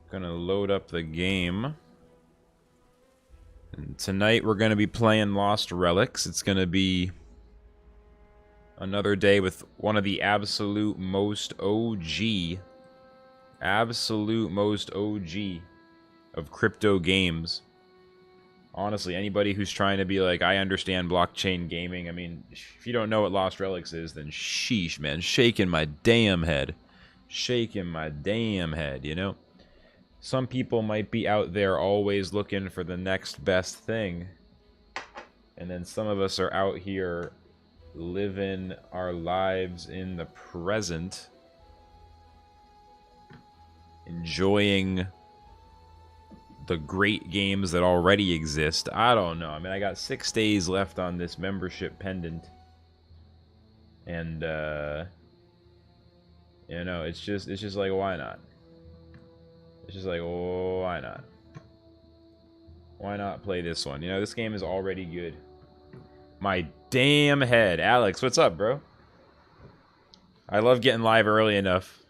Gonna load up the game. And tonight we're gonna be playing Lost Relics. It's gonna be another day with one of the absolute most OG of crypto games. Honestly, anybody who's trying to be like, I understand blockchain gaming, I mean, if you don't know what Lost Relics is, then sheesh, man. Shaking my damn head. Shaking my damn head, you know? Some people might be out there always looking for the next best thing. And then some of us are out here living our lives in the present. Enjoying the great games that already exist. I don't know. I mean, I got 6 days left on this membership pendant. And, you know, it's just like, why not? It's just like, oh, why not? Why not play this one? You know, this game is already good. My damn head. Alex, what's up, bro? I love getting live early enough.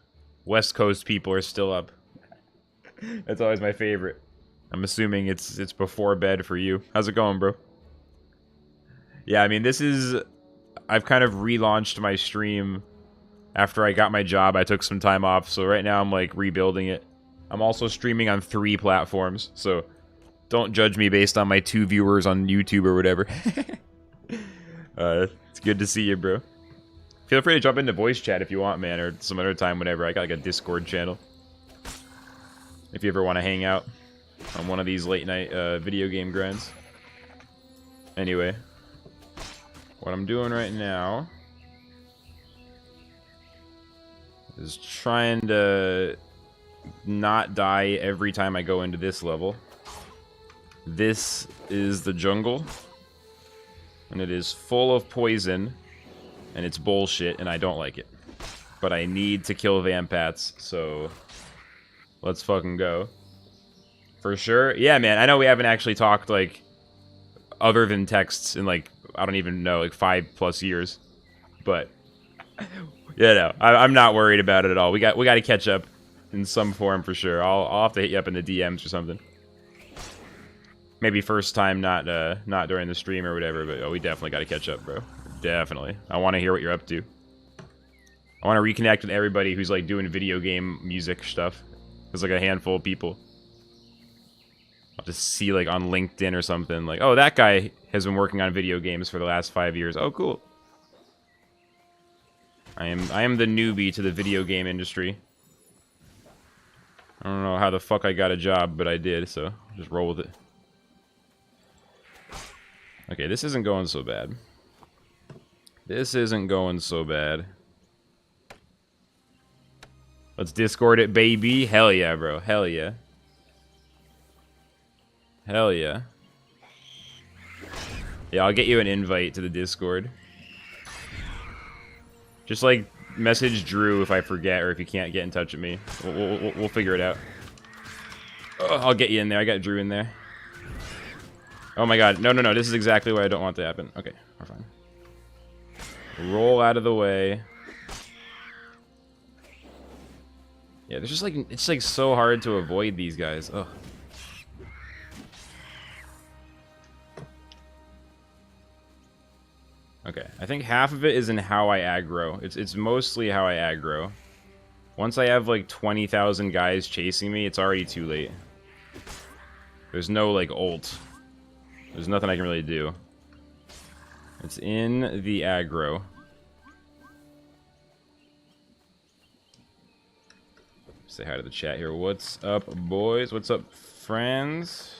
West Coast people are still up. That's always my favorite. I'm assuming it's before bed for you. How's it going, bro? Yeah, I mean, this is... I've kind of relaunched my stream after I got my job. I took some time off, so right now I'm, like, rebuilding it. I'm also streaming on 3 platforms, so don't judge me based on my 2 viewers on YouTube or whatever. It's good to see you, bro. Feel free to jump into voice chat if you want, man, or some other time, whatever. I got, like, a Discord channel. If you ever want to hang out on one of these late-night video game grinds. Anyway, what I'm doing right now is trying to not die every time I go into this level. This is the jungle, and it is full of poison, and it's bullshit, and I don't like it. But I need to kill Vampats, so let's fucking go. For sure. Yeah, man, I know we haven't actually talked, like, other than texts in, like, I don't even know, like, 5+ years. But, yeah, no, I'm not worried about it at all. We got to catch up in some form for sure. I'll have to hit you up in the DMs or something. Maybe first time, not during the stream or whatever, but oh, we definitely got to catch up, bro. Definitely. I want to hear what you're up to. I want to reconnect with everybody who's, like, doing video game music stuff. There's, like, a handful of people. I'll just see, like, on LinkedIn or something, like, oh, that guy has been working on video games for the last 5 years. Oh, cool. I am the newbie to the video game industry. I don't know how the fuck I got a job, but I did, so just roll with it. Okay, this isn't going so bad. This isn't going so bad. Let's Discord it, baby. Hell yeah, bro. Hell yeah. Hell yeah. Yeah, I'll get you an invite to the Discord. Just, like, message Drew if I forget or if you can't get in touch with me. We'll figure it out. Oh, I'll get you in there. I got Drew in there. Oh my god. No, no, no. This is exactly what I don't want to happen. Okay, we're fine. Roll out of the way. Yeah, there's just, like, it's, like, so hard to avoid these guys. Ugh. Okay, I think half of it is in how I aggro. It's mostly how I aggro. Once I have, like, 20,000 guys chasing me, it's already too late. There's no, like, ult. There's nothing I can really do. It's in the aggro. Say hi to the chat here. What's up, boys? What's up, friends?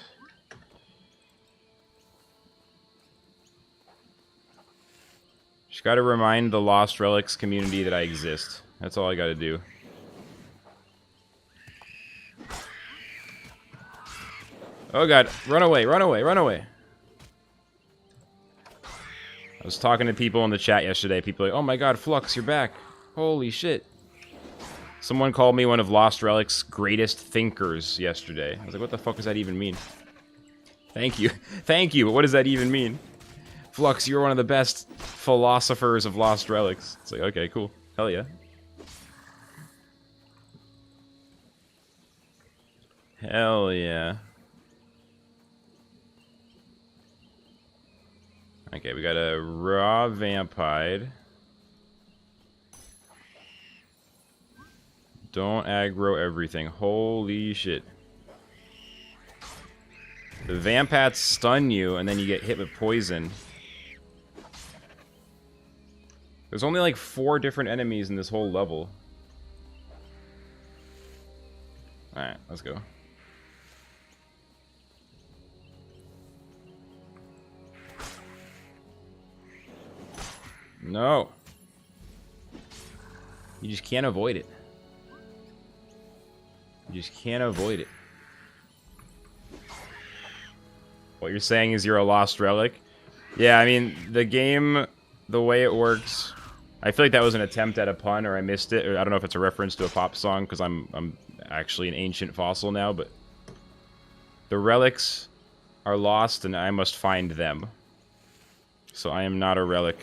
Just gotta remind the Lost Relics community that I exist. That's all I gotta do. Oh god, run away, run away, run away. I was talking to people in the chat yesterday. People are like, oh my god, Flux, you're back. Holy shit. Someone called me one of Lost Relics' greatest thinkers yesterday. I was like, what the fuck does that even mean? Thank you. Thank you, but what does that even mean? Flux, you're one of the best philosophers of Lost Relics. It's like, okay, cool. Hell yeah. Hell yeah. Okay, we got a raw vampire. Don't aggro everything. Holy shit. The vampats stun you, and then you get hit with poison. There's only like 4 different enemies in this whole level. Alright, let's go. No. You just can't avoid it. You just can't avoid it. What you're saying is you're a lost relic? Yeah, I mean, the game, the way it works, I feel like that was an attempt at a pun, or I missed it, or I don't know if it's a reference to a pop song, because I'm actually an ancient fossil now, but the relics are lost, and I must find them. So I am not a relic.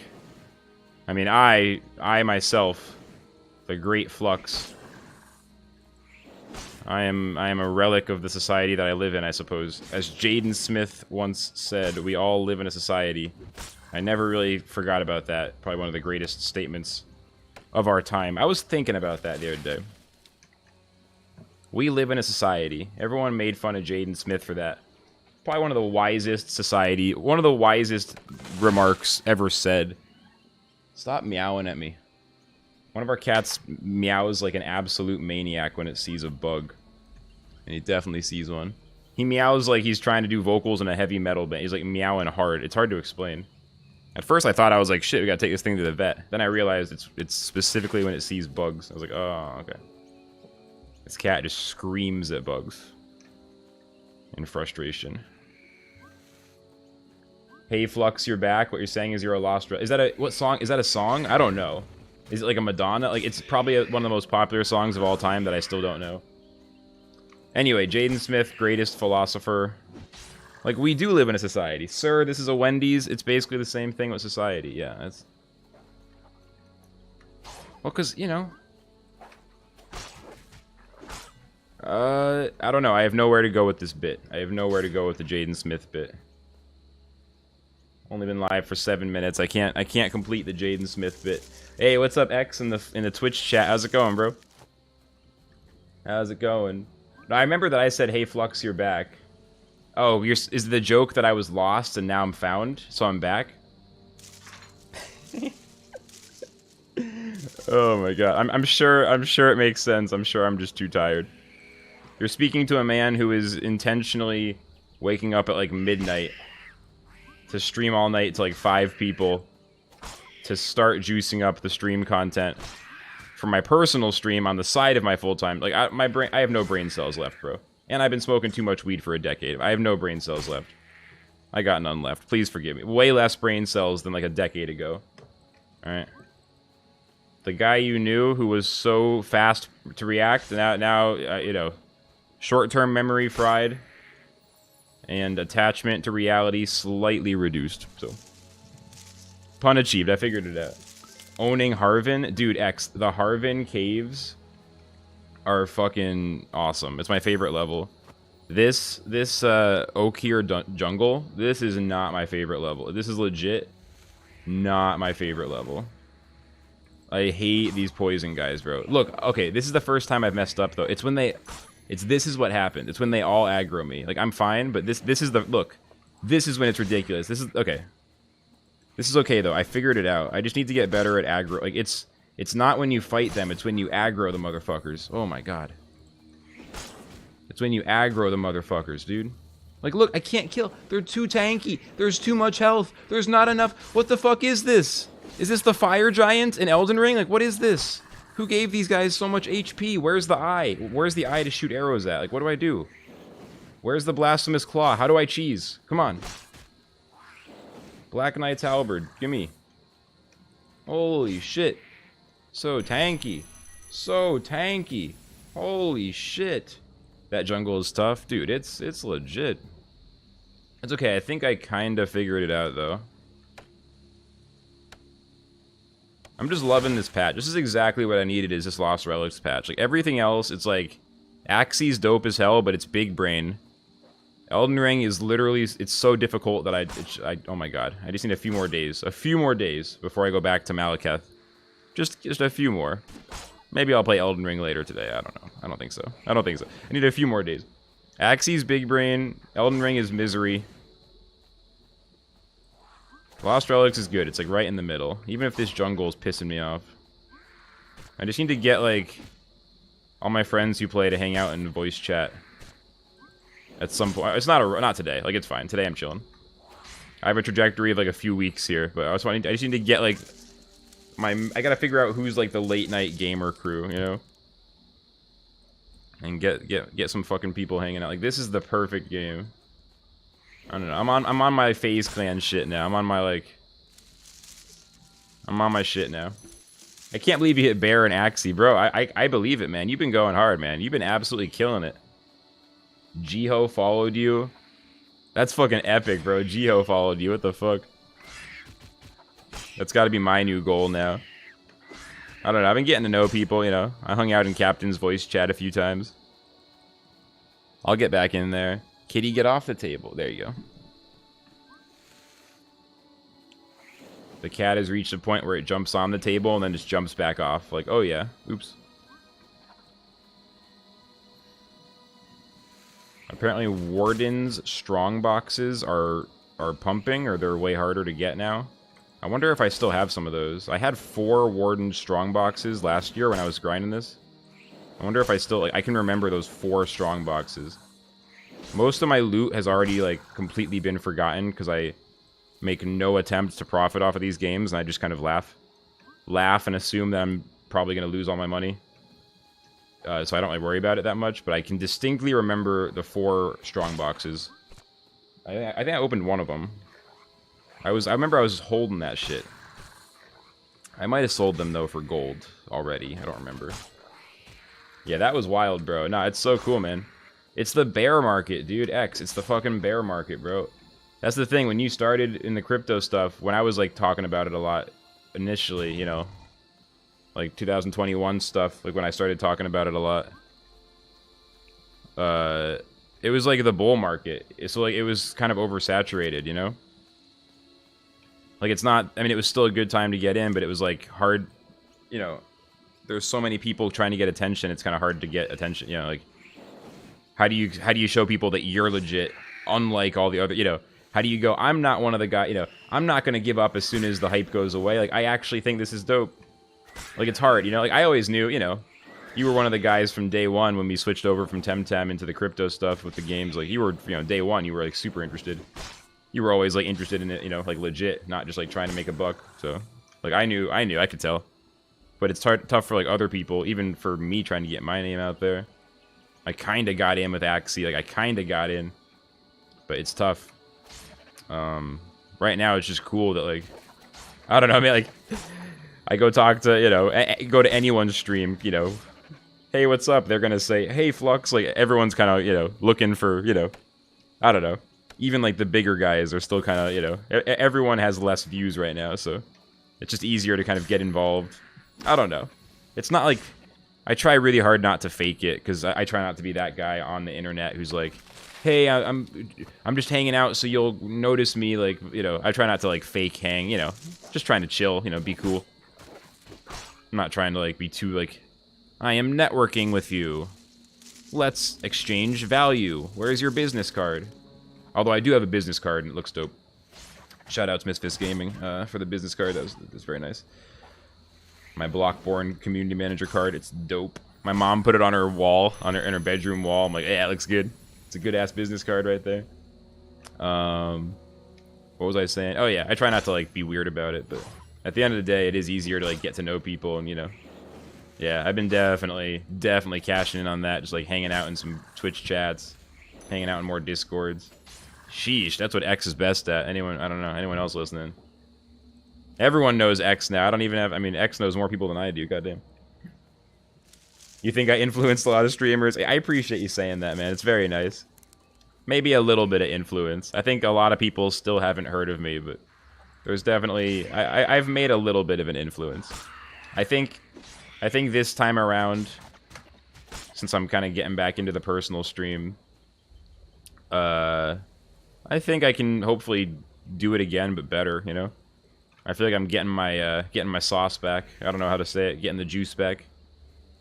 I mean, I myself, the great FLUX, I am a relic of the society that I live in, I suppose. As Jaden Smith once said, we all live in a society. I never really forgot about that. Probably one of the greatest statements of our time. I was thinking about that the other day. We live in a society. Everyone made fun of Jaden Smith for that. Probably one of the wisest one of the wisest remarks ever said. Stop meowing at me. One of our cats meows like an absolute maniac when it sees a bug. And he definitely sees one. He meows like he's trying to do vocals in a heavy metal band. He's like meowing hard. It's hard to explain. At first I thought, I was like, shit, we gotta take this thing to the vet. Then I realized it's specifically when it sees bugs. I was like, oh, okay. This cat just screams at bugs. In frustration. Hey Flux, you're back. What you're saying is you're a lost... Is that a... What song? Is that a song? I don't know. Is it like a Madonna? Like, it's probably one of the most popular songs of all time that I still don't know. Anyway, Jaden Smith, greatest philosopher. Like, we do live in a society. Sir, this is a Wendy's. It's basically the same thing with society. Yeah, that's... Well, because, you know... I don't know. I have nowhere to go with this bit. I have nowhere to go with the Jaden Smith bit. Only been live for 7 minutes. I can't complete the Jaden Smith bit. Hey, what's up, X in the Twitch chat? How's it going, bro? How's it going? I remember that I said, "Hey, Flux, you're back." Oh, is the joke that I was lost and now I'm found, so I'm back? Oh my god, I'm sure it makes sense. I'm sure I'm just too tired. You're speaking to a man who is intentionally waking up at like midnight to stream all night to like 5 people to start juicing up the stream content for my personal stream on the side of my full-time. Like, I have no brain cells left, bro. And I've been smoking too much weed for a decade. I have no brain cells left. I got none left. Please forgive me. Way less brain cells than like a decade ago. Alright. The guy you knew who was so fast to react, now you know, short-term memory fried and attachment to reality slightly reduced. So, pun achieved. I figured it out. Owning Harvin, dude. X, the Harvin caves are fucking awesome. It's my favorite level. This Okier jungle, this is not my favorite level. This is legit not my favorite level. I hate these poison guys, bro. Look, okay, this is the first time I've messed up though. It's when this is what happened. It's when they all aggro me. Like, I'm fine, but this is the look. This is when it's ridiculous. This is okay. This is okay though. I figured it out. I just need to get better at aggro. Like, it's not when you fight them, it's when you aggro the motherfuckers. Oh my god. It's when you aggro the motherfuckers, dude. Like, look, I can't kill. They're too tanky. There's too much health. There's not enough. What the fuck is this? Is this the fire giant in Elden Ring? Like, what is this? Who gave these guys so much HP? Where's the eye? Where's the eye to shoot arrows at? Like, what do I do? Where's the blasphemous claw? How do I cheese? Come on. Black Knight's halberd. Gimme. Holy shit. So tanky. So tanky. Holy shit. That jungle is tough. Dude, it's legit. It's okay. I think I kind of figured it out, though. I'm just loving this patch. This is exactly what I needed, is this Lost Relics patch. Like, everything else, it's like, Axie's dope as hell, but it's big brain. Elden Ring is literally, it's so difficult that oh my god. I just need a few more days. A few more days before I go back to Malekith. Just a few more. Maybe I'll play Elden Ring later today. I don't know. I don't think so. I don't think so. I need a few more days. Axie's big brain. Elden Ring is misery. Lost Relics is good. It's like right in the middle. Even if this jungle is pissing me off. I just need to get like all my friends who play to hang out in voice chat at some point. It's not today. Like, it's fine. Today I'm chilling. I have a trajectory of like a few weeks here, but I just need to get like I gotta figure out who's like the late night gamer crew, you know, and get some fucking people hanging out. Like, this is the perfect game. I don't know. I'm on my FaZe Clan shit now. I'm on my shit now. I can't believe you hit Bear and Axie, bro. I believe it, man. You've been going hard, man. You've been absolutely killing it. Jiho followed you. That's fucking epic, bro. Jiho followed you. What the fuck? That's got to be my new goal now. I don't know. I've been getting to know people, you know. I hung out in Captain's voice chat a few times. I'll get back in there. Kitty, get off the table. There you go. The cat has reached a point where it jumps on the table and then just jumps back off. Like, oh yeah. Oops. Apparently Warden's strong boxes are pumping, or they're way harder to get now. I wonder if I still have some of those. I had 4 Warden strong boxes last year when I was grinding this. I wonder if I still, like, I can remember those 4 strong boxes. Most of my loot has already, like, completely been forgotten because I make no attempt to profit off of these games, and I just kind of laugh and assume that I'm probably going to lose all my money. So I don't really worry about it that much, but I can distinctly remember the 4 strong boxes. I think I opened one of them. I remember I was holding that shit. I might have sold them, though, for gold already. I don't remember. Yeah, that was wild, bro. Nah, it's so cool, man. It's the bear market, dude. X, it's the fucking bear market, bro. That's the thing. When you started in the crypto stuff, when I was, like, talking about it a lot initially, you know, like 2021 stuff, like when I started talking about it a lot, it was like the bull market. So, like, it was kind of oversaturated, you know? Like, it's not, I mean, it was still a good time to get in, but it was, like, hard, you know, there's so many people trying to get attention, it's kind of hard to get attention, you know, like, how do you show people that you're legit, unlike all the other, you know, how do you go, I'm not one of the guys, you know, I'm not going to give up as soon as the hype goes away, like, I actually think this is dope. Like, it's hard, you know, like, I always knew, you know, you were one of the guys from day one when we switched over from Temtem into the crypto stuff with the games, like, you were, you know, day one, you were, like, super interested. You were always, like, interested in it, you know, like, legit, not just, like, trying to make a buck, so, like, I knew, I could tell. But it's tough for, like, other people, even for me trying to get my name out there. I kind of got in with Axie, like, I kind of got in, but it's tough. Right now, it's just cool that, like, I don't know, I mean, like, I go talk to, you know, go to anyone's stream, you know, hey, what's up? They're gonna say, hey, Flux, like, everyone's kind of, you know, looking for, you know, I don't know. Even, like, the bigger guys are still kind of, you know, everyone has less views right now, so it's just easier to kind of get involved. I don't know. It's not like, I try really hard not to fake it, because I try not to be that guy on the internet who's like, hey, I'm just hanging out so you'll notice me, like, you know, I try not to, like, fake hang, you know, just trying to chill, you know, be cool. I'm not trying to, like, be too, like, I am networking with you. Let's exchange value. Where's your business card? Although I do have a business card, and it looks dope. Shout out to Misfits Gaming for the business card. That was very nice. My Blockborne community manager card. It's dope. My mom put it on her wall, in her bedroom wall. I'm like, yeah, it looks good. It's a good-ass business card right there. What was I saying? Oh, yeah, I try not to, like, be weird about it, but at the end of the day, it is easier to, like, get to know people and, you know. Yeah, I've been definitely cashing in on that. Just, like, hanging out in some Twitch chats. Hanging out in more Discords. Sheesh, that's what X is best at. I don't know, anyone else listening? Everyone knows X now. I mean, X knows more people than I do, goddamn. You think I influenced a lot of streamers? I appreciate you saying that, man. It's very nice. Maybe a little bit of influence. I think a lot of people still haven't heard of me, but there's definitely... I've made a little bit of an influence. I think this time around, since I'm kind of getting back into the personal stream, I think I can hopefully do it again, but better, you know? I feel like I'm getting my sauce back. I don't know how to say it. Getting the juice back.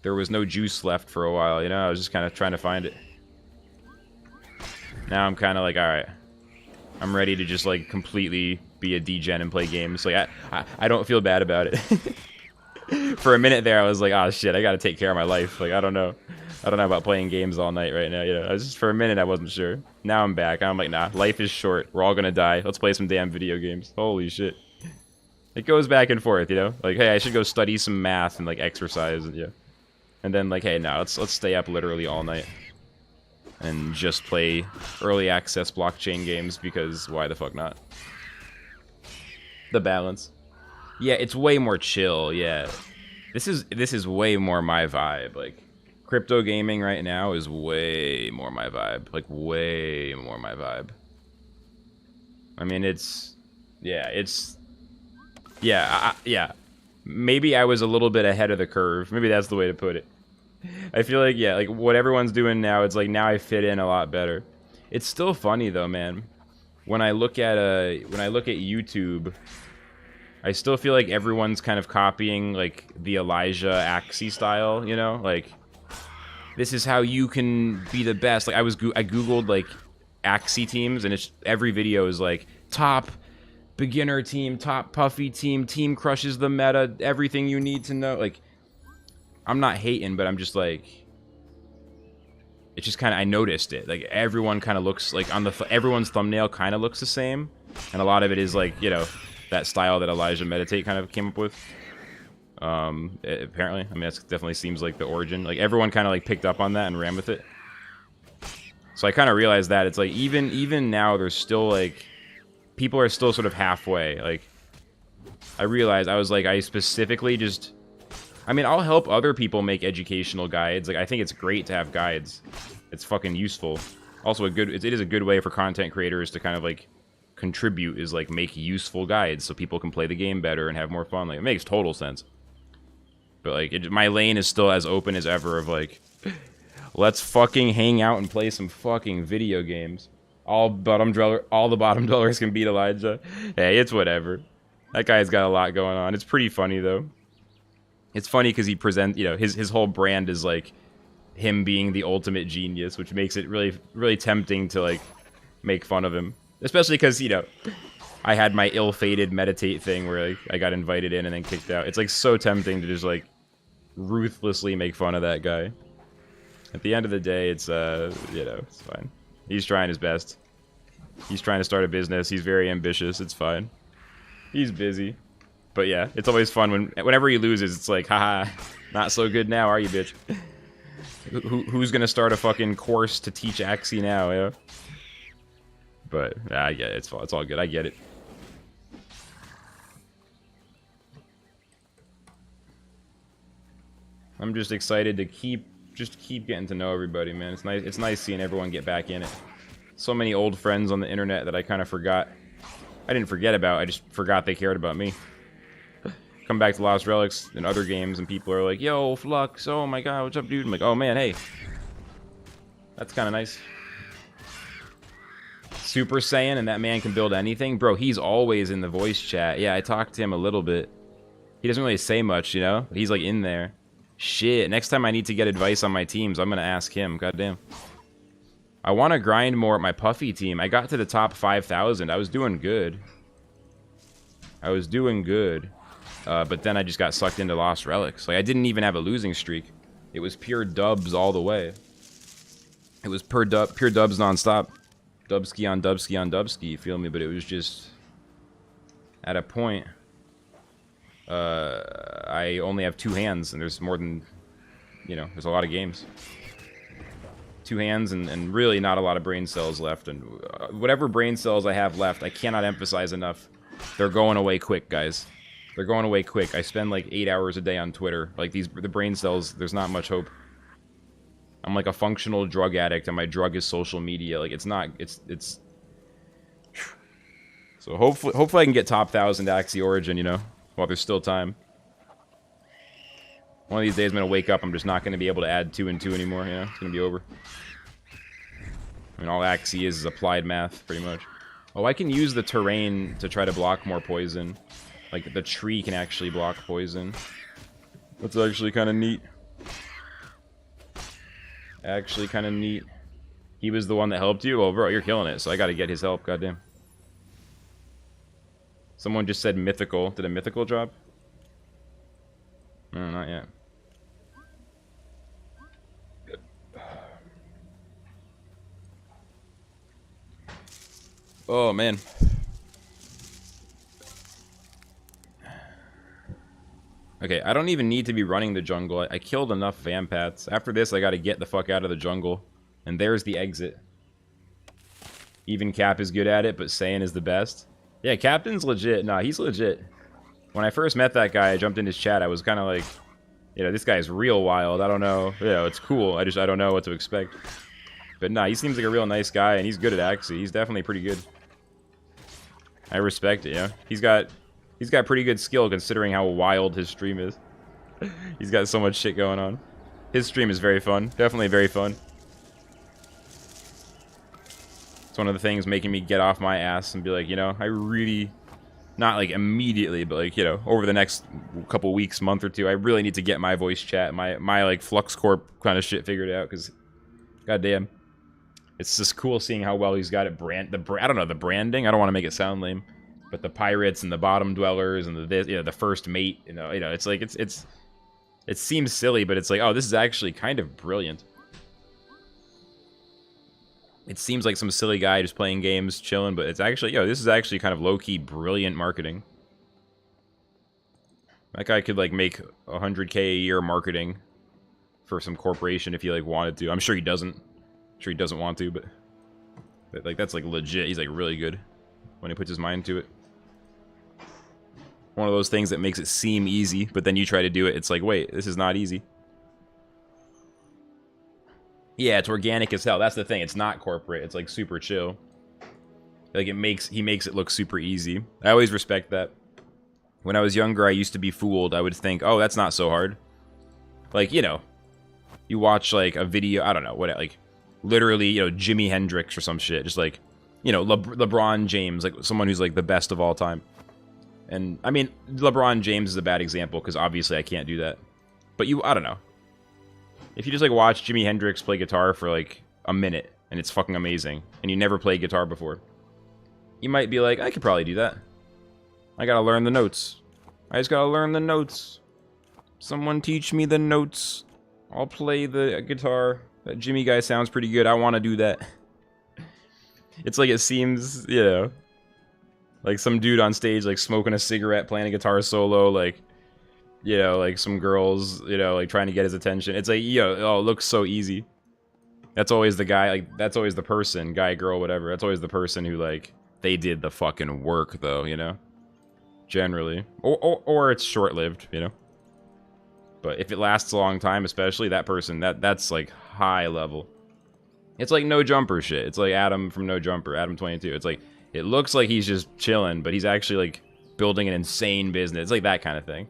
There was no juice left for a while, you know? I was just kind of trying to find it. Now I'm kind of like, alright. I'm ready to just, like, completely be a degen and play games. Like, I don't feel bad about it. For a minute there, I was like, oh, shit, I gotta take care of my life. Like, I don't know. I don't know about playing games all night right now, you know? I was just, for a minute, I wasn't sure. Now I'm back. I'm like, nah, life is short. We're all gonna die. Let's play some damn video games. Holy shit. It goes back and forth, you know? Like, hey, I should go study some math and, like, exercise, and, yeah. And then, like, hey, now let's stay up literally all night. And just play early access blockchain games, because why the fuck not? The balance. Yeah, it's way more chill, yeah. This is way more my vibe. Like, crypto gaming right now is way more my vibe. Like, way more my vibe. I mean, it's... Yeah, it's... Yeah, yeah. Maybe I was a little bit ahead of the curve. Maybe that's the way to put it. I feel like, yeah, like, what everyone's doing now, it's like, now I fit in a lot better. It's still funny, though, man. When I look at YouTube... I still feel like everyone's kind of copying, like, the Elijah Axie style, you know? Like, this is how you can be the best. Like, I Googled, like, Axie teams, and every video is, like, top beginner team, top puffy team, team crushes the meta, everything you need to know. Like, I'm not hating, but I'm just, like... It's just kind of... I noticed it. Like, everyone kind of looks, like, everyone's thumbnail kind of looks the same. And a lot of it is, like, you know... that style that Elijah Meditate kind of came up with. Apparently. I mean, that definitely seems like the origin. Like, everyone kind of, like, picked up on that and ran with it. So I kind of realized that. It's like, even now, there's still, like... People are still sort of halfway. Like, I realized, I was like, I specifically just... I mean, I'll help other people make educational guides. Like, I think it's great to have guides. It's fucking useful. Also, it is a good way for content creators to kind of, like... contribute, is like make useful guides so people can play the game better and have more fun. Like, it makes total sense. But like, my lane is still as open as ever of like, let's fucking hang out and play some fucking video games. All the bottom dwellers can beat Elijah. Hey, it's whatever. That guy's got a lot going on. It's pretty funny though. It's funny because he presents, you know, his whole brand is like him being the ultimate genius, which makes it really, really tempting to like make fun of him. Especially because, you know, I had my ill-fated meditate thing where like, I got invited in and then kicked out. It's like so tempting to just like ruthlessly make fun of that guy. At the end of the day, it's, you know, it's fine. He's trying his best. He's trying to start a business. He's very ambitious. It's fine. He's busy. But yeah, it's always fun whenever he loses, it's like, haha, not so good now, are you, bitch? Who's gonna start a fucking course to teach Axie now, yeah? But yeah, I get it. It's all good. I get it. I'm just excited to keep getting to know everybody, man. It's nice. It's nice seeing everyone get back in it. So many old friends on the internet that I kind of forgot. I didn't forget about. I just forgot they cared about me. Come back to Lost Relics and other games, and people are like, "Yo, Flux! Oh my God, what's up, dude?" I'm like, "Oh man, hey, that's kind of nice." Super Saiyan, and that man can build anything, bro. He's always in the voice chat. Yeah, I talked to him a little bit. He doesn't really say much, you know. But he's like in there. Shit. Next time I need to get advice on my teams, I'm gonna ask him. Goddamn. I want to grind more at my Puffy team. I got to the top 5,000. I was doing good. But then I just got sucked into Lost Relics. Like, I didn't even have a losing streak. It was pure dubs all the way. It was pure dubs nonstop. Dubski on dubski on dubski, you feel me? But it was just... At a point... I only have 2 hands, and there's more than... You know, there's a lot of games. 2 hands, and really not a lot of brain cells left. And whatever brain cells I have left, I cannot emphasize enough. They're going away quick, guys. They're going away quick. I spend like 8 hours a day on Twitter. Like, the brain cells, there's not much hope. I'm like a functional drug addict, and my drug is social media. Like, it's not... It's... So hopefully I can get top 1,000 Axie Origin, you know? While there's still time. One of these days I'm going to wake up, I'm just not going to be able to add 2 and 2 anymore, you know? It's going to be over. I mean, all Axie is applied math, pretty much. Oh, I can use the terrain to try to block more poison. Like, the tree can actually block poison. That's actually kind of neat. Actually kind of neat. He was the one that helped you? Well, bro, you're killing it, so I gotta get his help, goddamn. Someone just said mythical. Did a mythical drop? No, not yet. Oh, man. Okay, I don't even need to be running the jungle. I killed enough Vampats. After this, I gotta get the fuck out of the jungle. And there's the exit. Even Cap is good at it, but Saiyan is the best. Yeah, Captain's legit. Nah, he's legit. When I first met that guy, I jumped in his chat. I was kind of like, you know, this guy is real wild. I don't know. You know, it's cool. I don't know what to expect. But nah, he seems like a real nice guy, and he's good at Axie. He's definitely pretty good. I respect it, yeah. He's got pretty good skill considering how wild his stream is. He's got so much shit going on. His stream is very fun. Definitely very fun. It's one of the things making me get off my ass and be like, you know, I really, not like immediately, but like, you know, over the next couple weeks, month or two, I really need to get my voice chat, my like Flux Corp kind of shit figured out, because goddamn, it's just cool seeing how well he's got it I don't know, the branding. I don't want to make it sound lame, but the pirates and the bottom dwellers and the first mate, you know, it's like it seems silly, but it's like, oh, this is actually kind of brilliant. It seems like some silly guy just playing games, chilling, but it's actually, this is actually kind of low-key brilliant marketing. That guy could, like, make 100K a year marketing for some corporation if he, like, wanted to. I'm sure he doesn't. I'm sure he doesn't want to, but like, that's, like, legit. He's, like, really good when he puts his mind to it. One of those things that makes it seem easy, but then you try to do it, it's like, wait, this is not easy. Yeah, it's organic as hell. That's the thing. It's not corporate. It's like super chill. Like he makes it look super easy. I always respect that. When I was younger, I used to be fooled. I would think, oh, that's not so hard. Like, you know, you watch like a video, I don't know, what, like literally, you know, Jimi Hendrix or some shit. Just like, you know, LeBron James, like someone who's like the best of all time. And I mean, LeBron James is a bad example because obviously I can't do that. But I don't know. If you just, like, watch Jimi Hendrix play guitar for, like, a minute, and it's fucking amazing, and you never played guitar before, you might be like, I could probably do that. I gotta learn the notes. I just gotta learn the notes. Someone teach me the notes. I'll play the guitar. That Jimmy guy sounds pretty good. I want to do that. It's like it seems, you know, like some dude on stage, like, smoking a cigarette, playing a guitar solo, like, you know, like some girls, you know, like trying to get his attention. It's like, oh, it looks so easy. That's always the guy, like, that's always the person, guy, girl, whatever. That's always the person who, like, they did the fucking work, though, you know? Generally. Or it's short-lived, you know? But if it lasts a long time, especially, that person, that's, like, high level. It's like No Jumper shit. It's like Adam from No Jumper, Adam 22. It's like, it looks like he's just chilling, but he's actually, like, building an insane business. It's like that kind of thing.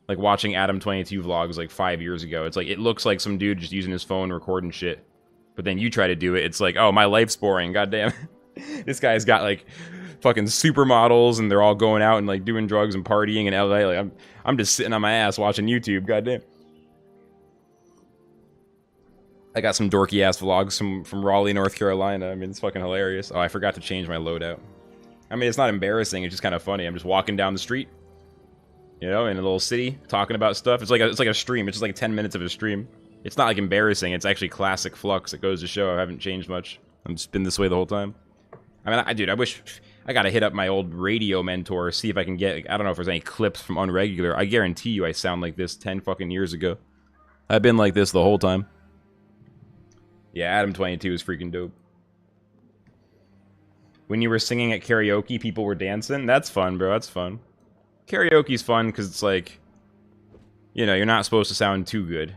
Like watching Adam 22 vlogs like 5 years ago. It's like, it looks like some dude just using his phone recording shit. But then you try to do it, it's like, oh, my life's boring, goddamn. This guy's got like fucking supermodels and they're all going out and like doing drugs and partying in LA. Like I'm just sitting on my ass watching YouTube, goddamn. I got some dorky ass vlogs from Raleigh, North Carolina. I mean, it's fucking hilarious. Oh, I forgot to change my loadout. I mean, it's not embarrassing, it's just kind of funny. I'm just walking down the street, you know, in a little city, talking about stuff. It's like a stream. It's just like 10 minutes of a stream. It's not like embarrassing. It's actually classic Flux. It goes to show I haven't changed much. I've just been this way the whole time. I mean, dude, I wish I gotta hit up my old radio mentor, see if I can get. I don't know if there's any clips from Unregular. I guarantee you, I sound like this 10 fucking years ago. I've been like this the whole time. Yeah, Adam 22 is freaking dope. When you were singing at karaoke, people were dancing. That's fun, bro. That's fun. Karaoke's fun because it's like, you know, you're not supposed to sound too good.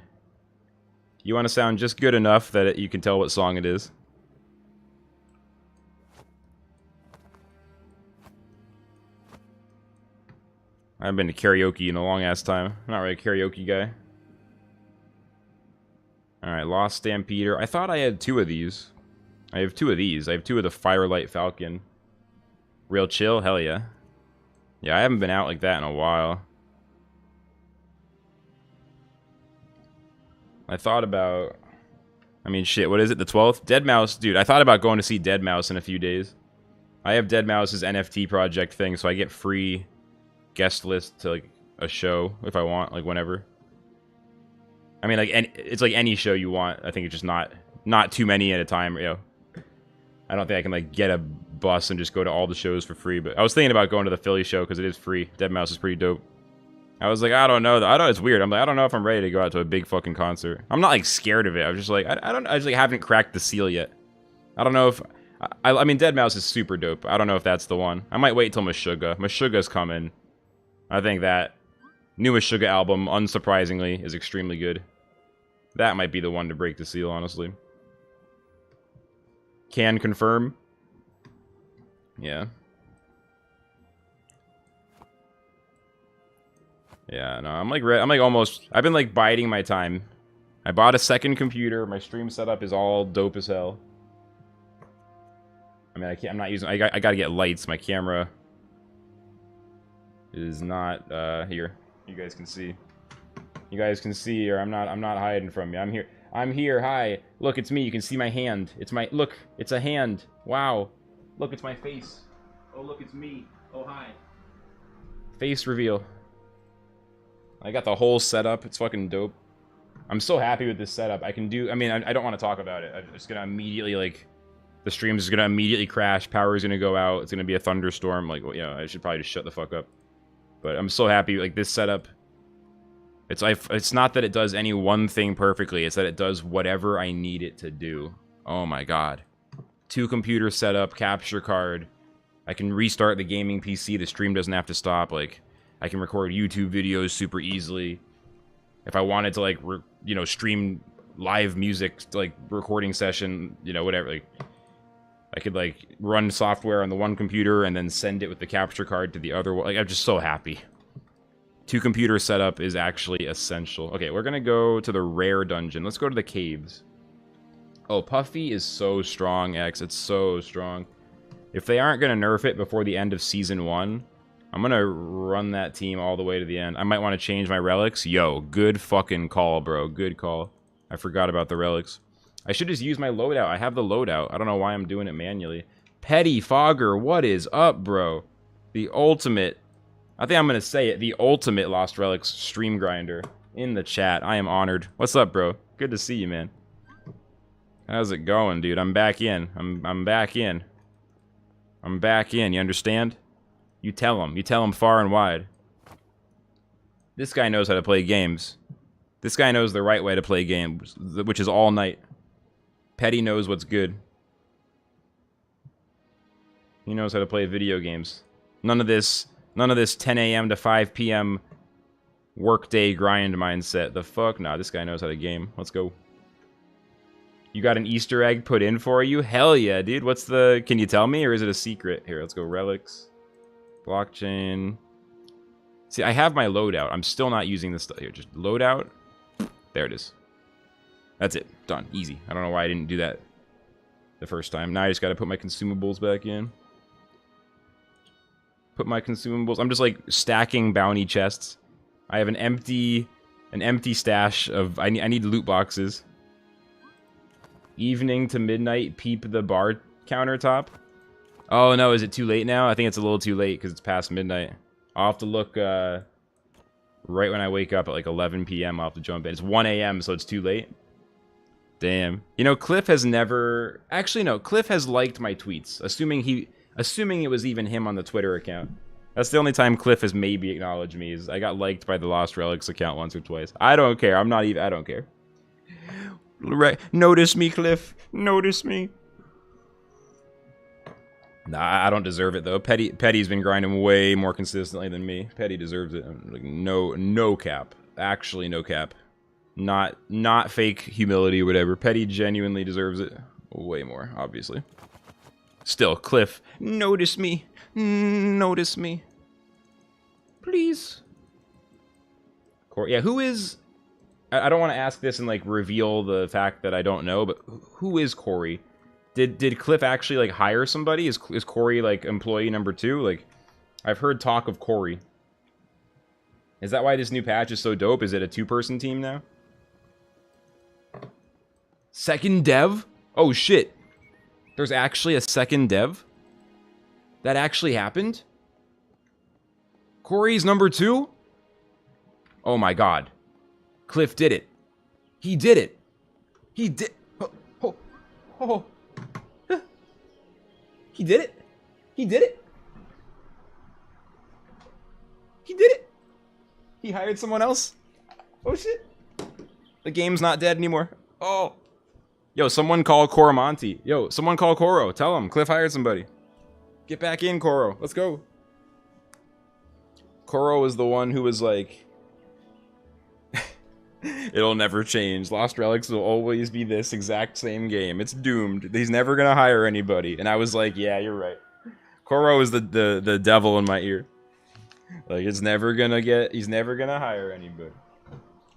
You want to sound just good enough that you can tell what song it is. I haven't been to karaoke in a long ass time. I'm not really a karaoke guy. Alright, Lost Stampeder. I thought I had 2 of these. I have 2 of these. I have 2 of the Firelight Falcon. Real chill? Hell yeah. Yeah, I haven't been out like that in a while. I thought about... I mean, shit, what is it? The 12th? Deadmau5. Dude, I thought about going to see Deadmau5 in a few days. I have Deadmau5's NFT project thing, so I get free guest list to, like, a show if I want, like, whenever. I mean, like, it's like any show you want. I think it's just not too many at a time, you know. I don't think I can, like, get a bus and just go to all the shows for free, but I was thinking about going to the Philly show because it is free. Deadmau5 is pretty dope. I was like, I don't know. I don't. It's weird. I'm like, I don't know if I'm ready to go out to a big fucking concert. I'm not like scared of it. I'm just like, I don't. I just like haven't cracked the seal yet. I don't know if. I mean, Deadmau5 is super dope. I don't know if that's the one. I might wait till Meshuggah. Meshuggah's coming. I think that new Meshuggah album, unsurprisingly, is extremely good. That might be the one to break the seal, honestly. Can confirm. Yeah. Yeah, no, I'm like almost... I've been like biding my time. I bought a second computer. My stream setup is all dope as hell. I mean, I'm not using... I gotta get lights. My camera is not here. You guys can see. You guys can see, or I'm not hiding from you. I'm here. I'm here. Hi. Look, it's me. You can see my hand. It's my... Look, it's a hand. Wow. Look, it's my face. Oh, look, it's me. Oh, hi. Face reveal. I got the whole setup. It's fucking dope. I'm so happy with this setup. I can do... I mean, I don't want to talk about it. I'm just going to immediately, like... The stream is going to immediately crash. Power is going to go out. It's going to be a thunderstorm. Like, well, yeah, I should probably just shut the fuck up. But I'm so happy. Like, this setup... It's not that it does any one thing perfectly. It's that it does whatever I need it to do. Oh my god. 2 computer setup, capture card. I can restart the gaming PC. The stream doesn't have to stop. Like... I can record YouTube videos super easily. If I wanted to, like, you know, stream live music, like, recording session, you know, whatever, like, I could, like, run software on the one computer and then send it with the capture card to the other one. Like, I'm just so happy. 2 computer setup is actually essential. Okay, we're gonna go to the rare dungeon. Let's go to the caves. Oh, Puffy is so strong, X. It's so strong. If they aren't gonna nerf it before the end of Season 1... I'm gonna run that team all the way to the end. I might want to change my relics. Yo, good fucking call, bro. Good call. I forgot about the relics. I should just use my loadout. I have the loadout. I don't know why I'm doing it manually. Petty Fogger, what is up, bro? The ultimate... I think I'm gonna say it. The ultimate Lost Relics stream grinder in the chat. I am honored. What's up, bro? Good to see you, man. How's it going, dude? I'm back in. I'm back in. I'm back in. You understand? You tell him far and wide. This guy knows how to play games. This guy knows the right way to play games, which is all night. Petty knows what's good. He knows how to play video games. None of this 10 a.m. to 5 p.m. workday grind mindset. The fuck? Nah, this guy knows how to game. Let's go. You got an Easter egg put in for you? Hell yeah, dude. What's the... Can you tell me, or is it a secret? Here, let's go. Relics. Blockchain. See, I have my loadout. I'm still not using this stuff. Here, just loadout. There it is. That's it. Done. Easy. I don't know why I didn't do that the first time. Now I just gotta put my consumables back in. Put my consumables... I'm just, like, stacking bounty chests. I have an empty stash of... I need loot boxes. Evening to midnight, peep the bar countertop. Oh, no, is it too late now? I think it's a little too late because it's past midnight. I'll have to look, right when I wake up at, like, 11 p.m. I'll have to jump in. It's 1 a.m., so it's too late. Damn. You know, Cliff has never... Actually, no, Cliff has liked my tweets, assuming it was even him on the Twitter account. That's the only time Cliff has maybe acknowledged me, is I got liked by the Lost Relics account once or twice. I don't care. I don't care. Right. Notice me, Cliff. Notice me. Nah, I don't deserve it, though. Petty's been grinding way more consistently than me. Petty deserves it. Like, no cap. Actually, no cap. Not fake humility or whatever. Petty genuinely deserves it. Way more, obviously. Still, Cliff, notice me. Notice me. Please. Yeah, who is... I don't want to ask this and like reveal the fact that I don't know, but who is Corey? Did Cliff actually like hire somebody? Is Corey like employee number 2? Like, I've heard talk of Corey. Is that why this new patch is so dope? Is it a 2-person team now? Second dev? Oh shit. There's actually a second dev? That actually happened? Corey's number 2? Oh my god. Cliff did it. He did it. He did. Oh. He did it. He did it. He did it. He hired someone else. Oh shit. The game's not dead anymore. Oh. Yo, someone call Coromonte. Yo, someone call Coro. Tell him Cliff hired somebody. Get back in, Coro. Let's go. Coro was the one who was like, it'll never change. Lost Relics will always be this exact same game. It's doomed. He's never gonna hire anybody. And I was like, yeah, you're right. Coro is the devil in my ear. Like, he's never gonna hire anybody.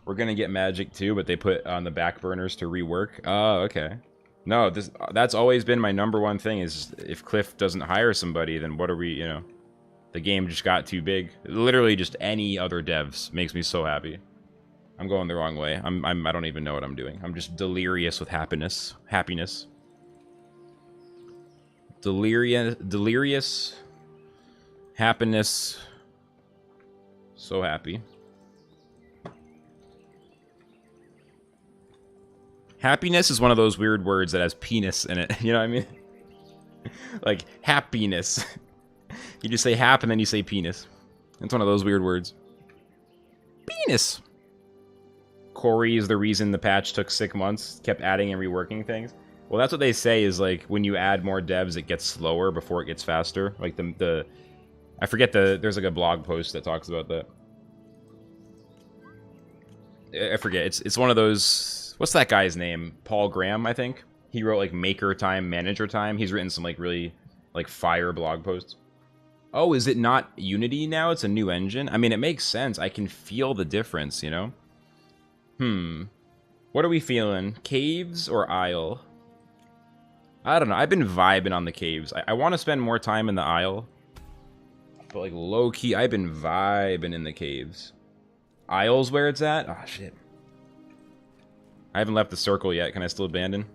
We're gonna get Magic too, but they put on the back burners to rework. Oh, okay. No, that's always been my #1 thing, is if Cliff doesn't hire somebody, then what are we, you know? The game just got too big. Literally just any other devs makes me so happy. I'm going the wrong way. I don't even know what I'm doing. I'm just delirious with happiness. Delirious. Happiness. So happy. Happiness is one of those weird words that has penis in it. You know what I mean? Like, happiness. You just say hap and then you say penis. It's one of those weird words. Penis! Corey is the reason the patch took 6 months, kept adding and reworking things. Well, that's what they say is, like, when you add more devs, it gets slower before it gets faster. Like, I forget there's like a blog post that talks about that. I forget. It's one of those, what's that guy's name? Paul Graham, I think. He wrote, like, Maker Time, Manager Time. He's written some, like, really, like, fire blog posts. Oh, is it not Unity now? It's a new engine? I mean, it makes sense. I can feel the difference, you know? What are we feeling? Caves or Isle? I don't know. I've been vibing on the caves. I want to spend more time in the Isle. But, like, low-key, I've been vibing in the caves. Isle's where it's at? Oh, shit. I haven't left the circle yet. Can I still abandon?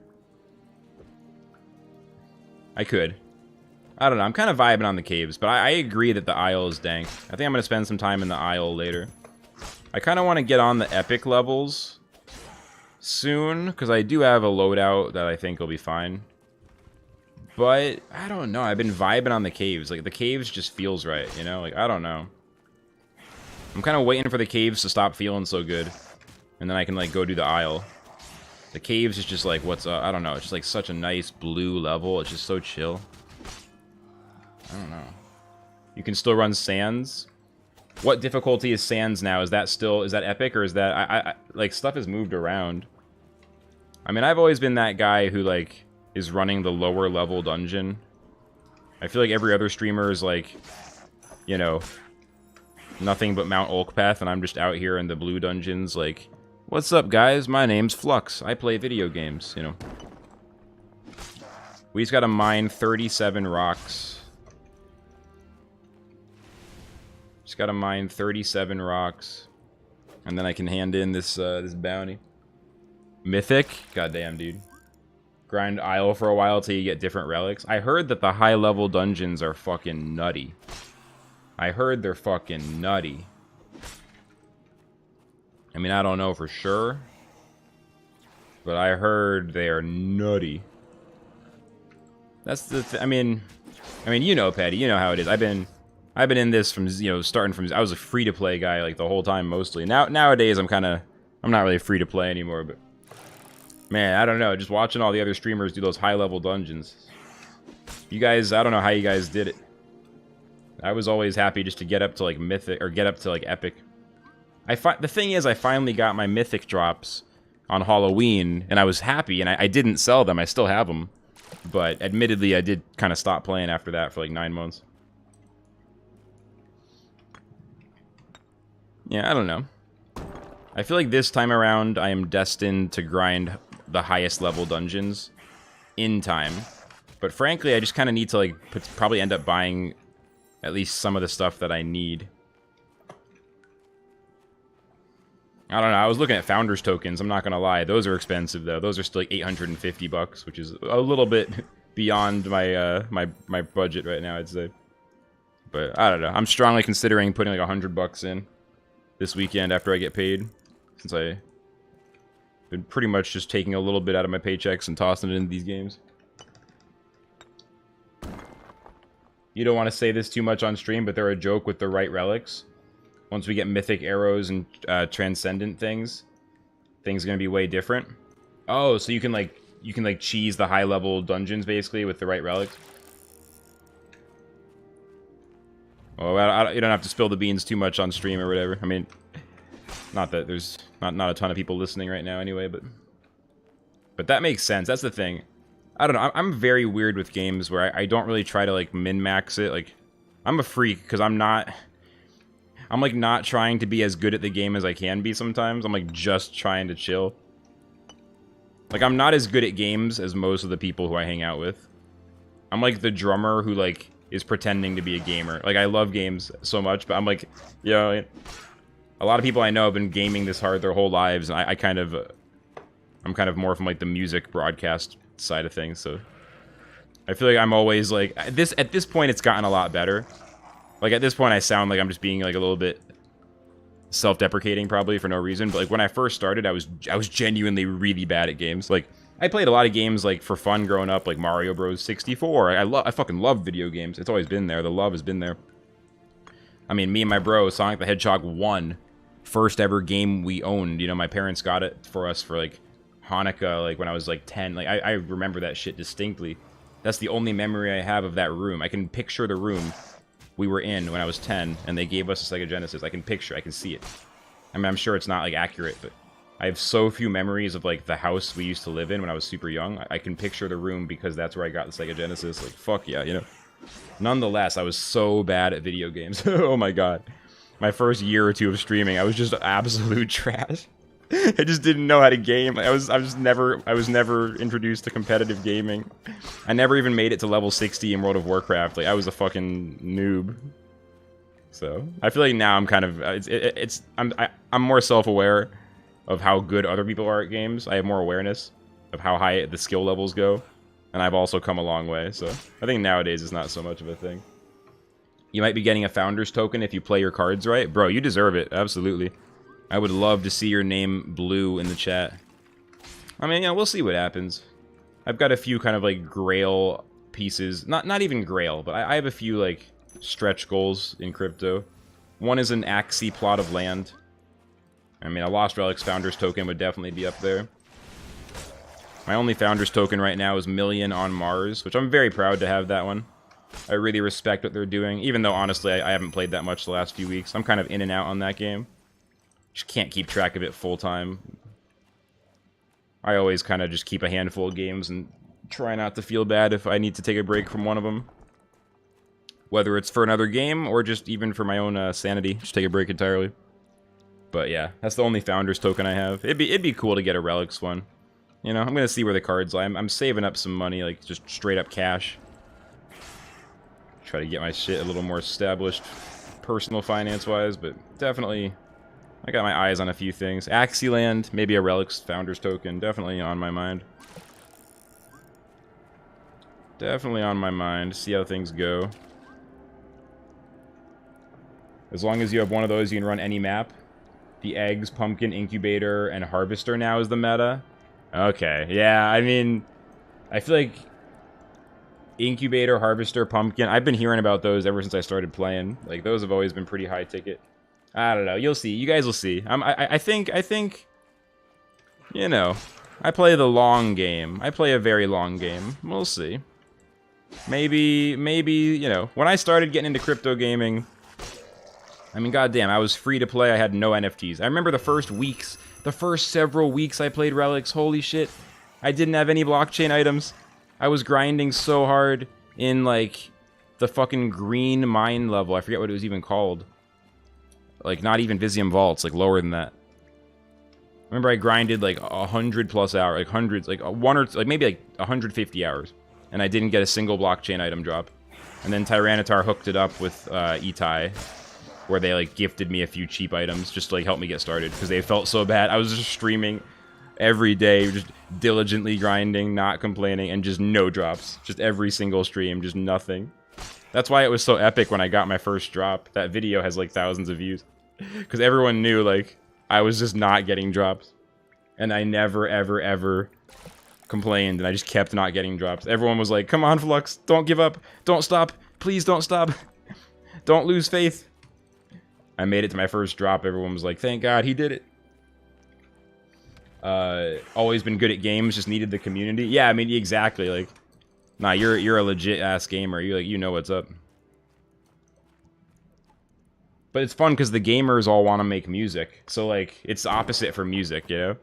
I could. I don't know. I'm kind of vibing on the caves, but I agree that the Isle is dank. I think I'm going to spend some time in the Isle later. I kind of want to get on the epic levels soon, because I do have a loadout that I think will be fine. But, I don't know. I've been vibing on the caves. Like, the caves just feels right, you know? Like, I don't know. I'm kind of waiting for the caves to stop feeling so good. And then I can, like, go do the Isle. The caves is just, like, what's up? I don't know. It's just, like, such a nice blue level. It's just so chill. I don't know. You can still run Sands. What difficulty is Sands now? Is that epic, or is that... like, stuff has moved around. I mean, I've always been that guy who, like, is running the lower level dungeon. I feel like every other streamer is, like, you know, nothing but Mount Olkpath, and I'm just out here in the blue dungeons, like, what's up, guys? My name's Flux. I play video games, you know. We just gotta mine 37 rocks. Just gotta mine 37 rocks. And then I can hand in this this bounty. Mythic? Goddamn, dude. Grind Isle for a while till you get different relics. I heard that the high-level dungeons are fucking nutty. I heard they're fucking nutty. I mean, I don't know for sure. But I heard they are nutty. That's the I mean, you know, Patty, you know how it is. I've been in this from, you know, starting from... I was a free-to-play guy, like, the whole time, mostly. Nowadays, I'm not really free-to-play anymore, but... Man, I don't know. Just watching all the other streamers do those high-level dungeons. You guys... I don't know how you guys did it. I was always happy just to get up to, like, Mythic... Or get up to, like, Epic. The thing is, I finally got my Mythic drops on Halloween, and I was happy, and I didn't sell them. I still have them. But, admittedly, I did kind of stop playing after that for, like, 9 months. Yeah, I don't know. I feel like this time around, I am destined to grind the highest level dungeons in time. But frankly, I just kind of need to, like, probably end up buying at least some of the stuff that I need. I don't know, I was looking at Founders tokens, I'm not gonna lie. Those are expensive, though. Those are still like 850 bucks, which is a little bit beyond my, my budget right now, I'd say. But, I don't know. I'm strongly considering putting like 100 bucks in this weekend after I get paid. Since I've been pretty much just taking a little bit out of my paychecks and tossing it into these games. You don't want to say this too much on stream, but they're a joke with the right relics. Once we get mythic arrows and transcendent things are gonna be way different. Oh, so you can like cheese the high level dungeons basically with the right relics. Oh, you don't have to spill the beans too much on stream or whatever. I mean, not that there's not a ton of people listening right now anyway, but that makes sense. That's the thing. I don't know. I'm very weird with games where I don't really try to like min-max it. Like, I'm a freak because I'm like not trying to be as good at the game as I can be sometimes. I'm like just trying to chill. Like, I'm not as good at games as most of the people who I hang out with. I'm like the drummer who like is pretending to be a gamer. Like, I love games so much, but I'm like, you know, a lot of people I know have been gaming this hard their whole lives, and I'm kind of more from like the music broadcast side of things, so I feel like I'm always like at this point it's gotten a lot better. Like, at this point I sound like I'm just being like a little bit self-deprecating probably for no reason, but like when I first started I was genuinely really bad at games. Like, I played a lot of games like for fun growing up, like Mario Bros 64. I fucking love video games. It's always been there. The love has been there. I mean, me and my bro, Sonic the Hedgehog 1, first ever game we owned. You know, my parents got it for us for like Hanukkah, like when I was like 10. Like, I remember that shit distinctly. That's the only memory I have of that room. I can picture the room we were in when I was 10, and they gave us a Sega Genesis. I can see it. I mean, I'm sure it's not like accurate, but I have so few memories of like the house we used to live in when I was super young. I can picture the room because that's where I got the Sega Genesis. Like, fuck yeah, you know. Nonetheless, I was so bad at video games. Oh my god. My first year or two of streaming, I was just absolute trash. I just didn't know how to game. I was never introduced to competitive gaming. I never even made it to level 60 in World of Warcraft. Like, I was a fucking noob. So I feel like now I'm kind of I'm more self-aware of how good other people are at games. I have more awareness of how high the skill levels go, and I've also come a long way. So I think nowadays it's not so much of a thing. You might be getting a Founders token if you play your cards right, bro. You deserve it, absolutely. I would love to see your name blue in the chat. I mean, yeah, we'll see what happens. I've got a few kind of like Grail pieces. Not even Grail, but I have a few like stretch goals in crypto. One is an Axie plot of land. I mean, a Lost Relics Founders token would definitely be up there. My only Founders token right now is Million on Mars, which I'm very proud to have that one. I really respect what they're doing, even though honestly I haven't played that much the last few weeks. I'm kind of in and out on that game. Just can't keep track of it full time. I always kind of just keep a handful of games and try not to feel bad if I need to take a break from one of them. Whether it's for another game or just even for my own sanity, just take a break entirely. But yeah, that's the only Founders token I have. It'd be cool to get a Relics one. You know, I'm gonna see where the cards lie. I'm saving up some money, like just straight up cash. Try to get my shit a little more established, personal finance wise, but definitely. I got my eyes on a few things. Axieland, maybe a Relics Founders token, definitely on my mind. Definitely on my mind. See how things go. As long as you have one of those, you can run any map. The eggs, pumpkin, incubator, and harvester now is the meta. Okay, yeah, I mean, I feel like incubator, harvester, pumpkin, I've been hearing about those ever since I started playing. Like, those have always been pretty high ticket. I don't know. You'll see. You guys will see. I think, you know, I play the long game. I play a very long game. We'll see. Maybe, you know, when I started getting into crypto gaming, I mean, goddamn, I was free to play. I had no NFTs. I remember the first several weeks I played Relics. Holy shit. I didn't have any blockchain items. I was grinding so hard in, like, the fucking green mine level. I forget what it was even called. Like, not even Visium Vaults, like, lower than that. Remember, I grinded like 100+ hours, like hundreds, like maybe like 150 hours, and I didn't get a single blockchain item drop. And then Tyranitar hooked it up with Itai, where they like gifted me a few cheap items just to like help me get started because they felt so bad. I was just streaming every day, just diligently grinding, not complaining, and just no drops. Just every single stream, just nothing. That's why it was so epic when I got my first drop. That video has like thousands of views because everyone knew like I was just not getting drops, and I never ever ever complained, and I just kept not getting drops. Everyone was like, "Come on, Flux, don't give up, don't stop, please don't stop, don't lose faith." I made it to my first drop. Everyone was like, "Thank God he did it." Always been good at games, just needed the community. Yeah, I mean, exactly. Like, nah, you're a legit ass gamer. You know what's up. But it's fun because the gamers all want to make music. So like, it's the opposite for music, you know.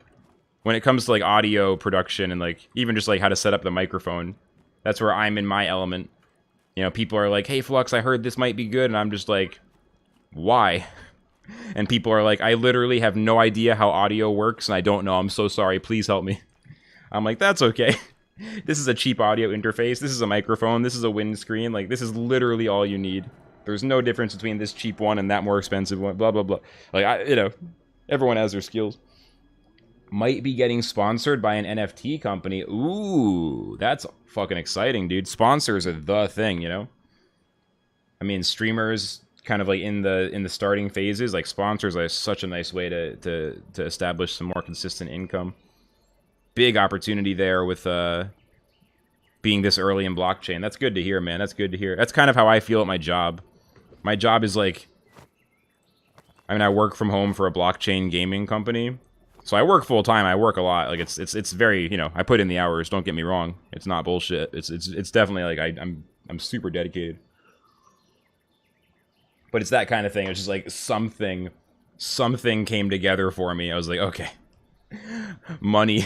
When it comes to like audio production and like even just like how to set up the microphone, that's where I'm in my element. You know, people are like, "Hey, Flux, I heard this might be good," and I'm just like, "Why?" And people are like, "I literally have no idea how audio works, and I don't know. I'm so sorry. Please help me." I'm like, "That's okay. This is a cheap audio interface. This is a microphone. This is a windscreen. Like, this is literally all you need. There's no difference between this cheap one and that more expensive one. Blah blah blah." Like, you know, everyone has their skills. Might be getting sponsored by an NFT company. Ooh, that's fucking exciting, dude. Sponsors are the thing, you know. I mean, streamers kind of like in the starting phases, like sponsors are such a nice way to establish some more consistent income. Big opportunity there with being this early in blockchain. That's good to hear, man. That's good to hear. That's kind of how I feel at my job. My job is like, I mean, I work from home for a blockchain gaming company. So I work full time. I work a lot. Like it's very, you know, I put in the hours. Don't get me wrong. It's not bullshit. It's definitely like I'm super dedicated. But it's that kind of thing. It's just like something came together for me. I was like, okay, money,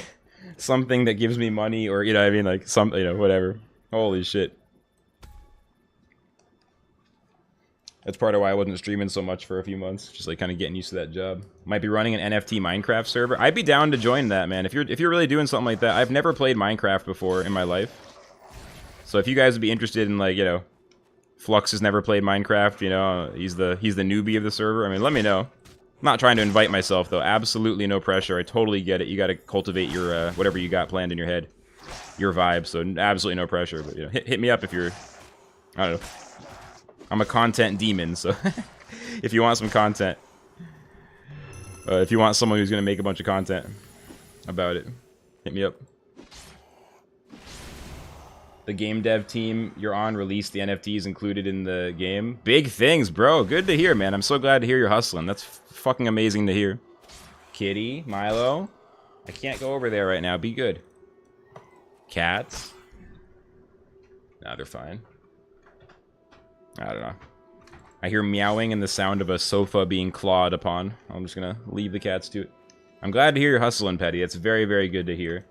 something that gives me money, or you know, what I mean, like some, you know, whatever. Holy shit. That's part of why I wasn't streaming so much for a few months. Just like kind of getting used to that job. Might be running an NFT Minecraft server. I'd be down to join that, man. If you're really doing something like that. I've never played Minecraft before in my life. So if you guys would be interested in, like, you know, Flux has never played Minecraft, you know, he's the newbie of the server. I mean, let me know. I'm not trying to invite myself though. Absolutely no pressure. I totally get it. You got to cultivate your whatever you got planned in your head, your vibe. So absolutely no pressure. But you know, hit me up if you're, I don't know. I'm a content demon, so if you want some content, if you want someone who's gonna make a bunch of content about it, hit me up. The game dev team you're on released the NFTs included in the game. Big things, bro. Good to hear, man. I'm so glad to hear you're hustling. That's fucking amazing to hear. Kitty, Milo, I can't go over there right now. Be good. Cats. Nah, they're fine. I don't know. I hear meowing and the sound of a sofa being clawed upon. I'm just gonna leave the cats to it. I'm glad to hear you're hustling, Petty. That's very, very good to hear.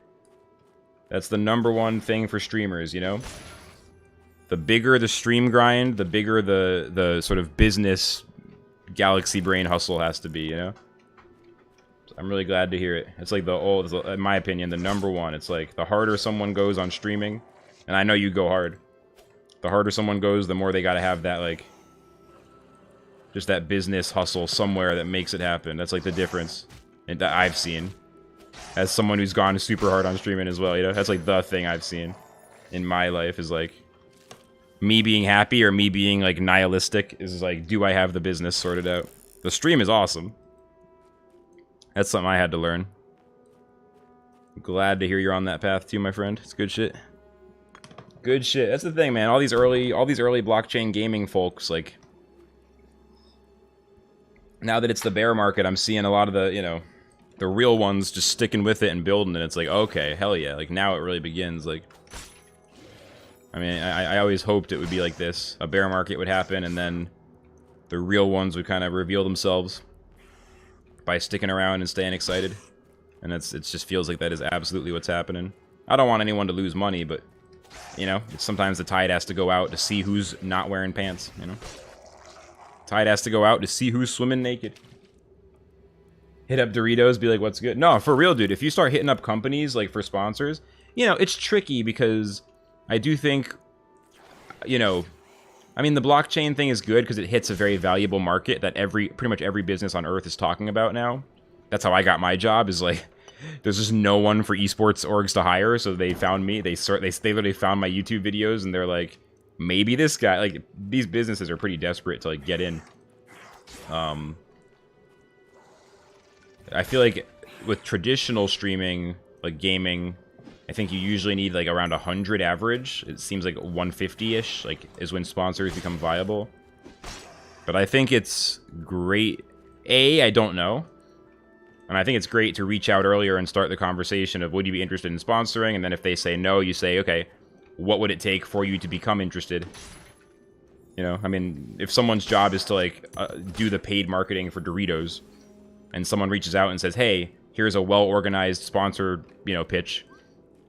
That's the #1 thing for streamers, you know? The bigger the stream grind, the bigger the sort of business galaxy brain hustle has to be, you know? So I'm really glad to hear it. It's like in my opinion, the #1. It's like the harder someone goes on streaming, and I know you go hard. The harder someone goes, the more they gotta have that, like, just that business hustle somewhere that makes it happen. That's, like, the difference that I've seen. As someone who's gone super hard on streaming as well, you know? That's, like, the thing I've seen in my life is, like, me being happy or me being, like, nihilistic is, like, do I have the business sorted out? The stream is awesome. That's something I had to learn. Glad to hear you're on that path, too, my friend. It's good shit. Good shit. That's the thing, man. All these early blockchain gaming folks, like, now that it's the bear market, I'm seeing a lot of the, you know, the real ones just sticking with it and building it. It's like, okay, hell yeah. Like, now it really begins. Like, I mean, I always hoped it would be like this. A bear market would happen, and then the real ones would kind of reveal themselves by sticking around and staying excited. And it just feels like that is absolutely what's happening. I don't want anyone to lose money, but you know, sometimes the tide has to go out to see who's not wearing pants, you know? Tide has to go out to see who's swimming naked. hit up Doritos, be like, what's good? No, for real, dude. If you start hitting up companies like for sponsors, you know, it's tricky because I do think, you know, I mean, the blockchain thing is good because it hits a very valuable market that pretty much every business on earth is talking about now. That's how I got my job, is like, there's just no one for esports orgs to hire, so they found me. They literally found my YouTube videos, and they're like, maybe this guy, like, these businesses are pretty desperate to, like, get in. I feel like with traditional streaming, like gaming, I think you usually need like around 100 average. It seems like 150-ish, like, is when sponsors become viable. But I think it's great. I don't know. And I think it's great to reach out earlier and start the conversation of, would you be interested in sponsoring? And then if they say no, you say, okay, what would it take for you to become interested? You know, I mean, if someone's job is to, like, do the paid marketing for Doritos, and someone reaches out and says, hey, here's a well-organized sponsored, you know, pitch,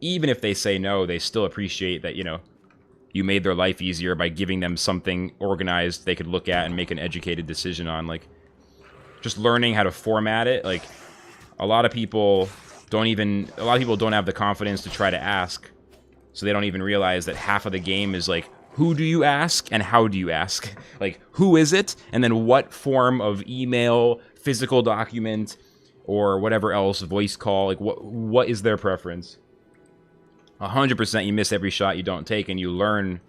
even if they say no, they still appreciate that, you know, you made their life easier by giving them something organized they could look at and make an educated decision on. Like, just learning how to format it. Like, a lot of people don't have the confidence to try to ask, so they don't even realize that half of the game is like, who do you ask and how do you ask? Like, who is it? And then what form of email, physical document, or whatever else, voice call, like, what is their preference? 100% you miss every shot you don't take, and you learn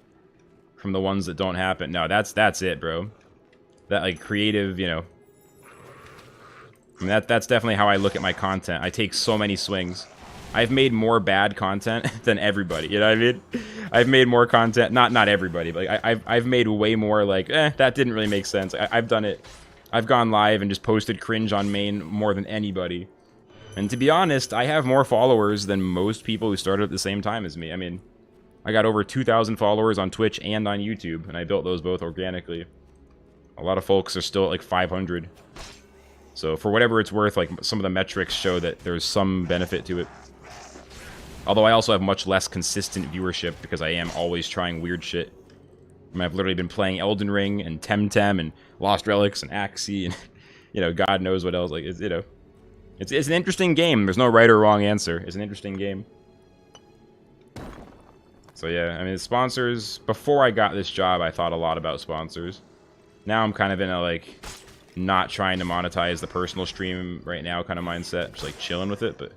from the ones that don't happen. No, that's it, bro. That, like, creative, you know. I mean, that's definitely how I look at my content. I take so many swings. I've made more bad content than everybody. You know what I mean? I've made more content, not everybody, but like, I've made way more, like, that didn't really make sense. I've done it. I've gone live and just posted cringe on main more than anybody. And to be honest, I have more followers than most people who started at the same time as me. I mean, I got over 2,000 followers on Twitch and on YouTube, and I built those both organically. A lot of folks are still at like 500. So for whatever it's worth, like, some of the metrics show that there's some benefit to it. Although I also have much less consistent viewership because I am always trying weird shit. I mean, I've literally been playing Elden Ring and Temtem and Lost Relics and Axie and, you know, God knows what else. Like, it's, you know, it's an interesting game. There's no right or wrong answer. It's an interesting game. So yeah, I mean, sponsors, before I got this job, I thought a lot about sponsors. Now I'm kind of in a, like, not trying to monetize the personal stream right now kind of mindset. Just, like, chilling with it, but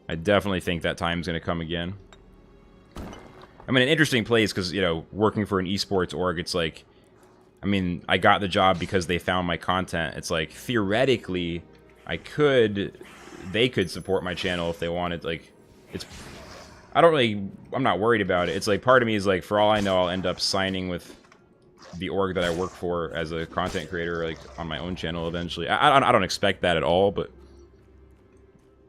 I definitely think that time's going to come again. I'm in an interesting place because, you know, working for an esports org, it's like, I mean, I got the job because they found my content. It's like, theoretically, they could support my channel if they wanted. Like, I'm not worried about it. It's like, part of me is like, for all I know, I'll end up signing with the org that I work for as a content creator, like, on my own channel eventually. I don't expect that at all, but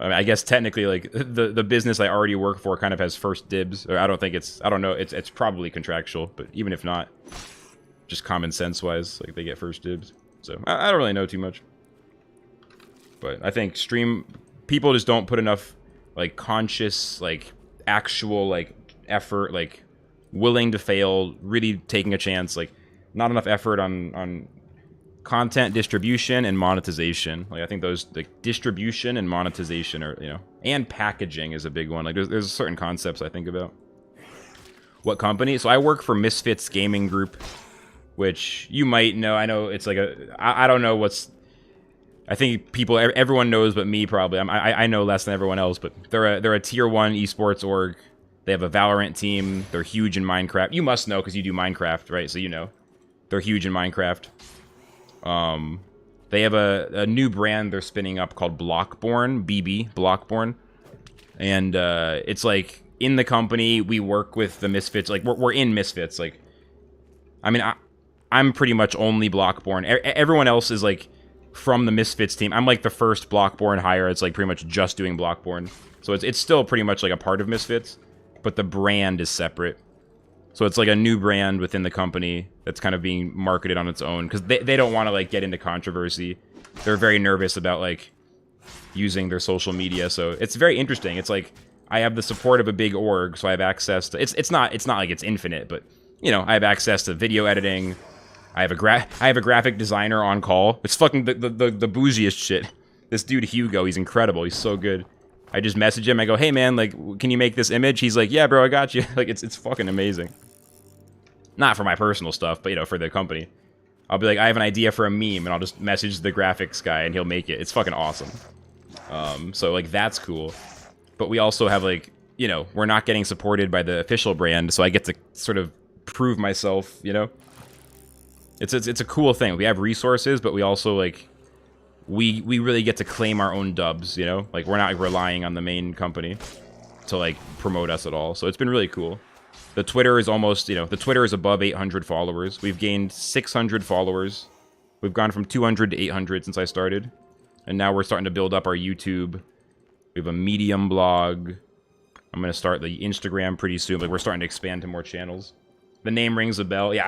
I mean, I guess technically, like, the business I already work for kind of has first dibs. Or I don't know, it's probably contractual, but even if not, just common sense wise, like, they get first dibs. So I don't really know too much. But I think people just don't put enough, like, conscious, like, actual, like, effort, like, willing to fail, really taking a chance, like, not enough effort on content distribution and monetization. Like, I think those, like, distribution and monetization are, you know, and packaging is a big one. Like, there's certain concepts I think about. What company? So I work for Misfits Gaming Group, which you might know. I know it's like I don't know what's, I think everyone knows but me probably. I know less than everyone else, but they're a tier 1 esports org. They have a Valorant team. They're huge in Minecraft. You must know because you do Minecraft, right? So you know. They're huge in Minecraft. They have a new brand they're spinning up called Blockborn, Blockborn. And it's like, in the company, we work with the Misfits. Like, we're in Misfits. Like, I mean, I'm pretty much only Blockborn. Everyone else is, like, from the Misfits team. I'm, like, the first Blockborn hire. It's, like, pretty much just doing Blockborn. So it's still pretty much, like, a part of Misfits. But the brand is separate. So it's like a new brand within the company that's kind of being marketed on its own. Because they don't want to, like, get into controversy. They're very nervous about, like, using their social media. So it's very interesting. It's like, I have the support of a big org, so I have access to... It's not like it's infinite, but, you know, I have access to video editing. I have a graphic designer on call. It's fucking the bougiest shit. This dude Hugo, he's incredible. He's so good. I just message him. I go, hey man, like, can you make this image? He's like, yeah, bro, I got you. Like, it's fucking amazing. Not for my personal stuff, but you know, for the company. I'll be like, I have an idea for a meme, and I'll just message the graphics guy, and he'll make it. It's fucking awesome. So like that's cool. But we also have like, you know, we're not getting supported by the official brand, so I get to sort of prove myself, you know? It's a cool thing. We have resources, but we also like we really get to claim our own dubs, you know? Like we're not relying on the main company to like promote us at all. So it's been really cool. The Twitter is almost, you know, the Twitter is above 800 followers. We've gained 600 followers. We've gone from 200 to 800 since I started. And now we're starting to build up our YouTube. We have a Medium blog. I'm going to start the Instagram pretty soon. Like, we're starting to expand to more channels. The name rings a bell. Yeah,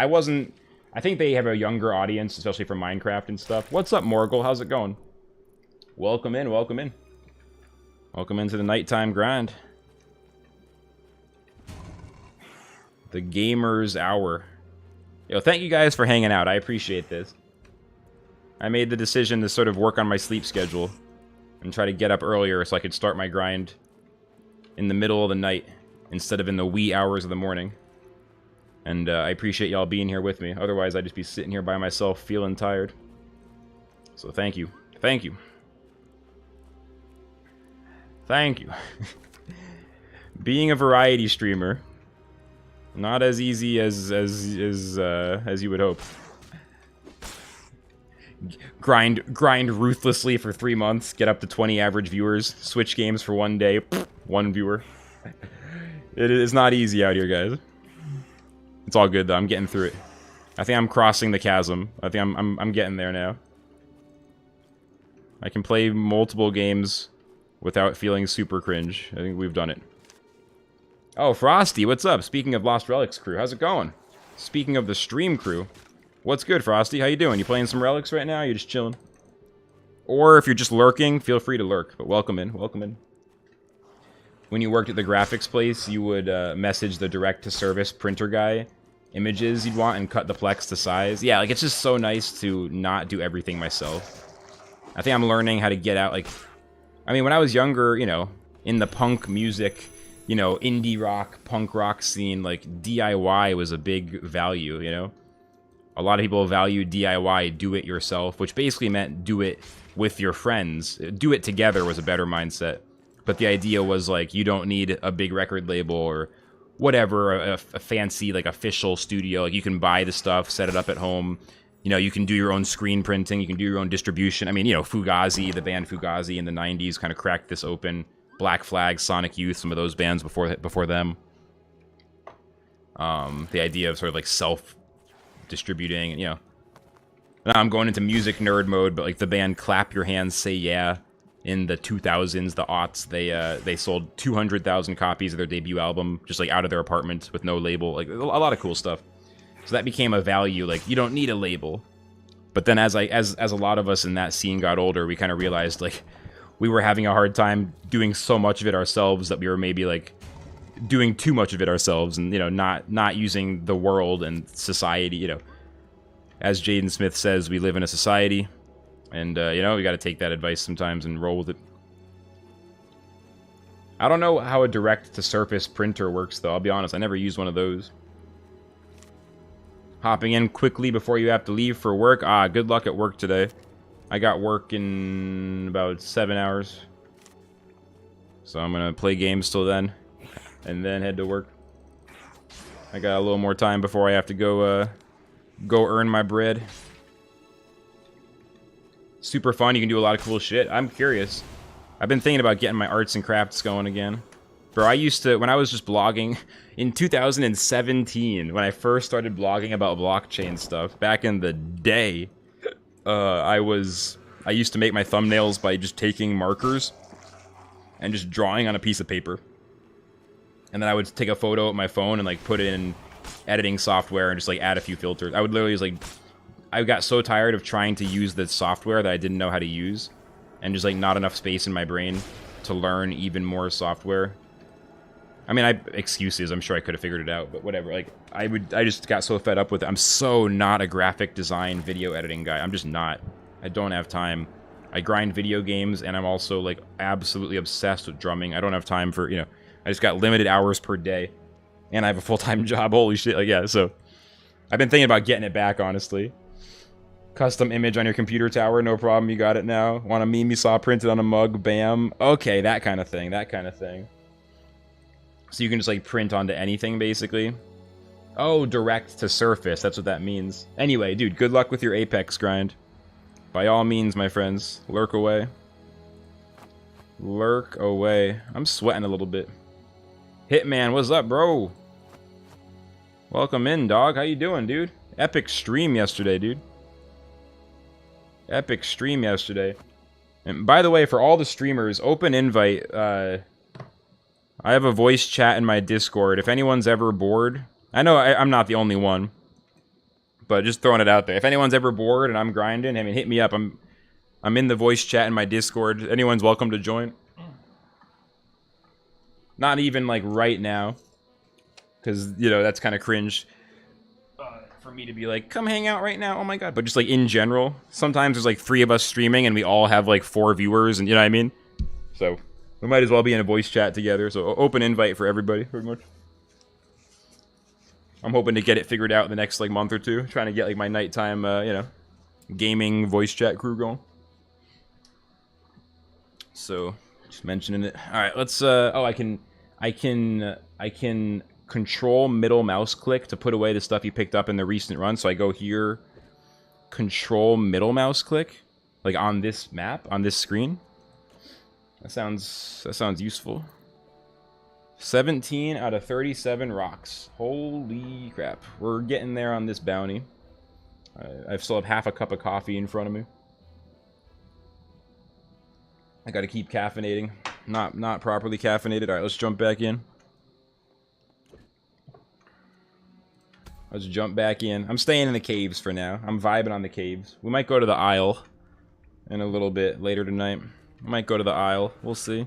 I think they have a younger audience, especially for Minecraft and stuff. What's up, Morgul? How's it going? Welcome in, welcome in. Welcome into the nighttime grind. The Gamer's Hour. Yo, thank you guys for hanging out. I appreciate this. I made the decision to sort of work on my sleep schedule and try to get up earlier so I could start my grind in the middle of the night instead of in the wee hours of the morning. And I appreciate y'all being here with me. Otherwise, I'd just be sitting here by myself feeling tired. So thank you. Thank you. Thank you. Being a variety streamer, not as easy as you would hope. Grind ruthlessly for 3 months, get up to 20 average viewers, switch games for 1 day, 1 viewer. It is not easy out here, guys. It's all good though. I'm getting through it. I think I'm crossing the chasm. I think I'm getting there now. I can play multiple games without feeling super cringe. I think we've done it. Oh, Frosty, what's up? Speaking of Lost Relics crew, how's it going? Speaking of the stream crew, what's good, Frosty? How you doing? You playing some Relics right now? Or you just chilling? Or if you're just lurking, feel free to lurk. But welcome in, welcome in. When you worked at the graphics place, you would message the direct-to-service printer guy images you'd want and cut the plex to size. Yeah, like, it's just so nice to not do everything myself. I think I'm learning how to get out, like... I mean, when I was younger, you know, in the punk music, you know, indie rock, punk rock scene, like, DIY was a big value, you know? A lot of people value DIY, do it yourself, which basically meant do it with your friends. Do it together was a better mindset. But the idea was, like, you don't need a big record label or whatever, a fancy, like, official studio. Like, you can buy the stuff, set it up at home. You know, you can do your own screen printing. You can do your own distribution. I mean, you know, Fugazi, the band Fugazi in the 90s kind of cracked this open. Black Flag, Sonic Youth, some of those bands before them. The idea of sort of, like, self-distributing, and, you know. Now I'm going into music nerd mode, but, like, the band Clap Your Hands, Say Yeah, in the 2000s, the aughts, they sold 200,000 copies of their debut album, just, like, out of their apartment with no label. Like, a lot of cool stuff. So that became a value, like, you don't need a label. But then as a lot of us in that scene got older, we kind of realized, like, we were having a hard time doing so much of it ourselves that we were maybe, like, doing too much of it ourselves and, you know, not using the world and society, you know. As Jaden Smith says, we live in a society. And, you know, we got to take that advice sometimes and roll with it. I don't know how a direct-to-surface printer works, though. I'll be honest, I never used one of those. Hopping in quickly before you have to leave for work. Ah, good luck at work today. I got work in about 7 hours. So I'm going to play games till then. And then head to work. I got a little more time before I have to go earn my bread. Super fun. You can do a lot of cool shit. I'm curious. I've been thinking about getting my arts and crafts going again. Bro, I used to, when I was just blogging, in 2017, when I first started blogging about blockchain stuff, back in the day, I used to make my thumbnails by just taking markers and just drawing on a piece of paper. And then I would take a photo of my phone and, like, put it in editing software and just, like, add a few filters. I would literally just, like, I got so tired of trying to use the software that I didn't know how to use, and just, like, not enough space in my brain to learn even more software. I mean, excuses, I'm sure I could have figured it out, but whatever. Like, I just got so fed up with it. I'm so not a graphic design video editing guy. I'm just not. I don't have time. I grind video games, and I'm also, like, absolutely obsessed with drumming. I don't have time for, you know, I just got limited hours per day. And I have a full-time job, holy shit, like, yeah, so... I've been thinking about getting it back, honestly. Custom image on your computer tower, no problem, you got it now. Want a meme you saw printed on a mug, bam. Okay, that kind of thing, that kind of thing. So you can just, like, print onto anything, basically. Oh, direct to surface, that's what that means. Anyway, dude, good luck with your Apex grind. By all means, my friends, lurk away. Lurk away. I'm sweating a little bit. Hitman, what's up, bro? Welcome in, dog. How you doing, dude? Epic stream yesterday, dude. Epic stream yesterday. And by the way, for all the streamers, open invite. I have a voice chat in my Discord. If anyone's ever bored... I know I'm not the only one. But just throwing it out there. If anyone's ever bored and I'm grinding, I mean, hit me up. I'm in the voice chat in my Discord. Anyone's welcome to join. Not even, like, right now. Because, you know, that's kind of cringe. For me to be like, come hang out right now, oh my god. But just, like, in general, sometimes there's, like, 3 of us streaming and we all have, like, 4 viewers, and you know what I mean? So, we might as well be in a voice chat together. So, open invite for everybody, pretty much. I'm hoping to get it figured out in the next, like, month or two. Trying to get, like, my nighttime, you know, gaming voice chat crew going. So, just mentioning it. Alright, let's, oh, I can control middle mouse click to put away the stuff you picked up in the recent run. So I go here, control middle mouse click, like on this map, on this screen. That sounds useful. 17 out of 37 rocks. Holy crap. We're getting there on this bounty. I still have half a cup of coffee in front of me. I gotta keep caffeinating. Not properly caffeinated. Alright, let's jump back in. Let's jump back in. I'm staying in the caves for now. I'm vibing on the caves. We might go to the Isle in a little bit later tonight. I might go to the Isle. We'll see.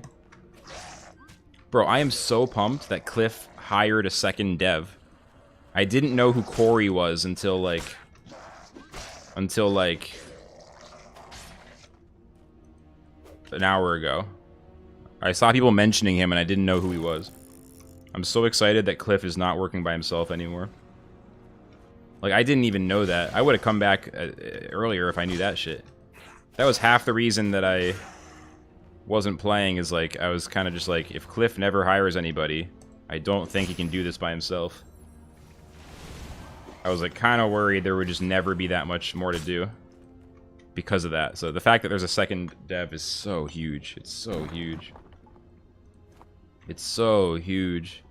Bro, I am so pumped that Cliff hired a second dev. I didn't know who Corey was until like an hour ago. I saw people mentioning him and I didn't know who he was. I'm so excited that Cliff is not working by himself anymore. Like, I didn't even know that. I would have come back earlier if I knew that shit. That was half the reason that I wasn't playing, is like, I was kind of just like, if Cliff never hires anybody, I don't think he can do this by himself. I was like kind of worried there would just never be that much more to do because of that. So the fact that there's a second dev is so huge. It's so huge. It's so huge.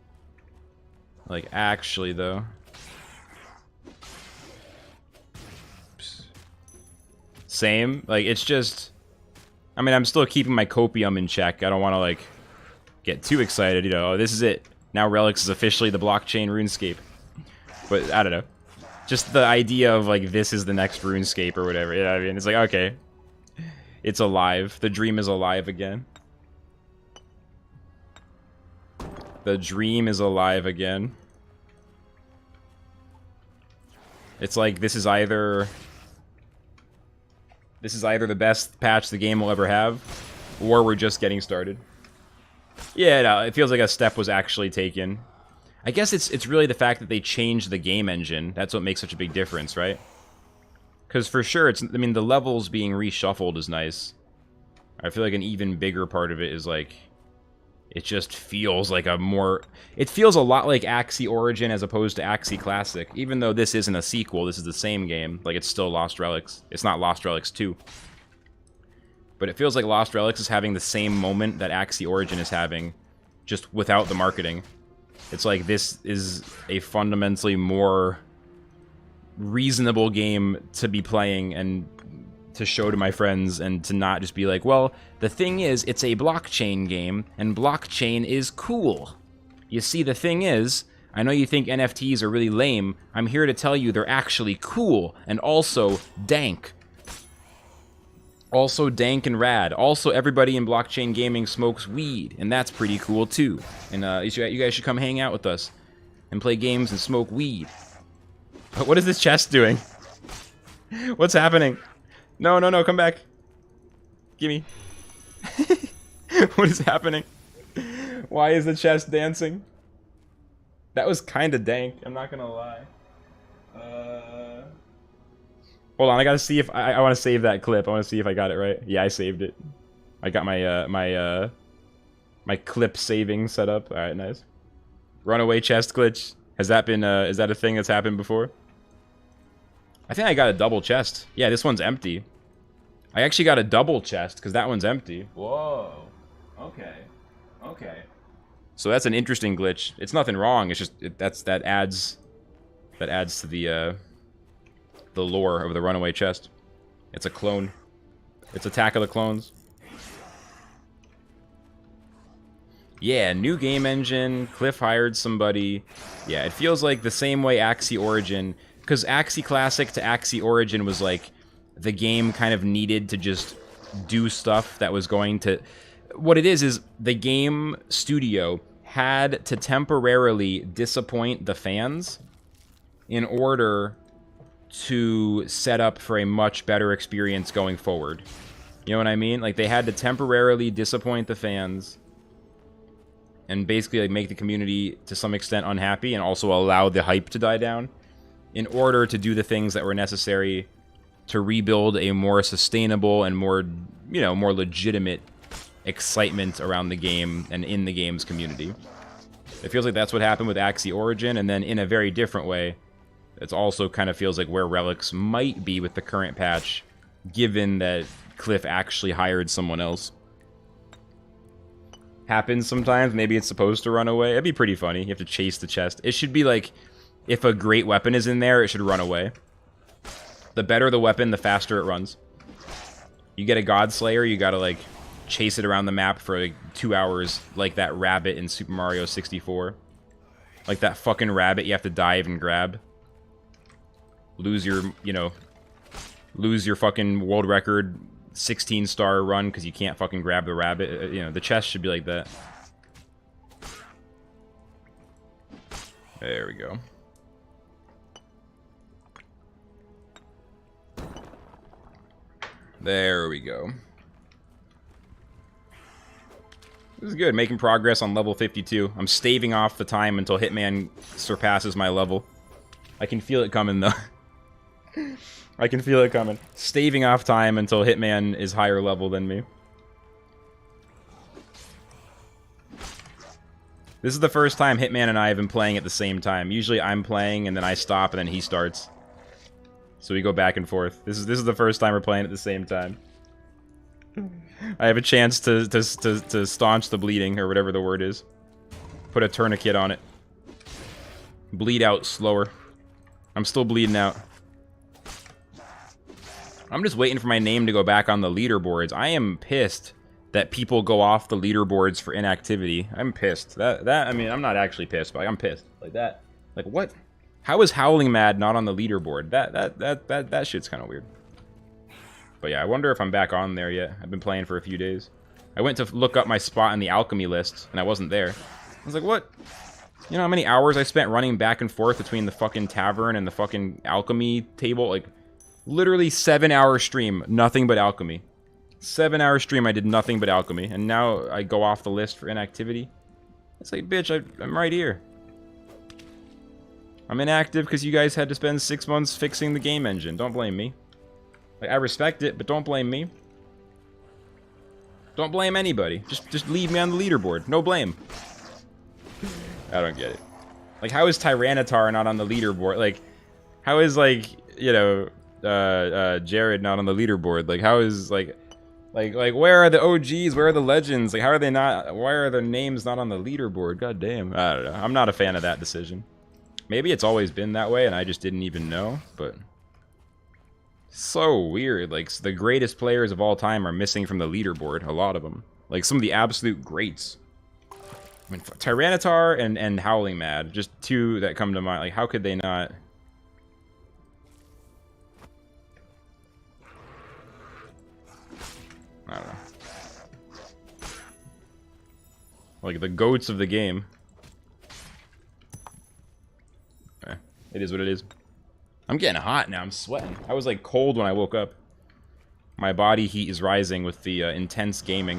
Like, actually, though. Same. Like, it's just... I mean, I'm still keeping my copium in check. I don't want to, like, get too excited. You know, oh, this is it. Now Relics is officially the blockchain RuneScape. But, I don't know. Just the idea of, like, this is the next RuneScape or whatever. You know what I mean? It's like, okay. It's alive. The dream is alive again. The dream is alive again. It's like, this is either the best patch the game will ever have, or we're just getting started. Yeah, no, it feels like a step was actually taken. I guess it's really the fact that they changed the game engine. That's what makes such a big difference, right? Because for sure, I mean, the levels being reshuffled is nice. I feel like an even bigger part of it is, like, it just feels like a more... It feels a lot like Axie Origin as opposed to Axie Classic. Even though this isn't a sequel, this is the same game. Like, it's still Lost Relics. It's not Lost Relics 2. But it feels like Lost Relics is having the same moment that Axie Origin is having, just without the marketing. It's like, this is a fundamentally more reasonable game to be playing and to show to my friends, and to not just be like, well, the thing is, it's a blockchain game, and blockchain is cool. You see, the thing is, I know you think NFTs are really lame. I'm here to tell you they're actually cool, and also dank. Also dank and rad. Also, everybody in blockchain gaming smokes weed, and that's pretty cool too. And you guys should come hang out with us and play games and smoke weed. But what is this chest doing? What's happening? No, no, no, come back. Gimme. What is happening? Why is the chest dancing? That was kind of dank, I'm not gonna lie. Hold on, I gotta see if I want to save that clip. I want to see if I got it right. Yeah, I saved it. I got my my clip saving set up. All right, nice. Runaway chest glitch. Has that been is that a thing that's happened before? I think I got a double chest. Yeah, this one's empty. I actually got a double chest because that one's empty. Whoa. Okay. Okay. So that's an interesting glitch. It's nothing wrong. It's just that adds to the lore of the runaway chest. It's a clone. It's Attack of the Clones. Yeah, new game engine. Cliff hired somebody. Yeah, it feels like the same way Axie Origin, because Axie Classic to Axie Origin was like the game kind of needed to just do stuff that was going to. What it is the game studio had to temporarily disappoint the fans in order to set up for a much better experience going forward. You know what I mean? Like, they had to temporarily disappoint the fans and basically like make the community to some extent unhappy and also allow the hype to die down in order to do the things that were necessary to rebuild a more sustainable and more, you know, more legitimate excitement around the game and in the game's community. It feels like that's what happened with Axie Origin, and then in a very different way, it also kind of feels like where Relics might be with the current patch, given that Cliff actually hired someone else. Happens sometimes. Maybe it's supposed to run away. It'd be pretty funny. You have to chase the chest. It should be like, if a great weapon is in there, it should run away. The better the weapon, the faster it runs. You get a God Slayer, you gotta like chase it around the map for like 2 hours, like that rabbit in Super Mario 64. Like that fucking rabbit you have to dive and grab. Lose your, you know, lose your fucking world record 16-star run because you can't fucking grab the rabbit. You know, the chest should be like that. There we go. There we go. This is good, making progress on level 52. I'm staving off the time until Hitman surpasses my level. I can feel it coming, though. I can feel it coming. Staving off time until Hitman is higher level than me. This is the first time Hitman and I have been playing at the same time. Usually I'm playing, and then I stop, and then he starts. So we go back and forth. This is the first time we're playing at the same time. I have a chance to staunch the bleeding, or whatever the word is. Put a tourniquet on it. Bleed out slower. I'm still bleeding out. I'm just waiting for my name to go back on the leaderboards. I am pissed that people go off the leaderboards for inactivity. I'm pissed. I mean, I'm not actually pissed, but I'm pissed. Like that. Like, what? How is Howling Mad not on the leaderboard? That shit's kind of weird. But yeah, I wonder if I'm back on there yet. I've been playing for a few days. I went to look up my spot in the alchemy list, and I wasn't there. I was like, what? You know how many hours I spent running back and forth between the fucking tavern and the fucking alchemy table? Like, literally 7-hour stream, nothing but alchemy. 7-hour stream, I did nothing but alchemy. And now I go off the list for inactivity. It's like, bitch, I'm right here. I'm inactive because you guys had to spend 6 months fixing the game engine. Don't blame me. Like, I respect it, but don't blame me. Don't blame anybody. Just leave me on the leaderboard. No blame. I don't get it. Like, how is Tyranitar not on the leaderboard? Like, how is, like, you know, Jared not on the leaderboard? Like, how is, like, where are the OGs? Where are the legends? Like, how are they not? Why are their names not on the leaderboard? God damn. I don't know. I'm not a fan of that decision. Maybe it's always been that way and I just didn't even know, but so weird. Like, the greatest players of all time are missing from the leaderboard. A lot of them. Like, some of the absolute greats. I mean, Tyranitar and Howling Mad, just two that come to mind. Like, how could they not? I don't know. Like, the goats of the game. It is what it is. I'm getting hot now. I'm sweating. I was, like, cold when I woke up. My body heat is rising with the intense gaming.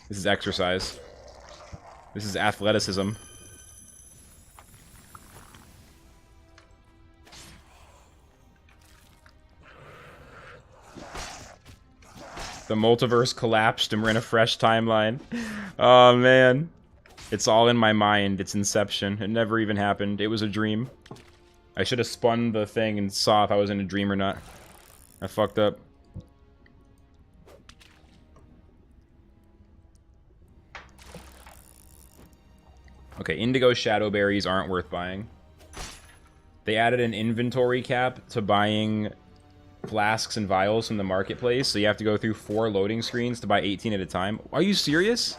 This is exercise. This is athleticism. The multiverse collapsed and we're in a fresh timeline. Oh, man. It's all in my mind. It's Inception. It never even happened. It was a dream. I should have spun the thing and saw if I was in a dream or not. I fucked up. Okay, indigo shadowberries aren't worth buying. They added an inventory cap to buying flasks and vials from the marketplace, so you have to go through 4 loading screens to buy 18 at a time. Are you serious?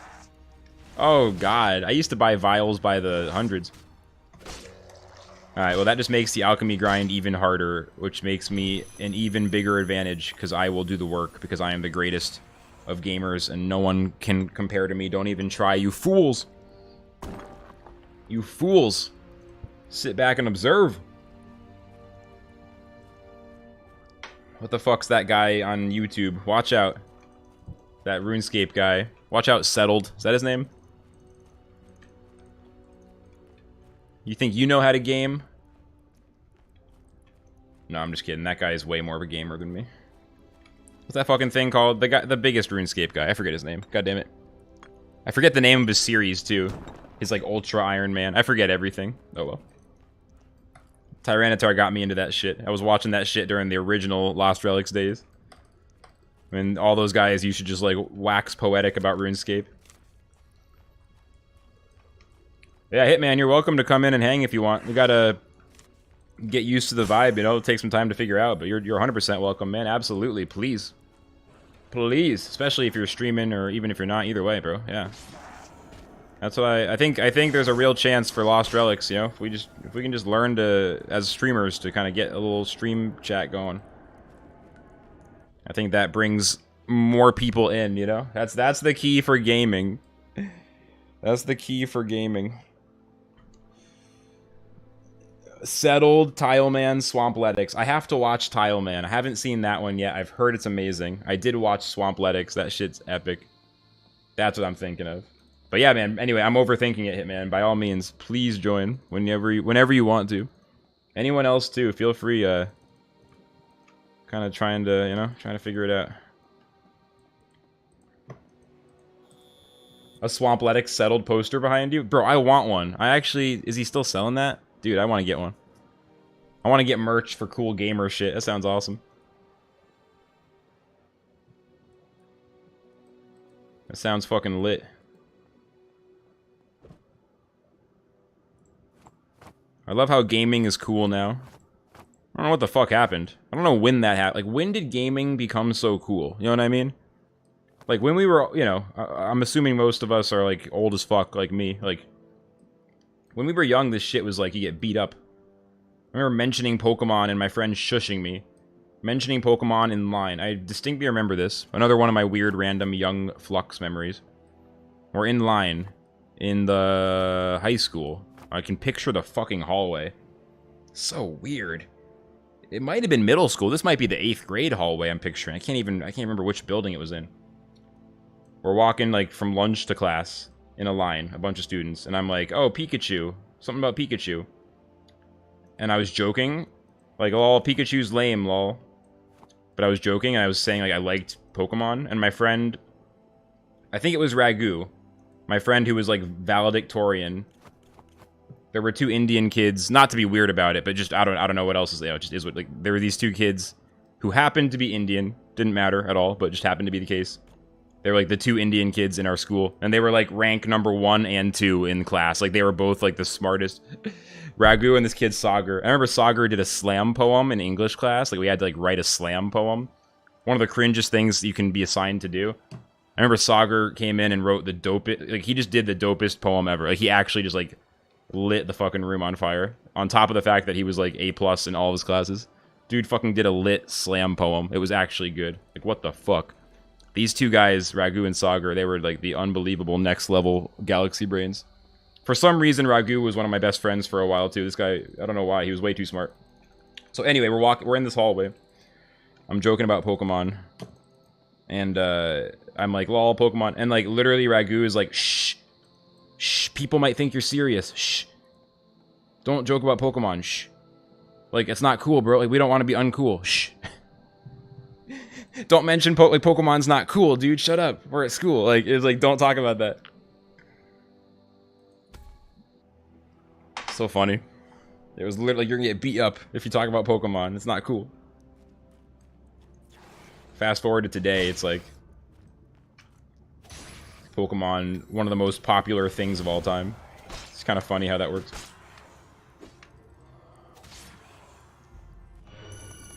Oh, God. I used to buy vials by the hundreds. Alright, well, that just makes the alchemy grind even harder, which makes me an even bigger advantage, because I will do the work, because I am the greatest of gamers, and no one can compare to me. Don't even try, you fools! You fools! Sit back and observe! What the fuck's that guy on YouTube? Watch out. That RuneScape guy. Watch out, Settled. Is that his name? You think you know how to game? No, I'm just kidding. That guy is way more of a gamer than me. What's that fucking thing called? The biggest RuneScape guy. I forget his name. God damn it. I forget the name of his series, too. His, like, Ultra Iron Man. I forget everything. Oh, well. Tyranitar got me into that shit. I was watching that shit during the original Lost Relics days. And all those guys, you should just, like, wax poetic about RuneScape. Yeah, Hitman, you're welcome to come in and hang if you want. We gotta get used to the vibe, you know? It'll take some time to figure out, but you're 100% welcome, man. Absolutely. Please. Please. Especially if you're streaming or even if you're not. Either way, bro. Yeah. That's why I think there's a real chance for Lost Relics, you know? If we can just learn to, as streamers, to kind of get a little stream chat going. I think that brings more people in, you know? That's the key for gaming. That's the key for gaming. Settled, Tileman, Swampletics. I have to watch Tileman. I haven't seen that one yet. I've heard it's amazing. I did watch Swampletics. That shit's epic. That's what I'm thinking of. But yeah, man, anyway, I'm overthinking it, Hitman. By all means, please join whenever you want to. Anyone else, too, feel free, kind of trying to figure it out. A Swampletics Settled poster behind you? Bro, I want one. Is he still selling that? Dude, I want to get one. I want to get merch for cool gamer shit. That sounds awesome. That sounds fucking lit. I love how gaming is cool now. I don't know what the fuck happened. I don't know when that happened. Like, when did gaming become so cool? You know what I mean? Like, when we were, you know, I'm assuming most of us are, like, old as fuck, like me. Like, when we were young, this shit was like, you get beat up. I remember mentioning Pokemon and my friend shushing me. Mentioning Pokemon in line. I distinctly remember this. Another one of my weird, random, young FLUX memories. We're in line in the high school. I can picture the fucking hallway. So weird. It might have been middle school. This might be the 8th grade hallway I'm picturing. I can't remember which building it was in. We're walking, like, from lunch to class in a line, a bunch of students, and I'm like, oh, Pikachu. Something about Pikachu. And I was joking. Like, oh, Pikachu's lame, lol. But I was joking, and I was saying, like, I liked Pokemon, and my friend, I think it was Ragu, my friend who was, like, valedictorian. There were 2 Indian kids, not to be weird about it, but just, I don't know what else is there. It just is what, like, there were these 2 kids who happened to be Indian. Didn't matter at all, but just happened to be the case. They were, like, the 2 Indian kids in our school, and they were, like, rank number 1 and 2 in class. Like, they were both, like, the smartest. Ragu and this kid, Sagar. I remember Sagar did a slam poem in English class. Like, we had to, like, write a slam poem. One of the cringest things you can be assigned to do. I remember Sagar came in and wrote the dopest, like, he just did the dopest poem ever. Like, he actually just, like, lit the fucking room on fire. On top of the fact that he was, like, A+ in all of his classes. Dude fucking did a lit slam poem. It was actually good. Like, what the fuck? These 2 guys, Ragu and Sagar, they were, like, the unbelievable next-level galaxy brains. For some reason, Ragu was one of my best friends for a while, too. This guy, I don't know why, he was way too smart. So anyway, we're in this hallway. I'm joking about Pokemon. And I'm like, lol, Pokemon. And like literally Ragu is like, shh. Shh, people might think you're serious. Shh. Don't joke about Pokemon. Shh. Like, it's not cool, bro. Like, we don't want to be uncool. Shh. Don't mention like, Pokemon's not cool, dude. Shut up. We're at school. Like, it's like, don't talk about that. So funny. It was literally, you're gonna get beat up if you talk about Pokemon. It's not cool. Fast forward to today, it's like Pokemon, one of the most popular things of all time. It's kind of funny how that works.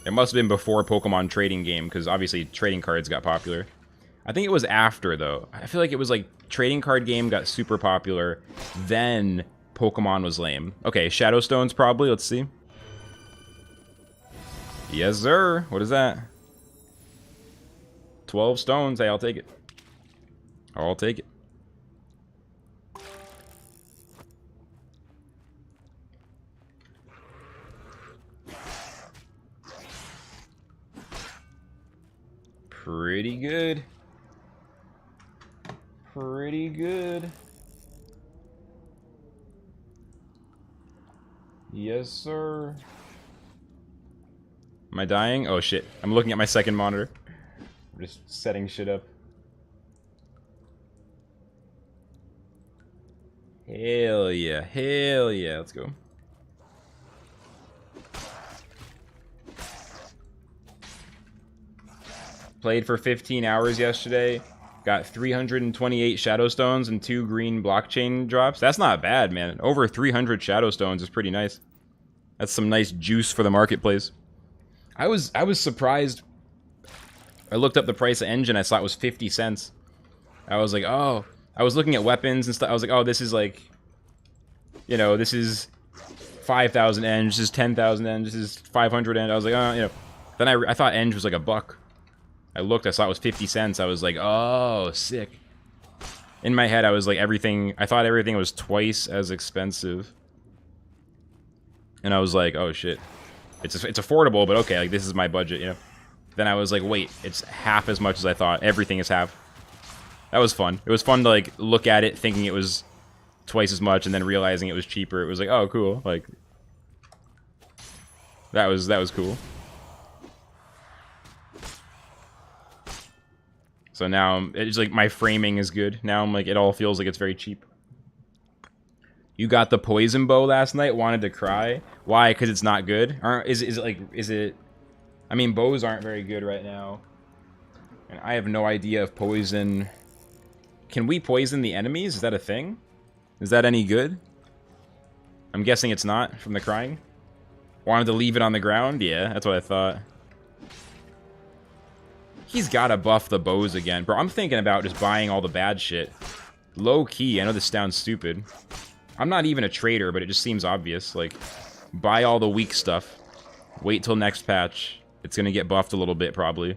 It must have been before Pokemon trading game, because obviously trading cards got popular. I think it was after, though. I feel like it was like trading card game got super popular, then Pokemon was lame. Okay, Shadow Stones probably, let's see. Yes, sir. What is that? 12 stones. Hey, I'll take it. I'll take it. Pretty good. Pretty good. Yes, sir. Am I dying? Oh, shit. I'm looking at my second monitor. I'm just setting shit up. Hell yeah. Hell yeah. Let's go. Played for 15 hours yesterday. Got 328 Shadow Stones and 2 green blockchain drops. That's not bad, man. Over 300 Shadow Stones is pretty nice. That's some nice juice for the marketplace. I was surprised. I looked up the price of engine. I saw it was 50 cents. I was like, oh. I was looking at weapons and stuff. I was like, oh, this is like, you know, this is 5,000 eng. This is 10,000 eng. This is 500 eng. I was like, oh, you know. Then I thought eng was like $1. I looked, I saw it was 50 cents. I was like, oh, sick. In my head, I was like, I thought everything was twice as expensive. And I was like, oh, shit. It's affordable, but okay, like, this is my budget, you know? Then I was like, wait, it's half as much as I thought. Everything is half. That was fun. It was fun to, like, look at it thinking it was twice as much and then realizing it was cheaper. It was like, oh, cool. Like, that was cool. So now, it's like, my framing is good. Now I'm like, it all feels like it's very cheap. You got the poison bow last night, wanted to cry. Why? Because it's not good? Is it... I mean, bows aren't very good right now. And I have no idea if poison... Can we poison the enemies? Is that a thing? Is that any good? I'm guessing it's not, from the crying. Wanted to leave it on the ground? Yeah, that's what I thought. He's gotta buff the bows again. Bro, I'm thinking about just buying all the bad shit. Low key, I know this sounds stupid. I'm not even a trader, but it just seems obvious. Like, buy all the weak stuff. Wait till next patch. It's gonna get buffed a little bit, probably.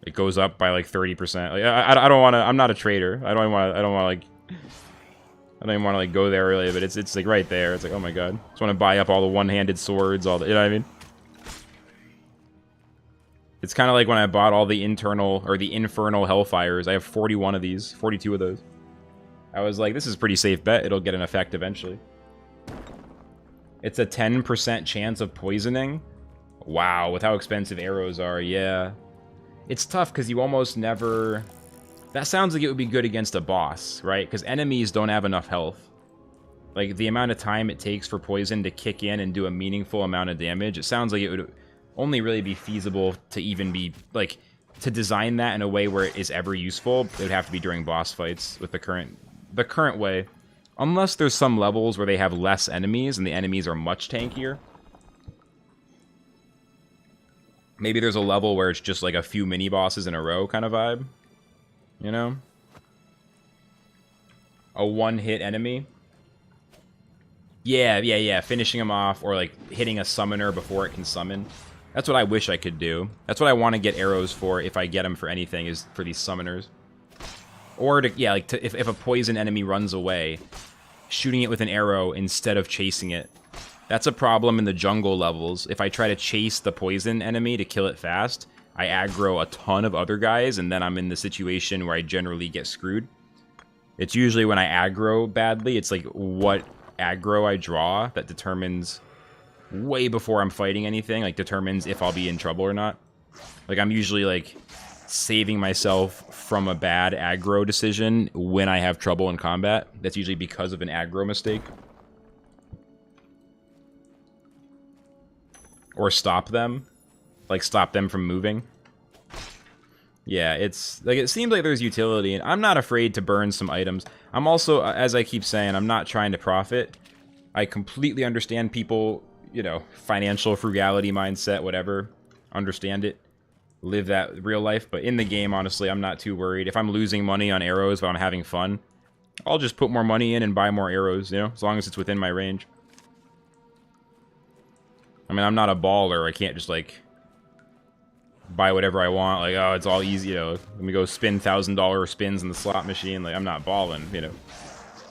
It goes up by like 30%. Like, I don't wanna, I'm not a trader. I don't even wanna like go there really, but it's like right there. It's like, oh my god. Just wanna buy up all the one-handed swords, all the, you know what I mean? It's kind of like when I bought all the infernal hellfires. I have 41 of these, 42 of those. I was like, this is a pretty safe bet. It'll get an effect eventually. It's a 10% chance of poisoning. Wow, with how expensive arrows are, yeah. It's tough because you almost never... That sounds like it would be good against a boss, right? Because enemies don't have enough health. Like, the amount of time it takes for poison to kick in and do a meaningful amount of damage, it sounds like it would only really be feasible to even be, like, to design that in a way where it is ever useful. It would have to be during boss fights with the current way. Unless there's some levels where they have less enemies and the enemies are much tankier. Maybe there's a level where it's just like a few mini-bosses in a row kind of vibe. You know? A one-hit enemy. Yeah. Finishing them off or like hitting a summoner before it can summon. That's what I wish I could do. That's what I want to get arrows for if I get them for anything, is for these summoners. Or to, yeah, like if a poison enemy runs away, shooting it with an arrow instead of chasing it. That's a problem in the jungle levels. If I try to chase the poison enemy to kill it fast, I aggro a ton of other guys, and then I'm in the situation where I generally get screwed. It's usually when I aggro badly, it's like what aggro I draw that determines, way before I'm fighting anything, like determines if I'll be in trouble or not. Like I'm usually like saving myself from a bad aggro decision when I have trouble in combat. That's usually because of an aggro mistake. Or stop them. Like stop them from moving. Yeah, it's like it seems like there's utility, and I'm not afraid to burn some items. I'm also, as I keep saying, I'm not trying to profit. I completely understand people, you know, financial frugality mindset, whatever. Understand it. Live that real life, but in the game, honestly, I'm not too worried. If I'm losing money on arrows but I'm having fun, I'll just put more money in and buy more arrows, you know, as long as it's within my range. I mean, I'm not a baller. I can't just, like, buy whatever I want. Like, oh, it's all easy, you know. Let me go spin $1,000 spins in the slot machine. Like, I'm not balling, you know.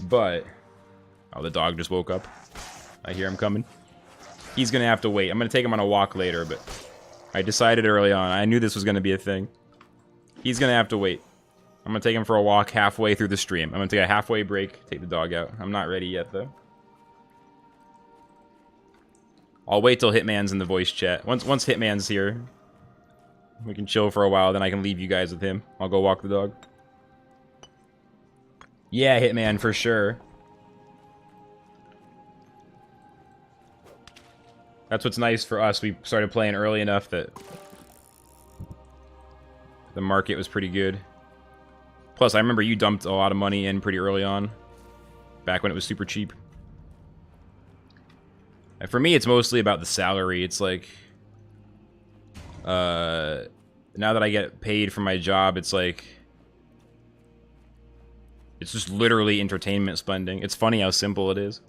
But, oh, the dog just woke up. I hear him coming. He's going to have to wait. I'm going to take him on a walk later, but I decided early on. I knew this was going to be a thing. He's going to have to wait. I'm going to take him for a walk halfway through the stream. I'm going to take a halfway break, take the dog out. I'm not ready yet, though. I'll wait till Hitman's in the voice chat. Once Hitman's here, we can chill for a while, then I can leave you guys with him. I'll go walk the dog. Yeah, Hitman, for sure. That's what's nice for us. We started playing early enough that the market was pretty good. Plus, I remember you dumped a lot of money in pretty early on. Back when it was super cheap. And for me, it's mostly about the salary. It's like, now that I get paid for my job, it's like, it's just literally entertainment spending. It's funny how simple it is.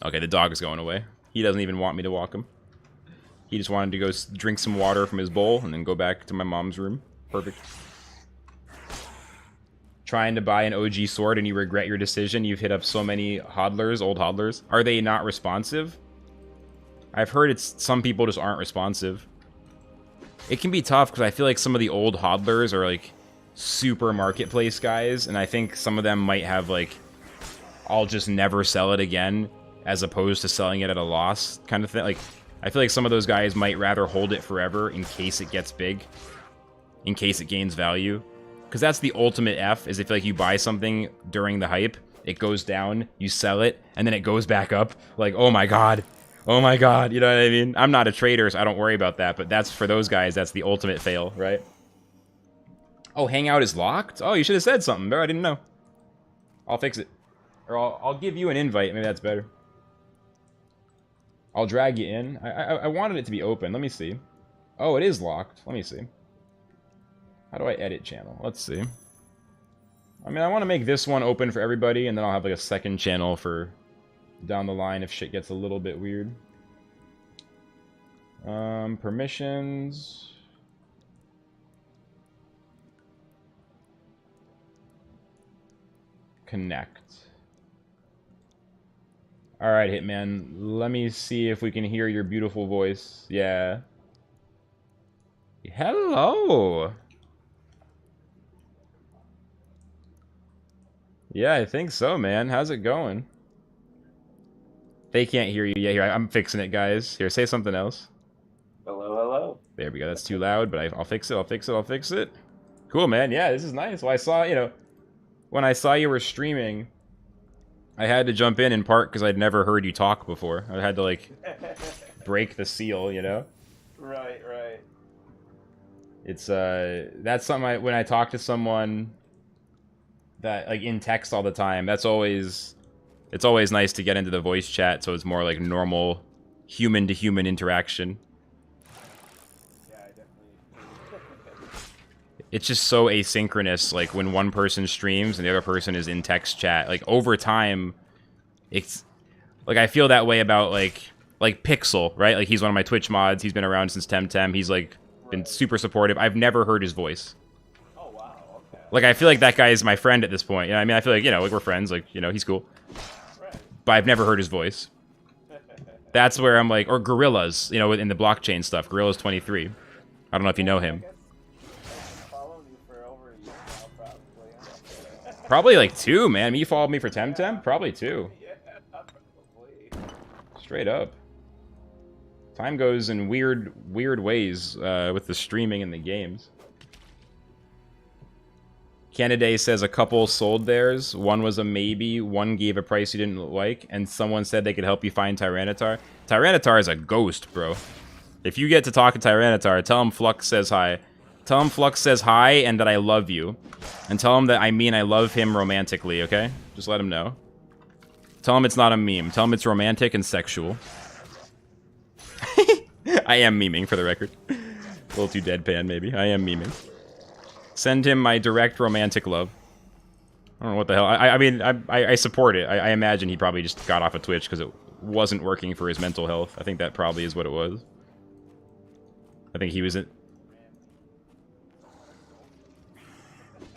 Okay, the dog is going away. He doesn't even want me to walk him. He just wanted to go drink some water from his bowl and then go back to my mom's room. Perfect. Trying to buy an OG sword and you regret your decision. You've hit up so many hodlers, old hodlers. Are they not responsive? I've heard it's some people just aren't responsive. It can be tough because I feel like some of the old hodlers are like super marketplace guys, and I think some of them might have like, I'll just never sell it again, as opposed to selling it at a loss kind of thing. Like, I feel like some of those guys might rather hold it forever in case it gets big, in case it gains value. Because that's the ultimate F, is if like you buy something during the hype, it goes down, you sell it, and then it goes back up. Like, oh my god, you know what I mean? I'm not a trader, so I don't worry about that, but that's, for those guys, that's the ultimate fail, right? Oh, Hangout is locked? Oh, you should have said something, bro. I didn't know. I'll fix it. Or I'll give you an invite, maybe that's better. I'll drag you in. I wanted it to be open, let me see. Oh, it is locked, let me see. How do I edit channel? Let's see. I mean, I want to make this one open for everybody, and then I'll have like a second channel for down the line if shit gets a little bit weird. Permissions. Connect. Alright, Hitman. Let me see if we can hear your beautiful voice. Yeah. Hello! Yeah, I think so, man. How's it going? They can't hear you. Yeah, here, I'm fixing it, guys. Here, say something else. Hello, hello. There we go. That's too loud, but I'll fix it. I'll fix it. I'll fix it. Cool, man. Yeah, this is nice. Well, I saw, you know, when I saw you were streaming, I had to jump in part because I'd never heard you talk before. I had to, like, break the seal, you know? Right, right. It's, that's something when I talk to someone that, like, in text all the time, that's always, it's always nice to get into the voice chat so it's more like normal human-to-human interaction. Yeah, I definitely. It's just so asynchronous, like, when one person streams and the other person is in text chat. Like, over time, it's, like, I feel that way about, like Pixel, right? Like, he's one of my Twitch mods. He's been around since Temtem. He's, like, been super supportive. I've never heard his voice. Oh, wow, okay. Like, I feel like that guy is my friend at this point. You know, I mean, I feel like, you know, like, we're friends. Like, you know, he's cool. Right. But I've never heard his voice. That's where I'm like, or Gorillas, you know, in the blockchain stuff. Gorillas 23. I don't know if you know I him. guess I've been following you for over a year now, probably. Huh? Probably like 2, man. You followed me for Temtem? Probably 2. Yeah, probably. Straight up. Time goes in weird ways with the streaming and the games. Candidate says a couple sold theirs. One was a maybe. One gave a price you didn't like. And someone said they could help you find Tyranitar. Tyranitar is a ghost, bro. If you get to talk to Tyranitar, tell him Flux says hi. Tell him Flux says hi and that I love you. And tell him that I mean I love him romantically, okay? Just let him know. Tell him it's not a meme. Tell him it's romantic and sexual. I am memeing, for the record. A little too deadpan, maybe. I am memeing. Send him my direct romantic love. I don't know what the hell. I mean, I support it. I imagine he probably just got off of Twitch because it wasn't working for his mental health. I think that probably is what it was. I think he was at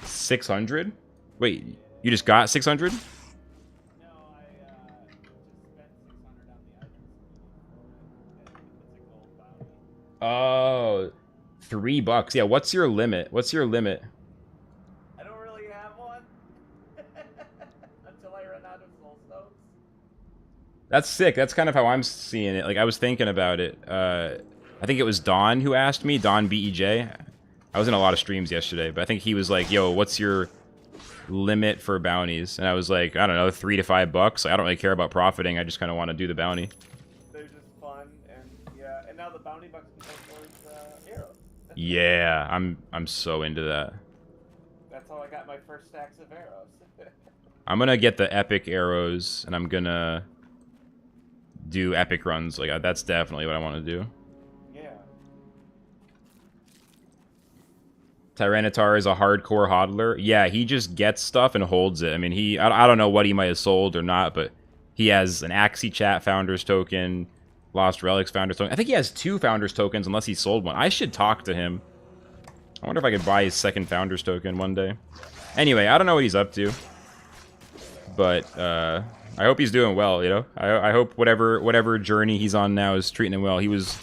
600? Wait, you just got 600? No, I just spent 600 on the items for it. It's a gold bounty. Oh, $3. Yeah, what's your limit? What's your limit? I don't really have one until I run out of soul stones. That's sick. That's kind of how I'm seeing it. Like, I was thinking about it. I think it was Don who asked me, Don BEJ. I was in a lot of streams yesterday, but I think he was like, yo, what's your limit for bounties? And I was like, I don't know, $3 to $5. Like, I don't really care about profiting. I just kind of want to do the bounty. They're just fun, and yeah, and now the bounty bucks can go towards arrows. Yeah, I'm so into that. That's how I got my first stacks of arrows. I'm gonna get the epic arrows, and I'm gonna do epic runs. Like, that's definitely what I want to do. Yeah. Tyranitar is a hardcore hodler. Yeah, he just gets stuff and holds it. I mean, I don't know what he might have sold or not, but he has an Axie Chat Founders token, Lost Relics Founders token. I think he has 2 Founders tokens unless he sold one. I should talk to him. I wonder if I could buy his second Founders token one day. Anyway, I don't know what he's up to. But, I hope he's doing well, you know? I hope whatever journey he's on now is treating him well. He was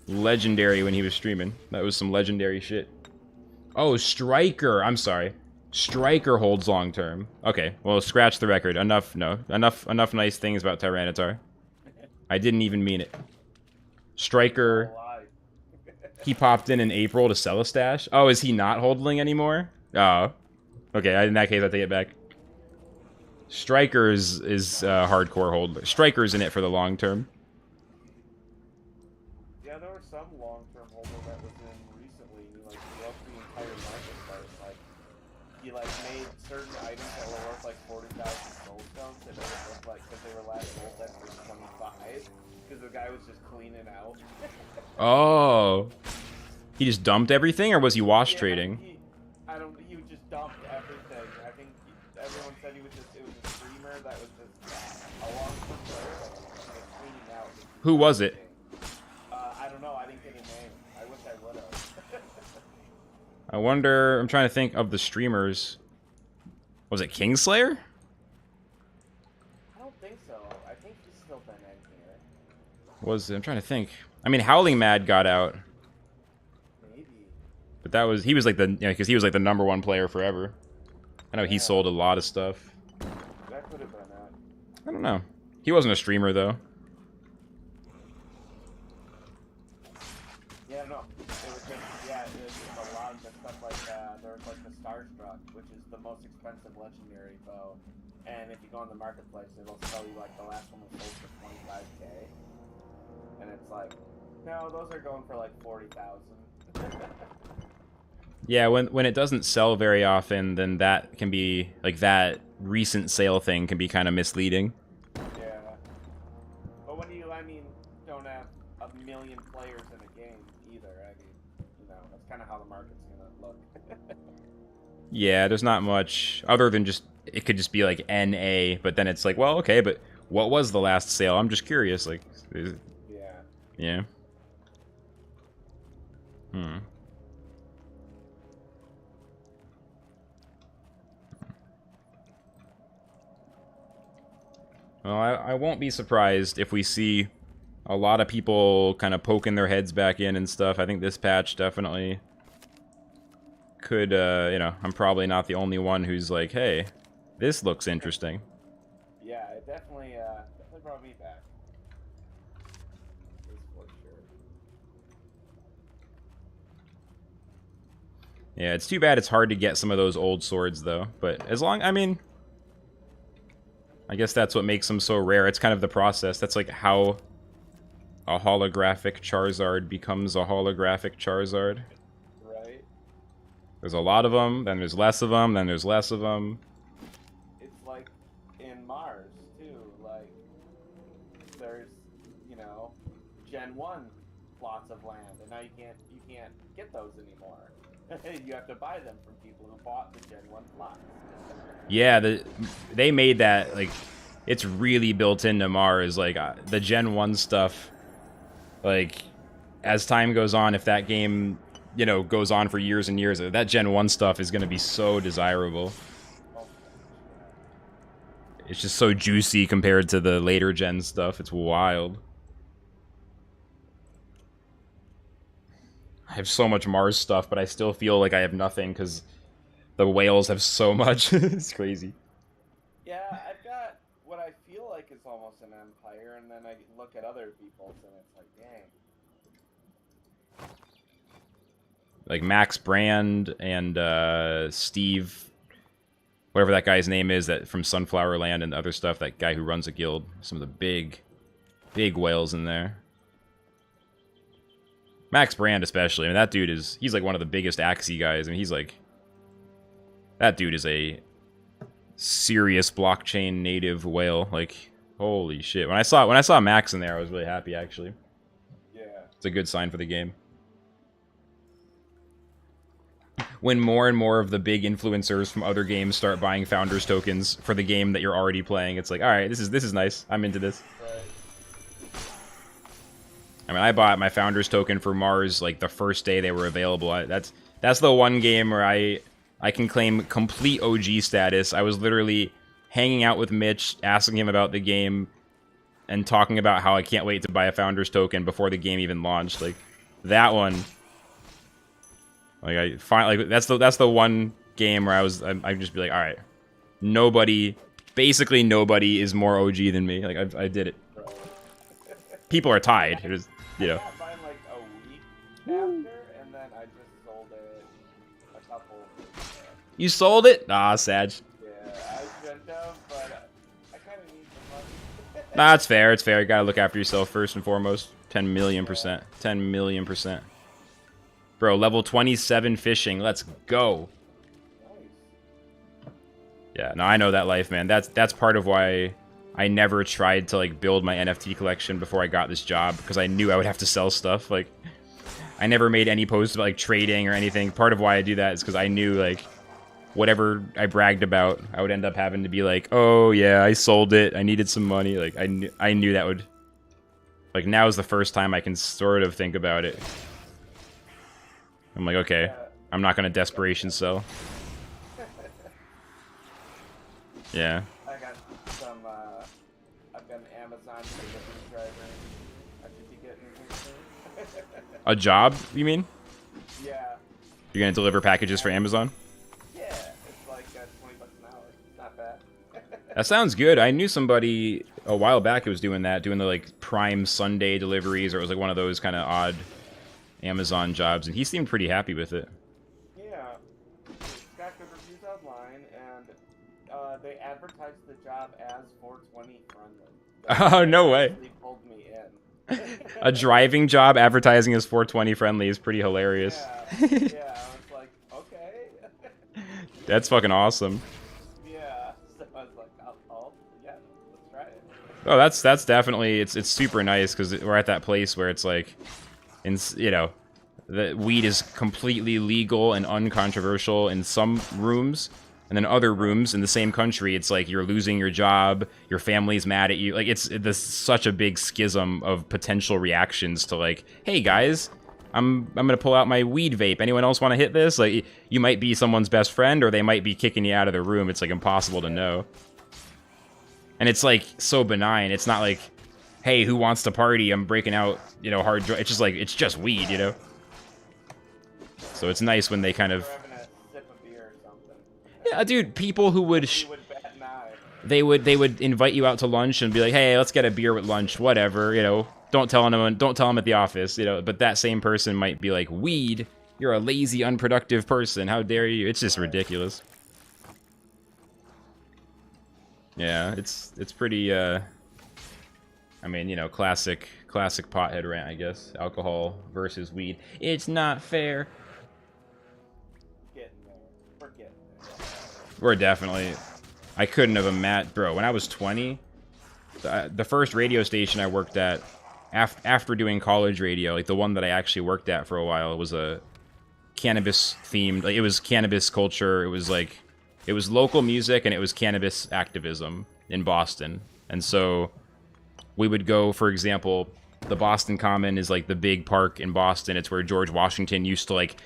legendary when he was streaming. That was some legendary shit. Oh, Striker. I'm sorry. Striker holds long term. Okay, well, scratch the record. Enough nice things about Tyranitar. I didn't even mean it. Striker. He popped in April to sell a stash. Oh, is he not holding anymore? Oh. Okay, in that case, I take it back. Striker is hardcore holder. Striker's in it for the long term. Yeah, there were some long-term holder that was in recently. You like broke the entire marketplace. Like, you like made certain items that were worth like 40,000 soul stones, and it would look like because they were last sold at for 25, because the guy was just cleaning out. Oh. He just dumped everything, or was he wash trading? I don't. He just dumped everything. I think everyone said it was a streamer that was just a long-term player that was cleaning out. Who was it? I don't know. I didn't get a name. I wish I would have. I wonder. I'm trying to think of the streamers. Was it Kingslayer? I don't think so. I think he's still been in here. I'm trying to think. I mean, Howling Mad got out, Maybe. but he was like because he was like the #1 player forever. I know he sold a lot of stuff. That could have been it. I don't know. He wasn't a streamer though. Yeah, no. It was just, it was a lot of the stuff like there was like the Starstruck, which is the most expensive legendary bow. And if you go on the marketplace, it'll tell you like the last one was sold for 25K. And it's like, no, those are going for like 40,000. Yeah, when it doesn't sell very often, then that can be like that recent sale thing can be kind of misleading. Yeah. But when you, don't have a million players in a game either. I mean, that's kind of how the market's gonna look. Yeah, there's not much other than just it could just be like NA, but then it's like, well, okay, but what was the last sale? I'm just curious, like, yeah. Well, I won't be surprised if we see a lot of people kind of poking their heads back in and stuff. I think this patch definitely could, you know, I'm probably not the only one who's like, hey, this looks interesting. Yeah, it definitely brought me back. That's for sure. Yeah, it's too bad it's hard to get some of those old swords, though. But as long, I mean, I guess that's what makes them so rare. It's kind of the process. That's like how a holographic Charizard becomes a holographic Charizard. Right. There's a lot of them, then there's less of them, then there's less of them. It's like in Mars too. Like there's, you know, Gen 1 plots of land, and now you can't get those anymore. You have to buy them from people who bought the Gen 1 plots. Yeah, they made that, like, it's really built into Mars. Like, the Gen 1 stuff, like, as time goes on, if that game, you know, goes on for years and years, that Gen 1 stuff is going to be so desirable. It's just so juicy compared to the later gen stuff. It's wild. I have so much Mars stuff, but I still feel like I have nothing because the whales have so much. It's crazy. Yeah, I've got what I feel like is almost an empire, and then I look at other people's, and it's like, dang. Like Max Brand and Steve, whatever that guy's name is, that from Sunflower Land and other stuff, that guy who runs a guild. Some of the big whales in there. Max Brand especially. I mean, that dude he's like one of the biggest Axie guys. I mean, he's like, that dude is a serious blockchain native whale. Like, holy shit. When I saw Max in there, I was really happy, actually. Yeah. It's a good sign for the game. When more and more of the big influencers from other games start buying Founders tokens for the game that you're already playing, it's like, all right, this is nice. I'm into this. Right. I mean, I bought my Founders token for Mars like the first day they were available. That's the one game where I can claim complete OG status. I was literally hanging out with Mitch, asking him about the game, and talking about how I can't wait to buy a Founders token before the game even launched. Like, that one. Like, I finally, like, that's the one game where I'd just be like, all right, basically nobody is more OG than me. Like, I did it. People are tied. It was, you know. I got mine like a week after, and then I just sold it a couple weeks ago. You sold it? Ah, Sag. Yeah, I shouldn't have, but I kind of need the money. Nah, it's fair. It's fair. You gotta look after yourself first and foremost. 10 million %. 10 million %. Bro, level 27 fishing. Let's go. Nice. Yeah, no, I know that life, man. That's part of why I never tried to, like, build my NFT collection before I got this job, because I knew I would have to sell stuff. Like, I never made any posts about, like, trading or anything. Part of why I do that is because I knew, like, whatever I bragged about, I would end up having to be like, oh, yeah, I sold it. I needed some money. Like, I knew that would... Like, now is the first time I can sort of think about it. I'm like, okay, I'm not going to desperation sell. Yeah. I got some, I've got an Amazon delivery driver I should be getting here soon. A job, you mean? Yeah. You're going to deliver packages for Amazon? Yeah, it's like $20 an hour. It's not bad. That sounds good. I knew somebody a while back who was doing that, doing the, like, Prime Sunday deliveries, or it was, like, one of those kind of odd Amazon jobs, and he seemed pretty happy with it. Yeah. It's got good reviews online, and they advertised the job as 420 friendly. Oh, no way. They pulled me in. A driving job advertising as 420 friendly is pretty hilarious. Yeah, I was like, okay. That's fucking awesome. Yeah, so I was like, yeah, let's try it. Oh, that's definitely, it's super nice, because we're at that place where it's like, you know, the weed is completely legal and uncontroversial in some rooms, and then other rooms in the same country, it's like you're losing your job, your family's mad at you. Like, there's such a big schism of potential reactions to, like, hey guys, I'm gonna pull out my weed vape. Anyone else want to hit this? Like, you might be someone's best friend, or they might be kicking you out of the room. It's like impossible to know. And it's like so benign. It's not like hey, who wants to party? I'm breaking out, you know, hard. It's just like it's just weed, you know. So it's nice when they kind of. We're having a sip of beer or something. Yeah, dude. People who would. You would bat an eye. They would invite you out to lunch and be like, hey, let's get a beer with lunch, whatever, you know. Don't tell them at the office, you know. But that same person might be like, weed. You're a lazy, unproductive person. How dare you? It's just ridiculous. Yeah, it's pretty. I mean, you know, classic pothead rant, I guess. Alcohol versus weed. It's not fair. Getting there. We're getting there. We're definitely. I couldn't have imagined, bro. When I was 20, the first radio station I worked at, after doing college radio, like the one that I actually worked at for a while, was a cannabis themed. Like it was cannabis culture. It was like, it was local music and it was cannabis activism in Boston. And so we would go, for example, the Boston Common is like the big park in Boston. It's where George Washington used to like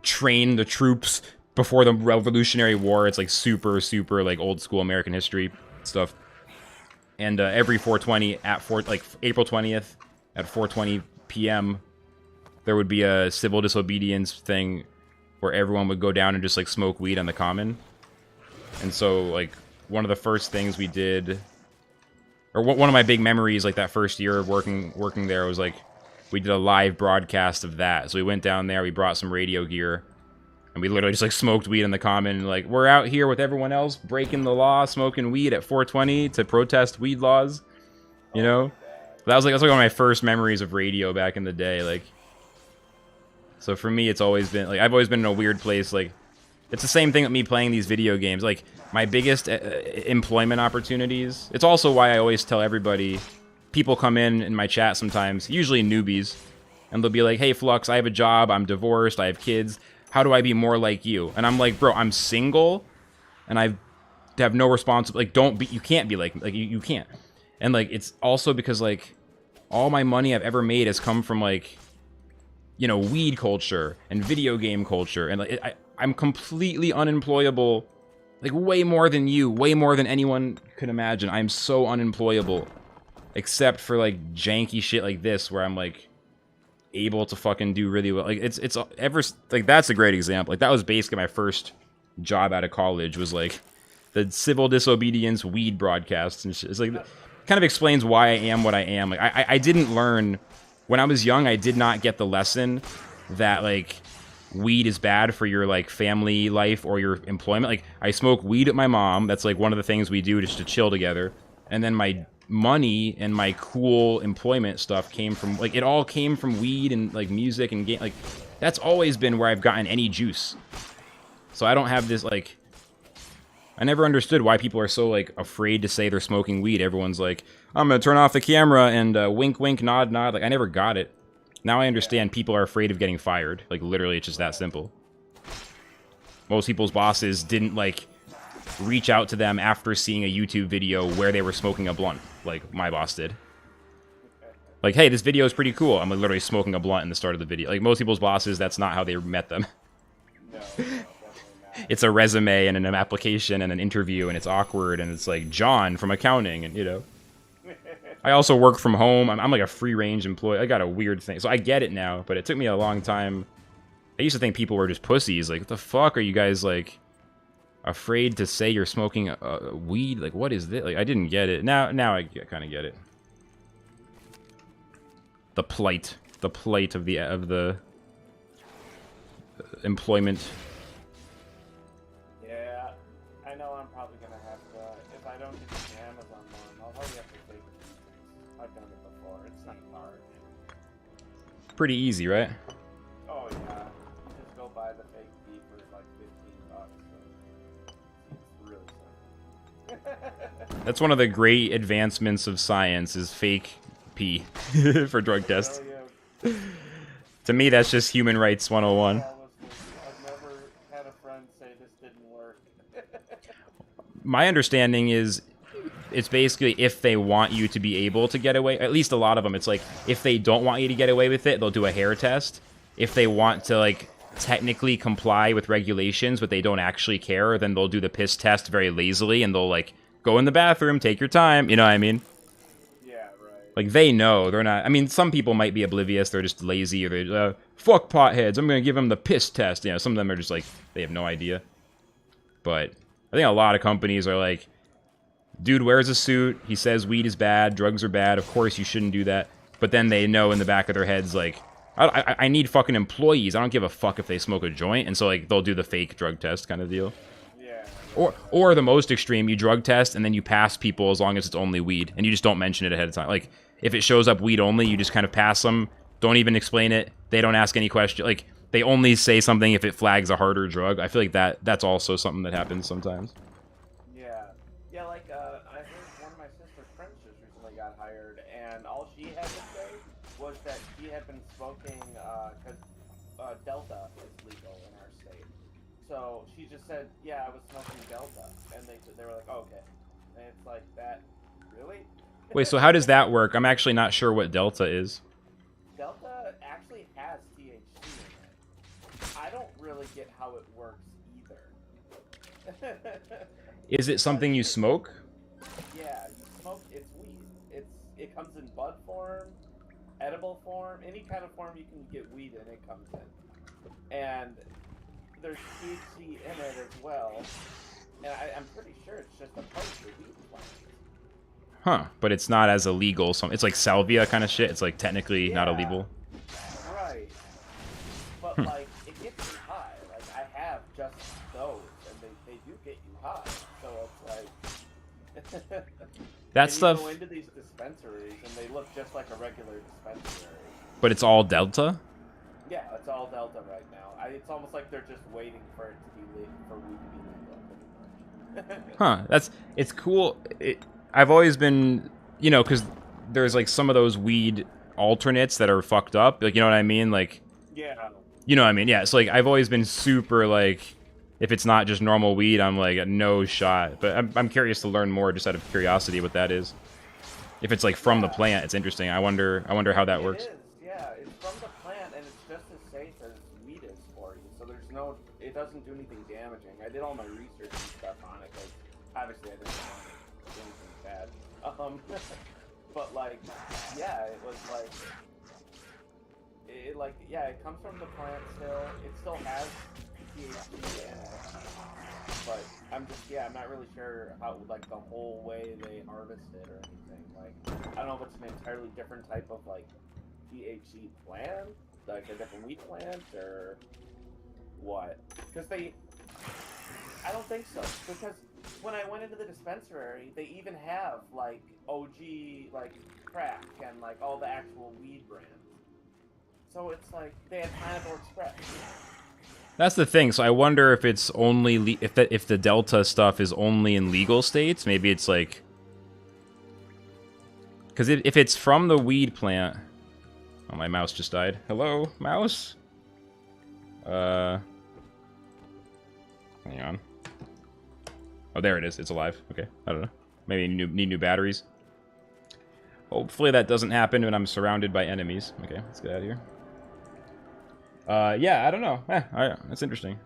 train the troops before the Revolutionary War. It's like super like old school American history stuff. And every 420 at April 20th at 4:20 p.m. there would be a civil disobedience thing where everyone would go down and just like smoke weed on the common. And so like one of the first things we did, or one of my big memories like that first year of working there was like we did a live broadcast of that. So we went down there, we brought some radio gear, and we literally just like smoked weed on the common. And, like, we're out here with everyone else breaking the law, smoking weed at 4:20 to protest weed laws. You know, that was like one of my first memories of radio back in the day. Like, so for me, it's always been like I've always been in a weird place. Like, it's the same thing with me playing these video games. Like, my biggest employment opportunities. It's also why I always tell everybody. People come in my chat sometimes, usually newbies, and they'll be like, "Hey, Flux, I have a job. I'm divorced. I have kids. How do I be more like you?" And I'm like, "Bro, I'm single, and I have no responsibility. Like, don't be. You can't be like you can't." And like, it's also because like, all my money I've ever made has come from like, you know, weed culture and video game culture, and like, I'm completely unemployable. Like, way more than you, way more than anyone could imagine. I'm so unemployable. Except for, like, janky shit like this, where I'm, like, able to fucking do really well. Like, it's ever, like, that's a great example. Like, that was basically my first job out of college, was, like, the civil disobedience weed broadcasts and shit. It's, like, kind of explains why I am what I am. Like, I didn't learn, when I was young, I did not get the lesson that, like, weed is bad for your, like, family life or your employment. Like, I smoke weed with my mom. That's, like, one of the things we do just to chill together. And then my money and my cool employment stuff came from, like, it all came from weed and, like, music and game. Like, that's always been where I've gotten any juice. So I don't have this, like, I never understood why people are so, like, afraid to say they're smoking weed. Everyone's like, I'm gonna turn off the camera and wink, wink, nod, nod. Like, I never got it. Now I understand people are afraid of getting fired. Like, literally, it's just that simple. Most people's bosses didn't, like, reach out to them after seeing a YouTube video where they were smoking a blunt, like my boss did. Like, hey, this video is pretty cool. I'm literally smoking a blunt in the start of the video. Like, most people's bosses, that's not how they met them. No, definitely not. It's a resume and an application and an interview, and it's awkward, and it's like, John from accounting, and, you know. I also work from home. I'm like a free-range employee. I got a weird thing. So I get it now, but it took me a long time. I used to think people were just pussies. Like, what the fuck are you guys, like, afraid to say you're smoking weed? Like, what is this? Like, I didn't get it. Now I kind of get it. The plight of the employment. Yeah, I know I'm probably gonna have to, if I don't get the Amazon one, I'll probably have to take it. I've done it before. It's not hard. Pretty easy, right? Oh yeah, you just go buy the fake pee for like $15. So it's really simple. That's one of the great advancements of science, is fake pee for drug tests. Oh, yeah. To me, that's just human rights 101. I've never had a friend say this didn't work. My understanding is it's basically if they want you to be able to get away, at least a lot of them, it's like if they don't want you to get away with it, they'll do a hair test. If they want to, like, technically comply with regulations, but they don't actually care, then they'll do the piss test very lazily, and they'll, like, go in the bathroom, take your time, you know what I mean? Yeah, right. Like, they know. They're not... I mean, some people might be oblivious. They're just lazy. Or they fuck potheads. I'm going to give them the piss test. You know, some of them are just like, they have no idea. But I think a lot of companies are like, dude wears a suit. He says weed is bad. Drugs are bad. Of course, you shouldn't do that. But then they know in the back of their heads, like, I need fucking employees. I don't give a fuck if they smoke a joint. And so, like, they'll do the fake drug test kind of deal. Yeah. Or the most extreme, you drug test and then you pass people as long as it's only weed. And you just don't mention it ahead of time. Like, if it shows up weed only, you just kind of pass them. Don't even explain it. They don't ask any question. Like, they only say something if it flags a harder drug. I feel like that's also something that happens sometimes. Yeah. Yeah, like, I heard one of my sister's friends just recently got hired, and all she had to say was that she had been smoking, because Delta is legal in our state. So she just said, yeah, I was smoking Delta. And they were like, oh, okay. And it's like, that, really? Wait, so how does that work? I'm actually not sure what Delta is. Delta actually has THC in it. I don't really get how it works either. Is it something you smoke? Yeah, you smoke, it's weed. It comes in bud form, edible form, any kind of form you can get weed in, it comes in. And there's THC in it as well. And I'm pretty sure it's just a part of the weed plant. Huh, but it's not as illegal. It's like salvia kind of shit. It's like technically not illegal. Right. But like, it gets you high. Like, I have just those, and they do get you high. So it's like... That and stuff... you go into these dispensaries, and they look just like a regular dispensary. But it's all Delta? Yeah, it's all Delta right now. It's almost like they're just waiting for it to be for weed to be legal, pretty much. Huh, it's cool. I've always been, you know, because there's like some of those weed alternates that are fucked up. Like, you know what I mean? Like, yeah. You know what I mean? Yeah, so like I've always been super like, if it's not just normal weed, I'm like, no shot. But I'm curious to learn more just out of curiosity what that is. If it's like from the plant, it's interesting. I wonder how that works. It is, yeah. It's from the plant, and it's just as safe as weed is for you. So there's no, it doesn't do anything damaging. I did all my research and stuff on it, because obviously I didn't want to do anything bad. But like, yeah, it was like, it comes from the plant still. It still has THC in it. But I'm not really sure how, like, the whole way they harvest it or anything. Like, I don't know if it's an entirely different type of, like, THC plant, like a different weed plant, or what. Because I don't think so. Because when I went into the dispensary, they even have, like, OG, like, crack and, like, all the actual weed brands. So it's like, they had Pineapple Express. That's the thing. So I wonder if it's only if the Delta stuff is only in legal states. Maybe it's like, because if it's from the weed plant. Oh, my mouse just died. Hello, mouse. Hang on. Oh, there it is. It's alive. Okay, I don't know. Maybe need new batteries. Hopefully that doesn't happen when I'm surrounded by enemies. Okay, let's get out of here. Yeah, I don't know. That's interesting.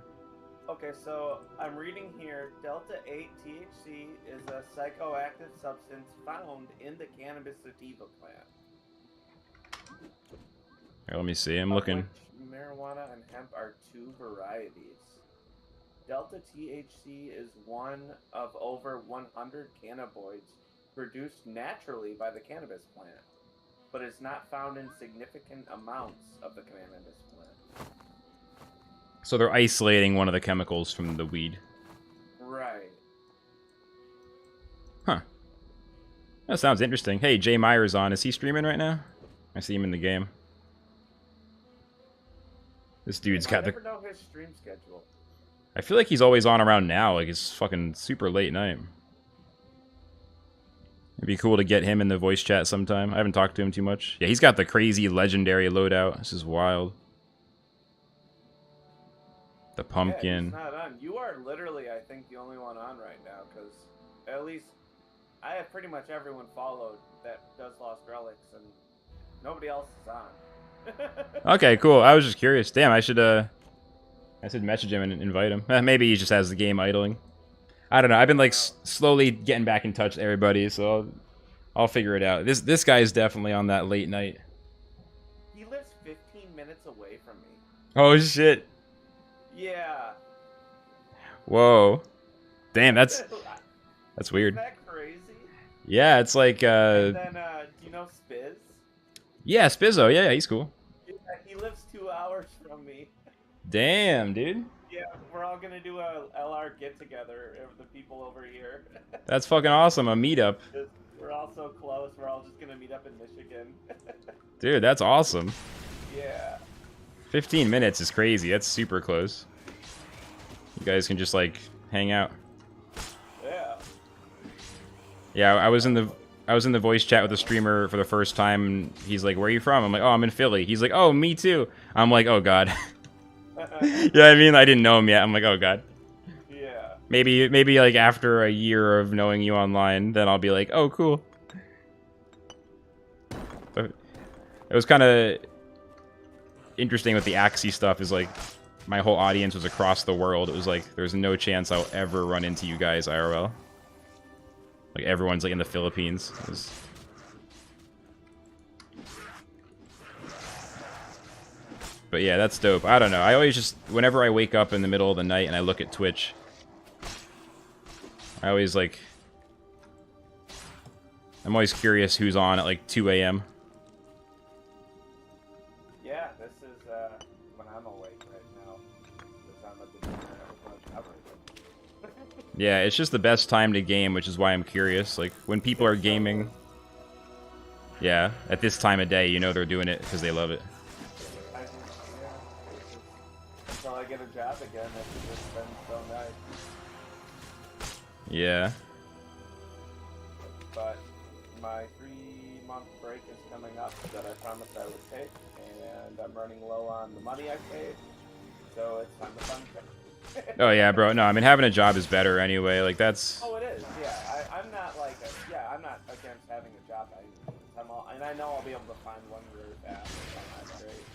Okay, so I'm reading here, Delta-8 THC is a psychoactive substance found in the cannabis sativa plant. Here, let me see. I'm looking. Which marijuana and hemp are two varieties. Delta THC is one of over 100 cannabinoids produced naturally by the cannabis plant, but is not found in significant amounts of the cannabis plant. So they're isolating one of the chemicals from the weed. Right. Huh. That sounds interesting. Hey, Jay Meyer's on. Is he streaming right now? I see him in the game. This dude's got the... I never know his stream schedule. I feel like he's always on around now. Like, it's fucking super late night. It'd be cool to get him in the voice chat sometime. I haven't talked to him too much. Yeah, he's got the crazy legendary loadout. This is wild. The pumpkin. Yeah, he's not on. You are literally, I think, the only one on right now, because at least I have pretty much everyone followed that does Lost Relics, and nobody else is on. Okay, cool. I was just curious. Damn, I should message him and invite him. Maybe he just has the game idling. I don't know. I've been like slowly getting back in touch with everybody, so I'll figure it out. This guy is definitely on that late night. He lives 15 minutes away from me. Oh shit. Yeah. Whoa. Damn, that's weird. Isn't that crazy? Yeah, it's like And then, do you know Spiz? yeah, Spizzo. Yeah, he's cool. Yeah, he lives 2 hours from me. Damn, dude. Yeah, we're all gonna do a LR get together. The people over here. That's fucking awesome. A meetup. We're all so close. We're all just gonna meet up in Michigan. Dude, that's awesome. Yeah. 15 minutes is crazy. That's super close. You guys can just like hang out. Yeah. Yeah, I was in the voice chat with a streamer for the first time. And he's like, "Where are you from?" I'm like, "Oh, I'm in Philly." He's like, "Oh, me too." I'm like, "Oh god." Yeah, I mean, I didn't know him yet. I'm like, "Oh god." Yeah. Maybe like after a year of knowing you online, then I'll be like, "Oh, cool." But it was kind of interesting with the Axie stuff. Is like my whole audience was across the world. It was like there's no chance I'll ever run into you guys IRL. Like everyone's like in the Philippines. It was... But yeah, that's dope. I don't know. I always just, whenever I wake up in the middle of the night and I look at Twitch, I always like, I'm always curious who's on at like 2 a.m. Yeah, this is when I'm awake right now. Because I'm at the gym. Yeah, it's just the best time to game, which is why I'm curious. Like, when people are gaming, yeah, at this time of day, you know they're doing it because they love it. Until I get a job again, it's just been so nice. Yeah. But my 3-month break is coming up that I promised I would take, and I'm running low on the money I saved, so it's time to fund it. Oh yeah, bro. No, I mean having a job is better anyway. Like that's. Oh, it is. Yeah, I'm not like I'm not against having a job. And I know I'll be able to find one really fast on my great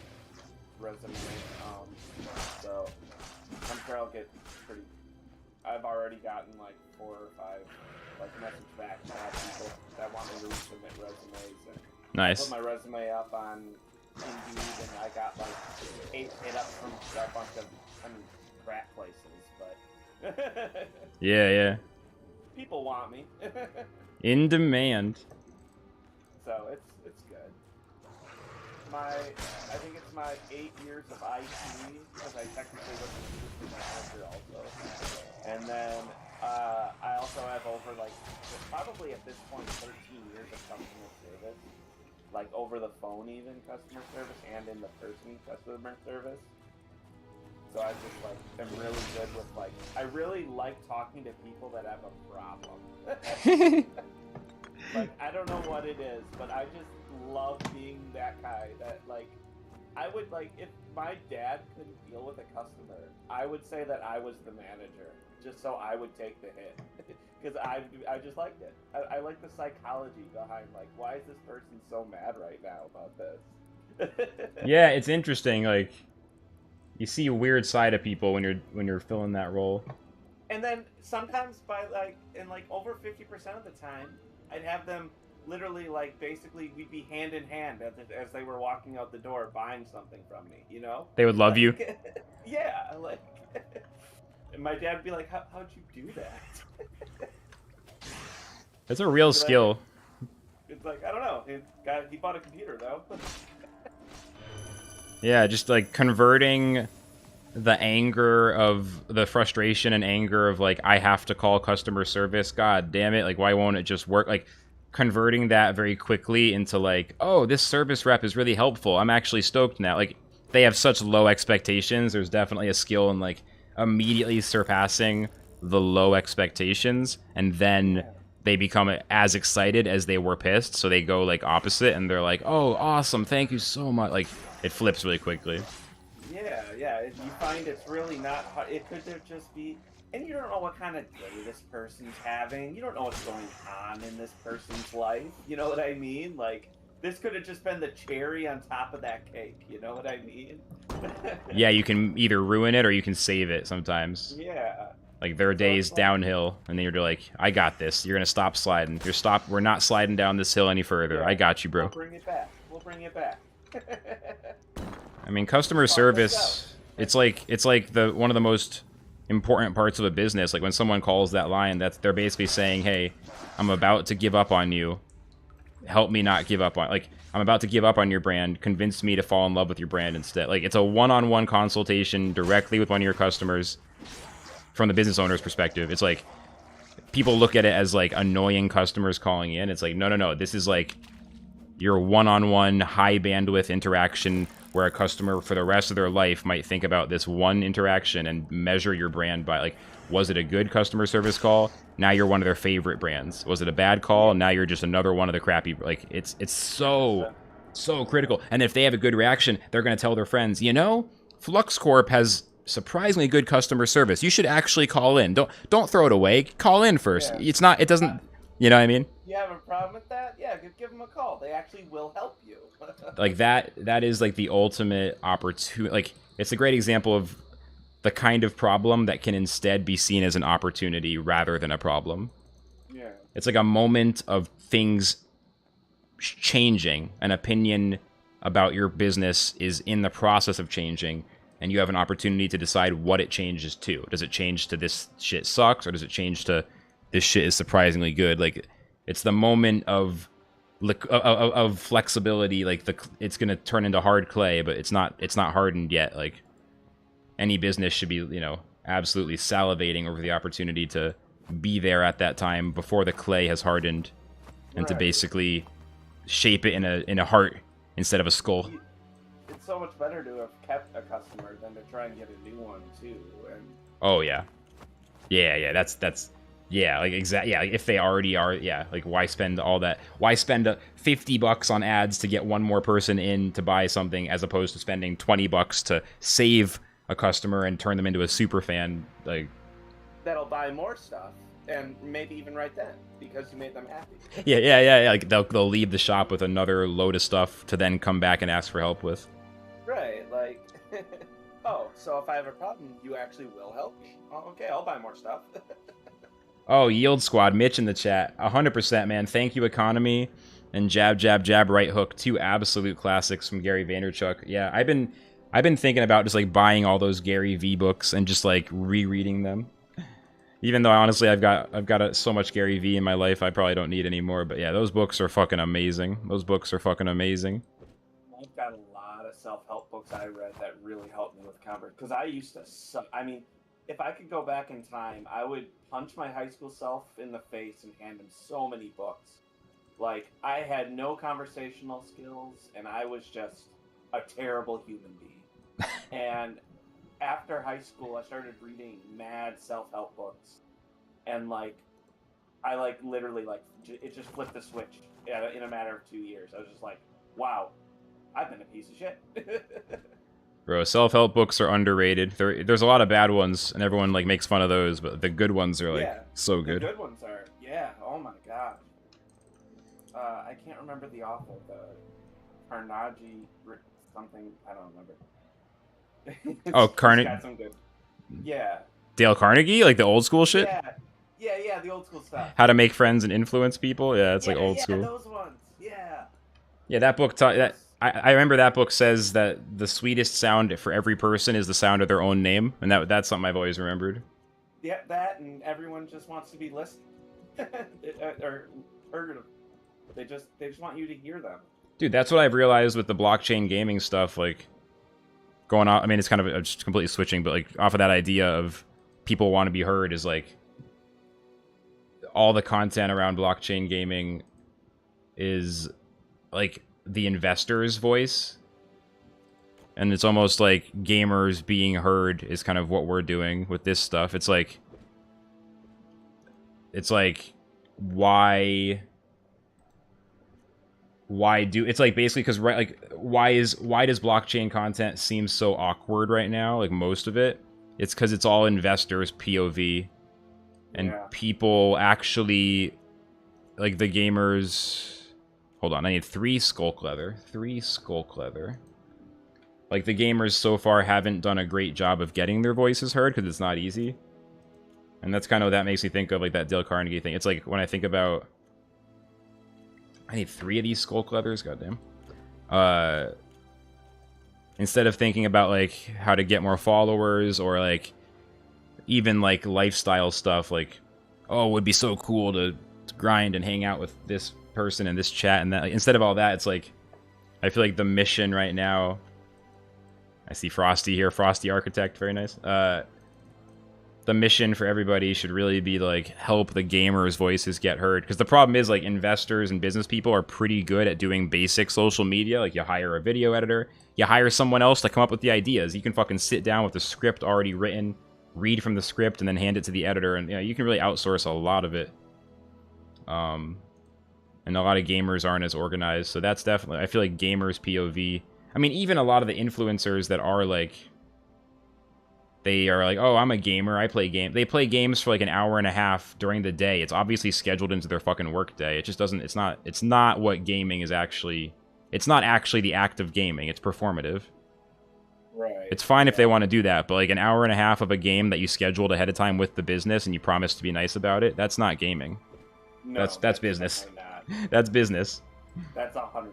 resume. So I'm sure I'll get pretty. I've already gotten like 4 or 5 like message back to people that want me to resubmit resumes. And Nice. I put my resume up on Indeed, and I got like 8 hit ups from a bunch of crap places, but Yeah. people want me. In demand. So it's good. I think it's my 8 years of IT, because I technically was an assistant manager also. And then I also have over like probably at this point 13 years of customer service, like over the phone even customer service and in the person customer service. So I just like am really good with like I really like talking to people that have a problem. Like I don't know what it is, but I just love being that guy that like I would like if my dad couldn't deal with a customer, I would say that I was the manager, just so I would take the hit. Because I just liked it. I like the psychology behind like why is this person so mad right now about this? Yeah, it's interesting. Like, you see a weird side of people when you're filling that role. And then sometimes by like over 50% of the time, I'd have them literally like basically we'd be hand in hand as they were walking out the door buying something from me, you know? They would love you. Yeah, like and my dad would be like, how'd you do that? That's a real skill. It's like, I don't know. He bought a computer though. Yeah, just like converting the anger of the frustration and anger of like I have to call customer service, god damn it, like why won't it just work, like converting that very quickly into like, oh, this service rep is really helpful, I'm actually stoked now. Like they have such low expectations. There's definitely a skill in like immediately surpassing the low expectations, and then they become as excited as they were pissed, so they go like opposite and they're like, oh awesome, thank you so much. Like it flips really quickly. Yeah, you find it's really not hard. It could just be, and you don't know what kind of day this person's having. You don't know what's going on in this person's life. You know what I mean? Like, this could have just been the cherry on top of that cake. You know what I mean? Yeah, you can either ruin it or you can save it sometimes. Yeah. Like their day's downhill, and then you're like, I got this. You're gonna stop sliding. We're not sliding down this hill any further. Yeah. I got you, bro. We'll bring it back. We'll bring it back. I mean, customer service. It's like the one of the most important parts of a business. Like when someone calls that line, they're basically saying, "Hey, I'm about to give up on you. Help me not give up on." Like I'm about to give up on your brand. Convince me to fall in love with your brand instead. Like it's a one-on-one consultation directly with one of your customers. From the business owner's perspective, it's like people look at it as like annoying customers calling in. It's like no, this is like your one-on-one high bandwidth interaction where a customer for the rest of their life might think about this one interaction and measure your brand by like, was it a good customer service call? Now you're one of their favorite brands. Was it a bad call? Now you're just another one of the crappy. Like it's so critical. And if they have a good reaction, they're going to tell their friends, you know, Flux Corp has surprisingly good customer service. You should actually call in. Don't throw it away. Call in first. Yeah. It doesn't, you know what I mean? You have a problem with that? Yeah, give them a call. They actually will help you. Like that is like the ultimate opportunity. Like it's a great example of the kind of problem that can instead be seen as an opportunity rather than a problem. Yeah. It's like a moment of things changing. An opinion about your business is in the process of changing. And you have an opportunity to decide what it changes to. Does it change to this shit sucks, or does it change to this shit is surprisingly good? Like, it's the moment of flexibility. Like it's gonna turn into hard clay, but it's not hardened yet. Like any business should be, you know, absolutely salivating over the opportunity to be there at that time before the clay has hardened, and to basically shape it in a heart instead of a skull. It's so much better to have kept a customer than to try and get a new one too. And oh yeah, that's like exactly, like if they already are, like why spend all that? Why spend $50 on ads to get one more person in to buy something, as opposed to spending $20 to save a customer and turn them into a super fan? Like that'll buy more stuff and maybe even right then because you made them happy. Yeah. Like they'll leave the shop with another load of stuff to then come back and ask for help with. Right, like, oh, so if I have a problem, you actually will help me. Oh, okay, I'll buy more stuff. Oh, Yield Squad, Mitch in the chat, 100%, man. Thank you, Economy, and Jab, Right Hook, two absolute classics from Gary Vaynerchuk. Yeah, I've been thinking about just like buying all those Gary V books and just like rereading them. Even though honestly, I've got so much Gary V in my life, I probably don't need any more. But yeah, those books are fucking amazing. I've got a lot of self-help books I read that really helped me with convert, because I used to suck. I mean, if I could go back in time, I would punch my high school self in the face and hand him so many books. Like, I had no conversational skills, and I was just a terrible human being. And after high school, I started reading mad self-help books, and like, I like literally like it just flipped the switch in a matter of 2 years. I was just like, wow, I've been a piece of shit. Bro, self-help books are underrated. There's a lot of bad ones, and everyone like makes fun of those, but the good ones are like so good. The good ones are, oh my gosh. I can't remember the author, the Carnegie something, I don't remember. Oh, Carnegie. Yeah. Dale Carnegie, like the old school shit? Yeah, the old school stuff. How to make friends and influence people? Yeah, it's like old school. Yeah, those ones. Yeah. Yeah, that book I remember that book says that the sweetest sound for every person is the sound of their own name, and that's something I've always remembered. Yeah, that, and everyone just wants to be listened or heard of. They just want you to hear them. Dude, that's what I've realized with the blockchain gaming stuff, like going on. I mean, it's kind of just completely switching, but like off of that idea of people want to be heard is like all the content around blockchain gaming is like the investor's voice, and it's almost like gamers being heard is kind of what we're doing with this stuff. It's like why it's like basically because why does blockchain content seem so awkward right now? Like most of it, it's because it's all investors POV, and people actually like the gamers. Hold on, I need 3 skulk leather. 3 skulk leather. Like, the gamers so far haven't done a great job of getting their voices heard, because it's not easy. And that's kind of what that makes me think of, like that Dale Carnegie thing. It's like when I think about, I need 3 of these skull leathers, goddamn. Instead of thinking about like how to get more followers or like even like lifestyle stuff, like, oh, it would be so cool to grind and hang out with this person and this chat and that. Like, instead of all that, it's like, I feel like the mission right now, I see Frosty here, Frosty Architect, very nice. The mission for everybody should really be like help the gamers' voices get heard. Because the problem is like investors and business people are pretty good at doing basic social media. Like you hire a video editor, you hire someone else to come up with the ideas. You can fucking sit down with the script already written, read from the script, and then hand it to the editor. And you can really outsource a lot of it. And a lot of gamers aren't as organized. So that's definitely, I feel like gamers POV. I mean, even a lot of the influencers that are like, they are like, oh, I'm a gamer, I play games. They play games for like an hour and a half during the day. It's obviously scheduled into their fucking work day. It just doesn't, it's not what gaming is actually. It's not actually the act of gaming. It's performative. Right. It's fine if they want to do that, but like an hour and a half of a game that you scheduled ahead of time with the business and you promise to be nice about it, that's not gaming. No, that's business. not. That's business. That's 100%.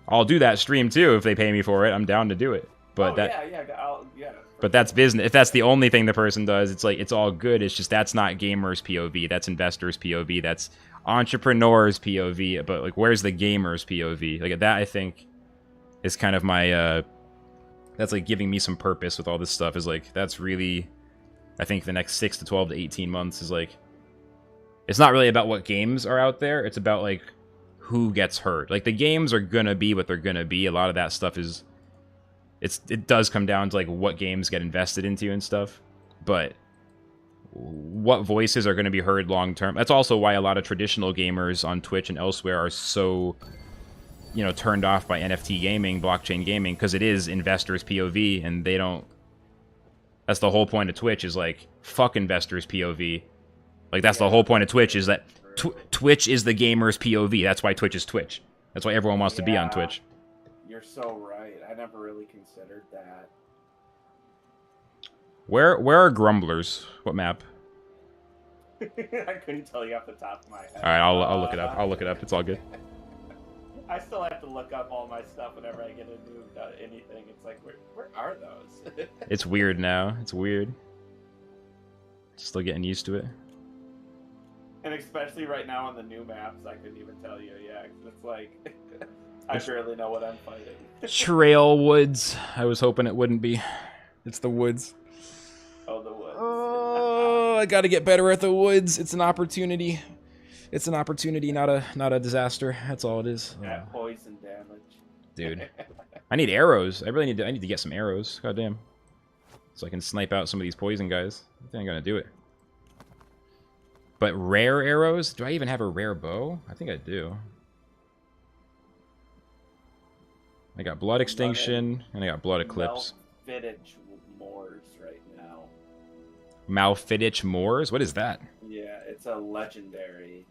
I'll do that stream too if they pay me for it. I'm down to do it. But yeah. But that's business. If that's the only thing the person does, it's like, it's all good. It's just that's not gamers POV. That's investors POV. That's entrepreneurs POV. But like, where's the gamers POV? Like that, I think, is kind of my. That's like giving me some purpose with all this stuff. Is like that's really, I think the next 6 to 12 to 18 months is like. It's not really about what games are out there. It's about like who gets heard. Like the games are gonna be what they're gonna be. A lot of that stuff is. It does come down to like what games get invested into and stuff, but what voices are going to be heard long term. That's also why a lot of traditional gamers on Twitch and elsewhere are so, turned off by NFT gaming, blockchain gaming, because it is investors POV, and they don't. That's the whole point of Twitch is like fuck investors POV. Like that's the whole point of Twitch is that Twitch is the gamers POV. That's why Twitch is Twitch. That's why everyone wants to be on Twitch. You're so right. I never really considered that. Where are grumblers? What map? I couldn't tell you off the top of my head. All right, I'll look it up. I'll look it up. It's all good. I still have to look up all my stuff whenever I get a new anything. It's like, where are those? It's weird now. It's weird. Still getting used to it. And especially right now on the new maps, I couldn't even tell you. Yeah, it's like I barely know what I'm fighting. Trail woods. I was hoping it wouldn't be. It's the woods. Oh, the woods. Oh, I gotta get better at the woods. It's an opportunity. It's an opportunity, not a disaster. That's all it is. Yeah, poison damage. Dude. I need arrows. I need to get some arrows. God damn. So I can snipe out some of these poison guys. I think I'm gonna do it. But rare arrows? Do I even have a rare bow? I think I do. I got Blood Extinction, and I got Blood Eclipse. Malfittich Moors right now. Malfittich Moors? What is that? Yeah, it's a legendary.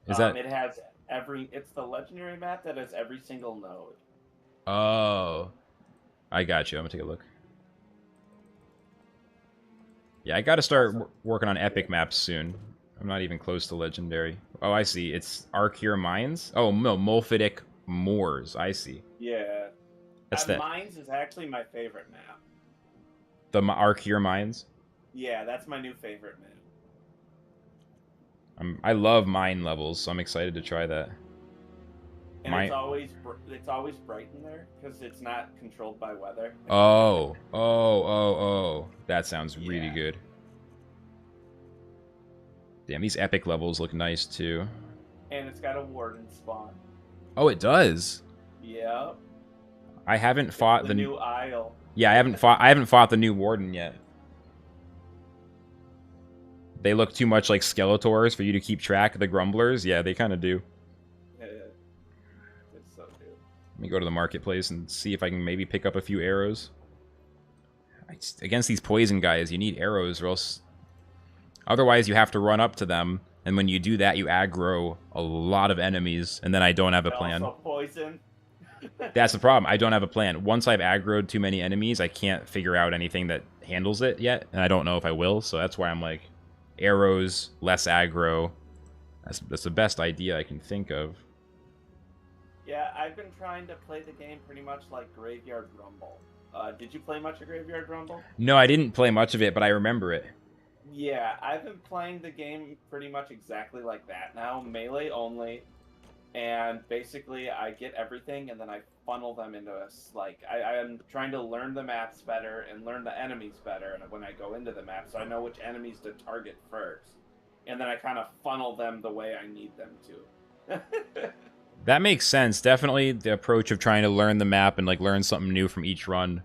Is that... It has it's the legendary map that has every single node. Oh. I got you. I'm gonna take a look. Yeah, I gotta start working on epic maps soon. I'm not even close to legendary. Oh, I see. It's Arcure Mines? Oh, no, Molfitic Moors. I see. Yeah. That's that. Mines is actually my favorite map. The Arcure Mines? Yeah, that's my new favorite map. I love mine levels, so I'm excited to try that. And it's always bright in there because it's not controlled by weather. Oh. That sounds really good. Damn, these epic levels look nice too. And it's got a warden spawn. Oh, it does. Yep. I haven't fought the new Isle. Yeah, I haven't fought the new warden yet. They look too much like Skeletors for you to keep track of the grumblers. Yeah, they kind of do. Yeah, it's so good. Let me go to the marketplace and see if I can maybe pick up a few arrows. Against these poison guys, you need arrows, or else... Otherwise, you have to run up to them, and when you do that, you aggro a lot of enemies, and then I don't have a plan. Also poison. That's the problem. I don't have a plan. Once I've aggroed too many enemies, I can't figure out anything that handles it yet, and I don't know if I will, so that's why I'm like, arrows, less aggro. That's the best idea I can think of. Yeah, I've been trying to play the game pretty much like Graveyard Rumble. Did you play much of Graveyard Rumble? No, I didn't play much of it, but I remember it. Yeah, I've been playing the game pretty much exactly like that now, melee only, and basically I get everything and then I funnel them into I am trying to learn the maps better and learn the enemies better when I go into the map, so I know which enemies to target first, and then I kind of funnel them the way I need them to. That makes sense. Definitely the approach of trying to learn the map and like learn something new from each run.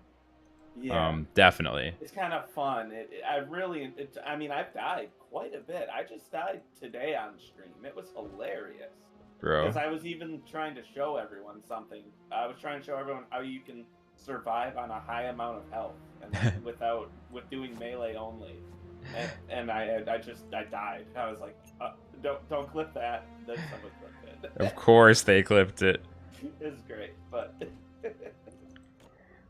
Yeah. Definitely. It's kind of fun. I mean, I've died quite a bit. I just died today on stream. It was hilarious. Bro. Because I was even trying to show everyone something. I was trying to show everyone how you can survive on a high amount of health and with doing melee only. And I died. I was like, don't clip that. Then someone clipped it. Of course they clipped it. It's great, but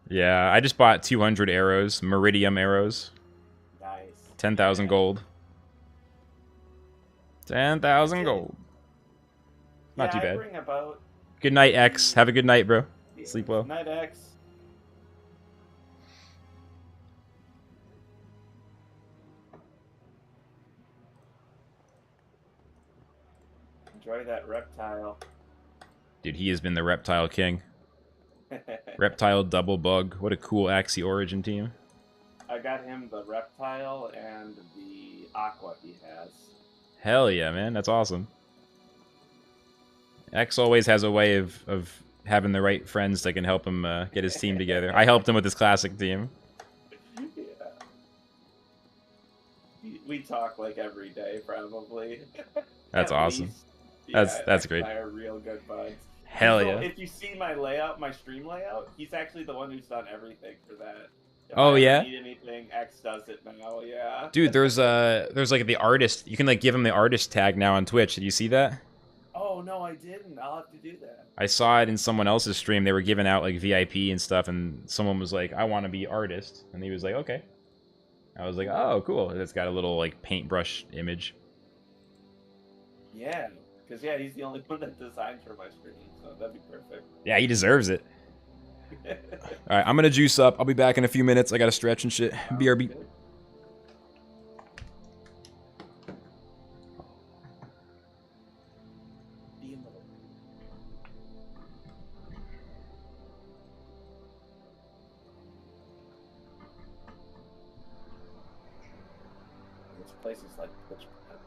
yeah, I just bought 200 arrows, Meridium arrows. nice. 10,000 gold. 10,000 gold. Not too bad. Bring about... Good night, X. Have a good night, bro. Sleep well. Night, X. Enjoy that reptile. Dude, he has been the reptile king. Reptile double bug. What a cool Axie origin team. I got him the reptile and the aqua he has. Hell yeah, man. That's awesome. X always has a way of having the right friends that can help him get his team together. I helped him with his classic team. Yeah. We talk like every day, probably. That's awesome. Yeah, that's great. I are real good buds. Hell so yeah. If you see my layout, my stream layout, he's actually the one who's done everything for that. If oh I yeah. Need anything? X does it now. Yeah. Dude, there's like the artist. You can like give him the artist tag now on Twitch. Did you see that? Oh no, I didn't. I'll have to do that. I saw it in someone else's stream. They were giving out like VIP and stuff, and someone was like, "I want to be artist," and he was like, "Okay." I was like, "Oh, cool." It's got a little like paintbrush image. Yeah, because he's the only one that designed for my stream, so that'd be perfect. Yeah, he deserves it. All right, I'm gonna juice up. I'll be back in a few minutes. I gotta stretch and shit. BRB. This place is like pitch black.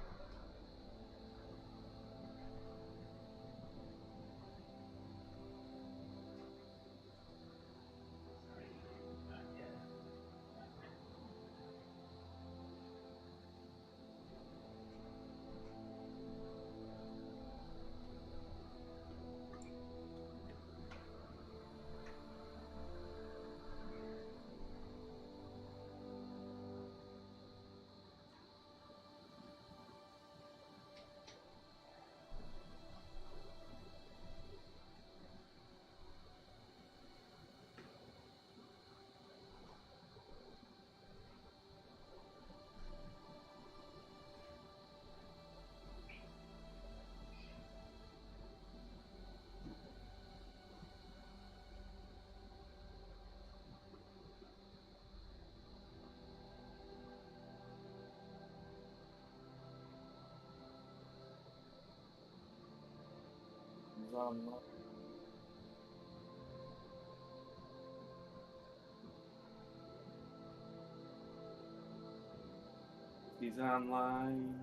He's online.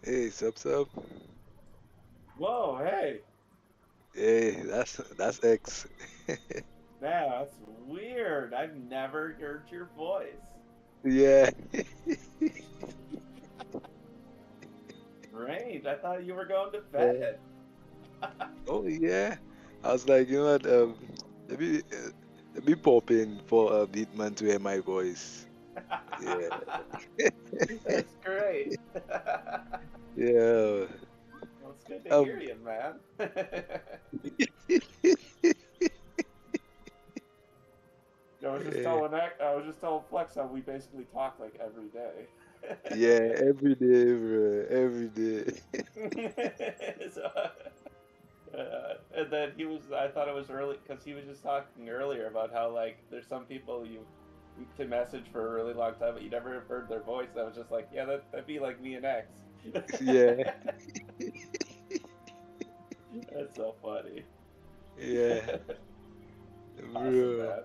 Hey, sup? Whoa, hey. Hey, that's X. Man, that's weird. I've never heard your voice. Yeah. great. I thought you were going to Yeah. bed. Oh yeah. I was like, you know what? Let me pop in for a Beatman to hear my voice. Yeah. That's great. Yeah. Well, it's good to hear Um. you, man. Yeah. I was just telling Flex how we basically talk like every day. Yeah. Every day, bro. Every day. So, and then I thought it was early because he was just talking earlier about how like there's some people you can message for a really long time, but you never have heard their voice. I was just like, yeah, that'd be like me and X. Yeah. That's so funny. Yeah. Awesome, Bro. man.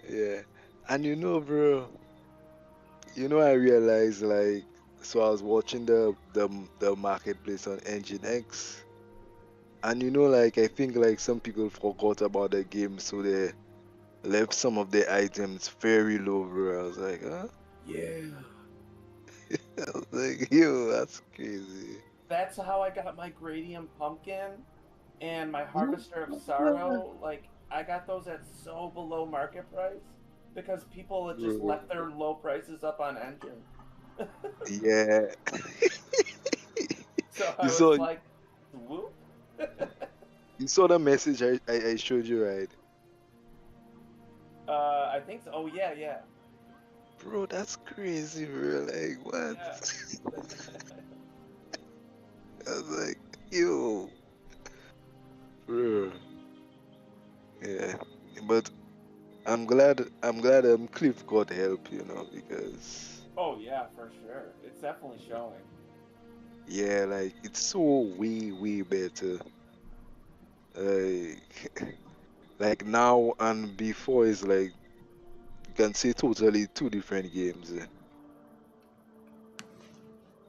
Yeah. And bro. I realized like so I was watching the marketplace on Engine X, and like I think like some people forgot about the game, so they left some of the items very low, bro. I was like, huh? Yeah. I was like, yo, that's crazy. That's how I got my Gradium Pumpkin and my What? Harvester of Sorrow. Like, I got those at so below market price because people had just Bro. left their low prices up on Engine. Yeah. So You I was saw like, whoop. you saw the message I showed you, right? I think so. Oh, yeah, yeah. Bro, that's crazy, bro. Like what? Yeah. I was like, yo, bro. Yeah. But I'm glad Cliff got help, because Oh, yeah, for sure. It's definitely showing. yeah, like it's so way better. Like like now and before is like you can say totally two different games. Yeah.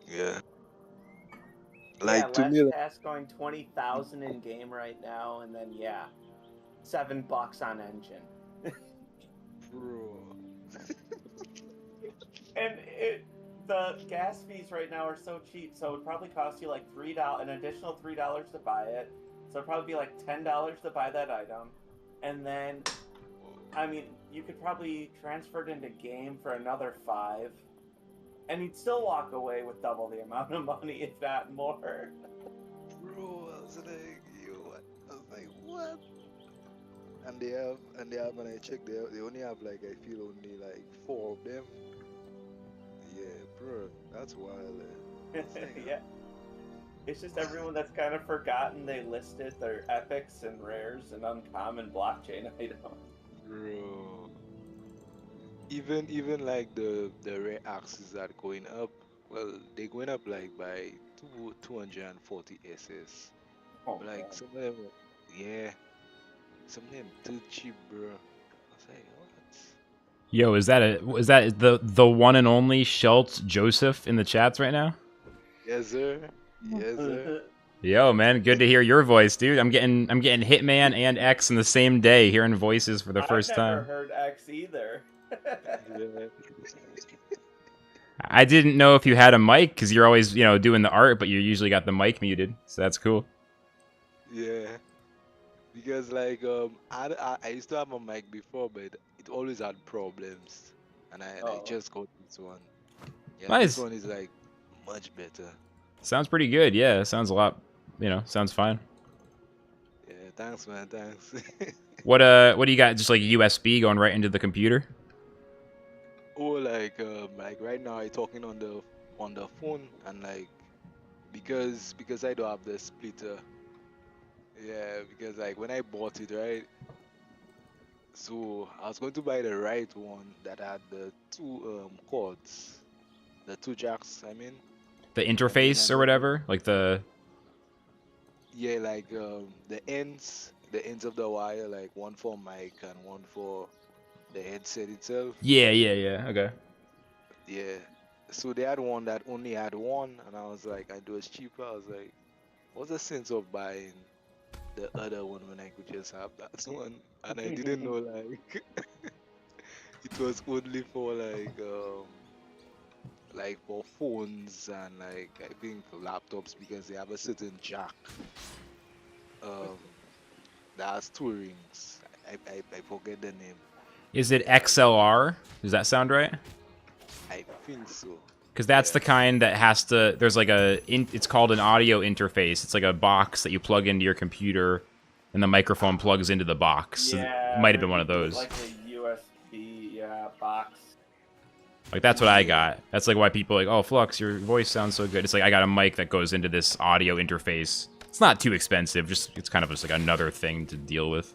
Yeah, Like to me last like, task going 20,000 in game right now, and then, yeah, $7 on Engine. bro. And the gas fees right now are so cheap, so it would probably cost you like $3, an additional $3 to buy it. So it'd probably be like $10 to buy that item, and then, I mean, you could probably transfer it into game for another 5, and you'd still walk away with double the amount of money, if not more. Bro, I was like, yo, what? I was like, what? And they have when I checked they only have like I feel only like 4 of them. Yeah, bro, that's wild. I was like, Yeah, it's just everyone that's kind of forgotten they listed their epics and rares and uncommon blockchain items. bro. Even like the rare axes that going up, well, they going up like by 240 SS. Oh But like man. some of them, yeah, some of them too cheap, bro. I was like, what? Yo, is that the one and only Schultz Joseph in the chats right now? Yes, sir. Yes, sir. Yo, man, good to hear your voice, dude. I'm getting Hitman and X in the same day, hearing voices for the I've first never time. heard X either. Yeah. I didn't know if you had a mic because you're always, doing the art, but you usually got the mic muted, so that's cool. Yeah. Because like I used to have a mic before, but it always had problems, and I Oh. just got this one. Yeah, and this Nice. one is like much better. Sounds pretty good. Yeah, sounds a lot. Sounds fine. Yeah, thanks, man. Thanks. What do you got? Just like USB going right into the computer? Oh, like right now I talking on the phone, and like because I don't have the splitter. Yeah, because like when I bought it, right? So I was going to buy the right one that had the two cords, the two jacks. The I mean, interface and or then whatever, like the. yeah, like the ends of the wire, like one for mic and one for the headset itself. Yeah. Okay. Yeah. So they had one that only had one, and I was like, I do it's cheaper. I was like, what's the sense of buying the other one when I could just have that one? And I didn't know like it was only for like like for phones and like I think laptops because they have a certain jack um that has two rings. I forget the name. Is it Yeah, XLR? Does that sound right? I think so. Because that's Yeah. the kind that has to. There's like it's called an audio interface. It's like a box that you plug into your computer, and the microphone plugs into the box. So it Yeah, might have there been one of could be those. like a USB, yeah, box. Like that's what I Yeah. got. That's like why people are like, oh, Flux, your voice sounds so good. It's like I got a mic that goes into this audio interface. It's not too expensive. Just it's kind of just like another thing to deal with.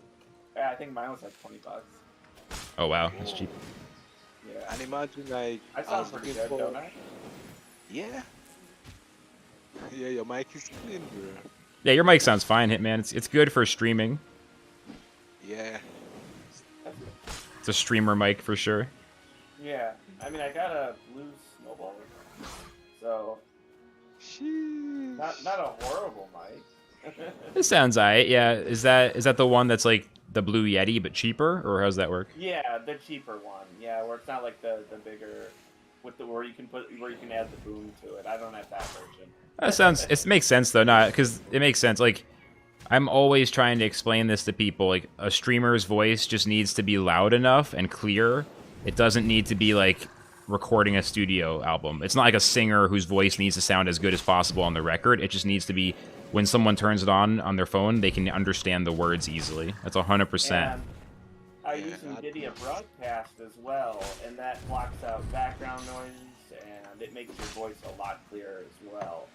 Yeah, I think mine was like $20. Oh wow, that's cheap. Yeah, And imagine like I I sound was pretty looking good, for don't I? yeah. Yeah, your mic is clean, bro. Yeah, your mic sounds fine, Hitman. It's good for streaming. Yeah. That's good. It's a streamer mic for sure. Yeah, I mean, I got a blue snowball, so Sheesh. not a horrible mic. This sounds alright. Yeah, is that the one that's like the Blue Yeti but cheaper, or how's that work? Yeah, the cheaper one. Yeah, where it's not like the bigger with the where you can add the boom to it. I don't have that version. That sounds. It makes sense though, not because it makes sense. Like I'm always trying to explain this to people. Like a streamer's voice just needs to be loud enough and clear. It doesn't need to be like recording a studio album. It's not like a singer whose voice needs to sound as good as possible on the record. It just needs to be when someone turns it on their phone, they can understand the words easily. That's 100%. And I Yeah, use NVIDIA Broadcast as well, and that blocks out background noise, and it makes your voice a lot clearer as well.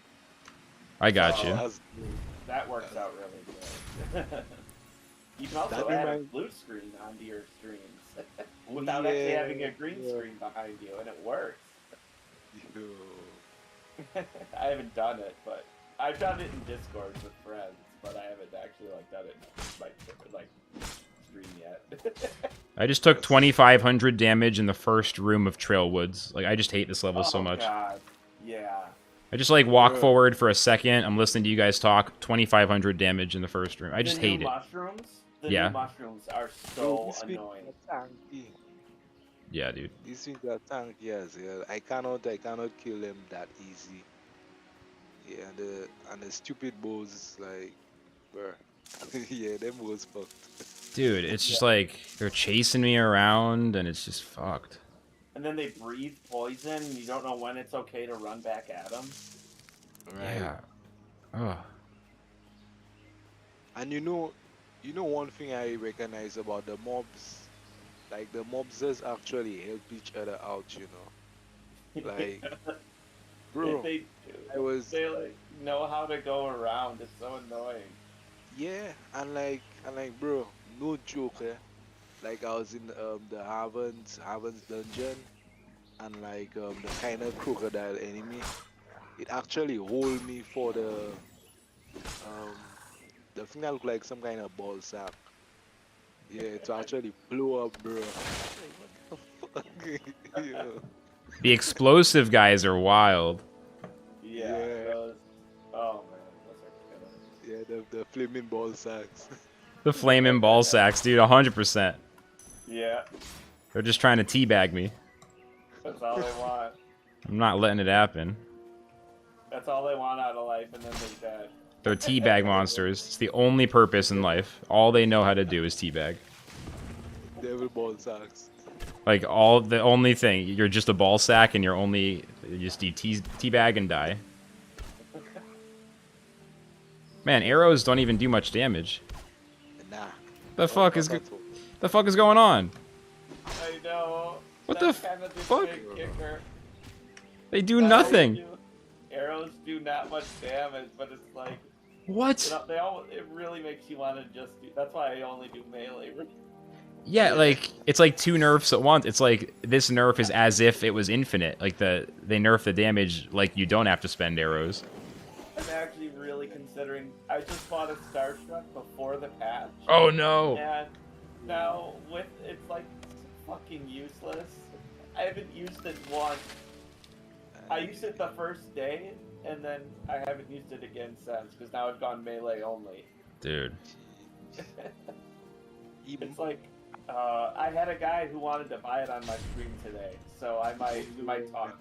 I got So, you. That's That works out really good. You can also That add a reminds- blue screen onto your streams without actually having a green Yeah. screen behind you, and it works. yo. I haven't done it, but I've done it in Discord with friends, but I haven't actually like done it in like stream yet. I just took 2,500 damage in the first room of Trailwoods. Like I just hate this level so Oh, much. God. Yeah. I just like walk Yeah. forward for a second. I'm listening to you guys talk. 2,500 2,500 damage in the first room. I just The hate new it. mushrooms. The Yeah. new mushrooms are Yo, so these things annoying. are tanky. Yeah, dude. These things are tanky as hell. I cannot kill them that easy. Yeah, and the stupid bows like, bruh. Yeah, them bows fucked. Dude, it's just like they're chasing me around and it's just fucked. And then they breathe poison, and you don't know when it's okay to run back at them. Right. Yeah. Ugh. And you know one thing I recognize about the mobs, like the mobs does actually help each other out, you know. Like, bro, they I was they like know how to go around. It's so annoying. yeah, and like bro, no joke, eh? Like I was in the Haven's dungeon, and like the kind of crocodile enemy, it actually hold me for the thing that look like some kind of ball sack. Yeah, it actually blew up, bro. Like, what the fuck? Yo. The explosive guys are wild. Yeah. Yeah. Those, oh man, those are killer. Yeah, the flaming ball sacks. The flaming ball sacks, dude, 100%. Yeah, They're just trying to teabag me. that's all they want. I'm not letting it happen. That's all they want out of life, and then they're dead. They're teabag monsters. It's the only purpose in life. All they know how to do is teabag. Devil ball sacks. Like the only thing, you're just a ball sack and you just do teabag and die. Man, arrows don't even do much damage. Nah. The fuck is That's all. the fuck is going on? I know. What That's the kind of the fuck? big kicker. They do Arrows nothing. Arrows do not much damage, but it's like What? it really makes you want to just do. That's why I only do melee. Yeah, like it's like two nerfs at once. It's like this nerf is as if it was infinite. Like they nerf the damage like you don't have to spend arrows. I'm actually really considering. I just bought a Starstruck before the patch. Oh no. And now it's like fucking useless. I haven't used it once. I used it the first day, and then I haven't used it again since, because now I've gone melee only. Dude. Even It's like, I had a guy who wanted to buy it on my stream today, so we might talk.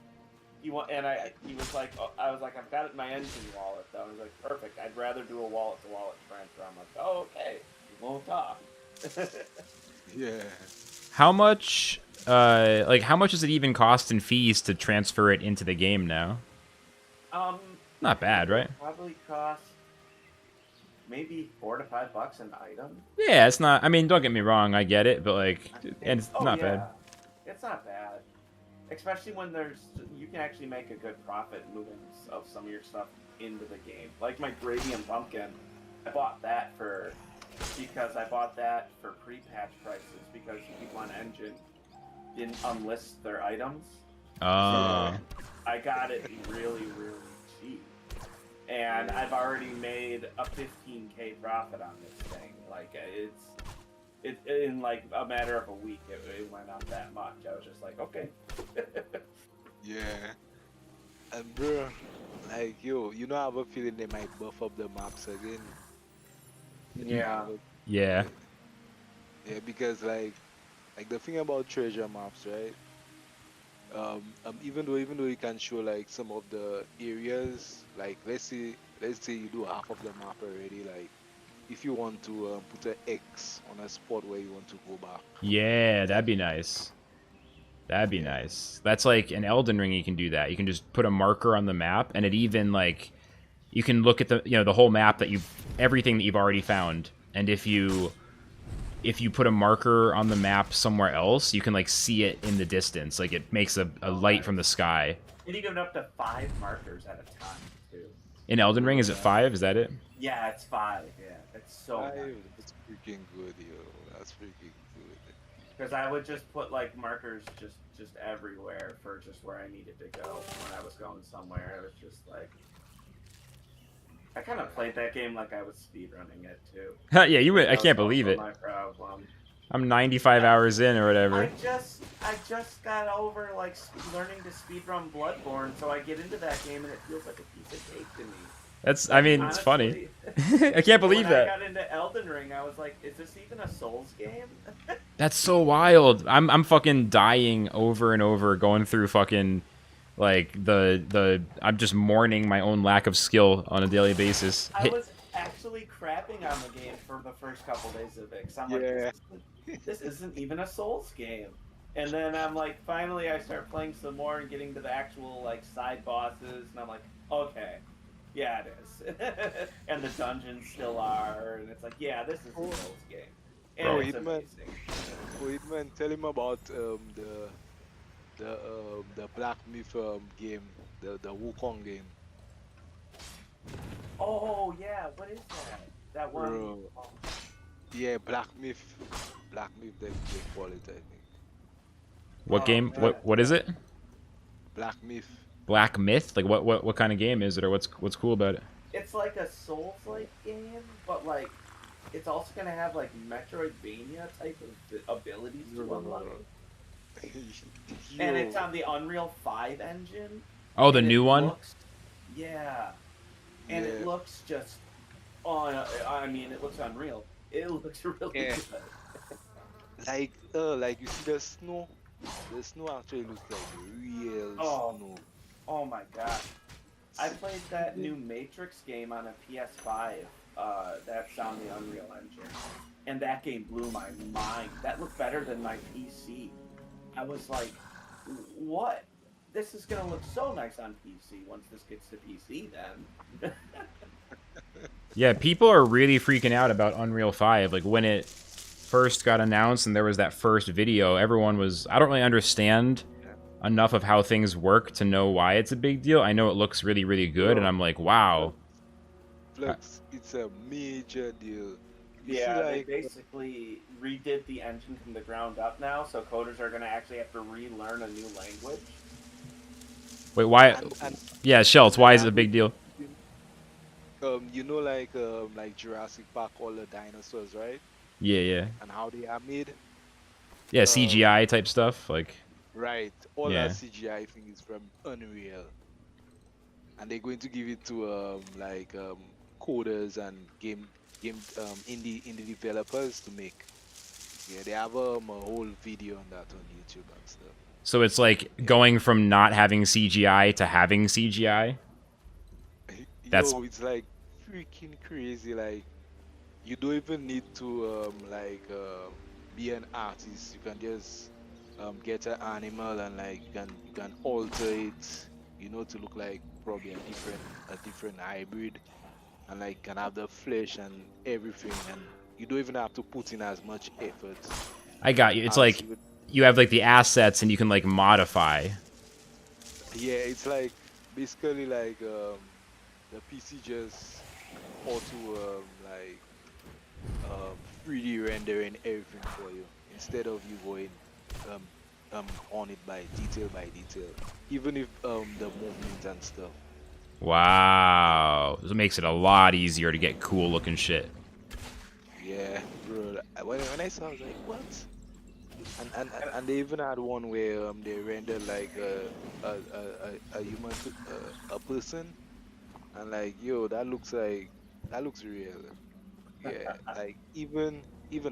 he was like, oh, I was like, I've got it in my engine wallet though. He was like, perfect. I'd rather do a wallet to wallet transfer. I'm like, oh okay, we won't talk. Yeah. How much, how much does it even cost in fees to transfer it into the game now? Not bad, right? Probably cost maybe $4 to $5 an item. Yeah, it's not. I mean, don't get me wrong, I get it, but like, and it's not bad. It's not bad, especially when you can actually make a good profit moving of some of your stuff into the game. Like my Gradium Pumpkin, I bought that because I bought that for pre-patch prices because people on Engine didn't unlist their items. Oh. So I got it really, really cheap. And I've already made a 15K profit on this thing. Like it's in like a matter of a week, it went up that much. I was just like, okay. Yeah. And bro, like yo, you know, I have a feeling they might buff up the maps again. Yeah. Yeah. Yeah, because like the thing about treasure maps, right? Even though you can show like some of the areas, like let's say you do half of the map already, like if you want to put an X on a spot where you want to go back. Yeah, that'd be nice. That'd be nice. That's like in Elden Ring, you can do that. You can just put a marker on the map, and it even like you can look at the whole map everything that you've already found, and if you put a marker on the map somewhere else, you can like see it in the distance. Like it makes a light from the sky. And you can up to 5 markers at a time too. In Elden Ring, is it 5? Is that it? Yeah, it's 5. Yeah, it's so nice. That's freaking good, yo. That's freaking good. Because I would just put like markers just everywhere for just where I needed to go when I was going somewhere. It was just like I kind of played that game like I was speedrunning it too. Yeah, you would. I can't believe it. My problem. I'm 95 hours in or whatever. I just got over like learning to speedrun Bloodborne, so I get into that game and it feels like a piece of cake to me. That's. I mean, honestly, it's funny. I can't believe when that. I got into Elden Ring, I was like, "Is this even a Souls game?" That's so wild. I'm fucking dying over and over, going through fucking like I'm just mourning my own lack of skill on a daily basis. I was actually crapping on the game for the first couple days of it. 'Cause I'm like, this isn't even a Souls game. And then I'm like, finally, I start playing some more and getting to the actual like side bosses, and I'm like, okay, yeah, it is. And the dungeons still are, and it's like, yeah, this is a Souls game. And Bro, it's amazing. Hitman, tell him about the Black Myth game, the Wukong game. Oh yeah, what is that? That one. Bro. Yeah, Black Myth, they call it, I think. What game? What is it? Black Myth. Black Myth? Like what kind of game is it, or what's cool about it? It's like a Souls-like game, but like it's also gonna have like Metroidvania type of abilities to unlock. And it's on the Unreal 5 engine. Oh, the new one? Yeah. And it looks just I mean, it looks unreal. It looks really good. Like you see the snow? The snow actually looks like real snow. Oh my god. I played that new Matrix game on a PS5. That's on the Unreal Engine. And that game blew my mind. That looked better than my PC. I was like, what? This is gonna look so nice on PC once this gets to PC then. Yeah, people are really freaking out about Unreal 5. Like when it first got announced and there was that first video, everyone was, I don't really understand enough of how things work to know why it's a big deal. I know it looks really, really good, and I'm like, wow. FLUX, it's a major deal. They basically redid the engine from the ground up now, so coders are going to actually have to relearn a new language. Wait, why? Yeah, Shelts, why is it a big deal? You know, like Jurassic Park, all the dinosaurs, right? Yeah. And how they are made? Yeah, CGI type stuff, like. Right, all that CGI thing is from Unreal, and they're going to give it to coders and game indie developers to make. Yeah, they have a whole video on that on YouTube and stuff. So it's like going from not having CGI to having CGI. That's Yo, it's like freaking crazy. Like you don't even need to be an artist. You can just get an animal and like you can alter it, to look like probably a different hybrid, and like can have the flesh and everything, and you don't even have to put in as much effort I got you. It's as like you would. you have like the assets and you can like modify. Yeah, it's like basically like the PC just auto like 3D rendering everything for you instead of you going um on it by detail, even if the movement and stuff. Wow. This makes it a lot easier to get cool looking shit. Yeah, bro. When I saw, I was like, what? And they even had one where they rendered like a human a person, and like, yo, that looks real. Yeah, like even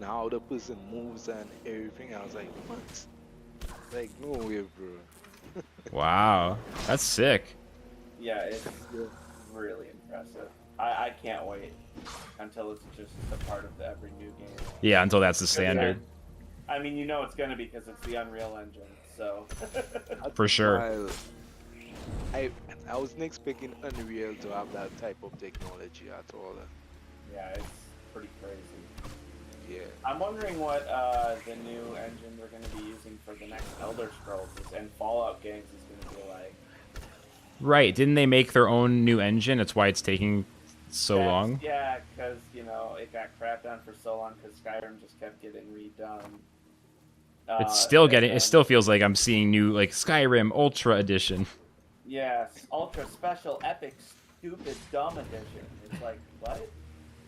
how the person moves and everything, I was like, what? Like, no way, bro. Wow. That's sick. Yeah, it's Yeah. really impressive. I can't wait until it's just a part of every new game. Yeah, until that's the 'Cause standard. I mean, you know it's gonna be because it's the Unreal Engine, so. That's For sure. wild. I I wasn't expecting Unreal to have that type of technology at all. Yeah, it's pretty crazy. Yeah. I'm wondering what the new engine they're going to be using for the next Elder Scrolls and Fallout games is going to be like. Right. Didn't they make their own new engine? That's why it's taking so long. Yeah, because it got crapped on for so long because Skyrim just kept getting redone. It's still getting. And It still feels like I'm seeing new like Skyrim Ultra Edition. yes, Ultra Special Epic Stupid Dumb Edition. It's like what?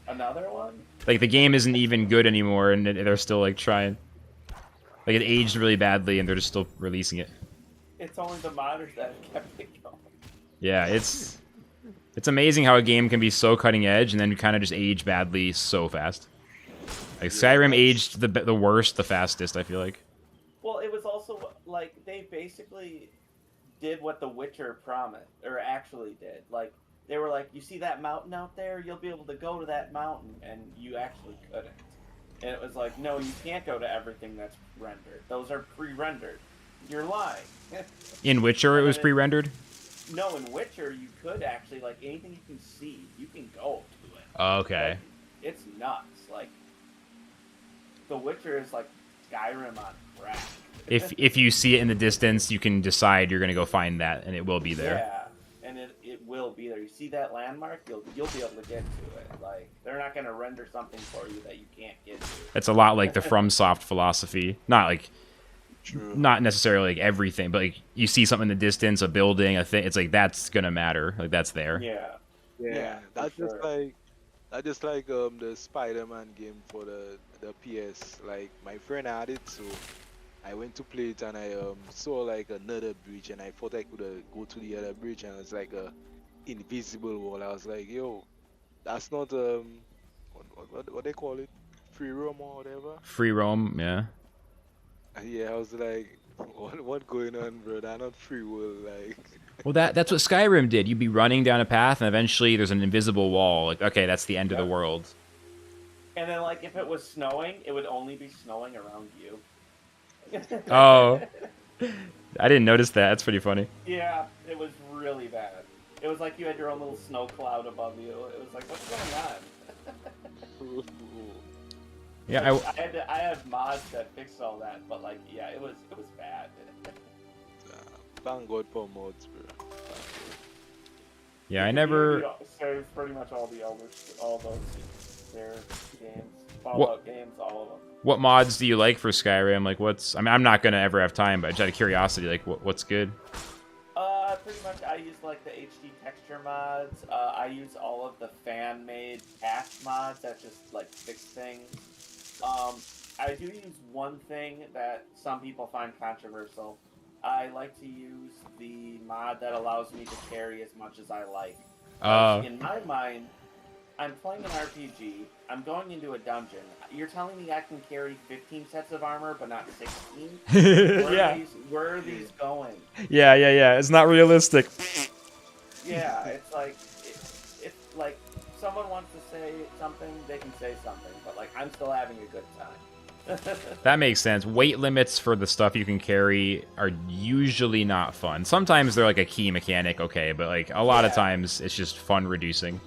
Another one? Like the game isn't even good anymore, and they're still like trying. Like it aged really badly, and they're just still releasing it. It's only the modders that have kept it going. Yeah, it's amazing how a game can be so cutting edge and then kind of just age badly so fast. Like Skyrim aged the worst, the fastest. I feel like. Well, it was also like they basically did what The Witcher promised, or actually did. Like they were like, "You see that mountain out there? You'll be able to go to that mountain," and you actually couldn't. And it was like, "No, you can't go to everything that's rendered. Those are pre-rendered. You're lying." In Witcher, it was pre-rendered. No, in Witcher, you could actually like anything you can see, you can go to it. Okay. Like, it's nuts. Like The Witcher is like Skyrim on crack. If you see it in the distance, you can decide you're gonna go find that, and it will be there. Yeah, and it will be there. You see that landmark, you'll be able to get to it. Like they're not gonna render something for you that you can't get to. It's a lot like the FromSoft philosophy. True. Not necessarily like everything, but like you see something in the distance, a building, a thing. It's like that's gonna matter. Like that's there. Yeah. Yeah. Yeah, That's for just sure. like the Spider-Man game for the PS. Like my friend had it, so I went to play it and I saw like another bridge and I thought I could go to the other bridge and it's like a invisible wall. I was like, yo, that's not what they call it, free roam or whatever. Free roam, yeah. Yeah, I was like, what going on, bro? That's not free will, like. Well, that's what Skyrim did. You'd be running down a path, and eventually there's an invisible wall. Like, okay, that's the end of the Yep. world. And then like if it was snowing, it would only be snowing around you. Oh, I didn't notice that. That's pretty funny. Yeah, it was really bad. It was like you had your own little snow cloud above you. It was like, what's going on? Yeah, I had mods that fixed all that, but like, yeah, it was bad. Thank God for mods, bro. yeah, I The never. community saves pretty much all those their games, Fallout games, all of them. What mods do you like for Skyrim? Like, I mean, I'm not gonna ever have time, but just out of curiosity, like, what's good? Pretty much I use like the HD texture mods. I use all of the fan-made patch mods that just like fix things. I do use one thing that some people find controversial. I like to use the mod that allows me to carry as much as I like. In my mind, I'm playing an RPG. I'm going into a dungeon. You're telling me I can carry 15 sets of armor, but not 16? Yeah. Where are these going? Yeah. It's not realistic. Yeah, it's like, if like someone wants to say something, they can say something, but like I'm still having a good time. That makes sense. Weight limits for the stuff you can carry are usually not fun. Sometimes they're like a key mechanic, okay, but like a lot of times it's just fun reducing.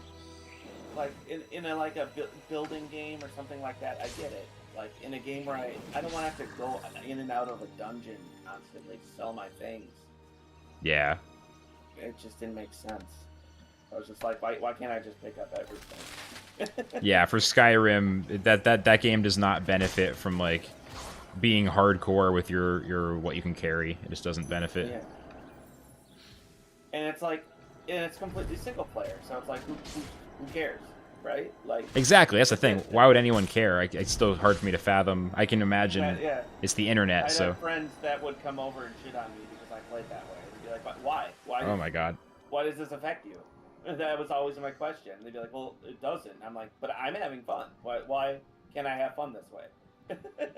Like in a like a building game or something like that, I get it. Like in a game where I don't want to have to go in and out of a dungeon constantly to sell my things. Yeah. It just didn't make sense. I was just like, why can't I just pick up everything? Yeah, for Skyrim, that game does not benefit from like being hardcore with your what you can carry. It just doesn't benefit. Yeah. And it's like, and it's completely single player, so it's like, who cares, right? Like Exactly, that's the thing. Why would anyone care? It's still hard for me to fathom. I can imagine it's the internet, I'd so. have friends that would come over and shit on me because I played that way. They'd be like, but why? Oh my god. Why does this affect you? That was always my question. They'd be like, well, it doesn't. I'm like, but I'm having fun. Why can't I have fun this way?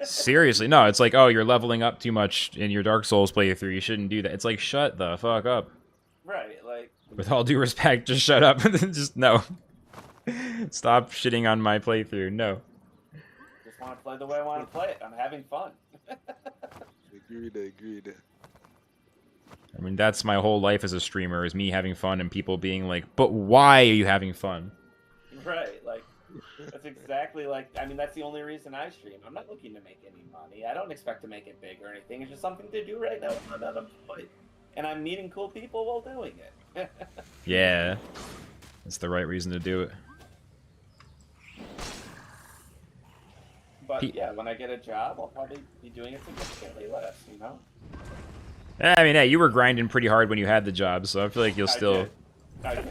Seriously, no, it's like, oh, you're leveling up too much in your Dark Souls playthrough. You shouldn't do that. It's like, shut the fuck up. Right, like. With all due respect, just shut up. Just, no. Stop shitting on my playthrough. No. Just want to play the way I want to play it. I'm having fun. Agreed. I mean, that's my whole life as a streamer, is me having fun and people being like, but why are you having fun? Right, like, that's exactly like, I mean, that's the only reason I stream. I'm not looking to make any money. I don't expect to make it big or anything. It's just something to do right now. I'm unemployed. And I'm meeting cool people while doing it. Yeah. That's the right reason to do it. But yeah, when I get a job, I'll probably be doing it significantly less, you know? I mean, hey, you were grinding pretty hard when you had the job, so I feel like you'll still... I did.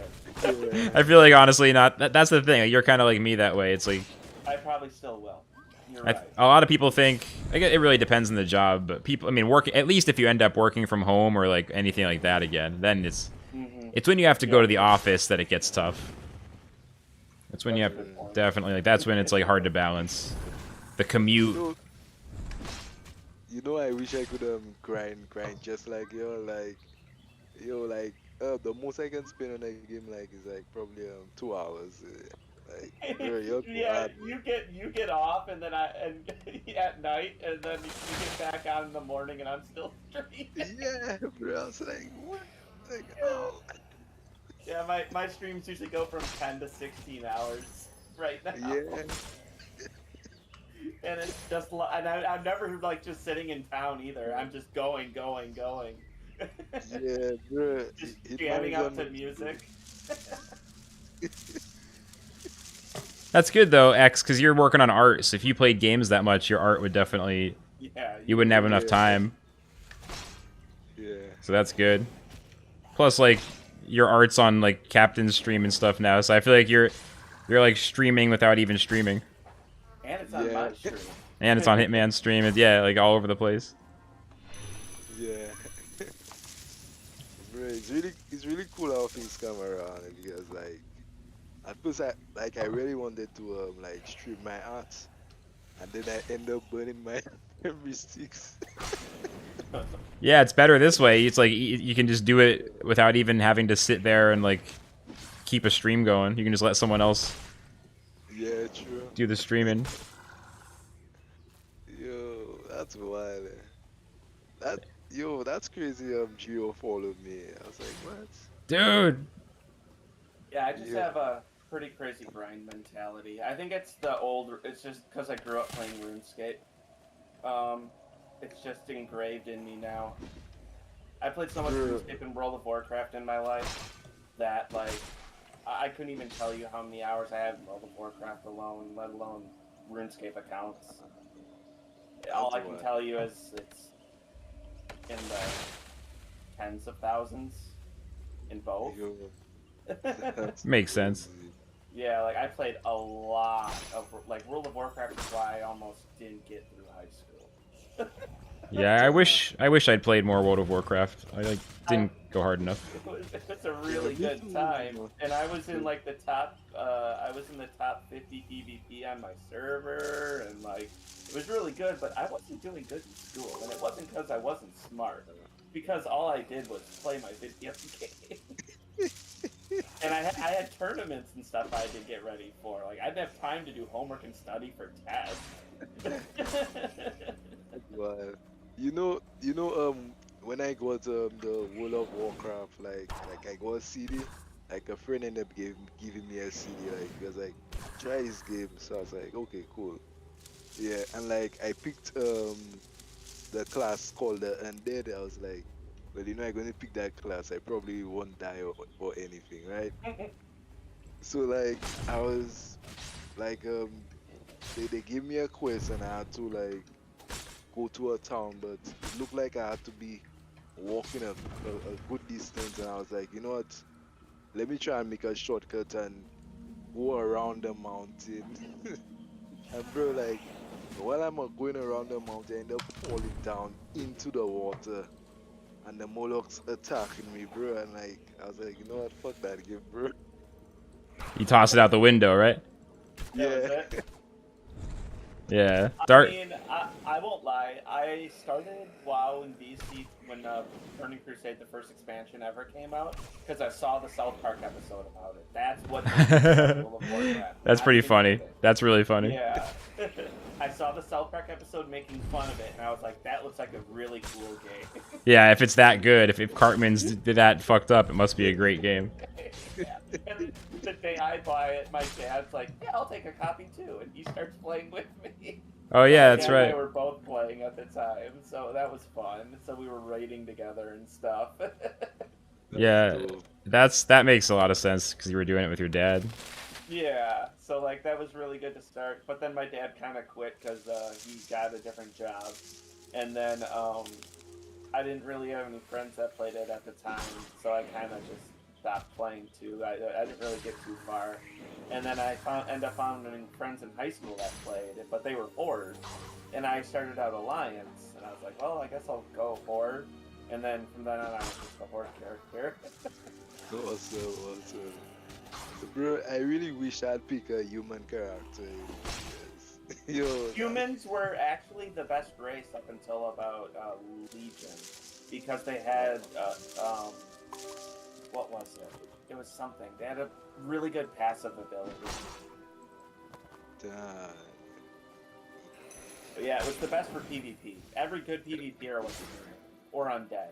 I feel like, honestly, not... That's the thing. You're kind of like me that way. It's like... I probably still will. You're right. A lot of people think... It really depends on the job, but people... I mean, at least if you end up working from home or like anything like that again, then it's... It's when you have to go to the office that it gets tough. That's when you have... Definitely, like, that's when it's like hard to balance. The commute... I wish I could grind just like the most I can spend on a game is like probably 2 hours. Like you're yeah, you get off and then at night and then you get back on in the morning and I'm still streaming. Yeah, bro. I was like, what? Like, oh. Yeah, my streams usually go from 10 to 16 hours right now. Yeah. And it's just, and I'm never like just sitting in town either. I'm just going. Yeah, bro. Just jamming out to music. That's good though, X, because you're working on art. So if you played games that much, your art would definitely... Yeah. You wouldn't have enough time. Yeah. So that's good. Plus, like, your art's on like Captain's stream and stuff now, so I feel like you're like streaming without even streaming. And it's on my stream. And it's on Hitman's stream. It's, yeah, like all over the place. Yeah. Bro, it's really cool how things come around because like at first I really wanted to like stream my art, and then I end up burning my memory sticks. Yeah, it's better this way. It's like you can just do it without even having to sit there and like keep a stream going. You can just let someone else True. do the streaming. Yo, that's wild. That's crazy. Gio followed me. I was like, what? Dude. Yeah, I just have a pretty crazy grind mentality. I think it's it's just because I grew up playing RuneScape. It's just engraved in me now. I played so much RuneScape and World of Warcraft in my life that like I couldn't even tell you how many hours I have in World of Warcraft alone, let alone RuneScape accounts. All I can tell you is it's in the tens of thousands in both. Makes sense. Yeah, like I played a lot of like World of Warcraft is why I almost didn't get through high school. Yeah, I wish I'd played more World of Warcraft. I like didn't go hard enough. It's a really Yeah, me good too, time, man. and I was in like the top. I was in the top 50 PvP on my server, and like it was really good. But I wasn't doing good in school, and it wasn't because I wasn't smart. Because all I did was play my video game. And I had tournaments and stuff I had to get ready for. Like I didn't have time to do homework and study for tests. But when I got the World of Warcraft, like I got a CD, like a friend ended up giving me a CD, like he was like, try this game. So I was like, okay, cool. Yeah, and like I picked the class called the Undead. I was like, well, I'm gonna pick that class. I probably won't die or anything, right? So like I was like they gave me a quest and I had to like go to a town, but it looked like I had to be walking a good distance, and I was like, you know what? Let me try and make a shortcut and go around the mountain. And bro, like while I'm going around the mountain, I end up falling down into the water, and the Molochs attacking me, bro. And like I was like, you know what? Fuck that game, bro. You toss it out the window, right? That was Yeah. it. Yeah. I Dark. mean, I won't lie. I started WoW in BC when Burning Crusade, the first expansion ever, came out, because I saw the South Park episode about it. That's what made me start World of Warcraft. That's not pretty even funny. anything. That's really funny. Yeah. I saw the South Park episode making fun of it, and I was like, that looks like a really cool game. Yeah, if it's that good, if Cartman's did that fucked up, it must be a great game. Yeah. And the day I buy it, my dad's like, yeah, I'll take a copy too, and he starts playing with me. Oh yeah, My that's dad and right. I were both playing at the time, so that was fun. So we were raiding together and stuff. Yeah, Dope. that makes a lot of sense because you were doing it with your dad. Yeah, so like that was really good to start. But then my dad kind of quit because he got a different job, and then I didn't really have any friends that played it at the time, so I kind of just stopped playing too. I didn't really get too far, and then I ended up finding friends in high school that played it, but they were Horde, and I started out Alliance, and I was like, well, I guess I'll go Horde, and then from then on I was just a Horde character. Awesome. Bro, I really wish I'd pick a human character. Yes. Yo. Humans were actually the best race up until about Legion, because they had what was it? It was something. They had a really good passive ability. Damn. But yeah, it was the best for PvP. Every good PvPer was a human or undead.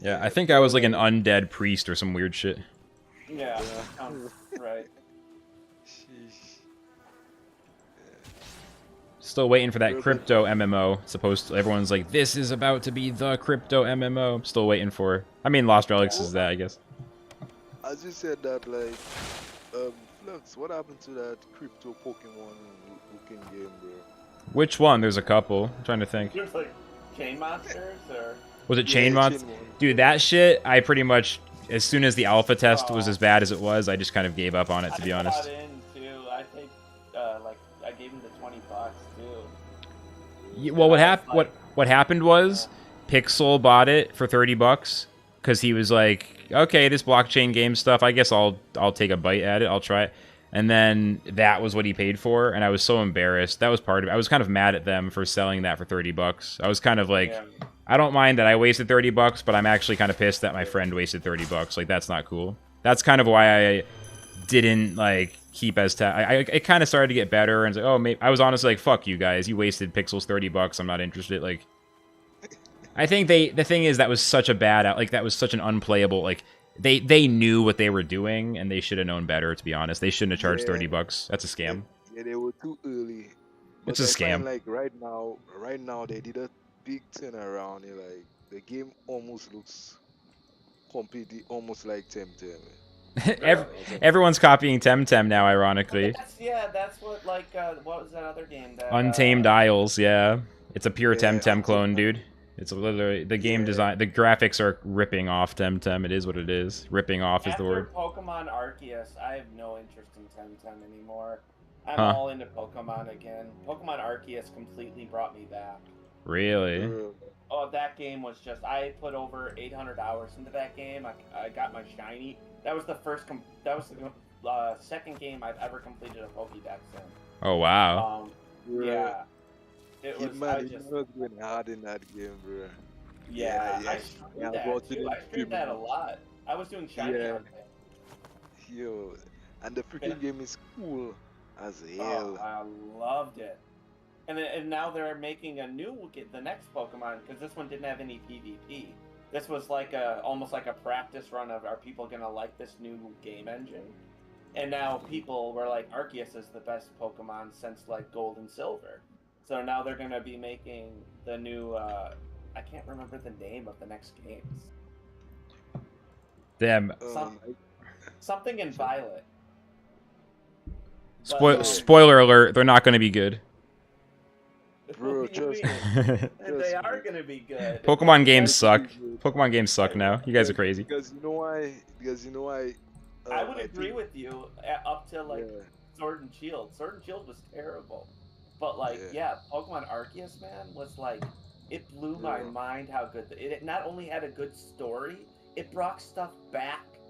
Yeah, I think I was like an undead priest or some weird shit. Yeah, Yeah. sounds right. Sheesh. Still waiting for that crypto MMO. Everyone's like, this is about to be the crypto MMO. I'm still waiting for it. I mean, Lost Relics is that, I guess. As you said that, like, Flux, what happened to that crypto Pokemon looking game, bro? Which one? There's a couple. I'm trying to think. There's like chain monsters or Was it Chain Yeah, Mods? Chain Mon. Dude, that shit, I pretty much, as soon as the alpha test was as bad as it was, I just kind of gave up on it, to be honest. I bought in too. I think like I gave him the $20 too. Well, what happened was Pixel bought it for $30 because he was like, okay, this blockchain game stuff, I guess I'll take a bite at it, I'll try it. And then that was what he paid for, and I was so embarrassed. That was part of it. I was kind of mad at them for selling that for $30. I was kind of like, Yeah. I don't mind that I wasted $30, but I'm actually kind of pissed that my friend wasted $30. Like, that's not cool. That's kind of why I didn't like keep as it kind of started to get better, and it's like, oh, maybe I was honestly like, fuck you guys, you wasted Pixel's $30. I'm not interested. Like, I think the thing is that was such a bad that was such an unplayable they knew what they were doing and they should have known better. To be honest, they shouldn't have charged Yeah. $30. That's a scam. Yeah, they were too early. It's But a I find, scam. like right now they did a big turnaround. Like the game almost looks completely almost like Temtem. Everyone's copying Temtem now, ironically. That's what like what was that other game that Untamed Isles, yeah. It's a pure Yeah, Temtem clone, Untamed dude. It's literally the game Yeah. design. The graphics are ripping off Temtem. It is what it is. Ripping off is the after word. Pokemon Arceus, I have no interest in Temtem anymore. I'm Huh. all into Pokemon again. Pokemon Arceus completely brought me back. Really? Bro. Oh, that game was just. I put over 800 hours into that game. I got my shiny. That was the first. That was the second game I've ever completed a Pokédex in. Oh wow. Bro. Yeah, it was. I just. Hitman was going hard in that game, bro. Yeah, Yeah, like, I yeah, I streamed was that watching too. him I streamed streaming that a it. lot. I was doing shiny Yeah, on it. yo, and the And, freaking game is cool as oh, hell. I loved it. And now they're making a new the next Pokemon because this one didn't have any PvP. This was like almost like a practice run of are people gonna like this new game engine? And now people were like Arceus is the best Pokemon since like Gold and Silver. So now they're gonna be making the new I can't remember the name of the next games. Damn. Some, something in Violet. Spoiler alert, they're not going to be good. Bro, What do you trust mean? me. They are gonna be good. Pokemon games Try to suck. be good. Pokemon games suck now. You guys are crazy. Because you know why? Because you know why? I would I agree think, with you up to like yeah, Sword and Shield. Sword and Shield was terrible, but like yeah, Pokemon Arceus man was like it blew my bro. mind how good it not only had a good story, it brought stuff back.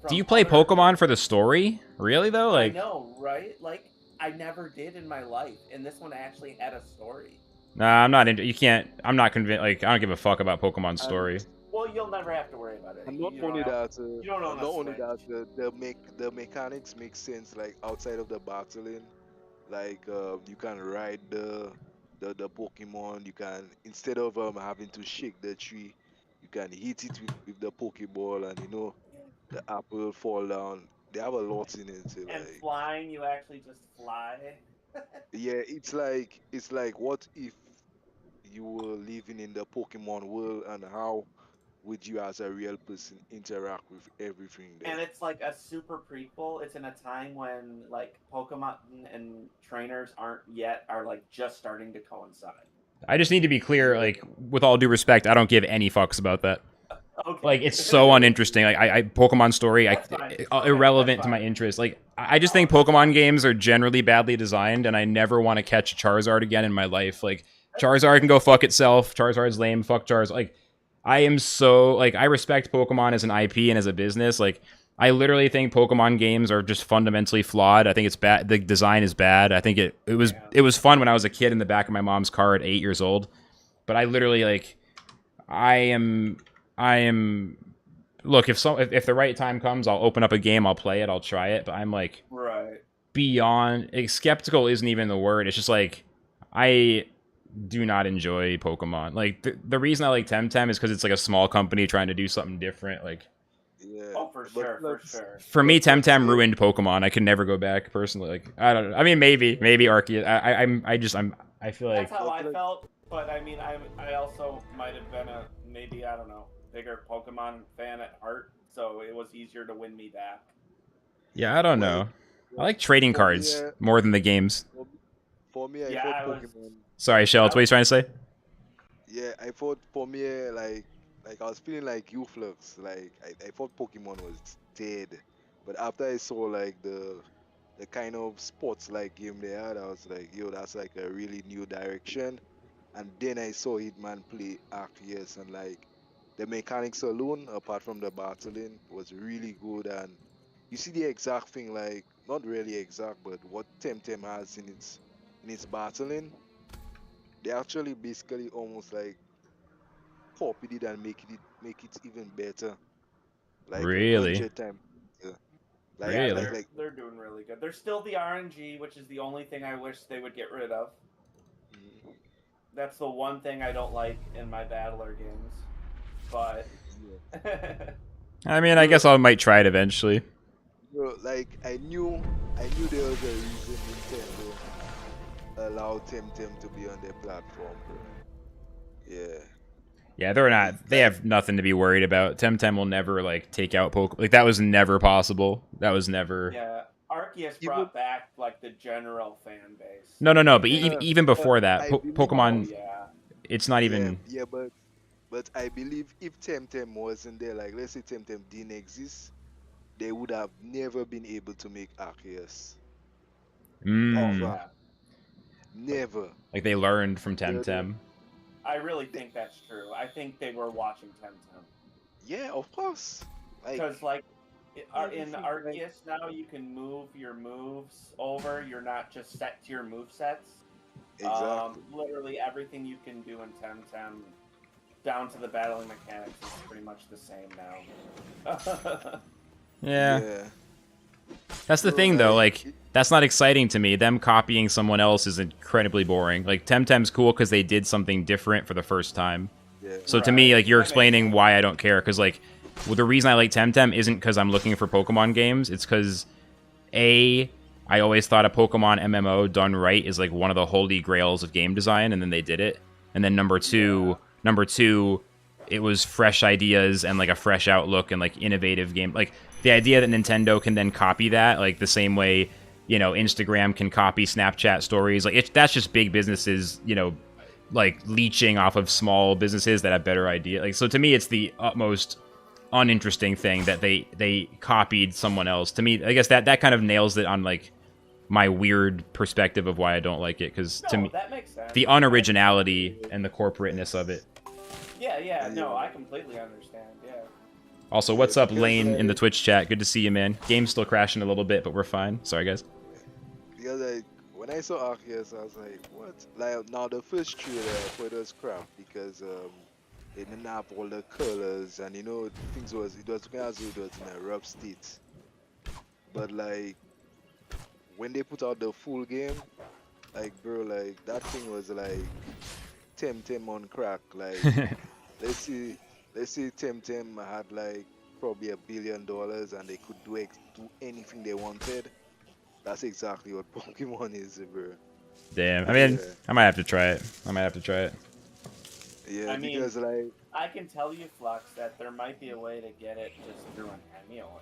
Do you From play other Pokemon for the story? Really though? I Like, know, right? Like I never did in my life, and this one actually had a story. nah, I'm not into. You can't. I'm not convinced. Like, I don't give a fuck about Pokemon's And story. Well, you'll never have to worry about it. and not You don't only have, that, you don't own and a not only Switch. that, the mechanics make sense. Like outside of the battling, like you can ride the Pokemon. You can instead of having to shake the tree, you can hit it with the Pokeball, and you know the apple fall down. They have a lot in it. So And like, flying, you actually just fly. yeah, it's like what if you were living in the Pokemon world, and how would you as a real person interact with everything And there? it's like a super prequel. It's in a time when like Pokemon and trainers are like just starting to coincide. I just need to be clear. Yeah, Like, with all due respect, I don't give any fucks about that. Like, Okay. it's so uninteresting. Like, I Pokemon story, That's fine. Okay, irrelevant that's to my fine. interest. Like, I just think Oh, that's Pokemon fine. games are generally badly designed, and I never want to catch Charizard again in my life. Like, Charizard can go fuck itself. Charizard's lame. Fuck Charizard. Like, I am so like I respect Pokemon as an IP and as a business. Like, I literally think Pokemon games are just fundamentally flawed. I think it's bad. The design is bad. I think Yeah. it was fun when I was a kid in the back of my mom's car at 8 years old. But I literally like I am look if the right time comes, I'll open up a game, I'll play it, I'll try it. But I'm like Right. beyond skeptical isn't even the word. It's just like I do not enjoy Pokemon. Like the reason I like Temtem is because it's like a small company trying to do something different. Like yeah. Oh, for But sure, for let's sure. for me, let's Temtem say ruined Pokemon. I can never go back personally. Like I don't know. I mean, maybe Arceus. I feel That's like how I let, felt. But I mean, I also might have been a maybe I don't know bigger Pokemon fan at heart, so it was easier to win me back. yeah, I don't well, know. I well like trading for me, cards more than the games. for me, for me, I Yeah, thought Pokemon. Sorry, Shells. I What are you was trying to say? Yeah, I thought for me, like I was feeling like FLUX. Like I thought Pokemon was dead, but after I saw like the kind of sports like game they had, I was like, yo, that's like a really new direction. And then I saw Hitman play Arceus, and like the mechanics alone, apart from the battling, was really good. And you see the exact thing, like not really exact, but what Temtem has in its battling, they actually basically almost like copied it and make it even better, like a Really? hundred times better. yeah, Really? Like they're doing really good. There's still the RNG, which is the only thing I wish they would get rid of. mm, That's the one thing I don't like in my battler games. But yeah. I mean, I Bro, guess I might try it eventually. bro, like I knew there was a reason Nintendo allowed Temtem to be on their platform, bro. Yeah, Yeah, they're not. it's They like have nothing to be worried about. Temtem will never like take out Pokemon. Like that was never possible. That was never. yeah, Arceus even brought back like the general fan base. No. They But made even but before that, I believe oh Pokemon. yeah, It's not yeah, even. yeah, but I believe if Temtem wasn't there, like let's say Temtem didn't exist, they would have never been able to make Arceus. oh Mm, Never, yeah. never. like they learned from The Temtem. I really think that's true. I think they were watching Temtem. Yeah, of course. Like Because, like, in everything, like Arceus now, you can move your moves over. You're not just set to your move sets. exactly. Literally everything you can do in Temtem, down to the battling mechanics, is pretty much the same now. Yeah. Yeah, That's the bro. thing, though. Like Like, that's not exciting to me. Them copying someone else is incredibly boring. Like, Temtem's cool because they did something different for the first time. yeah, So to me, Right. like, you're That makes explaining sense. why I don't care. Because, like, well, the reason I like Temtem isn't because I'm looking for Pokemon games. It's because, A, I always thought a Pokemon MMO done right is, like, one of the holy grails of game design, and then they did it. And then number two, it was fresh ideas and, like, a fresh outlook and, like, innovative game. Like, the idea that Nintendo can then copy that, like, the same way, you know, Instagram can copy Snapchat stories. Like, that's just big businesses, you know, like, leeching off of small businesses that have better idea. Like, so to me, it's the utmost uninteresting thing that they copied someone else. To me, I guess that kind of nails it on, like, my weird perspective of why I don't like it. Because to No, me, that makes sense. the unoriginality and the corporateness of it. Yeah, no, Yeah. I completely understand. Yeah. Also, what's up, because, Lane, in the like, Twitch chat? Good to see you, man. Game's still crashing a little bit, but we're fine. Sorry, guys. because like when I saw Arceus, I was like, what? Like now the first trailer for it was crap because it didn't have all the colors and you know things was it was looking as though it was in a rough state. But like when they put out the full game, like bro, like that thing was like Temtem on crack. Like let's see, Temtem had like probably $1 billion and they could do anything they wanted. That's exactly what Pokemon is, bro. Damn. I Yeah, mean, I might have to try it. yeah, I mean, because like I can tell you, Flux, that there might be a way to get it just through an emulator.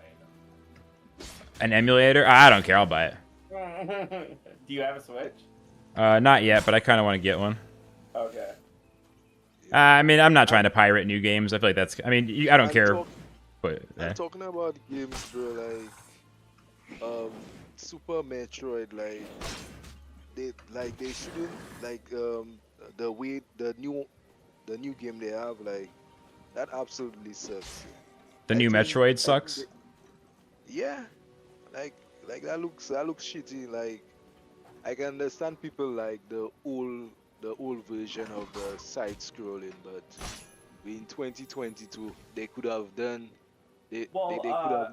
An emulator? I don't care. I'll buy it. Do you have a Switch? Not yet, but I kind of want to get one. Okay. I mean, I'm not trying to pirate new games. I feel like that's. I mean, I don't I'm care. talk- But I'm talking about games, bro. Like Super Metroid, they shouldn't like the way the new game they have like that absolutely sucks. the I new think- Metroid I think sucks. yeah, like that looks shitty. Like I can understand people like the old version of the side scrolling, but in 2022 they could have done Well, they could have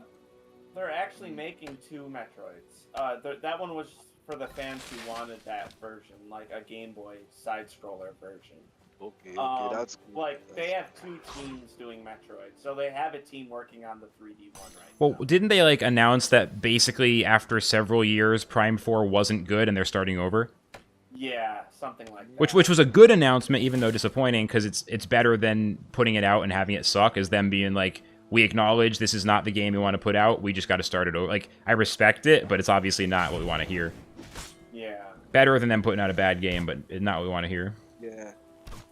they're actually making 2 Metroids. That one was for the fans who wanted that version, like a Game Boy side-scroller version. okay that's cool. Like they have 2 teams doing Metroid, so they have a team working on the 3D one right Well, now. didn't they like announce that basically after several years, Prime 4 wasn't good and they're starting over? Yeah, something like that. Which was a good announcement, even though disappointing, because it's better than putting it out and having it suck. Is them being like, we acknowledge this is not the game we want to put out. We just got to start it over. Like, I respect it, but it's obviously not what we want to hear. Yeah. Better than them putting out a bad game, but it's not what we want to hear. Yeah,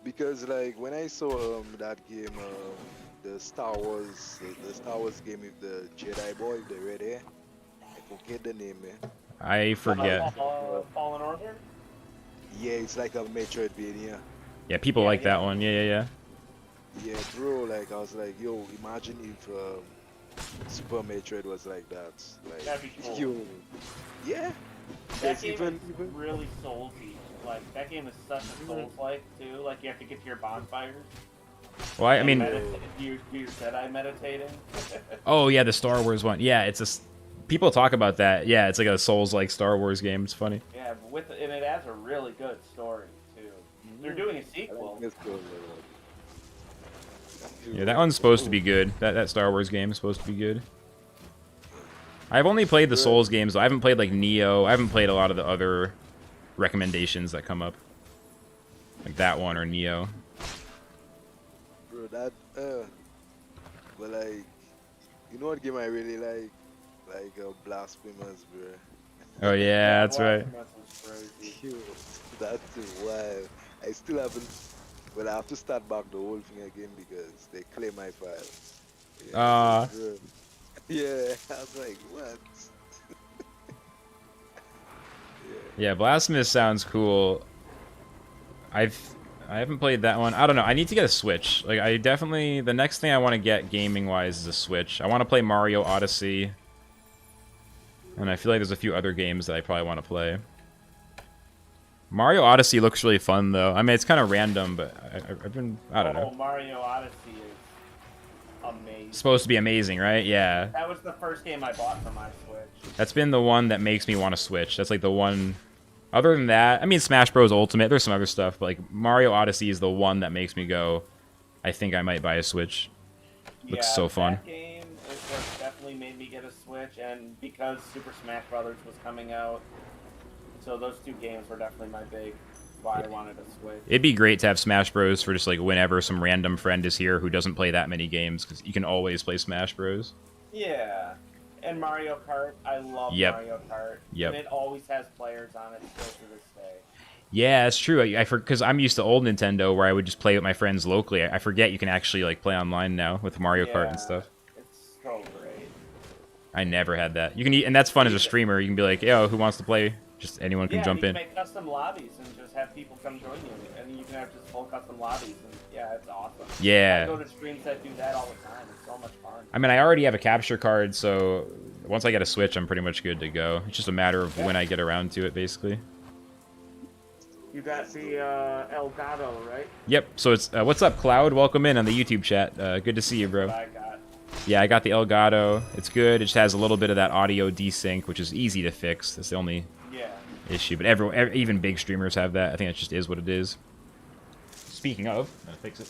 because like when I saw that game, the Star Wars game with the Jedi boy, the red hair, I forget the name, man. I forget. Fallen Order? Yeah, it's like a Metroidvania. Yeah, people Yeah, like that yeah. one. Yeah. Yeah, bro. Like I was like, yo, imagine if Super Metroid was like that. Like, That'd be cool. yo, yeah. That Because game is really soulsy. Like, that game is such a Souls-like, too. Like, you have to get to your bonfires. Well, I mean, Do your Jedi meditating. oh yeah, the Star Wars one. Yeah, it's people talk about that. Yeah, it's like a Souls-like Star Wars game. It's funny. Yeah, and it has a really good story, too. They're doing a sequel. Let's go, Yeah, that one's supposed to be good. That Star Wars game is supposed to be good. I've only played the Souls games, though. I haven't played, like, Neo. I haven't played a lot of the other recommendations that come up. Like that one or Neo. bro. That but like, you know what game I really like? Like Blasphemous, bro. Oh, yeah, that's right. Blasphemous was crazy. Yo, that's wild. I still haven't. Well, I have to start back the whole thing again because they claim my file. Ah. Bro. Yeah, I was like, what? Yeah, Blasphemous sounds cool. I haven't played that one. I don't know. I need to get a Switch. Like, I definitely... The next thing I want to get gaming-wise is a Switch. I want to play Mario Odyssey. And I feel like there's a few other games that I probably want to play. Mario Odyssey looks really fun, though. I mean, it's kind of random, but I've been... I don't know. Mario Odyssey is amazing. It's supposed to be amazing, right? Yeah. That was the first game I bought for my Switch. That's been the one that makes me want to Switch. That's like the one... Other than that, I mean, Smash Bros. Ultimate, there's some other stuff, but like Mario Odyssey is the one that makes me go, I think I might buy a Switch. Looks so fun. That game definitely made me get a Switch, and because Super Smash Brothers was coming out, so those two games were definitely my big why I wanted a Switch. It'd be great to have Smash Bros. For just like whenever some random friend is here who doesn't play that many games, because you can always play Smash Bros. Yeah. And Mario Kart, I love Mario Kart. Yep. And it always has players on it still to this day. Yeah, it's true. Because I'm used to old Nintendo where I would just play with my friends locally. I forget you can actually like play online now with Mario Kart and stuff. It's so great. I never had that. You can, and that's fun as a streamer. You can be like, yo, who wants to play? Just anyone can jump in. You can make custom lobbies and just have people come join you, and you can have just full custom lobbies. And yeah, it's awesome. Yeah. I go to streams that do that all the time. It's so much fun. I mean, I already have a capture card, so once I get a Switch, I'm pretty much good to go. It's just a matter of when I get around to it, basically. You got the Elgato, right? Yep. So it's what's up, Cloud? Welcome in on the YouTube chat. Good to see you, bro. I got. Yeah, I got the Elgato. It's good. It just has a little bit of that audio desync, which is easy to fix. That's the only issue. But even big streamers have that. I think that just is what it is. Speaking of, I'm gonna fix it.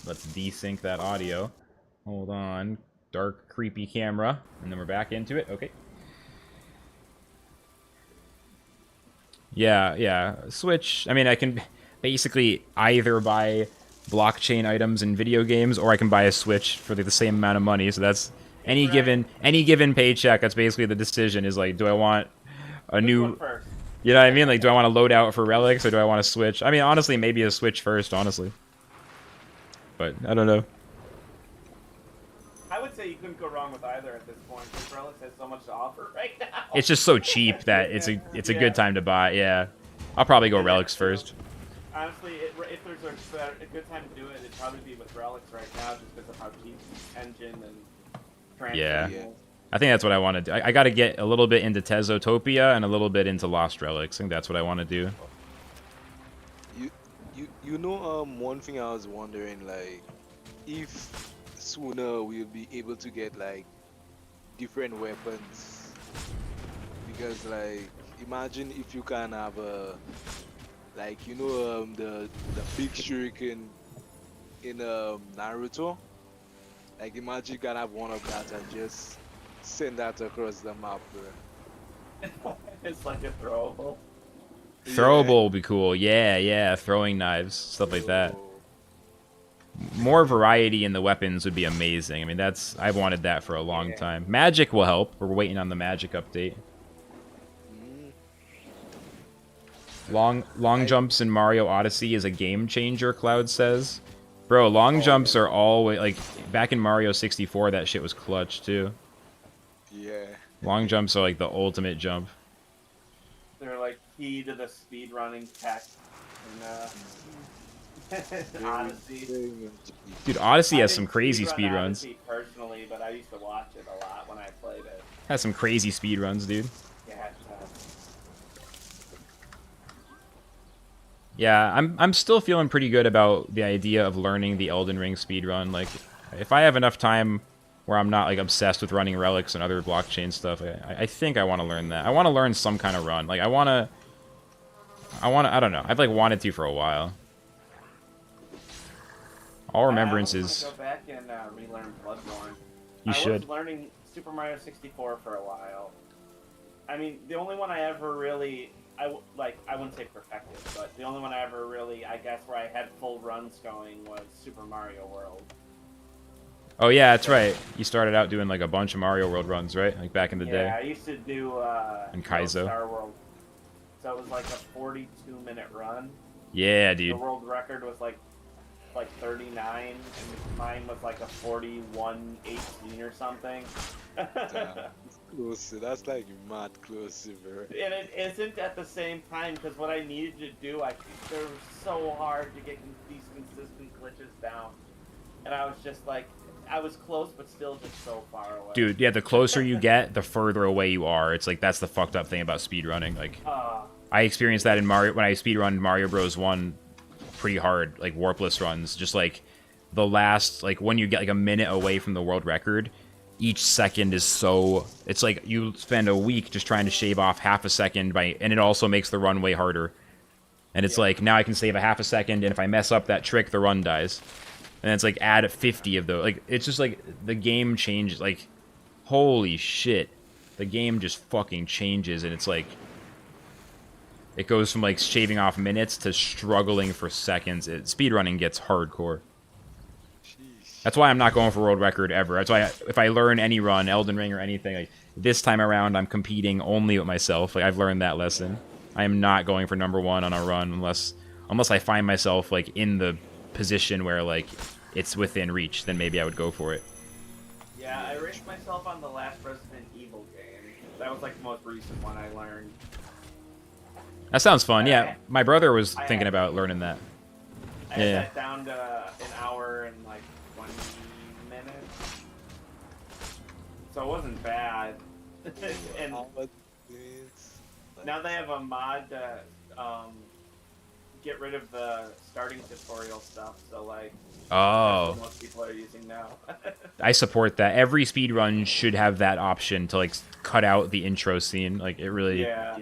Let's desync that audio. Hold on. Dark, creepy camera. And then we're back into it. Okay. Yeah. Switch. I mean, I can basically either buy blockchain items in video games, or I can buy a Switch for the same amount of money. So that's any given paycheck. That's basically the decision. Is like, do I want a new? You know what I mean? Like, do I want to load out for Relics, or do I want to Switch? I mean, honestly, maybe a Switch first. Honestly, but I don't know. I would say you couldn't go wrong with either at this point, because Relics has so much to offer right now. It's just so cheap that it's a good time to buy. Yeah, I'll probably go Relics first. Honestly, if there's a good time to do it, it'd probably be with Relics right now, just because of how cheap the engine and transfer is. I think that's what I want to do. I got to get a little bit into Tezotopia and a little bit into Lost Relics. I think that's what I want to do. You know, one thing I was wondering, like, if sooner we'll be able to get like different weapons, because like imagine if you can have a like the big shuriken in Naruto, like imagine you can have one of that and just send that across the map, bro. It's like a throwable. Throwable would be cool. Yeah, throwing knives, stuff like that. More variety in the weapons would be amazing. I mean, I've wanted that for a long time. Magic will help. We're waiting on the Magic update. Long jumps in Mario Odyssey is a game changer, Cloud says. Bro, long jumps are always like back in Mario 64. That shit was clutch too. Yeah. Long jumps are like the ultimate jump. They're like key to the speedrunning tech in Odyssey. Dude, Odyssey has some crazy speedruns. Personally, but I used to watch it a lot when I played it. Has some crazy speedruns, dude. Yeah, I'm still feeling pretty good about the idea of learning the Elden Ring speedrun. Like, if I have enough time where I'm not like obsessed with running Relics and other blockchain stuff, I think I want to learn that. I want to learn some kind of run. Like, I don't know. I've like wanted to for a while. All remembrances. I want to go back and relearn Bloodborne. You should. I was learning Super Mario 64 for a while. I mean, the only one I ever really, I wouldn't say perfected, but the only one I ever really, I guess, where I had full runs going was Super Mario World. Oh yeah, that's right. You started out doing like a bunch of Mario World runs, right? Like back in the day. Yeah, I used to do and Kaizo. Star World. So it was like a 42-minute run. Yeah, dude. The world record was like 39, and mine was like a 41:18 or something. close. That's like mad close, bro. And it isn't at the same time because what I needed to do, they were so hard to get these consistent glitches down, and I was just like, I was close, but still just so far away. Dude, yeah, the closer you get, the further away you are. It's like, that's the fucked up thing about speedrunning. Like, I experienced that in Mario, when I speedrun Mario Bros. 1 pretty hard, like, warpless runs. Just, like, the last, like, when you get, like, a minute away from the world record, each second is so... It's like you spend a week just trying to shave off half a second, and it also makes the run way harder. And it's like, now I can save a half a second, and if I mess up that trick, the run dies. And it's like, add 50 of those. Like, it's just like, the game changes, like, holy shit. The game just fucking changes, and it's like... It goes from, like, shaving off minutes to struggling for seconds. Speedrunning gets hardcore. That's why I'm not going for world record ever. That's why if I learn any run, Elden Ring or anything, like, this time around I'm competing only with myself. Like, I've learned that lesson. I am not going for #1 on a run unless I find myself, like, in the position where, like, it's within reach. Then maybe I would go for it. Yeah, I ranked myself on the last Resident Evil game. That was like the most recent one I learned. That sounds fun. Yeah, my brother was thinking about learning that. I had that down to an hour and like 20 minutes, so it wasn't bad. And now they have a mod to get rid of the starting tutorial stuff. So like, that's what most people are using now. I support that. Every speedrun should have that option to like cut out the intro scene. Like it really. Yeah.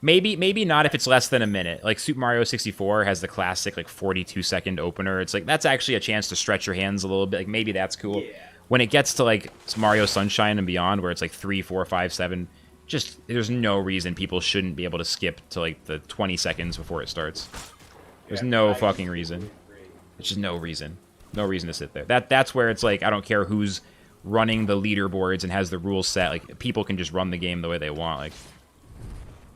Maybe not if it's less than a minute. Like Super Mario 64 has the classic like 42-second opener. It's like that's actually a chance to stretch your hands a little bit. Like maybe that's cool. Yeah. When it gets to like Mario Sunshine and beyond, where it's like 3, 4, 5, 7, just there's no reason people shouldn't be able to skip to like the 20 seconds before it starts. There's no fucking reason. There's just no reason. No reason to sit there. That's where it's like I don't care who's running the leaderboards and has the rules set. Like people can just run the game the way they want. Like.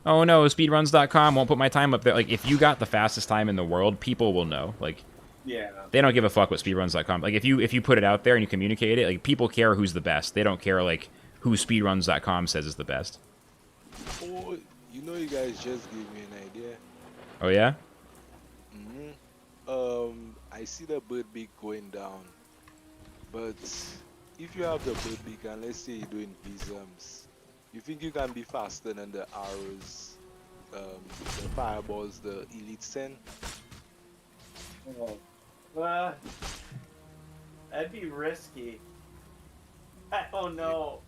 Oh no, speedruns.com won't put my time up there. Like, if you got the fastest time in the world, people will know. Like, yeah, they don't give a fuck what speedruns.com. Like, if you put it out there and you communicate it, like, people care who's the best. They don't care, like, who speedruns.com says is the best. Oh, you know, you guys just gave me an idea. Oh, yeah? I see the bird beak going down. But if you have the bird beak, and let's say you're doing visums, you think you can be faster than the arrows, the fireballs, the elite send? That'd be risky. I don't know.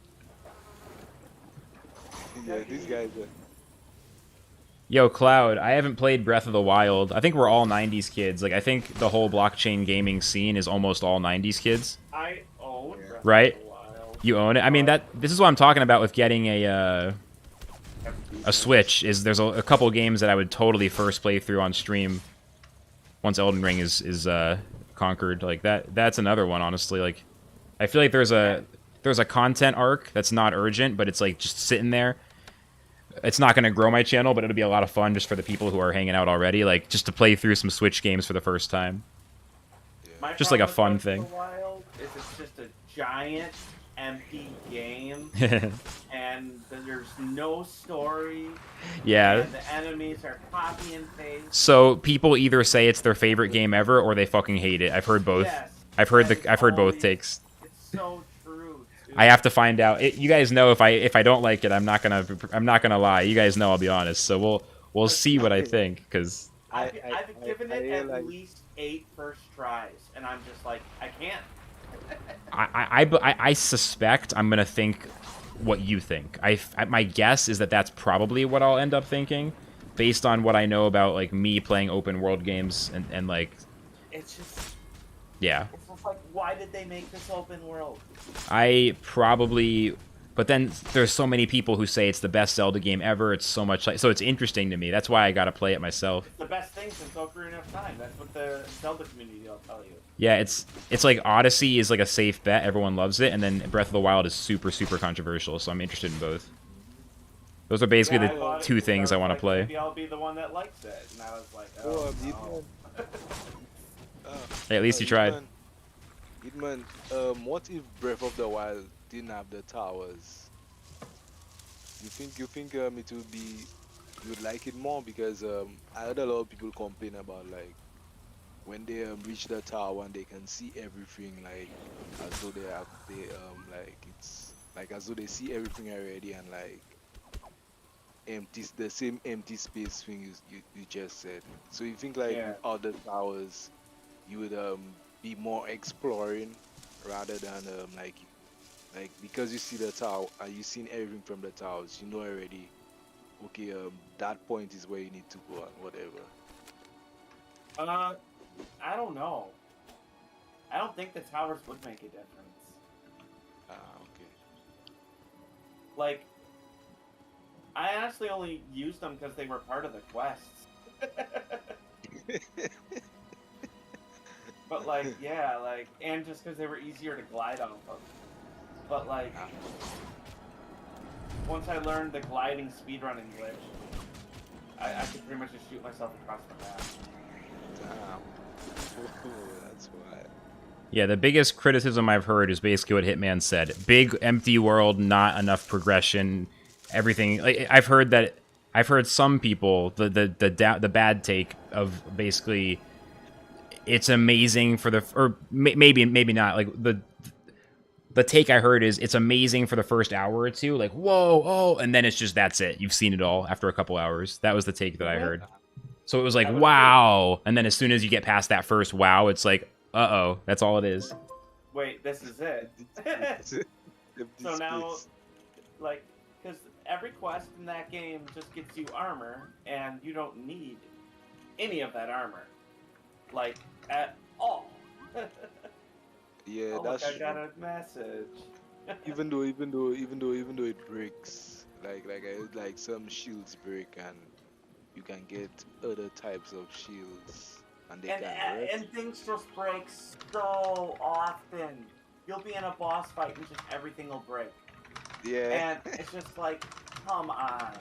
Yeah, these guys are... Yo, Cloud, I haven't played Breath of the Wild. I think we're all 90s kids. Like, I think the whole blockchain gaming scene is almost all 90s kids. I own Breath right? of the Wild. You own it? I mean, this is what I'm talking about with getting a Switch, is there's a couple games that I would totally first play through on stream once Elden Ring is conquered. Like, that's another one, honestly. Like, I feel like there's a content arc that's not urgent, but it's, like, just sitting there. It's not going to grow my channel, but it'll be a lot of fun just for the people who are hanging out already, like, just to play through some Switch games for the first time. My just like a fun thing. Wild is it's just a giant empty game, and there's no story. Yeah. And the enemies are copy and paste. So people either say it's their favorite game ever, or they fucking hate it. I've heard both. Yes, I've heard both takes. It's so true. Dude. I have to find out. You guys know if I don't like it, I'm not gonna lie. You guys know I'll be honest. So we'll see what I think, because I've given it at least 8 first tries, and I'm just like, I can't. I suspect I'm gonna think what you think. My guess is that that's probably what I'll end up thinking, based on what I know about like me playing open world games and like. It's just. Yeah. It's just like, why did they make this open world? But then there's so many people who say it's the best Zelda game ever. It's so much so it's interesting to me. That's why I gotta play it myself. It's the best thing since Ocarina of Time. That's what the Zelda community will tell you. Yeah, it's like Odyssey is like a safe bet. Everyone loves it, and then Breath of the Wild is super, super controversial. So I'm interested in both. Those are basically the two things I want to play. Maybe I'll be the one that likes it, and I was like, oh no. Hey, at least you tried. Hitman, what if Breath of the Wild didn't have the towers? You think it would be you would like it more because I heard a lot of people complain about like when they reach the tower and they can see everything like as though they like it's like as though they see everything already and like the same empty space thing you just said. So you think like Yeah. with other towers you would be more exploring rather than like because you see the tower and you seen everything from the towers, you know already, okay, that point is where you need to go and whatever. Uh, I don't know. I don't think the towers would make a difference. Ah, okay. Like, I honestly only used them because they were part of the quests. But like, yeah, like, and just because they were easier to glide off of. But like, Ah, once I learned the gliding speedrunning glitch, I could pretty much just shoot myself across the map. damn. Oh, that's why. Yeah, the biggest criticism I've heard is basically what Hitman said. Big empty world, not enough progression, everything. Like, I've heard some people the bad take of basically it's amazing for the or maybe not like the take I heard is it's amazing for the first hour or two, like whoa, oh, and then it's just that's it. You've seen it all after a couple hours. That was the take that I heard. So it was like I would wow, and then as soon as you get past that first wow, it's like uh-oh, that's all it is. Wait, this is it. Empty So now, space. like, because every quest in that game just gets you armor, and you don't need any of that armor, like at all. Yeah, Oh look, that's I got true. a message. Even though it breaks, like I heard like some shields break and you can get other types of shields and they and can work. and things just break so often. You'll be in a boss fight and just everything will break, Yeah. and it's just like, come on.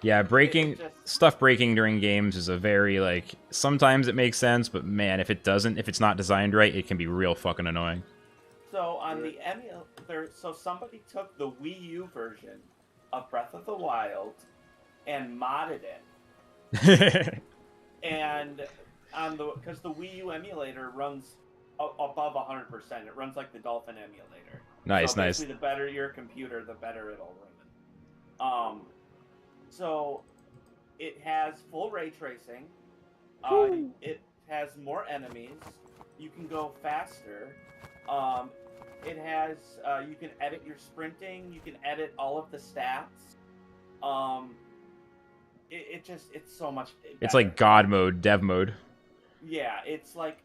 Yeah, It breaking just stuff breaking during games is a very like sometimes it makes sense, but man, if it doesn't, if it's not designed right, it can be real fucking annoying. so on Yeah. the emulator. So somebody took the Wii U version of Breath of the Wild and modded it, and on the because the Wii U emulator runs above 100%. It runs like the Dolphin emulator. So Nice, basically, nice. the better your computer, the better it'll run. So it has full ray tracing. It has more enemies. You can go faster. Um, it has you can edit your sprinting. You can edit all of the stats. Um, it's so much better. It's like God mode, dev mode. Yeah, it's like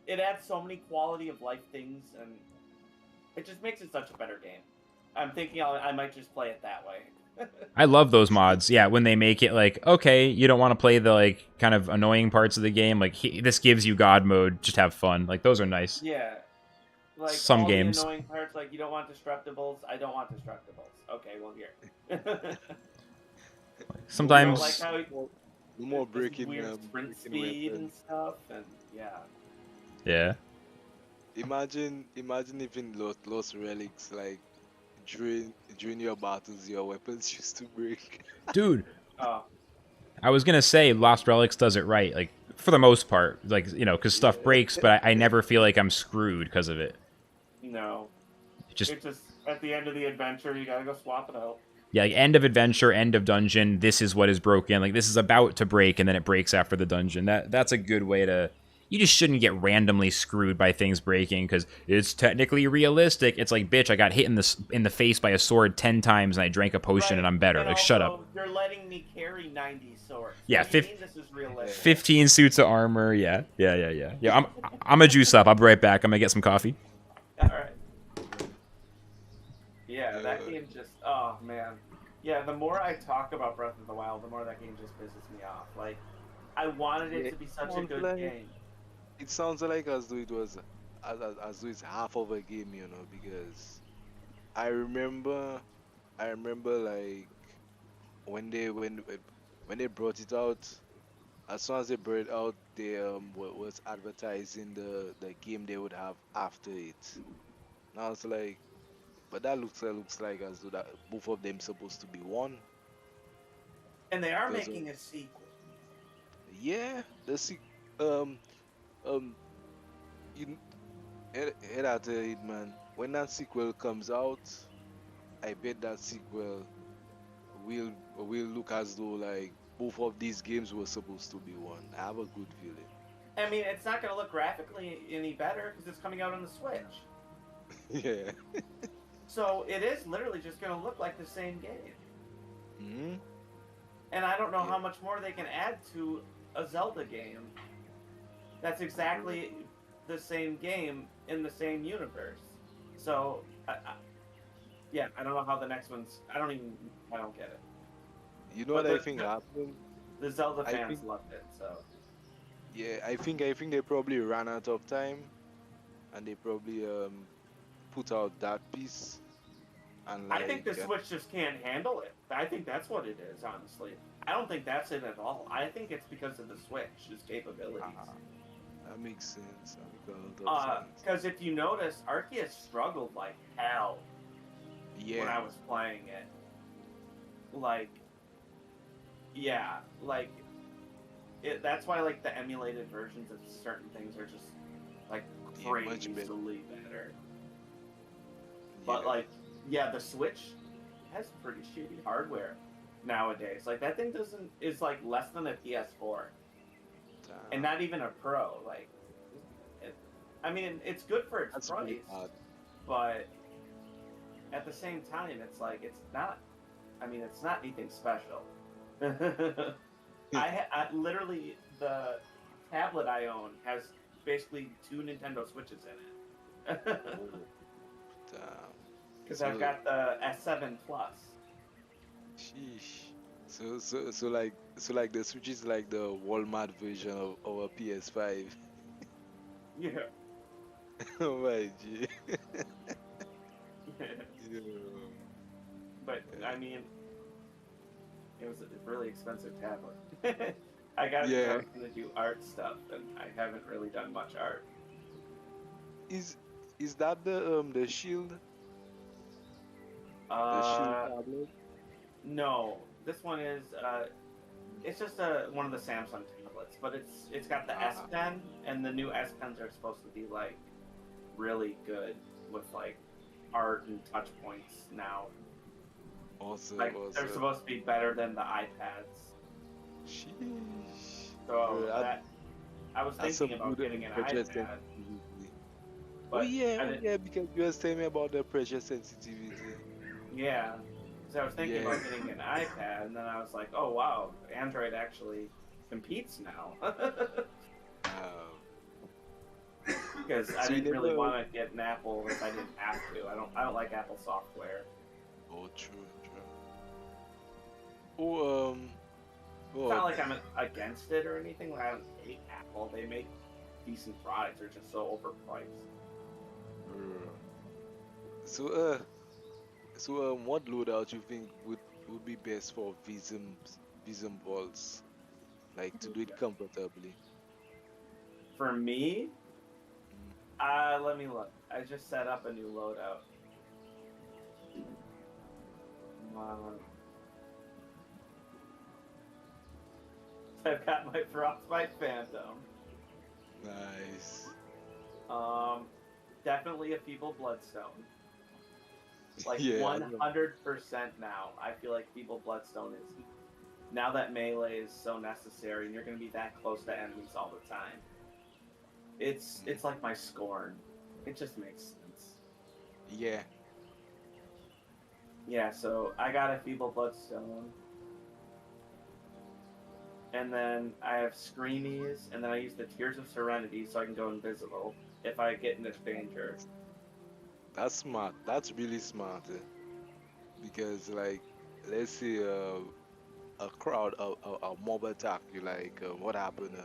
it adds so many quality of life things, and it just makes it such a better game. I'm thinking I might just play it that way. I love those mods. Yeah, when they make it like, okay, you don't want to play the like kind of annoying parts of the game, like this gives you God mode, just have fun. Like those are nice. Yeah, like Some all the games. annoying parts, like you don't want destructibles. I don't want destructibles. Okay, well here. You don't like Sometimes how No more this breaking weird sprint breaking speed and weapons. stuff, and yeah. yeah. Imagine even lost relics like during your battles your weapons used to break. Dude, Oh I was gonna say Lost Relics does it right, like for the most part, like because stuff Yeah. breaks, but I never feel like I'm screwed because of it. no, Just it's just at the end of the adventure you gotta go swap it out. yeah, like end of adventure, end of dungeon. This is what is broken. Like this is about to break, and then it breaks after the dungeon. That's a good way to. You just shouldn't get randomly screwed by things breaking because it's technically realistic. It's like, bitch, I got hit in the face by a sword 10 times and I drank a potion and I'm better. And Like, also, shut up. you're letting me carry 90 swords. Yeah, What do you mean this is realistic? 15 suits of armor. Yeah. I'm a juice up. I'll be right back. I'm gonna get some coffee. All right. Yeah, that game just. Oh man. Yeah, the more I talk about Breath of the Wild, the more that game just pisses me off. Like, I wanted it Yeah, to be it such a sounds good like game. it sounds like as though it was as though it's half of a game, because I remember I remember like when they brought it out, as soon as they brought it out, they was advertising the game they would have after it. Now it's like, but that looks like as though that both of them supposed to be one. And they are Because making a sequel. yeah, um um you it I tell you, man, when that sequel comes out, I bet that sequel will look as though like both of these games were supposed to be one. I have a good feeling. I mean, it's not going to look graphically any better because it's coming out on the Switch. Yeah. So it is literally just going to look like the same game. Hmm. And I don't know Yeah. how much more they can add to a Zelda game that's exactly the same game in the same universe. So, yeah, I don't know how the next one's. I don't get it. You know But what I think happened? the Zelda I fans think loved it. So, yeah, I think they probably ran out of time and they probably put out that piece and I think the like Switch just can't handle it. I think that's what it is, honestly. I don't think that's it at all. I think it's because of the Switch's capabilities. ah, that makes sense. That makes a lot of sense. Because if you notice, Arceus struggled like hell when I Yeah. was playing it. Like, yeah, like that's why like the emulated versions of certain things are just like Yeah, much better. crazily better. But Yeah. like, yeah, the Switch has pretty shitty hardware nowadays. Like that thing doesn't is like less than a PS4, and Damn. not even a Pro. Like, it, I mean, it's good for its That's really price, hard. but at the same time, it's like it's not. I mean, it's not anything special. I literally the tablet I own has basically two Nintendo Switches in it. Oh, damn. Because I've So got the S7 Plus. sheesh. So the Switch is like the Walmart version of a PS5. Yeah. Oh my G. Yeah. But I mean, it was a really expensive tablet. I got it because I Yeah. was going to do art stuff, and I haven't really done much art. Is is that the Shield? The Shield Uh, tablet? no, this one is it's just one of the Samsung tablets, but it's got the S Ah, Pen, and the new S Pens are supposed to be like really good with like art and touch points now. awesome, Like they're awesome. supposed to be better than the iPads. Sheesh. So Bro, that I was that's thinking some about good getting an pressure iPad, sensitivity. but I Oh didn't. yeah, because you was telling me about the pressure sensitivity. Yeah, because I was thinking Yeah. about getting an iPad, and then I was like, oh wow, Android actually competes now. Um, Because I so you didn't really never. want to get an Apple if I didn't have to. I don't like Apple software. Oh, true, true. Oh, It's not oh, like I'm against it or anything. Like, I don't hate Apple. They make decent products. They're just so overpriced. uh, so what loadout you think would be best for Visum vaults, like to do it comfortably? For me, Mm. let me look. I just set up a new loadout. Um, I've got my Frostbite Phantom. Nice. Um, Definitely a Feeble Bloodstone. Like Yeah, I know. 100% now. I feel like Feeble Bloodstone is now that melee is so necessary, and you're going to be that close to enemies all the time. It's like my Scorn. It just makes sense. Yeah. Yeah, so I got a Feeble Bloodstone, and then I have Screamies, and then I use the Tears of Serenity so I can go invisible if I get into danger. That's smart. That's really smart. Because like, let's say a crowd a mob attack you like what happened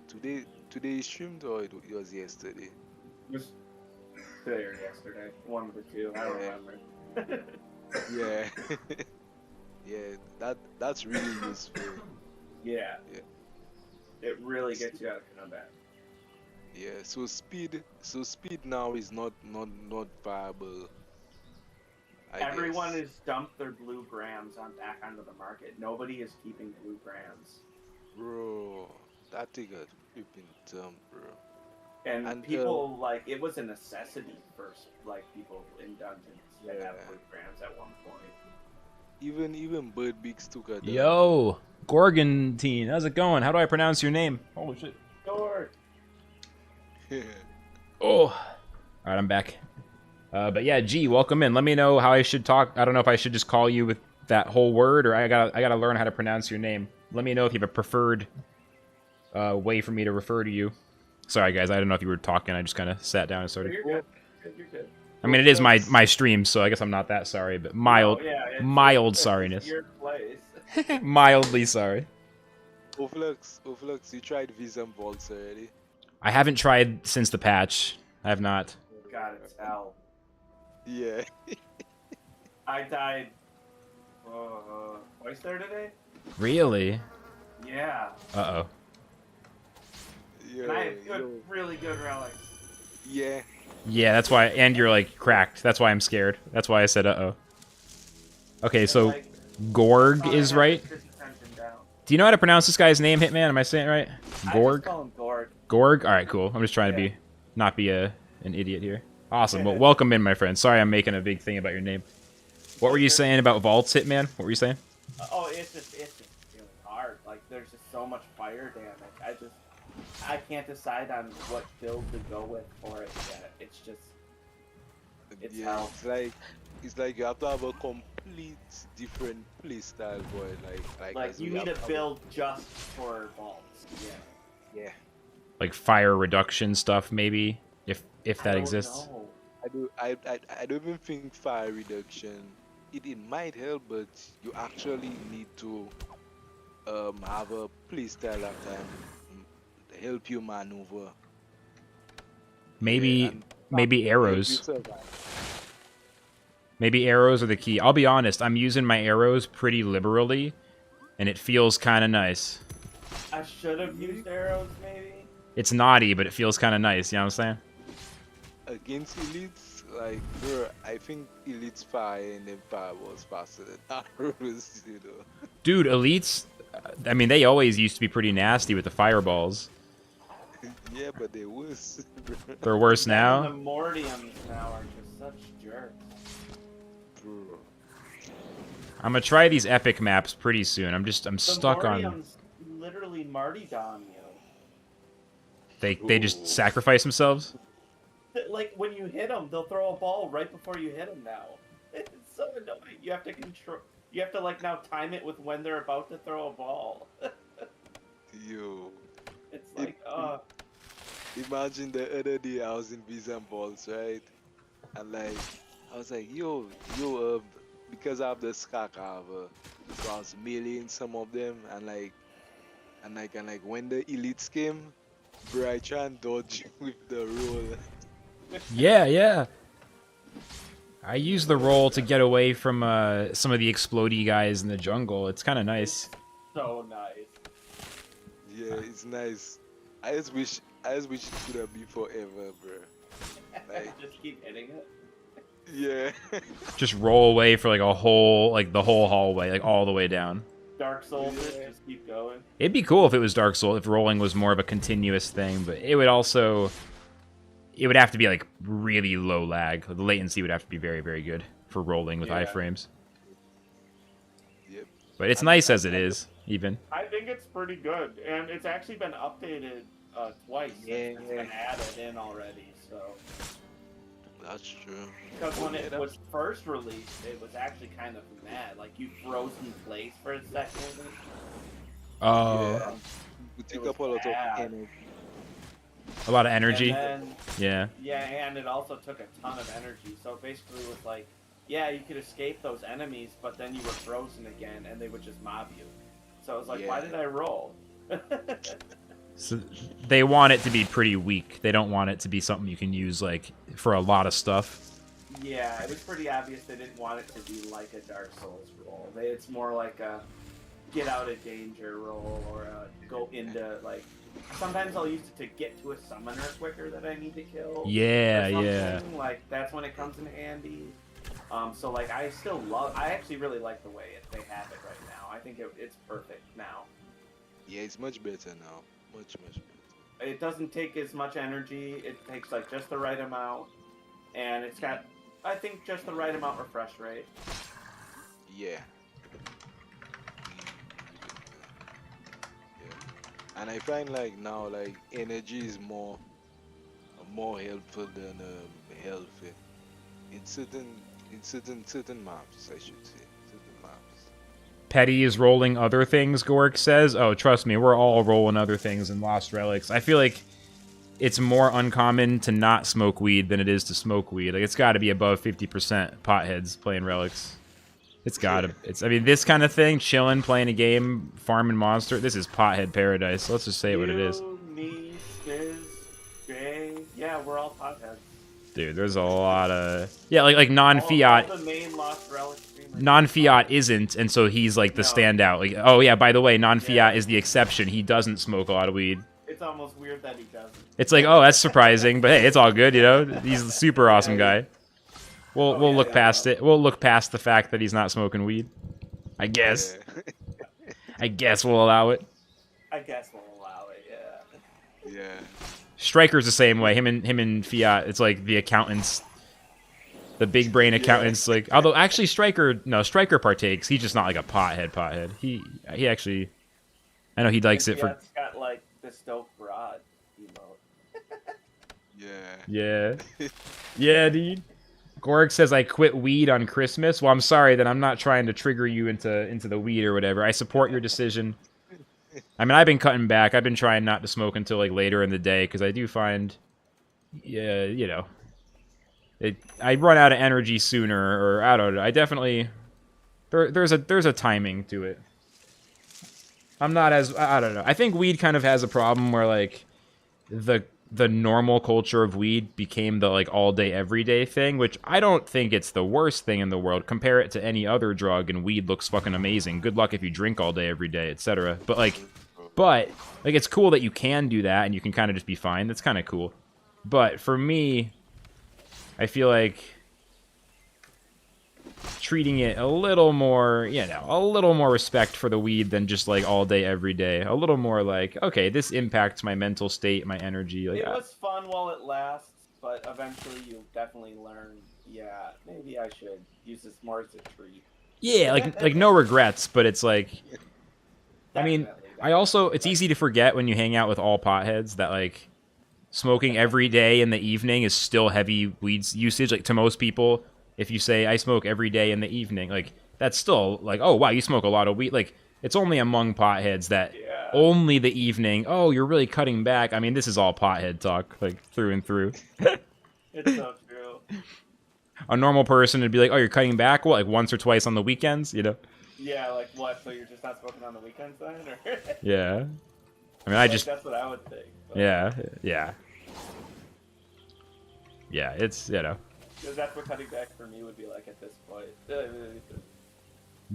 today you streamed or it was yesterday? It was today or yesterday, one of the two. I don't Yeah. remember. Yeah. Yeah, that's really useful. Yeah, Yeah. it really S- gets you out of combat. Yeah, so speed now is not viable, I Everyone guess. has dumped their blue grams on back onto the market. Nobody is keeping blue grams. Bro, that thing got flipping dumb, bro. And And people like it was a necessity for like people in dungeons to have yeah, blue grams at one point. even Bird Bigs took a dump, bro. Yo, Gorgontine, how's it going? How do I pronounce your name? Holy shit. Sure. Oh. All right, I'm back. But yeah, G, welcome in. Let me know how I should talk. I don't know if I should just call you with that whole word, or I gotta learn how to pronounce your name. Let me know if you have a preferred way for me to refer to you. Sorry, guys, I don't know if you were talking. I just kind of sat down and started. You're good. You're good. I mean, it is my stream, so I guess I'm not that sorry, but mild, No, yeah, mild it's sorriness. your place. Mildly sorry. Oflux, you tried Visum Vaults already? I haven't tried since the patch. I have not. God, it's hell. Yeah. I died twice there today. Really? Yeah, Uh-oh. Yeah, and I have good, really good relics. yeah. Yeah, that's why, and you're, like, cracked. That's why I'm scared. That's why I said uh-oh. Okay, so Like, Gorg thought I is had right. this attention down. Do you know how to pronounce this guy's name, Hitman? Am I saying it right? I Gorg? just call him Gorg. Gorg? Alright, cool. I'm just trying to not be an idiot here. Awesome. Well, welcome in, my friend. Sorry I'm making a big thing about your name. What were you saying about vaults, Hitman? What were you saying? Oh, it's just really hard. Like, there's just so much fire damage. I can't decide on what build to go with for it yet. It's just, it's Yeah, hell. it's like you have to have a complete different playstyle for it. Like Like, as you we need have a to- build just for vaults. Yeah. Yeah. Like fire reduction stuff, maybe? If I that don't exists. know. I don't even think fire reduction. It might help, but you actually need to have a playstyle that can help you maneuver. Maybe And maybe help you arrows. survive. Maybe arrows are the key. I'll be honest, I'm using my arrows pretty liberally, and it feels kind of nice. I should have used arrows, maybe. It's naughty, but it feels kind of nice, you know what I'm saying? Against elites, like bro, I think elites fire and then fireballs faster than arrows, you know. Dude, elites, I mean, they always used to be pretty nasty with the fireballs. Yeah, but they worse. Bro. They're worse And now. the Mordiums now are just such jerks. Bro. I'm gonna try these epic maps pretty soon. I'm The stuck on... Mordiums literally martyrdom you. They just sacrifice themselves? Like, when you hit them, they'll throw a ball right before you hit them now. It's so annoying. You have to control... You have to, like, now time it with when they're about to throw a ball. Yo. It's like, Imagine the other day I was in Visum Balls, right? And like, I was like, yo, because I have the skak, so I was meleeing some of them, and when the elites came, bro, I try and dodge with the roll. Yeah, yeah. I use the roll to get away from some of the explodey guys in the jungle. It's kind of nice. so nice. Yeah, it's nice. I just wish it could have been forever, bro. Like, Just keep hitting it. yeah. Just roll away for like a whole, like the whole hallway, like all the way down. Dark Souls it, just keep going. It'd be cool if it was Dark Souls, if rolling was more of a continuous thing, but it would also... It would have to be like really low lag. The latency would have to be very, very good for rolling with Yeah. iframes. Yep. But it's nice as it is, even. I think it's pretty good, and it's actually been updated twice. Yeah. It's been added in already, so... That's true. Because when it was first released, it was actually kind of mad. Like, you froze in place for a second. Oh, Yeah. We take was up a lot of bad. energy. a lot of energy. And then, Yeah. yeah, and it also took a ton of energy. So basically it was like, yeah, you could escape those enemies, but then you were frozen again, and they would just mob you. So I was like, why Yeah. did I roll? So they want it to be pretty weak. They don't want it to be something you can use like for a lot of stuff. Yeah, it was pretty obvious they didn't want it to be like a Dark Souls roll. It's more like a get out of danger roll, or a go into, like, sometimes I'll use it to get to a summoner quicker that I need to kill. Yeah, or something. yeah. Like that's when it comes in handy. So like I actually really like the way they have it right now. I think it's perfect now. Yeah, it's much better now. Much better. It doesn't take as much energy. It takes like just the right amount, and it's got, I think, just the right amount refresh rate. Yeah. And I find like now like energy is more helpful than healthy in certain maps, I should say. Certain maps. Petty is rolling other things, Gork says. Oh, trust me, we're all rolling other things in Lost Relics. I feel like it's more uncommon to not smoke weed than it is to smoke weed. Like, it's got to be above 50% potheads playing Relics. It's got to. I mean, this kind of thing, chilling, playing a game, farming monster, this is pothead paradise. Let's just say what it is. Me, Stiz, Jay, yeah, we're all potheads. Dude, there's a lot of... Yeah, like non-fiat... All the main Lost Relic streamers. Non-fiat isn't, and so he's like the standout. Like, oh yeah, by the way, non-fiat is the exception. He doesn't smoke a lot of weed. It's almost weird that he doesn't. It's like, oh, that's surprising, but hey, it's all good, you know? He's a super awesome guy. We'll look past it. We'll look past the fact that he's not smoking weed. I guess. Yeah. I guess we'll allow it. I guess we'll allow it, yeah. Yeah. Striker's the same way. Him and Fiat, it's like the accountants, the big brain accountants. Like, although actually Striker partakes. He's just not like a pothead. He actually, I know he likes it for. Fiat's got like the Stoke Rod emote. Yeah. Yeah, dude. Gorg says I quit weed on Christmas. Well, I'm sorry that I'm not trying to trigger you into the weed or whatever. I support your decision. I mean, I've been cutting back. I've been trying not to smoke until like later in the day because I do find, yeah, you know, I run out of energy sooner, or I don't know. I definitely there's a timing to it. I'm not as I don't know. I think weed kind of has a problem where like the normal culture of weed became the like all day every day thing, which I don't think it's the worst thing in the world. Compare it to any other drug and weed looks fucking amazing. Good luck if you drink all day every day, etc. But like it's cool that you can do that and you can kind of just be fine. That's kind of cool. But for me, I feel like treating it a little more, you know, a little more respect for the weed than just like all day every day. A little more like, okay, this impacts my mental state, my energy. Like, it was fun while it lasts, but eventually you definitely learn, yeah, maybe I should use this more as a treat. Yeah, like no regrets, but it's like, I mean, it's easy to forget when you hang out with all potheads that like smoking every day in the evening is still heavy weed usage. Like to most people, if you say I smoke every day in the evening, like that's still like, oh wow, you smoke a lot of weed. Like it's only among potheads that only the evening. Oh, you're really cutting back. I mean, this is all pothead talk, like through and through. It's so true. A normal person would be like, oh, you're cutting back, what, like once or twice on the weekends, you know? Yeah, like what? So you're just not smoking on the weekends then? Or? Yeah. I mean, That's what I would think. But... Yeah. It's, you know. Because that's what cutting back for me would be like at this point.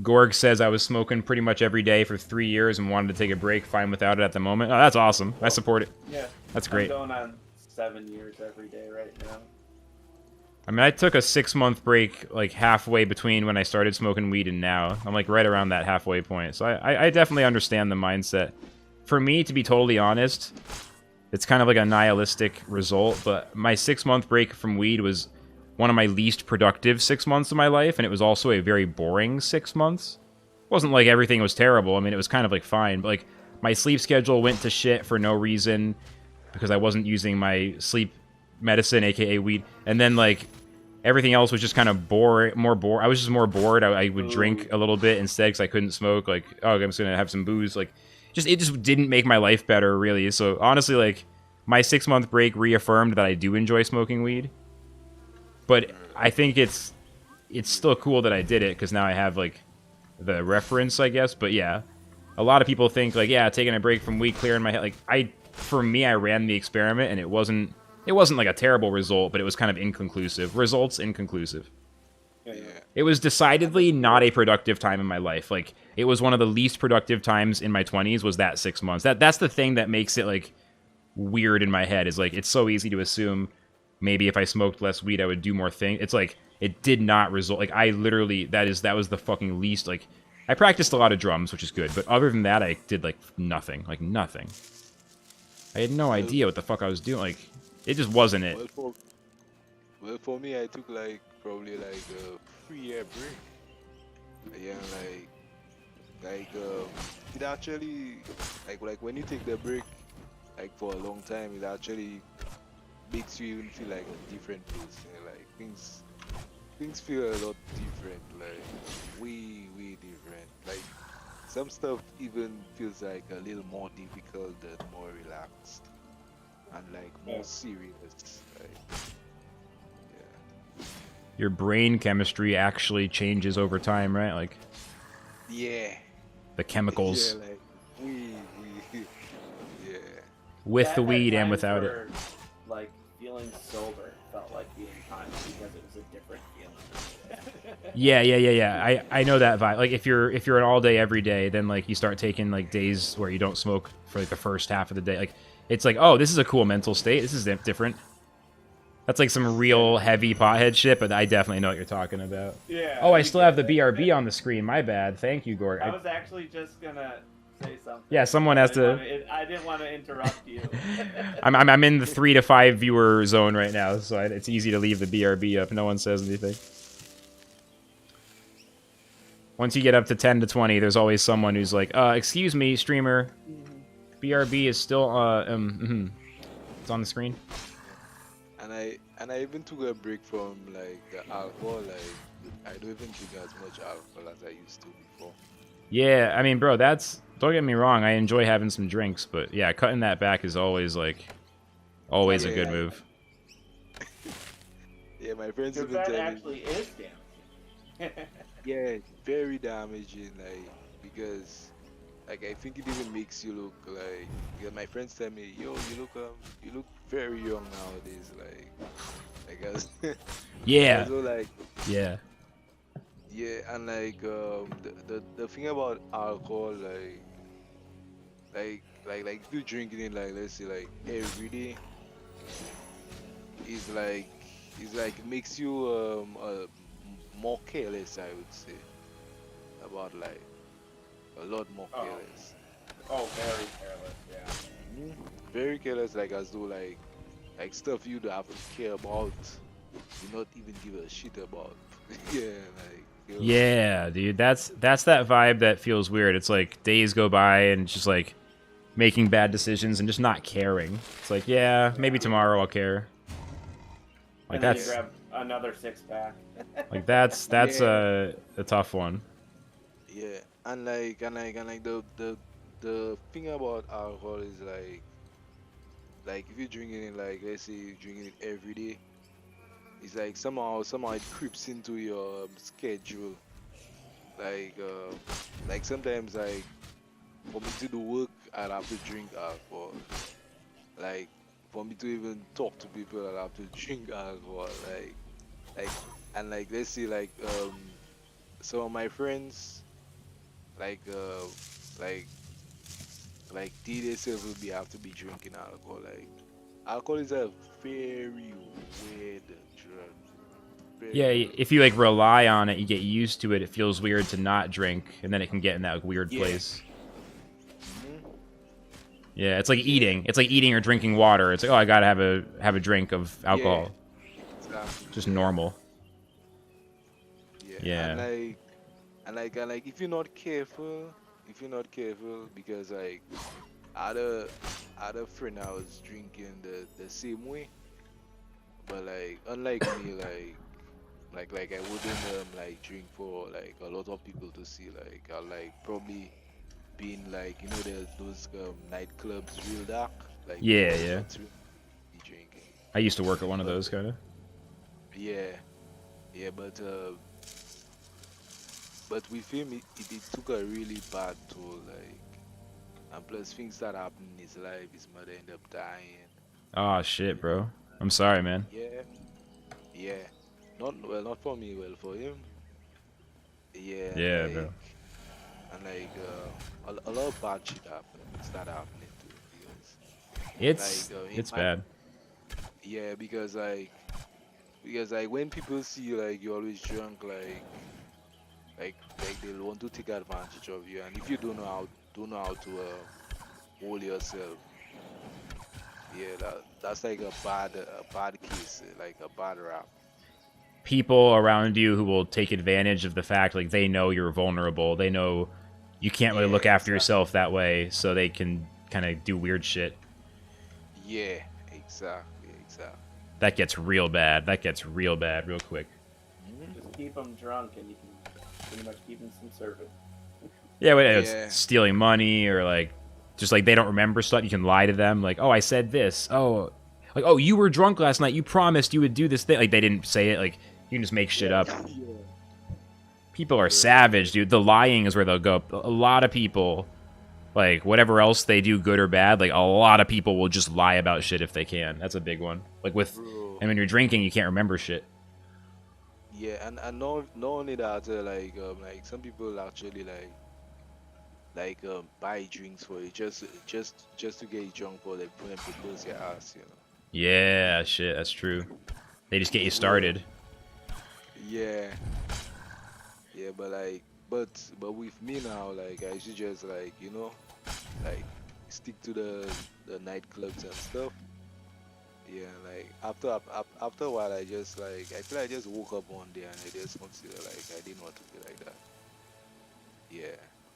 Gorg says I was smoking pretty much every day for 3 years and wanted to take a break, fine without it at the moment. Oh, that's awesome. I support it. Yeah. That's great. I'm going on 7 years every day right now. I mean, I took a 6-month break, like, halfway between when I started smoking weed and now. I'm, like, right around that halfway point. So I definitely understand the mindset. For me, to be totally honest, it's kind of like a nihilistic result, but my 6-month break from weed was one of my least productive 6 months of my life, and it was also a very boring 6 months. It wasn't like everything was terrible. I mean, it was kind of, like, fine, but, like, my sleep schedule went to shit for no reason because I wasn't using my sleep medicine, aka weed, and then, like, everything else was just kind of more bored. I was just more bored. I would drink a little bit instead because I couldn't smoke. Like, oh, I'm just gonna have some booze. Like, it just didn't make my life better, really. So honestly, like, my 6-month break reaffirmed that I do enjoy smoking weed. But I think it's still cool that I did it because now I have like the reference, I guess. But yeah, a lot of people think like, yeah, taking a break from weed, clearing my head. Like, for me, I ran the experiment and it wasn't like a terrible result, but it was kind of inconclusive. Results inconclusive. Yeah. It was decidedly not a productive time in my life. Like, it was one of the least productive times in my 20s was that 6 months. That's the thing that makes it, like, weird in my head, is, like, it's so easy to assume maybe if I smoked less weed, I would do more things. It's, like, it did not result. Like, I literally, that was the fucking least, like, I practiced a lot of drums, which is good, but other than that, I did, like, nothing. Like, nothing. I had no Well, idea what the fuck I was doing. Like, it just wasn't it. well for well for me, I took like probably like a 3 year break. Yeah, it actually like when you take the break like for a long time, it actually makes you even feel like a different person. Like things feel a lot different, like way different. Like some stuff even feels like a little more difficult and more relaxed and like more serious. Like Your brain chemistry actually changes over time, right? Like, yeah, the yeah, chemicals like we yeah. with the I've had weed and times without it. where, like, feeling sober felt like being high because it was a different feeling. Yeah. I know that vibe. Like, if you're an all day every day, then like you start taking like days where you don't smoke for like the first half of the day. Like, it's like, oh, this is a cool mental state. This is different. That's like some real heavy pothead shit, but I definitely know what you're talking about. Yeah. Oh, I you still get have the it. BRB on the screen. My bad. Thank you, Gorg. I was actually just gonna say something. Yeah, someone has to. I didn't want to interrupt you. I'm in the 3 to 5 viewer zone right now, so it's easy to leave the BRB up. No one says anything. Once you get up to 10 to 20, there's always someone who's like, excuse me, streamer, BRB is still, it's on the screen. And I even took a break from like the alcohol. Like I don't even drink as much alcohol as I used to before. Yeah, I mean, bro, don't get me wrong, I enjoy having some drinks, but yeah, cutting that back is always, like, always a good move. Yeah, my friends Because even that tell me. actually is damaging. Yeah, very damaging. Like because, like I think it even makes you look like. Because my friends tell me, yo, you look very young nowadays. Like as. Yeah. So like Yeah. yeah, and like the thing about alcohol, like if you drinking it like let's say like every day, is like it makes you more careless, I would say, about life. A lot more careless. Oh, very careless, yeah. Very careless, like as though like stuff you don't have to care about, you not even give a shit about. Yeah, like Yeah, dude, that's that vibe that feels weird. It's like days go by and just like making bad decisions and just not caring. It's like, yeah, maybe tomorrow I'll care. Like And then that's you grab another 6-pack. like that's Yeah. a tough one. Yeah, and like the thing about alcohol is like if you're drinking it like let's say you're drinking it every day, it's like somehow it creeps into your schedule. Like sometimes like for me to do work, I'd have to drink alcohol. Like for me to even talk to people, I'd have to drink alcohol. Like and like let's say some of my friends like like they themselves will be have to be drinking alcohol. Like alcohol is a very weird drug. Yeah, Very if you like rely on it, you get used to it. It feels weird to not drink, and then it can get in that weird Yeah. place. Mhm. Yeah, it's like eating. It's like eating or drinking water. It's like, oh, I gotta have a drink of alcohol. Exactly. Just normal. Yeah. Yeah. And like if you're not careful, because like other friend I was drinking the same way, but like unlike me, like I wouldn't like drink for like a lot of people to see. Like I like probably being like there's those nightclubs real dark. Like Yeah, people yeah. not really be drinking. I used to work at one of those kind of. Yeah, yeah, but with him it took a really bad toll. Like and plus things that happened in his life, his mother ended up dying. Oh shit, bro. I'm sorry, man. Yeah, yeah. not for me, well for him. Yeah, Yeah, bro. and like a lot of bad shit start happening too because It's in it's my bad. yeah because like when people see you like you're always drunk like they'll want to take advantage of you, and if you don't know how to hold yourself, yeah, that's like a bad case, like a bad rap. People around you who will take advantage of the fact like they know you're vulnerable. They know you can't really Yeah, look after exactly. yourself that way, so they can kind of do weird shit. Yeah, exactly. That gets real bad. That gets real bad real quick. Just keep them drunk, and you can pretty much keep them subservient. Yeah, wait, it's Yeah, stealing money or like just like they don't remember stuff. You can lie to them like, "Oh, I said this." Oh, like, "Oh, you were drunk last night. You promised you would do this thing." Like they didn't say it. Like you can just make shit up. yeah, People are bro. savage, dude. The lying is where they'll go. A lot of people, like whatever else they do, good or bad, like a lot of people will just lie about shit if they can. That's a big one. Like with, Bro. and when you're drinking, you can't remember shit. Yeah, and not only that, like some people actually buy drinks for you just to get you drunk for like for them to close your ass, you know. Yeah, shit, that's true. They just get you Bro. started. Yeah, yeah, but with me now, like I should just like like stick to the nightclubs and stuff. Yeah, like after a while, I feel I just woke up one day and I just consider like I didn't want to be like that. Yeah,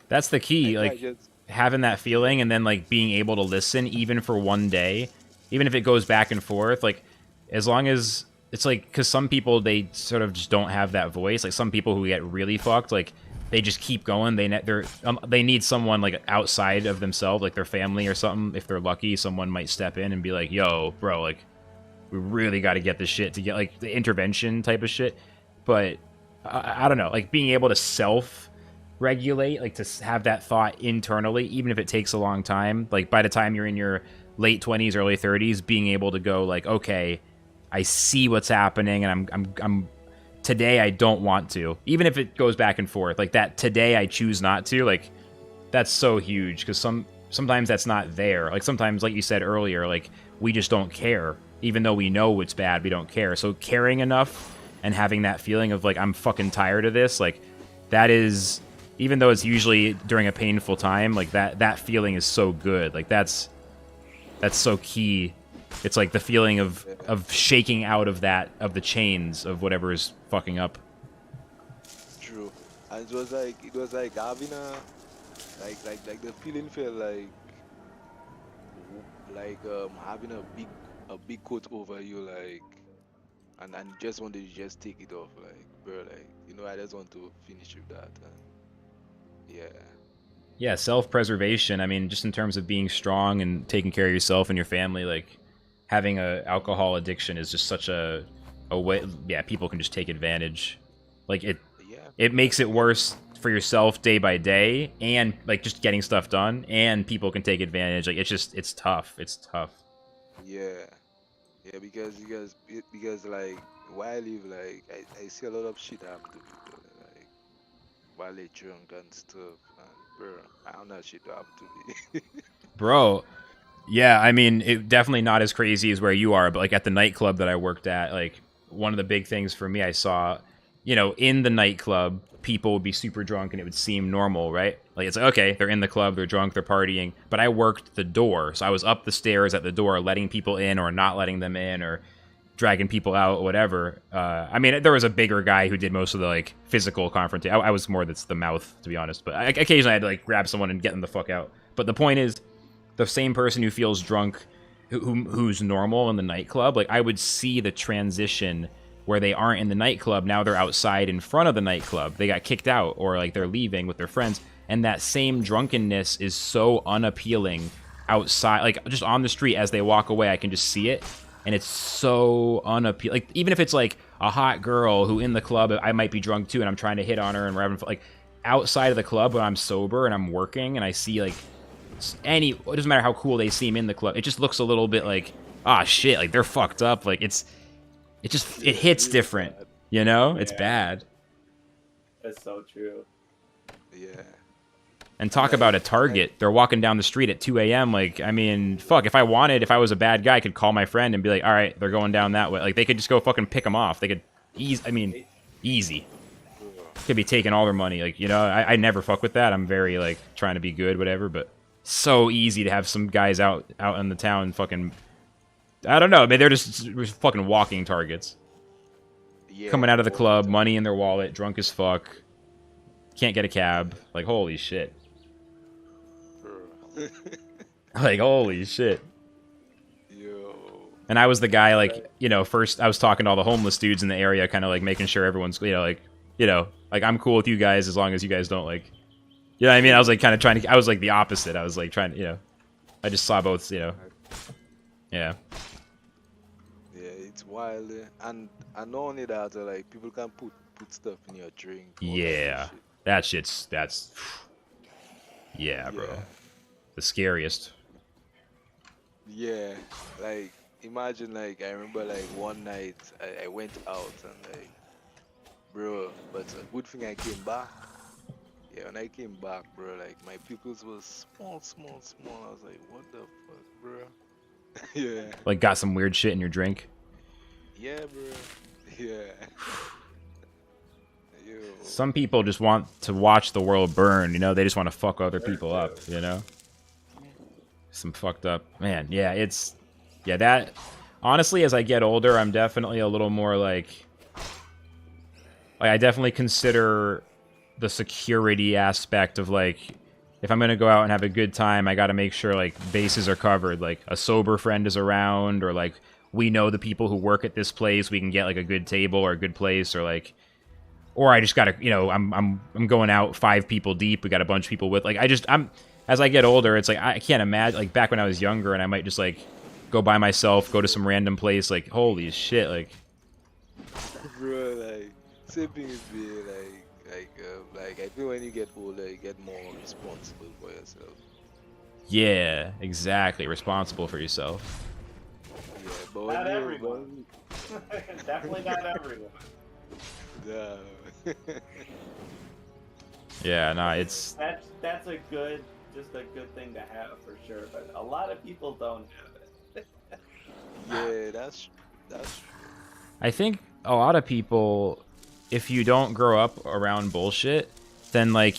That's the I key. feel I Like just having that yeah. feeling and then like being able to listen even for one day, even if it goes back and forth. Like as long as it's like because some people they sort of just don't have that voice. Like some people who get really fucked, like they just keep going. They need someone like outside of themselves, like their family or something. If they're lucky, someone might step in and be like, "Yo, bro, like we really got to get this shit to get like the intervention type of shit." But I don't know, like being able to self regulate, like to have that thought internally, even if it takes a long time. Like by the time you're in your late 20s, early 30s, being able to go like, okay, I see what's happening, and I'm today I don't want to, even if it goes back and forth. Like that today I choose not to. Like that's so huge because sometimes that's not there. Like sometimes, like you said earlier, like we just don't care, even though we know it's bad. We don't care. So caring enough and having that feeling of like I'm fucking tired of this, like that is, even though it's usually during a painful time, like that feeling is so good. Like that's so key. It's like the feeling of shaking out of the chains of whatever is fucking up. True. And it was like having a like the feeling felt like having a big coat over you, like, and you just wanted to just take it off, like, bro, like, I just want to finish with that. And yeah. Yeah, self-preservation. I mean, just in terms of being strong and taking care of yourself and your family, like having a alcohol addiction is just such a way. Yeah, people can just take advantage. Like Yeah, it makes it because worse for yourself day by day, and like just getting stuff done, and people can take advantage. Like it's tough. It's tough. yeah, yeah, because like where I live, like I see a lot of shit happen to people, like while they drunk and stuff, and bro, I don't know shit to happen to me. Bro, yeah, I mean, it definitely not as crazy as where you are, but like at the nightclub that I worked at, like one of the big things for me, I saw, in the nightclub, people would be super drunk and it would seem normal, right? Like it's like, okay, they're in the club, they're drunk, they're partying, but I worked the door, so I was up the stairs at the door, letting people in or not letting them in or dragging people out, or whatever. I mean, there was a bigger guy who did most of the like physical confrontation. I was more that's the mouth, to be honest, but occasionally I had to like grab someone and get them the fuck out. But the point is, the same person who feels drunk, who's normal in the nightclub, like I would see the transition where they aren't in the nightclub, now they're outside in front of the nightclub, they got kicked out, or like they're leaving with their friends, and that same drunkenness is so unappealing outside, like just on the street as they walk away, I can just see it, and it's so unappealing. Like even if it's like a hot girl who in the club, I might be drunk too and I'm trying to hit on her and we're having like outside of the club when I'm sober and I'm working and I see like it doesn't matter how cool they seem in the club, it just looks a little bit like, ah, shit, like they're fucked up, like it Yeah, hits real different. bad. You know, it's Yeah. bad. That's so true. Yeah. And talk about a target. They're walking down the street at 2 a.m. Like, I mean, fuck, if I was a bad guy, I could call my friend and be like, all right, they're going down that way. Like, they could just go fucking pick them off. They could, easy. Could be taking all their money. Like, you know, I never fuck with that. I'm very, like, trying to be good, whatever. But so easy to have some guys out in the town fucking, I don't know. I mean, they're just fucking walking targets. Yeah. Coming out of the club, money in their wallet, drunk as fuck. Can't get a cab. Like, holy shit. Like, holy shit. Yo. And I was the guy, like, you know, first I was talking to all the homeless dudes in the area, kind of like making sure everyone's, you know, like I'm cool with you guys as long as you guys don't, like, you know what I mean? I was like kind of trying to, I was like the opposite. I was like trying to, you know, I just saw both, you know. Yeah. Yeah, it's wild. And not only that, like, people can put stuff in your drink. Yeah. That's, yeah, bro. Yeah. The scariest. Yeah, like imagine, like, I remember like one night I went out and like, bro, but a good thing I came back. Yeah, when I came back, bro, like my pupils was small. I was like, what the fuck, bro? Yeah. Like, got some weird shit in your drink. Yeah, bro. Yeah. Yo. Some people just want to watch the world burn, you know? They just want to fuck other people up, you know? Some fucked up, man. Yeah, it's, yeah, that, honestly, as I get older, I'm definitely a little more like I definitely consider the security aspect of, like, if I'm gonna go out and have a good time, I gotta make sure, like, bases are covered, like a sober friend is around, or like we know the people who work at this place, we can get like a good table or a good place, or like, or I just gotta, you know, I'm going out 5 people deep, we got a bunch of people with, like, as I get older, it's like, I can't imagine, like, back when I was younger and I might just, like, go by myself, go to some random place, like, holy shit, like. Bro, like, same thing is me, like, I feel when you get older, you get more responsible for yourself. Yeah, exactly, responsible for yourself. Yeah, but Not everyone. Definitely not everyone. Yeah. Yeah, nah, it's. That's a good, just a good thing to have for sure. But a lot of people don't have it. Yeah, that's true. I think a lot of people, if you don't grow up around bullshit, then, like,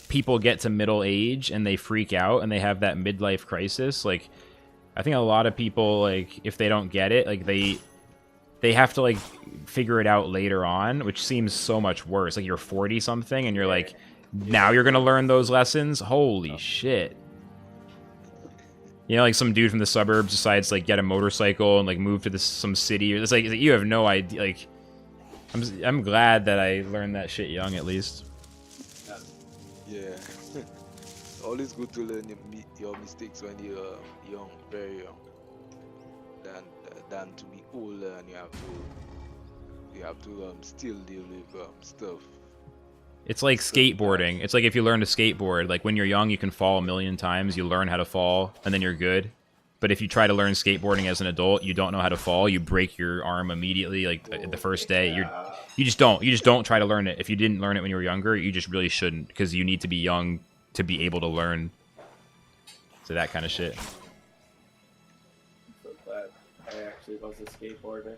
people get to middle age and they freak out and they have that midlife crisis. Like, I think a lot of people, like, if they don't get it, like, they have to, like, figure it out later on, which seems so much worse. Like, you're 40 something and you're like, now you're gonna learn those lessons? Holy shit. You know, like, some dude from the suburbs decides to, like, get a motorcycle and, like, move to some city. It's like you have no idea. Like, I'm glad that I learned that shit young, at least. Yeah. Always good to learn your mistakes when you're young, very young, than to be older and you have to still deal with stuff. It's like skateboarding. It's like if you learn to skateboard, like, when you're young, you can fall a million times. You learn how to fall, and then you're good. But if you try to learn skateboarding as an adult, you don't know how to fall. You break your arm immediately, like, the first day. You just don't try to learn it. If you didn't learn it when you were younger, you just really shouldn't, because you need to be young to be able to learn. So that kind of shit. I'm so glad I actually was a skateboarder.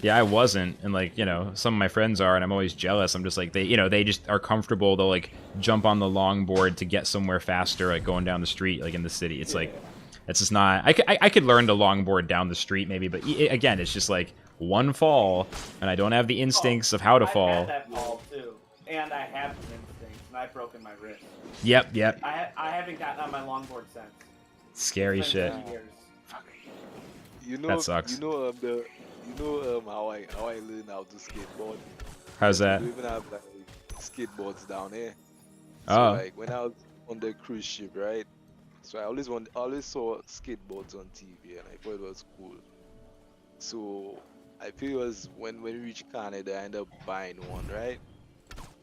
Yeah, I wasn't, and, like, you know, some of my friends are, and I'm always jealous. I'm just like, they just are comfortable. They'll, like, jump on the longboard to get somewhere faster, like going down the street, like in the city. It's like, it's just not. I could learn to longboard down the street maybe, but again, it's just like one fall, and I don't have the instincts of how to fall. I've had that fall too, and I have the instincts, and I've broken my wrist. Yep. I haven't gotten on my longboard since. Scary It's been shit. 2 years. You know, That sucks. how I learned how to skateboard. How's that? We even have, like, skateboards down here. Oh. So, like, when I was on the cruise ship, right? So I always saw skateboards on TV, and I thought it was cool. So I feel it was when we reached Canada, I ended up buying one, right?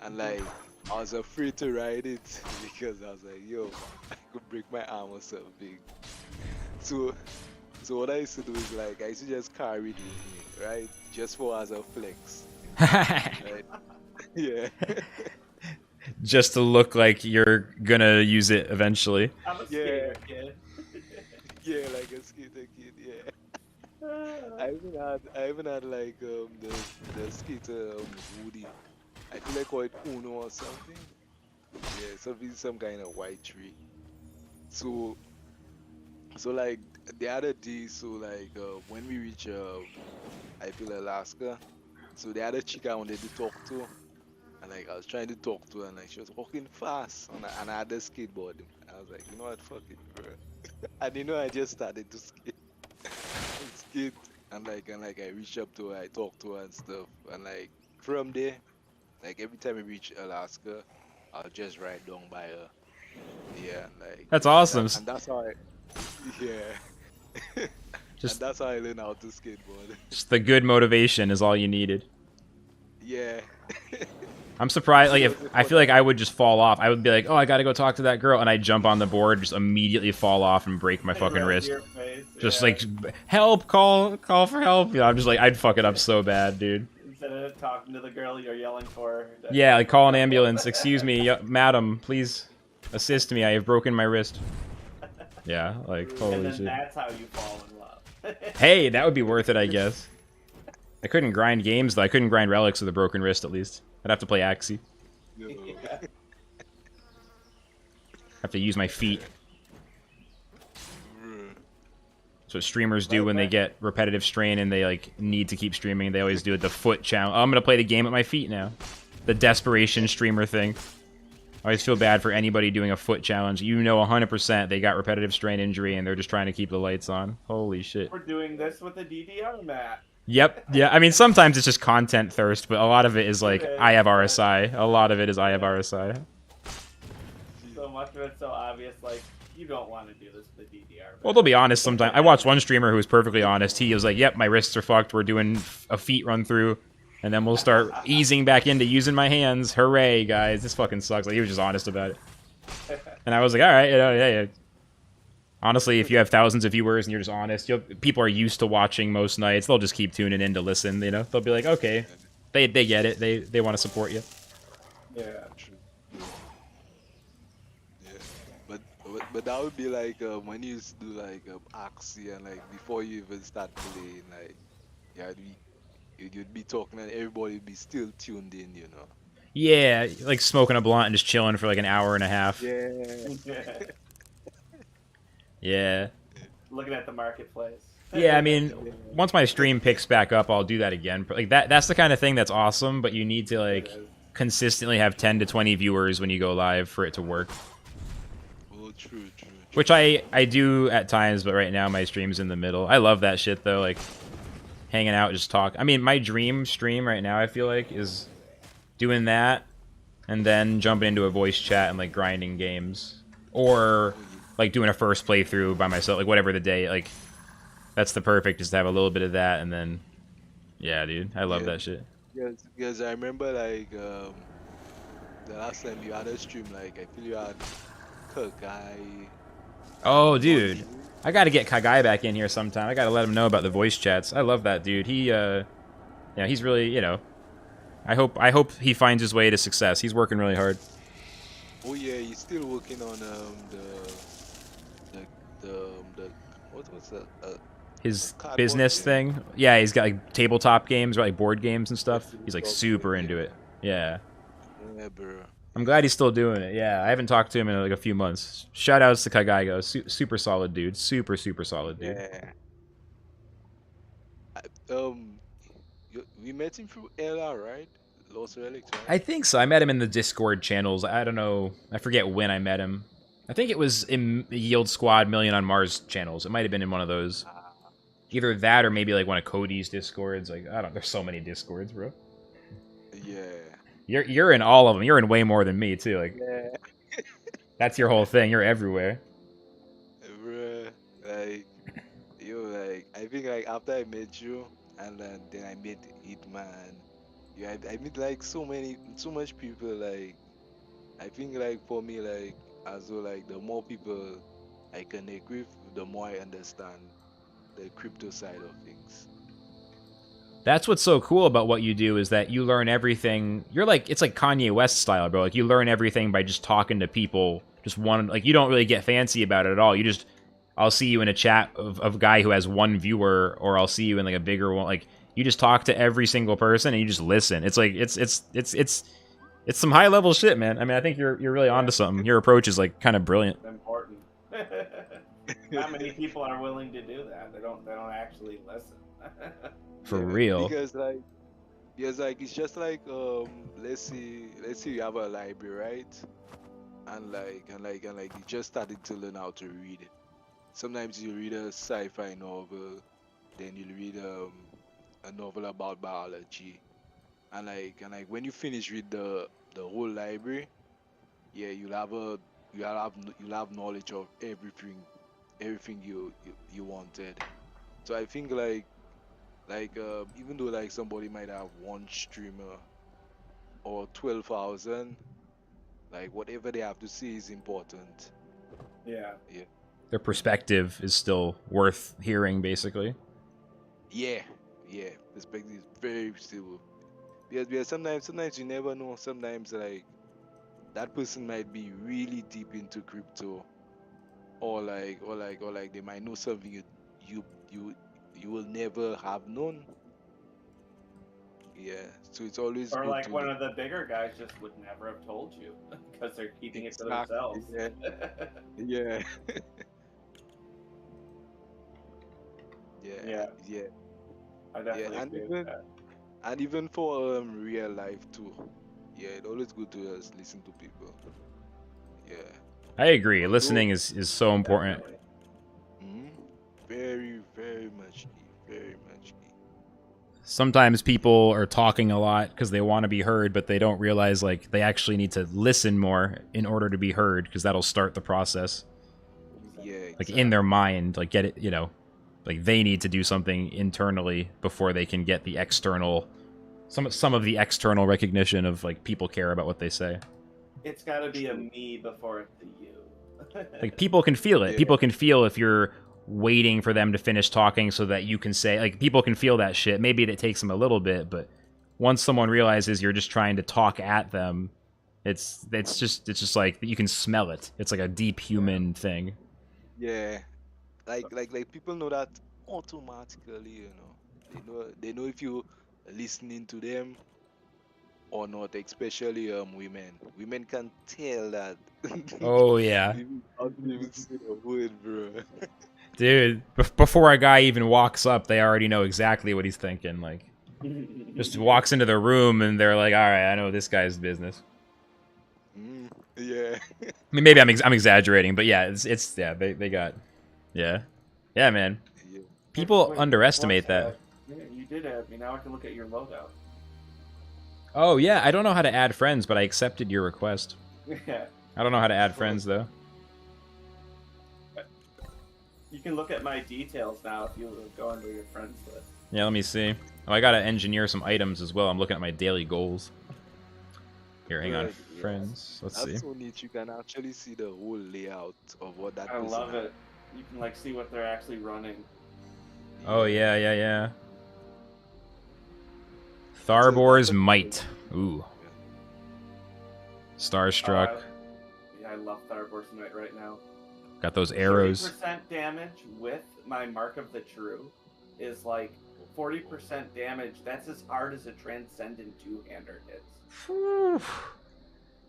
And, like, I was afraid to ride it because I was like, yo, I could break my arm or something. So what I used to do is, like, I used to just carry it with me, right? Just for as a flex, right? Yeah, Just to look like you're gonna use it eventually. I'm a yeah, skater kid. yeah, like a skater kid. Yeah, I even had like the skater Woody. I feel like call it Uno or something. Yeah, something some kind of white tree. So like the other day, so like when we reach I feel Alaska, so the other chick I wanted to talk to, and like I was trying to talk to her, and like she was walking fast and I had a skateboard. And I was like, you know what, fuck it, bro. And I just started to skate and skate, and like I reached up to her, I talked to her and stuff, and like from there, like every time we reach Alaska, I'll just ride down by her. Yeah, and like That's that, awesome. and that's how I, yeah, and Just that's how I learned how to skateboard. just the good motivation is all you needed. Yeah. I'm surprised. Like, She if was just I feel like I would just fall off, I would be like, "Oh, I gotta go talk to that girl," and I jump on the board, just immediately fall off and break my fucking Right wrist. to your face, Just yeah. like, help, call for help. I'm just like, I'd fuck it up so bad, dude. Instead of talking to the girl, you're yelling for her. Yeah, like call an ambulance. Excuse me, madam, please assist me. I have broken my wrist. Yeah, like And holy then shit. that's how you fall in love. Hey, that would be worth it, I guess. I couldn't grind games though. I couldn't grind Relics with a broken wrist at least. I'd have to play Axie. No. Yeah. Have to use my feet. Bruh. That's what streamers do when they get repetitive strain and they like need to keep streaming. They always do it the foot challenge. Oh, I'm gonna play the game with my feet now. The desperation streamer thing. I always feel bad for anybody doing a foot challenge. You know 100% they got repetitive strain injury and they're just trying to keep the lights on. Holy shit. We're doing this with the DDR mat. Yep. Yeah. I mean, sometimes it's just content thirst, but a lot of it is like, It is, I have but- RSI. A lot of it is I have RSI. So much of it's so obvious, like, you don't want to do this with the DDR mat. Well, they'll be honest sometimes. I watched one streamer who was perfectly honest. He was like, yep, my wrists are fucked. We're doing a feet run through. And then we'll start easing back into using my hands. Hooray, guys. This fucking sucks. Like, he was just honest about it. And I was like, all right, yeah. Honestly, if you have thousands of viewers and you're just honest, people are used to watching most nights. They'll just keep tuning in to listen, you know? They'll be like, okay, they get it. They want to support you. Yeah. True. Yeah. But that would be like when you used to do like Axie and like before you even start playing, like you'd be talking and everybody would be still tuned in, you know. Yeah, like smoking a blunt and just chilling for like an hour and a half. Yeah. Yeah. Looking at the marketplace. Yeah, I mean, once my stream picks back up, I'll do that again. Like that's the kind of thing that's awesome, but you need to like consistently have 10 to 20 viewers when you go live for it to work. Oh, true. Which I do at times, but right now my stream's in the middle. I love that shit though, like hanging out, just talk. I mean, my dream stream right now, I feel like, is doing that and then jumping into a voice chat and like grinding games. Or like doing a first playthrough by myself, like whatever the day, like that's the perfect, is to have a little bit of that and then yeah, dude. I love that shit. Yes, I remember like the last time you had a stream, like I feel you had Kagai. Oh, dude. I gotta get Kagai back in here sometime. I gotta let him know about the voice chats. I love that dude. He, yeah, he's really, you know, I hope he finds his way to success. He's working really hard. Oh yeah, he's still working on what's that? His Cardboard business game. thing. Yeah, he's got like tabletop games or like board games and stuff. He's like super into it. Yeah. Yeah, bro. I'm glad he's still doing it. Yeah, I haven't talked to him in like a few months. Shout outs to Kagaigo. Super solid dude. Super solid dude. Yeah. We met him through LR, right? Lost Relics, right? I think so. I met him in the Discord channels. I don't know. I forget when I met him. I think it was in the Yield Squad Million on Mars channels. It might have been in one of those. Either that or maybe like one of Cody's Discords. Like, I don't. There's so many Discords, bro. Yeah. You're in all of them. You're in way more than me too. Like, Yeah. that's your whole thing. You're everywhere. Bruh, like, like, I think, like, after I met you, and then I met Hitman, yeah, I met, like, so much people, like, I think, like, for me, like, as well, like, the more people I connect with, the more I understand the crypto side of things. That's what's so cool about what you do is that you learn everything. You're like, it's like Kanye West style, bro. Like you learn everything by just talking to people. Just one, like you don't really get fancy about it at all. You just, I'll see you in a chat of a guy who has one viewer, or I'll see you in like a bigger one. Like you just talk to every single person and you just listen. It's like it's some high level shit, man. I mean, I think you're really onto something. Your approach is like kind of brilliant. It's important. Not many people are willing to do that. They don't actually listen. For Yeah, real. because like, it's just like let's say you have a library, right? And you just started to learn how to read. Sometimes you read a sci-fi novel, then you read a novel about biology, and when you finish with the whole library, yeah, you'll have knowledge of everything you wanted. So I think even though like somebody might have one streamer or 12,000, like whatever they have to say is important. Yeah. Yeah. Their perspective is still worth hearing, basically. Yeah. Yeah. Perspective is very stable. Because sometimes you never know. Sometimes like that person might be really deep into crypto, or they might know something you you you will never have known. Yeah. So it's always Or good like to one of the bigger guys just would never have told you because they're keeping it to themselves. Yeah. Yeah. Yeah. Yeah. Yeah. I definitely And agree with that. even for real life too. Yeah, it's always good to just listen to people. Yeah. I agree. Although, Listening is so important. Definitely. mhm, very, very much key. Very much key. Sometimes people are talking a lot because they want to be heard, but they don't realize like they actually need to listen more in order to be heard, because that'll start the process. Yeah, Like exactly. in their mind, like get it, like they need to do something internally before they can get the external, some of the external recognition of like people care about what they say. It's got to be a True. me before it's a you. Like people can feel it. Yeah. People can feel if you're waiting for them to finish talking so that you can say, like, people can feel that shit. Maybe it takes them a little bit, but once someone realizes you're just trying to talk at them, it's just like you can smell it. It's like a deep human thing. Yeah. Like people know that automatically, you know. They know if you listening to them or not, especially women. Women can tell that. Oh yeah. I don't even say a word, bro. Dude, before a guy even walks up, they already know exactly what he's thinking. Like, just walks into the room and they're like, "All right, I know this guy's business." Yeah. I mean, maybe I'm exaggerating, but yeah, it's yeah, they got, yeah, man. Yeah. People Wait, underestimate that. Yeah, you did add me. Now I can look at your logo. Oh yeah, I don't know how to add friends, but I accepted your request. Yeah. I don't know how to add friends though. You can look at my details now if you go under your friends list. Yeah, let me see. Oh, I gotta engineer some items as well. I'm looking at my daily goals. Here, hang on, Right, yes. friends. Let's That's see. so neat. You can actually see the whole layout of what that I person love has. it. You can like see what they're actually running. Oh yeah. So Tharbor's that's a- Might. Ooh. Starstruck. Yeah, I love Tharbor's Knight right now. Got those arrows. 40% damage with my Mark of the True is like 40% damage. That's as hard as a Transcendent two-hander hits. Whew.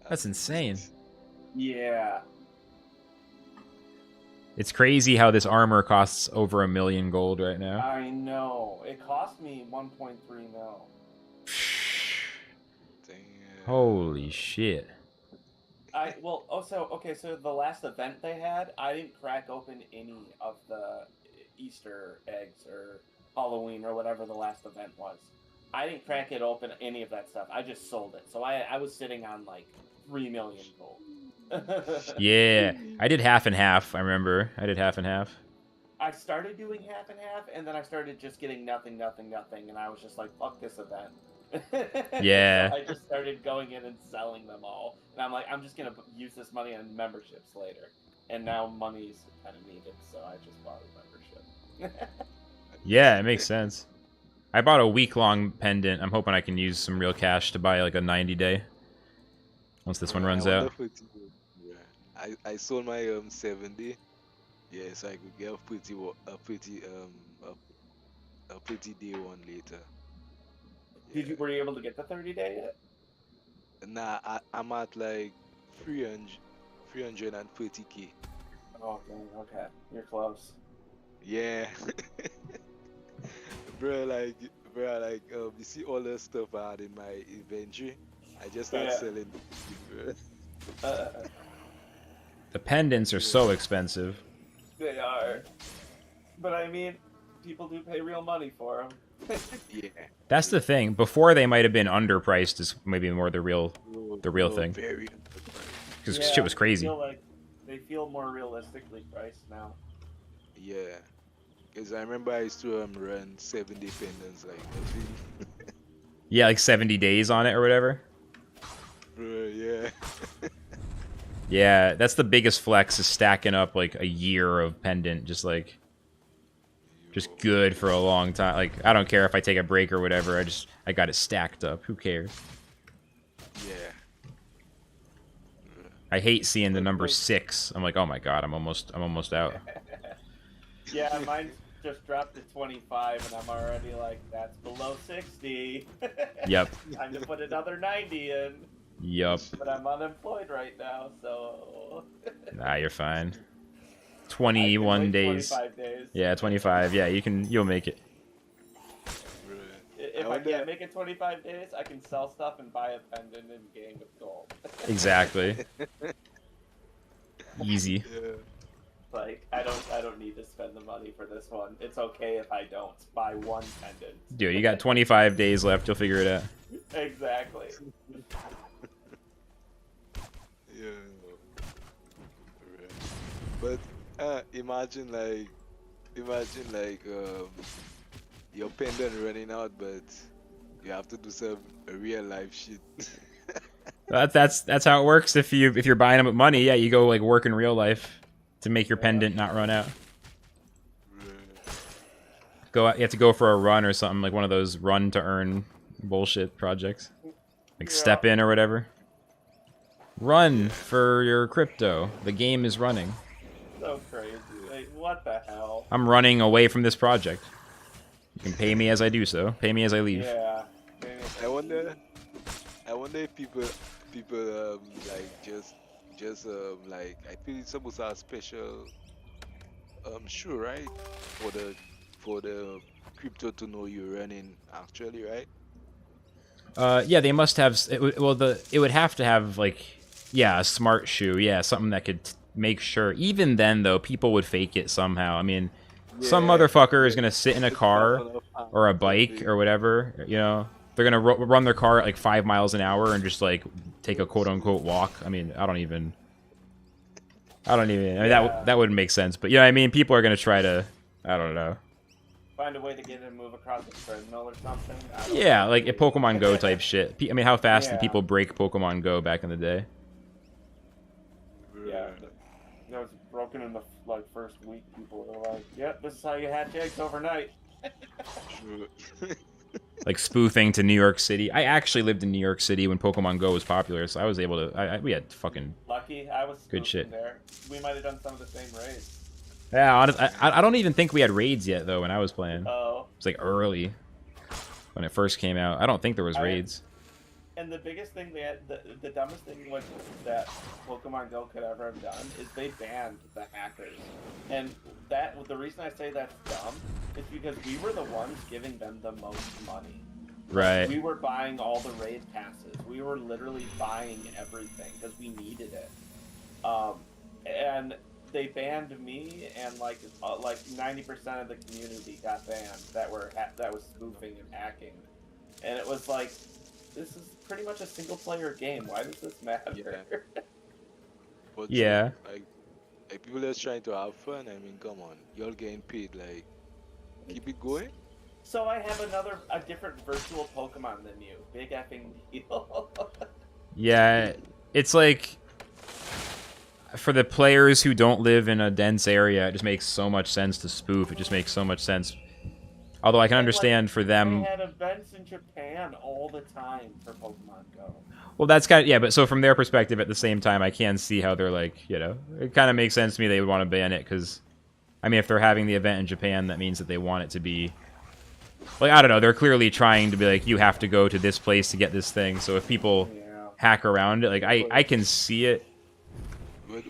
That's insane. Yeah. It's crazy how this armor costs over 1 million gold right now. I know. It cost me 1.3 mil. Damn. Holy shit. So the last event they had, I didn't crack open any of the Easter eggs or Halloween or whatever the last event was. I didn't crack it open, any of that stuff. I just sold it. So I was sitting on like 3 million gold. Yeah. I did half and half, I remember. I did half and half. I started doing half and half, and then I started just getting nothing, and I was just like, fuck this event. Yeah. So I just started going in and selling them all. And I'm like, I'm just going to use this money on memberships later. And now money's kind of needed, so I just bought a membership. Yeah, it makes sense. I bought a week-long pendant. I'm hoping I can use some real cash to buy like a 90-day. Once this one runs I wonder out. if it's, yeah. I sold my 70. Yeah, so I could get a pretty day one later. Did you Yeah. were you able to get the 30-day yet? Nah, I'm at like 300, 330K. Oh, dang, okay. You're close. Yeah. bro, like, you see all the stuff I had in my inventory? I just start Yeah. selling it, bro. The pendants are so expensive. They are. But I mean, people do pay real money for them. Yeah. That's the thing. Before they might have been underpriced is maybe more the real thing. Very. Because shit was crazy. They feel more realistically priced now. Yeah. Because I remember I used to run 7 pendants like nothing. Yeah, like 70 days on it or whatever. Bro, yeah. Yeah, that's the biggest flex is stacking up like a year of pendant, just good for a long time. Like I don't care if I take a break or whatever. I got it stacked up. Who cares? Yeah. I hate seeing the number 6. I'm like, oh my god, I'm almost out. Yeah, mine just dropped to 25, and I'm already like, that's below 60. Yep. Time to put another 90 in. Yup. But I'm unemployed right now, so. Nah, you're fine. 21 days. 25 days. Yeah, 25. Yeah, you'll make it. If I can't make it 25 days, I can sell stuff and buy a pendant and game with gold. Exactly. Easy. Yeah. Like I don't need to spend the money for this one. It's okay if I don't buy one pendant. Dude, you got 25 days left. You'll figure it out. Exactly. Yeah. But imagine like your pendant running out, but you have to do some real life shit. That's how it works. If you're buying them with money, yeah, you go like work in real life to make your pendant not run out. You have to go for a run or something, like one of those run to earn bullshit projects, like Step In or whatever. Run for your crypto. The game is running. So crazy. Like, what the hell? I'm running away from this project. You can pay me as I do so. Pay me as I leave. Yeah. I wonder if people like just like I feel it's supposed to have special sure, right, for the crypto to know you're running actually, right? Yeah, they must have. It would have to have like, yeah, a smart shoe. Yeah, something that could make sure. Even then, though, people would fake it somehow. I mean, some motherfucker is gonna sit in a car or a bike or whatever. You know, they're gonna run their car at like 5 miles an hour and just like take a quote unquote walk. I mean, I don't even. I mean, that wouldn't make sense. But yeah, I mean, people are gonna try to. I don't know. Find a way to get it and move across the treadmill or something. Yeah, like a Pokemon Go type shit. I mean, how fast did people break Pokemon Go back in the day? Yeah, that was broken in the first week. People were like, "Yep, this is how you hatch eggs overnight." Like spoofing to New York City. I actually lived in New York City when Pokemon Go was popular, so I was able to. We had fucking lucky. I was good shit there. We might have done some of the same raids. Yeah, honestly, I don't even think we had raids yet though when I was playing. Oh. It was like early when it first came out. I don't think there was raids. And the biggest thing they had, the dumbest thing that Pokemon Go could ever have done is they banned the hackers. And the reason I say that's dumb is because we were the ones giving them the most money. Right. We were buying all the raid passes. We were literally buying everything because we needed it. And they banned me, and like 90% of the community got banned that was spoofing and hacking. And it was like, this is pretty much a single player game. Why does this matter? Yeah. But yeah. Like people just trying to have fun. I mean, come on, y'all getting paid. Like, keep it going. So I have a different virtual Pokemon than you. Big effing deal. Yeah, it's like for the players who don't live in a dense area, it just makes so much sense to spoof. It just makes so much sense. Although I can And, understand like, for them. They had events in Japan all the time for Pokemon Go. Well, that's kind of, yeah, but so from their perspective, at the same time, I can see how they're like, you know, it kind of makes sense to me they would want to ban it because, I mean, if they're having the event in Japan, that means that they want it to be, like, I don't know, they're clearly trying to be like, you have to go to this place to get this thing. So if people hack around it, like, I can see it. But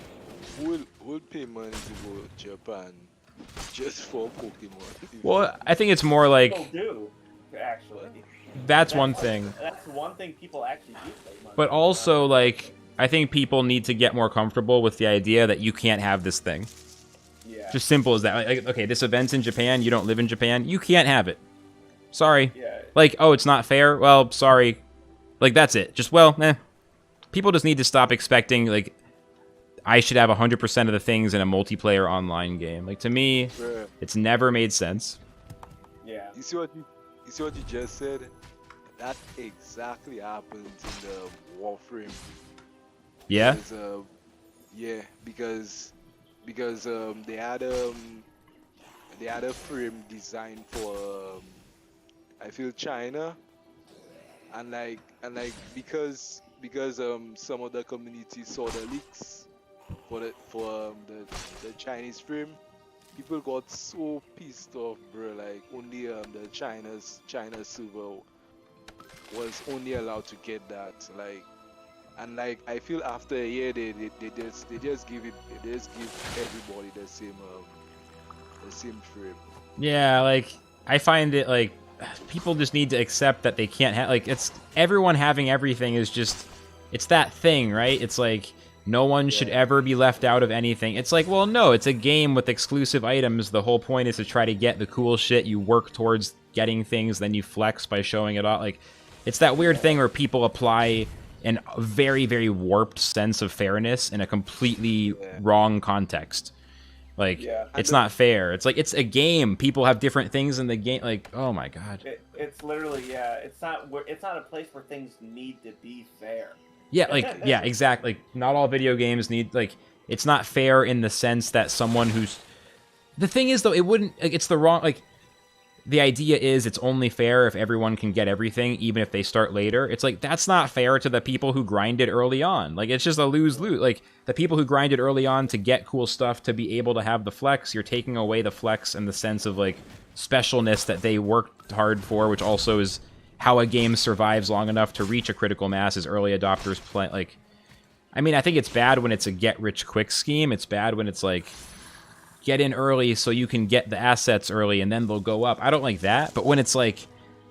who would pay money to go to Japan just for Pokemon? Well, I think it's more like, People do, actually. that's one thing. That's one thing people actually do pay money But for. also, like, I think people need to get more comfortable with the idea that you can't have this thing. Yeah. Just simple as that. Like, okay, this event's in Japan, you don't live in Japan, you can't have it. Sorry. Yeah. Like, oh, it's not fair? Well, sorry. Like, that's it. Just, well, People just need to stop expecting, like, I should have 100% of the things in a multiplayer online game. Like, to me, Bruh, it's never made sense. Yeah. you see what you just said? That exactly happens in the Warframe. Yeah? Because, yeah, because they had a frame designed for I feel China, and like because some of the community saw the leaks for the Chinese frame, people got so pissed off, bro. Like only the China server was only allowed to get that. Like, and like I feel after a year they just give everybody the same frame. Yeah, like, I find it, like, people just need to accept that they can't have, like, it's, everyone having everything is just, it's that thing, right? It's like, no one should ever be left out of anything. It's like, well, no, it's a game with exclusive items. The whole point is to try to get the cool shit. You work towards getting things, then you flex by showing it off. Like, it's that weird thing where people apply a very, very warped sense of fairness in a completely wrong context. Like, it's not fair. It's like, it's a game. People have different things in the game. Like, oh my god. It's literally, it's not a place where things need to be fair. Yeah, like, yeah, exactly. Like, not all video games need, like, it's not fair in the sense that someone who's... The thing is, though, it wouldn't, like, it's the wrong, like, the idea is it's only fair if everyone can get everything, even if they start later. It's like, that's not fair to the people who grinded early on. Like, it's just a lose-lose. Like, the people who grinded early on to get cool stuff, to be able to have the flex, you're taking away the flex and the sense of, like, specialness that they worked hard for, which also is how a game survives long enough to reach a critical mass as early adopters play. Like, I mean, I think it's bad when it's a get-rich-quick scheme. It's bad when it's like, get in early so you can get the assets early and then they'll go up. I don't like that. But when it's like,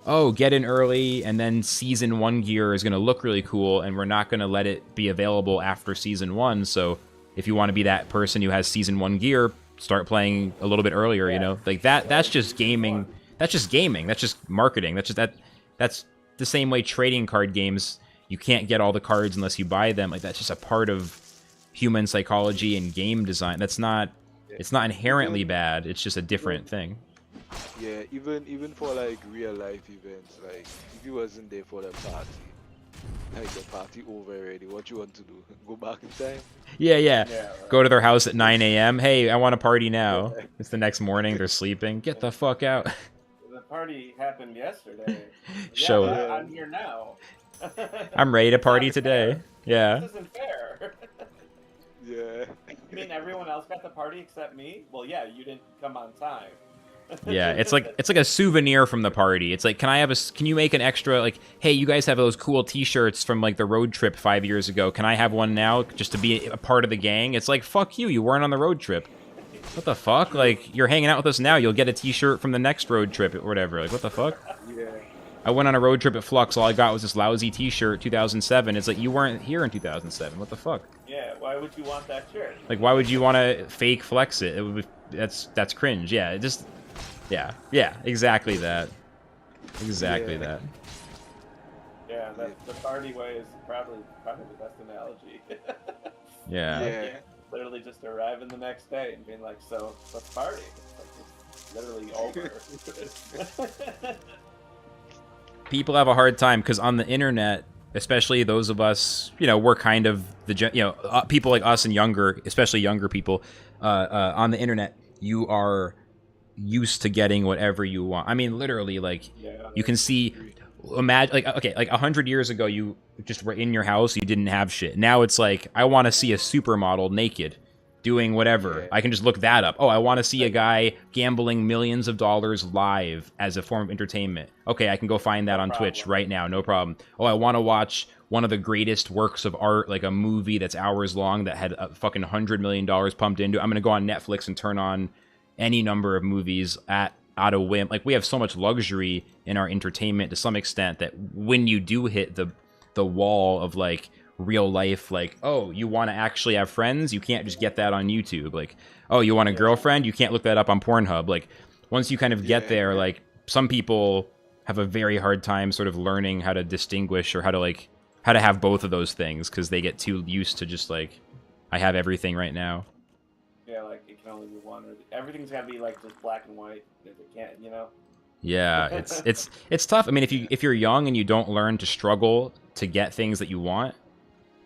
oh, get in early and then Season 1 gear is going to look really cool and we're not going to let it be available after Season 1. So if you want to be that person who has Season 1 gear, start playing a little bit earlier, you know? Like, that's just gaming. That's just gaming. That's just marketing. That's the same way trading card games, you can't get all the cards unless you buy them. Like, that's just a part of human psychology and game design. That's not, it's not inherently bad. It's just a different thing. Yeah, even for like real life events, like if you wasn't there for the party, like the party over already, what you want to do? Go back in time? Yeah. Right. Go to their house at 9 a.m. Hey, I want to party now. It's the next morning. They're sleeping. Get the fuck out. The party happened yesterday. Show yeah, it. I'm here now. I'm ready to party today. Yeah. This isn't fair. Yeah. You mean everyone else got the party except me? Well, yeah, you didn't come on time. Yeah, it's like a souvenir from the party. It's like, can you make an extra, like, hey, you guys have those cool t-shirts from like the road trip 5 years ago. Can I have one now just to be a part of the gang? It's like, fuck you, you weren't on the road trip. What the fuck? Like, you're hanging out with us now, you'll get a t-shirt from the next road trip or whatever. Like, what the fuck? Yeah. I went on a road trip at Flux, all I got was this lousy t-shirt, 2007. It's like, you weren't here in 2007. What the fuck? Yeah, why would you want that shirt? Like, why would you want to fake flex it? It would be, that's cringe. Yeah, it just... Yeah, exactly that. Exactly that. Yeah, the party way is probably the best analogy. Yeah. Literally just arriving the next day and being like, so, let's party. It's like, it's literally over. People have a hard time because on the internet, especially those of us, you know, we're kind of the, people like us and younger, especially younger people, on the internet, you are used to getting whatever you want. I mean, literally, like Yeah. you can see. Imagine, like, okay, like 100 years ago, you just were in your house, you didn't have shit. Now it's like, I want to see a supermodel naked doing whatever. Yeah. I can just look that up. Oh, I want to see a guy gambling millions of dollars live as a form of entertainment. Okay, I can go find that on Twitch right now, no problem. Oh, I want to watch one of the greatest works of art, like a movie that's hours long that had a fucking $100 million pumped into it. I'm gonna go on Netflix and turn on any number of movies out of whim. Like, we have so much luxury in our entertainment to some extent that when you do hit the wall of like real life, like, oh, you want to actually have friends, you can't just get that on YouTube. Like, oh, you want a girlfriend, you can't look that up on Pornhub. Like, once you kind of get there, like, some people have a very hard time sort of learning how to distinguish or how to have both of those things, because they get too used to just like, I have everything right now. Yeah, like it can only be one, or everything's gotta be like just black and white. If it can't, you know. Yeah, it's tough. I mean, if you're young and you don't learn to struggle to get things that you want,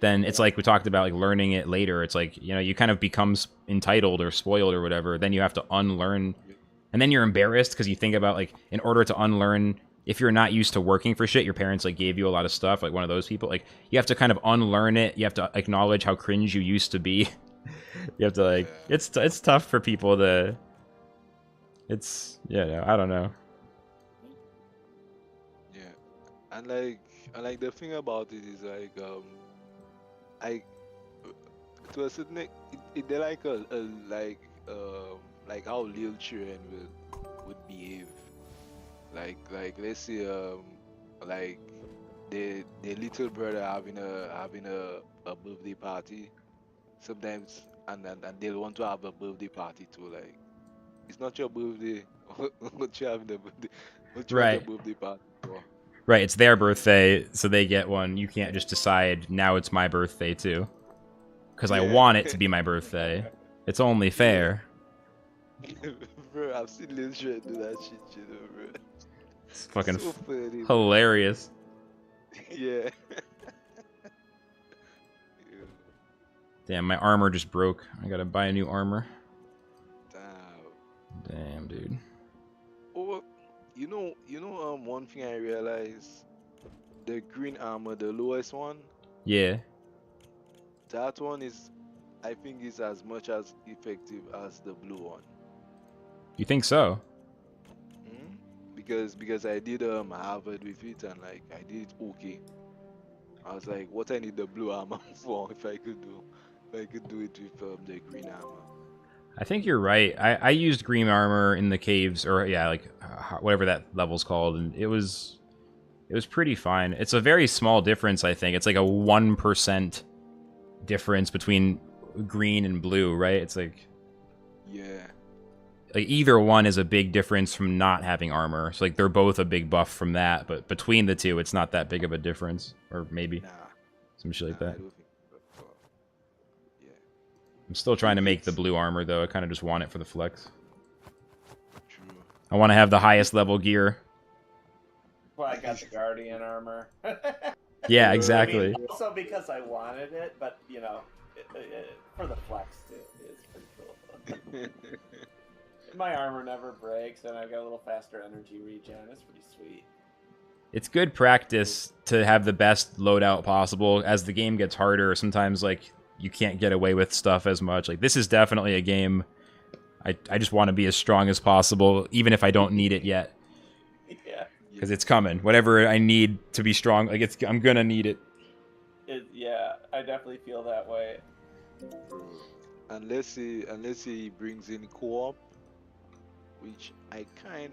then it's like we talked about, like learning it later. It's like, you know, you kind of become entitled or spoiled or whatever. Then you have to unlearn, and then you're embarrassed because you think about, like, in order to unlearn, if you're not used to working for shit, your parents like gave you a lot of stuff, like one of those people, like you have to kind of unlearn it. You have to acknowledge how cringe you used to be. You have to like, it's tough for people to. It's I don't know. Yeah, and like the thing about it is I to a certain they're like like how little children would behave. Like let's say like the little brother having a birthday party sometimes, and they'll want to have a birthday party too. Like, it's not your birthday. What you having a birthday? What you Right. have a birthday party for? Right, it's their birthday, so they get one. You can't just decide, now it's my birthday too. Because I want it to be my birthday. It's only fair. Bro, I've seen little shit do that shit, you know, bro. It's fucking so funny, hilarious. Yeah. Damn, my armor just broke. I gotta buy a new armor. Damn, dude. Oh, you know, one thing I realized, the green armor, the lowest one. Yeah. That one is, I think, is as much as effective as the blue one. You think so? Because I did Harvard with it, and like I did it okay. I was like, what I need the blue armor for if I could do it with the green armor. I think you're right. I used green armor in the caves, or like whatever that level's called, and it was pretty fine. It's a very small difference, I think. It's like a 1% difference between green and blue, right? It's like, yeah, like either one is a big difference from not having armor. So like they're both a big buff from that, but between the two, it's not that big of a difference, or maybe some shit like that. I don't think so. Yeah. I'm still trying to make the blue armor though. I kind of just want it for the flex. True. I want to have the highest level gear. Well, I got the Guardian armor. Yeah, exactly. I mean, also because I wanted it, but you know, for the flex too, it's pretty cool. My armor never breaks, and I got a little faster energy regen. It's pretty sweet. It's good practice to have the best loadout possible. As the game gets harder, sometimes like you can't get away with stuff as much. Like, this is definitely a game I just want to be as strong as possible, even if I don't need it yet. Yeah. Because it's coming. Whatever I need to be strong, like I'm gonna need it. Yeah, I definitely feel that way. Unless he brings in co-op, which I kind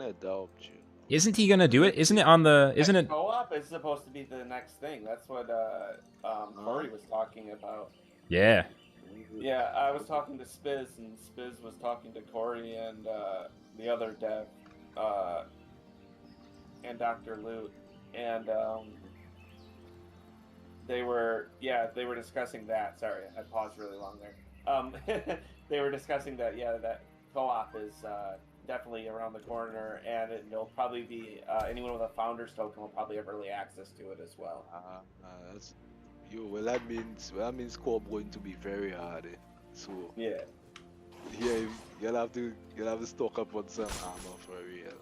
of doubt you. Isn't he gonna do it? Isn't it on the? Isn't it? Co-op is supposed to be the next thing. That's what Corey was talking about. Yeah. Yeah, I was talking to Spiz, and Spiz was talking to Corey and the other dev, and Dr. Loot, and they were discussing that. Sorry, I paused really long there. They were discussing that. Yeah, that co-op is definitely around the corner, and it'll probably be anyone with a Founders token will probably have early access to it as well. Well, that means co-op going to be very hard. So yeah. Yeah, you'll have to stock up on some armor for real.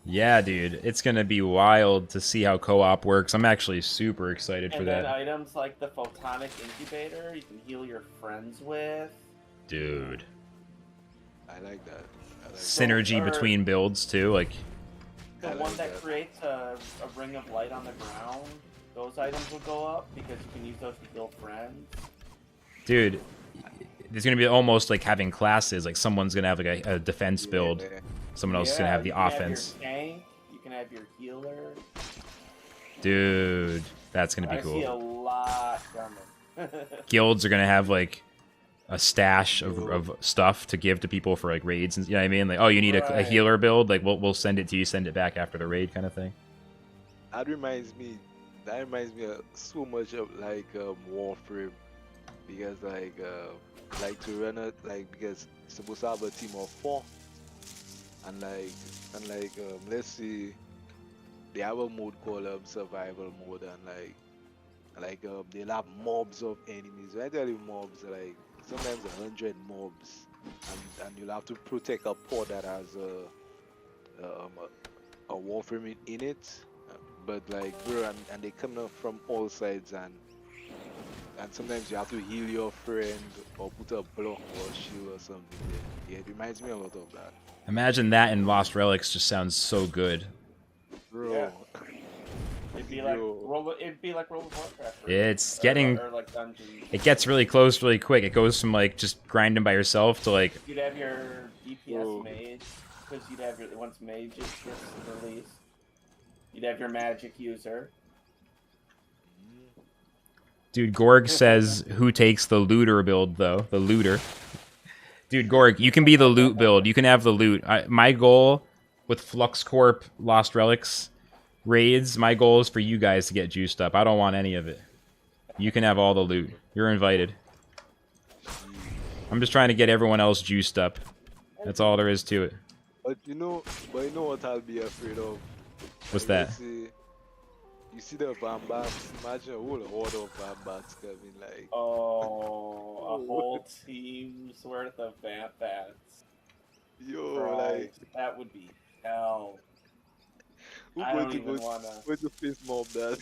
Yeah, dude, it's gonna be wild to see how co-op works. I'm actually super excited for And then that. items like the photonic incubator, you can heal your friends with. Dude. I like that. I like Synergy Or between builds too, like the I one like that that. creates a ring of light on the ground. Those items will go up because you can use those to heal friends. dude, there's gonna be almost like having classes, like someone's gonna have like a defense build, Yeah. someone else is gonna have the you can offense. have your tank, you can have your healer. Dude, that's gonna be I see a cool. lot coming. Guilds are gonna have like a stash Yo. of stuff to give to people for like raids, and you know what I mean? Like, oh, you need a Right. healer build, like we'll send it to you, send it back after the raid, kind of thing. That reminds me. That reminds me so much of like Warframe, because like to run it like because you're supposed to have a team of 4, and let's see, they have a mode called survival mode, and they'll have mobs of enemies. When I tell you mobs, like sometimes 100 mobs, and you'll have to protect a pod that has a Warframe in it. But like bro, and they come up from all sides, and sometimes you have to heal your friend or put a block or shield or something there. Yeah, it reminds me a lot of that. Imagine that in Lost Relics just sounds so good. Bro. Yeah. It'd be like Yo. World of Warcraft. It's getting, or like Dungeons. it gets really close really quick. It goes from like just grinding by yourself to like, You'd have your DPS Whoa. mage, because you'd have your once mage gets released. You'd have your magic user. dude, Gorg says who takes the looter build though, the looter. Dude, Gorg, you can be the loot build. You can have the loot. My goal with Flux Corp Lost Relics raids, my goal is for you guys to get juiced up. I don't want any of it. You can have all the loot. You're invited. I'm just trying to get everyone else juiced up. That's all there is to it. But you know what I'll be afraid of? What's Like, that? let's say, you see the Vambats, imagine a whole horde of Vambats coming, like, Oh, a whole team's worth of Vampats. yo, like, That would be hell. who I going don't to even go wanna. where to face mob that?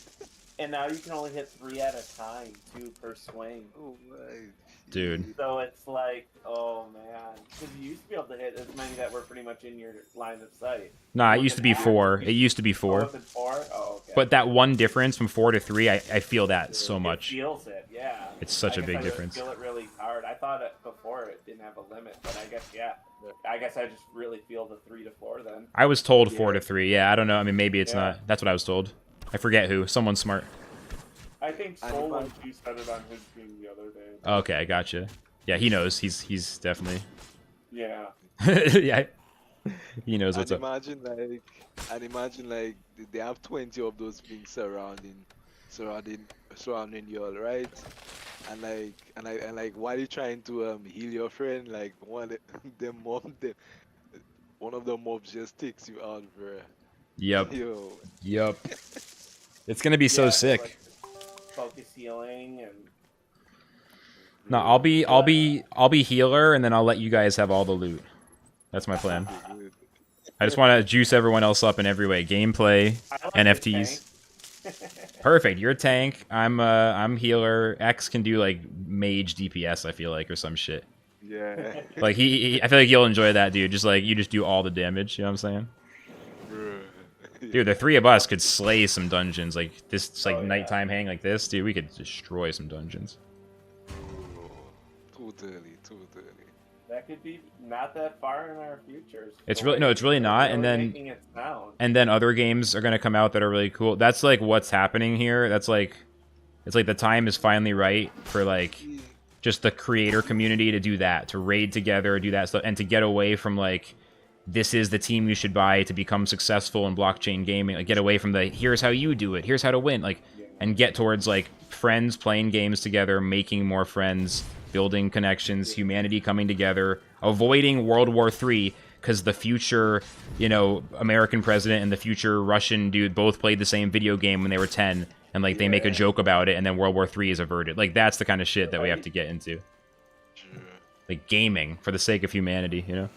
And now you can only hit 3 at a time, 2 per swing. Oh my. Dude. So it's like, oh man, because you used to be able to hit as many that were pretty much in your line of sight. Nah, it used to be 4. It used to be Oh, 4. was it 4? Oh, okay. But that one difference from 4 to 3, I feel that so It much. feels it, yeah. It's such a guess big I difference. feel it really hard. I thought it before it didn't have a limit, but I guess I guess I just really feel the 3 to 4 then. I was told Yeah. 4 to 3. Yeah, I don't know. I mean, maybe it's Yeah. not. That's what I was told. I forget who. Someone smart. I think I Soul don't- and Q said it on his stream the other day. Okay, I gotcha. Yeah, he knows. He's definitely. Yeah. Yeah. He knows And what's up. imagine like they have 20 of those things surrounding you, all right? And like while you trying to heal your friend, like one of the mobs just takes you out, bro. Yep. Yo, Yep. It's gonna be so Yeah, sick. like focus healing and No, I'll be healer, and then I'll let you guys have all the loot. That's my plan. dude. I just want to juice everyone else up in every way. Gameplay, I like NFTs. Perfect. You're a tank. I'm healer. X can do like mage DPS. I feel like, or some shit. Yeah, Like I feel like you'll enjoy that, dude. Just like you just do all the damage. You know what I'm saying? bro. Dude, the 3 of us could slay some dungeons. Like this, like Oh, yeah. nighttime hang like this, dude. We could destroy some dungeons. Totally. that could be not that far in our futures. It's The really way no, it's really they're not. And then making it sound. and then other games are gonna come out that are really cool. That's like what's happening here. That's like, it's like the time is finally right for like just the creator community to do that, to raid together, do that stuff, and to get away from like, this is the team you should buy to become successful in blockchain gaming. Like, get away from the here's how you do it, here's how to win, like, and get towards like friends playing games together, making more friends, building connections, humanity coming together, avoiding World War III, because the future, you know, American president and the future Russian dude both played the same video game when they were 10, and like they make a joke about it, and then World War III is averted. Like, that's the kind of shit that we have to get into. Sure. like gaming for the sake of humanity, you know?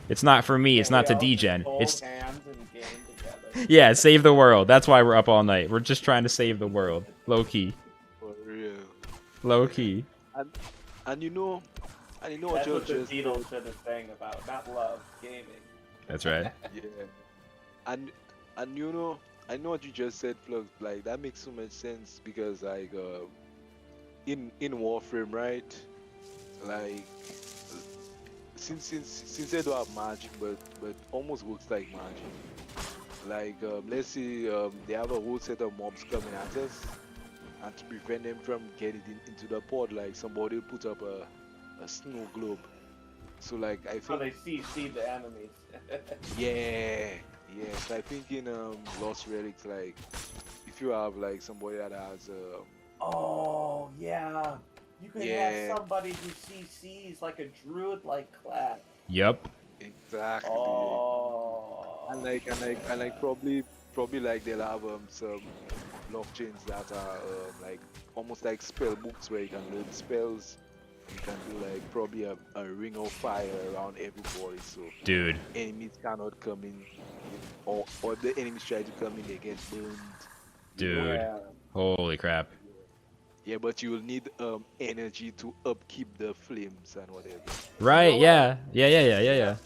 It's not for me, it's not to degen. Hold It's hands and game together. yeah, save the world. That's why we're up all night. We're just trying to save the world. Low key. For real. Low key. And you know what That's you what the just Beatles should have sang about, not love, gaming. That's right. yeah. And you know, I know what you just said, Flux. Like that makes so much sense because like in Warframe, right? Like since they don't have magic, but almost works like magic. Like let's say they have a whole set of mobs coming at us, and to prevent them from getting into the pod, like somebody will put up a snow globe. So like I So think they see the enemies. yes, I think in Lost Relics, like if you have like somebody that has Oh, yeah. You can Yeah. have somebody who CCs like a druid-like class. Yup. exactly. Oh. And like probably like they'll have some blockchains that are like almost like spell books where you can learn spells. You can do like probably a ring of fire around everybody, so Dude. enemies cannot come in, or if the enemies try to come in, they get burned. Dude. Yeah. Holy crap. Yeah, but you will need energy to upkeep the flames and whatever. Right, You know yeah. Yeah.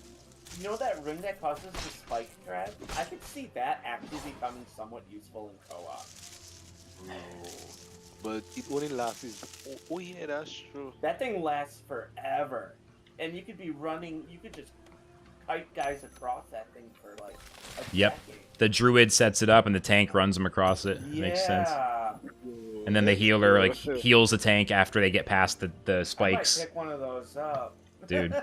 You know that ring that causes the spike drag? I could see that actually becoming somewhat useful in co-op. Bro. But it only lasts. Oh yeah, that's true. That thing lasts forever. And you could be running, you could just kite guys across that thing for like a Yep. decade. The druid sets it up and the tank runs them across it. Yeah. Makes sense. And then the healer like heals the tank after they get past the spikes. I might pick one of those up. Dude.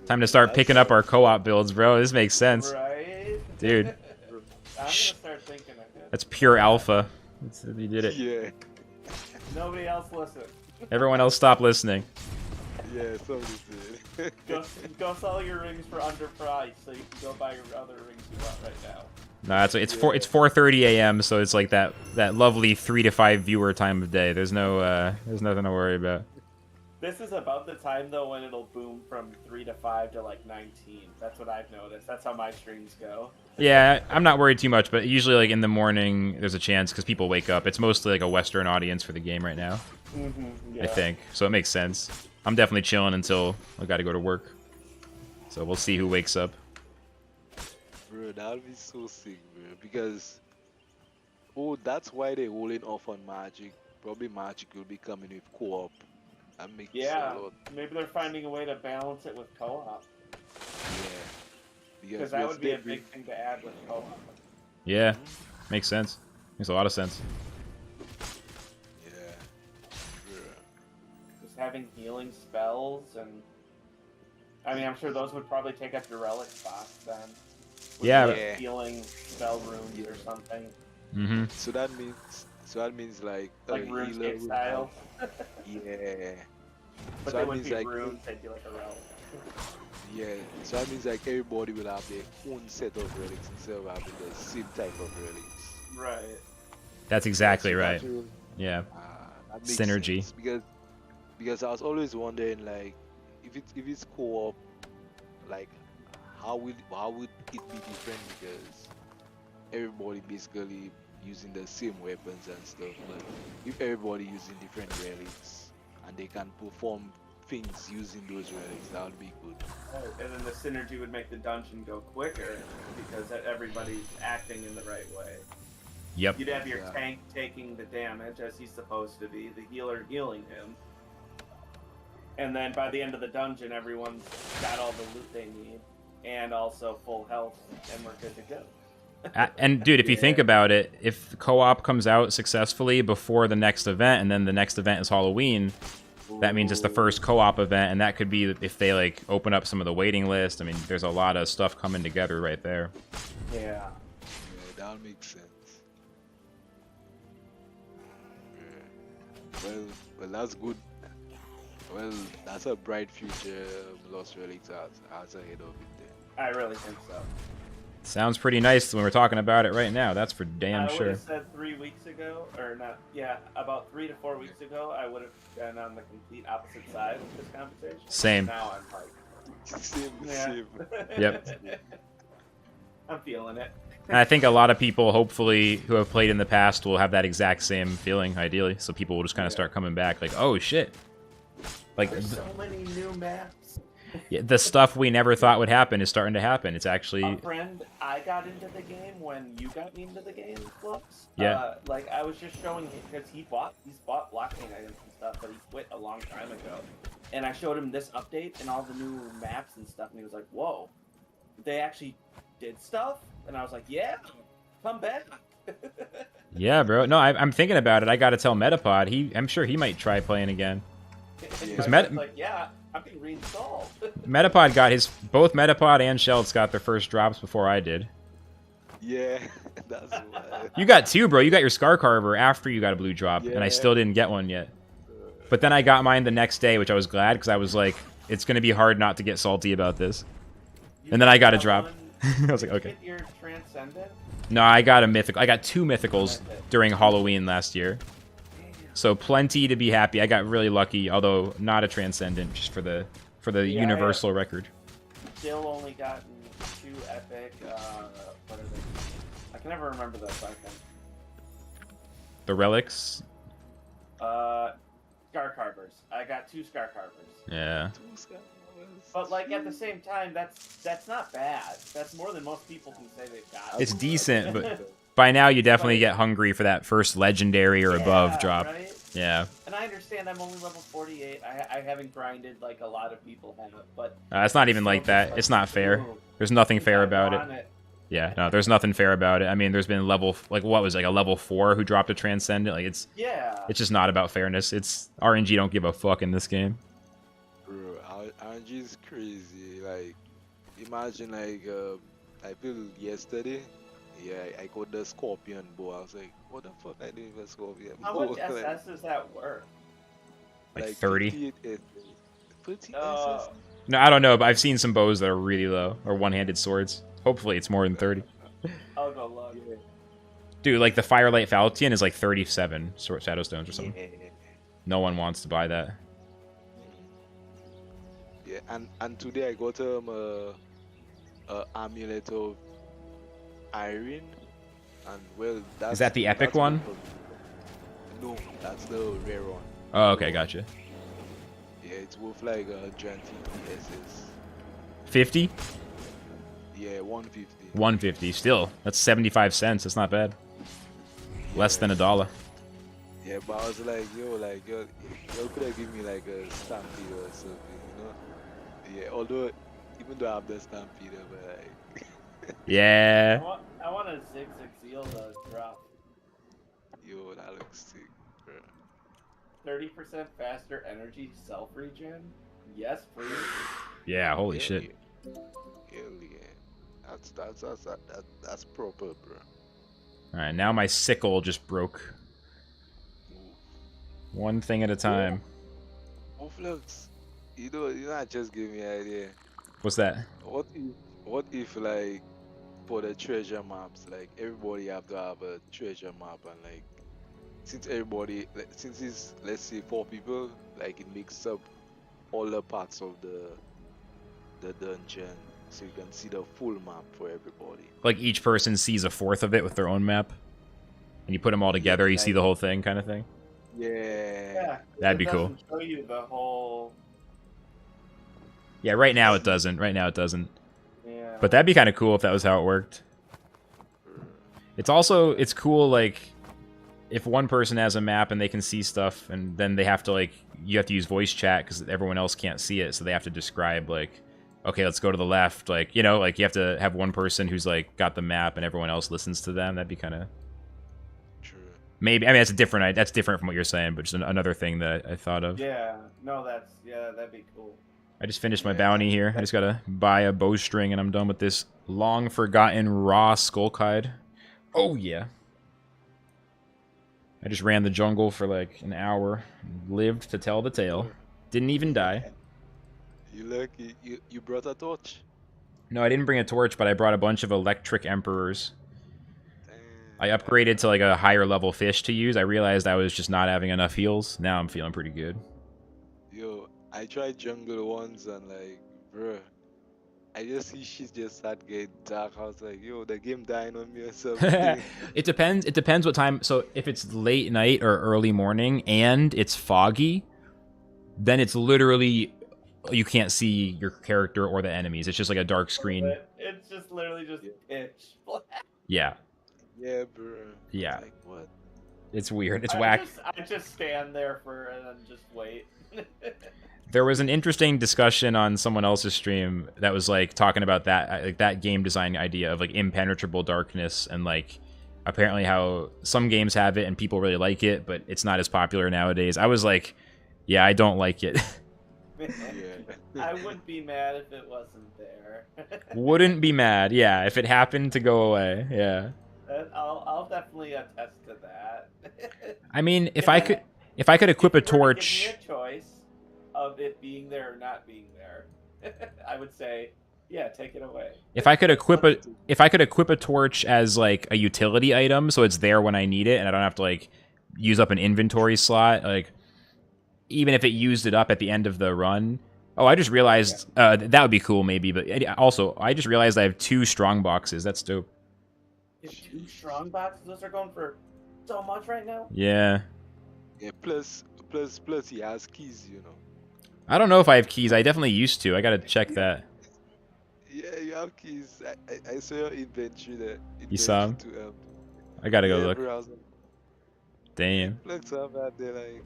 Time to start picking up our co-op builds, bro. This makes sense. Right? Dude. I'm gonna start thinking ahead. That's pure alpha. You did it. Yeah, Nobody else listen. Everyone else stop listening. yeah, somebody did. Go sell your rings for underpriced so you can go buy your other rings you want right now. Nah, it's 4:30 a.m. so it's like that lovely 3 to 5 viewer time of day. There's nothing to worry about. This is about the time though when it'll boom from 3 to 5 to like 19. That's what I've noticed. That's how my streams go. Yeah, I'm not worried too much, but usually like in the morning there's a chance because people wake up. It's mostly like a Western audience for the game right now, Yeah. I think. So it makes sense. I'm definitely chilling until I got to go to work. So we'll see who wakes up. Bro, that would be so sick, bro. Because that's why they're holding off on Magic. Probably Magic will be coming with co-op. That makes Yeah, a lot. maybe they're finding a way to balance it with co-op. Yeah. Because that would be a big thing to add with co-op. Yeah, makes sense. Makes a lot of sense. Yeah. Bro. Just having healing spells and... I mean, I'm sure those would probably take up your relic spots then. With Yeah. like Yeah. healing spell runes or something. Mm-hmm. So that means like Like a healer RuneScape will style. have- Yeah. But So they that wouldn't means be like runes, they'd be like a relic. yeah. So that means like everybody will have their own set of relics instead of having the same type of relics. Right. That's exactly So right. that will- Yeah. that makes Synergy. sense, because I was always wondering like if it's co-op, like how would it be different, because everybody basically using the same weapons and stuff, but if everybody using different relics and they can perform things using those relics, that would be good. And then the synergy would make the dungeon go quicker because everybody's acting in the right way. Yep. You'd have your Yeah. tank taking the damage as he's supposed to be, the healer healing him. And then by the end of the dungeon, everyone's got all the loot they need and also full health, and we're good to go. And dude, if you think Yeah. about it, if co-op comes out successfully before the next event, and then the next event is Halloween, that means it's the first co-op event, and that could be if they like open up some of the waiting list. I mean, there's a lot of stuff coming together right there. Yeah. Yeah, that makes sense. Yeah. Well, that's good. Well, that's a bright future Lost Relics has ahead of it then. I really think so. Sounds pretty nice when we're talking about it right now. That's for damn I would sure. have said 3 weeks ago, or not, yeah, about 3 to 4 weeks ago, I would have been on the complete opposite side of this conversation. Same. Now I'm like, Same. Yep. I'm feeling it. And I think a lot of people, hopefully, who have played in the past will have that exact same feeling, ideally. So people will just kind of start coming back, like, oh, shit. Like, There's so many new maps. yeah, the stuff we never thought would happen is starting to happen. It's actually... A friend, I got into the game when you got me into the game, Flux. Yeah. Like, I was just showing him, because he's bought blockchain items and stuff, but he quit a long time ago. And I showed him this update and all the new maps and stuff, and he was like, whoa, they actually did stuff? And I was like, yeah, come back. Yeah, bro. No, I'm thinking about it. I got to tell Metapod. I'm sure he might try playing again. Because like, yeah, I'm being reinstalled. Metapod got both Metapod and Shelts got their first drops before I did. Yeah, that's why. You got two, bro. You got your Scar Carver after you got a blue drop, and I still didn't get one yet. But then I got mine the next day, which I was glad, because I was like, it's going to be hard not to get salty about this. And then I got a drop. I was like, okay. Get your Transcendent? No, I got a mythical. I got 2 mythicals during Halloween last year. So plenty to be happy. I got really lucky, although not a Transcendent, just for the universal record. Still only gotten 2 epic, what are they? I can never remember those icons. The Relics? Scar Carvers. I got 2 Scar Carvers. Yeah. But like at the same time, that's not bad. That's more than most people can say they've got. It's decent, but by now you definitely get hungry for that first legendary or above drop. Right? Yeah. And I understand I'm only level 48. I haven't grinded like a lot of people have, but It's not even like that. It's not fair. There's nothing fair about it. Yeah, no, there's nothing fair about it. I mean, there's been a level 4 who dropped a Transcendent. Like it's just not about fairness. It's RNG don't give a fuck in this game. Bro, RNG is crazy. Like, imagine like I feel yesterday. Yeah, I got the Scorpion bow. I was like, what the fuck I did with a Scorpion bow? How much SS is that worth? Like 30. 30 Oh. No, I don't know, but I've seen some bows that are really low, or one-handed swords. Hopefully it's more than 30. I'll go look. Dude, like the Firelight Falchion is like 37 Shadow Stones or something. Yeah. No one wants to buy that. Yeah, and today I got a amulet of Irene, and well, that's... Is that the epic one? No, that's the rare one. Oh, okay, gotcha. Yeah, it's worth like 20 SS. 50? Yeah, 150. 150, still. That's 75 cents. That's not bad. Less than $1. Yeah, but I was like, yo, could have given me like a stampede or something, you know? Yeah, although, even though I have the stampede, but like... Yeah. I want a Zig Seal to drop. Yo, that looks sick, bro. 30% faster energy self regen? Yes, please. Yeah, holy shit. Hell yeah. That's proper, bro. Alright, now my sickle just broke. One thing at a time. Oh, Flux, you not just give me an idea. What's that? What if like for the treasure maps, like everybody have to have a treasure map, and like since it's, let's say 4 people, like it makes up all the parts of the dungeon, so you can see the full map for everybody. Like each person sees a fourth of it with their own map, and you put them all together, you see the whole thing, kind of thing. Yeah. That'd be cool. It doesn't show you the whole. Yeah, right now it doesn't. Right now it doesn't. Yeah. But that'd be kind of cool if that was how it worked. It's cool, like, if one person has a map and they can see stuff, and then they have to, you have to use voice chat because everyone else can't see it, so they have to describe, like, okay, let's go to the left, like, you know, like, you have to have one person who's, like, got the map and everyone else listens to them. That'd be kind of... True. Maybe, I mean, that's different from what you're saying, but just another thing that I thought of. Yeah, no, that'd be cool. I just finished my bounty here. I just gotta buy a bowstring and I'm done with this long-forgotten raw skulkhide. Oh, yeah. I just ran the jungle for like an hour. Lived to tell the tale. Didn't even die. You lucky. You brought a torch? No, I didn't bring a torch, but I brought a bunch of electric emperors. I Damn, upgraded to like a higher level fish to use. I realized I was just not having enough heals. Now I'm feeling pretty good. yo, I tried jungle ones and like, bruh, I just see shit just start getting dark. I was like, yo, the game dying on me or something. It depends. It depends what time. So if it's late night or early morning and it's foggy, then it's literally you can't see your character or the enemies. It's just like a dark screen. It's just literally just pitch black. Yeah, Yeah, bruh. yeah. Like what? It's weird. It's whack. I just stand there and then just wait. There was an interesting discussion on someone else's stream that was like talking about that like that game design idea of like impenetrable darkness and like apparently how some games have it and people really like it, but it's not as popular nowadays. I was like, yeah, I don't like it. Yeah. I wouldn't be mad if it wasn't there. Wouldn't be mad, yeah, if it happened to go away, yeah. I'll definitely attest to that. I mean, if I could equip a If you were to torch. give me a choice of it being there or not being there, I would say, yeah, take it away. If I could equip a torch as like a utility item, so it's there when I need it, and I don't have to like use up an inventory slot, like even if it used it up at the end of the run. Oh, I just realized that would be cool, maybe. But also, I just realized I have 2 strong boxes. That's dope. You have 2 strong boxes. Those are going for so much right now. Yeah. Yeah, plus he has keys, you know. I don't know if I have keys. I definitely used to. I gotta check that. Yeah, you have keys. I saw your inventory there. You saw 'em? Inventory to, I gotta go yeah, look. bro, I was like, Damn. looks up out there like.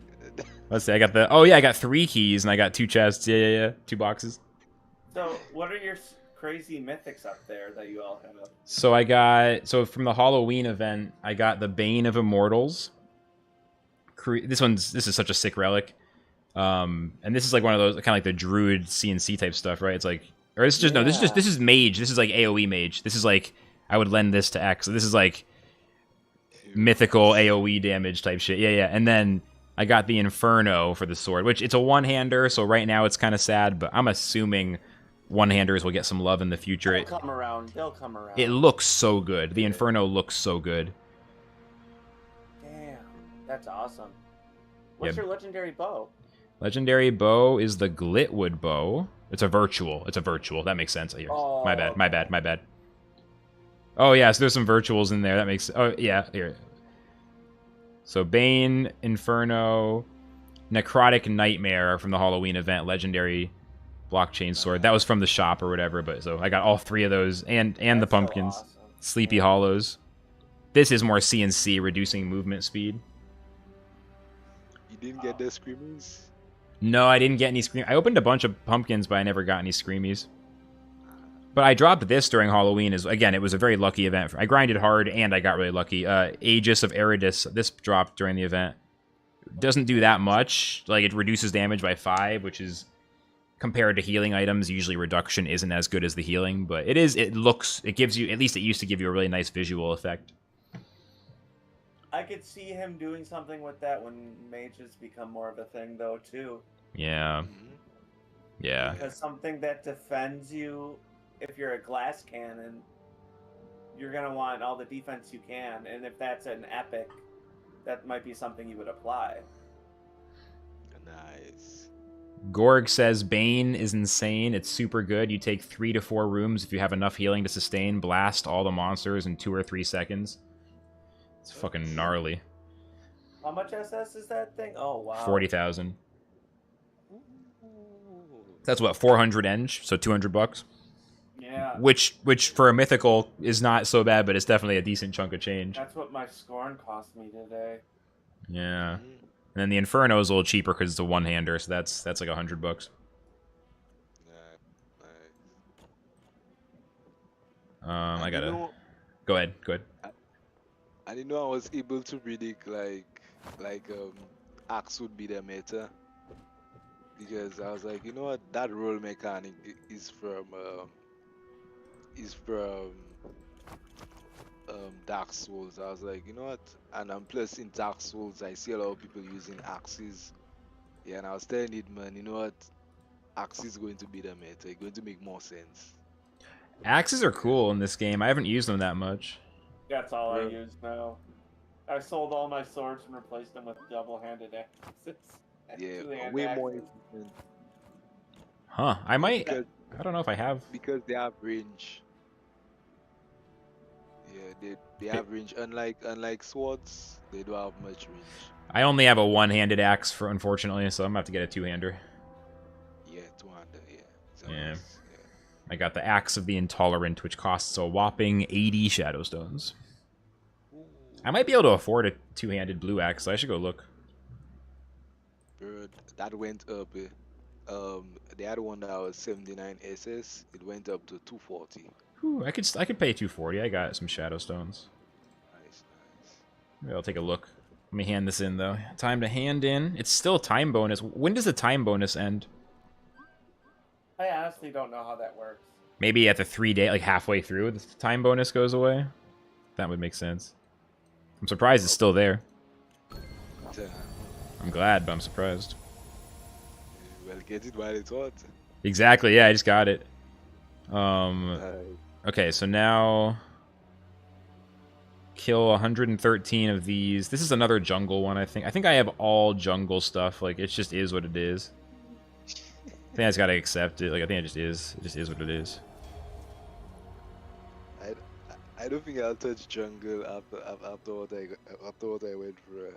Let's see. I got the. Oh yeah, I got 3 keys and I got 2 chests. Yeah. 2 boxes. So, what are your crazy mythics up there that you all have? So from the Halloween event, I got the Bane of Immortals. This is such a sick relic. And this is like one of those kind of like the druid CNC type stuff, right? It's like, or this is just no, this is mage. This is like AOE mage. This is like I would lend this to X. This is like mythical AOE damage type shit. Yeah. And then I got the Inferno for the sword, which it's a one-hander, so right now it's kind of sad, but I'm assuming one-handers will get some love in the future. They'll come around. They'll come around. It looks so good. The Inferno looks so good. Damn, that's awesome. What's Yep. your legendary bow? Legendary bow is the Glitwood bow. It's a virtual. That makes sense. Here. Oh, My bad. Oh yeah, so there's some virtuals in there. That makes. Oh yeah, here. So Bane, Inferno, Necrotic Nightmare from the Halloween event, legendary blockchain sword. That was from the shop or whatever. But so I got all 3 of those and the That's so pumpkins, awesome. Sleepy Hollows. This is more CNC, reducing movement speed. You didn't get the screamers? No, I didn't get any scream. I opened a bunch of pumpkins, but I never got any screamies. But I dropped this during Halloween. Again, it was a very lucky event. I grinded hard, and I got really lucky. Aegis of Eridus. This dropped during the event. Doesn't do that much. Like, it reduces damage by 5, which is, compared to healing items, usually reduction isn't as good as the healing. But it gives you, at least it used to give you a really nice visual effect. I could see him doing something with that when mages become more of a thing, though, too. Yeah. Mhm. Yeah. Because something that defends you, if you're a glass cannon, you're going to want all the defense you can. And if that's an epic, that might be something you would apply. Nice. Gorg says Bane is insane. It's super good. You take 3 to 4 rooms if you have enough healing to sustain. Blast all the monsters in 2 or 3 seconds. It's fucking gnarly. How much SS is that thing? Oh, wow. 40,000. That's what, 400 eng, so $200. Yeah. Which for a mythical is not so bad, but it's definitely a decent chunk of change. That's what my scorn cost me today. Yeah. Mhm. And then the Inferno is a little cheaper because it's a one-hander, so that's like $100. Nice. I And gotta you know, go ahead. I didn't know I was able to predict like Axe would be the meta, because I was like, you know what, that roll mechanic is from Dark Souls. I was like, you know what, and plus in Dark Souls I see a lot of people using axes. Yeah, and I was telling it, man, you know what, axe is going to be the meta. It's going to make more sense. Axes are cool in this game. I haven't used them that much. That's all I Bro. use now. I sold all my swords and replaced them with double-handed axes. Yeah, Two-hand way more axes. efficient. Huh. I Yeah, might. I don't know if I have. because they have range. Yeah, they have range. Unlike swords, they don't have much range. I only have a one-handed axe, for unfortunately, so I'm gonna have to get a two-hander. Yeah, 200. Yeah, so Yeah. yeah. I got the Axe of the Intolerant, which costs a whopping 80 Shadow Stones. Ooh, I might be able to afford a two-handed blue axe, so I should go look. bro, that went up. The other one that was 79 SS, it went up to 240. Whew, I could pay 240. I got some Shadow Stones. Nice, nice. Maybe I'll take a look. Let me hand this in, though. Time to hand in. It's still a time bonus. When does the time bonus end? I honestly don't know how that works. Maybe at the 3-day, like halfway through, the time bonus goes away? That would make sense. I'm surprised it's still there. Damn. I'm glad, but I'm surprised. Well, get it while it's hot. Exactly, yeah, I just got it. Nice. Okay, so now kill 113 of these. This is another jungle one, I think. I think I have all jungle stuff. Like, it just is what it is. I think I just gotta accept it. Like, I think it just is. It just is what it is. I don't think I'll touch jungle after what I went through.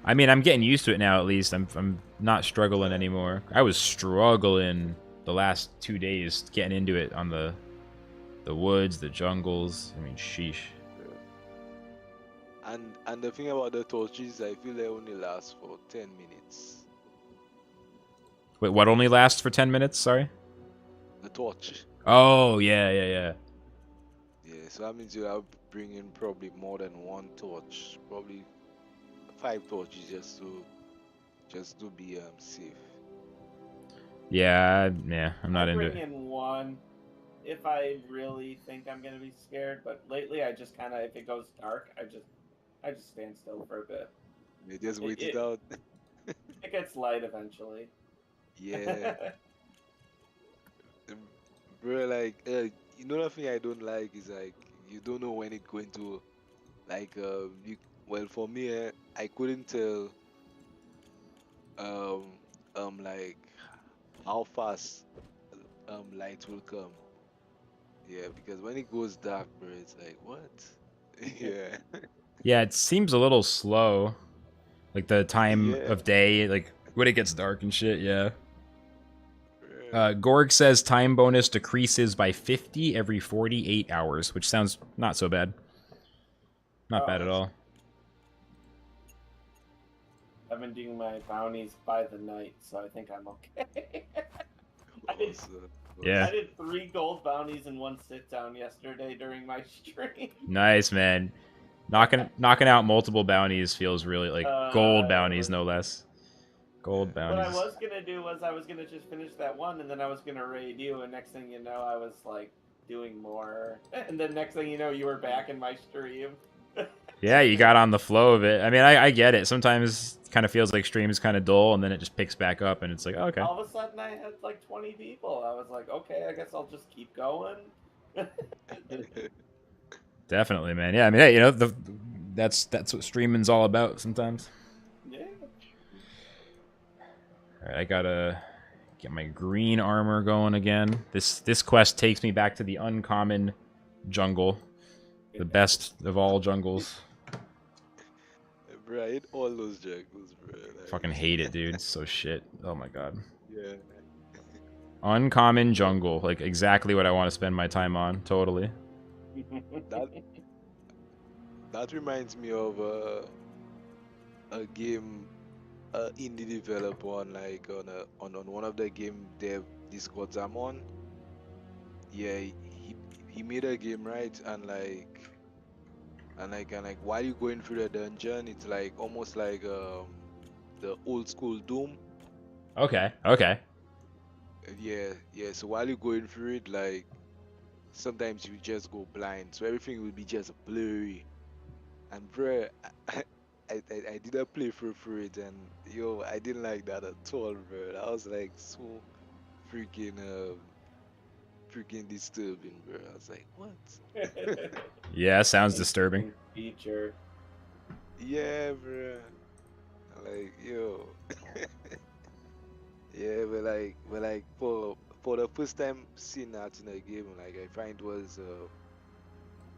I mean, I'm getting used to it now, at least. I'm not struggling anymore. I was struggling the last 2 days getting into it on the woods, the jungles. I mean, sheesh. And the thing about the torches, I feel they only last for 10 minutes. Wait, what only lasts for 10 minutes? Sorry? The torch. Oh, yeah, yeah, yeah. Yeah, so that means you have to bring in probably more than one torch, probably 5 torches just to be safe. Yeah, I'm not I into bring it. in one if I really think I'm gonna be scared. But lately, I just kind of, if it goes dark, I just stand still for a bit. You just wait It it out. it gets light eventually. Yeah, bro. Like, you know, the thing I don't like is like you don't know when it's going to, like, well, for me, I couldn't tell, um, like how fast, light will come. Yeah, because when it goes dark, bro, it's like what? Yeah, Yeah, it seems a little slow. Like, the time yeah, of day, like, when it gets dark and shit, yeah. bro. Gorg says time bonus decreases by 50 every 48 hours, which sounds not so bad. Not bad at That's all. I've been doing my bounties by the night, so I think I'm okay. awesome. Yeah. I did 3 gold bounties in one sit down yesterday during my stream. Nice, man. Knocking out multiple bounties feels really like gold bounties, no less. Gold What I bounties. was gonna do was I was gonna just finish that one, and then I was gonna raid you, and next thing you know, I was like doing more, and then next thing you know, you were back in my stream. Yeah, you got on the flow of it. I mean, I get it. Sometimes it kind of feels like stream is kind of dull, and then it just picks back up, and it's like, oh, okay. All of a sudden, I had like 20 people. I was like, okay, I guess I'll just keep going. Definitely, man. Yeah, I mean, hey, you know, that's what streaming's all about sometimes. Yeah. All right, I gotta get my green armor going again. This quest takes me back to the uncommon jungle, the best of all jungles. Bro, I hate all those jungles, bro. Like, Fucking hate it, dude. It's so shit. Oh my god. yeah. Uncommon jungle, like exactly what I want to spend my time on. Totally. That that reminds me of a game, indie developer on like on one of the game dev discords I'm on. Yeah, he made a game, right, and like while you going through the dungeon, it's like almost like the old school Doom. Okay. Okay. Yeah. So while you're going through it, like sometimes you just go blind, so everything will be just blurry. And bro, I did a playthrough for it, and yo, I didn't like that at all, bro. That was like so freaking freaking disturbing, bro. I was like, what? Yeah, sounds disturbing. Feature. Yeah, bro. Like, yo. Yeah, but like for the first time seeing that in a game, like I find it was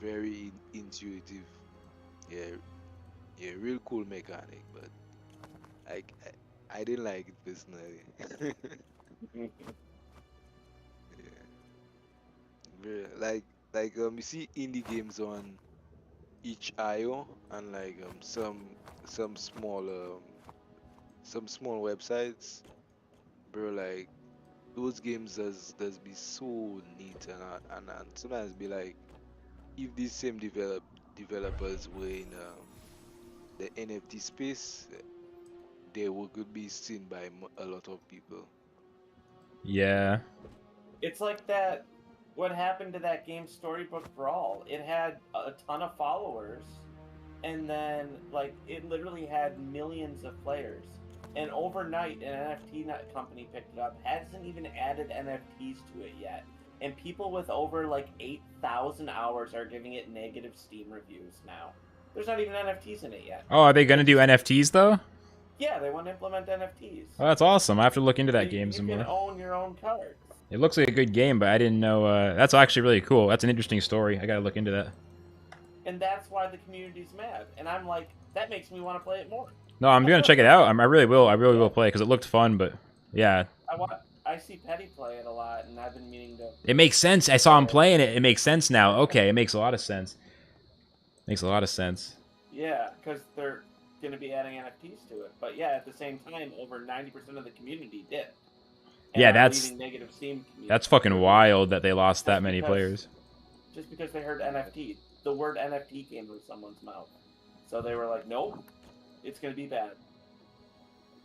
very intuitive. Yeah, yeah, real cool mechanic, but like I didn't like it personally. Yeah, yeah, you see indie games on each IO and like some small some small websites, bro. Like those games does be so neat and sometimes be like if these same developers were in the NFT space, they could be seen by a lot of people. Yeah. It's like that. What happened to that game Storybook Brawl? It had a ton of followers, and then like it literally had millions of players. And overnight, an NFT company picked it up. Hasn't even added NFTs to it yet. And people with over like 8,000 hours are giving it negative Steam reviews now. There's not even NFTs in it yet. Oh, are they gonna do NFTs though? Yeah, they want to implement NFTs. Oh, that's awesome. I have to look into that So game some you more. can own your own cards. It looks like a good game, but I didn't know. That's actually really cool. That's an interesting story. I gotta look into that. And that's why the community's mad. And I'm like, that makes me want to play it more. No, I'm gonna check it out. I really will. I really will play because it looked fun. But yeah, I see Petty play it a lot, and I've been meaning to. it makes sense. I saw him playing it. It makes sense now. Okay, it makes a lot of sense. Makes a lot of sense. Yeah, because they're going to be adding NFTs to it. But yeah, at the same time, over 90% of the community did. Yeah, I'm that's leaving negative Steam community. that's fucking wild that they lost that many players. Just because they heard NFT. The word NFT came from someone's mouth. So they were like, nope, it's going to be bad.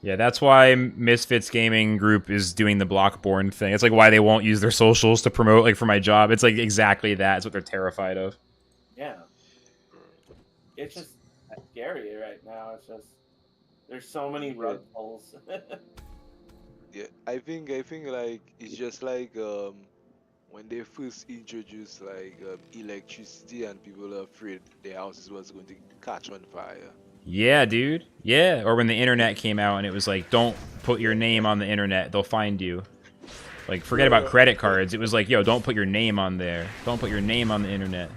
Yeah, that's why Misfits Gaming Group is doing the Blockborne thing. It's like why they won't use their socials to promote, like, for my job. It's like exactly that. It's what they're terrified of. Yeah. It's just scary right now. It's just, there's so many rug pulls. Yeah, I think like it's just like when they first introduced like electricity and people are afraid their houses was going to catch on fire. Yeah, dude. Yeah, or when the internet came out and it was like, don't put your name on the internet, they'll find you. Like, forget about credit cards. It was like, yo, don't put your name on there. Don't put your name on the internet.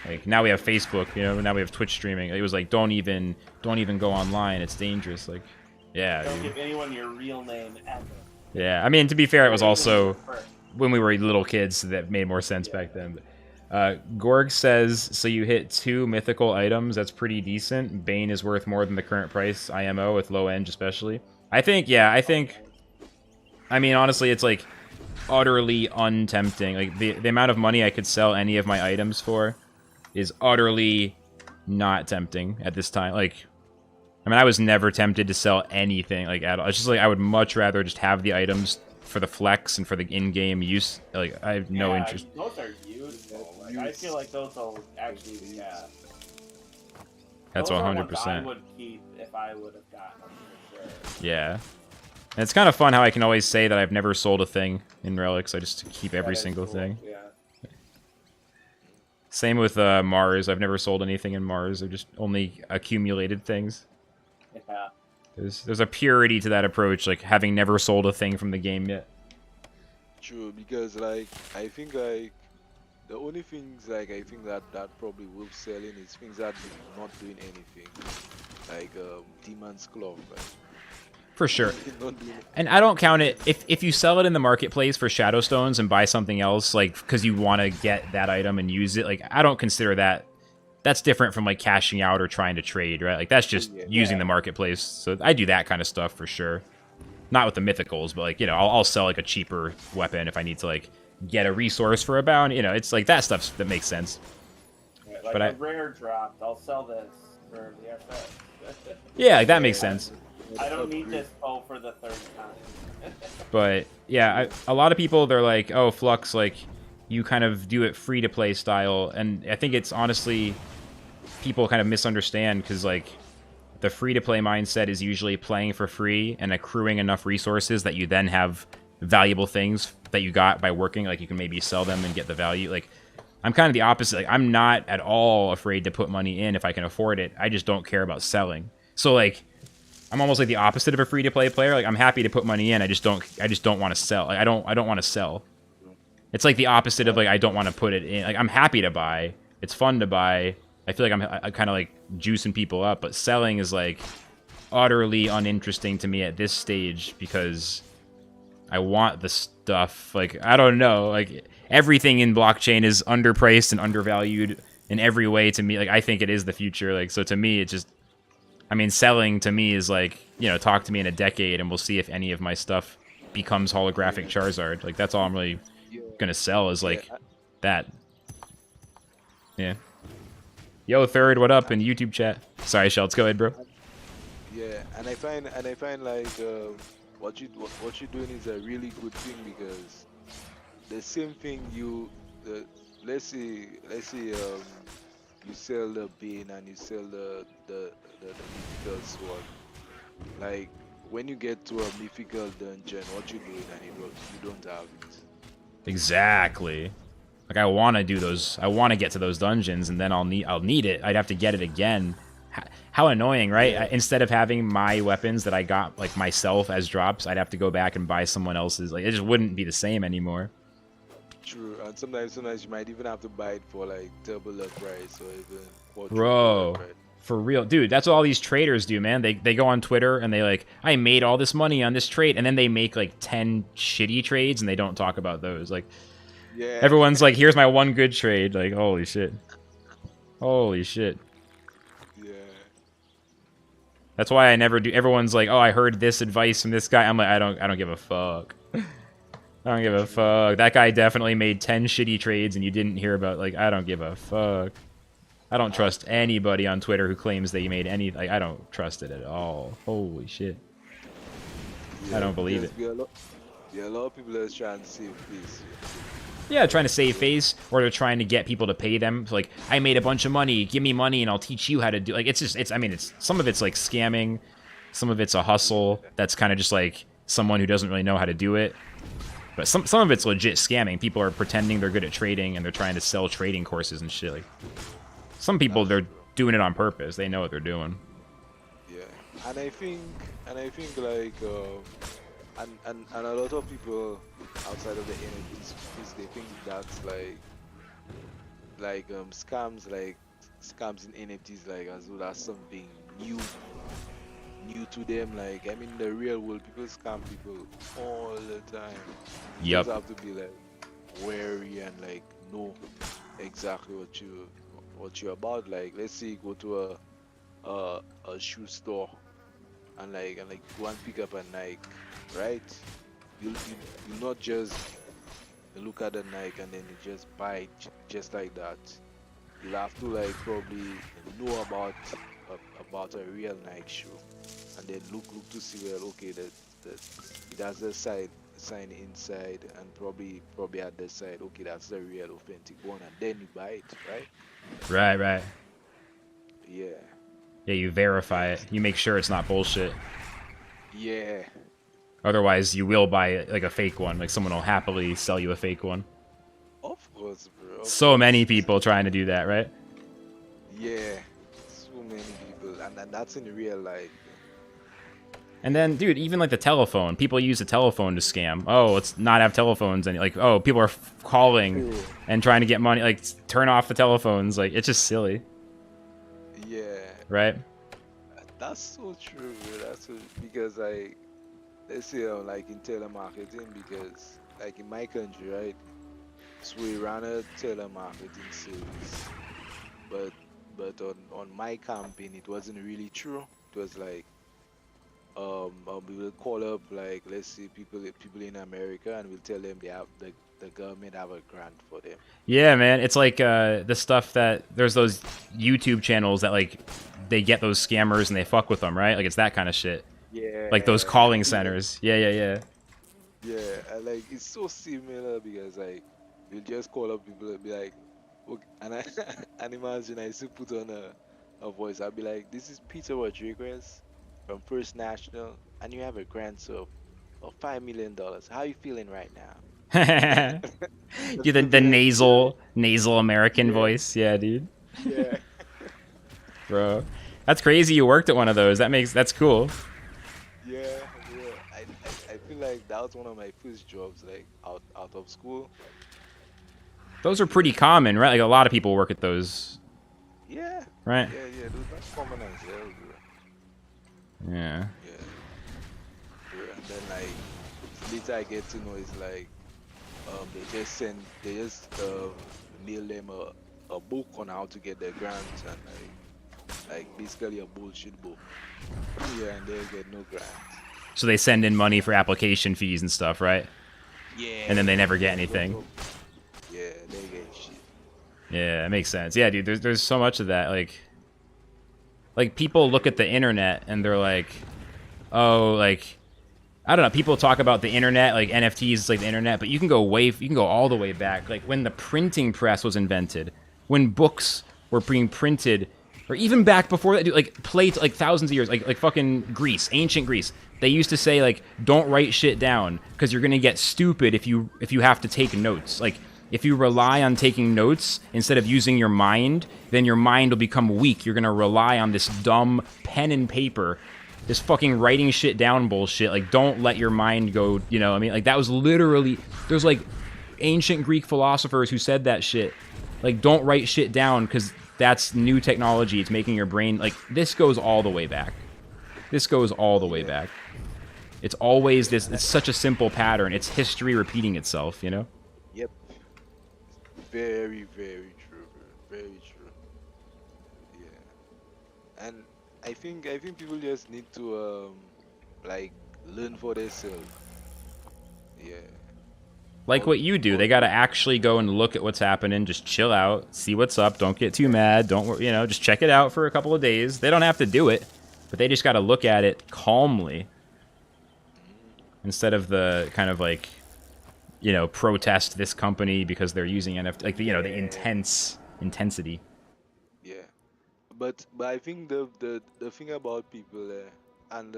Like, now we have Facebook, you know, now we have Twitch streaming. It was like, don't even go online. It's dangerous. Like, yeah, Don't dude. give anyone your real name ever. Yeah, I mean, to be fair, it was also when we were little kids, so that made more sense back then. But Gorg says, so you hit 2 mythical items. That's pretty decent. Bane is worth more than the current price, IMO, with low end especially. I think, I mean, honestly, it's like utterly untempting. Like, the amount of money I could sell any of my items for is utterly not tempting at this time. Like, I mean, I was never tempted to sell anything, like, at all. It's just like, I would much rather just have the items for the flex and for the in-game use. Like, I have no interest. Those are useful. Like, I feel like those will actually, That's those are ones 100%. I would keep if I would have gotten them for sure. Yeah. And it's kind of fun how I can always say that I've never sold a thing in Relics. I just keep every single thing. Yeah. Same with Mars. I've never sold anything in Mars. I've just only accumulated things. Yeah. There's a purity to that approach, like having never sold a thing from the game yet. True, because like I think like the only things like I think that probably worth selling is things that are not doing anything, like Demon's Club. Like, For sure. not doing And I don't count it if you sell it in the marketplace for Shadow Stones and buy something else, like because you want to get that item and use it. Like, I don't consider that. That's different from like cashing out or trying to trade, right? Like, that's just using the marketplace. So I do that kind of stuff for sure. Not with the mythicals, but like, you know, I'll sell like a cheaper weapon if I need to like get a resource for a bounty. You know, it's like that stuff that makes sense. Right, like But a rare dropped, I'll sell this for the FX. Yeah, like, that makes sense. I don't need this bow for the 3rd time. But yeah, a lot of people, they're like, oh, Flux, like, you kind of do it free to play style, and I think it's honestly people kind of misunderstand because like the free to play mindset is usually playing for free and accruing enough resources that you then have valuable things that you got by working, like you can maybe sell them and get the value. Like I'm kind of the opposite. Like I'm not at all afraid to put money in if I can afford it. I just don't care about selling. So like I'm almost like the opposite of a free-to-play player. Like I'm happy to put money in. I just don't want to sell. Like I don't want to sell. It's like the opposite of like I don't want to put it in. Like I'm happy to buy. It's fun to buy. I feel like I'm kind of like juicing people up, but selling is like utterly uninteresting to me at this stage because I want the stuff. Like I don't know. Like everything in blockchain is underpriced and undervalued in every way to me. Like I think it is the future. Like so to me, it just. I mean, selling to me is like, you know, talk to me in a decade and we'll see if any of my stuff becomes holographic Charizard. Like, that's all I'm really gonna sell is like that. Yeah. Yo, Third, what up in YouTube chat? Sorry, Shelts, go ahead, bro. Yeah, and I find like what you're doing is a really good thing because the same thing let's say you sell the bean and you sell the mythical sword. Like when you get to a mythical dungeon, what you doing and you don't have it. Exactly. Like I want to do those. I want to get to those dungeons, and then I'll need it. I'd have to get it again. How annoying, right? Yeah. Instead of having my weapons that I got like myself as drops, I'd have to go back and buy someone else's. Like it just wouldn't be the same anymore. True, and sometimes you might even have to buy it for like double the price or even quadruple Bro, the price. for real. Dude, that's what all these traders do, man. They go on Twitter and they like, I made all this money on this trade, and then they make like 10 shitty trades and they don't talk about those. Like Yeah. everyone's like, here's my one good trade. Like, holy shit. Holy shit. Yeah. That's why I never do. Everyone's like, oh, I heard this advice from this guy. I'm like, I don't give a fuck. I don't give a fuck. That guy definitely made 10 shitty trades and you didn't hear about. Like, I don't give a fuck. I don't trust anybody on Twitter who claims they made any. Like, I don't trust it at all. Holy shit. Yeah, I don't believe it. A lot of people are trying to save face. Yeah, trying to save face, or they're trying to get people to pay them. So like, I made a bunch of money. Give me money and I'll teach you how to do. Like, it's just. I mean, it's some of it's like scamming. Some of it's a hustle. That's kind of just like someone who doesn't really know how to do it. But some of it's legit scamming. People are pretending they're good at trading and they're trying to sell trading courses and shit. Like some people, they're doing it on purpose. They know what they're doing. Yeah, and I think like and a lot of people outside of the NFTs space, they think that's like scams in NFTs, like as though that's something new to them. Like I mean, in the real world, people scam people all the time. You Yep. just have to be like wary and like know exactly what you're about. Like let's say you go to a shoe store and like go and pick up a Nike, right? You not just look at the Nike and then you just buy it just like that. You'll have to like probably know about a real Nike shoe, and then look to see, well, okay, that it has the sign inside, and probably at the side, okay, that's the real authentic one, and then you buy it, right? Right. Yeah. Yeah, you verify it. You make sure it's not bullshit. Yeah. Otherwise, you will buy it like a fake one. Like someone will happily sell you a fake one. Of course, bro. So many people trying to do that, right? Yeah. So many people, and that's in real life. And then, dude, even like the telephone. People use the telephone to scam. Oh, let's not have telephones. And like, oh, people are calling and trying to get money. Like, turn off the telephones. Like, it's just silly. Yeah. Right? That's so true, bro. That's so, because let's say like in telemarketing, because like in my country, right? So we ran a telemarketing service, but on my campaign it wasn't really true. It was like we will call up, like, let's say people in America, and we'll tell them they have the government have a grant for them. Yeah, man. It's like the stuff that there's those YouTube channels that like they get those scammers and they fuck with them, right? Like it's that kind of shit. Yeah. Like those calling centers. Yeah. Yeah, and like it's so similar because like we'll just call up people and be like, okay, and and imagine I still put on a voice. I'll be like, this is Peter Rodriguez from First National, and you have a grant of $5 million. How are you feeling right now? Just Do to the be like, nasal American yeah, voice. Yeah, dude. yeah, Bro. That's crazy you worked at one of those. That's cool. yeah, bro. I feel like that was one of my first jobs, like out of school. Those are Yeah, pretty common, right? Like a lot of people work at those, yeah, right? yeah. That's common as hell, bro. Yeah. Yeah, bro. And then like later I get to know it's like they just mail them a book on how to get their grants and like basically a bullshit book. Yeah, and they get no grants. So they send in money for application fees and stuff, right? And then they Yeah, never get yeah, anything. yeah, they get shit. Yeah, that makes sense. Yeah, dude, there's so much of that. Like people look at the internet and they're like, oh, like I don't know. People talk about the internet, like NFTs is like the internet, but you can go all the way back. Like when the printing press was invented, when books were being printed, or even back before that, dude, like plates, like thousands of years, like fucking Greece, ancient Greece. They used to say like, don't write shit down because you're gonna get stupid if you have to take notes. Like if you rely on taking notes instead of using your mind, then your mind will become weak. You're gonna rely on this dumb pen and paper, this fucking writing shit down bullshit. Like, don't let your mind go, you know, I mean, like, that was literally, there's, like, ancient Greek philosophers who said that shit. Like, don't write shit down, because that's new technology. It's making your brain, like, this goes all the way back. This goes all the way back. It's always this, it's such a simple pattern. It's history repeating itself, you know? Yep. Very, very true, bro. Very true. Yeah. And I think people just need to like learn for themselves. Yeah. Like what you do. They got to actually go and look at what's happening, just chill out, see what's up, don't get too mad, don't, you know, just check it out for a couple of days. They don't have to do it, but they just got to look at it calmly instead of the kind of like, you know, protest this company because they're using NFT, like the, you know, the intensity. Yeah. But I think the thing about people and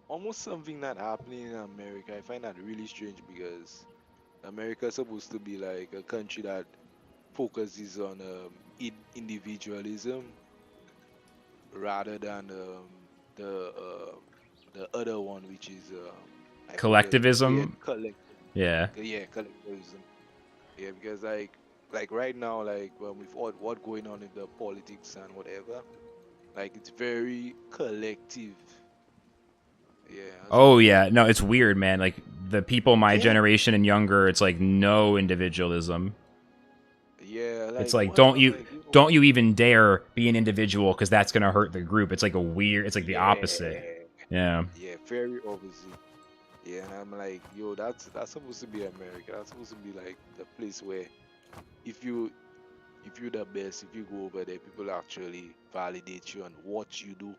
almost something that happening in America, I find that really strange because America is supposed to be like a country that focuses on individualism rather than the the other one, which is I forget. Yeah, Collectivism. collect. Yeah. Yeah, collectivism. Yeah, because like right now, like with all what going on in the politics and whatever, like it's very collective. Yeah, that's what Oh I yeah. find. No, it's weird, man. Like the people my Yeah, generation and younger, it's like no individualism. yeah, It's like like what? I'm like, yo, don't you even dare be an individual because that's gonna hurt the group. It's like a weird. It's like the opposite. yeah, Yeah. yeah, very opposite. Yeah, and I'm like, yo, that's supposed to be America. That's supposed to be like the place where if you if you're the best, if you go over there, people actually validate you on what you do,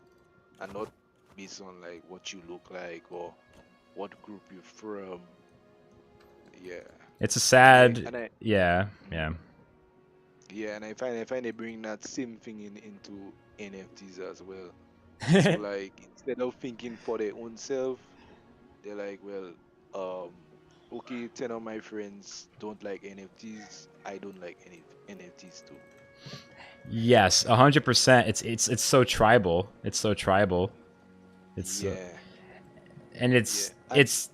and not based on like what you look like or what group you're from. Yeah, It's a and sad. Yeah. mhm. Yeah. Yeah, and I find they bring that same thing into NFTs as well. So like instead of thinking for their own self, they're like, well, okay, 10 of my friends don't like NFTs. I don't like any NFTs too. Yes, 100%. It's so tribal. It's so tribal. It's Yeah, and yeah, it's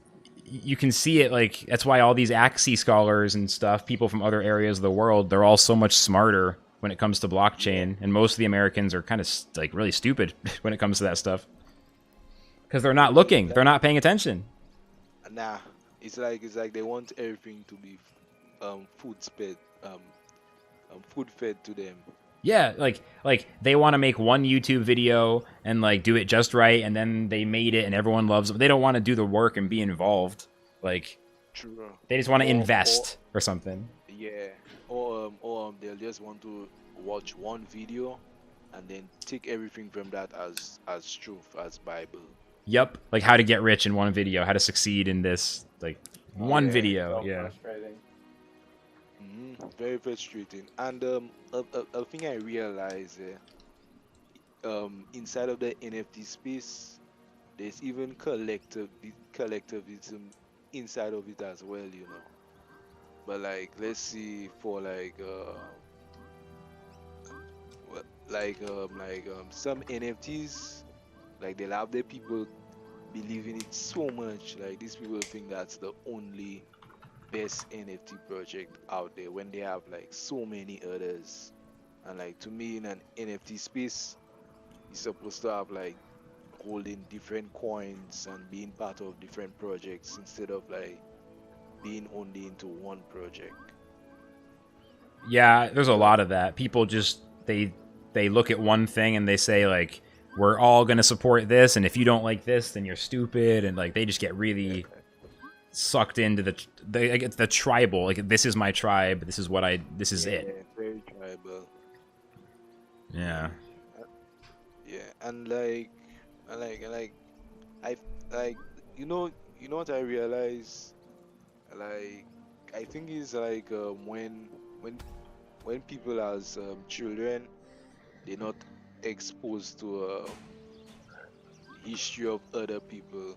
you can see it, like that's why all these Axie scholars and stuff, people from other areas of the world, they're all so much smarter when it comes to yeah. blockchain, and most of the Americans are kind of like really stupid when it comes to that stuff because they're not Bro, looking, they're not paying attention. nah, it's like they want everything to be food fed food fed to them. Yeah, like they want to make one YouTube video and like do it just right, and then they made it and everyone loves it. But they don't want to do the work and be involved. Like True. they just want to Or invest or something. yeah, or they'll just want to watch one video and then take everything from that as truth, as Bible. Yep, like how to get rich in one video, how to succeed in this, like Oh, one Yeah. it's video. so Yeah. frustrating. Very frustrating. And a thing I realized inside of the NFT space, there's even collectivism inside of it as well. But like, let's see for some NFTs, like they'll have their people believe in it so much. Like these people think that's the only best NFT project out there when they have like so many others. And like to me, in an NFT space, you're supposed to have like holding different coins and being part of different projects instead of like being only into one project. Yeah, there's a So lot of that. People just they look at one thing and they say like we're all going to support this, and if you don't like this then you're stupid, and like they just get yeah, really sucked into the tribal, like this is my tribe, this is what this is yeah, it. very tribal. Yeah. Uh, Yeah, and like I like you know what I realize, like I think it's like when when people as children, they're not exposed to history of other people,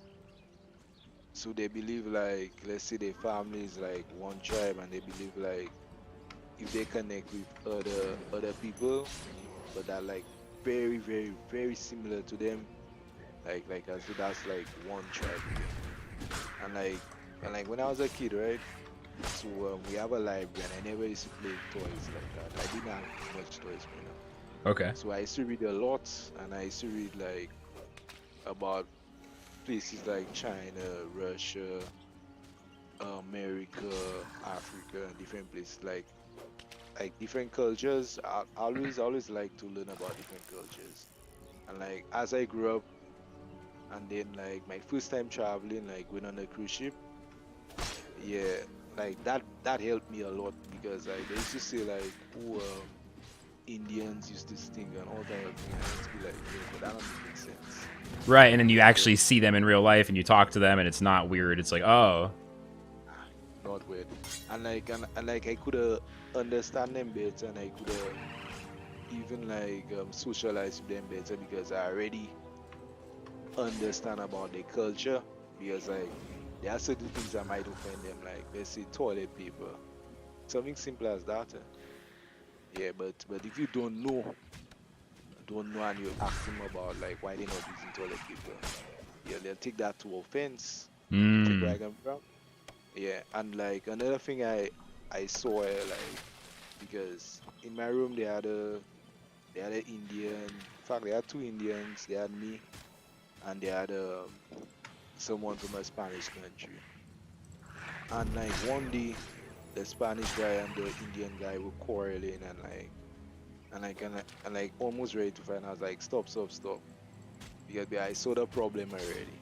so they believe like, let's say their family is like one tribe, and they believe like if they connect with other people but that like very similar to them, like as though that's like one tribe again. And like when I was a kid, right? So we have a library, and I never used to play toys like that. I didn't have much toys growing up. Okay. So I used to read a lot, and I used to read like about places like China, Russia, America, Africa, and different places like different cultures. I always like to learn about different cultures. And like as I grew up, and then like my first time traveling, like went on a cruise ship, yeah, like that helped me a lot, because like they used to say like, oh, Indians used to stink and all that of thing. I used to be like, yeah, but that doesn't make sense. Right, and then you So actually see them in real life and you talk to them and it's not weird. It's like, oh. not weird. And like I could understand them better, and I could even like socialize with them better, because I already understand about their culture. Because like there are certain things that might offend them, like let's say toilet paper, something simple as that. Yeah, but if you don't know and you ask them about like why they're not using toilet paper, yeah, they'll take that to offense. You take where I come from? Yeah, and like another thing I saw, like, because in my room they had an Indian. In fact, they had two Indians. They had me, and they had someone from a Spanish country. And like one day, the Spanish guy and the Indian guy were quarreling, and almost ready to fight. And I was like, stop, because I saw the problem already.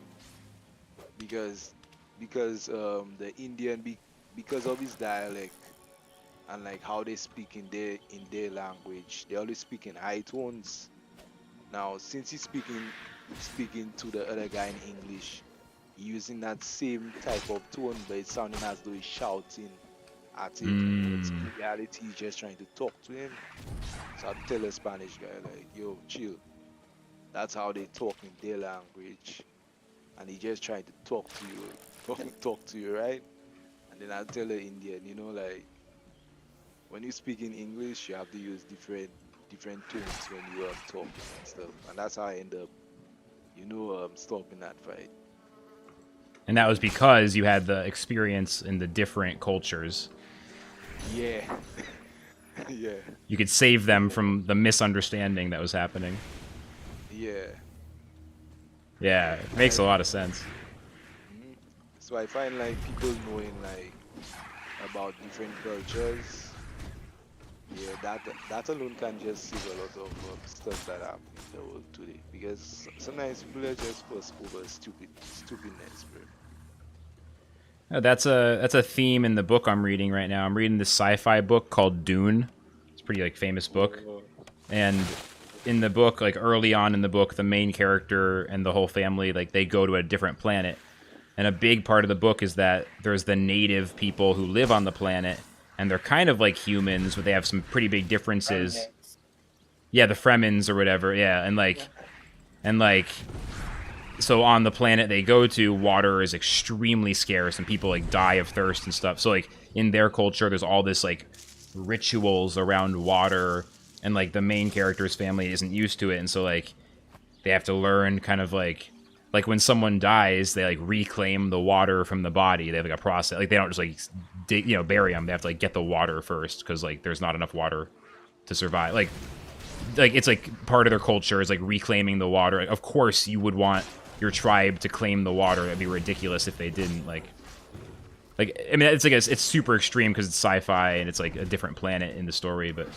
Because the Indian, because of his dialect, and like how they speak in their language, they always speak in high tones. Now, since he's speaking to the other guy in English, using that same type of tone, but it's sounding as though he's shouting at him. But in reality, he's just trying to talk to him. So I tell the Spanish guy like, "Yo, chill. That's how they talk in their language, and he just trying to talk to you, talk to you, right?" And then I tell the Indian, like when you speak in English, you have to use different tones when you are talking and stuff. And that's how I end up, stopping that fight. And that was because you had the experience in the different cultures. Yeah. Yeah. You could save them from the misunderstanding that was happening. Yeah. Yeah, it makes a lot of sense. Mhm. So I find like people knowing like about different cultures, yeah, that alone can just save a lot of stuff that happen in the world today. Because sometimes people are just fuss over stupidness, bro. That's a theme in the book I'm reading right now. I'm reading this sci-fi book called Dune. It's a pretty like famous book. Oh, And in the book, like early on in the book, the main character and the whole family, like they go to a different planet. And a big part of the book is that there's the native people who live on the planet, and they're kind of like humans, but they have some pretty big differences. Remnants. Yeah, the Fremens or whatever. Yeah, and like so on the planet they go to, water is extremely scarce and people like die of thirst and stuff. So like in their culture, there's all this like rituals around water, and like the main character's family isn't used to it, and so like they have to learn kind of like when someone dies, they like reclaim the water from the body. They have like a process. Like they don't just like bury them. They have to like get the water first because like there's not enough water to survive. Like it's like part of their culture is like reclaiming the water. Of course, you would want your tribe to claim the water. That'd be ridiculous if they didn't. Like I mean, it's like it's super extreme because it's sci-fi and it's like a different planet in the story. But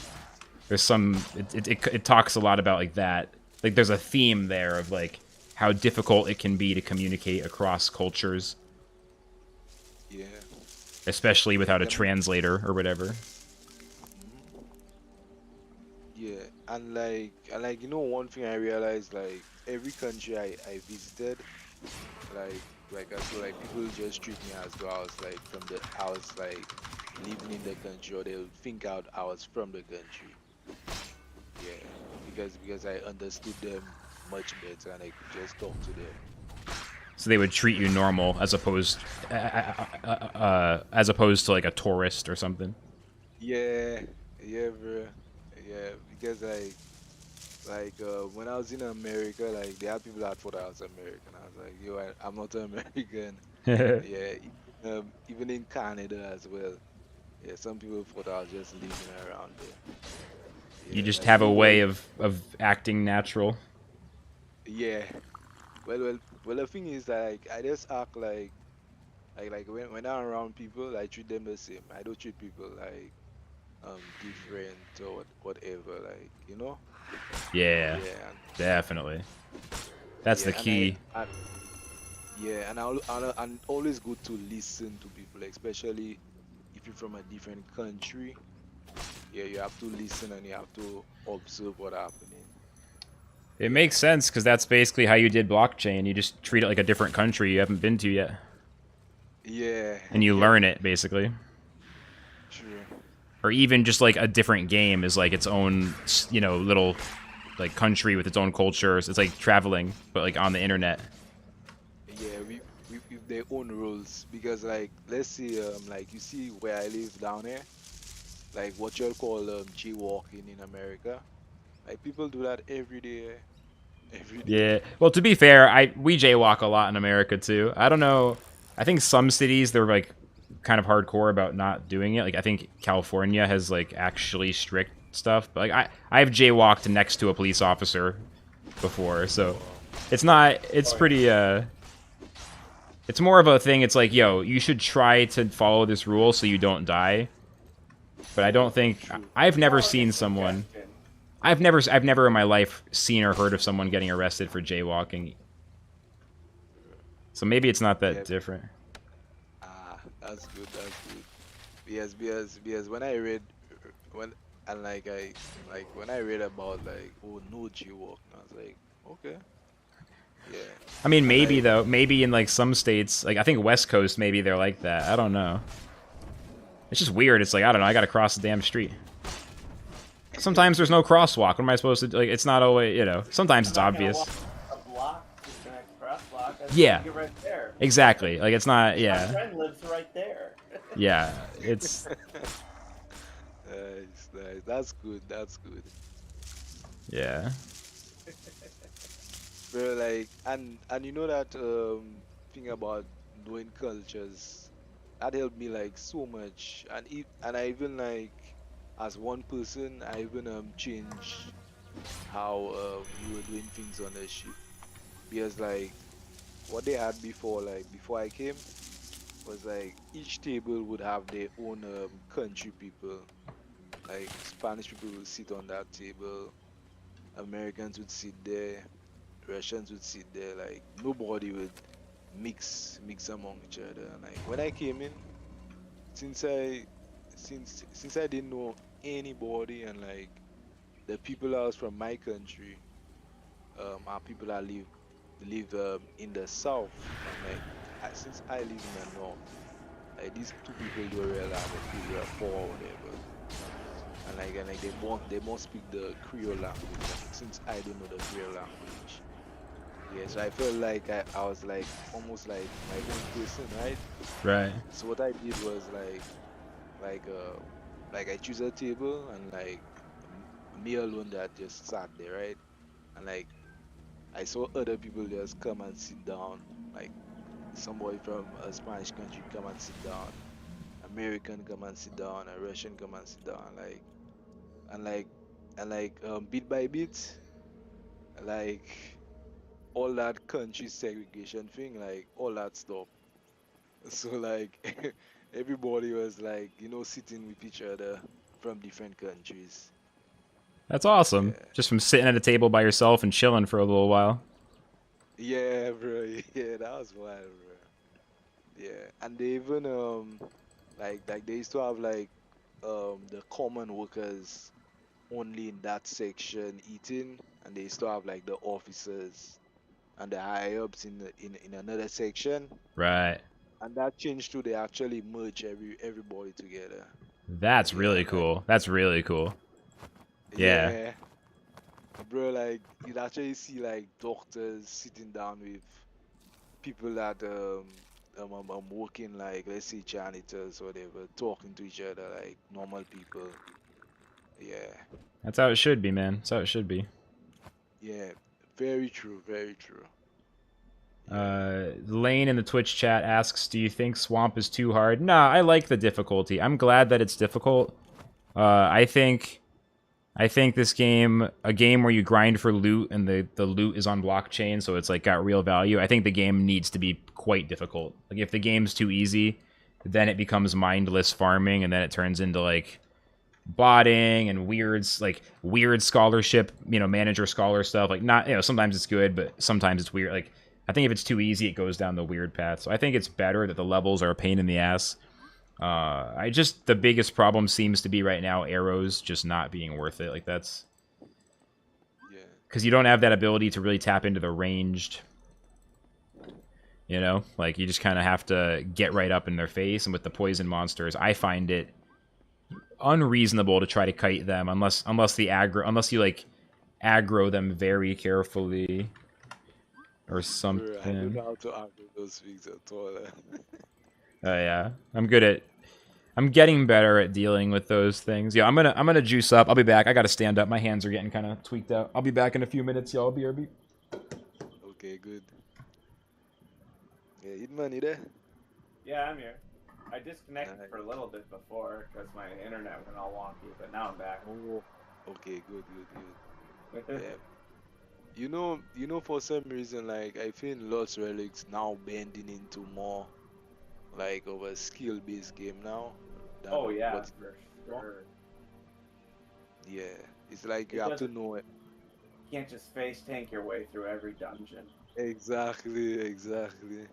there's some it talks a lot about like that. Like there's a theme there of like how difficult it can be to communicate across cultures. Yeah. Especially without a translator or whatever. Yeah, and like you know, one thing I realized, like every country I visited, like I feel like people just treat me as though I was like I was like living in the country, or they'll think out I was from the country. Yeah, because I understood them much better and I could just talk to them. So they would treat you normal as opposed to like a tourist or something. Yeah, yeah, bro. Yeah, because when I was in America, like there are people that thought I was American. I was like, yo, I'm not American. Yeah, even in Canada as well. Yeah, some people thought I was just living around there. You Yeah, just like have a you way were- of acting natural. Yeah. Well. The thing is that like, I just act like when I'm around people, I treat them the same. I don't treat people like different or whatever. Like you know. Yeah, Yeah. definitely. That's the Yeah, key. yeah, and always good to listen to people, especially if you're from a different country. Yeah, you have to listen and you have to observe what's happening. It makes sense because that's basically how you did blockchain. You just treat it like a different country you haven't been to yet. Yeah, And you yeah, learn it, basically. true. Or even just like a different game is like its own, little like country with its own cultures. It's like traveling, but like on the internet. Yeah, we with their own rules because like let's see like you see where I live down here, like what you'll call jaywalking in America. Like people do that every day, every day. Yeah. Well, to be fair, we jaywalk a lot in America too. I don't know. I think some cities they're like kind of hardcore about not doing it. Like I think California has like actually strict stuff. But like I've jaywalked next to a police officer before, so it's not. It's pretty. It's more of a thing. It's like, yo, you should try to follow this rule so you don't die. But I don't think I've never seen someone. I've never in my life seen or heard of someone getting arrested for jaywalking. So maybe it's not that Yeah. different. Ah, that's good. That's good. Because when I read when and when I read about like no jaywalking, I was like, okay, yeah. I mean, And maybe like though. Maybe in like some states, like I think West Coast, maybe they're like that. I don't know. It's just weird. It's like I don't know. I got to cross the damn street. Sometimes there's no crosswalk. What am I supposed to do? Like, it's not always, sometimes it's obvious. A block, just an express block. Yeah. You're right there. Exactly. Like, it's not, My yeah. friend lives right there. Yeah. It's, nice. That's good. That's good. yeah. Bro, like and you know that thing about knowing cultures that helped me like so much and I even like as one person I even changed how we were doing things on the ship because like what they had before like before I came was like each table would have their own country people like Spanish people would sit on that table, Americans would sit there, Russians would sit there, like nobody would mix among each other. And like when I came in, since I didn't know anybody and like the people that was from my country, are people that live in the south. And like since I live in the north, like these two people don't really have a good rapport or whatever. And they must speak the Creole language. And since I don't know the Creole language. Yeah, so I felt like I was like almost like my own person, right? Right. So what I did was like like I choose a table and like me alone that just sat there, right? And like I saw other people just come and sit down, like somebody from a Spanish country come and sit down, American come and sit down, a Russian come and sit down, like and like bit by bit, like all that country segregation thing, like all that stuff. So like everybody was like, sitting with each other from different countries. That's awesome. Yeah. Just from sitting at a table by yourself and chilling for a little while. Yeah, bro. Yeah, that was wild, bro. Yeah. And they even like they used to have like the common workers only in that section eating, and they used to have like the officers and the higher ups in another section. Right. And that changed to they actually merge everybody together. That's Yeah, really like cool. That's really cool. Yeah. yeah, bro. Like you'd actually see like doctors sitting down with people that working like let's say janitors or whatever, talking to each other like normal people. Yeah, That's how it should be, man. That's how it should be. yeah. Very true. Very true. Yeah. Lane in the Twitch chat asks, "Do you think Swamp is too hard?" Nah, I like the difficulty. I'm glad that it's difficult. I think this game, a game where you grind for loot and the loot is on blockchain, so it's like got real value. I think the game needs to be quite difficult. Like if the game's too easy, then it becomes mindless farming, and then it turns into like botting and weird scholarship, manager scholar stuff. Like not, sometimes it's good, but sometimes it's weird. Like I think if it's too easy, it goes down the weird path. So I think it's better that the levels are a pain in the ass. The biggest problem seems to be right now arrows just not being worth it. Like that's Yeah. because you don't have that ability to really tap into the ranged. Like you just kind of have to get right up in their face. And with the poison monsters, I find it unreasonable to try to kite them unless you like aggro them very carefully or Bro, I don't something. know how to handle those things at all. Oh yeah, I'm getting better at dealing with those things. Yeah, I'm gonna juice up. I'll be back. I gotta stand up. My hands are getting kind of tweaked out. I'll be back in a few minutes, y'all. BRB. Okay, good. Yeah, eat money there. Yeah, I'm here. I disconnected Alright. for a little bit before because my internet went all wonky, but now I'm back. Oh, okay, good, good, good. Yeah. For some reason, like I feel Lost Relics now bending into more like of a skill-based game now than Oh yeah, what it for was. sure. Yeah, it's like you It have to doesn't. know it. You can't just face tank your way through every dungeon. Exactly, exactly.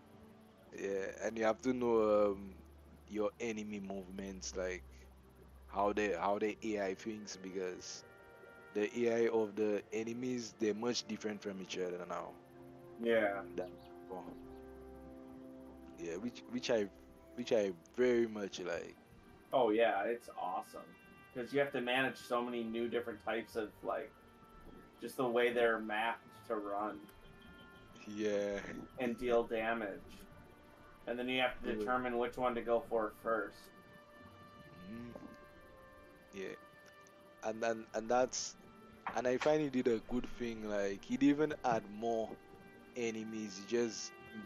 Yeah, and you have to know your enemy movements, like how they AI things, because the AI of the enemies they're much different from each other now. Yeah. That, oh, yeah, which I very much like. Oh yeah, it's awesome because you have to manage so many new different types of like just the way they're mapped to run Yeah. and deal damage, and then you have to Bro. determine which one to go for first. Mhm. Yeah, and I find he did a good thing. Like he'd even add more enemies. He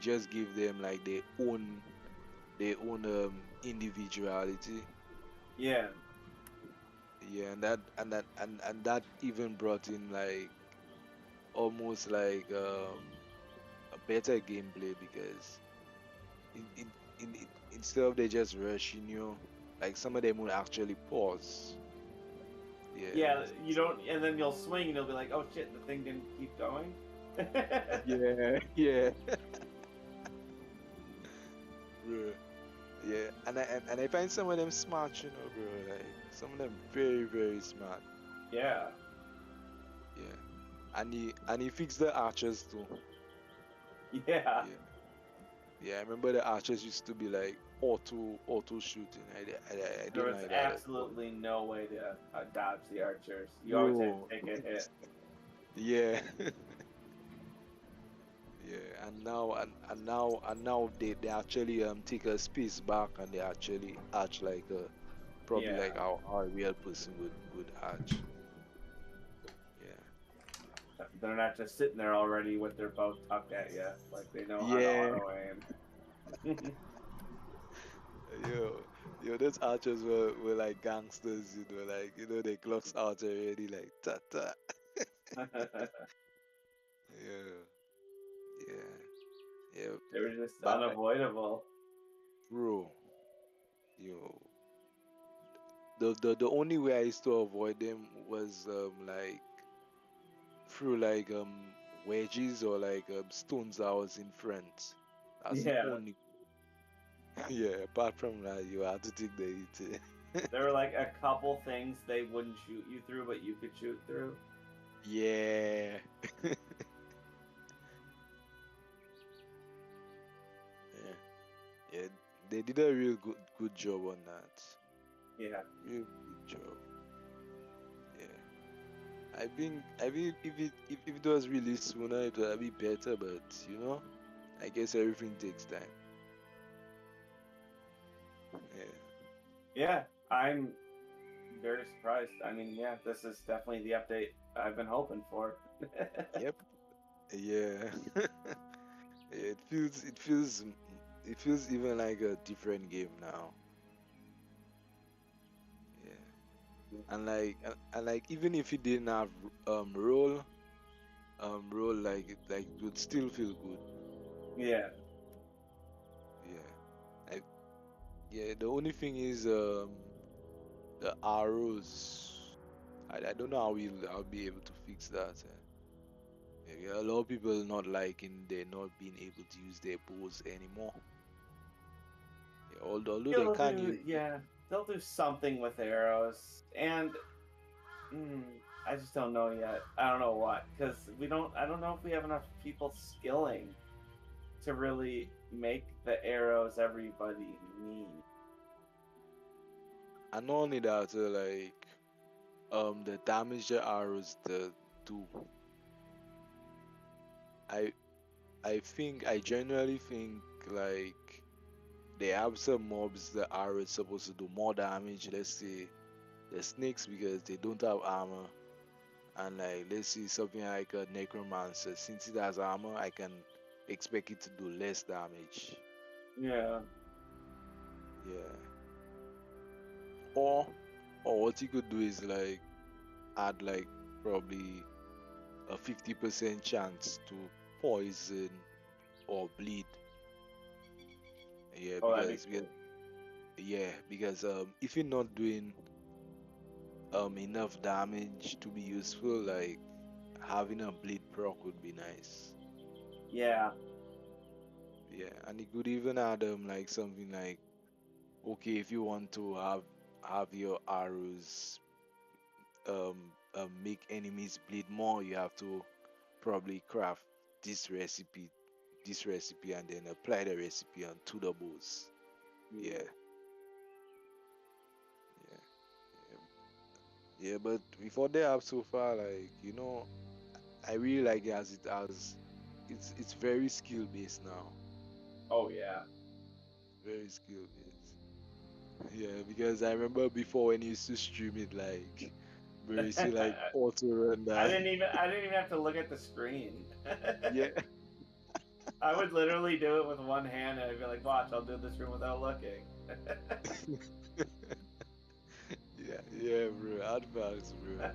just give them like their own individuality. Yeah. Yeah, and that even brought in like almost like a better gameplay, because instead of they just rushing you, like some of them would actually pause. Yeah. Yeah, you don't, and then you'll swing and you'll be like, "Oh shit, the thing didn't keep going." Yeah, yeah, bro. Yeah, and I find some of them smart, bro. Like some of them very very smart. Yeah. Yeah, and he fixed the archers too. Yeah. Yeah, yeah. I remember the archers used to be like auto shooting. I There didn't was like that at all. absolutely no way to dodge the archers. You always had Bro. to take a hit. Yeah. Yeah, and now they actually take a space back, and they actually arch like probably like Yeah. how a real person would arch. Yeah. They're not just sitting there already with their bow tucked at you. Like they know how to Yeah. auto aim. Yo, those archers were like gangsters, like they clocks out already, like ta ta. Yeah, yeah, yeah. They were just But unavoidable. bro, yo, the only way I used to avoid them was like through like wedges or like stones that was in front. That's the Yeah. only. Yeah, apart from that, you had to take the hit. There were like a couple things they wouldn't shoot you through, but you could shoot through. Yeah. Yeah. Yeah, they did a real good job on that. Yeah. Real good job. Yeah. I think if it was released sooner it would be better, but I guess everything takes time. Yeah. Yeah. I'm very surprised. I mean, yeah, this is definitely the update I've been hoping for. Yep. Yeah. Yeah, it feels even like a different game now. Yeah. And like even if it didn't have roll like it would still feel good. Yeah. Yeah. Like yeah, the only thing is the arrows. I don't know how I'll be able to fix that. Yeah, a lot of people not liking they're not being able to use their bows anymore. Yeah, although they They'll can use. do, yeah, they'll do something with arrows, and I just don't know yet. I don't know what, because we don't. I don't know if we have enough people skilling to really make the arrows everybody needs. And not only that, like the damage the arrows do. I I generally think like they have some mobs that are supposed to do more damage. Let's say the snakes because they don't have armor, and like let's see something like a necromancer. Since it has armor, I can expect it to do less damage. Yeah. Yeah. Or what you could do is like add like probably a 50% chance to poison or bleed. Yeah, Oh, that'd because be cool. if you're not doing enough damage to be useful, like having a bleed proc would be nice. Yeah. Yeah, and it could even add like something like okay, if you want to have your arrows make enemies bleed more, you have to probably craft this recipe and then apply the recipe onto the bows. Yeah, yeah, yeah. Yeah, but before they have so far, like I really like it as it's very skill based now. Oh yeah. Very skill based. Yeah, because I remember before when you used to stream it, like where you see like auto and I didn't even. I didn't even have to look at the screen. yeah. I would literally do it with one hand, and I'd be like, "Watch, I'll do this room without looking." Yeah, bro, advance, bro.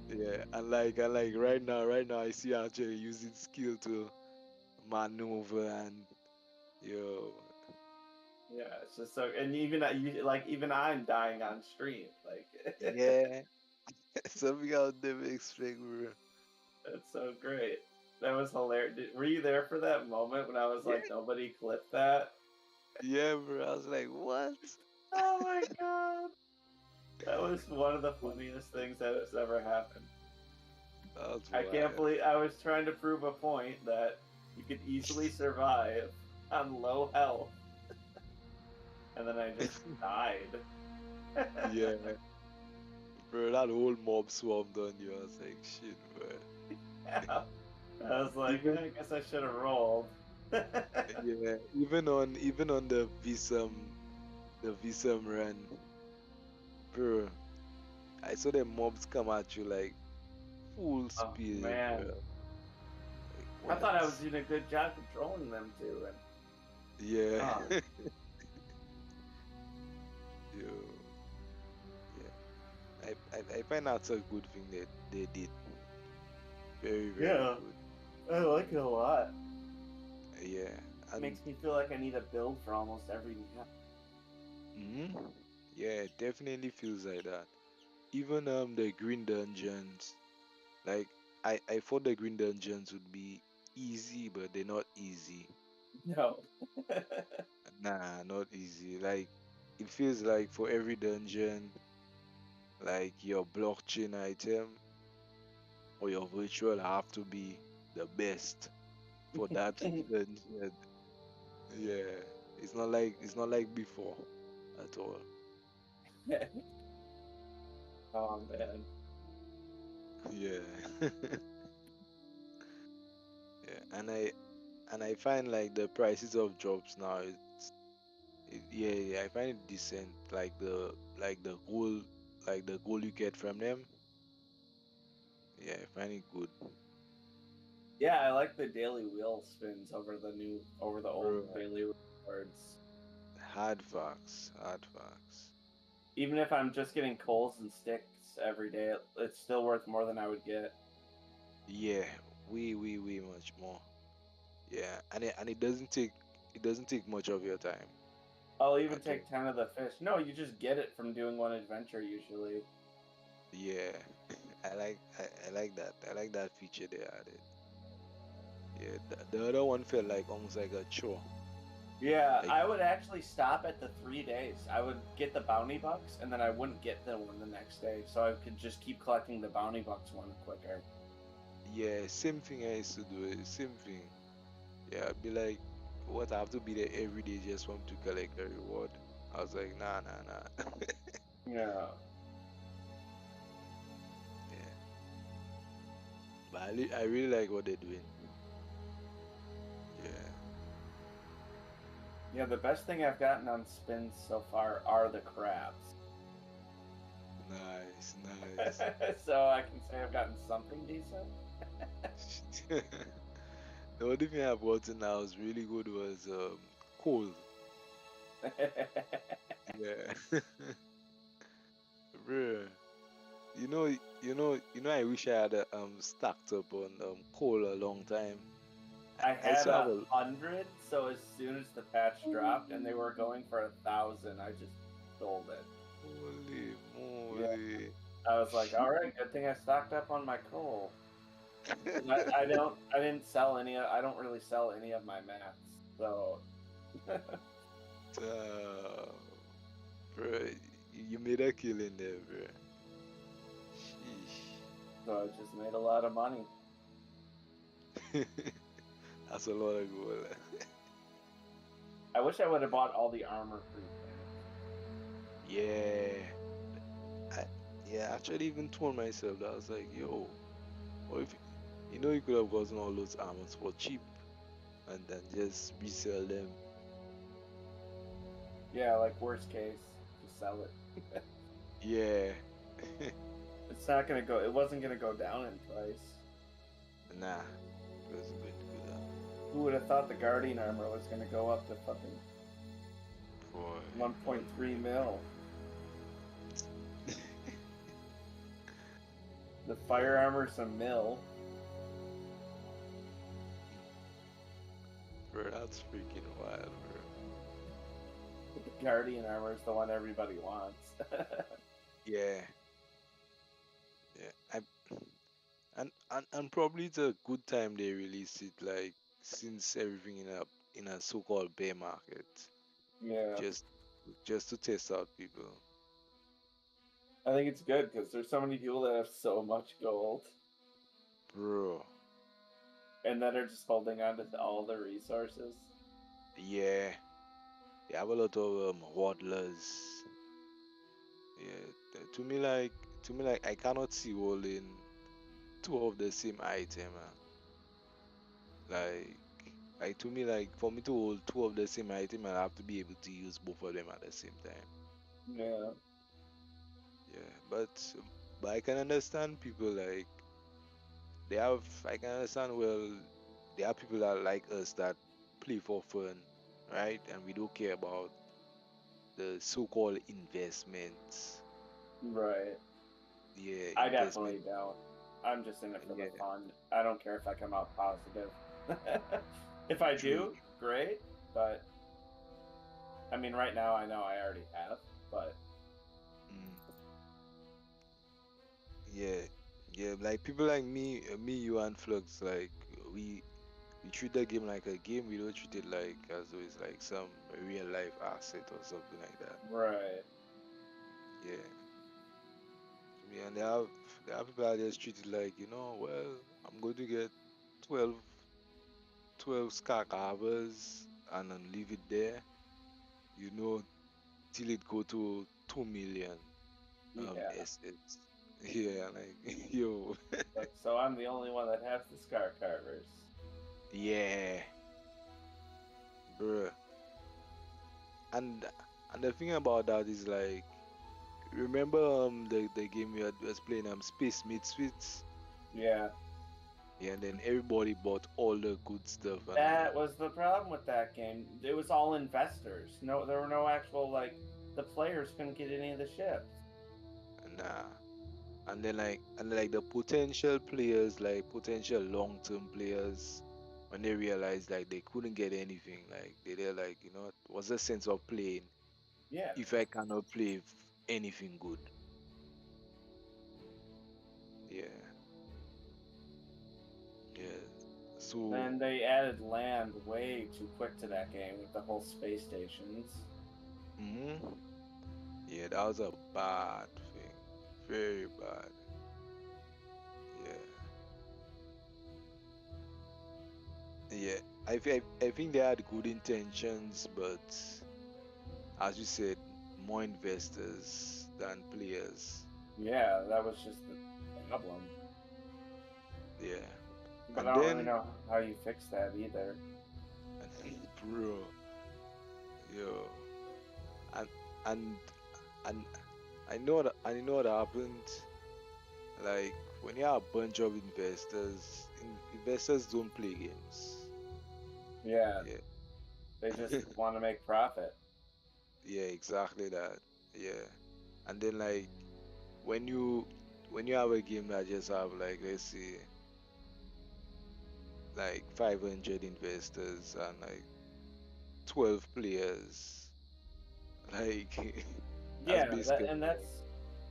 Yeah, and like right now, I see actually using skill to maneuver and yo, Yeah, it's just so, and even even I'm dying on stream. Like, yeah, something I would never expect, bro. it's so great. That was hilarious. Were you there for that moment when I was Yeah, like, nobody clipped that? yeah, bro. I was like, what? Oh my god, that was one of the funniest things that has ever happened. That's I can't wild. believe I was trying to prove a point that you could easily survive on low health, and then I just died. Yeah, bro. That whole mob swarmed on you. I was like, shit, bro. Yeah. I was like, Even I guess I should have rolled. yeah, even on the Visum run. bro. I saw the mobs come at you like full Oh speed, man, bro. Like I thought I was what? doing a good job controlling them too. And Yeah. oh, Yo, yeah. I find that's a good thing that they did. Very, very yeah, good. I like it a lot. Yeah. And Makes me feel like I need a build for almost every map. yeah, it definitely feels like that. Even the green dungeons, like I thought the green dungeons would be easy, but they're not easy. No. Nah, not easy. Like it feels like for every dungeon, like your blockchain item or your virtual have to be the best for that dungeon. Yeah. It's not like before at all. Oh man. Yeah. Yeah. And I find like the prices of jobs now yeah, I find it decent. Like the gold you get from them. Yeah, I find it good. Yeah, I like the daily wheel spins over the old Bro, daily rewards. hard facts. Even if I'm just getting coals and sticks every day, it's still worth more than I would get. Yeah, way much more. Yeah, and it doesn't take much of your time I'll even at all. take 10 of the fish. No, you just get it from doing one adventure usually. Yeah, I like that. I like that feature they added. Yeah, the other one felt like almost like a chore. Yeah, Like I would actually stop at the 3 days. I would get the bounty bucks, and then I wouldn't get the one the next day, so I could just keep collecting the bounty bucks one quicker. yeah, same thing I used to do. Same thing. Yeah, I'd be like, what? I have to be there every day just for him to collect a reward. I was like, nah, nah, nah. Yeah. Yeah, but I really like what they're doing. Yeah, Yeah, the best thing I've gotten on spins so far are the crabs. nice, nice. So I can say I've gotten something decent. The only thing I've gotten now is really good was coal. Yeah, bro. I wish I had stacked up on coal a long time. I, I I had still have a 100, so as soon as the patch dropped and they were going for 1,000, I just sold it. holy Yeah, moly. I was like, all right, good thing I stocked up on my coal. 'Cause I didn't sell any. I don't really sell any of my mats, so Damn, bro, you made a killing there, bro. Sheesh. so I just made a lot of money. That's a lot of gold. I wish I would have bought all the armor free things. Yeah, I yeah, I actually even told myself that I was like, yo, what if you could have gotten all those armors for cheap and then just resell them. Yeah, like worst case, just sell it. Yeah. It's not gonna go. It wasn't gonna go down in price. Nah, it wasn't going to go down. Who would have thought the Guardian armor was gonna go up to fucking Boy, 1.3 mil? The fire armor's a mil. bro, that's freaking wild, bro. The Guardian armor is the one everybody wants. Yeah, yeah. And probably it's a good time they release it, like since everything in a so-called bear market, Yeah, just just to test out people, I think it's good because there's so many people that have so much gold bro. and that are just holding on to all the resources. Yeah, they have a lot of hodlers. Yeah, to me like I cannot see holding two of the same item. Like to me, like for me to hold two of the same item, I have to be able to use both of them at the same time. Yeah, Yeah, but I can understand people like they have. I can understand well. There are people that like us that play for fun, right? And we don't care about the so-called investments. Right. Yeah, I definitely investment. don't. I'm just in it for the Yeah, fun. I don't care if I come out positive. If I true. do, great. But I mean, right now I know I already have. But Mm, yeah, yeah. Like people like me, you and Flux, like we treat the game like a game. We don't treat it like as though it's like some real life asset or something like that. right. Yeah. Yeah, and there are people that just treat it like, well, I'm going to get 12, 12 scark hours and then leave it there, you know, till it go to 2 million Yeah. assets. Yeah, like yo, Like, so I'm the only one that has the Scar Carvers. yeah, bruh. And and the thing about that is like, remember the game was playing Space Misfits? Yeah. Yeah, and then everybody bought all the good stuff and That was the problem with that game. It was all investors. No, there were no actual like the players couldn't get any of the ships. nah. And then like the potential players, like potential long-term players, when they realized like they couldn't get anything, like they're like, what's the sense of playing Yeah. if I cannot play anything good? Yeah, yeah. So, Then they added land way too quick to that game with the whole space stations. hmm yeah, that was a bad thing, very bad. Yeah, yeah. I think they had good intentions, but as you said, more investors than players. Yeah, that was just the problem. Yeah. But I And don't really then, know how you fix that either. bro, yo, and and and I know what happened. Like when you have a bunch of investors, investors don't play games. Yeah, Yeah, they just want to make profit. yeah, exactly that. Yeah, and then like when you when you have a game that just have like let's say like 500 investors and like 12 players, like that's Yeah, basically and that's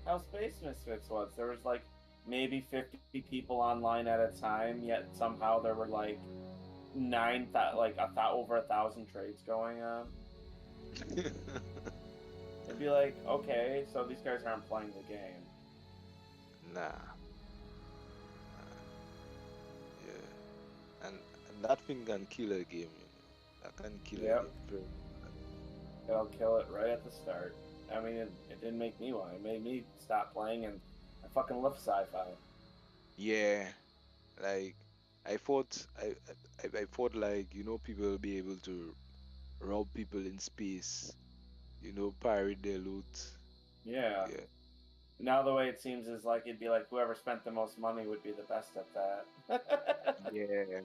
how Space Misfits was. There was like maybe 50 people online at a time, yet somehow there were like over 1,000 trades going on. It'd be like, okay, so these guys aren't playing the game. nah, nah, yeah, and that thing can kill a game, That can kill a Yep, game very bad. it'll kill it right at the start. I mean, it didn't make me want. It made me stop playing, and I fucking love sci-fi. Yeah, like I thought like people will be able to rob people in space, pirate their loot. Yeah. Yeah, Now the way it seems is like it'd be like whoever spent the most money would be the best at that. yeah,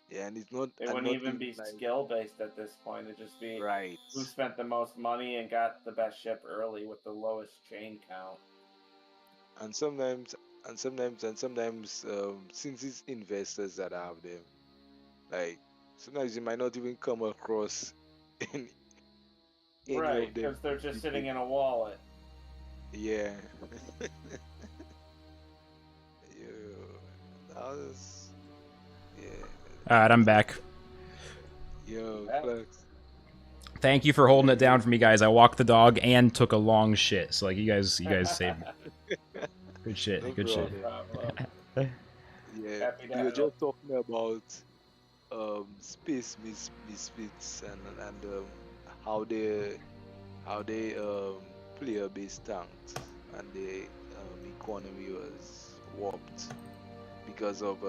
yeah, and it's not It and wouldn't not even even be like skill based at this point. It'd just be right. who spent the most money and got the best ship early with the lowest chain count. And sometimes, since it's investors that have them, like sometimes you might not even come across any any Right, of them because they're just people. sitting in a wallet. Yeah. Yo, that was yeah. All right, I'm back. Yo, Yeah. Flux. Thank you for holding it down for me, guys. I walked the dog and took a long shit. So like you guys saved me. Good No shit. Good No shit. problem. problem. Yeah, Happy to we were help. just talking about space misfits and how they player base tanked and the economy was warped because of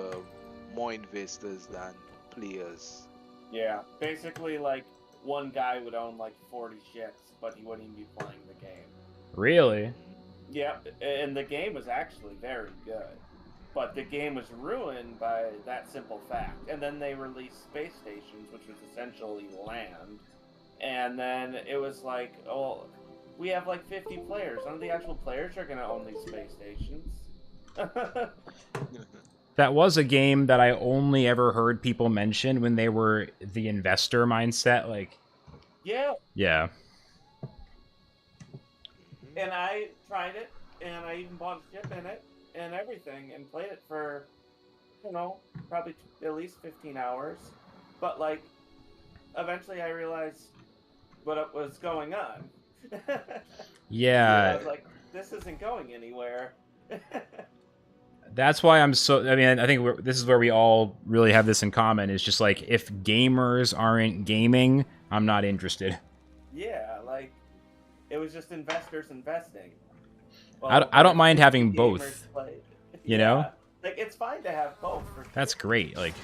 more investors than players. Yeah, basically, like one guy would own like 40 ships, but he wouldn't even be playing the game. Really? Yeah, and the game was actually very good. But the game was ruined by that simple fact. And then they released Space Stations, which was essentially land. And then it was like, oh, we have like 50 players. None of the actual players are going to own these space stations. That was a game that I only ever heard people mention when they were the investor mindset. Like, Yeah. yeah. And I tried it, and I even bought a chip in it and everything, and played it for, probably at least 15 hours. But, like, eventually I realized what was going on. Yeah. I was like, this isn't going anywhere. That's why I'm so... I mean, I think this is where we all really have this in common. It's just like, if gamers aren't gaming, I'm not interested. Yeah, like, it was just investors investing. Well, I don't mind having both. You Yeah. know? Like, it's fine to have both. For sure. That's great. Like,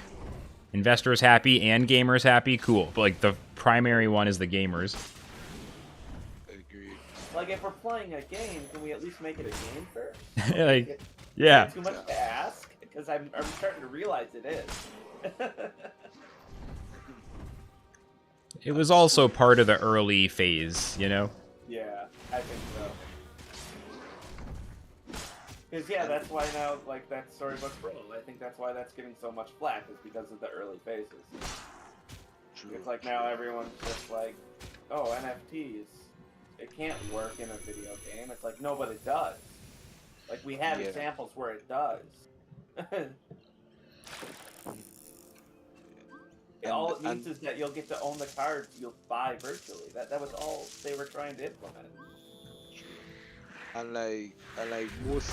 investors happy and gamers happy, cool. But, like, the primary one is the gamers. Agreed. Like, if we're playing a game, can we at least make it a game first? Like, yeah. Is that too much to ask? Because I'm starting to realize it is. It was also part of the early phase, you know? Yeah, I think so. Because, yeah, that's why now, like, that Storybook Pro, I think that's why that's getting so much flack, is because of the early phases. True. It's like now everyone's just like, oh, NFTs, it can't work in a video game. It's like, no, but it does. Like, we have examples where it does. All it means is that you'll get to own the cards you'll buy virtually. That was all they were trying to implement. And like most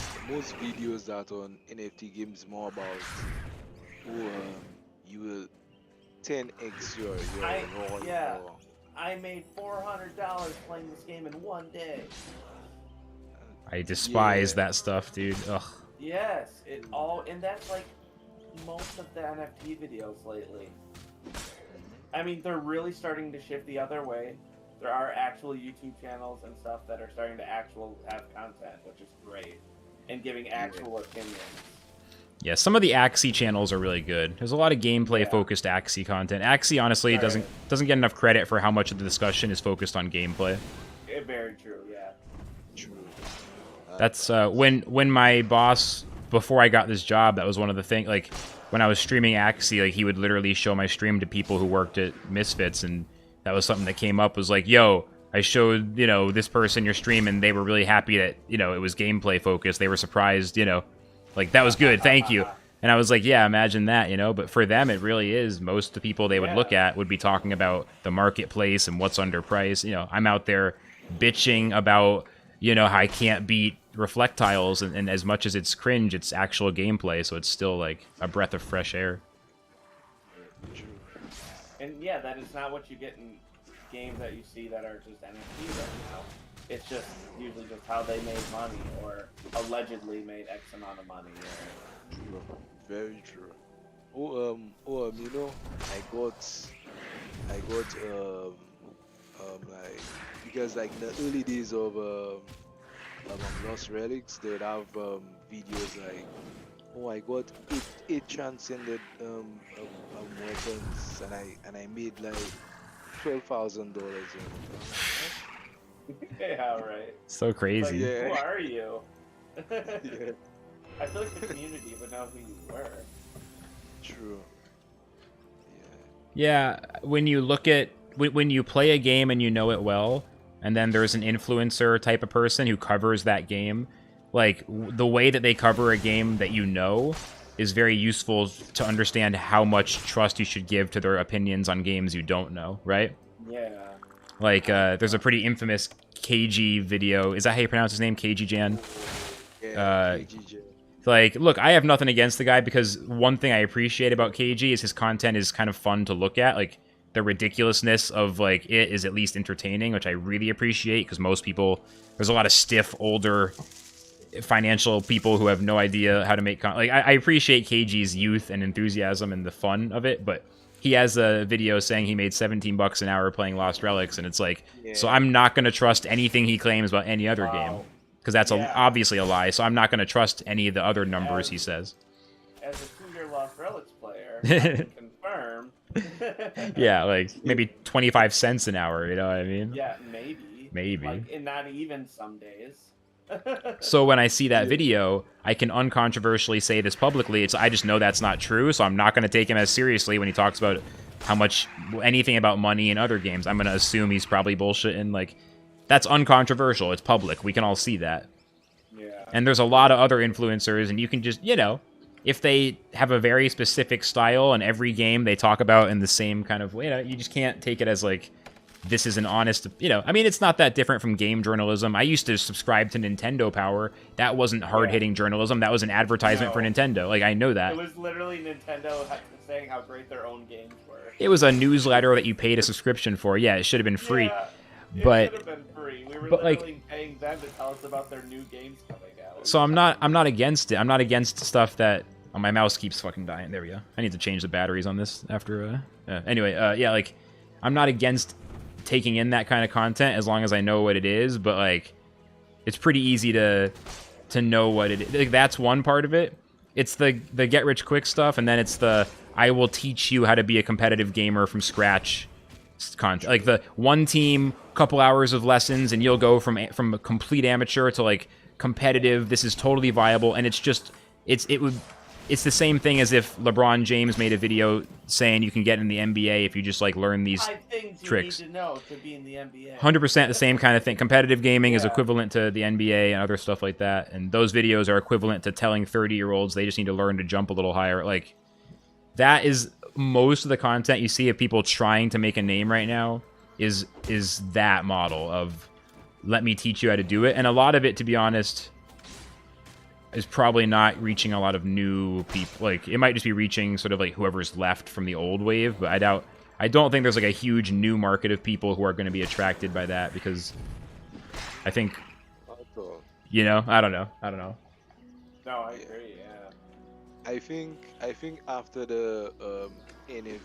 videos that on NFT games more about you will 10x your raw. I made $400 playing this game in one day. I despise that stuff, dude. Ugh. Yes, and that's like most of the NFT videos lately. I mean, they're really starting to shift the other way. There are actual YouTube channels and stuff that are starting to have content, which is great, and giving actual opinions. Yeah, some of the Axie channels are really good. There's a lot of gameplay-focused Axie content. Axie, honestly, doesn't get enough credit for how much of the discussion is focused on gameplay. Very true, yeah. True. That's when my boss, before I got this job, that was one of the things. Like, when I was streaming Axie, like, he would literally show my stream to people who worked at Misfits, and that was something that came up. Was like, yo, I showed this person your stream, and they were really happy that it was gameplay focused. They were surprised, like, that was good, thank you. And I was like, yeah, imagine that, But for them, it really is. Most of the people they would look at would be talking about the marketplace and what's underpriced. I'm out there bitching about, how I can't beat reflectiles, and as much as it's cringe, it's actual gameplay, so it's still, like, a breath of fresh air. And, yeah, that is not what you get in games that you see that are just NFTs right now. It's just usually just how they made money, or allegedly made X amount of money. True. Very true. I got like, because like the early days of Lost Relics, they'd have videos like, I got eight transcended weapons, and I made like $12,000. Yeah, right. So crazy. Like, who are you? Yeah. I feel like the community would know who you were. True. Yeah, when you look at when you play a game and you know it well, and then there's an influencer type of person who covers that game, like, the way that they cover a game that is very useful to understand how much trust you should give to their opinions on games you don't know, right? Yeah. Like, there's a pretty infamous KG video. Is that how you pronounce his name? KG Jan? Yeah, KG. Like, look, I have nothing against the guy, because one thing I appreciate about KG is his content is kind of fun to look at. Like, the ridiculousness of, like, it is at least entertaining, which I really appreciate, because most people... There's a lot of stiff, older financial people who have no idea how to make like I appreciate KG's youth and enthusiasm and the fun of it, but he has a video saying he made $17 an hour playing Lost Relics, and it's like, so I'm not going to trust anything he claims about any other game, because that's obviously a lie. So I'm not going to trust any of the other numbers he says. As a 2-year Lost Relics player, I can confirm. Yeah, like maybe 25 cents an hour. You know what I mean? Yeah, maybe. Maybe. Like, and not even some days. So when I see that video, I can uncontroversially say this publicly. I just know that's not true, so I'm not going to take him as seriously when he talks about how much anything about money in other games. I'm going to assume he's probably bullshitting. Like, that's uncontroversial. It's public. We can all see that. Yeah. And there's a lot of other influencers, and you can just, you know, if they have a very specific style and every game they talk about in the same kind of way, you know, you just can't take it as like, this is an honest, you know, I mean, it's not that different from game journalism. I used to subscribe to Nintendo Power. That wasn't hard-hitting journalism. That was an advertisement for Nintendo. Like, I know that. It was literally Nintendo saying how great their own games were. It was a newsletter that you paid a subscription for. Yeah, it should have been free. Yeah, it but should have been free. We were literally like, paying them to tell us about their new games coming out. So I'm not against it. I'm not against stuff that... Oh, my mouse keeps fucking dying. There we go. I need to change the batteries on this after... Anyway, yeah, like, I'm not against taking in that kind of content as long as I know what it is, but like it's pretty easy to know what it is. Like, that's one part of it. It's the get rich quick stuff, and then it's the I will teach you how to be a competitive gamer from scratch content. Like the one team, couple hours of lessons, and you'll go from a complete amateur to like competitive. This is totally viable, and it's just it's the same thing as if LeBron James made a video saying you can get in the NBA if you just like learn these 5 things tricks. You need to know to be in the NBA. 100% the same kind of thing. Competitive gaming is equivalent to the NBA and other stuff like that, and those videos are equivalent to telling 30-year-olds they just need to learn to jump a little higher. Like, that is most of the content you see of people trying to make a name right now is that model of let me teach you how to do it, and a lot of it, to be honest, is probably not reaching a lot of new people. Like, it might just be reaching sort of like whoever's left from the old wave, but I don't think there's like a huge new market of people who are going to be attracted by that, because I think, you know, I don't know. No, I agree. Yeah. I think after the NFT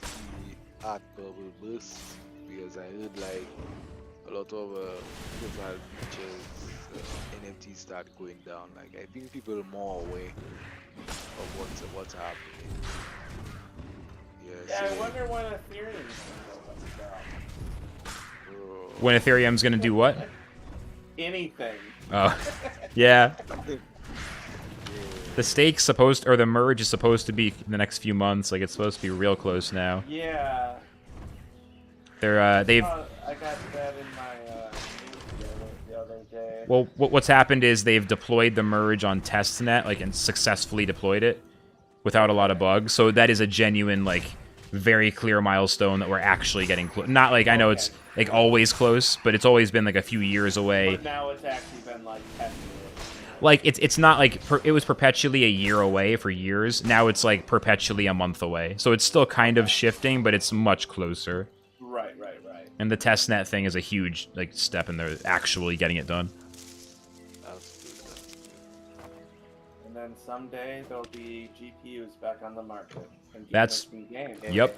art bubble burst, because I heard like a lot of profile pictures NFT start going down. Like, I think people are more aware of what's happening. Yeah, I wonder when Ethereum's gonna go. When Ethereum's gonna do what? Anything. Oh, yeah. The stake's supposed, or the merge is supposed to be in the next few months. Like, it's supposed to be real close now. Yeah. They've. I got that in my news the other day. Well, what's happened is they've deployed the merge on testnet, like, and successfully deployed it without a lot of bugs. So that is a genuine, like, very clear milestone that we're actually getting close. Not like, I know it's like always close, but it's always been like a few years away. But now it's actually been like tested. Like, it's not like it was perpetually a year away for years. Now it's like perpetually a month away. So it's still kind of shifting, but it's much closer. Right. And the testnet thing is a huge like step in there actually getting it done. And then someday there'll be GPUs back on the market. That's yep.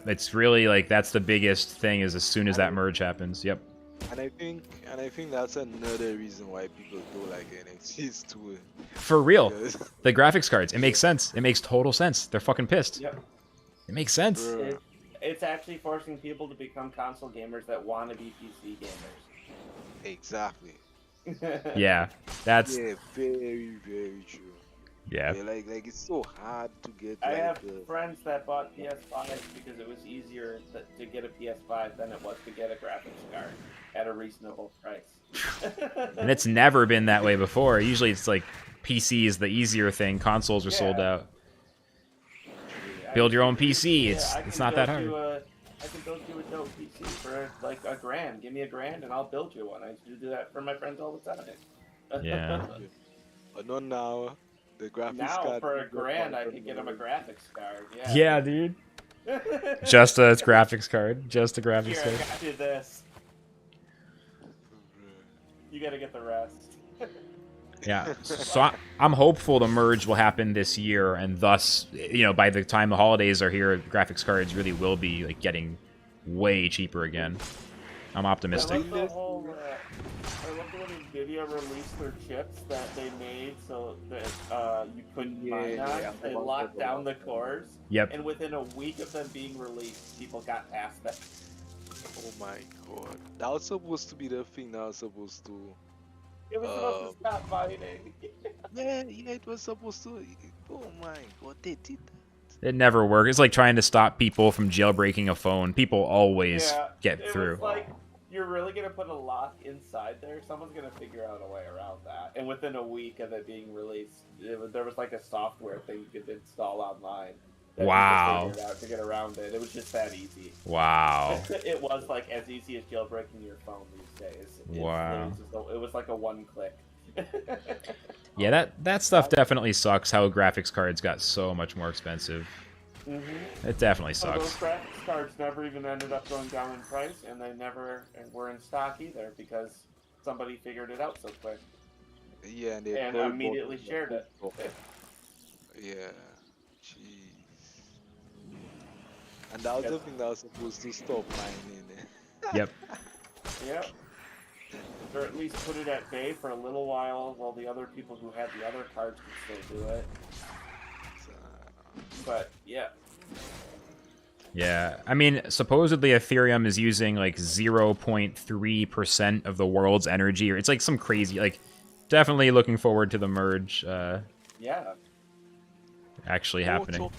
It's really like that's the biggest thing is as soon as that merge happens. Yep. And I think that's another reason why people don't like NFTs too. For real. The graphics cards. It makes sense. It makes total sense. They're fucking pissed. Yep. It makes sense. It's actually forcing people to become console gamers that want to be PC gamers. Exactly. Yeah. That's very, very true. Yeah. Like it's so hard to get. I have friends that bought PS5s because it was easier to get a PS5 than it was to get a graphics card at a reasonable price. And it's never been that way before. Usually it's like PC is the easier thing. Consoles are sold out. Build your own PC. It's not that hard. I can build you a dope PC for like $1,000. Give me $1,000 and I'll build you one. I used to do that for my friends all the time. Yeah. But not now. The graphics now card for $1,000 I can get them a graphics card. Yeah. Yeah, dude. Just a graphics card. Just a graphics Here, card. I got you this. You gotta get the rest. Yeah, so I'm hopeful the merge will happen this year, and thus, by the time the holidays are here, graphics cards really will be like getting way cheaper again. I'm optimistic. I love when Nvidia released their chips that they made so that you couldn't mine on. They locked down the cores. Yep. And within a week of them being released, people got past that. Oh my god. That was supposed to be the thing that was supposed to. It was supposed to stop mining. Yeah, it was supposed to. Oh my god, they did that. It never worked. It's like trying to stop people from jailbreaking a phone. People always get it through. Was like, you're really going to put a lock inside there? Someone's going to figure out a way around that. And within a week of it being released, there was like a software thing you could install online. Wow. To get around it. It was just that easy. Wow. It was like as easy as jailbreaking your phone these days. Wow. It was like a one click. Yeah, that stuff definitely sucks, how graphics cards got so much more expensive. It definitely sucks. Those graphics cards never even ended up going down in price, and they never were in stock either because somebody figured it out so quick. Yeah, and immediately shared it. Yeah. Jeez. And that was the thing that was supposed to stop mining. Yep. Yep. Or at least put it at bay for a little while the other people who had the other cards could still do it. But, yeah. Yeah, I mean, supposedly Ethereum is using like 0.3% of the world's energy. Or it's like some crazy, like, definitely looking forward to the merge. Yeah. Actually happening.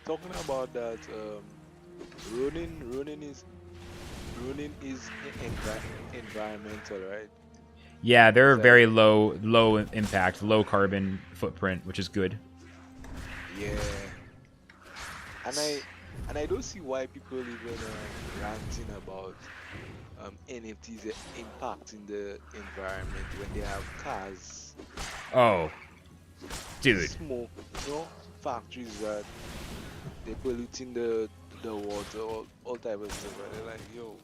Talking about that, Ronin is environmental, right? Yeah, they're very low impact, low carbon footprint, which is good. Yeah. And I don't see why people even ranting about NFTs impacting the environment when they have cars. Oh, dude. Smoke, factories that they polluting the water, all type of stuff. And they're like, yo,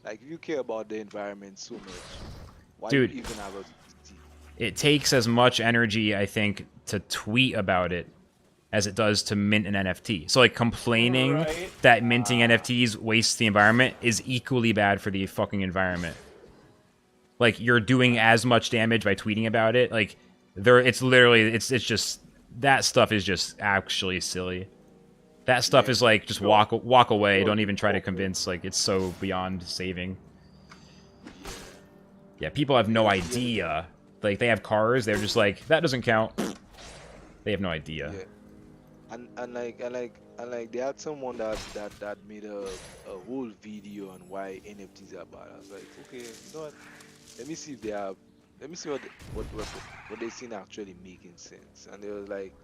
like if you care about the environment so much, why dude, do you even have a city? It takes as much energy, I think, to tweet about it as it does to mint an NFT. So like complaining that minting NFTs wastes the environment is equally bad for the fucking environment. Like you're doing as much damage by tweeting about it. Like it's just that stuff is just actually silly. That stuff is like just walk away. Don't even try to convince. Like it's so beyond saving. Yeah, people have no idea. Like they have cars. They're just like that doesn't count. They have no idea. Yeah. And like they had someone that made a whole video on why NFTs are bad. I was like, okay, you know what? Let me see what they seen actually making sense. And they were like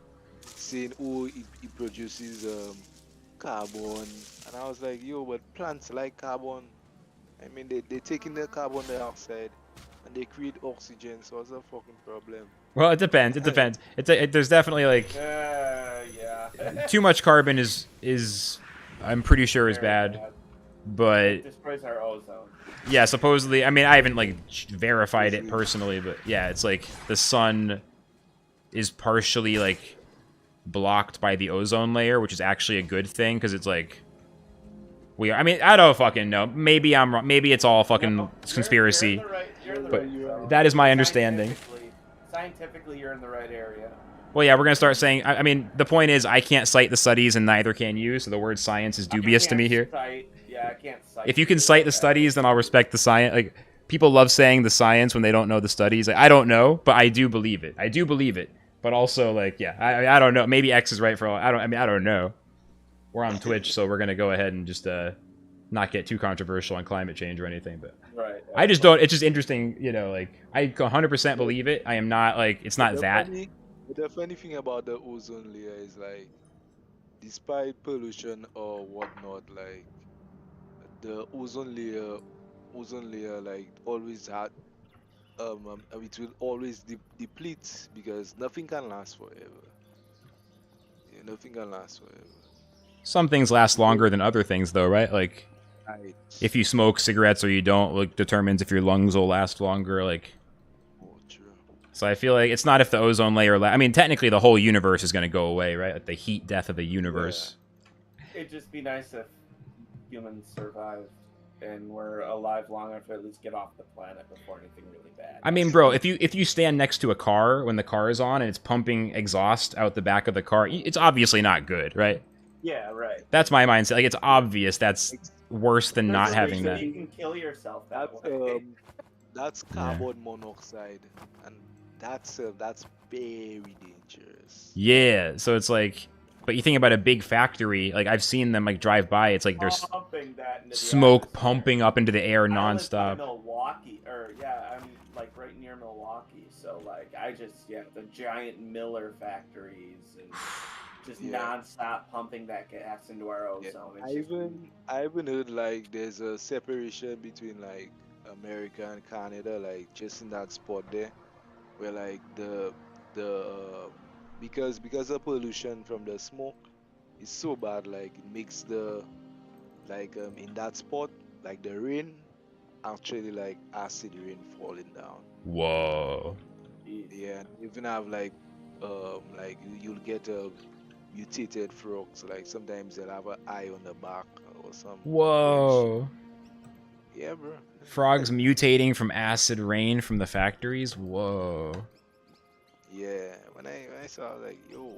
saying, oh, it produces carbon. And I was like, yo, but plants like carbon. I mean, they take in the carbon dioxide and they create oxygen. So what's the fucking problem? Well, it depends. It depends. There's definitely like too much carbon is I'm pretty sure is bad, but it destroys our ozone. Yeah, supposedly. I mean, I haven't like verified it personally, but yeah, it's like the sun is partially like blocked by the ozone layer, which is actually a good thing because it's like I mean, I don't fucking know. Maybe I'm wrong. Maybe it's all fucking conspiracy. But that is my understanding. Scientifically, you're in the right area. Well, yeah, we're going to start saying... I mean, the point is, I can't cite the studies, and neither can you, so the word science is dubious to me here. I can't cite... If you can cite the studies, then I'll respect the science. Like, people love saying the science when they don't know the studies. Like, I don't know, but I do believe it. I do believe it. But also, like, yeah, I don't know. Maybe X is right for all... I don't know. We're on Twitch, so we're going to go ahead and just not get too controversial on climate change or anything, but... Right. I just don't... It's just interesting, like, I 100% believe it. I am not, like... It's not that... The funny thing about the ozone layer is like, despite pollution or whatnot, like the ozone layer, like always had, it will always deplete because nothing can last forever. Yeah, nothing can last forever. Some things last longer than other things, though, right? Like, if you smoke cigarettes or you don't, like, determines if your lungs will last longer. Like, So I feel like it's not if the ozone layer. I mean, technically, the whole universe is going to go away, right? Like the heat death of the universe. It'd just be nice if humans survived and were alive long enough to at least get off the planet before anything really bad. I mean, bro, if you stand next to a car when the car is on and it's pumping exhaust out the back of the car, it's obviously not good, right? Yeah, right. That's my mindset. Like, it's obvious that's worse than There's not a having reason that. you can kill yourself that That's way. that's carbon monoxide, and that's very dangerous. Yeah, so it's like, but you think about a big factory, like I've seen them like drive by. It's like there's Pumping that into the smoke atmosphere. pumping up into the air I live by nonstop. Milwaukee, or yeah, I'm like right near Milwaukee, so like I just the giant Miller factories and just nonstop pumping that gas into our ozone. It's I even heard like there's a separation between like America and Canada, like just in that spot there, where like the because of pollution from the smoke is so bad, like it makes the like in that spot like the rain actually like acid rain falling down. Whoa. Yeah, and even have like you'll get a mutated frogs. Like sometimes they'll have an eye on the back or some weird shit. Whoa. Yeah, bro. Frogs mutating from acid rain from the factories? Whoa. Yeah, when I saw, I was like, yo,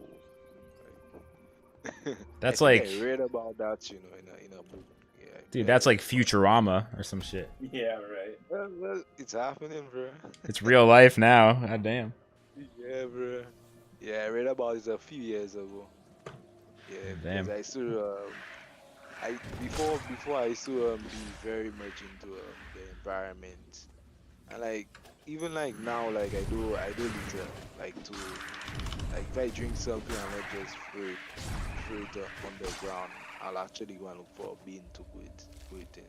like, That's I think like, I read about that, in a book. Yeah, dude, yeah. that's like Futurama or some shit. yeah, right. Well, it's happening, bro. It's real life now. God damn. Yeah, bro. Yeah, I read about it a few years ago. Yeah, Damn. because I used to, I before I used to be very much into the environment, and like even like now, like I do litter, like to like if I drink something, I'm not just throw it on the ground. I'll actually go and look for a bin to put it in.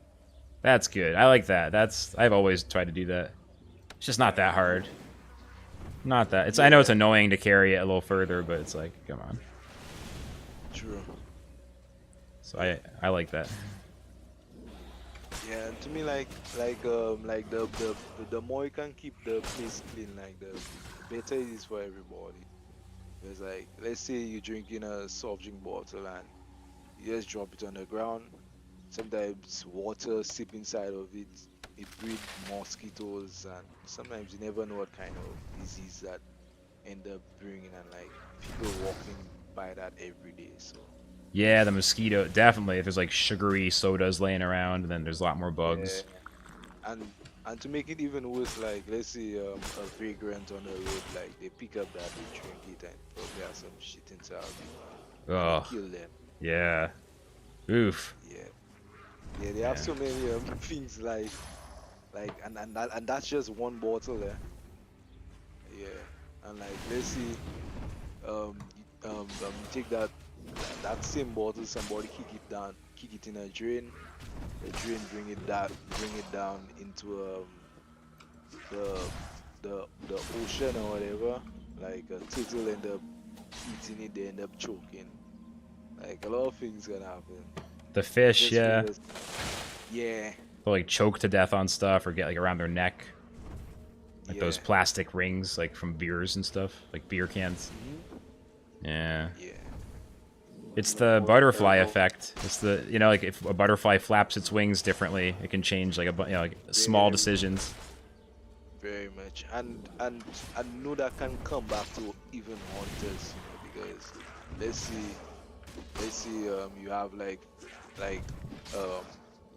That's good. I like that. I've always tried to do that. It's just not that hard. Not that. I know it's Yeah. annoying to carry it a little further, but it's like, come on. True. So I like that. Yeah, and to me, like the more you can keep the place clean, like the better it is for everybody. Because like, let's say you're drinking a soft drink bottle and you just drop it on the ground. Sometimes water seep inside of it. It breeds mosquitoes, and sometimes you never know what kind of disease that end up bringing, and like people walking by that every day. So Yeah, the mosquito, definitely. If there's like sugary sodas laying around, then there's a lot more bugs. yeah, and to make it even worse, like let's say a vagrant on the road, like they pick up that, they drink it, and probably have some shit inside of it. Ugh. Kill them. Yeah. Oof. Yeah, yeah, they have so many things like and that's just one bottle there. Yeah, and like let's see, you take that same bottle, somebody kick it in a drain. The drain bring it down into the the ocean or whatever. Like a turtle end up eating it, they end up choking. Like a lot of things can happen. The fish, Just yeah. because, yeah, They'll like choke to death on stuff or get like around their neck. Like those yeah. plastic rings, like from beers and stuff, like beer cans. Yeah. Yeah. It's the butterfly effect. It's the, like if a butterfly flaps its wings differently, it can change like like small decisions. Very much, and I know that can come back to even haunt us, because let's see, you have like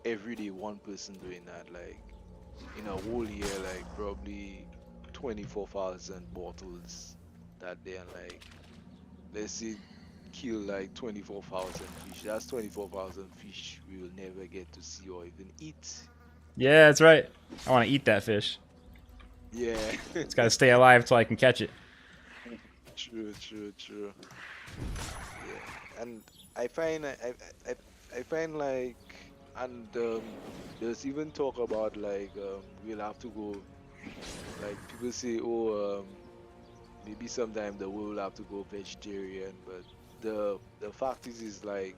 every day one person doing that, like in a whole year, like probably 24,000 bottles that day, and like let's see, kill like 24,000 fish. That's 24,000 fish we will never get to see or even eat. Yeah, that's right. I want to eat that fish. Yeah. It's got to stay alive till I can catch it. True. Yeah, and I find like, and there's even talk about like we'll have to go, like people say, oh maybe sometime the world will have to go vegetarian, but the fact is like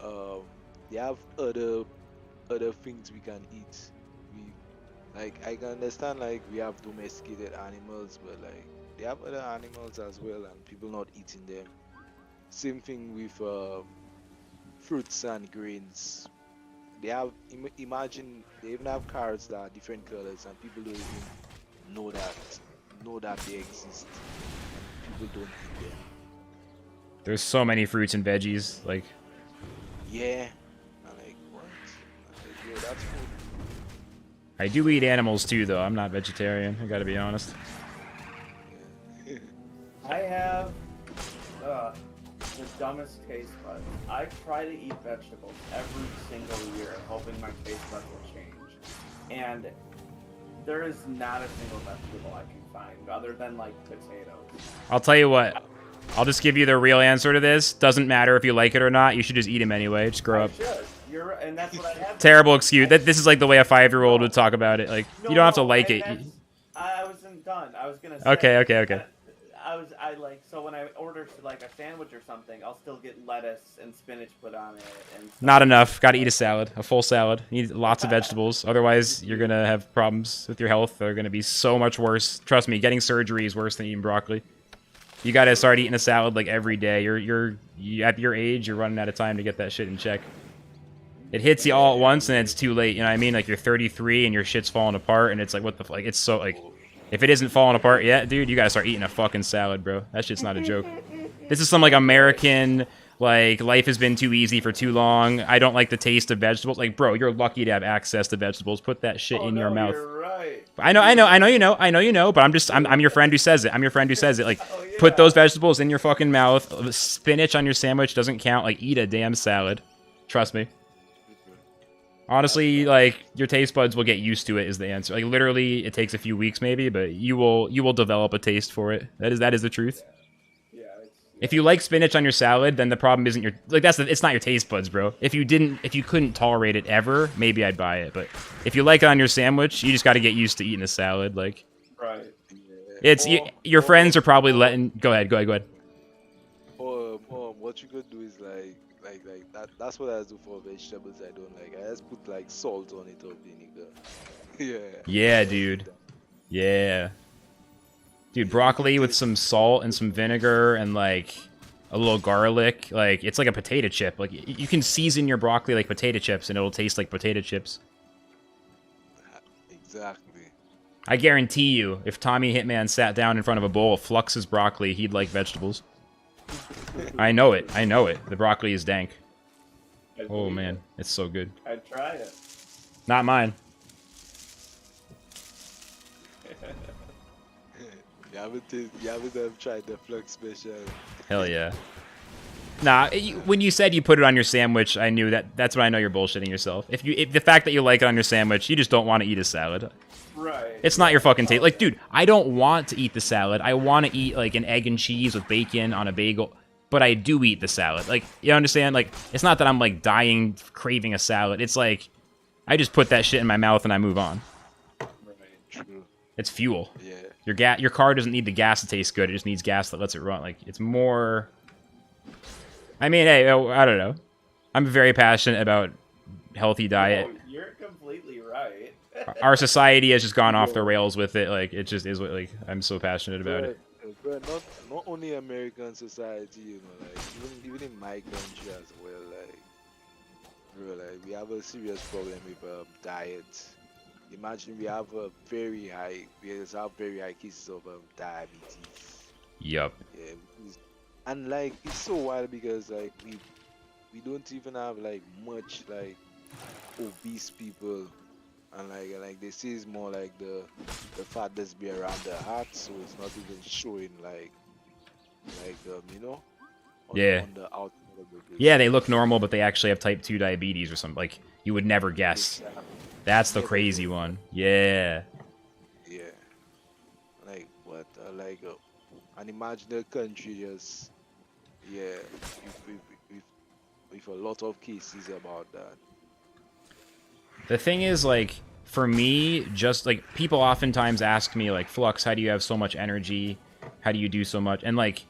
um they have other things we can eat. We Like I can understand like we have domesticated animals, but like they have other animals as well, and people not eating them. Same thing with fruits and grains. They have imagine they even have carrots that are different colors, and people don't even know that they exist, and people don't eat them. There's so many fruits and veggies. Like, Yeah, I'm like what? I'm like, yo, that's food. I do eat animals too, though. I'm not vegetarian. I gotta be honest. Yeah. I have the dumbest taste buds. I try to eat vegetables every single year, hoping my taste buds will change. And there is not a single vegetable I can find other than like potatoes. I'll tell you what. I'll just give you the real answer to this. Doesn't matter if you like it or not. You should just eat them anyway. Just grow I up. should. You're right, and that's what I have. Terrible excuse. This is like the way a 5-year-old would talk about it. Like, you don't have to like it. I wasn't done. I was gonna say. Okay. I like so when I order like a sandwich or something, I'll still get lettuce and spinach put on it. And stuff. Not enough. Got to eat a salad, a full salad. You need lots of vegetables. Otherwise, you're gonna have problems with your health. They're gonna be so much worse. Trust me, getting surgery is worse than eating broccoli. You gotta start eating a salad like every day. You're at your age, you're running out of time to get that shit in check. It hits you all at once and it's too late. You know what I mean? Like you're 33 and your shit's falling apart, and it's like what the like? It's so like. If it isn't falling apart yet, dude, you gotta start eating a fucking salad, bro. That shit's not a joke. This is some, like, American, like, life has been too easy for too long. I don't like the taste of vegetables. Like, bro, you're lucky to have access to vegetables. Put that shit in your mouth. You're right. I know you know, but I'm your friend who says it. I'm your friend who says it. Like, put those vegetables in your fucking mouth. Spinach on your sandwich doesn't count. Like, eat a damn salad. Trust me. Honestly, like, your taste buds will get used to it is the answer. Like, literally, it takes a few weeks maybe, but you will develop a taste for it. That is the truth. Yeah. If you like spinach on your salad, then the problem isn't your like it's not your taste buds, bro. If you couldn't tolerate it ever, maybe I'd buy it. But if you like it on your sandwich, you just got to get used to eating a salad. Like, Right. it's your friends are probably letting. Go ahead. What you could do is like that. That's what I do for vegetables. I don't like. I just put like salt on it or vinegar. Yeah. Yeah, dude. Yeah. Dude, broccoli with some salt and some vinegar and like a little garlic, like it's like a potato chip. Like you can season your broccoli like potato chips and it'll taste like potato chips. Exactly. I guarantee you, if Tommy Hitman sat down in front of a bowl of Flux's broccoli, he'd like vegetables. I know it. The broccoli is dank. Oh man, it's so good. I'd try it. Not mine. You haven't tried the FLUX special. Hell yeah. Nah, when you said you put it on your sandwich, I knew that's when I know you're bullshitting yourself. If the fact that you like it on your sandwich, you just don't want to eat a salad. Right. It's not your fucking taste. Like, dude, I don't want to eat the salad. I want to eat like an egg and cheese with bacon on a bagel, but I do eat the salad. Like, you understand? Like, it's not that I'm like dying craving a salad. It's like I just put that shit in my mouth and I move on. Right. True. It's fuel. Yeah. Your car doesn't need the gas to taste good. It just needs gas that lets it run. Like, it's more. I mean, hey, I don't know. I'm very passionate about healthy diet. No, you're completely right. Our society has just gone off the rails with it. Like, it just is what, like, I'm so passionate about it. But not only American society, you know, like even in my country as well, like, bro, like we have a serious problem with diet. Imagine we have very high cases of diabetes. Yup. Yeah, and like it's so wild because like we don't even have like much like obese people, and like they say it's more like the fat that's be around the heart, so it's not even showing like you know Yeah. on the outside of the face. Yeah, they look normal, but they actually have type 2 diabetes or something. Like, you would never guess. Exactly. That's the crazy one. Yeah. Yeah, like what and imagine the country just with a lot of cases about that. The thing is, like, for me, just, like, people oftentimes ask me, like, Flux, how do you have so much energy? How do you do so much? And, like,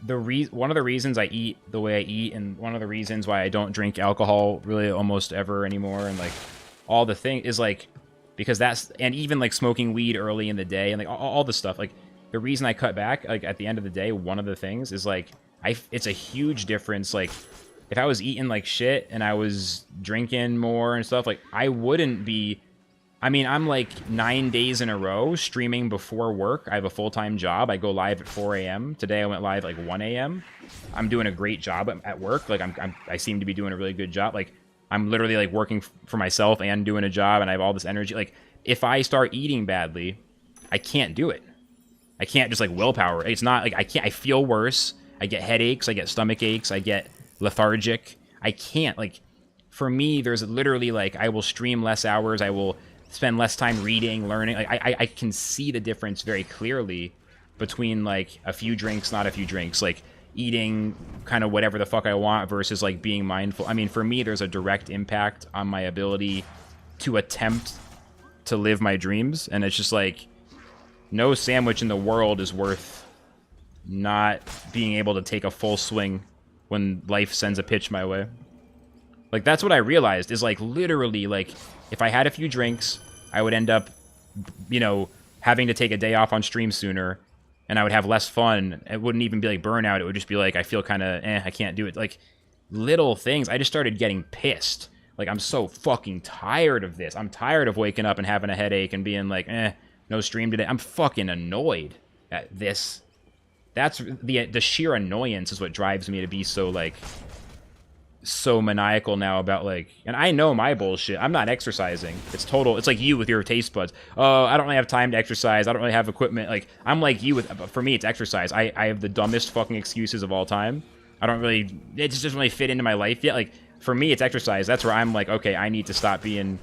one of the reasons I eat the way I eat, and one of the reasons why I don't drink alcohol really almost ever anymore, and, like, all the thing is, like, because and even like smoking weed early in the day and like all the stuff. Like the reason I cut back, like at the end of the day, one of the things is like it's a huge difference. Like if I was eating like shit and I was drinking more and stuff, like I wouldn't be. I mean, I'm like 9 days in a row streaming before work. I have a full-time job. I go live at 4 a.m. Today I went live like 1 a.m. I'm doing a great job at work. Like I seem to be doing a really good job. Like I'm literally like working for myself and doing a job, and I have all this energy. Like if I start eating badly, I can't do it. I can't just like willpower. It's not like I can't. I feel worse. I get headaches. I get stomach aches. I get lethargic. I can't. Like for me, there's literally like I will stream less hours. I will spend less time reading, learning. Like I can see the difference very clearly between like a few drinks, not a few drinks, like eating kind of whatever the fuck I want versus like being mindful. I mean, for me, there's a direct impact on my ability to attempt to live my dreams. And it's just like no sandwich in the world is worth not being able to take a full swing when life sends a pitch my way. Like that's what I realized is like literally like if I had a few drinks, I would end up, you know, having to take a day off on stream sooner, and I would have less fun. It wouldn't even be like burnout. It would just be like I feel kind of, I can't do it. Like little things. I just started getting pissed. Like I'm so fucking tired of this. I'm tired of waking up and having a headache and being like, no stream today. I'm fucking annoyed at this. That's the sheer annoyance is what drives me to be so like so maniacal now about like, and I know my bullshit. I'm not exercising. It's total. It's like you with your taste buds. Oh, I don't really have time to exercise. I don't really have equipment. Like I'm like you with. For me, it's exercise. I have the dumbest fucking excuses of all time. I don't really. It just doesn't really fit into my life yet. Like for me, it's exercise. That's where I'm like, okay, I need to stop being,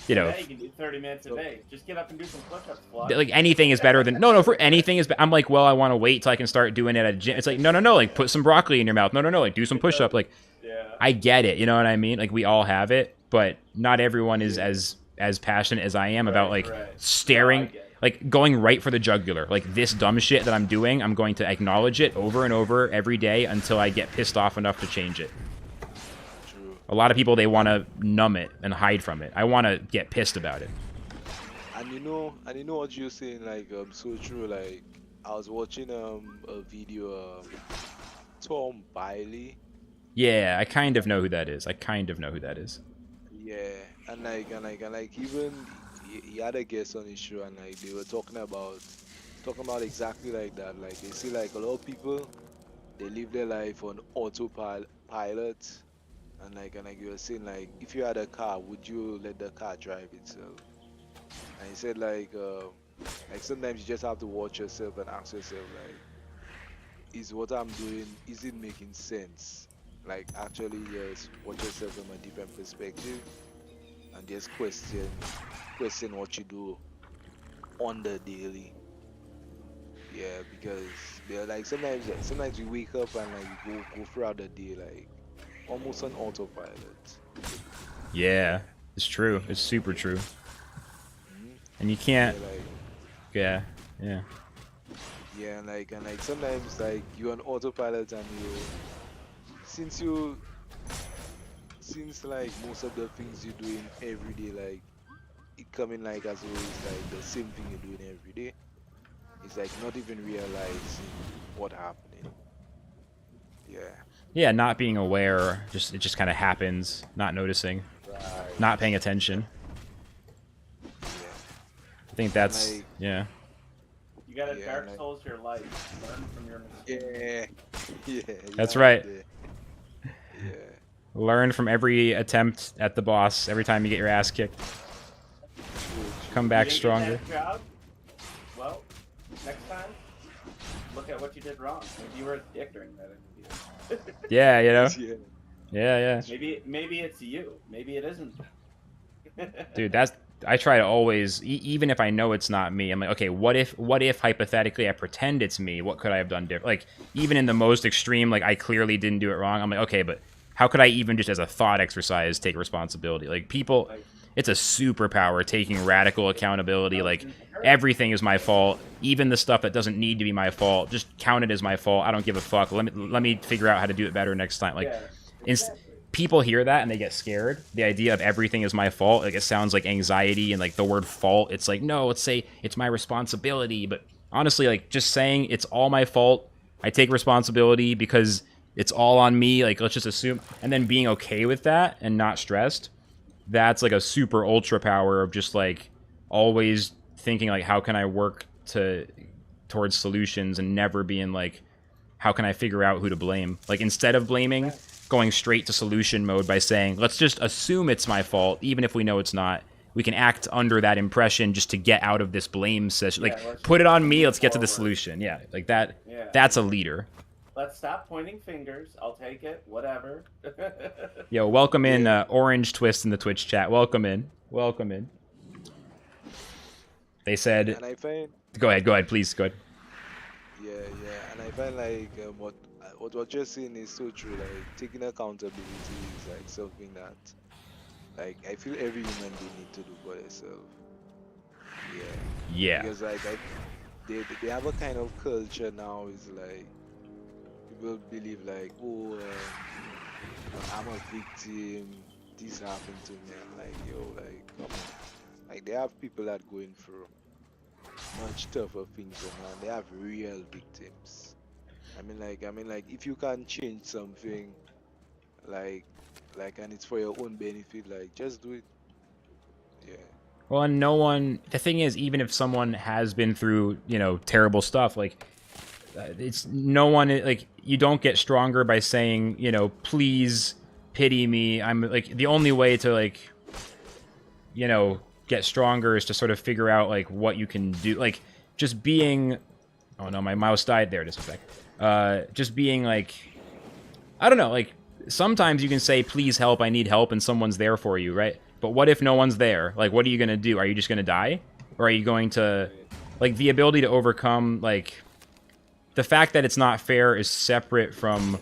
you know. Yeah, you can do 30 minutes a day. Just get up and do some push-ups. Like anything is better than no. For anything is. I'm like, well, I want to wait till I can start doing it at a gym. It's like no. Like put some broccoli in your mouth. No. Like do some push-up. Like. Yeah. I get it, you know what I mean? Like we all have it, but not everyone is as passionate as I am about like staring, like going right for the jugular. Like this dumb shit that I'm doing, I'm going to acknowledge it over and over every day until I get pissed off enough to change it. True. A lot of people, they want to numb it and hide from it. I want to get pissed about it. And you know what you're saying, like so true. Like I was watching a video Tom Bailey. Yeah, I kind of know who that is. Yeah, and like even he had a guest on his show, and like they were talking about exactly like that. Like they see like a lot of people, they live their life on autopilot, and like you were saying like if you had a car, would you let the car drive itself? And he said like sometimes you just have to watch yourself and ask yourself like, is what I'm doing, is it making sense? Like actually just watch yourself from a different perspective and just question what you do on the daily. Yeah, because they're like sometimes you wake up and like you go throughout the day like almost on autopilot. Yeah, it's true. It's super true. And you can't. Yeah. Yeah, and like sometimes like you're on autopilot and since like most of the things you're doing every day, like it coming like as always like the same thing you're doing every day. It's like not even realizing what happening. Yeah. Yeah, not being aware, it just kind of happens, not noticing, not paying attention. Yeah. I think that's like, yeah. You gotta Dark Souls your life. Learn from your mistakes. Yeah. That's right. Yeah. Learn from every attempt at the boss. Every time you get your ass kicked, come back stronger. You didn't get that job? Well, next time, look at what you did wrong. Maybe you were a dick during that interview. Yeah, you know. Yeah. Yeah. Maybe it's you. Maybe it isn't. Dude, I try to always, even if I know it's not me, I'm like, okay, what if hypothetically I pretend it's me? What could I have done different? Like, even in the most extreme, like I clearly didn't do it wrong. I'm like, okay, but how could I even just as a thought exercise take responsibility? Like people, it's a superpower taking radical accountability. Like everything is my fault, even the stuff that doesn't need to be my fault. Just count it as my fault. I don't give a fuck. Let me figure out how to do it better next time. Like, people hear that and they get scared. The idea of everything is my fault, like it sounds like anxiety, and like the word fault, it's like, no, let's say it's my responsibility. But honestly, like just saying it's all my fault, I take responsibility because it's all on me, like let's just assume, and then being okay with that and not stressed, that's like a super ultra power of just like always thinking like, how can I work towards solutions, and never being like, how can I figure out who to blame? Like instead of blaming, going straight to solution mode by saying, let's just assume it's my fault, even if we know it's not. We can act under that impression just to get out of this blame session. Like, put it on me, let's get to the solution. Yeah, like that. Yeah. That's a leader. Let's stop pointing fingers. I'll take it. Whatever. Yo, welcome in Orange Twist in the Twitch chat. Welcome in. Welcome in. They said... And I find... Go ahead, please, go ahead. Yeah, and I find like what you're saying is so true. Like taking accountability is like something that, like, I feel every human being need to do for themselves. Yeah. Because like they have a kind of culture now. Is like people believe like, oh, I'm a victim. This happened to me. I'm like, yo, like, come on. Like they have people that going through much tougher things, and they have real victims. I mean like if you can change something, like and it's for your own benefit, like just do it. Yeah. Well, and no one, the thing is, even if someone has been through, you know, terrible stuff, like it's no one, like you don't get stronger by saying, you know, please pity me. I'm like, the only way to, like, you know, get stronger is to sort of figure out like what you can do, like just being, oh no, my mouse died there just a sec. Just being like, I don't know, like sometimes you can say, please help, I need help, and someone's there for you, right? But what if no one's there? Like, what are you gonna do? Are you just gonna die? Or are you going to, like, the ability to overcome, like, the fact that it's not fair is separate from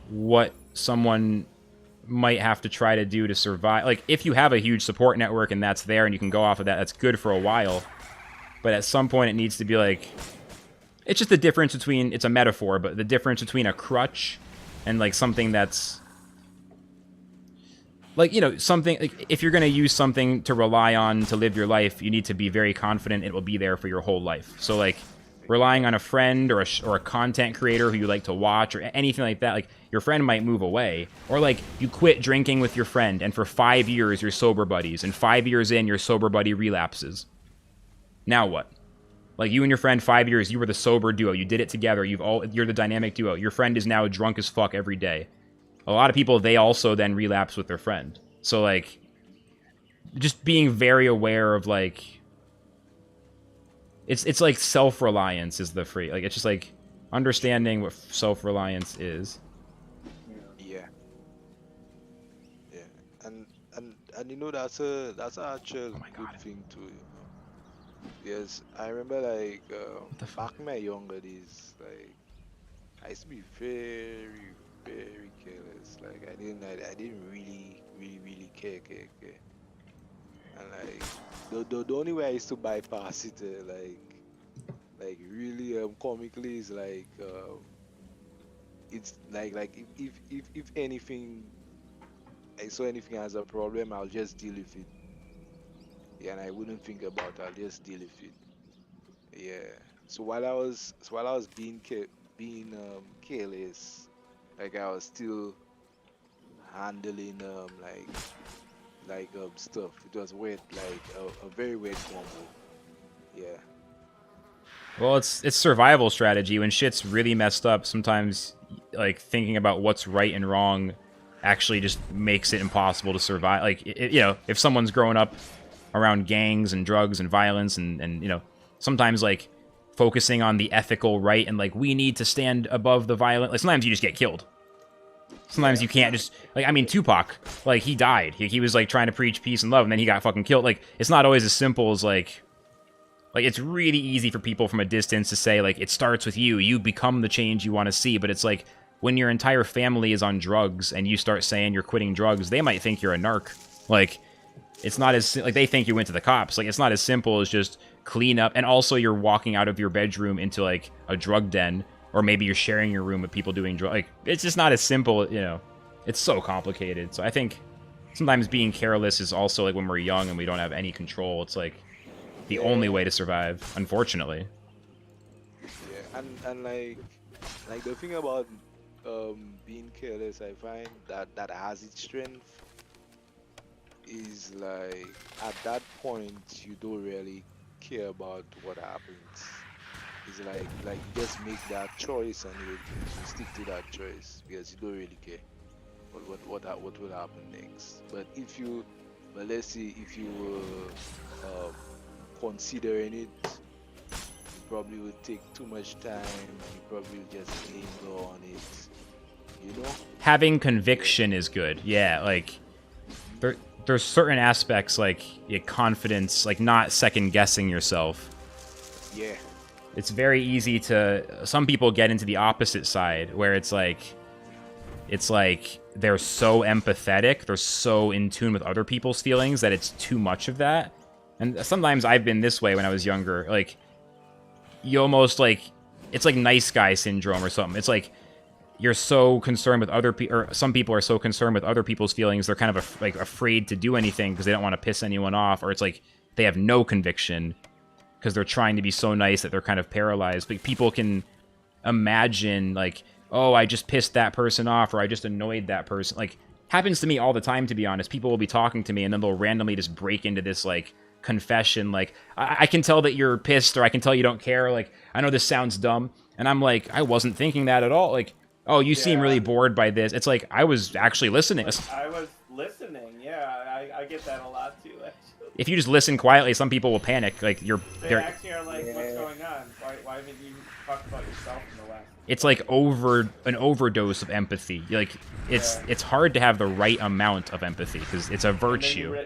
what someone might have to try to do to survive. Like, if you have a huge support network and that's there and you can go off of that, that's good for a while. But at some point it needs to be like, it's just the difference between, it's a metaphor, but the difference between a crutch and like something that's like, you know, something like, if you're going to use something to rely on to live your life, you need to be very confident it will be there for your whole life. So like relying on a friend or a content creator who you like to watch or anything like that, like your friend might move away, or like you quit drinking with your friend and for 5 years you're sober buddies, and 5 years in your sober buddy relapses. Now what? Like you and your friend, 5 years, you were the sober duo. You did it together. You're the dynamic duo. Your friend is now drunk as fuck every day. A lot of people, they also then relapse with their friend. So like, just being very aware of like, it's like self-reliance is the free. Like it's just like understanding what self-reliance is. Yeah. And you know that's actual good thing too. You know? Yes, I remember like back in my younger days, like I used to be very, very careless. Like I didn't really care. And like the only way I used to bypass it, like really comically, is like it's like if anything, I saw anything as a problem, I'll just deal with it. Yeah, and I wouldn't think about it. I'll just deal with it. Yeah. So while I was being careless, like I was still handling stuff. It was weird, like a very weird combo. Yeah. Well, it's survival strategy. When shit's really messed up, sometimes like thinking about what's right and wrong actually just makes it impossible to survive. Like you know, if someone's growing up around gangs and drugs and violence and you know, sometimes like focusing on the ethical right and like we need to stand above the violent, like sometimes you just get killed. Sometimes you can't just, like, I mean, Tupac, like, he died. He was, like, trying to preach peace and love, and then he got fucking killed. Like, it's not always as simple as, like, it's really easy for people from a distance to say, like, it starts with you. You become the change you want to see. But it's like, when your entire family is on drugs and you start saying you're quitting drugs, they might think you're a narc. Like, it's not as, like, they think you went to the cops. Like, it's not as simple as just clean up. And also, you're walking out of your bedroom into, like, a drug den. Or maybe you're sharing your room with people doing drugs. Like, it's just not as simple, you know. It's so complicated. So I think sometimes being careless is also like when we're young and we don't have any control. It's like the only way to survive, unfortunately. Yeah, and like the thing about being careless, I find that has its strength is like at that point you don't really care about what happens. It's like you just make that choice and you stick to that choice because you don't really care what will happen next. But if you, but let's say if you were considering it, you probably would take too much time. You probably would just linger on it. You know? Having conviction is good. Yeah, like there's certain aspects like your confidence, like not second guessing yourself. Yeah. It's very easy to some people get into the opposite side where it's like they're so empathetic, they're so in tune with other people's feelings that it's too much of that. And sometimes I've been this way when I was younger. Like you almost like it's like nice guy syndrome or something. It's like you're so concerned with other people, or some people are so concerned with other people's feelings, they're kind of like afraid to do anything because they don't want to piss anyone off, or it's like they have no conviction because they're trying to be so nice that they're kind of paralyzed. But people can imagine like, oh, I just pissed that person off, or I just annoyed that person. Like happens to me all the time, to be honest. People will be talking to me and then they'll randomly just break into this like confession, like I can tell that you're pissed, or I can tell you don't care. Like I know this sounds dumb, and I'm like, I wasn't thinking that at all. Like, oh, you seem really bored by this. It's like, I was actually listening. I was listening, yeah. I get that a lot, too, actually. If you just listen quietly, some people will panic. Like, They actually are like, what's going on? Why haven't you talked about yourself in the last... It's like an overdose of empathy. Like, it's hard to have the right amount of empathy, because it's a virtue. And then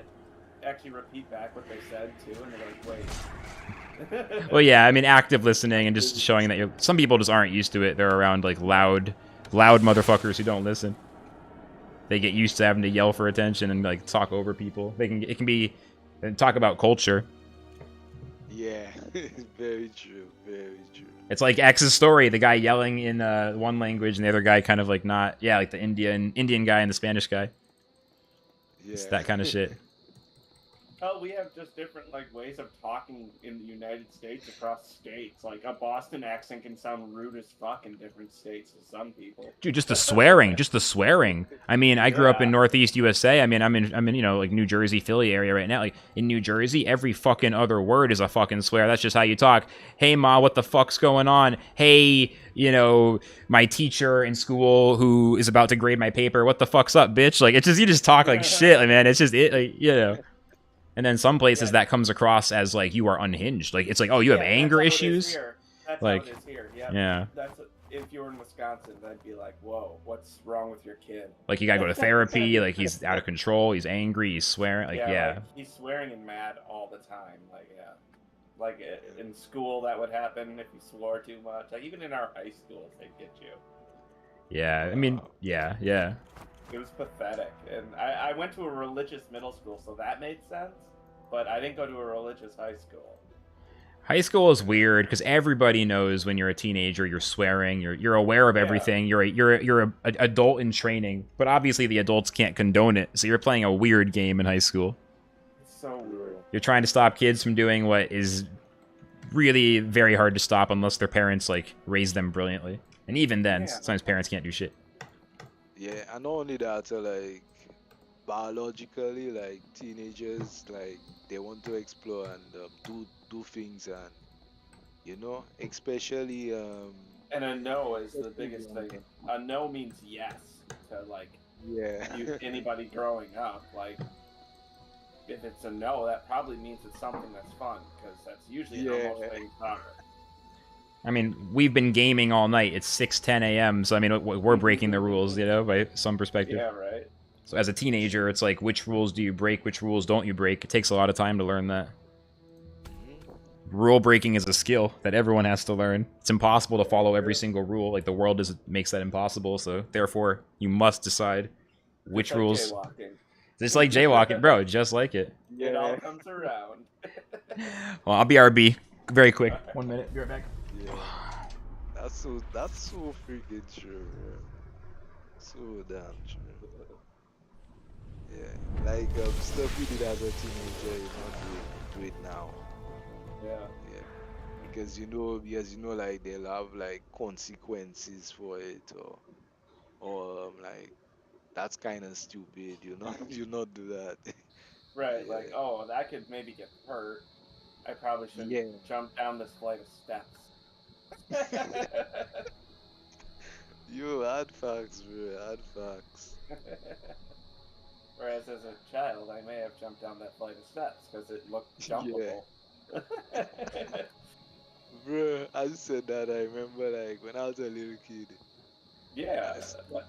you actually repeat back what they said, too, and they're like, wait... Well, yeah, I mean, active listening and just showing that some people just aren't used to it. They're around, like, loud motherfuckers who don't listen. They get used to having to yell for attention and, like, talk over people. It can be, talk about culture. Yeah, very true, very true. It's like X's story, the guy yelling in one language and the other guy kind of, like, not, yeah, like the Indian guy and the Spanish guy. Yeah. It's that kind of shit. Oh, we have just different like ways of talking in the United States across states. Like a Boston accent can sound rude as fuck in different states to some people. Dude, just the swearing. I mean, I grew up in Northeast USA. I mean, I'm in you know, like New Jersey, Philly area right now. Like in New Jersey, every fucking other word is a fucking swear. That's just how you talk. Hey, ma, what the fuck's going on? Hey, you know, my teacher in school who is about to grade my paper. What the fuck's up, bitch? Like it's just you just talk like shit, like, man. It's just it, like, you know. And then some places that comes across as like you are unhinged. Like it's like, oh, you have anger issues. That's like, how it is here. Yeah. That's if you were in Wisconsin, I'd be like, whoa, what's wrong with your kid? Like you gotta go to therapy. Like he's out of control. He's angry. He's swearing. Like Like, he's swearing and mad all the time. Like in school that would happen if you swore too much. Like even in our high schools, they'd get you. Yeah. I mean, yeah. It was pathetic. And I went to a religious middle school, so that made sense. But I didn't go to a religious high school. High school is weird because everybody knows when you're a teenager, you're swearing, you're aware of everything. You're an adult in training, but obviously the adults can't condone it. So you're playing a weird game in high school. It's so weird. You're trying to stop kids from doing what is really very hard to stop unless their parents like raise them brilliantly. And even then, sometimes parents can't do shit. Yeah, and not only that, so like biologically, like teenagers, like they want to explore and do things, and you know, especially And a no is the biggest thing. A no means yes to like anybody growing up. Like if it's a no, that probably means it's something that's fun because that's usually how most things are. I mean, we've been gaming all night. It's 6:10 a.m. So I mean, we're breaking the rules, you know, by some perspective. Yeah, right. So as a teenager, it's like, which rules do you break? Which rules don't you break? It takes a lot of time to learn that. Rule breaking is a skill that everyone has to learn. It's impossible to follow every single rule. Like the world makes that impossible. So therefore, you must decide which Just like rules. jaywalking. Just like jaywalking, bro. Just like it. It all comes around. Well, I'll BRB. Very quick. 1 minute. Be right back. Yeah. That's so freaking true, man. So damn true. Yeah, like stuff you did as a teenager, you not do it now. Yeah. Yeah, because you know, like they'll have like consequences for it, or like that's kind of stupid. You know, you not do that. Right. Like, Yeah, oh, that could maybe get hurt. I probably shouldn't yeah. jump down this flight of steps. You hard facts, bro. Hard facts. Whereas as a child, I may have jumped down that flight of steps because it looked Yeah, jumpable. bro. As you said that, I remember like when I was a little kid. Yeah, I,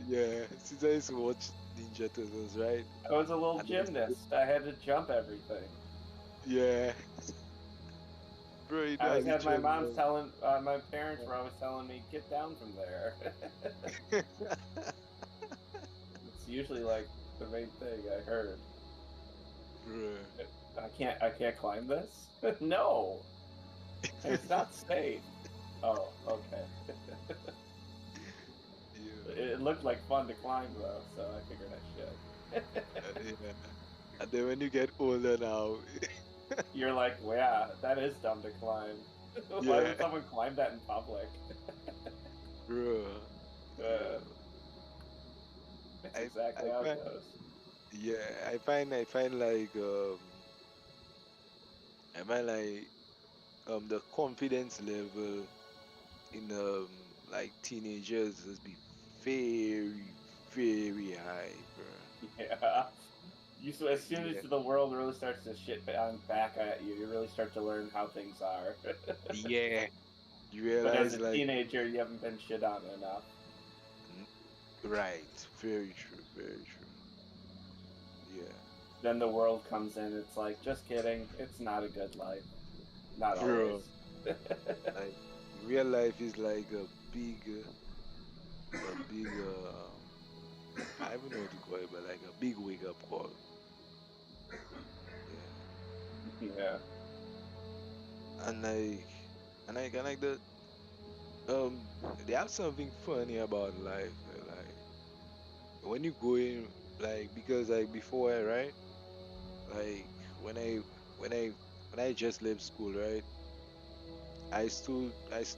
yeah, since I used to watch Ninja Turtles, right? I was a little And there's, gymnast. I had to jump everything. yeah, bro. You I know, I always had my literally mom's telling, my parents were always telling me, get down from there. was. It's usually like the main thing I heard. Bro. I can't climb this? No, it's not safe. Oh, okay. Yeah. It looked like fun to climb though, so I figured I should. Yeah. And then when you get older now, You're like, well, yeah, that is dumb to climb. Why yeah, would someone climb that in public? bro. Uh, Yeah. that's I exactly I how it find goes. yeah, I find like the confidence level in like teenagers has be very very high, bro. Yeah. As soon as Yeah. the world really starts to shit on back at you, you really start to learn how things are. Yeah. You But as realize a like teenager, you haven't been shit on enough. n- right, very true, very true. Yeah. Then the world comes in. It's like, just kidding. It's not a good life. Not always. Bro, like real life is like a big I don't know what to call it, but like a big wake up call. Yeah. Yeah. And like and like the um they have something funny about life. Like when you go in, like because like before, right? Like when I when I when I just left school, right? I still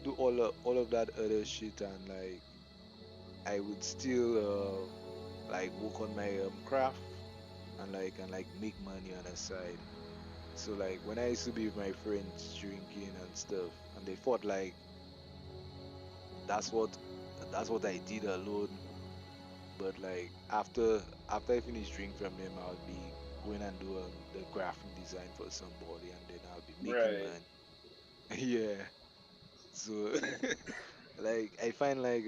do all of that other shit, and like I would still like work on my craft and like make money on the side. So like when I used to be with my friends drinking and stuff, and they thought like that's what that's what I did alone. But like after I finish drinking from them, I'll be going and do the graphic design for somebody, and then I'll be making Right. money. Yeah. So like I find like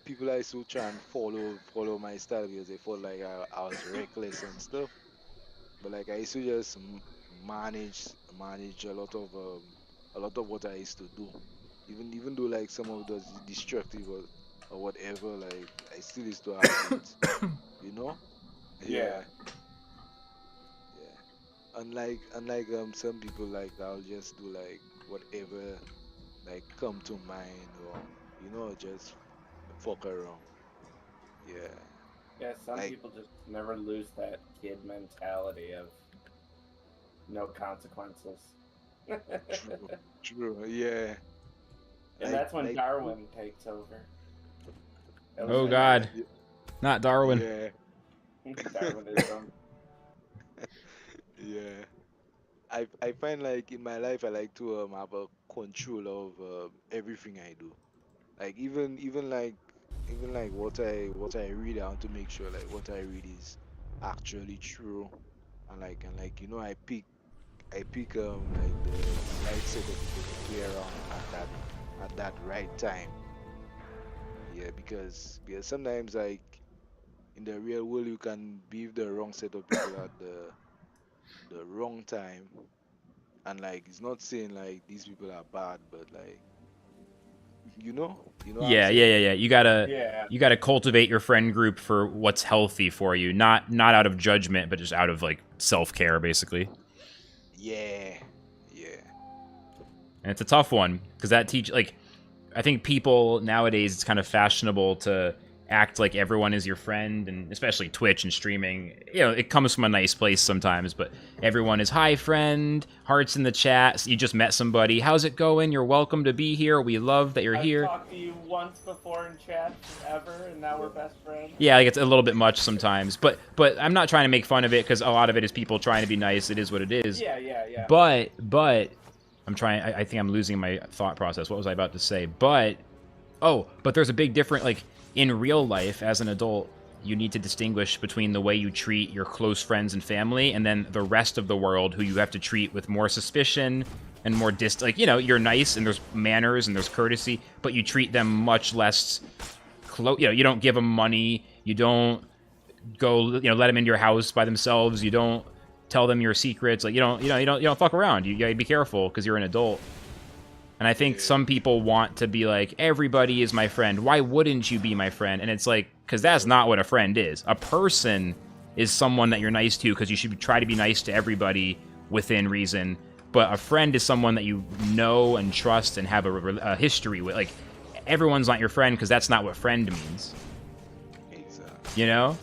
people I still try and follow my style because they felt like I was reckless and stuff. But like I used to just manage a lot of what I used to do. Even though like some of those destructive or whatever, like I still used to have it, you know? Yeah. Yeah, yeah. Unlike some people, like I'll just do like whatever like come to mind, or just fuck around. Yeah. Yeah, some Like people just never lose that kid mentality of no consequences. true, true. Yeah. And Like that's when like Darwin takes over. Oh Evolution. God, not Darwin. yeah. Darwinism. Yeah. I find like in my life I like to have a control of everything I do. Like even like what I read, I want to make sure like what I read is actually true. And like I pick like the right set of people to be around at that right time. Yeah, because sometimes like in the real world you can be with the wrong set of people at the wrong time. And like it's not saying like these people are bad, but like you know what I'm Yeah, yeah, saying? yeah, yeah. Yeah. You gotta cultivate your friend group for what's healthy for you, not out of judgment, but just out of like self care, basically. Yeah, yeah, And it's a tough one because that teach like I think people nowadays it's kind of fashionable to act like everyone is your friend, and especially Twitch and streaming, you know, it comes from a nice place sometimes, but everyone is, hi friend, hearts in the chat, so you just met somebody, how's it going, you're welcome to be here, we love that you're here. I've talked to you once before in chat, ever, and now we're best friends. Yeah, like it's a little bit much sometimes, but I'm not trying to make fun of it, because a lot of it is people trying to be nice, it is what it is. Yeah. But I'm trying, I think I'm losing my thought process, what was I about to say? But there's a big difference, like, in real life, as an adult, you need to distinguish between the way you treat your close friends and family and then the rest of the world who you have to treat with more suspicion and more like, you know, you're nice and there's manners and there's courtesy, but you treat them much less close. You know, you don't give them money. You don't go, you know, let them into your house by themselves. You don't tell them your secrets. Like, you don't fuck around. You gotta be careful because you're an adult. And I think some people want to be like, everybody is my friend. Why wouldn't you be my friend? And it's like, because that's not what a friend is. A person is someone that you're nice to because you should try to be nice to everybody within reason. But a friend is someone that you know and trust and have a history with. Like, everyone's not your friend because that's not what friend means. Exactly. You know?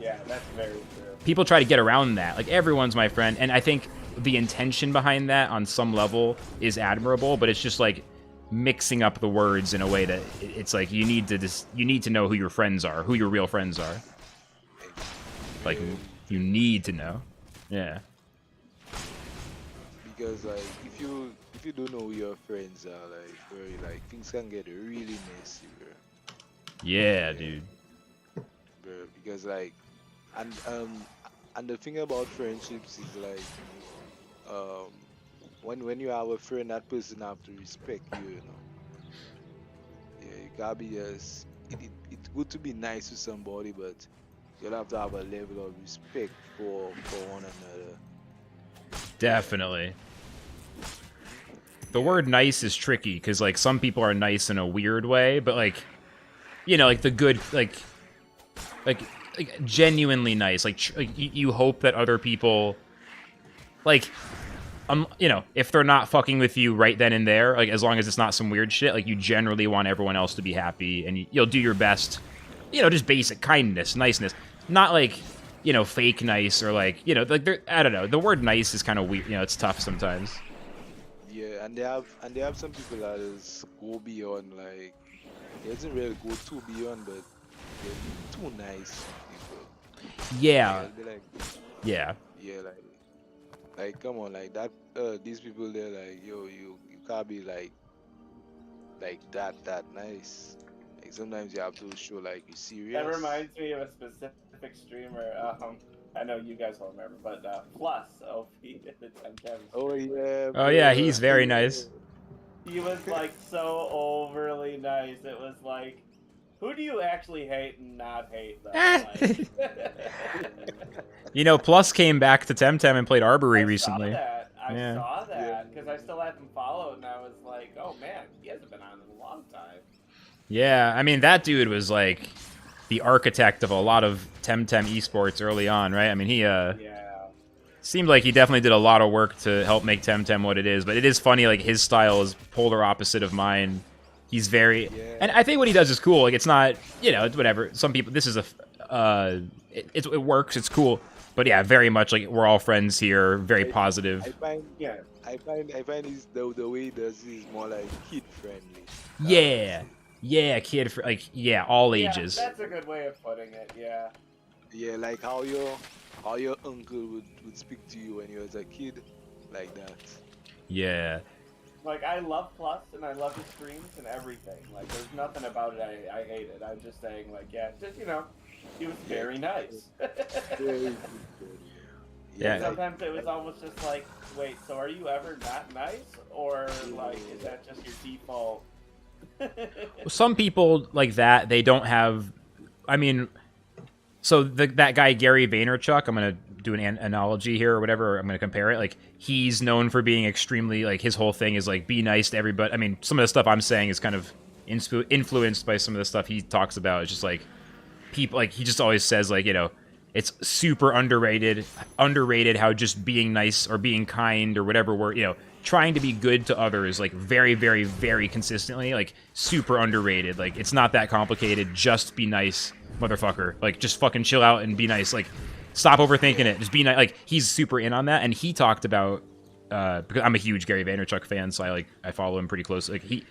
Yeah, that's very true. People try to get around that. Like, everyone's my friend. And I think the intention behind that on some level is admirable, but it's just like mixing up the words in a way that it's like you need to know who your friends are, who your real friends are. Like, you need to know. Yeah. Because like if you don't know who your friends are, like bro, like things can get really messy, bro. Yeah, dude. Bro, because like and the thing about friendships is like when you have a friend, that person have to respect you, you know. Yeah, you gotta be it's good to be nice to somebody, but you'll have to have a level of respect for one another. Definitely. The word nice is tricky because like some people are nice in a weird way, but like, you know, like the good, like genuinely nice. Like you hope that other people, like, you know, if they're not fucking with you right then and there, like as long as it's not some weird shit, like you generally want everyone else to be happy, and you'll do your best. You know, just basic kindness, niceness, not like, you know, fake nice or like, you know, like I don't know. The word nice is kind of weird. You know, it's tough sometimes. Yeah, and they have some people that is go beyond, like it doesn't really go too beyond, but they're too nice people. Yeah. They'll be like, yeah. Yeah, like come on, like that. These people, they're like, yo, you can't be like that nice. Like sometimes you have to show like you're serious. That reminds me of a specific streamer. I know you guys will remember, but FLUX, OP at the time. Oh yeah. Oh yeah, he's very nice. He was like so overly nice. It was like, who do you actually hate and not hate though? Like... You know, Plus came back to Temtem and played Arbory recently. I saw that because I still had them followed, and I was like, oh man, he hasn't been on in a long time. Yeah, I mean, that dude was like the architect of a lot of Temtem esports early on, right? I mean, he seemed like he definitely did a lot of work to help make Temtem what it is, but it is funny, like, his style is polar opposite of mine. He's very... Yeah. And I think what he does is cool. Like, it's not, you know, it's whatever. Some people... This is a... it works. It's cool. But yeah, very much like we're all friends here. Very positive. I find he's, the way he does it is more like kid friendly. Yeah. Yeah, kid, like, yeah, all ages. That's a good way of putting it, yeah. Yeah, like how your uncle would speak to you when you was a kid, like that. Yeah. Like, I love Plus, and I love his streams and everything. Like, there's nothing about it I hate it. I'm just saying, like, yeah, just, you know, he was very nice. Yeah. Sometimes it was almost just like, wait, so are you ever not nice? Or, like, is that just your default? Some people like that, they don't have... I mean... So that guy, Gary Vaynerchuk, I'm going to do an analogy here or whatever, I'm going to compare it. Like, he's known for being extremely, like, his whole thing is, like, be nice to everybody. I mean, some of the stuff I'm saying is kind of influenced by some of the stuff he talks about. It's just, like, people, like, he just always says, like, you know, it's super underrated how just being nice or being kind or whatever word, you know, trying to be good to others, like very, very, very consistently, like super underrated. Like it's not that complicated. Just be nice, motherfucker. Like just fucking chill out and be nice. Like stop overthinking it. Just be nice. Like he's super in on that, and he talked about because I'm a huge Gary Vaynerchuk fan, so I follow him pretty closely. Like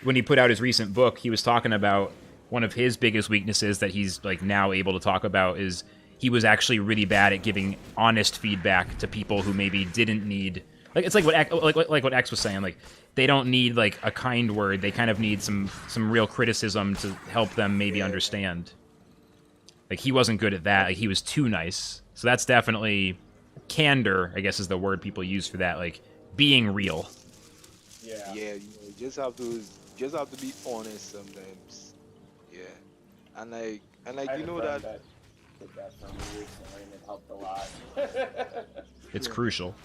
when he put out his recent book, he was talking about one of his biggest weaknesses that he's like now able to talk about is he was actually really bad at giving honest feedback to people who maybe didn't need. Like it's like what X was saying. Like they don't need like a kind word. They kind of need some real criticism to help them maybe understand. Like he wasn't good at that. Like he was too nice. So that's definitely candor, I guess is the word people use for that. Like being real. Yeah. Yeah, you just have to be honest sometimes. Yeah, and like I had you a know friend that. did that for me recently, and it helped a lot. It's crucial.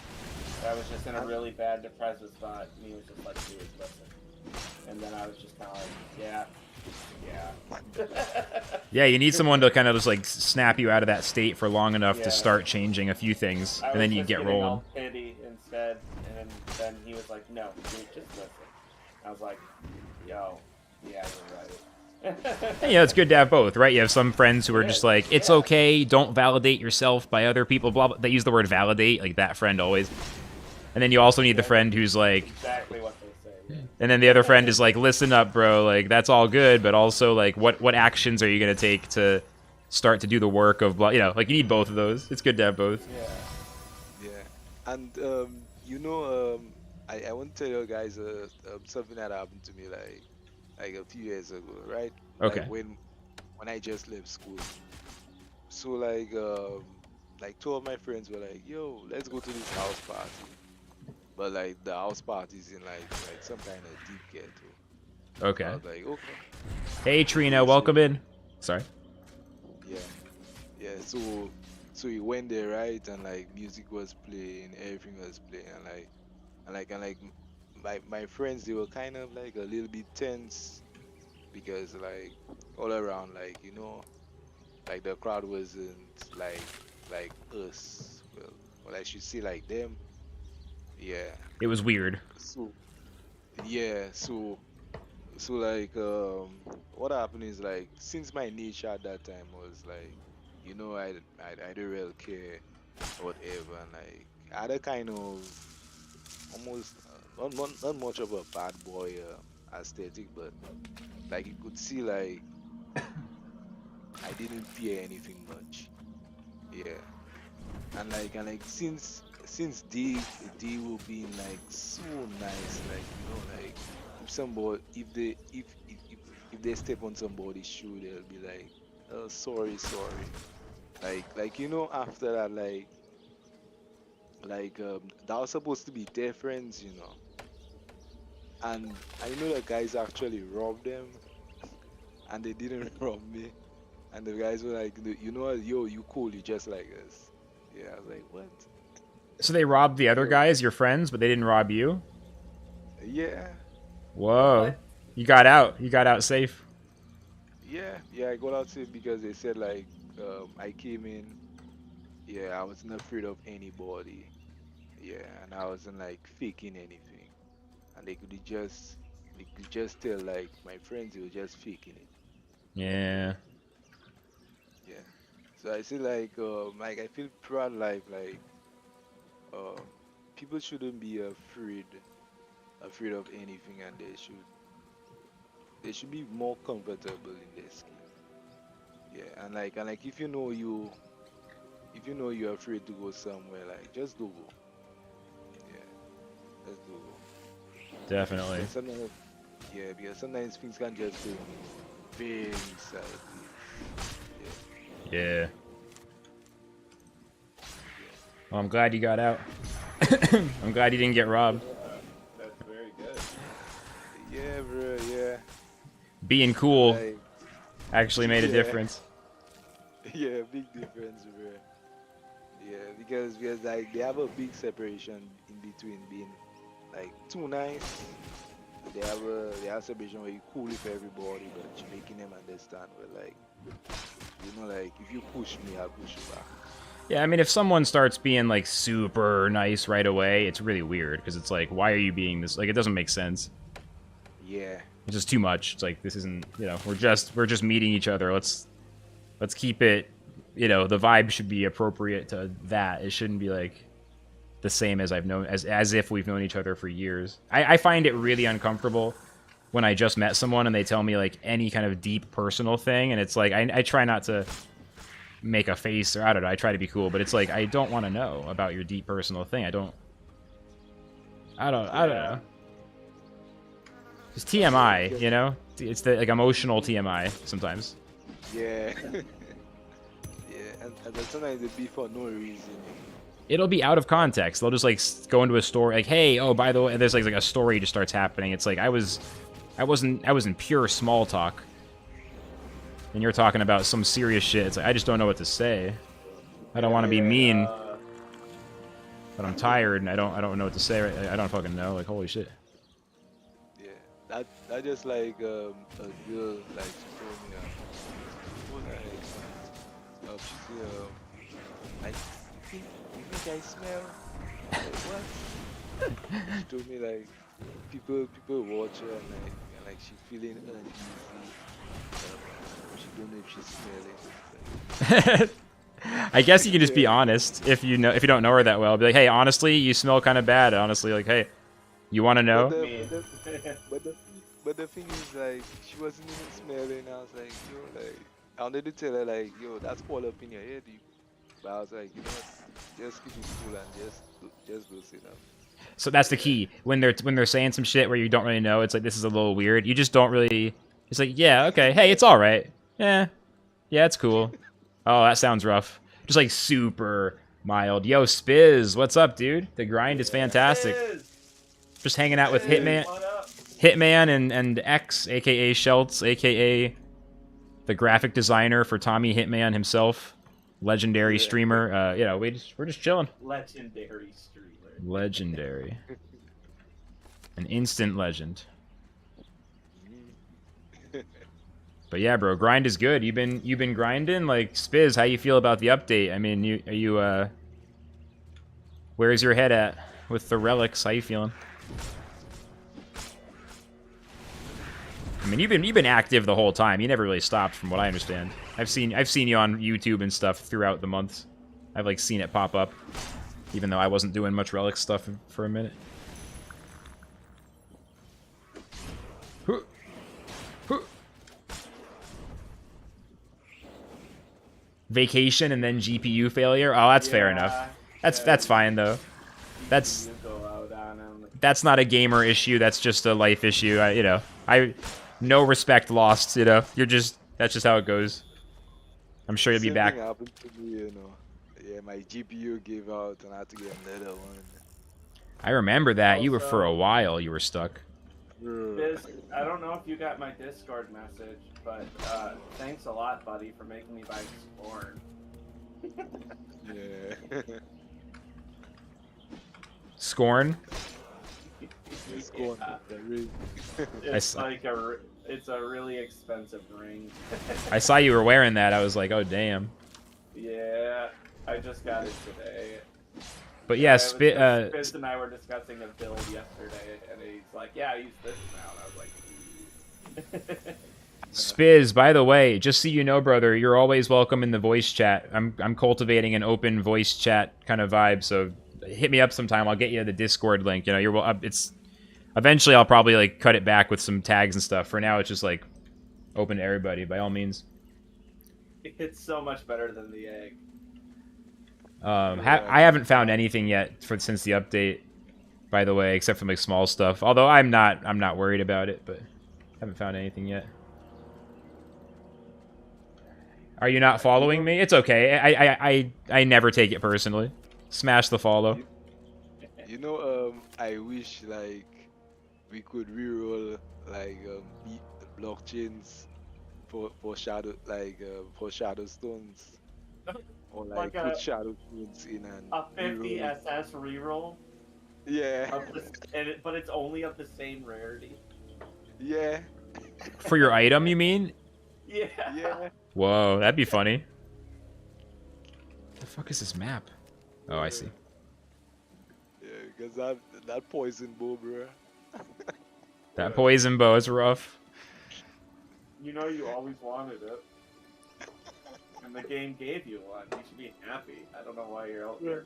I was just in a really bad depressive spot, and he was just like, dude, listen. And then I was just kind of like, yeah. Yeah, you need someone to kind of just like snap you out of that state for long enough to start changing a few things, and then you get rolling. All pity instead, and then he was like, no, dude, just listen. I was like, yo, yeah, you're right. Yeah, it's good to have both, right? You have some friends who are just like, it's okay, don't validate yourself by other people, blah, blah. They use the word validate, like that friend always. And then you also need the friend who's like... Exactly what they say, yeah. And then the other friend is like, listen up, bro, like, that's all good, but also, like, what actions are you going to take to start to do the work of, blah, you know, like, you need both of those. It's good to have both. Yeah. And, I want to tell you guys something that happened to me, like a few years ago, right? Okay. Like when I just left school. So like two of my friends were like, yo, let's go to this house party. But like the house party is in like some kind of deep ghetto. Okay. I was like, okay. Hey, Trina, welcome in. Sorry. Yeah. So we went there, right? And like music was playing, everything was playing, and my friends, they were kind of like a little bit tense because like all around, like, you know, like the crowd wasn't like us. Well, I should say like them. Yeah. It was weird. So yeah. So like what happened is like since my nature at that time was like, you know, I didn't really care whatever, and like I had a kind of almost not much of a bad boy aesthetic, but like you could see like I didn't fear anything much. Yeah. And like since they were being like so nice, like, you know, like if they step on somebody's shoe, they'll be like, oh, sorry. Like, you know, after that, that was supposed to be their friends, you know. And I know the guys actually robbed them, and they didn't rob me. And the guys were like, you know what, yo, you cool, you just like us. Yeah, I was like, what? So they robbed the other guys, your friends, but they didn't rob you? Yeah. Whoa. What? You got out. You got out safe. Yeah, I got out safe because they said like I came in. Yeah, I wasn't afraid of anybody. Yeah, and I wasn't like faking anything. And they could just tell like my friends they were just faking it. Yeah. Yeah. So I say like I feel proud like um people shouldn't be afraid of anything, and they should be more comfortable in their skin. Yeah, and like if you know you're afraid to go somewhere, like just do go. Yeah, just do go. Definitely. Because sometimes things can just go very sadly. Yeah. Well, I'm glad you got out. I'm glad you didn't get robbed. That's very good. Yeah, bro. Yeah. Being cool Like, actually made a yeah. difference. Yeah, big difference, bro. Yeah, because like they have a big separation in between being like too nice. They have separation where you cool with everybody, but you're making them understand. But like, you know, like if you push me, I'll push you back. Yeah, I mean, if someone starts being like super nice right away, it's really weird because it's like, why are you being this? Like, it doesn't make sense. Yeah. It's just too much. It's like this isn't, you know, we're just meeting each other. Let's keep it, you know, the vibe should be appropriate to that. It shouldn't be like the same as I've known as if we've known each other for years. I find it really uncomfortable when I just met someone and they tell me like any kind of deep personal thing, and it's like I try not to make a face, or I don't know, I try to be cool, but it's like I don't want to know about your deep personal thing. I don't know. Just TMI, you know? It's the like emotional TMI sometimes. Yeah. Yeah, and then sometimes they be for no reason. It'll be out of context. They'll just like go into a story like, "Hey, oh, by the way," there's like a story just starts happening. It's like I was in pure small talk. And you're talking about some serious shit. It's like I just don't know what to say. I don't want to be mean, but I'm tired and I don't know what to say. I don't fucking know. Like, holy shit. Yeah, that just like a girl like she told me what was she said like you think I smell? Like, what? She told me like people watch her and like she feeling uneasy. She don't know if she's smelling. I guess you can just be honest if you don't know her that well. Be like, hey, honestly, you smell kind of bad. Honestly, like, hey, you want to know? But the thing is, like, she wasn't even smelling. I was like, yo, like, I wanted to tell her, like, yo, that's all up in your head. But I was like, you know what? Just keep it cool and just go sit down. So that's the key. When they're saying some shit where you don't really know, it's like this is a little weird. You just don't really. It's like, yeah, okay, hey, it's all right. Yeah, it's cool. Oh, that sounds rough. Just like super mild. Yo, Spiz, what's up, dude? The grind is fantastic. Just hanging out with Hitman and X, aka Schultz, aka the graphic designer for Tommy Hitman himself, legendary streamer. You know, we're just chilling. Legendary streamer. Legendary. An instant legend. But yeah, bro, grind is good. You've been grinding. Like, Spiz, how you feel about the update? I mean, where's your head at with the relics? How you feeling? I mean, you've been active the whole time. You never really stopped, from what I understand. I've seen you on YouTube and stuff throughout the months. I've like seen it pop up, even though I wasn't doing much relic stuff for a minute. Vacation and then GPU failure. Oh, that's fair enough. That's fine though. That's not a gamer issue. That's just a life issue. No respect lost. You know, that's just how it goes. I'm sure you'll be back. Same thing happened to me, you know. Yeah, my GPU gave out and I had to get another one. I remember that. Also, you were for a while. You were stuck. I don't know if you got my Discord message, but thanks a lot, buddy, for making me buy Scorn. Yeah. Scorn? Scorn. Yeah. It's a really expensive ring. I saw you were wearing that. I was like, oh damn. Yeah, I just got it today. But yeah, Spitz and I were discussing a build yesterday, and he's like, "Yeah, I use this now." And I was like, Spiz, by the way, just so you know, brother, you're always welcome in the voice chat. I'm cultivating an open voice chat kind of vibe, so hit me up sometime. I'll get you the Discord link. You know, it's eventually I'll probably like cut it back with some tags and stuff. For now, it's just like open to everybody by all means. It's so much better than the egg. I haven't found anything yet since the update, by the way, except for like small stuff. Although I'm not worried about it, but haven't found anything yet. Are you not following me? It's okay. I never take it personally. Smash the follow. You know, I wish like we could reroll like blockchains for shadow for shadow stones. Or like put shadow stones in a 50 SS reroll. Yeah. But it's only of the same rarity. Yeah. For your item, you mean? Yeah. Yeah. Whoa, that'd be funny. fuck is this map? Oh, I see. Yeah, because that poison bow, bro. That poison bow is rough. You know you always wanted it. And the game gave you one. You should be happy. I don't know why you're out there.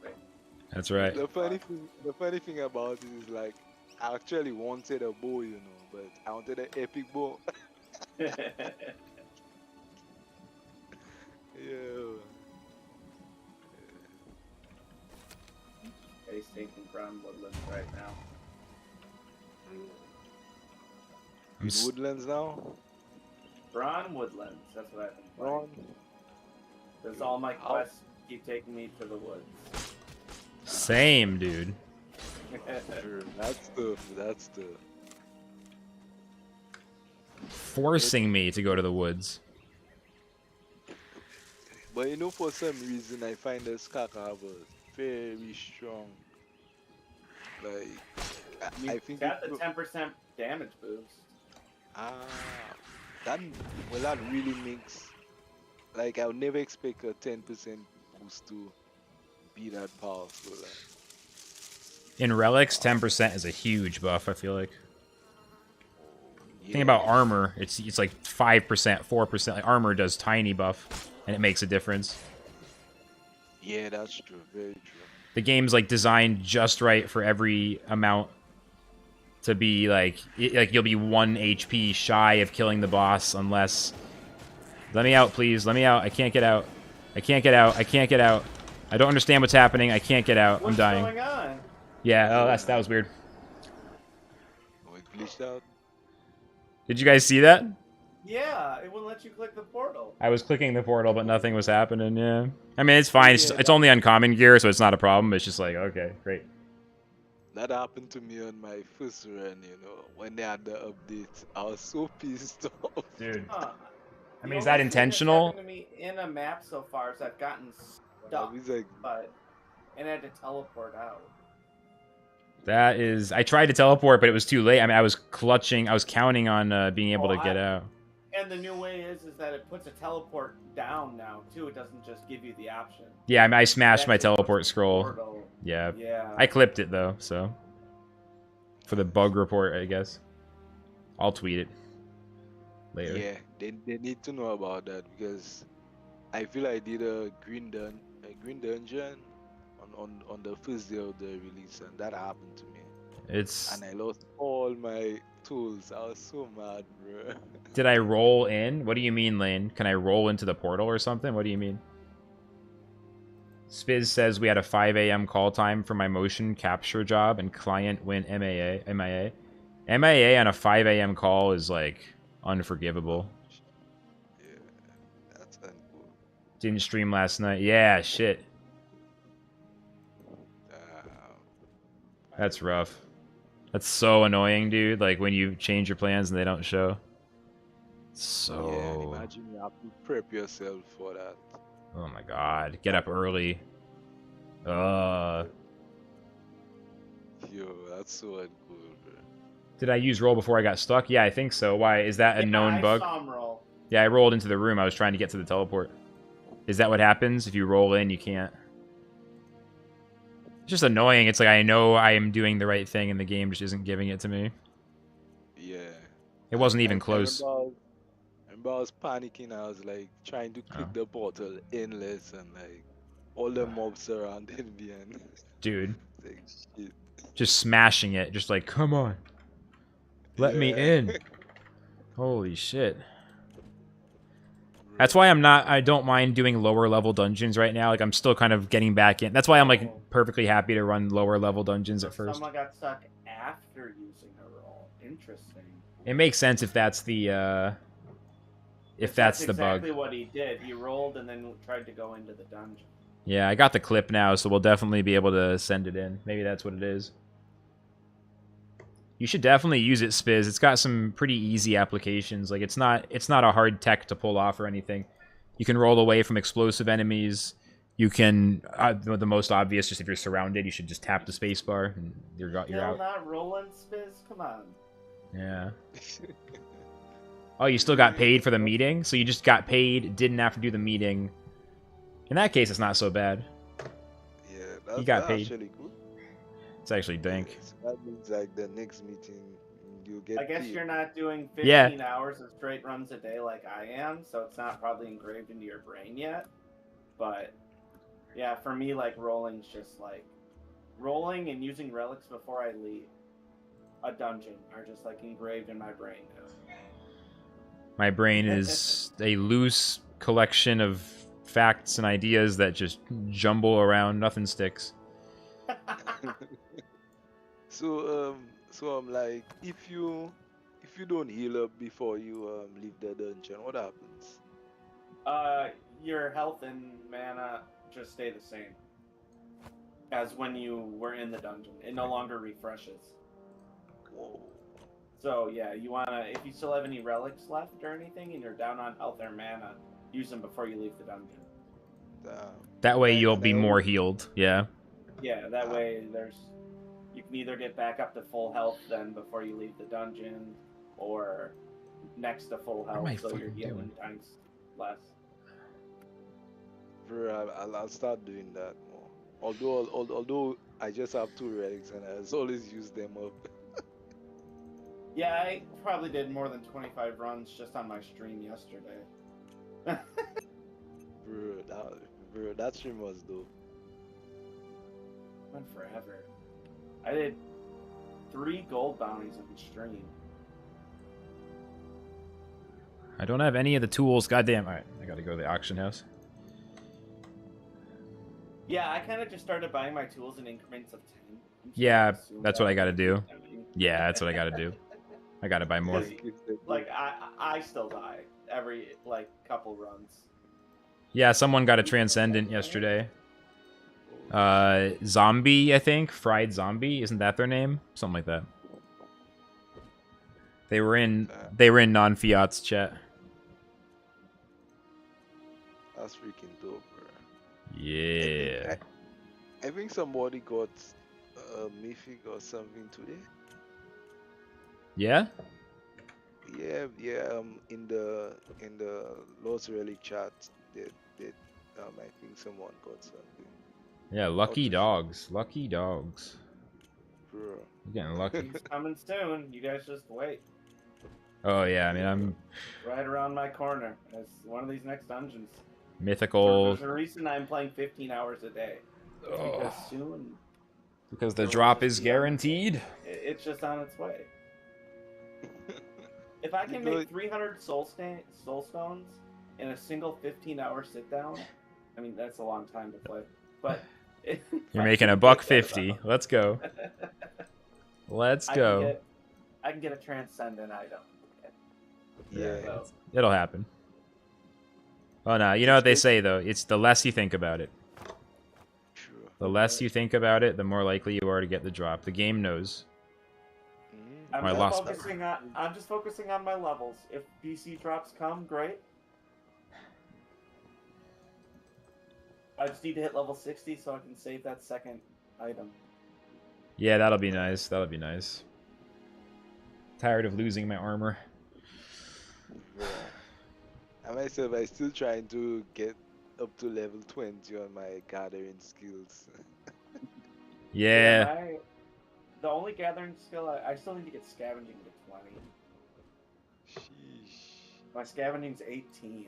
That's right. The funny thing about it is like I actually wanted a bow, you know, but I wanted an epic bow. Yeah. He's taking Brown Woodlands right now. I'm s- Woodlands now. Braun Woodlands, that's what I've been playing. Ron. Because all my quests keep taking me to the woods. Same, dude. That's the. Forcing me to go to the woods. But you know, for some reason, I find the Skaka have a very strong. Like, I think got the 10% damage boost. That really makes. Like, I would never expect a 10% boost to be that powerful. Like. In Relics, 10% is a huge buff, I feel like. Yeah. Think about armor. It's like 5%, 4%. Like, armor does tiny buff, and it makes a difference. Yeah, that's true. Very true. The game's like designed just right for every amount to be like you'll be 1 HP shy of killing the boss unless. Let me out, please. Let me out. I can't get out. I can't get out. I can't get out. I don't understand what's happening. I can't get out. I'm dying. What's going on? Yeah. Oh, that was weird. Oh, it glitched out. Did you guys see that? Yeah, it wouldn't let you click the portal. I was clicking the portal, but nothing was happening. Yeah. I mean, it's fine. It's only uncommon gear, so it's not a problem. It's just like, okay, great. That happened to me on my first run, you know, when they had the update. I was so pissed off. Dude. Huh. I mean, is that intentional? Happened to me in a map so far is I've gotten stuck, and had to teleport out. That is... I tried to teleport, but it was too late. I mean, I was clutching. I was counting on being able to get out. And the new way is that it puts a teleport down now, too. It doesn't just give you the option. Yeah, I mean, I smashed my teleport scroll. Yeah. Yeah. I clipped it, though, so... For the bug report, I guess. I'll tweet it. Later. Yeah, they need to know about that because I feel I did a green dungeon on the first day of the release, and that happened to me. And I lost all my tools. I was so mad, bro. Did I roll in? What do you mean, Lane? Can I roll into the portal or something? What do you mean? Spiz says we had a 5 a.m. call time for my motion capture job, and client went MIA. MIA on a 5 a.m. call is like unforgivable. Yeah, that's uncool. Didn't stream last night. Yeah, shit. That's rough. That's so annoying, dude. Like when you change your plans and they don't show. So. Yeah, imagine you have to prep yourself for that. Oh my god. Get up early. Yo, that's so uncool, bro. Did I use roll before I got stuck? Yeah, I think so. Why? Is that a known bug? I saw him roll. Yeah, I rolled into the room. I was trying to get to the teleport. Is that what happens? If you roll in, you can't. It's just annoying. It's like I know I am doing the right thing and the game just isn't giving it to me. Yeah. It wasn't even close. I remember I was panicking. I was like trying to click the portal endless and like all the mobs surrounding me and dude. Like, shit. Just smashing it. Just like, come on. Let me in. Holy shit. That's why I don't mind doing lower level dungeons right now. Like, I'm still kind of getting back in. That's why I'm, like, perfectly happy to run lower level dungeons at first. Someone got stuck after using a roll. Interesting. It makes sense if that's the, if that's the bug. Exactly what he did. He rolled and then tried to go into the dungeon. Yeah, I got the clip now, so we'll definitely be able to send it in. Maybe that's what it is. You should definitely use it, Spiz. It's got some pretty easy applications. Like, it's not a hard tech to pull off or anything. You can roll away from explosive enemies. You can, the most obvious, just if you're surrounded, you should just tap the spacebar and you're out. Still not rolling, Spiz? Come on. Yeah. Oh, you still got paid for the meeting? So you just got paid, didn't have to do the meeting. In that case, it's not so bad. He That's got paid. actually good. It's actually Yeah, dank. so that means like the next meeting you I get guess paid. you're not doing Yeah. 15 hours of straight runs a day like I am, so it's not probably engraved into your brain yet. But yeah, for me, like rolling's just like rolling and using relics before I leave a dungeon are just like engraved in my brain now. My brain is a loose collection of facts and ideas that just jumble around. Nothing sticks. So like if you don't heal up before you leave the dungeon, what happens? Your health and mana just stay the same as when you were in the dungeon. It no longer refreshes. Whoa. So yeah, you wanna if you still have any relics left or anything, and you're down on health or mana, use them before you leave the dungeon. Damn. That way you'll And I be more always healed. Yeah. Yeah, that way you can either get back up to full health then before you leave the dungeon, or next to full What am health, I so you're fucking healing doing? times less. bro, I'll start doing that more. Although I just have two relics and I just always use them up. Yeah, I probably did more than 25 runs just on my stream yesterday. Bro, that stream was dope. Went forever. I did 3 gold bounties on stream. I don't have any of the tools. Goddamn. All right, I gotta go to the auction house. Yeah, I kind of just started buying my tools in increments of 10. Yeah, Assume that's that what I I'm gotta gonna do. keep doing. Yeah, that's what I gotta do. I gotta buy more. Like I still die every like couple runs. Yeah, someone got a transcendent yesterday. Zombie, I think. Fried Zombie, isn't that their name? Something like that. They were in non-fiat's chat. That's freaking dope, bro. Yeah. I think somebody got a mythic or something today. Yeah? Yeah. In the Lost Relic chat, that I think someone got something. Yeah, lucky dogs. Lucky dogs. Bro. You're getting lucky. He's coming soon. You guys just wait. Oh yeah, I mean I'm Right around my corner. It's one of these next dungeons. mythical. There's a reason I'm playing 15 hours a day. It's because soon. Because the there will drop just is be on- guaranteed. It's just on its way. If I can You know- make 300 soul stones in a single 15-hour sit down, I mean that's a long time to play. But You're making a $1.50. Let's go. Let's go. I can get a transcendent item. Yeah. So, It'll happen. Oh no, you know what they say though. It's the less you think about it. True. The less you think about it, the more likely you are to get the drop. The game knows. Mhm. I lost. I'm just focusing on my levels. If BC drops come, great. I just need to hit level 60 so I can save that second item. Yeah, that'll be nice. That'll be nice. Tired of losing my armor. Bro. I myself, I still trying to get up to level 20 on my gathering skills. Yeah. The only gathering skill I still need to get scavenging to 20. Sheesh. My scavenging's 18.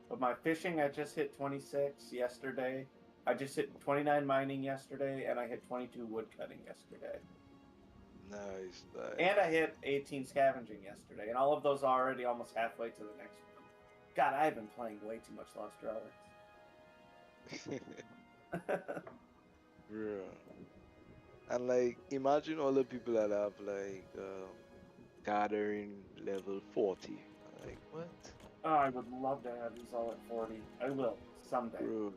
But my fishing, I just hit 26 yesterday. I just hit 29 mining yesterday, and I hit 22 wood cutting yesterday. Nice. And I hit 18 scavenging yesterday, and all of those are already almost halfway to the next one. God, I've been playing way too much Lost Relics. Bro. And like, imagine all the people that have like gathering level 40. Like, what? Oh, I would love to have these all at 40. I will, someday. Bro.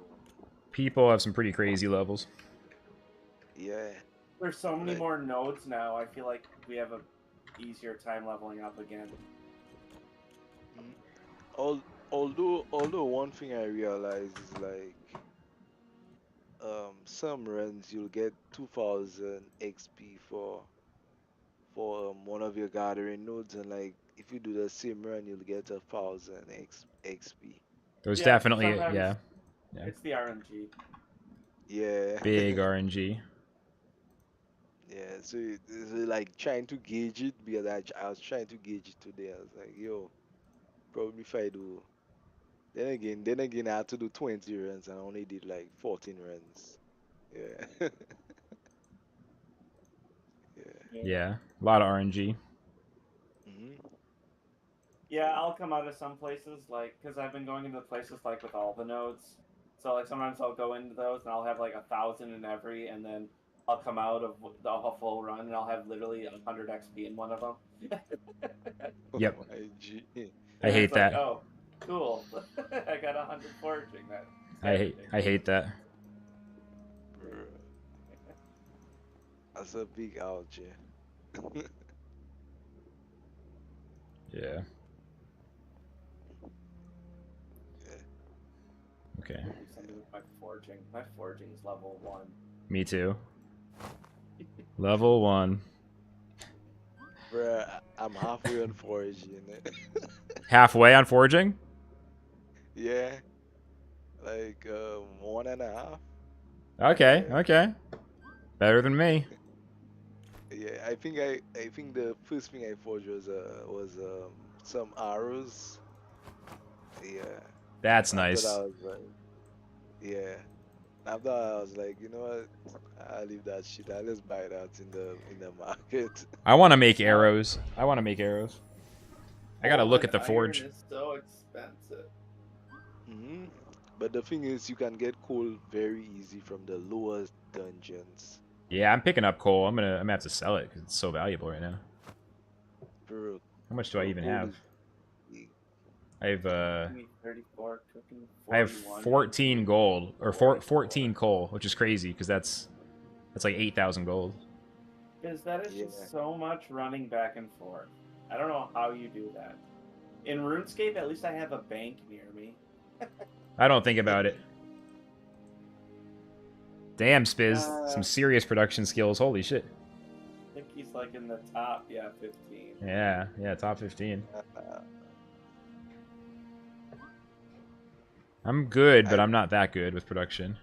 People have some pretty crazy levels. Yeah. There's so many Like- more nodes now, I feel like we have a easier time leveling up again. Although one thing I realize is like some runs you'll get 2000 XP for one of your gathering nodes, and like if you do the same run you'll get 1000 XP. There's Yeah, definitely sometimes yeah. It's the RNG. Yeah. Big RNG. Yeah, so it's like trying to gauge it because I was trying to gauge it today. I was like, yo, probably if I do. Then again, I had to do 20 runs and I only did like 14 runs. Yeah. Yeah. Yeah, a lot of RNG. Hmm. Yeah, I'll come out of some places like because I've been going into places like with all the nodes. So like sometimes I'll go into those and I'll have like 1,000 in every, and then I'll come out of the a full run and I'll have literally 100 XP in one of them. Yep, Oh my G. I And hate it's like, that. oh, cool, I got 100 foraging. That's I kind of hate I ridiculous. hate that. Bruh, that's a big ouch, yeah. Yeah. Okay. Do something with my foraging. My foraging is level 1. Me too. Level 1. Bruh, I'm halfway on foraging. Halfway on foraging? Yeah, like 1.5. Okay, Yeah. okay. Better than me. Yeah, I think the first thing I forged was some arrows. Yeah. That's After that nice. I was like, yeah. After that I was like, you know what? I'll leave that shit. I'll just buy that in the market. I want to make No, arrows. I want to make arrows. I gotta coal look and at the iron forge. is so expensive. Hmm. But the thing is, you can get coal very easy from the lowest dungeons. Yeah, I'm picking up coal. I'm gonna have to sell it because it's so valuable right now. Bro, How much do I bro, even coal have? is big. Give me 34, cooking I have 41. 14 gold or 14 44. coal, which is crazy because that's like 8,000 gold. Because that is Yeah. just so much running back and forth. I don't know how you do that. In RuneScape, at least I have a bank near me. I don't think about it. Damn, Spiz, some I serious production skills. Holy shit. think he's like in the top, yeah, 15. Yeah, yeah, top 15. Uh, I'm good, but I I'm not that good with production.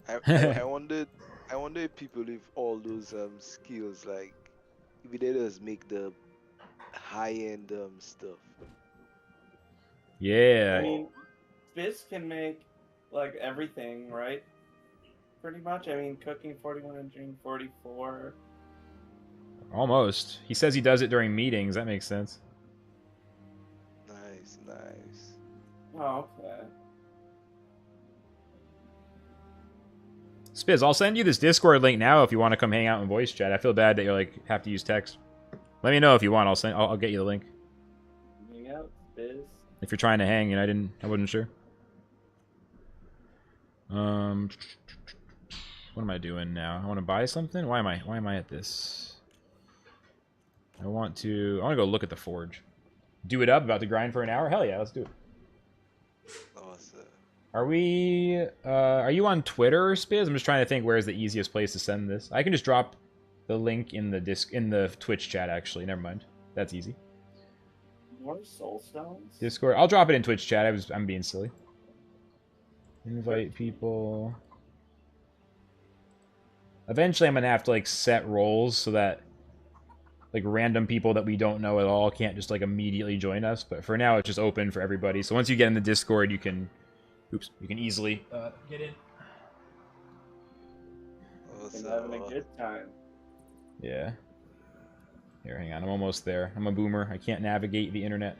I I I wonder if people with all those skills like if they just make the high end stuff. I Yeah, mean, Fizz can make like everything, right? Pretty much. I mean, cooking 41 and drinking 44. almost. He says he does it during meetings. That makes sense. Nice, nice. Oh, okay. Spiz, I'll send you this Discord link now if you want to come hang out in voice chat. I feel bad that you're like have to use text. Let me know if you want. I'll get you the link. Hang out, Fizz. If you're trying to hang, and I wasn't sure. What am I doing now? I want to buy something. Why am I at this? I want to go look at the forge. Do it up. About to grind for an hour. Hell yeah, let's do it. Awesome. Are we? Are you on Twitter, Spiz? I'm just trying to think where's the easiest place to send this. I can just drop the link in the Twitch chat. Actually, never mind. That's easy. More soul stones? Discord. I'll drop it in Twitch chat. I'm being silly. Invite people. Eventually, I'm gonna have to like set roles so that like random people that we don't know at all can't just like immediately join us. But for now, it's just open for everybody. So once you get in the Discord, you can easily get in. Been having a good time. Yeah. Here, hang on. I'm almost there. I'm a boomer. I can't navigate the internet.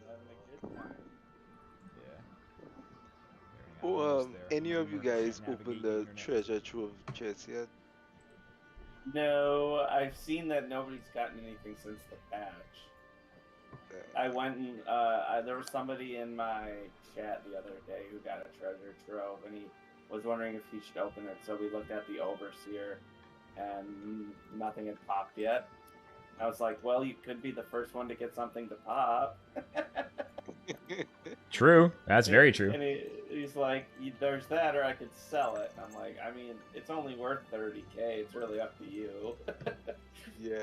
Having a good time. Yeah. Here, hang on. I'm Oh, almost there. any I'm a of you boomer. I guys can't open navigate the the internet. treasure trove chest yet? No, I've seen that nobody's gotten anything since the patch. I went and there was somebody in my chat the other day who got a treasure trove, and he was wondering if he should open it. So we looked at the overseer, and nothing had popped yet. I was like, well, you could be the first one to get something to pop. True. That's very true. And he's like, there's that, or I could sell it. And I'm like, I mean, it's only worth 30K. It's really up to you. Yeah.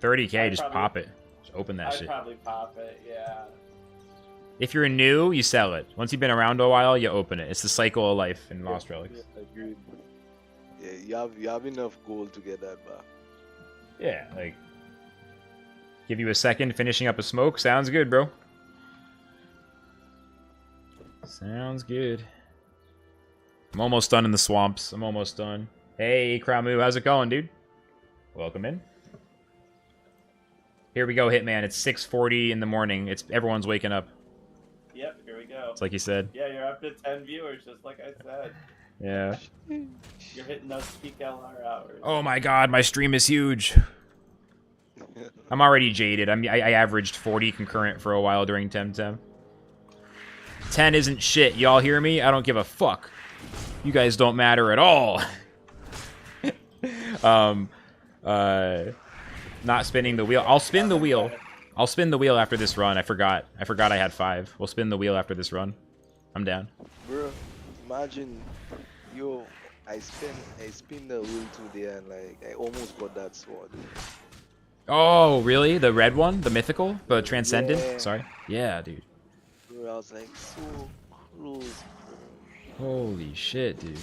30K, I'd just probably- pop it. Just open that I'd shit. probably pop it, yeah. If you're new, you sell it. Once you've been around a while, you open it. It's the cycle of life in Lost Relics. Agreed. Yeah, you have enough gold to get that back. Yeah, like... Give you a second finishing up a smoke. Sounds good, bro. Sounds good. I'm almost done in the swamps. I'm almost done. Hey, Kramu, how's it going, dude? Welcome in. Here we go, Hitman. It's 6:40 in the morning. Everyone's waking up. Yep, here we go. It's like you said. Yeah, you're up to 10 viewers, just like I said. Yeah. You're hitting those peak LR hours. Oh my god, my stream is huge. I'm already jaded. I averaged 40 concurrent for a while during Temtem. 10 isn't shit. Y'all hear me? I don't give a fuck. You guys don't matter at all. Not spinning the wheel. I'll spin the wheel. I'll spin the wheel after this run. I forgot I had 5. We'll spin the wheel after this run. I'm down. Bro, imagine, I spin the wheel today and like I almost got that sword. Oh, really? The red one? The mythical? The transcendent? Yeah. Sorry. Yeah, dude. Bro, I was like so close, bro. Holy shit, dude.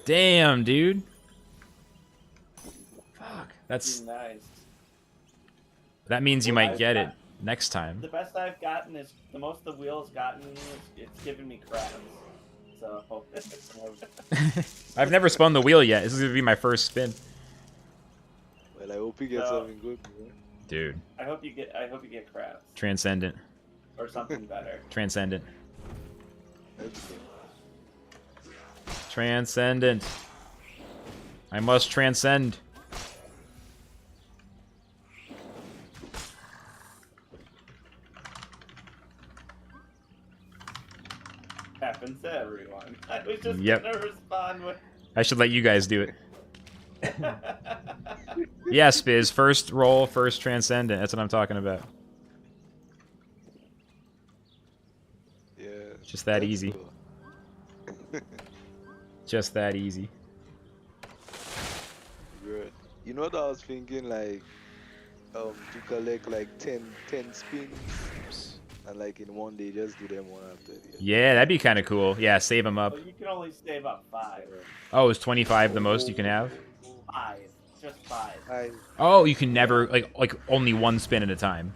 Damn, dude. Fuck. That's... Nice. That means you Well, might get it next time. The best I've gotten is, the most the wheel's gotten me is it's given me crabs. So, I've never spun the wheel yet. This is gonna be my first spin. Well, I hope you get something good, bro. Dude. I hope you get crabs. Transcendent. Or something better. Transcendent. Let's go. Transcendent. I must transcend. Happens to everyone. I was just Yep. gonna respond with... I should let you guys do it. Yeah, Spiz. First roll, first transcendent. That's what I'm talking about. Yeah. Just that let's easy. go. Just that easy. Bro, you know what I was thinking, like, to collect like 10 spins and like in one day just do them one after the other. Yeah, that'd be kind of cool. Yeah, save them up. Well, you can only save up 5. Oh, is 25 the most you can have? 5. Just 5. Oh, you can never, like only one spin at a time.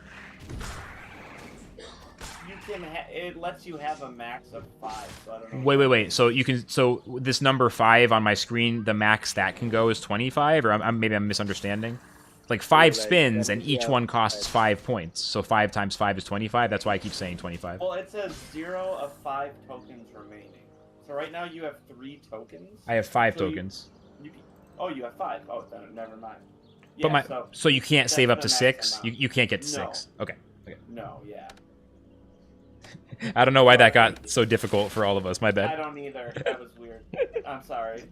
You can it lets you have a max of 5, so I don't know. Wait. So you can, so this number 5 on my screen, the max that can go is 25, or maybe I'm misunderstanding. Like 5 spins, and each one costs 5 points. So 5 times 5 is 25. That's why I keep saying 25. Well, it says 0 of 5 tokens remaining. So right now you have 3 tokens. I have 5 So tokens. you have 5. Oh, then never mind. But Yeah, so you can't that's save up the to max 6. amount. You can't get to No. 6. Okay. No, yeah. I don't know why that got so difficult for all of us. My I bad. don't either. That was weird. I'm sorry.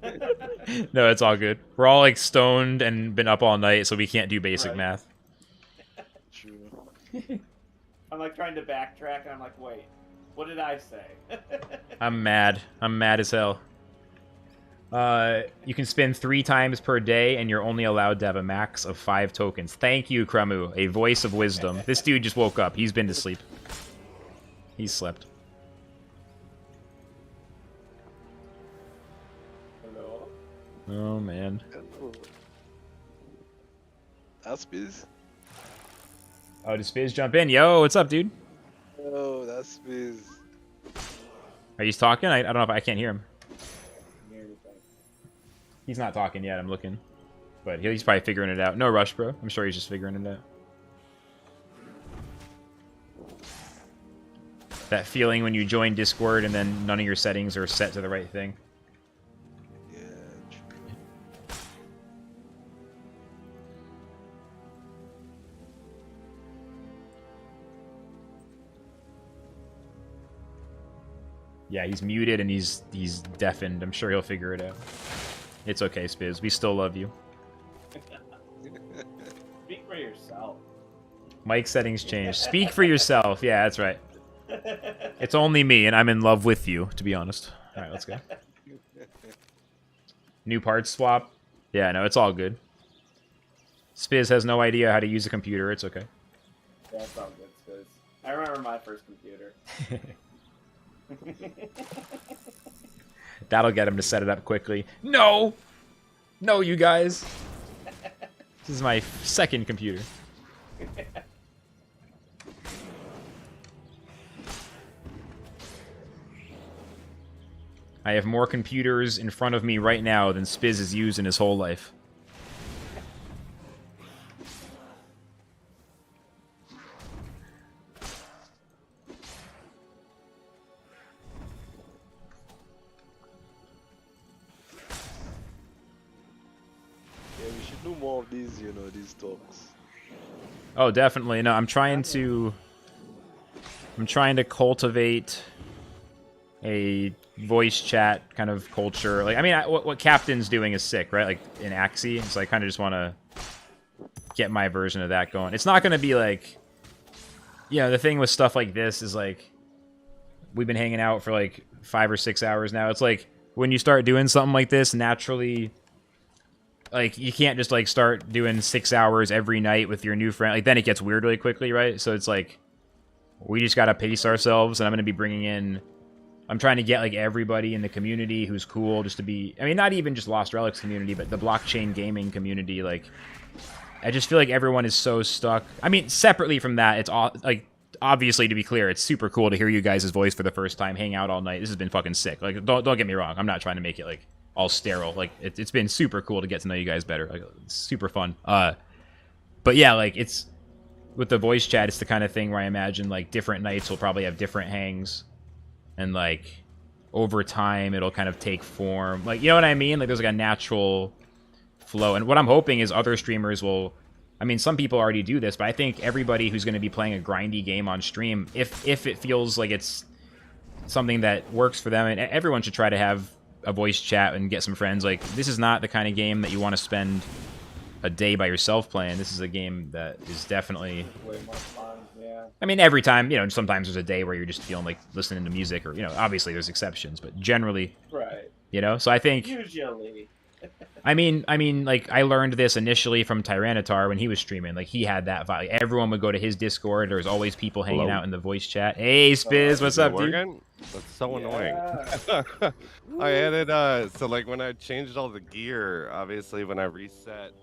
No, it's all good. We're all like stoned and been up all night, so we can't do basic Right. math. True. I'm like trying to backtrack, and I'm like, wait, what did I say? I'm mad. I'm mad as hell. You can spin 3 times per day, and you're only allowed to have a max of 5 tokens. Thank you, Kramu, a voice of wisdom. This dude just woke up. He's been to sleep. He's slept. Hello? Oh, man. Hello. That's Biz. Oh, does Spiz jump in? Yo, what's up, dude? Oh, that's Biz. Are you talking? I don't know if I can't hear him. He's not talking yet. I'm looking. But he's probably figuring it out. No rush, bro. I'm sure he's just figuring it out. That feeling when you join Discord and then none of your settings are set to the right thing. Yeah, true. Yeah, he's muted and he's deafened. I'm sure he'll figure it out. It's okay, Spiz. We still love you. Speak for yourself. Mic settings changed. Speak for yourself. Yeah, that's right. It's only me, and I'm in love with you, to be honest. All right, let's go. New parts swap. Yeah, no, it's all good. Spiz has no idea how to use a computer. It's okay. That's all good, Spiz. I remember my first computer. That'll get him to set it up quickly. No! No, you guys. This is my second computer. I have more computers in front of me right now than Spiz has used in his whole life. Yeah, we should do more of these, you know, these talks. Oh, definitely. No, I'm trying to cultivate a voice chat kind of culture. Like, I mean, what Captain's doing is sick, right? Like in Axie, so I kind of just want to get my version of that going. It's not going to be like, you know, the thing with stuff like this is like, we've been hanging out for like 5 or 6 hours now. It's like when you start doing something like this, naturally, like you can't just like start doing 6 hours every night with your new friend. Like then it gets weird really quickly, right? So it's like we just gotta pace ourselves, and I'm gonna be bringing in. I'm trying to get like everybody in the community who's cool, just to be. I mean, not even just Lost Relics community, but the blockchain gaming community. Like, I just feel like everyone is so stuck. I mean, separately from that, it's all like. Obviously, to be clear, it's super cool to hear you guys' voice for the first time, hang out all night. This has been fucking sick. Like, don't get me wrong. I'm not trying to make it like all sterile. Like, it's been super cool to get to know you guys better. Like, it's super fun. But yeah, like it's with the voice chat, it's the kind of thing where I imagine like different nights will probably have different hangs, and like over time it'll kind of take form. Like, you know what I mean? Like, there's like a natural flow. And what I'm hoping is other streamers will. I mean, some people already do this, but I think everybody who's going to be playing a grindy game on stream, if it feels like it's something that works for them, and everyone should try to have a voice chat and get some friends. Like, this is not the kind of game that you want to spend a day by yourself playing. This is a game that is definitely Way more fun, yeah. I mean, every time, you know, sometimes there's a day where you're just feeling like listening to music, or, you know, obviously there's exceptions, but generally, Right. you know, so I think... Usually. I mean, like, I learned this initially from Tyranitar when he was streaming. Like, he had that vibe. Like, everyone would go to his Discord. There's always people hanging out in the voice chat. Hey, Spiz, what's up, dude? That's so annoying. I added, so, like, when I changed all the gear, obviously, when I reset,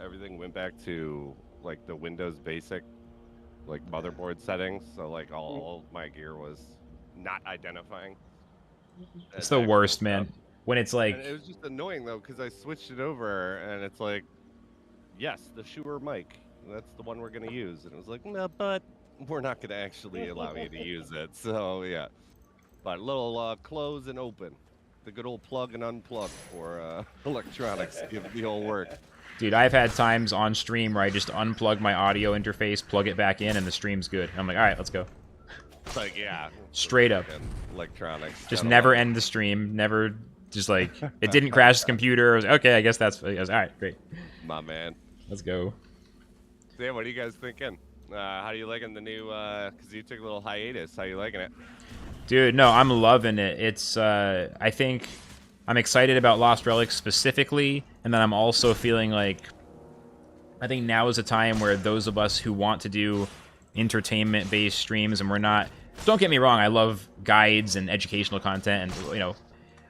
everything went back to, like, the Windows basic, like, motherboard settings. So, like, all my gear was not identifying. It's the worst, man. When it's like... And it was just annoying, though, because I switched it over, and it's like, yes, the Shure mic, that's the one we're going to use. And it was like, no, but we're not going to actually allow you to use it. So, yeah. But a little close and open. The good old plug and unplug for electronics. Give the whole work. Dude, I've had times on stream where I just unplug my audio interface, plug it back in, and the stream's good. I'm like, all right, let's go. It's like, yeah. Straight up. Electronics. Just never end the stream. Never... Just like, it didn't crash the computer. I was like, okay, I guess that's... I was, all right, great. My man. Let's go. So yeah, what are you guys thinking? How are you liking the new... Because you took a little hiatus. How are you liking it? Dude, no, I'm loving it. It's... I think I'm excited about Lost Relics specifically, and then I'm also feeling like... I think now is a time where those of us who want to do entertainment-based streams, and we're not... Don't get me wrong, I love guides and educational content and, you know...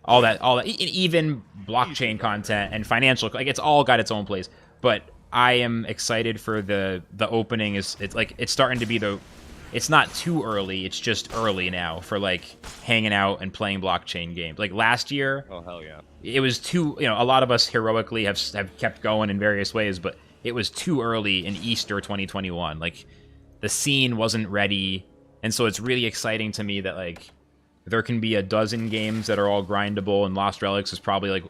all that, even blockchain content and financial, like, it's all got its own place. But I am excited for the opening. It's like, it's starting to be it's not too early, it's just early now for, like, hanging out and playing blockchain games. Like, last year, oh, hell yeah. It was too, you know, a lot of us heroically have kept going in various ways, but it was too early in Easter 2021. Like, the scene wasn't ready, and so it's really exciting to me that, like, there can be a dozen games that are all grindable, and Lost Relics is probably, like,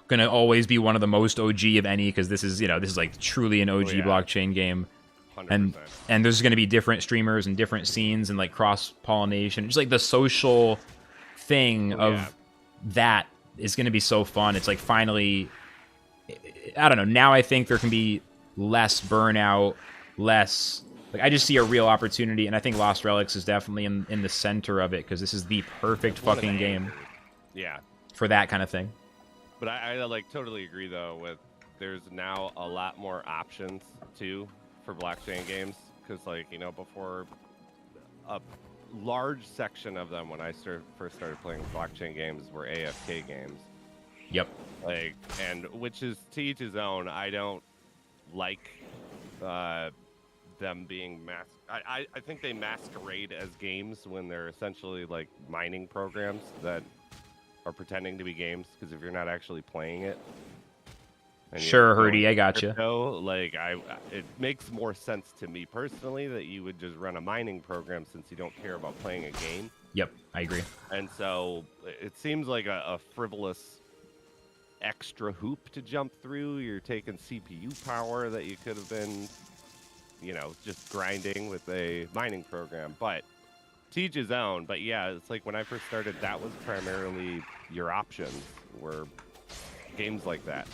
going to always be one of the most OG of any, because this is, you know, this is, like, truly an OG blockchain game. 100%. And there's going to be different streamers and different scenes and, like, cross-pollination. Just, like, the social thing of that is going to be so fun. It's, like, finally... I don't know. Now I think there can be less burnout, less... Like, I just see a real opportunity, and I think Lost Relics is definitely in the center of it, because this is the perfect fucking game. Yeah. For that kind of thing. But I like totally agree though with there's now a lot more options too for blockchain games, because like, you know, before a large section of them when I first started playing blockchain games were AFK games. Yep. Like, and which is to each his own. I don't like them being I think they masquerade as games when they're essentially like mining programs that are pretending to be games, because if you're not actually playing it. Sure, Herdy, I gotcha. So, like, it makes more sense to me personally that you would just run a mining program since you don't care about playing a game. Yep, I agree. And so it seems like a frivolous extra hoop to jump through. You're taking CPU power that you could have been, you know, just grinding with a mining program. But to each his own. But yeah, it's like when I first started, that was primarily your options were games like that.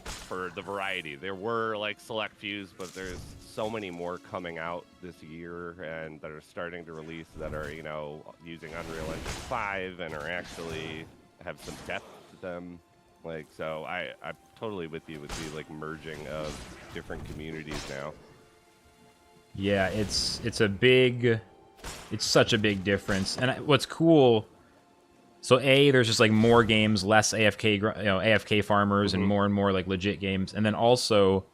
For the variety, there were like select fews, but there's so many more coming out this year and that are starting to release that are, you know, using Unreal Engine 5 and are actually have some depth to them. Like, so I'm totally with you with the like merging of different communities now. Yeah, it's such a big difference. And what's cool, so there's just like more games, less AFK farmers, and more like legit games. And then also,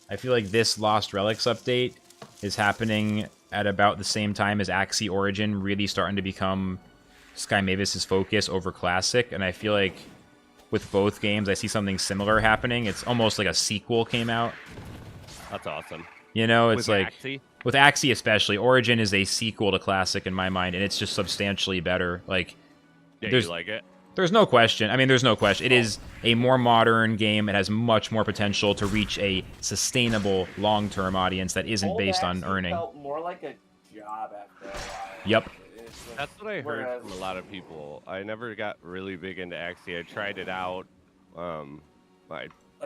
I feel like this Lost Relics update is happening at about the same time as Axie Origin really starting to become Sky Mavis's focus over Classic. And I feel like with both games, I see something similar happening. It's almost like a sequel came out. That's awesome. You know, it's with like Axie? With Axie especially, Origin is a sequel to Classic in my mind, and it's just substantially better. Like, Yeah, there's, you like it? There's no question. I mean, there's no question. It is a more modern game. It has much more potential to reach a sustainable, long-term audience that isn't based on earning. Felt more like a job after a while. Yep. That's what I heard from a lot of people. I never got really big into Axie. I tried it out.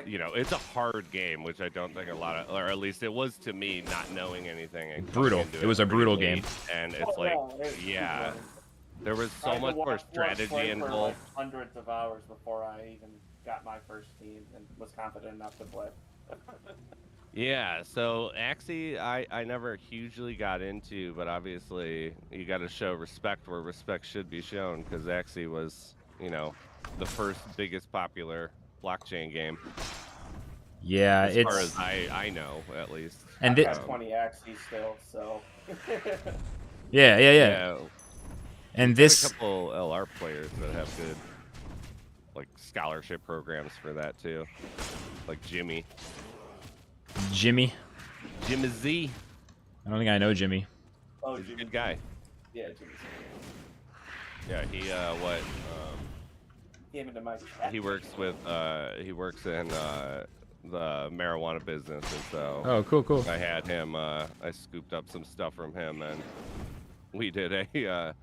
You know, it's a hard game, which I don't think a lot of, or at least it was to me, not knowing anything. And brutal. It was a brutal game. And it's yeah. There was so much more strategy involved. Like hundreds of hours before I even got my first team and was confident enough to play. Yeah, so Axie, I never hugely got into, but obviously you got to show respect where respect should be shown, because Axie was, you know, the first biggest popular blockchain game. Yeah, as far as I know, at least. And I've got 20 Axies still, so. Yeah. And this a couple LR players that have good, like, scholarship programs for that too, like Jimmy Z. I don't think I know Jimmy. Oh, he's a good guy. Yeah, Jimmy. Yeah, he Came into my chat. he works in the marijuana business, and so cool. I had him. I scooped up some stuff from him, and we did a.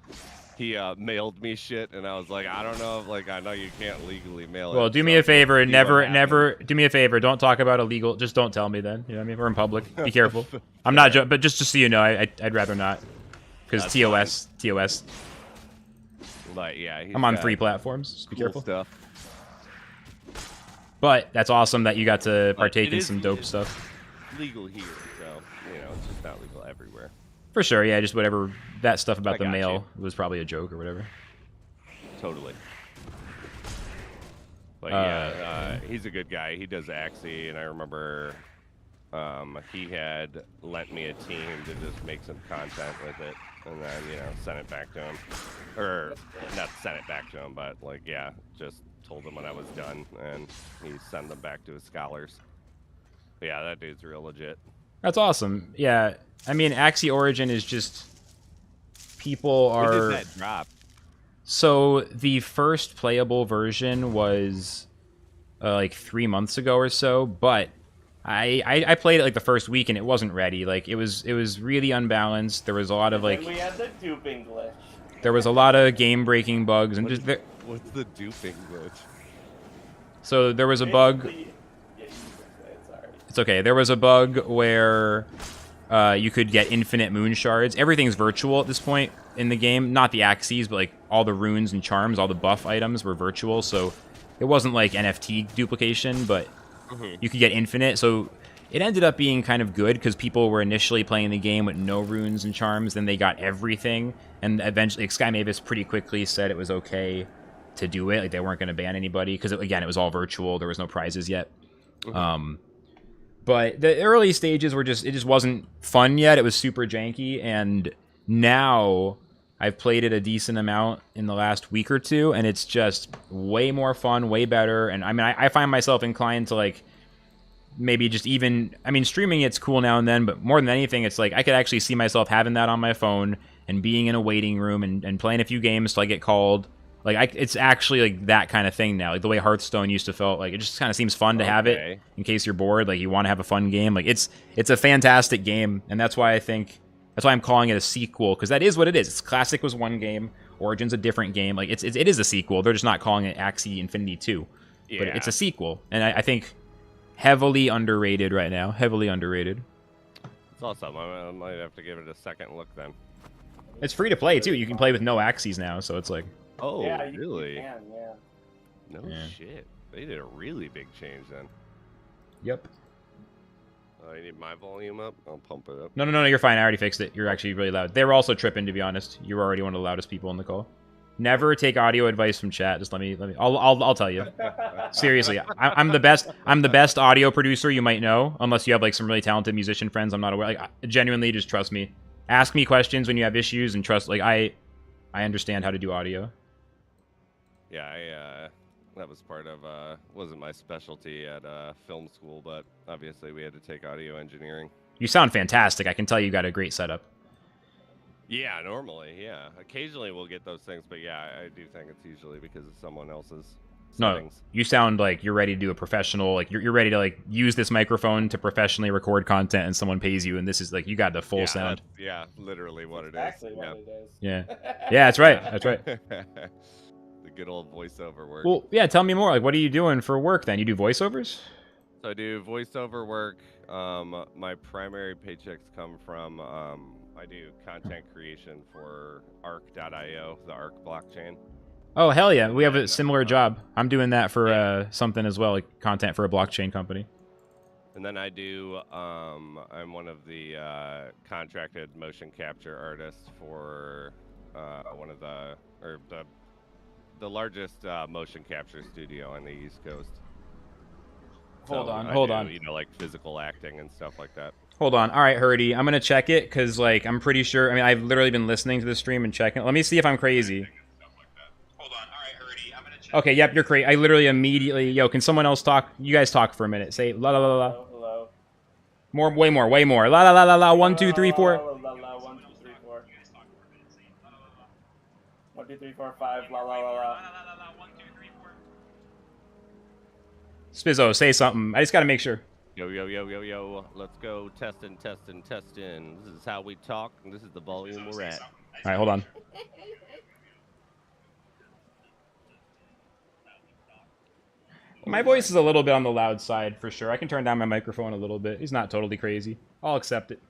He mailed me shit, and I was like, I don't know, like, I know you can't legally mail it. Well, do me a favor, never, do me a favor, don't talk about illegal, just don't tell me then, you know what I mean, we're in public, be careful. I'm not joking, but just so you know, I'd rather not, because TOS. But yeah, I'm on 3 platforms, just be careful. Stuff. But that's awesome that you got to partake in some dope stuff. Legal here, so, you know, it's just not legal everywhere. For sure, yeah, just whatever, that stuff about the got mail was probably a joke or whatever. Totally. But yeah, he's a good guy. He does Axie, and I remember he had lent me a team to just make some content with it, and then, you know, sent it back to him. Or, not sent it back to him, but, like, yeah, just told him when I was done, and he sent them back to his scholars. But yeah, that dude's real legit. That's awesome. Yeah, I mean, Axie Origin is just... People are... When did that drop? So, the first playable version was, like, 3 months ago or so, but I played it, like, the first week, and it wasn't ready. Like, it was really unbalanced. There was a lot of, like... we had the duping glitch. There was a lot of game-breaking bugs, and just... What's the duping glitch? So, there was a bug... It's okay. There was a bug where you could get infinite moon shards. Everything's virtual at this point in the game. Not the Axies, but like all the runes and charms, all the buff items were virtual. So it wasn't like NFT duplication, but you could get infinite. So it ended up being kind of good because people were initially playing the game with no runes and charms, then they got everything, and eventually Sky Mavis pretty quickly said it was okay to do it. Like, they weren't going to ban anybody because, again, it was all virtual. There was no prizes yet. But the early stages were it just wasn't fun yet. It was super janky, and now I've played it a decent amount in the last week or two, and it's just way more fun, way better. And I mean, I find myself inclined to, like, maybe just even, I mean, streaming it's cool now and then, but more than anything, it's like I could actually see myself having that on my phone and being in a waiting room and playing a few games till I get called. Like, it's actually like that kind of thing now. Like the way Hearthstone used to felt. Like, it just kind of seems fun to have it in case you're bored. Like, you want to have a fun game. Like, it's a fantastic game, and that's why I'm calling it a sequel, because that is what it is. It's Classic was one game, Origin's a different game. Like, it is a sequel. They're just not calling it Axie Infinity 2, but it's a sequel, and I think heavily underrated right now. Heavily underrated. It's awesome. I might have to give it a second look then. It's free to play too. You can play with no Axies now, so it's like. Oh, yeah, really? You can, yeah. No shit. They did a really big change then. Yep. I need my volume up. I'll pump it up. No, you're fine. I already fixed it. You're actually really loud. They were also tripping, to be honest. You were already one of the loudest people on the call. Never take audio advice from chat. Just let me. I'll tell you. Seriously, I'm the best. I'm the best audio producer you might know, unless you have like some really talented musician friends. I'm not aware. Like, genuinely, just trust me. Ask me questions when you have issues, and trust. Like, I understand how to do audio. Yeah, that was part of wasn't my specialty at film school, but obviously we had to take audio engineering. You sound fantastic. I can tell you got a great setup. Yeah, normally, yeah. Occasionally we'll get those things, but yeah, I do think it's usually because of someone else's settings. No, you sound like you're ready to do a professional, like you're ready to like use this microphone to professionally record content, and someone pays you, and this is like you got the full sound. Yeah, literally what it is. Actually, what it is. Yeah, that's right. That's right. The good old voiceover work. Well, yeah. Tell me more. Like, what are you doing for work then? You do voiceovers? So I do voiceover work. My primary paychecks come from I do content creation for Arc.io, the Arc blockchain. Oh, hell yeah. We have a similar job. I'm doing that for something as well, like content for a blockchain company. And then I do, I'm one of the contracted motion capture artists for one of the largest motion capture studio on the East Coast. Hold So on. You know, like physical acting and stuff like that. Hold on. All right, Herdy. I'm going to check it because, like, I'm pretty sure. I mean, I've literally been listening to the stream and checking it. Let me see if I'm crazy. Hold on. All right, Herdy. I'm going to check. Okay, yep, you're crazy. I literally immediately... Yo, can someone else talk? You guys talk for a minute. Say la la la la. Hello. More, way more. La la la la la. 1, 2, 3, 4. La, la, la, 1, 2, 3, 4. 1, 2, 3, 4, 5. La la la la. Spizzo, say something. I just got to make sure. Yo. Let's go testing. This is how we talk, and this is the volume we're at. All right, hold on. My voice is a little bit on the loud side, for sure. I can turn down my microphone a little bit. He's not totally crazy. I'll accept it.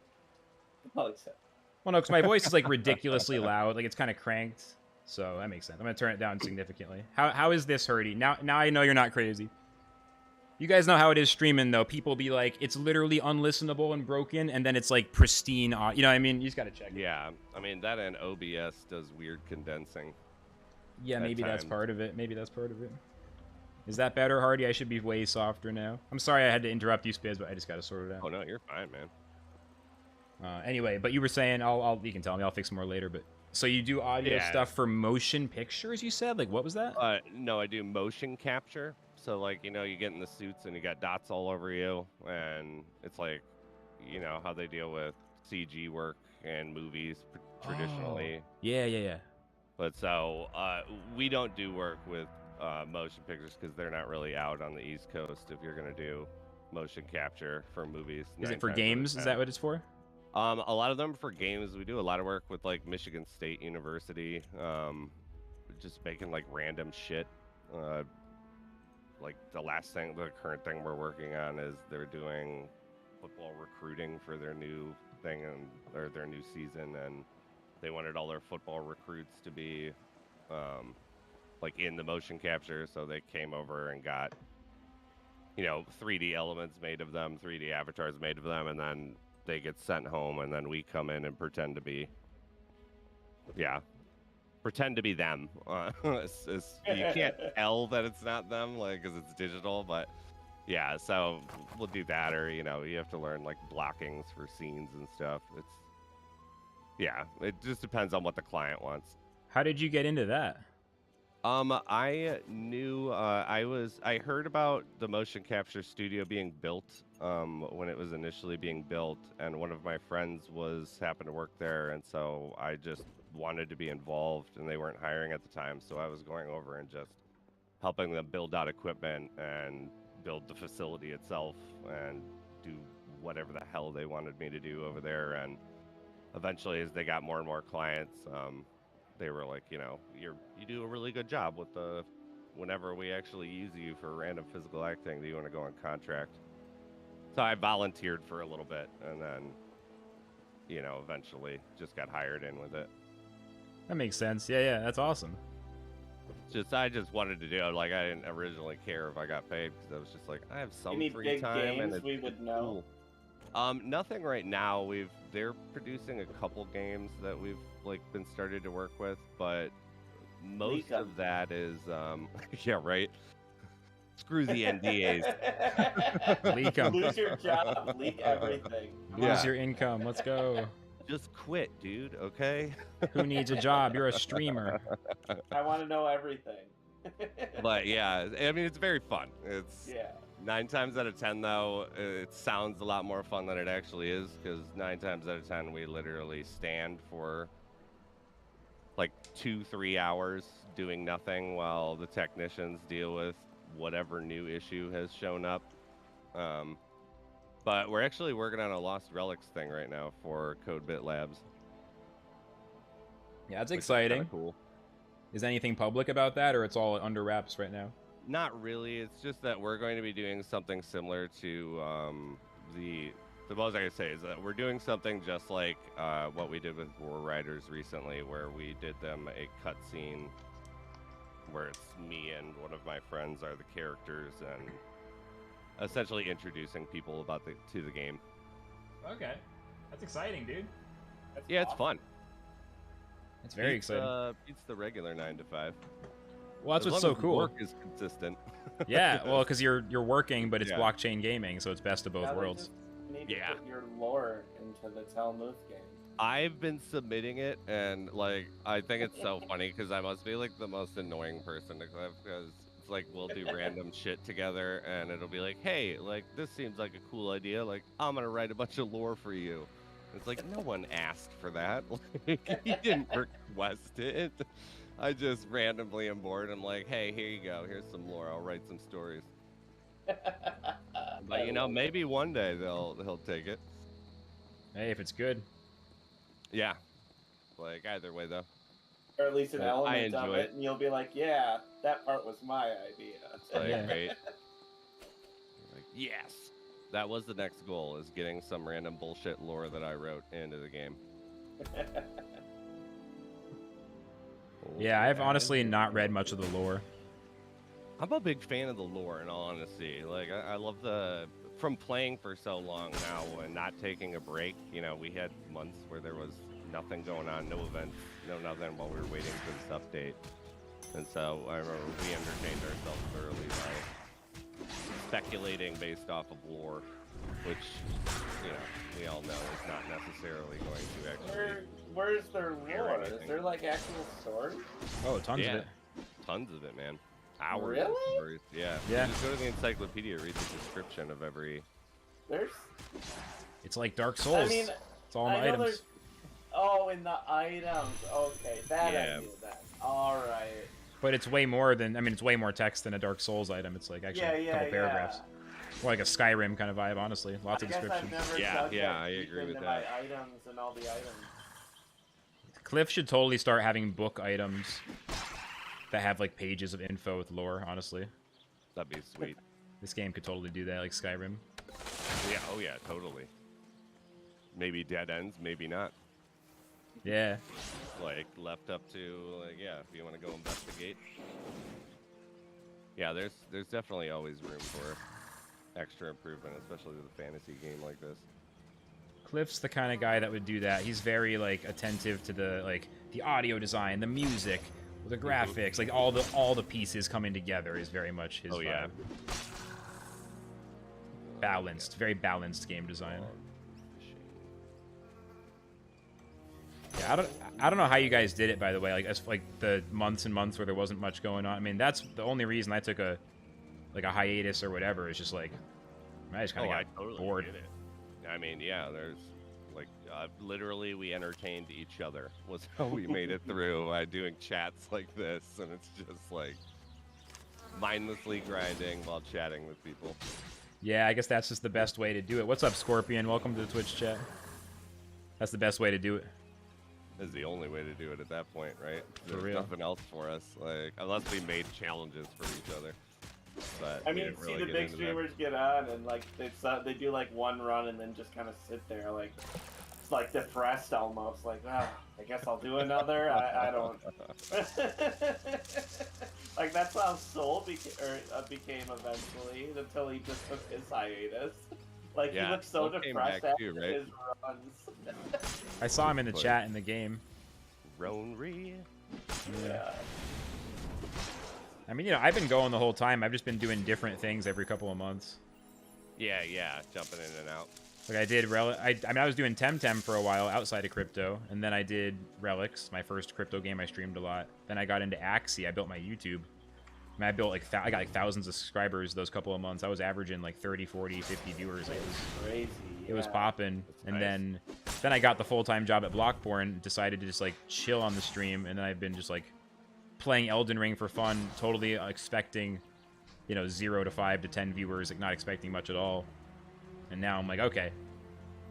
I'll accept. Well, no, because my voice is, like, ridiculously loud. Like, it's kind of cranked. So that makes sense. I'm going to turn it down significantly. How is this, Herdy? Now I know you're not crazy. You guys know how it is streaming, though. People be like, it's literally unlistenable and broken, and then it's, like, pristine. You know what I mean? You just got to check it. Yeah, I mean, that and OBS does weird condensing. Yeah, maybe that's part of it. Is that better, Hardy? I should be way softer now. I'm sorry I had to interrupt you, Spiz, but I just got to sort it out. Oh, no, you're fine, man. Anyway, but you were saying, you can tell me, I'll fix more later, but... So you do audio stuff for motion pictures, you said? Like, what was that? No, I do motion capture. So, like, you know, you get in the suits and you got dots all over you, and it's like, you know, how they deal with CG work and movies traditionally. Oh. Yeah. But so, we don't do work with motion pictures because they're not really out on the East Coast if you're going to do motion capture for movies. Is it for games? Is that what it's for? A lot of them for games. We do a lot of work with, like, Michigan State University, just making, like, random shit. Like, the current thing we're working on is they're doing football recruiting for their new thing, or their new season, and they wanted all their football recruits to be, like, in the motion capture, so they came over and got 3D elements made of them, 3D avatars made of them, and then they get sent home, and then we come in and pretend to be them. You can't tell that it's not them, like, because it's digital, but yeah, so we'll do that, or you have to learn like blockings for scenes and stuff. It just depends on what the client wants. How did you get into that? I knew I heard about the motion capture studio being built when it was initially being built, and one of my friends happened to work there, and so I just wanted to be involved, and they weren't hiring at the time, so I was going over and just helping them build out equipment and build the facility itself and do whatever the hell they wanted me to do over there. And eventually, as they got more and more clients, they were like, you do a really good job with whenever we actually use you for random physical acting, do you want to go on contract? So I volunteered for a little bit, and then, eventually just got hired in with it. That makes sense. Yeah, that's awesome. I just wanted to do it. Like, I didn't originally care if I got paid, because I was just like, I have some Any free big time, games and we would know? cool. Nothing right now. They're producing a couple games that we've been started to work with, but most of that is yeah, right. Screw the NDAs. Leak 'em. Lose your job. Leak everything. Lose your income. Let's go. Just quit, dude. Okay. Who needs a job? You're a streamer. I want to know everything. But yeah, I mean, it's very fun. It's 9 times out of 10, though, it sounds a lot more fun than it actually is, because 9 times out of 10, we literally stand for like 2-3 hours doing nothing while the technicians deal with whatever new issue has shown up. But we're actually working on a Lost Relics thing right now for CodeBit Labs. Yeah, that's exciting. Cool. Is anything public about that, or it's all under wraps right now? Not really. It's just that we're going to be doing something similar to the most I can say is that we're doing something just like what we did with War Riders recently, where we did them a cutscene where it's me and one of my friends are the characters, and essentially introducing people to the game. Okay, that's exciting, dude. That's Yeah, it's awesome. fun. It's very exciting. It's the regular 9 to 5. Well, that's As what's long so as cool. Work is consistent. Yeah, well, because you're working, but it's Yeah. blockchain gaming, so it's best of both Now they worlds. just need to Yeah. put your lore into the Talmuth game. I've been submitting it, and I think it's so funny because I must be the most annoying person to clip, because it's we'll do random shit together, and it'll be hey, this seems like a cool idea. I'm gonna write a bunch of lore for you. It's no one asked for that. You didn't request it. I just randomly am bored. I'm hey, here you go. Here's some lore. I'll write some stories. But maybe one day he'll take it. Hey, if it's good. Yeah. Either way though. Or at least an I element of enjoy it, it. and you'll be yeah, that part was my idea. Yeah. Right. Yes. That was the next goal, is getting some random bullshit lore that I wrote into the game. Yeah, I've honestly not read much of the lore. I'm a big fan of the lore, in all honesty. I love from playing for so long now and not taking a break. We had months where there was nothing going on, no events, no nothing, while we were waiting for this update. And so I remember we entertained ourselves thoroughly by speculating based off of lore, which, we all know is not necessarily going to actually... Where's their lore? Is there actual stories? Oh, tons of it. Tons of it, man. Hours Really? of stories. Yeah. Yeah. Just go to the encyclopedia, read the description of every... There's... It's like Dark Souls. I mean, it's all in the I know items. there's... Oh, in the items. Okay, that Yeah. I knew that. Alright. But it's way more than, it's way more text than a Dark Souls item. It's actually a couple paragraphs. Or like a Skyrim kind of vibe, honestly. Lots of I guess I've descriptions. never Yeah, dug yeah, that I deep agree with into that. my items and all the items. Cliff should totally start having book items that have pages of info with lore, honestly. That'd be sweet. This game could totally do that, like Skyrim. Yeah, oh yeah, totally. Maybe dead ends, maybe not. Yeah. Left up to, yeah, if you want to go investigate. Yeah, there's definitely always room for extra improvement, especially with a fantasy game like this. Cliff's the kind of guy that would do that. He's very like attentive to the audio design, the music, the graphics, like all the pieces coming together is very much his vibe. Balanced, very balanced game design. Yeah, I don't know how you guys did it, by the way. Like as like the months and months where there wasn't much going on. I mean, that's the only reason I took a hiatus or whatever. Is just like I just kind of got totally bored. get it. I mean, yeah, there's like literally we entertained each other was how we made it through by doing chats like this, and it's just like mindlessly grinding while chatting with people. Yeah, I guess that's just the best way to do it. What's up, Scorpion? Welcome to the Twitch chat. That's the best way to do it. Is the only way to do it at that point, right? For There's real. nothing else for us, like unless we made challenges for each other. But I we mean, didn't see really the get big into that. streamers get on and like they do like one run and then just kind of sit there like it's like depressed almost. Like, I guess I'll do another. I don't. Like that's how Soul became eventually until he just took his hiatus. Like he looked so Soul came depressed back after too, right? his runs. I saw him in the chat in the game. Ronry. Yeah. I mean, I've been going the whole time. I've just been doing different things every couple of months. Yeah, jumping in and out. Like I did I was doing Temtem for a while outside of crypto, and then I did Relics, my first crypto game I streamed a lot. Then I got into Axie. I built my YouTube. I mean, I built I got like thousands of subscribers those couple of months. I was averaging like 30, 40, 50 viewers. Crazy. It was popping. And nice. then I got the full-time job at Blockborne, decided to just like chill on the stream, and then I've been just like playing Elden Ring for fun, totally expecting 0 to 5 to 10 viewers, like not expecting much at all. And now I'm like, okay.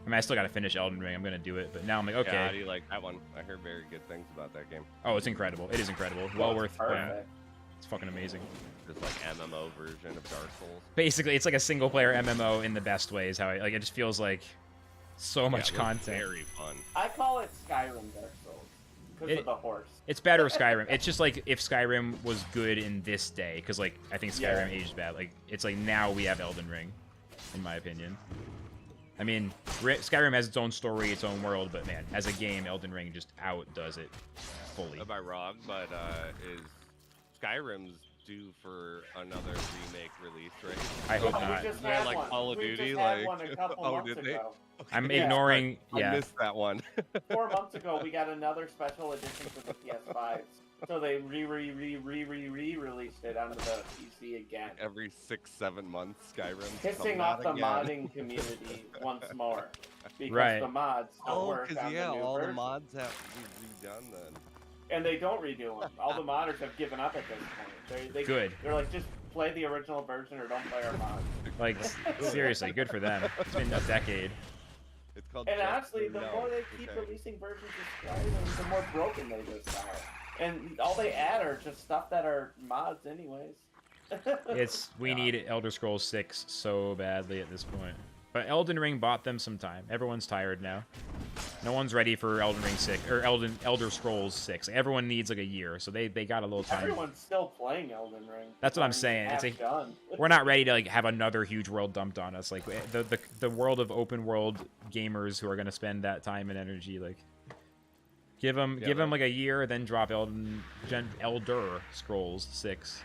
I mean, I still got to finish Elden Ring. I'm going to do it. But now I'm like, okay. Yeah, how do you like that one? I heard very good things about that game. Oh, it's incredible. It is incredible. Well worth playing. Perfect. It's fucking amazing. It's like MMO version of Dark Souls. Basically, it's like a single-player MMO in the best way. Is how it just feels like so much Yeah, it looks content. Very fun. I call it Skyrim Dark Souls because of the horse. It's better Skyrim. It's just like if Skyrim was good in this day, because like I think Skyrim aged bad. Like it's like now we have Elden Ring, in my opinion. I mean, Skyrim has its own story, its own world, but man, as a game, Elden Ring just outdoes it fully. Am I wrong? But is Skyrim's due for another remake release, right? I hope We not. just Yeah, had like one. Call of We Duty, just had like- one a couple Oh, months did they? ago. I'm Yeah. ignoring. I Yeah, missed that one. 4 months ago, we got another special edition for the PS5. So they re-released it onto the PC again. Every 6-7 months, Skyrim's Pissing coming off out the again. modding community once more. Because Right. the mods don't Oh, work because on yeah, the new all the version. mods have to be redone then. And they don't redo them. All the modders have given up at this point. Good. They're like, just play the original version or don't play our mods. like seriously, good for them. It's been a decade. It's called. And Just honestly, So the You more Know. they keep Okay. releasing versions of Skyrim, the more broken they just are. And all they add are just stuff that are mods anyways. We need Elder Scrolls 6 so badly at this point. But Elden Ring bought them some time. Everyone's tired now. No one's ready for Elden Ring 6 or Elder Scrolls 6. Everyone needs like a year, so they got a little time. Everyone's still playing Elden Ring. That's what I'm Or saying. It's half done. We're not ready to like have another huge world dumped on us. Like the world of open world gamers who are going to spend that time and energy, like give them like a year, then drop Elder Scrolls 6.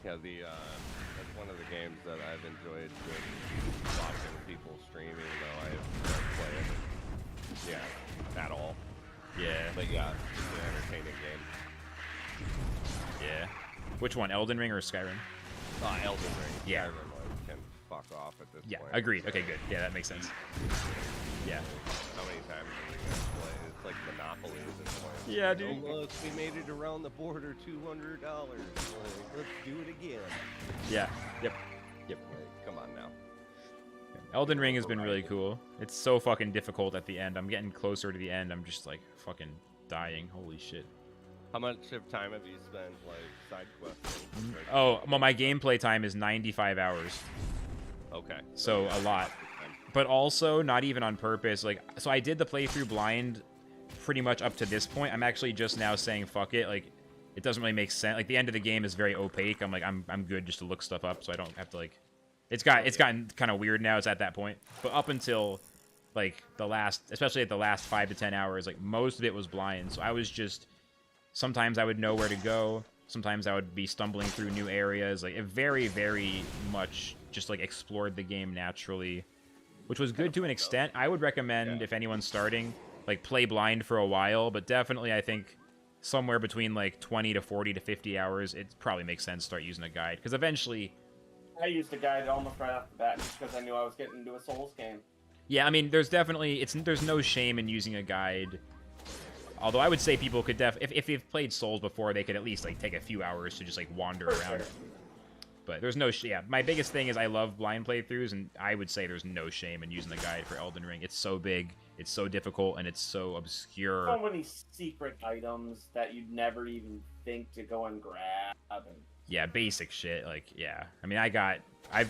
Yeah, that's one of the games that I've enjoyed with watching people streaming, though I don't play it. Yeah, at all. Yeah, But yeah, it's an entertaining game. yeah. Which one, Elden Ring or Skyrim? Elden Ring. Yeah. Skyrim can fuck off at this Yeah, point. agreed. Okay, good. Yeah, that makes sense. Yeah. How many times are we gonna play? It's like Monopoly at this point. Yeah, Like, dude. Oh, look, we made it around the border, $200. Like, let's do it again. Yeah. Yep. Like, come on now. Elden Ring has been really cool. It's so fucking difficult at the end. I'm getting closer to the end. I'm just like fucking dying. Holy shit. How much of time have you spent like side questing? Oh, well, my gameplay time is 95 hours. Okay. So a lot. But also not even on purpose. Like, so I did the playthrough blind pretty much up to this point. I'm actually just now saying fuck it. Like, it doesn't really make sense. Like the end of the game is very opaque. I'm like, I'm good just to look stuff up, so I don't have to like. It's gotten kind of weird now. It's at that point, but up until like the last, especially at the last 5 to 10 hours, like most of it was blind. So I was just sometimes I would know where to go. Sometimes I would be stumbling through new areas. Like it very, very much just like explored the game naturally, which was good to an extent. I would recommend if anyone's starting, like play blind for a while, but definitely I think somewhere between like 20 to 40 to 50 hours, it probably makes sense to start using a guide because eventually. I used a guide almost right off the bat just because I knew I was getting into a Souls game. Yeah, I mean, there's definitely there's no shame in using a guide. Although I would say people could if they've played Souls before, they could at least like take a few hours to just like wander around. Sure. But there's no my biggest thing is I love blind playthroughs, and I would say there's no shame in using the guide for Elden Ring. It's so big, it's so difficult, and it's so obscure. So many secret items that you'd never even think to go and grab. And Yeah, basic shit. Like, yeah. I mean,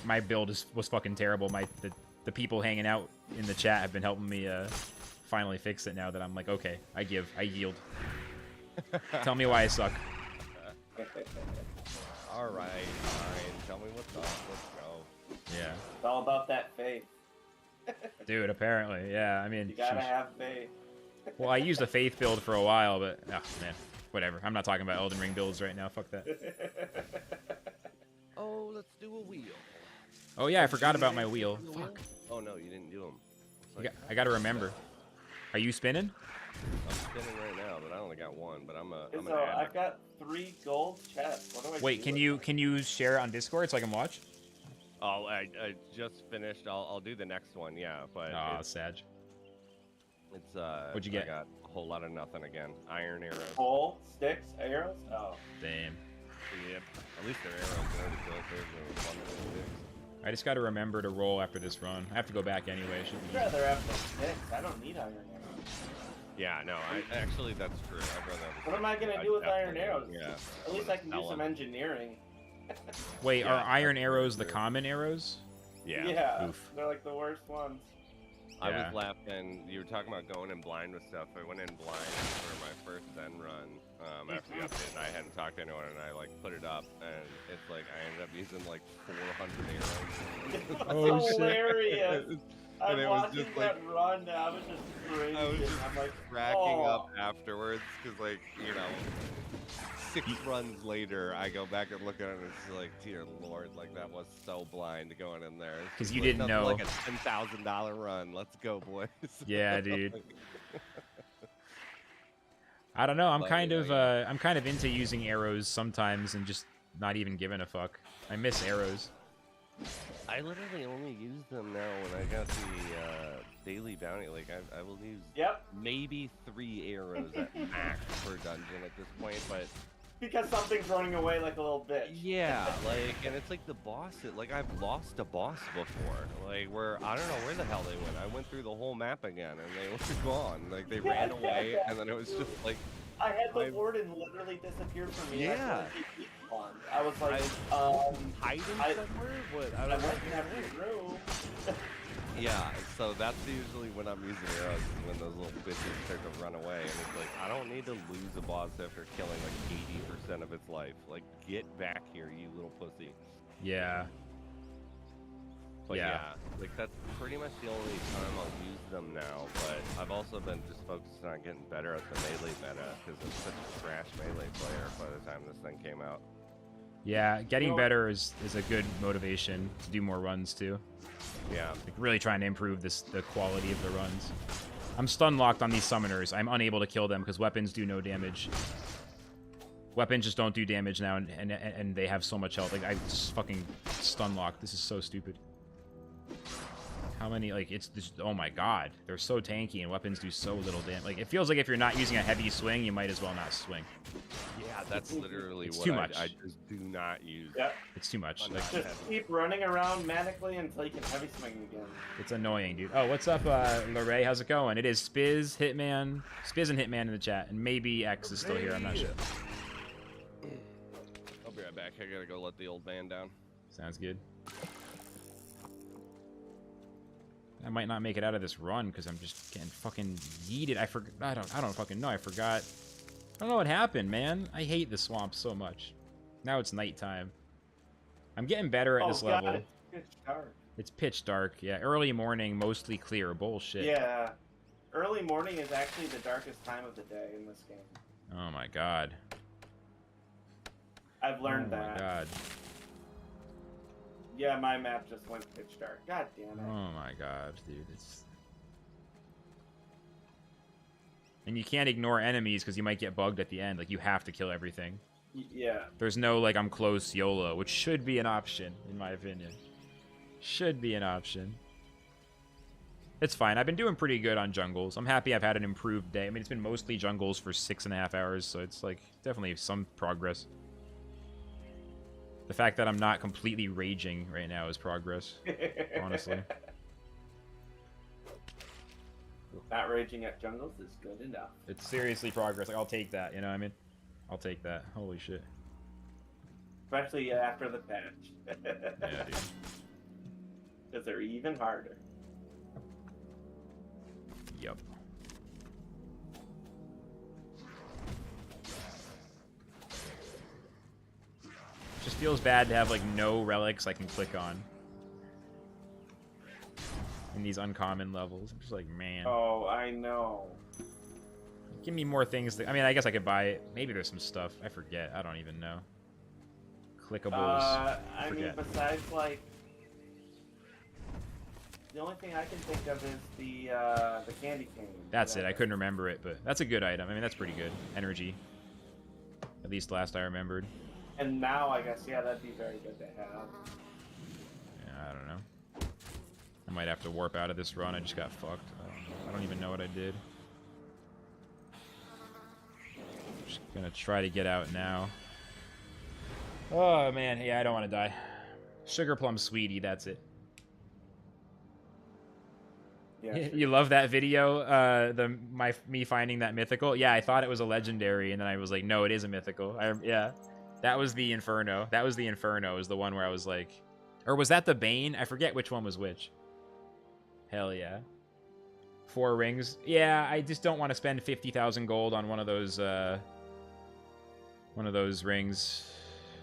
my build was fucking terrible. The people hanging out in the chat have been helping me finally fix it now that I'm like, okay, I yield. Tell me why I suck. All right, fine. Tell me what's up. Let's go. Yeah. it's all about that faith. Dude, apparently. Yeah, I mean, You gotta sheesh. have faith. Well, I used a faith build for a while, but, oh, man. Whatever. I'm not talking about Elden Ring builds right now. Fuck that. Oh, let's do a wheel. Oh, yeah, I forgot about my wheel. Fuck. Oh no, you didn't do them. I gotta remember. Are you spinning? I'm spinning right now, but I only got one. But I'm an So I've addict. got 3 gold chests. What do I Wait, do can you share it on Discord so I can watch? Oh, I just finished. I'll do the next one. Yeah, but Aw, it's Sag. What'd you get? I got a whole lot of nothing again. Iron arrows. Pole, sticks, arrows? Oh. Damn. Yep. At least they're arrows. They're already built. There's one of those sticks. I just gotta remember to roll after this run. I have to go back anyway. It should I'd be... rather have the sticks. I don't need iron arrows. Yeah, no, actually that's true. I'd rather have What am I gonna I'd do with iron definitely- arrows? Yeah. At least I can do Sell some 'em. engineering. Wait, Yeah, are iron that's arrows the true. common arrows? Yeah. Oof. They're like the worst ones. I Yeah. was laughing. You were talking about going in blind with stuff. I went in blind for my first Zen run after the update. And I hadn't talked to anyone, and I like put it up, and it's like I ended up using like 400 arrows. That's Oh, shit. hilarious. And I'm it was watching just, that run and I was just cringing. I was just I'm like, cracking oh. up afterwards because, like, you know, 6 runs later, I go back and look at it, and it's like, dear lord, like that was so blind going in there. It's 'Cause just you like didn't nothing know. Like a $10,000 run. Let's go, boys. Yeah, dude. I don't know. I'm But, kind of yeah. I'm kind of into using arrows sometimes and just not even giving a fuck. I miss arrows. I literally only use them now when I got the daily bounty. Like I will use Yep, maybe 3 arrows at max per dungeon at this point, but because something's running away like a little bitch. yeah, like, and it's like the boss. Like I've lost a boss before, like where I don't know where the hell they went. I went through the whole map again, and they were gone. Like they ran away, and then it was just like I had the I- warden literally disappear from me. Yeah. I was like, hiding I- somewhere. What? I I don't went in know. every room. Yeah, so that's usually when I'm using arrows, is when those little bitches start to run away, and it's like, I don't need to lose a boss after killing like 80% of its life. Like, get back here, you little pussy. Yeah. But Yeah. yeah, like that's pretty much the only time I'll use them now, but I've also been just focusing on getting better at the melee meta, because I'm such a trash melee player by the time this thing came out. Yeah, getting Well- better is a good motivation to do more runs too. Yeah. Like really trying to improve the quality of the runs. I'm stun locked on these summoners. I'm unable to kill them because weapons do no damage. Weapons just don't do damage now, and they have so much health. Like I just fucking stun locked. This is so stupid. How many, like, it's just, oh my god. They're so tanky and weapons do so little damage. Like, it feels like if you're not using a heavy swing, you might as well not swing. Yeah, that's literally It's what too much. I just do not use. Yep. It's too much. I'm Like, not Just heavy. keep running around manically until you can heavy swing again. it's annoying, dude. Oh, what's up, Lorray? How's it going? It is Spiz, Hitman, Spiz and Hitman in the chat, and maybe X is still here. I'm not sure. I'll be right back. I gotta go let the old man down. Sounds good. I might not make it out of this run because I'm just getting fucking yeeted. I don't fucking know. I forgot I don't know what happened, man. I hate the swamp so much. Now it's nighttime. I'm getting better at Oh this god, level. it's dark. It's pitch dark. Yeah, early morning, mostly clear. Bullshit. Yeah. Early morning is actually the darkest time of the day in this game. Oh my god. I've learned oh that. my god. Yeah, my map just went pitch dark. God damn it. Oh my god, dude. It's... And you can't ignore enemies because you might get bugged at the end. Like, you have to kill everything. Yeah. There's no, like, I'm close YOLO, which should be an option, in my opinion. Should be an option. It's fine. I've been doing pretty good on jungles. I'm happy I've had an improved day. I mean, it's been mostly jungles for 6.5 hours, so it's, like, definitely some progress. The fact that I'm not completely raging right now is progress, honestly. Not raging at jungles is good enough. It's seriously progress. Like, I'll take that, you know what I mean? I'll take that. Holy shit. Especially after the patch. Yeah, dude. Because they're even harder. Yep. Just feels bad to have, like, no relics I can click on. In these uncommon levels. I'm just like, man. Oh, I know. Give me more things. I mean, I guess I could buy it. Maybe there's some stuff. I forget. I don't even know. Clickables. I mean, besides, like... The only thing I can think of is the candy cane. That's it. I couldn't remember it, but that's a good item. I mean, that's pretty good. Energy. At least last I remembered. And now, I guess, yeah, that'd be very good to have. Yeah, I don't know. I might have to warp out of this run. I just got fucked. I don't even know what I did. Just gonna try to get out now. Oh, man. Yeah, I don't want to die. Sugar Plum Sweetie, that's it. Yeah, sure. You love that video? Me finding that mythical? Yeah, I thought it was a legendary, and then I was like, no, it is a mythical. Yeah. That was the Inferno. That was the Inferno, is the one where I was like... Or was that the Bane? I forget which one was which. Hell yeah. 4 rings. Yeah, I just don't want to spend 50,000 gold on one of those rings.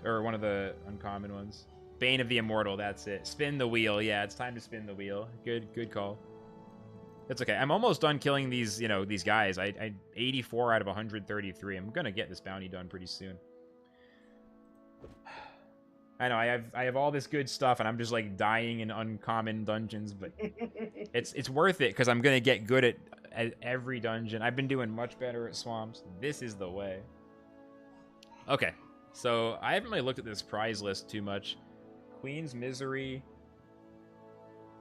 Or one of the uncommon ones. Bane of the Immortal, that's it. Spin the wheel. Yeah, it's time to spin the wheel. Good call. That's okay. I'm almost done killing these, these guys. I 84 out of 133. I'm gonna get this bounty done pretty soon. I know I have all this good stuff, and I'm just like dying in uncommon dungeons, but it's worth it because I'm gonna get good at every dungeon. I've been doing much better at swamps. This is the way. Okay, so I haven't really looked at this prize list too much. Queen's Misery,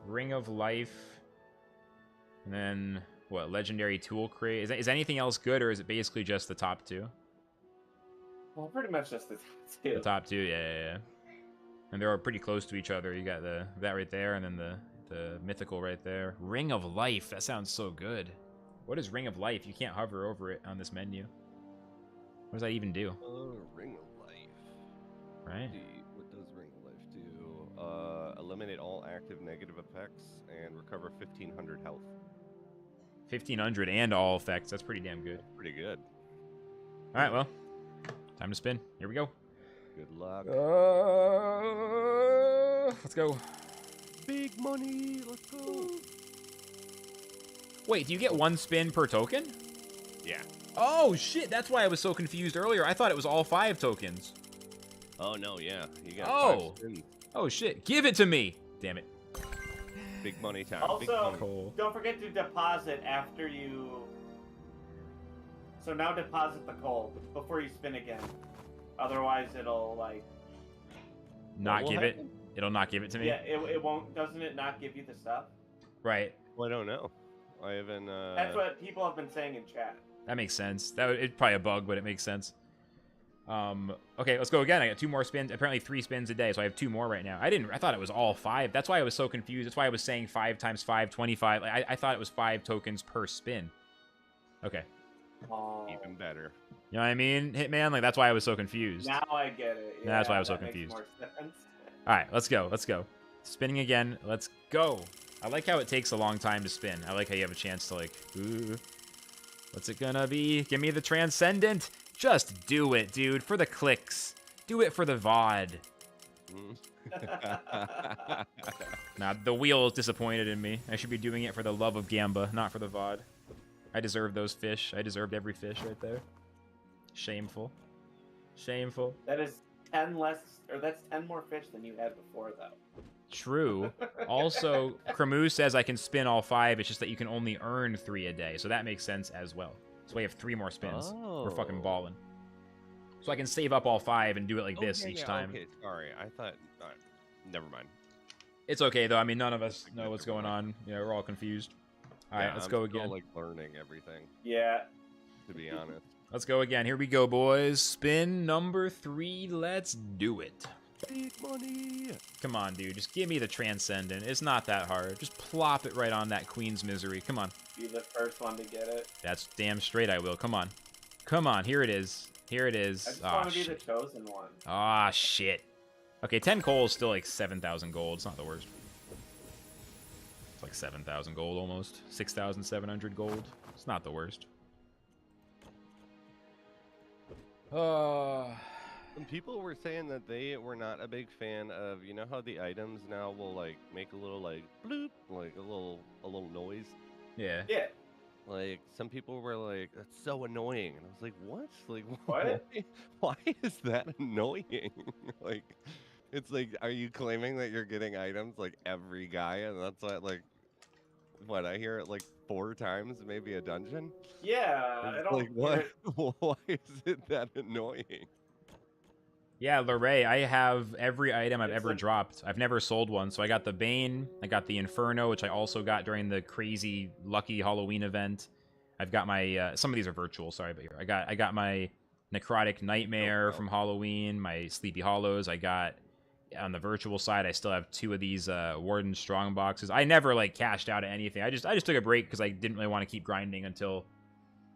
Ring of Life, and then what? Legendary Tool Crate. Is anything else good, or is it basically just the top 2? Well, pretty much just the top 2. The top 2, yeah. And they're all pretty close to each other. You got that right there, and then the mythical right there. Ring of Life. That sounds so good. What is Ring of Life? You can't hover over it on this menu. What does that even do? Ring of Life. Right. What does Ring of Life do? Eliminate all active negative effects and recover 1,500 health. 1,500 and all effects. That's pretty damn good. Pretty good. All right, well, time to spin. Here we go. Good luck. Let's go. Big money. Let's go. Wait, do you get 1 spin per token? Yeah. Oh, shit. That's why I was so confused earlier. I thought it was all 5 tokens. Oh, no, yeah. You got 5 spins. Oh, shit. Give it to me. Damn it. Big money time. Also, Big money. Cool. don't forget to deposit after you... So now deposit the coal before you spin again. Otherwise, it'll, like... Not What will give it? happen? It'll not give it to me? Yeah, it won't... Doesn't it not give you the stuff? Right. Well, I don't know. I haven't, That's what people have been saying in chat. That makes sense. It's probably a bug, but it makes sense. Okay, let's go again. I got 2 more spins. Apparently 3 spins a day, so I have 2 more right now. I thought it was all 5. That's why I was so confused. That's why I was saying 5 times 5, 25. Like, I thought it was 5 tokens per spin. Okay. Oh. even better. You know what I mean, Hitman? Like, that's why I was so confused. Now I get it. Yeah, That's why I was so that makes confused. more sense. All right, let's go. Let's go. Spinning again. Let's go. I like how it takes a long time to spin. I like how you have a chance to, like, ooh. What's it gonna be? Give me the Transcendent. Just do it, dude, for the clicks. Do it for the VOD. Nah, the wheel is disappointed in me. I should be doing it for the love of Gamba, not for the VOD. I deserve those fish. I deserved every fish right there. Shameful. Shameful. That is 10 less, or that's 10 more fish than you had before, though. True. Also, Cremu says I can spin all 5. It's just that you can only earn 3 a day, so that makes sense as well. So we have 3 more spins. We're fucking balling. So I can save up all 5 and do it like this each time. Okay, sorry. I thought... never mind. It's okay, though. I mean, none of us know what's going on. You know, we're all confused. All right, let's go again. I'm still, like, learning everything, Yeah. to be honest. Let's go again. Here we go, boys. Spin number 3. Let's do it. Big money! Come on, dude. Just give me the Transcendent. It's not that hard. Just plop it right on that Queen's Misery. Come on. Be the first one to get it. That's damn straight I will. Come on. Come on. Here it is. Here it is. I just Ah, want to be the shit. chosen one. Ah, shit. Okay, 10 coal is still like 7,000 gold. It's not the worst. It's like 7,000 gold almost. 6,700 gold. It's not the worst. Some people were saying that they were not a big fan of, you know how the items now will like make a little like bloop, like a little noise. Yeah. Yeah. Like some people were like, "That's so annoying," and I was like, "What? Like What? Why is that annoying?" Like, it's like, are you claiming that you're getting items like every guy, and that's like, what I hear it like 4 times, maybe a dungeon? Yeah, I It's don't like, what? Why is it that annoying? Yeah, Lorray, I have every item I've It's ever like- dropped. I've never sold one. So I got the Bane, I got the Inferno, which I also got during the crazy lucky Halloween event. I've got my some of these are virtual, sorry, but here I got my Necrotic Nightmare from Halloween, my Sleepy Hollows. I got on the virtual side, I still have 2 of these Warden Strong boxes. I never like cashed out at anything. I just took a break because I didn't really want to keep grinding until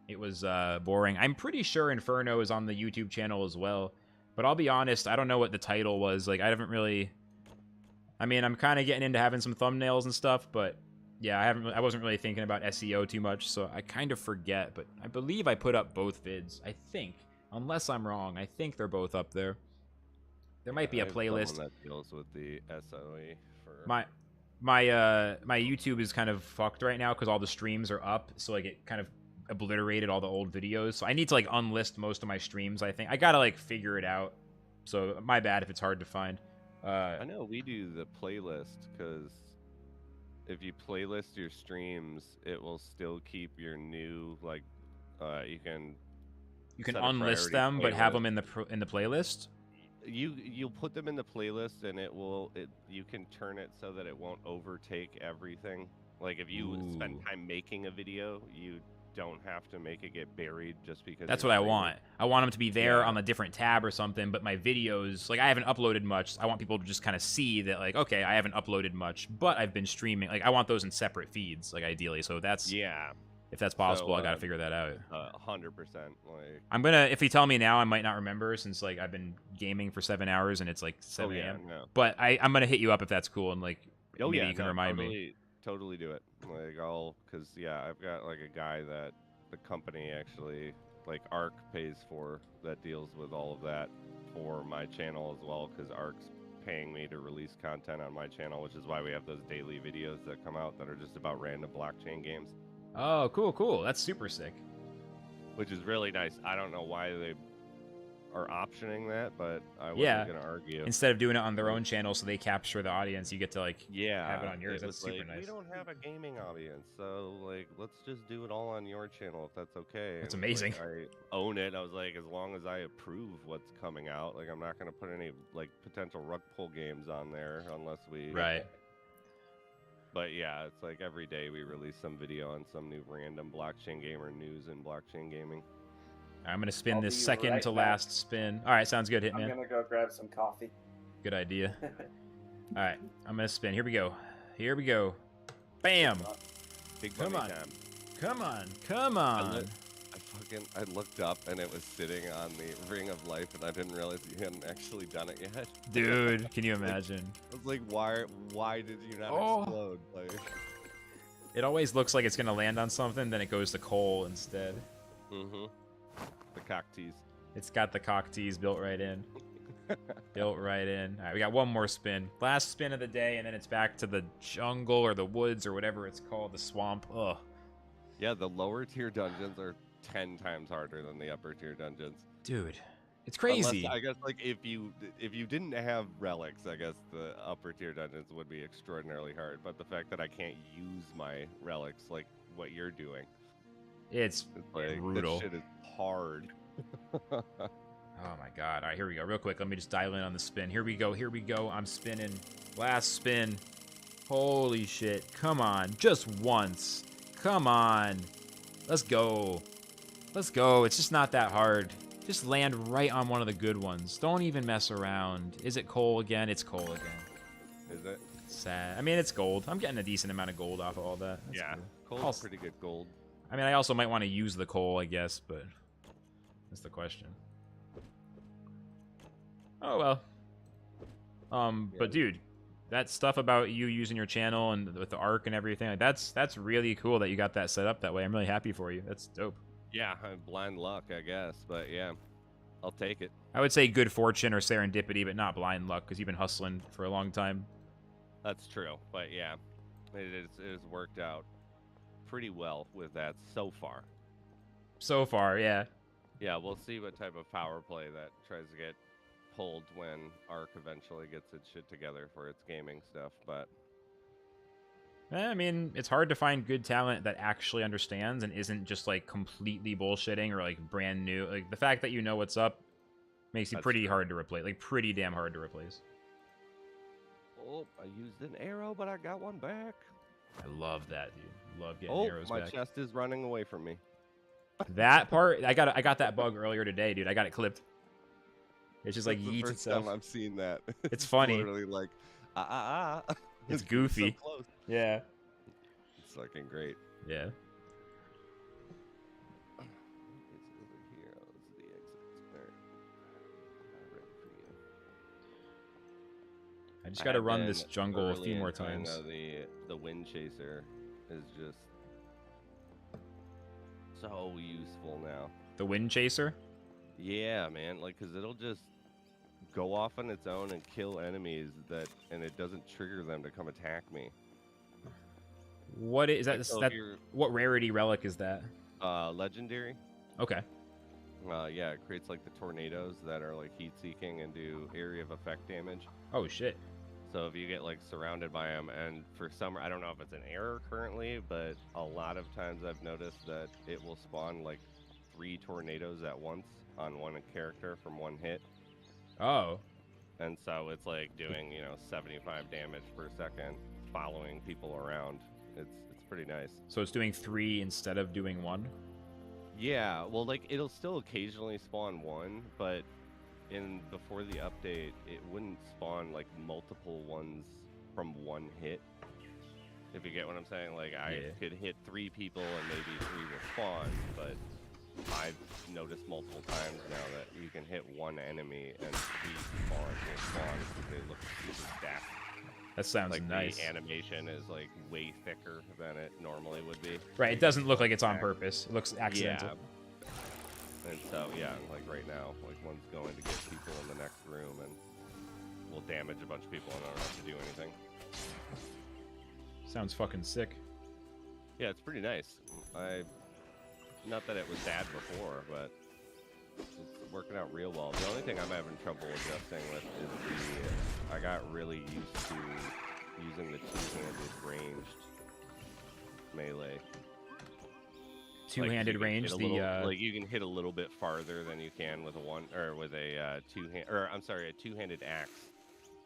it was boring. I'm pretty sure Inferno is on the YouTube channel as well. But I'll be honest, I don't know what the title was. Like, I haven't really... I mean, I'm kind of getting into having some thumbnails and stuff, but yeah, I wasn't really thinking about SEO too much, so I kind of forget. But I believe I put up both vids. I think. Unless I'm wrong. I think they're both up there. There might be a I have someone playlist. that deals with the SOE for My YouTube is kind of fucked right now because all the streams are up, so like it kind of obliterated all the old videos. So I need to like unlist most of my streams, I think. I gotta like figure it out. So my bad if it's hard to find. I know we do the playlist because if you playlist your streams, it will still keep your new like you can set a unlist priority them, but have playlist. them in the playlist. You'll put them in the playlist and you can turn it so that it won't overtake everything. Like if you spend Ooh. time making a video, you don't have to make it get buried just because That's you're what I streaming. want. I want them to be there Yeah. on a different tab or something, but my videos, like I haven't uploaded much. I want people to just kind of see that like, okay, I haven't uploaded much, but I've been streaming. Like I want those in separate feeds, like ideally. So that's Yeah, if that's possible, So, I gotta figure that out. 100%. Like I'm gonna, if you tell me now, I might not remember since like I've been gaming for 7 hours and it's like 7 a.m. no. But I'm gonna hit you up if that's cool and like Oh maybe yeah, you can no, remind me. Totally do it. Like cause yeah, I've got like a guy that the company actually, like Arc pays for, that deals with all of that for my channel as well, because Arc's paying me to release content on my channel, which is why we have those daily videos that come out that are just about random blockchain games, Oh, cool. That's super sick. which is really nice. I don't know why they are optioning that, but I wasn't Yeah. gonna argue. Instead of doing it on their own channel so they capture the audience, you get to like Yeah, have it on yours. it That's was super like, nice. We don't have a gaming audience, so like let's just do it all on your channel if that's okay. That's And, like, amazing. I own it. I was like, as long as I approve what's coming out, like I'm not gonna put any like potential rug pull games on there unless we. Right. But yeah, it's like every day we release some video on some new random blockchain game or news in blockchain gaming. I'm gonna spin I'll this be second right to back. last spin. All right, sounds good, I'm Hitman. gonna go grab some coffee. Good idea. All right, I'm gonna spin. Here we go. Bam! Big Come money on. time. Come on. I looked up and it was sitting on the Ring of Life, and I didn't realize you hadn't actually done it yet. Dude, can you imagine? I was like, why did you not Oh. explode? Like, It always looks like it's gonna land on something, then it goes to coal instead. the cocktease. It's got the cock tease built right in. Built right in. All right, we got one more spin. Last spin of the day, and then it's back to the jungle or the woods or whatever it's called, the swamp. Ugh. Yeah, the lower tier dungeons are 10 times harder than the upper tier dungeons. Dude, it's crazy. Unless, I guess, like if you didn't have relics, I guess the upper tier dungeons would be extraordinarily hard. But the fact that I can't use my relics like what you're doing, It's like, brutal. That shit is hard. Oh my god. All right, here we go. Real quick, let me just dial in on the spin. Here we go. Here we go. I'm spinning. Last spin. Holy shit. Come on. Just once. Come on. Let's go. Let's go. It's just not that hard. Just land right on one of the good ones. Don't even mess around. Is it coal again? It's coal again. Is it? Sad. I mean, it's gold. I'm getting a decent amount of gold off of all that. That's Yeah. cool. Coal's pretty good gold. I mean, I also might want to use the coal, I guess, but that's the question. Oh, well. But dude, that stuff about you using your channel and with the arc and everything, like, that's really cool that you got that set up that way. I'm really happy for you. That's dope. Yeah, blind luck, I guess, but yeah, I'll take it. I would say good fortune or serendipity, but not blind luck, because you've been hustling for a long time. That's true, but yeah, it has worked out pretty well with that so far. So far, yeah. Yeah, we'll see what type of power play that tries to get pulled when Arc eventually gets its shit together for its gaming stuff, but I mean, it's hard to find good talent that actually understands and isn't just like completely bullshitting or like brand new. Like the fact that you know what's up makes you pretty hard to replace. Like pretty damn hard to replace. oh, I used an arrow, but I got one back. I love that, dude. Love getting arrows my back. chest is running away from me. That part, I got that bug earlier today, dude. I got it clipped. It's just like That's the yeets first itself. time I've seen that. It's funny. Literally like It's goofy. So close. Yeah. It's fucking great. Yeah. It's over here. Oh, it's the exit. All right. I'm ready for you. I just got to run this jungle a early few more in playing, times. The wind chaser is just so useful now. The wind chaser? Yeah, man. Like, cause it'll just go off on its own and kill enemies and it doesn't trigger them to come attack me. What is that? Like, so What rarity relic is that? legendary. Okay. Yeah, it creates like the tornadoes that are like heat seeking and do area of effect damage. Oh shit. So if you get like surrounded by them, and for some, I don't know if it's an error currently, but a lot of times I've noticed that it will spawn like 3 tornadoes at once on one character from one hit. Oh. And so it's like doing, 75 damage per second, following people around. It's pretty nice. So it's doing 3 instead of doing 1? Yeah, well, like it'll still occasionally spawn 1, but before the update, it wouldn't spawn like multiple ones from one hit. If you get what I'm saying, like I could hit 3 people and maybe 3 will spawn, but I've noticed multiple times now that you can hit one enemy and 3 spawns will spawn because they look super stacked. That sounds like nice. The animation is like way thicker than it normally would be. Right, it doesn't look like it's on purpose. It looks accidental. Yeah. And so, yeah, like right now, like one's going to get people in the next room and will damage a bunch of people and I don't have to do anything. Sounds fucking sick. Yeah, it's pretty nice. Not that it was bad before, but it's working out real well. The only thing I'm having trouble adjusting with is I got really used to using the two-handed ranged melee. Two-handed range, like you can hit a little bit farther than you can with a two-handed axe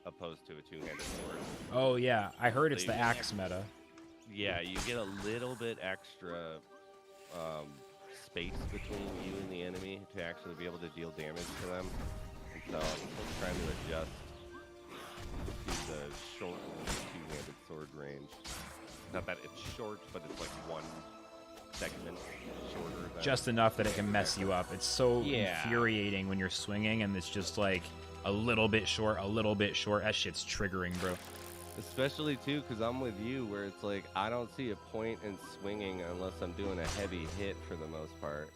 opposed to a two-handed sword. Oh yeah, I heard it's So the you axe meta. Yeah, you get a little bit extra space between you and the enemy to actually be able to deal damage to them. And so I'm still trying to adjust to the short two-handed sword range. Not that it's short, but it's like one segment shorter than Just enough that it can mess you up. It's so infuriating when you're swinging and it's just like a little bit short, a little bit short. That shit's triggering, bro. Especially too, because I'm with you, where it's like I don't see a point in swinging unless I'm doing a heavy hit for the most part.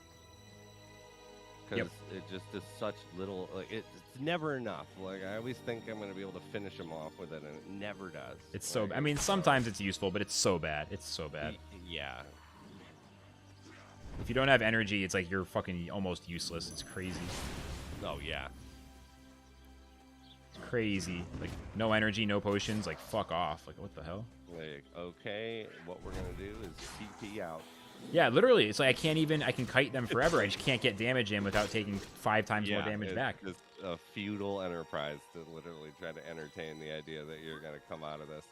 because it just is such little. Like it's never enough. Like I always think I'm gonna be able to finish them off with it, and it never does. It's so. Like, I mean, sometimes it's useful, but it's so bad. It's so bad. Yeah. If you don't have energy, it's like you're fucking almost useless. It's crazy. Oh yeah. It's crazy. Like no energy, no potions. Like fuck off. Like what the hell? Like okay, what we're gonna do is TP out. Yeah, literally. It's like I can't even. I can kite them forever. I just can't get damage in without taking 5 times more damage it's back. Just a feudal enterprise to literally try to entertain the idea that you're gonna come out of this.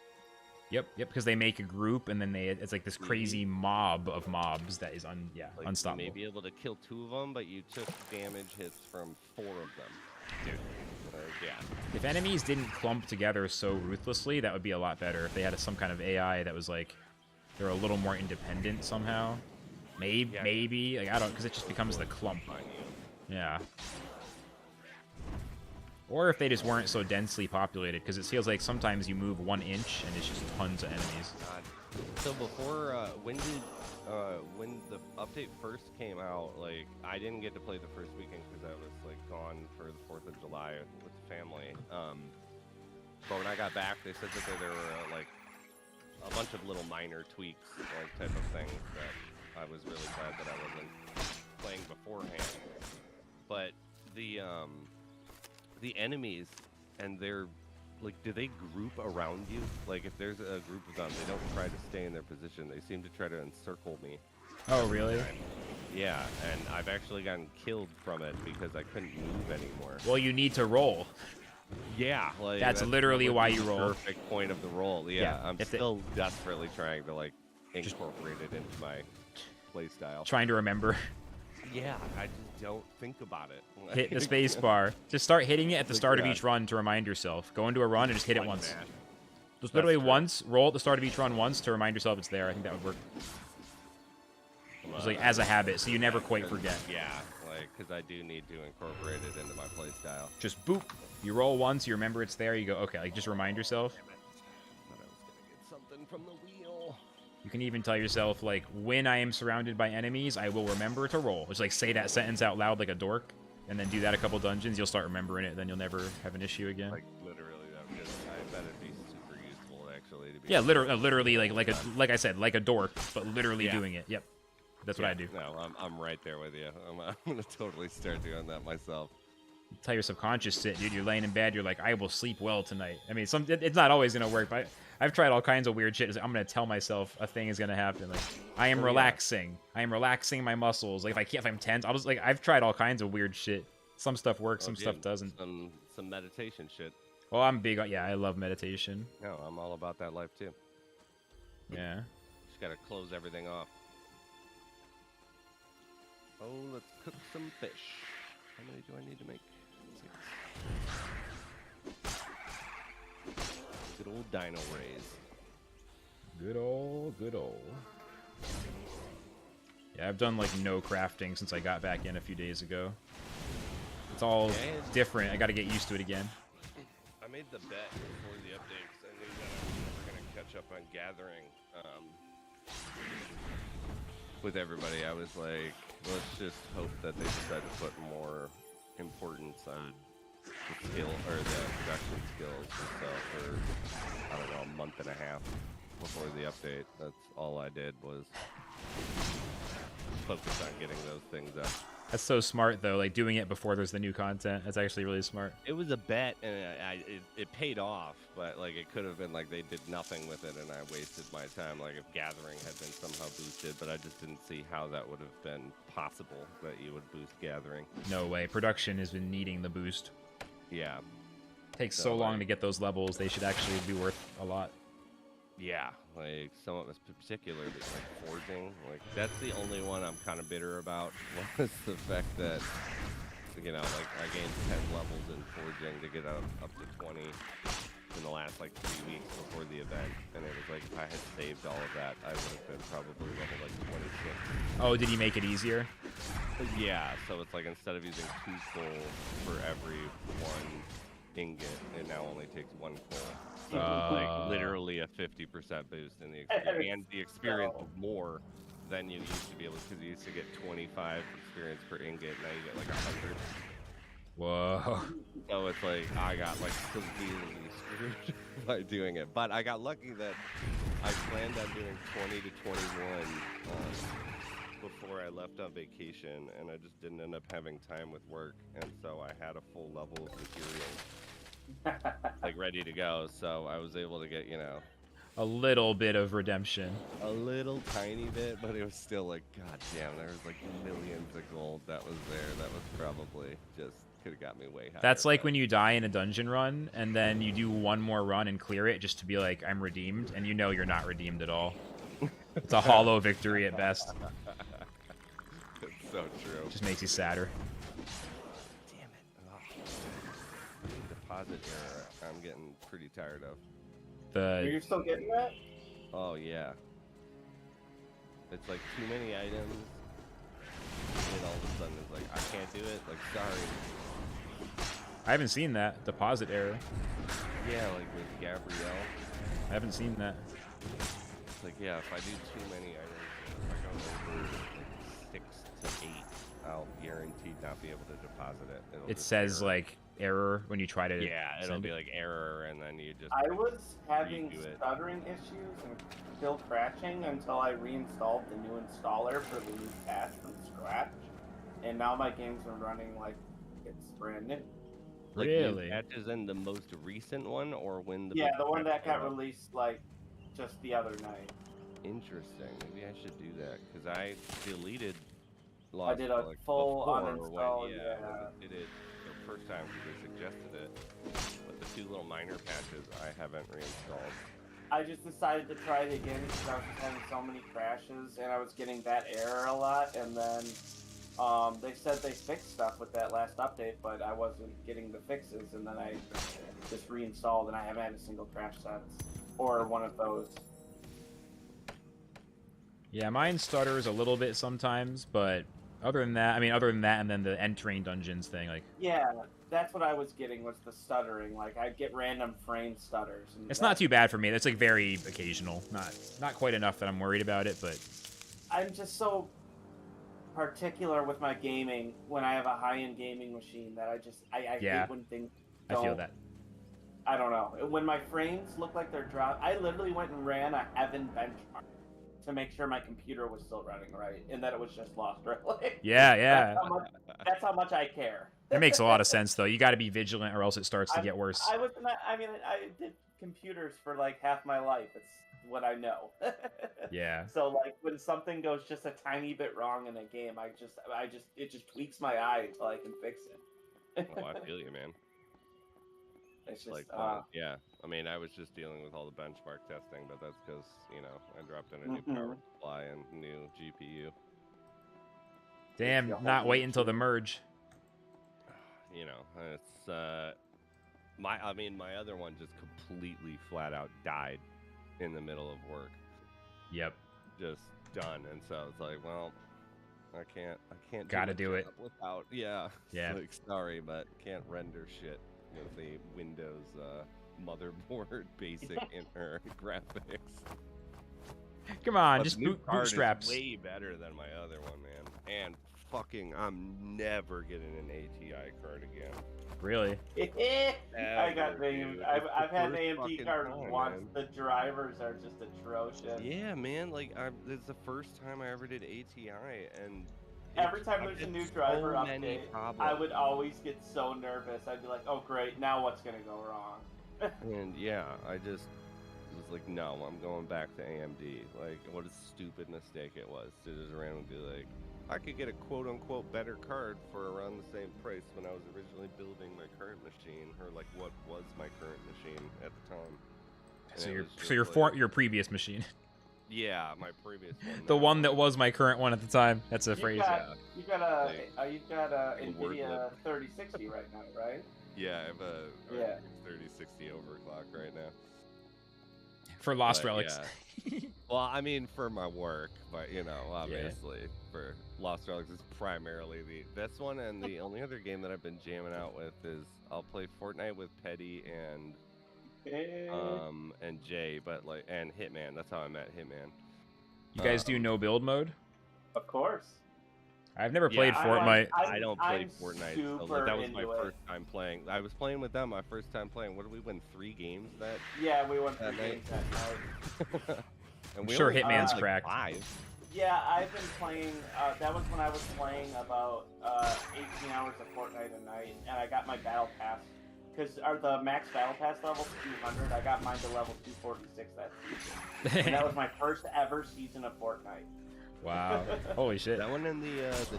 Yep, because they make a group and then it's like this crazy mob of mobs that is Like, unstoppable. You may be able to kill 2 of them, but you took damage hits from 4 of them. Dude. Yeah. If enemies didn't clump together so ruthlessly, that would be a lot better. If they had some kind of AI that was like they're a little more independent somehow. Maybe like I don't, because it just becomes the clump. Yeah. Or if they just weren't so densely populated, because it feels like sometimes you move 1 inch and it's just tons of enemies. God. So before, when the update first came out, like I didn't get to play the first weekend because I was like gone for the 4th of July with the family. But when I got back, they said that there were like a bunch of little minor tweaks, like type of things that I was really glad that I wasn't playing beforehand. But the enemies and their like, do they group around you? Like, if there's a group of them, they don't try to stay in their position. They seem to try to encircle me. Oh, really? Yeah, and I've actually gotten killed from it because I couldn't move anymore. Well, you need to roll. Yeah, like that's literally why you roll. Perfect point of the roll. Yeah, I'm still desperately trying to like incorporate it into my playstyle. Trying to remember. Yeah, I just don't think about it. Hit the space bar. Just start hitting it at the start of each run to remind yourself. Go into a run and just hit it once. Just literally once. Roll at the start of each run once to remind yourself it's there. I think that would work. Just like as a habit, so you never quite forget. Yeah, like because I do need to incorporate it into my playstyle. Just boop. You roll once, you remember it's there. You go, okay. Like just remind yourself. Thought I was gonna get something from the wheel. You can even tell yourself, like, when I am surrounded by enemies, I will remember to roll. Just, like, say that sentence out loud like a dork, and then do that a couple dungeons. You'll start remembering it, then you'll never have an issue again. Like, literally, I bet it'd be super useful, actually. To be yeah, literally, like I said, like a dork, but literally doing it. Yep. That's what I do. No, I'm right there with you. I'm going to totally start doing that myself. Tell your subconscious sit, dude. You're laying in bed, you're like, I will sleep well tonight. I mean, it's not always going to work, but I've tried all kinds of weird shit. I'm going to tell myself a thing is going to happen. Like, I am relaxing. I am relaxing my muscles. Like, if I'm tense, I'll just, like, I've tried all kinds of weird shit. Some stuff works, some stuff doesn't. Some meditation shit. Well, I'm big on, yeah, I love meditation. No, I'm all about that life, too. Yeah. Just got to close everything off. Oh, let's cook some fish. How many do I need to make? 6. Good old dino rays. Good old. Yeah, I've done, like, no crafting since I got back in a few days ago. It's all different. I gotta get used to it again. I made the bet before the updates. I knew that I was never going to catch up on gathering with everybody. I was like, let's just hope that they decide to put more importance on the skill or the production skills and stuff for, I don't know, a month and a half before the update. That's all I did was focus on getting those things up. That's so smart, though, like, doing it before there's the new content. That's actually really smart. It was a bet, and it paid off, but, like, it could have been, like, they did nothing with it, and I wasted my time. Like, if gathering had been somehow boosted, but I just didn't see how that would have been possible, that you would boost gathering. No way. Production has been needing the boost. Yeah. Takes so long to get those levels. They should actually be worth a lot. Yeah, like some of us, particularly like forging, like that's the only one I'm kind of bitter about. Was the fact that, you know, like I gained 10 levels in forging to get up to 20 in the last like 3 weeks before the event, and it was like if I had saved all of that, I would have been probably level like 26. Oh, did he make it easier? Yeah, so it's like instead of using 2 coal for every 1 ingot, it now only takes 1 coal. So like literally a 50% boost in the experience, and the experience is more then you used to be able, because you used to get 25 experience per ingot, now you get like 100. Whoa. So it's like I got like severely screwed by doing it. But I got lucky that I planned on doing 20 to 21 before I left on vacation, and I just didn't end up having time with work, and so I had a full level of material like ready to go. So I was able to get, you know, A little bit of redemption. a little tiny bit, but it was still like, god damn, there was like millions of gold that was there. That was probably just could have got me way higher. That's like but- when you die in a dungeon run, and then you do one more run and clear it just to be like, I'm redeemed, and you know you're not redeemed at all. It's a hollow victory at best. It's so true. Just makes you sadder. Damn it. Oh. Deposit error. I'm getting pretty tired of. Are The you still getting that? Oh, yeah. It's like too many items. And all of a sudden it's like, I can't do it. Like, sorry. I haven't seen that deposit error. Yeah, like with Gabrielle. I haven't seen that. It's like, yeah, if I do too many items, if I go over like 6 to 8, I'll guaranteed not be able to deposit it. It'll It just says error. like error when you try to. Yeah, it'll send be it. like error, and then you just. I was having redo it. stuttering issues and still crashing until I reinstalled the new installer for the new patch from scratch, and now my games are running like it's brand new. Like, Really? Patches in the most recent one, or when the Yeah, big the one patch that got came out? released like just the other night. Interesting. Maybe I should do that because I deleted. I Lost did a Relic full before uninstall, when, yeah. when they did it the first time because they suggested it. But the 2 little minor patches I haven't reinstalled. I just decided to try it again because I was just having so many crashes and I was getting that error a lot. And then they said they fixed stuff with that last update, but I wasn't getting the fixes. And then I just reinstalled, and I haven't had a single crash since, or one of those. Yeah, mine stutters a little bit sometimes, but other than that, and then the entering dungeons thing, like Yeah, that's what I was getting, was the stuttering. Like I'd get random frame stutters. And it's not too bad for me. It's like very occasional, not quite enough that I'm worried about it, but I'm just so particular with my gaming when I have a high-end gaming machine that I Yeah. hate when things I don't. feel that. I don't know. When my frames look like they're dropped, I literally went and ran a heaven benchmark to make sure my computer was still running right and that it was just Lost Relics. Yeah, yeah. That's how much I care. That makes a lot of sense, though. You got to be vigilant, or else it starts to get worse. I did computers for like half my life. It's what I know. Yeah. So like when something goes just a tiny bit wrong in a game, it just tweaks my eye until I can fix it. Oh, I feel you, man. It's just Like, yeah. I mean, I was just dealing with all the benchmark testing, but that's because, you know, I dropped in a new power supply and new GPU. Damn, Yeah, not whole wait until the merge. You know, it's my other one just completely flat out died in the middle of work. Yep. Just done. And so it's like, well, I can't Gotta my do it. job without. Yeah. Yeah. Like, sorry, but can't render shit with the Windows motherboard basic inner graphics. Come on, But just the new card is bootstraps. way better than my other one, man. And fucking, I'm never getting an ATI card again. Really? I got Ever, named. dude. I've It's had the an first AMD fucking card time, once. man. The drivers are just atrocious. Yeah, man. Like, this is the first time I ever did ATI, and Every time there's a new driver update, problems. I would always get so nervous. I'd be like, "Oh great, now what's gonna go wrong?" And yeah, I just was like, no, I'm going back to AMD. Like, what a stupid mistake it was to just randomly be like, I could get a quote-unquote better card for around the same price when I was originally building my current machine, or like what was my current machine at the time. And it was just like- Your previous machine, Yeah, my previous one. the now. one that was my current one at the time. That's a phrase. You've got a The word NVIDIA lib. 3060 right now, right? Yeah, I have a Yeah. 3060 overclock right now. For Lost But, Relics. yeah. Well, I mean, for my work, but you know, obviously, for Lost Relics is primarily this one, and the only other game that I've been jamming out with is I'll play Fortnite with Petty and Jay, but like and Hitman. That's how I met Hitman. You guys do no build mode? Of course. I've never played Yeah, Fortnite. I don't play I'm Fortnite. So super that was my into it. first time playing. I was playing with them my first time playing. What did we win? 3 games that? Yeah, we went That through night. games that night. And I'm we sure only played, Hitman's like, cracked. 5. Yeah, I've been playing. That was when I was playing about 18 hours of Fortnite a night, and I got my battle pass. Because the max battle pass level's 200. I got mine to level 246 that season. And that was my first ever season of Fortnite. Wow. Holy shit. That one and the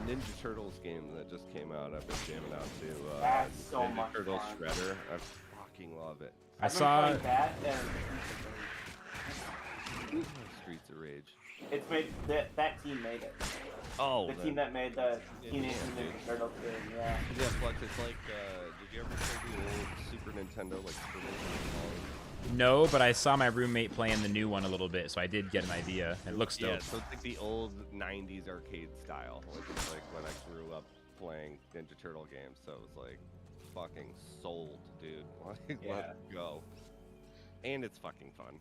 Ninja Turtles game that just came out, I've been jamming out to. That's so Ninja much Turtles fun. Shredder. I fucking love it. I I've been saw. playing that and Streets of Rage. it's made that team made it. Oh, The team that made the Teenage Mutant Ninja Turtles game, yeah. Yeah, Flux, it's like, did you ever play the old Super Nintendo, like, Super Nintendo? No, but I saw my roommate playing the new one a little bit, so I did get an idea. It looks dope. Yeah, so it's like the old 90s arcade style. Like, it's like when I grew up playing Ninja Turtle games, so it was like, fucking sold, dude. Like, Yeah. let's go. And it's fucking fun.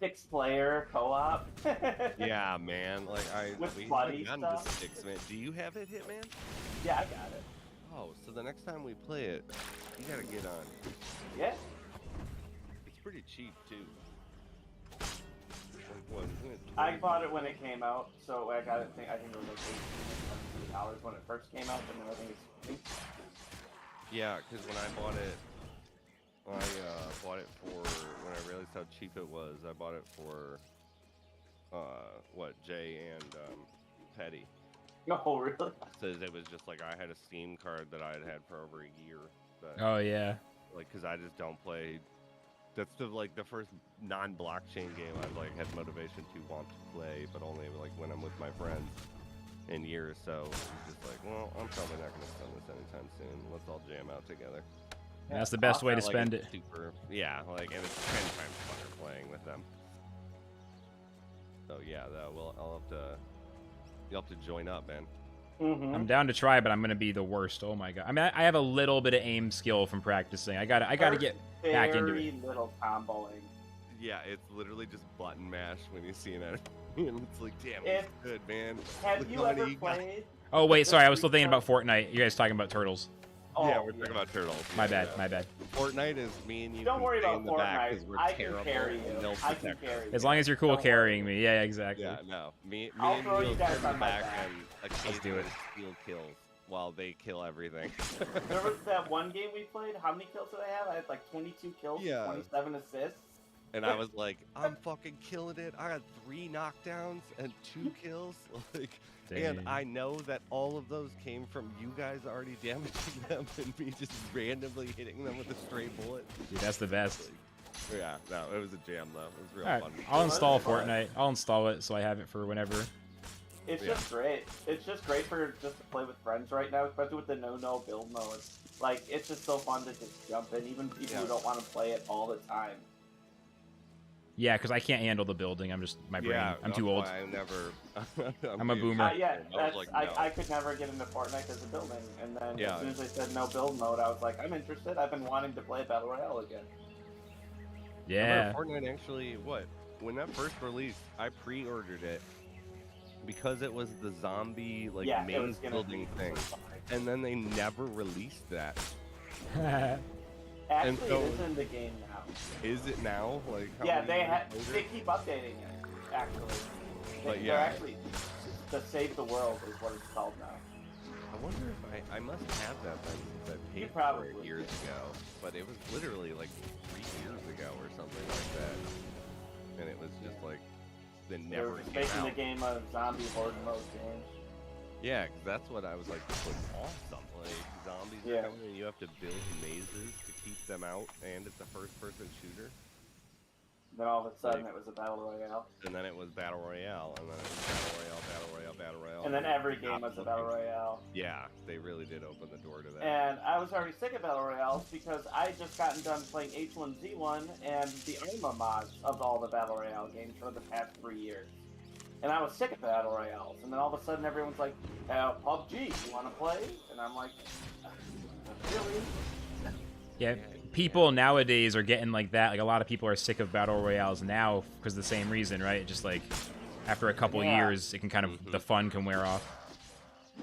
6-player co-op. Yeah, man. Like, With we buddy haven't gotten to stuff? 6, man. Do you have it, Hitman? Yeah, I got it. Oh, so the next time we play it, you gotta get on. Yeah. It's pretty cheap, too. Like, what, isn't it I 20? bought it when it came out, so I got it. I think it was like $18 when it first came out, and then I think it's Yeah, because when I bought it, bought it for, when I realized how cheap it was, I bought it for, Jay and, Petty. Oh, really? Says it was just like I had a Steam card that I had had for over a year. That, Oh yeah. Like, because I just don't play. That's the first non-blockchain game I've like had motivation to want to play, but only like when I'm with my friends in years. So it's just like, well, I'm probably not going to spend this anytime soon. Let's all jam out together. And that's the best way to Like, spend it. it's super, yeah, like, and it's 10 times funner playing with them. So yeah, you'll have to join up, man. Mm-hmm. I'm down to try, but I'm gonna be the worst. Oh my god. I mean, I have a little bit of aim skill from practicing. I gotta get back into Very it. little comboing. Yeah, it's literally just button mash when you see an enemy, and it's like, damn, If- it's good, man. Have Look you how many ever you got. played? Oh wait, sorry. I was This still thinking week's about Fortnite. You guys talking about turtles? Oh, Yeah, we're talking about turtles. My Yeah, bad. yeah. My bad. Fortnite is me and you. Don't can worry stay about in the back 'cause Fortnite. we're I can terrible, carry and you. they'll I can protect us. carry you. As long as you're cool Don't carrying worry. me. Yeah, exactly. Yeah, no. Me I'll and throw you you guys sit in the on my back back. and Let's do it. occasionally steal kills while they kill everything. There was that one game we played. How many kills did I have? I had like 22 kills, Yeah. 27 assists. And I was like, I'm fucking killing it. I got 3 knockdowns and 2 kills. Like, Dang. and I know that all of those came from you guys already damaging them and me just randomly hitting them with a stray bullet. Dude, that's the best. Yeah, no, it was a jam though. It was real All right, fun. I'll install fun. Fortnite. I'll install it so I have it for whenever. It's Yeah. just great. It's just great for just to play with friends right now, especially with the no build mode. Like, it's just so fun to just jump in, even people Yeah. who don't want to play it all the time. Yeah, because I can't handle the building. I'm just my brain. Yeah, I'm that's too old. why I never. I'm a boomer. Yeah, I was that's, like, I, no. I could never get into Fortnite as a building, and then Yeah. as soon as they said no build mode, I was like, I'm interested. I've been wanting to play Battle Royale again. Yeah. Fortnite actually, when that first released, I pre-ordered it because it was the zombie like Yeah, it main was gonna building be thing, and then they never released that. Actually, so- it is in the game now. Is it now? Like how Yeah, many years they later? keep updating it. Actually, But they're yeah. actually to save the world is what it's called now. I wonder if I must have that then since I paid for probably it years ago, but it was literally like 3 years ago or something like that, and it was just like they They never were just came making the out. game a zombie horde mode game. Yeah, 'cause that's what I was like, this was awesome. Like, zombies Yeah. are coming and you have to build mazes to keep them out, and it's a first-person shooter. Then all of a sudden, it was a battle royale, And then it was Battle Royale, and then it was Battle Royale, Battle Royale, Battle Royale. and then every game Not was a battle looking- royale. Yeah, they really did open the door to that. And I was already sick of battle royales because I had just gotten done playing H1Z1 and the Arma mods of all the battle royale games for the past 3 years. And I was sick of battle royales. And then all of a sudden, everyone's like, "PUBG, you want to play?" And I'm like, "Really?" Yeah, people nowadays are getting like that. Like a lot of people are sick of battle royales now because of the same reason, right? Just like after a couple Yeah. years, it can kind of the fun can wear off.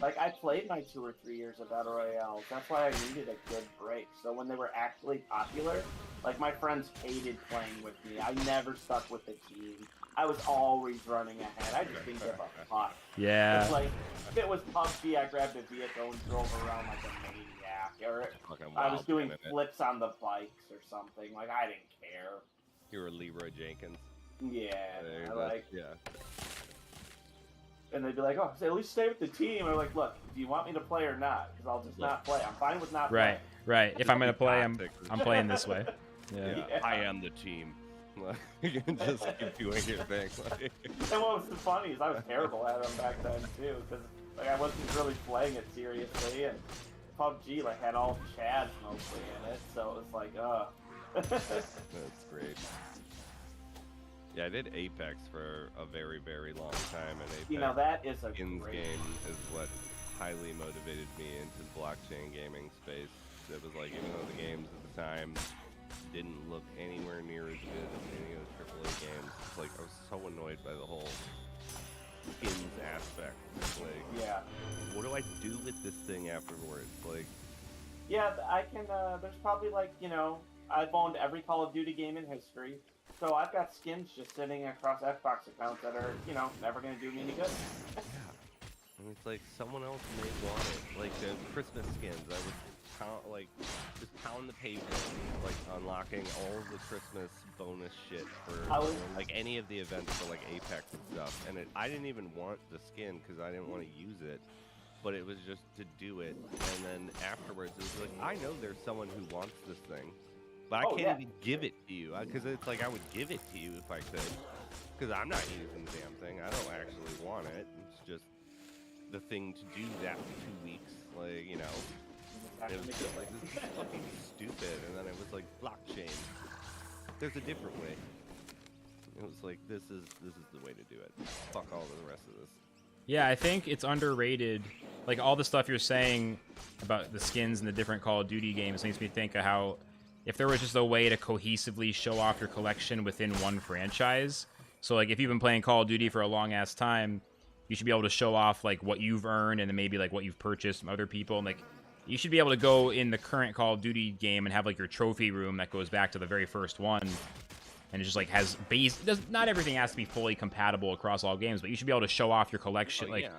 Like, I played my 2 or 3 years of Battle Royales. That's why I needed a good break. So when they were actually popular, like, my friends hated playing with me. I never stuck with the team. I was always running ahead. I just didn't give a fuck. Yeah. It's like, if it was PUBG, I grabbed a vehicle and drove around like a maniac. Or Fucking I was wild doing man in it. flips on the bikes or something. Like, I didn't care. You were Leroy Jenkins. Yeah, There, I like... yeah. And they'd be like, oh, say, at least stay with the team. I'm like, look, do you want me to play or not? Because I'll just not play. I'm fine with not Right, playing. right. If I'm gonna play, I'm playing this way. Yeah. Yeah, Yeah. I am the team. You can just keep doing your thing. Like, And what was funny is I was terrible at them back then, too. Because like, I wasn't really playing it seriously. And PUBG like had all Chads mostly in it. So it was like, that's great. Yeah, I did Apex for a very, very long time, and Apex You know, that is a skins great... game is what highly motivated me into the blockchain gaming space. It was like, even though the games at the time didn't look anywhere near as good as any of the AAA games, it's like I was so annoyed by the whole skins aspect. Like, Yeah. what do I do with this thing afterwards? Like, Yeah, I can, there's probably like, you know, I've owned every Call of Duty game in history. So I've got skins just sitting across Xbox accounts that are, you know, never going to do me any good. yeah. And it's like someone else may want it. Like the Christmas skins, I would count, like, just pound the pavement, like unlocking all of the Christmas bonus shit for like any of the events for like Apex and stuff. And I didn't even want the skin because I didn't want to use it, but it was just to do it. And then afterwards, it was like, I know there's someone who wants this thing, but I can't even give it to you because it's like I would give it to you if I could, because I'm not using the damn thing. I don't actually want it. It's just the thing to do that for 2 weeks, like, you know. It was just like, this is fucking stupid. And then it was like, blockchain. There's a different way. It was like, this is the way to do it. Fuck all of the rest of this. Yeah, I think it's underrated. Like, all the stuff you're saying about the skins and the different Call of Duty games makes me think of how if there was just a way to cohesively show off your collection within one franchise. So, like, if you've been playing Call of Duty for a long-ass time, you should be able to show off, like, what you've earned and then maybe, like, what you've purchased from other people. And, like, you should be able to go in the current Call of Duty game and have, like, your trophy room that goes back to the very first one. And it just, like, has base... Not everything has to be fully compatible across all games, but you should be able to show off your collection. Oh, yeah.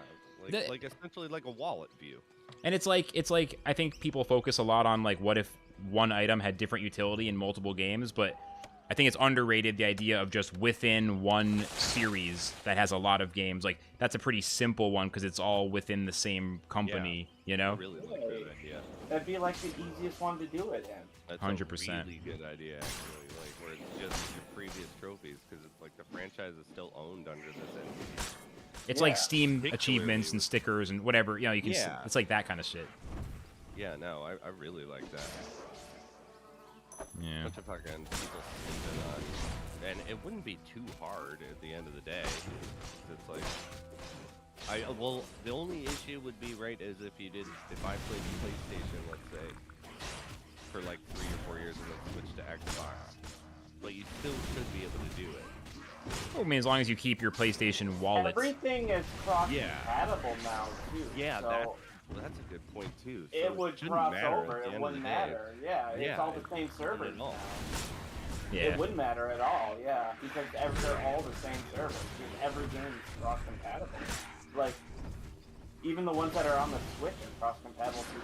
Like essentially like a wallet view. And it's like, I think people focus a lot on, like, what if one item had different utility in multiple games, but I think it's underrated, the idea of just within one series that has a lot of games. Like, that's a pretty simple one because it's all within the same company, you know? I really like that idea. That'd be like the easiest one to do it in. That's 100%. a really good idea, actually. Like, where it's just your previous trophies, because it's like the franchise is still owned under this entity. It's like Yeah. Steam Particularly achievements and stickers and whatever, you know, you can, Yeah. it's like that kind of shit. Yeah, no, I really like that. Yeah. Bunch of fucking people sleeping on, and it wouldn't be too hard at the end of the day. It's like, well, the only issue would be, right, is if I played PlayStation, let's say, for like 3 or 4 years and then switched to Xbox, but you still should be able to do it. Well, I mean, as long as you keep your PlayStation wallet. Everything is cross-compatible now, too. Yeah, so that's a good point too. So it would shouldn't cross matter over. at the It end of wouldn't the day. matter. Yeah, it's Yeah, all the it same servers wouldn't at now. all. Yeah. It wouldn't matter at all, yeah, because they're all the same servers. Because every game is cross-compatible. Like, even the ones that are on the Switch are cross-compatible through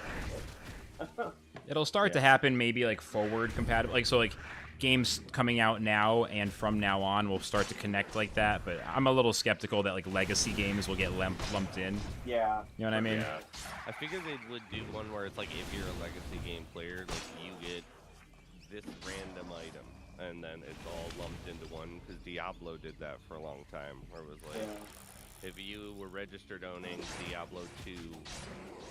the Switch. It'll start to happen maybe like forward compatible, like, so like games coming out now and from now on will start to connect like that, but I'm a little skeptical that like legacy games will get lumped in. Yeah. You know what I mean? Yeah. I figured they would do one where it's like, if you're a legacy game player, like you get this random item, and then it's all lumped into one, because Diablo did that for a long time, where it was like, if you were registered owning Diablo 2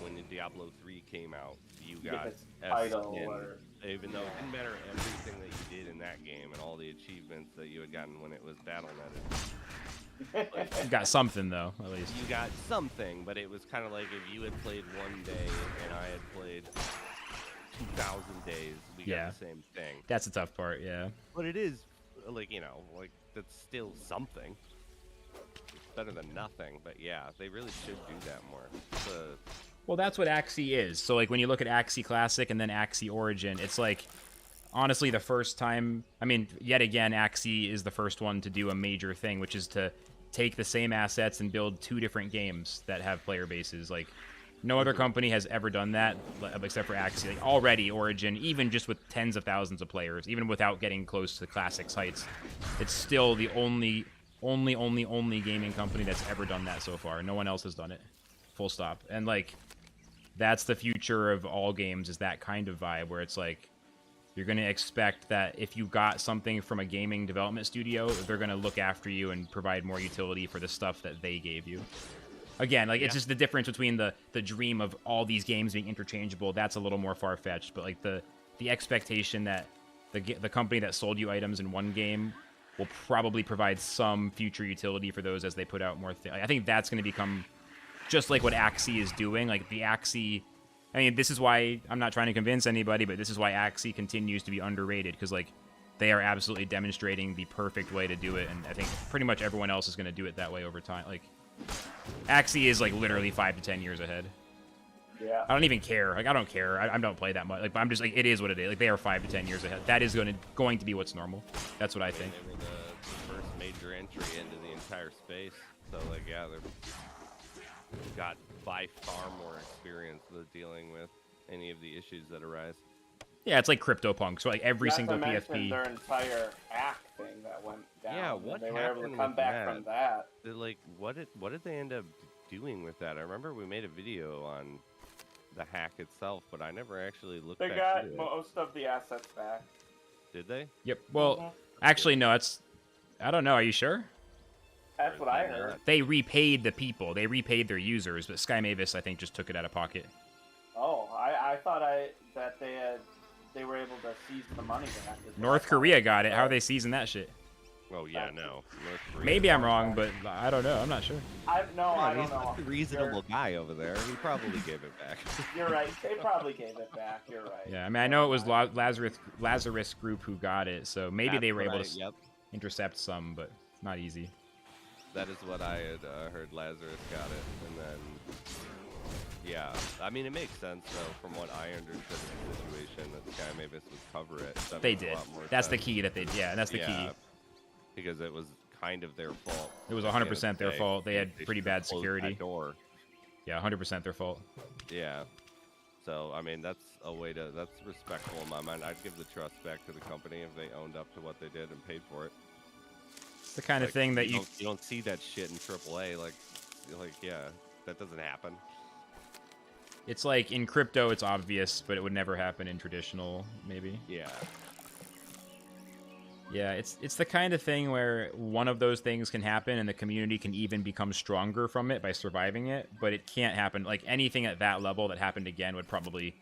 when Diablo 3 came out, you got it's S title in, or... even though it didn't matter everything that you did in that game and all the achievements that you had gotten when it was battle.netted. You got something though, at least. You got something, but it was kind of like if you had played one day and I had played 2,000 days, we got the same thing. That's the tough part, yeah. But it is, like, you know, like, that's still something. better than nothing. But yeah, they really should do that more. Well, that's what Axie is. So, like, when you look at Axie Classic and then Axie Origin, it's like, honestly, the first time... I mean, yet again, Axie is the first one to do a major thing, which is to take the same assets and build 2 different games that have player bases. Like, no other company has ever done that, except for Axie. Like, already, Origin, even just with tens of thousands of players, even without getting close to Classic's heights, it's still the only gaming company that's ever done that so far. No one else has done it. Full stop. And, like, that's the future of all games, is that kind of vibe, where it's like, you're going to expect that if you got something from a gaming development studio, they're going to look after you and provide more utility for the stuff that they gave you. Again, like, it's just the difference between the dream of all these games being interchangeable. That's a little more far-fetched, but, like, the expectation that the company that sold you items in one game will probably provide some future utility for those as they put out more things. I think that's going to become just like what Axie is doing. Like, the Axie... I mean, this is why... I'm not trying to convince anybody, but this is why Axie continues to be underrated, because, like, they are absolutely demonstrating the perfect way to do it, and I think pretty much everyone else is going to do it that way over time. Like, Axie is, like, literally 5 to 10 years ahead. Yeah. I don't even care. Like, I don't care. I don't play that much. Like, but I'm just like, it is what it is. Like, they are 5 to 10 years ahead. That is going to be what's normal. That's what I think. They were the first major entry into the entire space. So, like, yeah, they've got by far more experience with dealing with any of the issues that arise. Yeah, it's like CryptoPunk. So, like, every single Not to mention PFP. their entire hack thing that went down. Yeah, and what they were able to happened come with back that? from that. Like, what did they end up doing with that? I remember we made a video on the hack itself, but I never actually looked They back got into it. most of the assets back. Did they? Yep. Well, actually, no. It's... I don't know. Are you sure? That's what I heard. They repaid the people. They repaid their users, but Sky Mavis, I think, just took it out of pocket. Oh, I thought that they were able to seize the money back. is what I North thought. Korea got it. How are they seizing that shit? Oh yeah, no. North Korea. Maybe I'm wrong, but I don't know. I'm not sure. I Come on, don't he's know. a reasonable guy over there. He probably gave it back. You're right. They probably gave it back. You're right. Yeah, I mean, I know it was Lazarus Group who got it, so maybe That's they were what able to Yep, intercept some, but not easy. that is what I had heard. Lazarus got it, and then yeah, I mean it makes sense though from what I understood the situation that Sky Mavis would cover it. That They makes a did. lot more That's the sense. key that they... Yeah, that's the Yeah, key. because it was kind of their fault. It was at the end of 100% their the day. fault. They had pretty should've bad closed security. that door. Yeah, 100% their fault. Yeah. So, I mean, that's respectful in my mind. I'd give the trust back to the company if they owned up to what they did and paid for it. It's the kind of thing that you... You don't see that shit in AAA. Like, yeah, that doesn't happen. It's like, in crypto, it's obvious, but it would never happen in traditional, maybe. Yeah. Yeah, it's the kind of thing where one of those things can happen and the community can even become stronger from it by surviving it, but it can't happen. Like, anything at that level that happened again would probably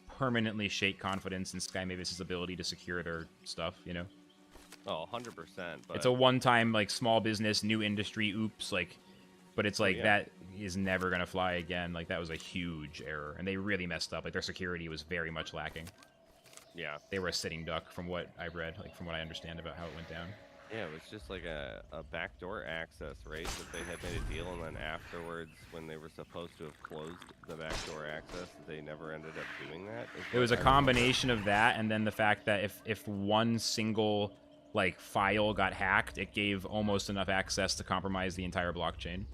permanently shake confidence in Sky Mavis's ability to secure their stuff, you know? Oh, 100%. But It's a one-time, like, small business, new industry, oops, like... But it's like, yeah. that is never going to fly again. Like, that was a huge error, and they really messed up. Like, their security was very much lacking. yeah. They were a sitting duck from what I've read, like, from what I understand about how it went down. Yeah, it was just like a backdoor access, right? That they had made a deal, and then afterwards, when they were supposed to have closed the backdoor access, they never ended up doing that. It was a combination of that, and then the fact that if one single, like, file got hacked, it gave almost enough access to compromise the entire blockchain.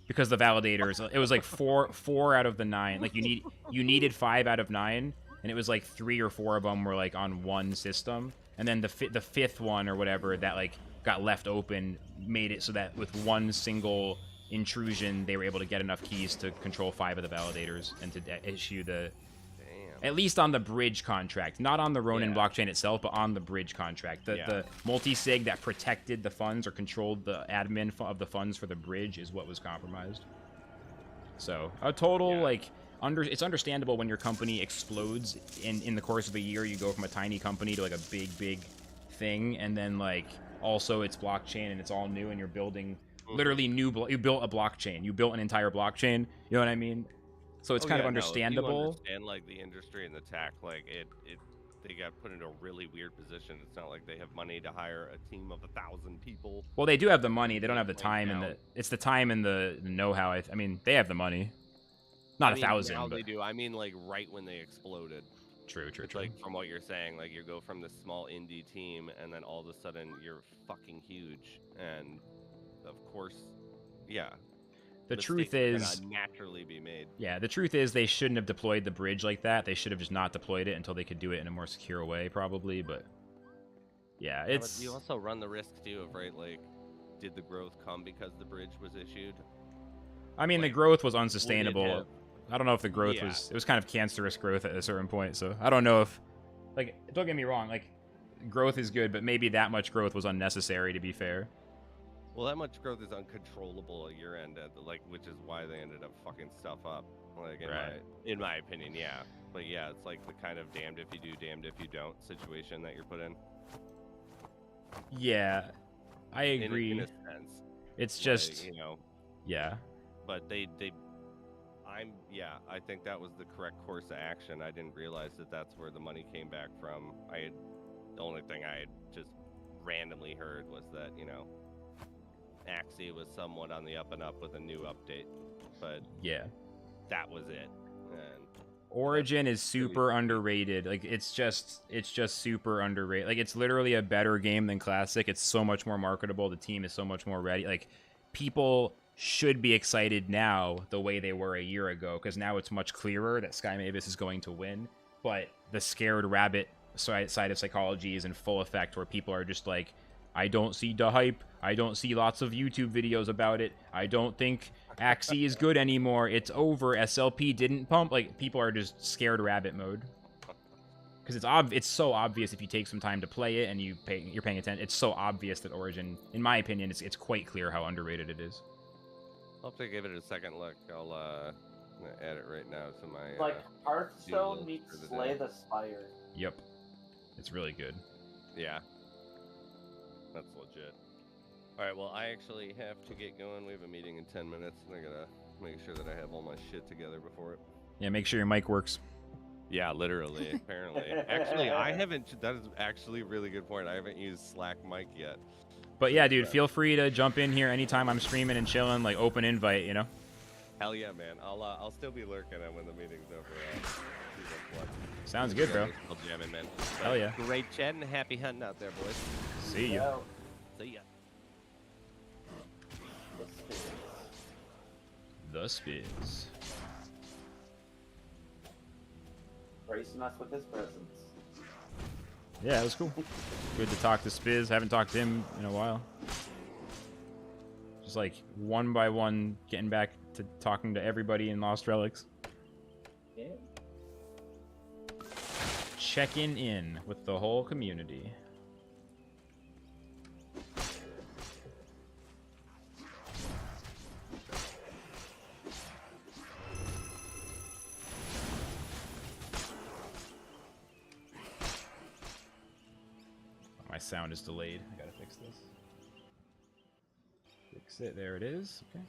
Because the validators, it was like four out of the 9. Like, you needed 5 out of 9, and it was like 3 or 4 of them were like on one system, and then the fifth one or whatever that like got left open made it so that with one single intrusion they were able to get enough keys to control 5 of the validators and to issue the... Damn. At least on the bridge contract, not on the Ronin Yeah. blockchain itself, but on the bridge contract. The multi-sig that protected the funds or controlled the admin of the funds for the bridge is what was compromised. So a total like it's understandable when your company explodes in the course of a year. You go from a tiny company to like a big thing, and then like also it's blockchain and it's all new, and you're building literally you built a blockchain. You built an entire blockchain. You know what I mean? So it's kind of understandable. And like the industry and the tech, like it they got put in a really weird position. It's not like they have money to hire a team of 1,000 people. Well, they do have the money. They don't have the Right time and now. it's the time and the know-how. I mean, they have the money. Not I mean, 1,000, now but they do. I mean, like right when they exploded. true. It's like from what you're saying, like you go from this small indie team, and then all of a sudden you're fucking huge, and of course, yeah. The truth mistakes are is, gonna naturally be made. yeah, the truth is they shouldn't have deployed the bridge like that. They should have just not deployed it until they could do it in a more secure way, probably. But yeah, Yeah, it's but you also run the risk too of like, did the growth come because the bridge was issued? I mean, the like, growth was Would it unsustainable. have- I don't know if the growth Yeah. was. It was kind of cancerous growth at a certain point. So I don't know if, like, don't get me wrong, like, growth is good, but maybe that much growth was unnecessary. To be fair. Well, that much growth is uncontrollable at your end, like, which is why they ended up fucking stuff up. Like, in my opinion, yeah. But yeah, it's like the kind of damned if you do, damned if you don't situation that you're put in. Yeah, I agree. In a sense, It's like, just, you know. yeah. But I think that was the correct course of action. I didn't realize that that's where the money came back from. The only thing I had just randomly heard was that, you know, Axie was somewhat on the up and up with a new update, but Yeah. that was it. And Origin is super underrated. Like it's just super underrated. Like it's literally a better game than Classic. It's so much more marketable. The team is so much more ready. Like people should be excited now the way they were a year ago because now it's much clearer that Sky Mavis is going to win. But the scared rabbit side of psychology is in full effect where people are just like, I don't see the hype. I don't see lots of YouTube videos about it. I don't think Axie is good anymore. It's over. SLP didn't pump. Like, people are just scared rabbit mode. Because it's so obvious if you take some time to play it and you're paying attention. It's so obvious that Origin, in my opinion, it's quite clear how underrated it is. I'll have to give it a second look. I'll add it right now to my. Like Hearthstone list meets for the Slay day. the Spire. Yep. It's really good. Yeah. That's legit. Alright, well, I actually have to get going. We have a meeting in 10 minutes, and I gotta make sure that I have all my shit together before it. Yeah, make sure your mic works. Yeah, literally, apparently. Actually, I haven't. That is actually a really good point. I haven't used Slack mic yet. But yeah, dude, feel free to jump in here anytime I'm streaming and chilling, like open invite, you know? Hell yeah, man. I'll still be lurking when the meeting's over. Sounds good, bro. Still jamming, man. Hell yeah. Great chat and happy hunting out there, boys. See ya. Yo, See ya. the spirits. The Spiz. Gracing us with his presence. Yeah, it was cool. Good to talk to Spiz. Haven't talked to him in a while. Just like one by one, getting back to talking to everybody in Lost Relics. Yeah. Checking in with the whole community. My sound is delayed. I gotta fix this. Fix it. There it is. Okay.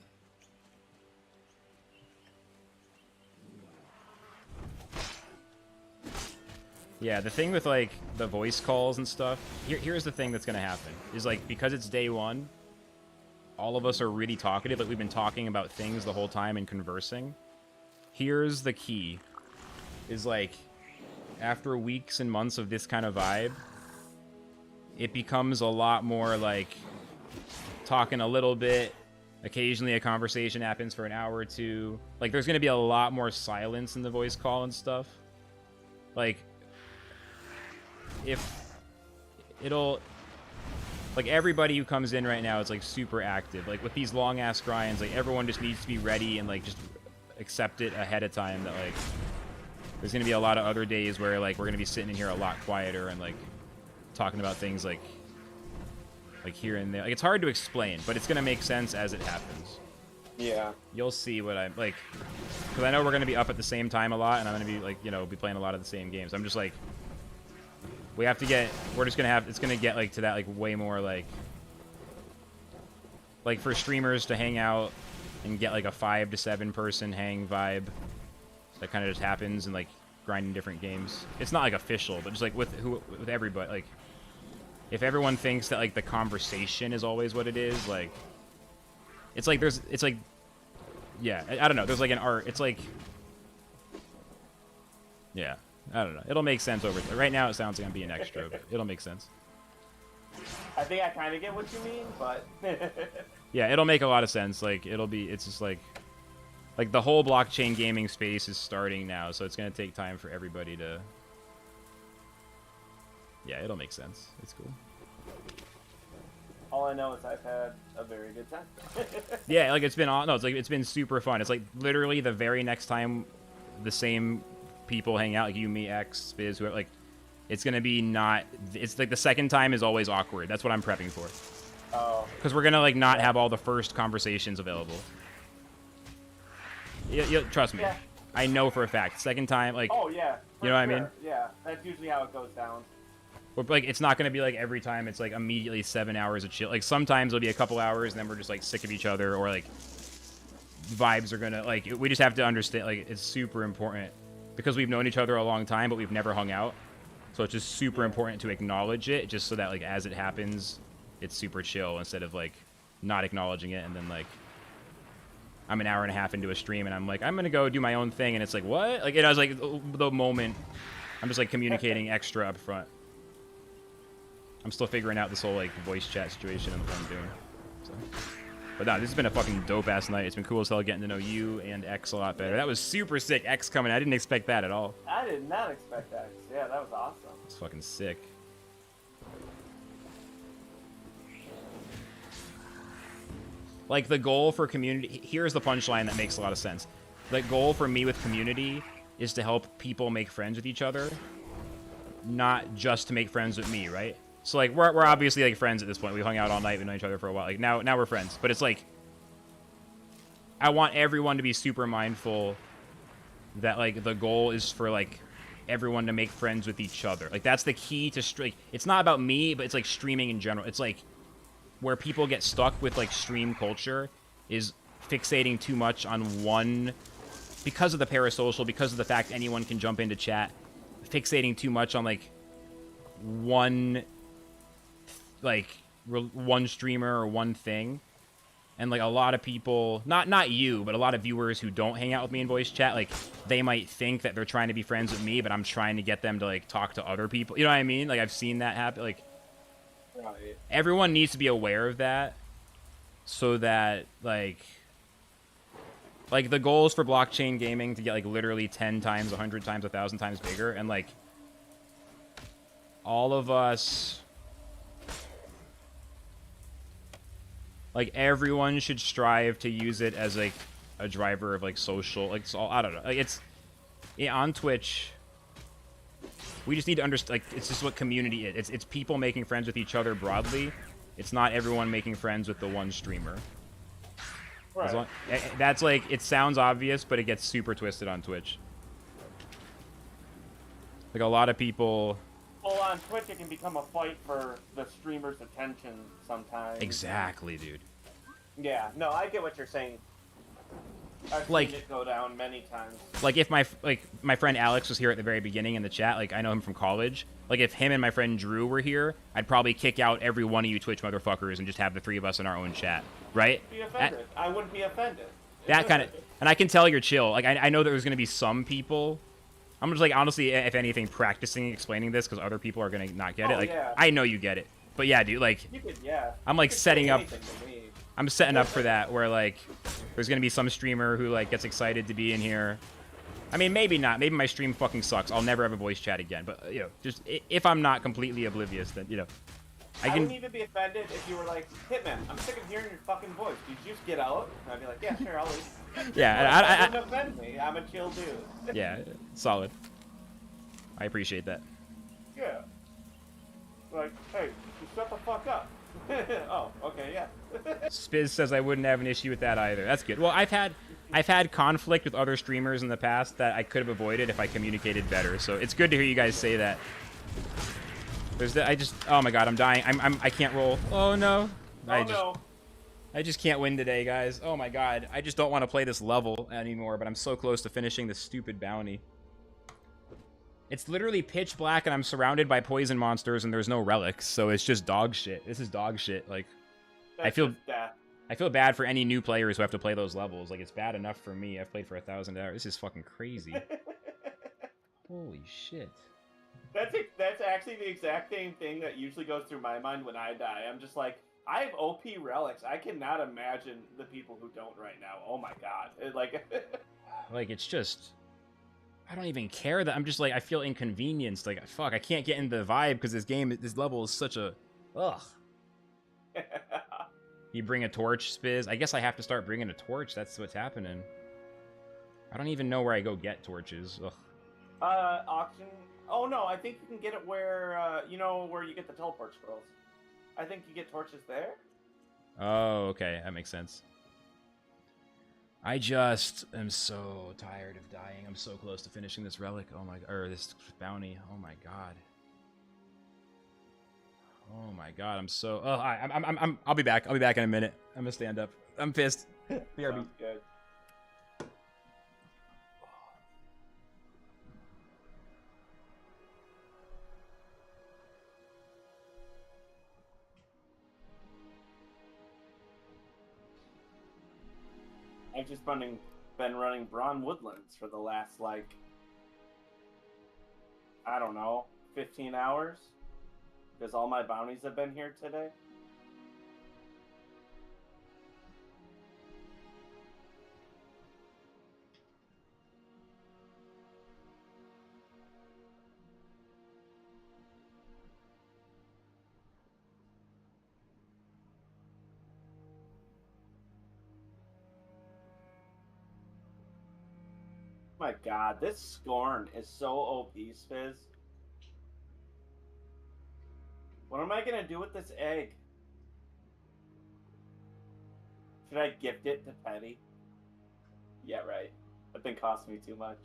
Yeah, the thing with like the voice calls and stuff. Here's the thing that's gonna happen is like because it's day one, all of us are really talkative. Like we've been talking about things the whole time and conversing. Here's the key: is like after weeks and months of this kind of vibe, it becomes a lot more like talking a little bit. Occasionally a conversation happens for an hour or two. Like there's going to be a lot more silence in the voice call and stuff. Like if it'll like everybody who comes in right now is like super active. Like with these long ass grinds, like everyone just needs to be ready and like just accept it ahead of time that like there's going to be a lot of other days where like we're going to be sitting in here a lot quieter and like talking about things like here and there. Like it's hard to explain, but it's gonna make sense as it happens. Yeah. You'll see what I'm like, because I know we're gonna be up at the same time a lot, and I'm gonna be like, you know, be playing a lot of the same games. I'm just like, we have to get. We're just gonna have. It's gonna get like to that like way more like for streamers to hang out and get like a 5 to 7 person hang vibe. That kind of just happens, and like grinding different games. It's not like official, but just like with everybody. Like, if everyone thinks that like the conversation is always what it is, like, it's like yeah, I don't know. There's like an art. It's like, yeah, I don't know. It'll make sense over. Right now, it sounds like I'm being extra, but it'll make sense. I think I kind of get what you mean, but Yeah, it'll make a lot of sense. Like, it's just like the whole blockchain gaming space is starting now, so it's gonna take time for everybody to. Yeah, it'll make sense. It's cool. all I know is I've had a very good time. Yeah, like it's been super fun. It's like literally the very next time the same people hang out, like you, me, X, Spiz, whoever, like it's gonna be not. It's like the second time is always awkward. That's what I'm prepping for. Oh. Because we're gonna like not have all the first conversations available. Trust me. Yeah. I know for a fact. Second time, like. Oh yeah. You know what I mean? Yeah, that's usually how it goes down. But like, it's not gonna be like every time. It's like immediately 7 hours of chill. Like sometimes it'll be a couple hours, and then we're just like sick of each other, or like vibes are gonna like. We just have to understand. Like, it's super important because we've known each other a long time, but we've never hung out. So it's just super important to acknowledge it, just so that like as it happens, it's super chill instead of like not acknowledging it and then like I'm an hour and a half into a stream and I'm like, I'm gonna go do my own thing, and it's like, what? Like, it was like the moment I'm just like communicating extra up front. I'm still figuring out this whole like voice chat situation and what I'm doing. So. But no, this has been a fucking dope ass night. It's been cool as hell getting to know you and X a lot better. That was super sick. X coming. I didn't expect that at all. I did not expect that. Yeah, that was awesome. It's fucking sick. Like, the goal for community... Here's the punchline that makes a lot of sense. The goal for me with community is to help people make friends with each other, not just to make friends with me, right? So, like, we're obviously, like, friends at this point. We hung out all night. We've known each other for a while. Like, now we're friends. But it's, like... I want everyone to be super mindful that, like, the goal is for, like, everyone to make friends with each other. Like, that's the key to... Like, it's not about me, but it's, like, streaming in general. It's, like... Where people get stuck with like stream culture is fixating too much on one, because of the parasocial, because of the fact anyone can jump into chat, fixating too much on like one streamer or one thing. And like a lot of people, not you, but a lot of viewers who don't hang out with me in voice chat, like they might think that they're trying to be friends with me, but I'm trying to get them to like talk to other people. You know what I mean? Like, I've seen that happen. Like, Right. everyone needs to be aware of that, so that like the goal is for blockchain gaming to get like literally 10 times, 100 times, 1,000 times bigger, and like all of us, like everyone should strive to use it as like a driver of like social, like it's all, I don't know, like it's on Twitch. We just need to understand, like, it's just what community is. It's people making friends with each other broadly. It's not everyone making friends with the one streamer. Right. That's like, it sounds obvious, but it gets super twisted on Twitch. Like, a lot of people... Well, on Twitch, it can become a fight for the streamer's attention sometimes. Exactly, dude. Yeah, no, I get what you're saying. I've Like- seen it go down many times. Like, if my friend Alex was here at the very beginning in the chat, like, I know him from college. Like, if him and my friend Drew were here, I'd probably kick out every one of you Twitch motherfuckers and just have the three of us in our own chat, right? Be offended. I wouldn't be offended. That kind of... And I can tell you're chill. Like, I know there's going to be some people... I'm just, like, honestly, if anything, practicing explaining this, because other people are going to not get it. Like, yeah. I know you get it. But, yeah, dude, like... You could, yeah. I'm, like, You could setting say up... anything to me. I'm setting up for that, where, like, there's going to be some streamer who, like, gets excited to be in here. I mean, maybe not. Maybe my stream fucking sucks. I'll never have a voice chat again. But, you know, just if I'm not completely oblivious, then, you know, I wouldn't even be offended if you were like, Hitman, I'm sick of hearing your fucking voice. Did you just get out? And I'd be like, yeah, sure, I'll leave. Yeah, That wouldn't offend me. I'm a chill dude. Yeah, solid. I appreciate that. Yeah. Like, hey, you shut the fuck up. Oh, okay, yeah. Spiz says I wouldn't have an issue with that either. That's good. Well, I've had conflict with other streamers in the past that I could have avoided if I communicated better. So it's good to hear you guys say that. Oh my god, I'm dying. I can't roll. Oh no. I just can't win today, guys. Oh my god. I just don't want to play this level anymore, but I'm so close to finishing this stupid bounty. It's literally pitch black, and I'm surrounded by poison monsters, and there's no relics, so it's just dog shit. This is dog shit. Like, That's feel- just death. I feel bad for any new players who have to play those levels. Like, it's bad enough for me. I've played for 1,000 hours. This is fucking crazy. Holy shit. That's actually the exact same thing that usually goes through my mind when I die. I'm just like, I have OP relics. I cannot imagine the people who don't right now. Oh my god. Like, it's just... I don't even care that I'm just like, I feel inconvenienced. Like, fuck, I can't get into the vibe because this level is such a... Ugh. You bring a torch, Spiz? I guess I have to start bringing a torch. That's what's happening. I don't even know where I go get torches. Ugh. Auction. Oh no, I think you can get it where, you know, where you get the teleport scrolls. I think you get torches there. Oh, okay. That makes sense. I just am so tired of dying. I'm so close to finishing this relic. Oh my... Or this bounty. Oh my god. Oh my god, I'm so... Oh, I'll be back. I'll be back in a minute. I'm gonna stand up. I'm pissed. BRB. Sounds good. I've just been running Brawn Woodlands for the last, like, I don't know, 15 hours? Because all my bounties have been here today. My god, this Scorn is so OP, Spiz. What am I gonna do with this egg? Should I gift it to Petty? Yeah, right. That thing cost me too much.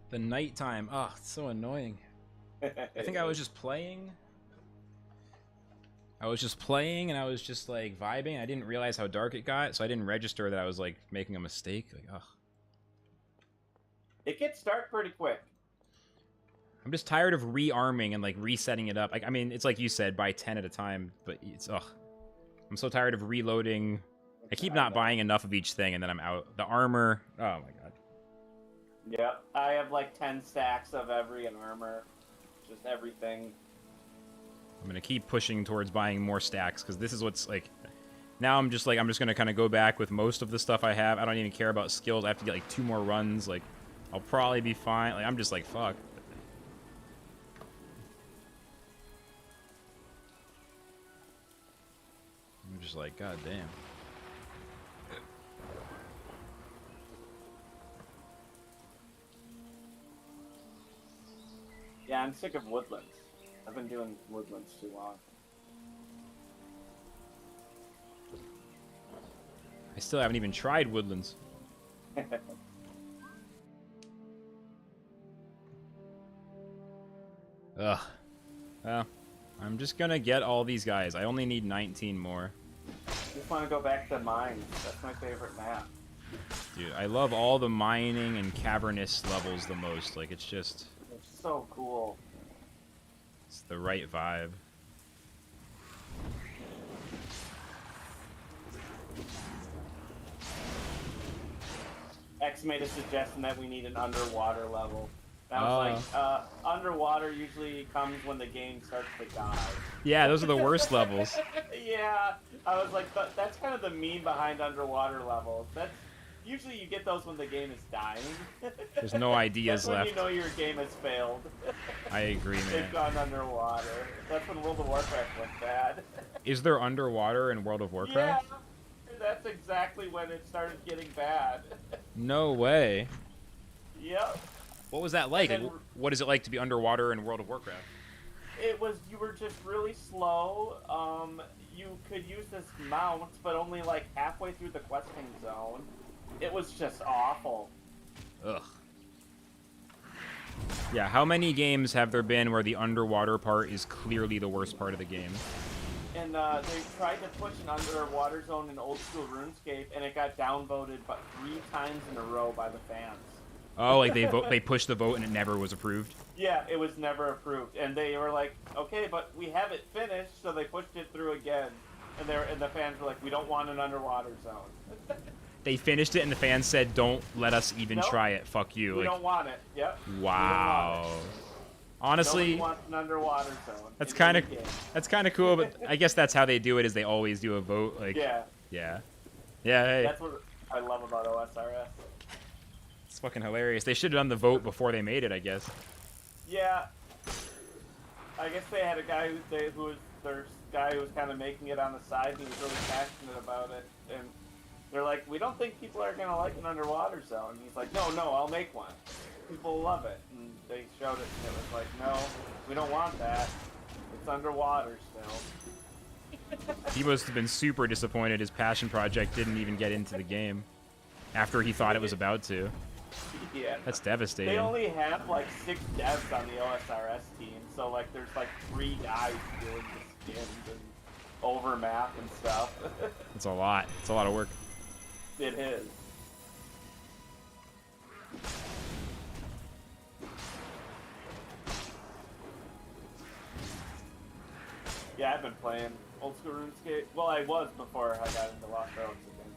The nighttime. Oh, it's so annoying. I think I was just playing. I was just playing, and I was just, like, vibing. I didn't realize how dark it got, so I didn't register that I was, like, making a mistake. Like, ugh. It gets dark pretty quick. I'm just tired of rearming and, like, resetting it up. Like, I mean, it's like you said, buy 10 at a time, but it's, ugh. I'm so tired of reloading. I keep not buying enough of each thing, and then I'm out. The armor, oh my god. Yep, I have like 10 stacks of every armor. Just everything. I'm gonna keep pushing towards buying more stacks, because this is what's, like... Now I'm just gonna kind of go back with most of the stuff I have. I don't even care about skills. I have to get, like, 2 more runs. Like, I'll probably be fine. Like, I'm just like, fuck. I'm just like, god damn. Yeah, I'm sick of Woodlands. I've been doing Woodlands too long. I still haven't even tried Woodlands. Ugh. Well, I'm just gonna get all these guys. I only need 19 more. Just want to go back to mines. That's my favorite map. Dude, I love all the mining and cavernous levels the most. Like, it's just... It's so cool. It's the right vibe. X made a suggestion that we need an underwater level. And I was like, underwater usually comes when the game starts to die. Yeah, those are the worst levels. Yeah, I was like, that's kind of the meme behind underwater levels. That's usually you get those when the game is dying. There's no ideas that's when left. you know your game has failed. I agree, man. They've gone underwater. That's when World of Warcraft went bad. Is there underwater in World of Warcraft? Yeah, that's exactly when it started getting bad. No way. Yep. What was that like? And Like, then- what is it like to be underwater in World of Warcraft? It was, you were just really slow. You could use this mount, but only like halfway through the questing zone. It was just awful. Ugh. Yeah, how many games have there been where the underwater part is clearly the worst part of the game? And they tried to push an underwater zone in old school RuneScape, and it got downvoted but 3 times in a row by the fans. Oh, like they pushed the vote and it never was approved? Yeah, it was never approved, and they were like, okay, but we have it finished, so they pushed it through again, and the fans were like, we don't want an underwater zone. They finished it and the fans said, don't let us even Nope. try it, fuck you. We Like, don't want it. Yep. wow. Honestly, Nobody wants an underwater zone. that's in kind any of game. cool, but I guess that's how they do it. Is they always do a vote. Like, Yeah. yeah. Hey, That's what I love about OSRS. it's fucking hilarious. They should have done the vote before they made it, I guess. Yeah. I guess they had a guy who was their guy who was kind of making it on the side. And he was really passionate about it, and they're like, we don't think people are gonna like an underwater zone. And he's like, no, I'll make one. People love it, and they showed it, and it was like, no, we don't want that. It's underwater still. He must have been super disappointed his passion project didn't even get into the game after he thought it was about to. Yeah. That's devastating. They only have like 6 devs on the OSRS team, so like there's like 3 guys doing the skins and overmap and stuff. It's a lot. It's a lot of work. It is. Yeah, I've been playing old school RuneScape. Well, I was before I got into Lost Relics again.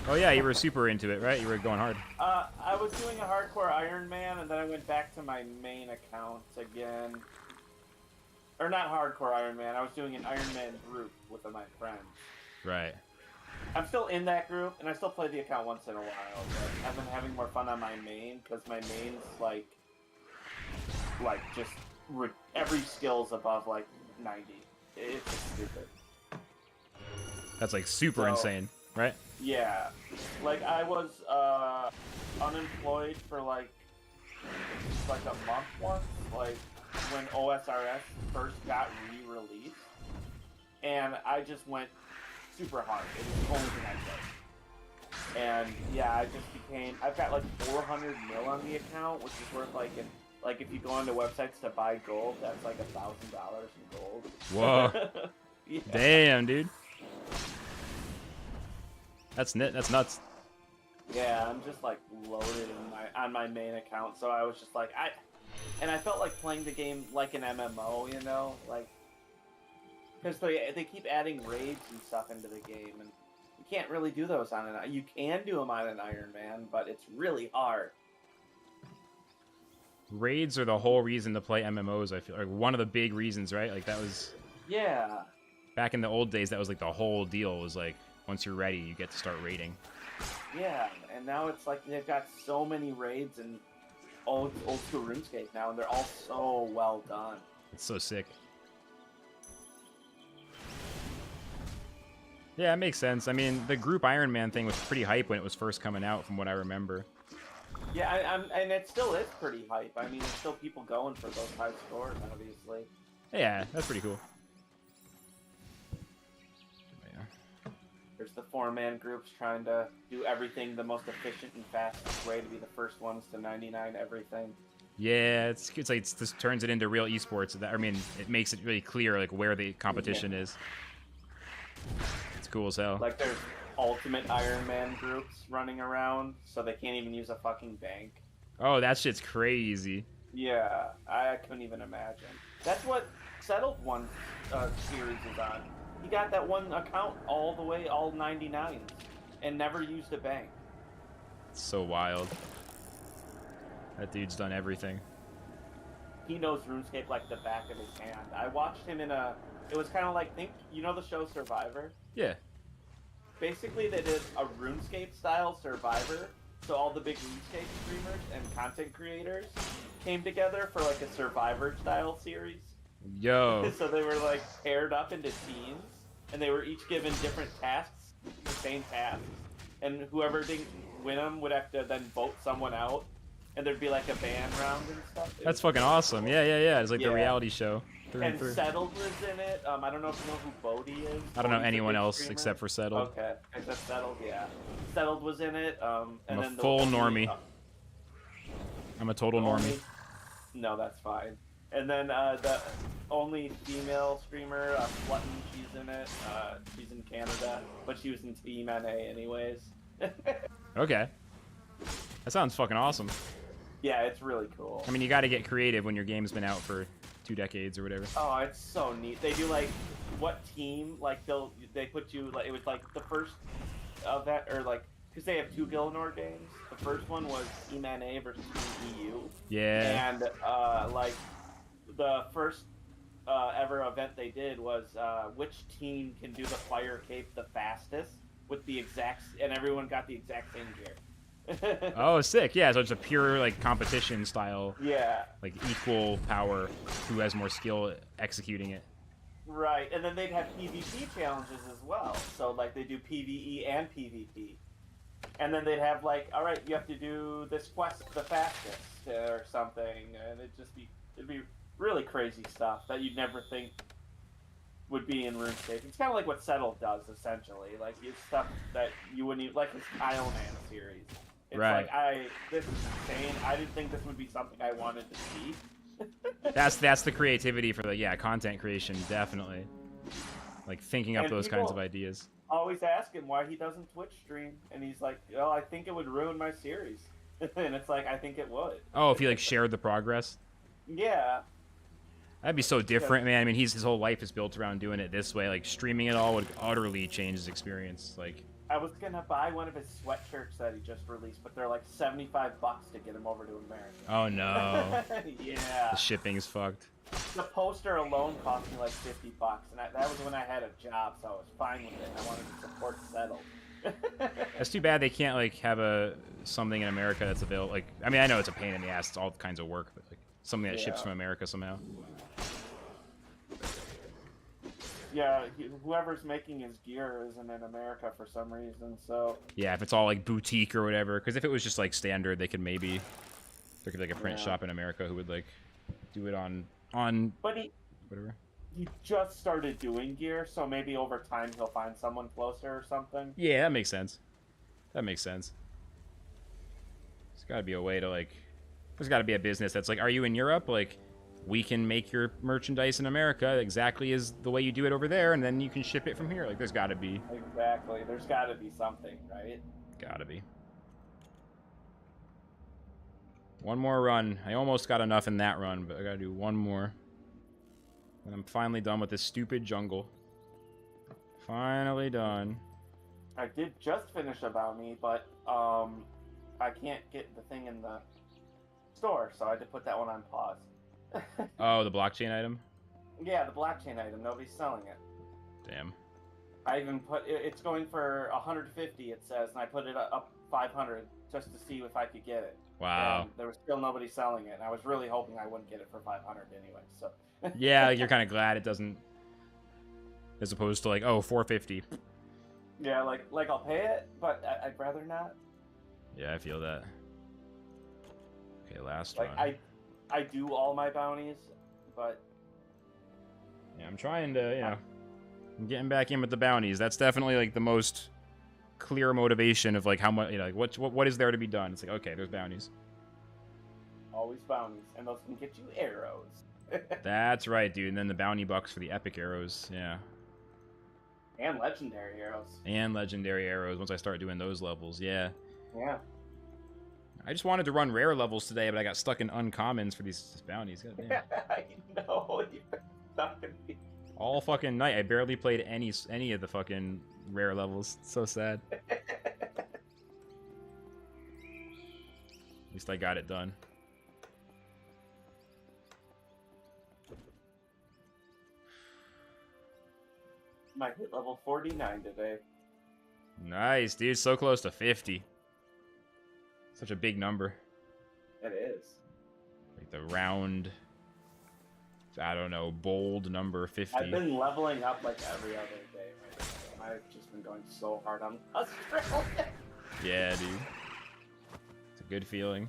Oh yeah, you were super into it, right? You were going hard. I was doing a hardcore Iron Man, and then I went back to my main account again. Or not hardcore Iron Man. I was doing an Iron Man group with my friends. Right. I'm still in that group, and I still play the account once in a while. But I've been having more fun on my main because my main's like just every skill's above like 90. It's just stupid. That's like super insane, right? Yeah, like I was unemployed for like a month once, like when OSRS first got re-released, and I just went super hard. It was the only thing I did. And yeah, I've got like 400 mil on the account, which is worth like if you go onto websites to buy gold, that's like $1,000 in gold. Whoa. Yeah. Damn, dude. That's nuts. Yeah, I'm just like loaded on my main account, so I was just like I felt like playing the game like an MMO, you know, like because they keep adding raids and stuff into the game, and you can't really do those on an. You can do them on an Iron Man, but it's really hard. Raids are the whole reason to play MMOs. I feel like one of the big reasons, right? Like that was Yeah. back in the old days. That was like the whole deal. Was like once you're ready, you get to start raiding. Yeah, and now it's like they've got so many raids and old school RuneScape now, and they're all so well done. It's so sick. Yeah, it makes sense. I mean, the group Iron Man thing was pretty hype when it was first coming out, from what I remember. Yeah, and it still is pretty hype. I mean, there's still people going for those high scores, obviously. Yeah, that's pretty cool. There's the 4-man groups trying to do everything the most efficient and fastest way to be the first ones to 99 everything. Yeah, it's like this turns it into real esports. I mean, it makes it really clear like where the competition is. It's cool as hell. Like there's ultimate Iron Man groups running around, so they can't even use a fucking bank. Oh, that shit's crazy. Yeah, I couldn't even imagine. That's what Settled One series is on. He got that one account all the way, all 99s, and never used a bank. It's so wild. That dude's done everything. He knows RuneScape like the back of his hand. I watched him in it was kind of like, you know the show Survivor? Yeah. Basically, they did a RuneScape-style Survivor, so all the big RuneScape streamers and content creators came together for like a Survivor-style series. Yo. So they were like paired up into teams, and they were each given different tasks, the same tasks, and whoever didn't win them would have to then vote someone out, and there'd be like a ban round and stuff. That's fucking awesome. Yeah. It's like the Yeah. reality show. Through And through. Settled was in it. I don't know if you know who Bodhi is. I don't know Bodhi's a anyone big else streamer. except for Settled. Okay, except Settled, yeah. Settled was in it. And I'm a then full normie. I'm a total Only- normie. No, that's fine. And then the only female streamer, Flutton, she's in it. She's in Canada, but she was in Team NA anyways. Okay. That sounds fucking awesome. Yeah, it's really cool. I mean, you got to get creative when your game's been out for 2 decades or whatever. Oh, it's so neat. They do like what team? Like they put you like it was like the first event or like because they have 2 Gillinor games. The first one was Team NA versus Team EU. Yeah. And like the first ever event they did was which team can do the fire cape the fastest with the exact, and everyone got the exact same gear. Oh, sick. Yeah, so it's a pure like competition style. Yeah. Like equal power, who has more skill executing it. Right, and then they'd have PvP challenges as well. So like they do PvE and PvP. And then they'd have like, all right, you have to do this quest the fastest or something, and it'd be really crazy stuff that you'd never think would be in RuneScape. It's kind of like what Settle does essentially, like it's stuff that you wouldn't even, like this Tile Man series. It's Right. like this is insane. I didn't think this would be something I wanted to see. That's the creativity for the content creation, definitely. Like thinking up And those kinds of people- ideas. Always ask him why he doesn't Twitch stream, and he's like, "Oh, I think it would ruin my series," and it's like, I think it would. Oh, if he like shared the progress. Yeah, That'd be so different, man. I mean, his whole life is built around doing it this way. Like streaming it all would utterly change his experience. Like, I was gonna buy one of his sweatshirts that he just released, but they're like $75 to get him over to America. oh no, Yeah, the shipping's fucked. the poster alone cost me like $50, and that was when I had a job, so I was fine with it. I wanted to support Settle. That's too bad they can't like have something in America that's available. Like, I mean, I know it's a pain in the ass. It's all kinds of work, but like something that ships Yeah. from America somehow. Yeah, whoever's making his gear isn't in America for some reason, so Yeah, if it's all like boutique or whatever. Because if it was just like standard, there could be like a print Yeah. shop in America who would like do it on but he whatever. just started doing gear, so maybe over time he'll find someone closer or something. Yeah, that makes sense. That makes sense. There's got to be a way to like. There's got to be a business that's like, are you in Europe? Like, we can make your merchandise in America exactly as the way you do it over there, and then you can ship it from here. Like, there's got to be. Exactly. There's got to be something, right? Gotta be. One more run. I almost got enough in that run, but I gotta do one more. And I'm finally done with this stupid jungle. Finally done. I did just finish About Me, but I can't get the thing in the store, so I had to put that one on pause. Oh, the blockchain item? Yeah, the blockchain item. Nobody's selling it. Damn. I even put it's going for 150. It says, and I put it up 500 just to see if I could get it. Wow. And there was still nobody selling it, and I was really hoping I wouldn't get it for 500 anyway. So. Yeah, like, you're kind of glad it doesn't. As opposed to like, oh, 450. Yeah, like I'll pay it, but I'd rather not. Yeah, I feel that. Okay, last Like run. I do all my bounties, but Yeah, I'm trying to, I'm getting back in with the bounties. That's definitely like the most clear motivation of like how much, like what is there to be done. It's like, okay, there's bounties. always bounties, and those can get you arrows. That's right, dude. And then the bounty bucks for the epic arrows, yeah. And legendary arrows. And legendary arrows once I start doing those levels, yeah. Yeah. I just wanted to run rare levels today, but I got stuck in uncommons for these bounties. God damn. I know, you've been stuck in me. All fucking night. I barely played any of the fucking rare levels. It's so sad. At least I got it done. Might hit level 49 today. Nice, dude. So close to 50. Such a big number. It is. Like the round, I don't know, bold number 50. I've been leveling up like every other day right now, and I've just been going so hard on Australia. Yeah, dude. It's a good feeling.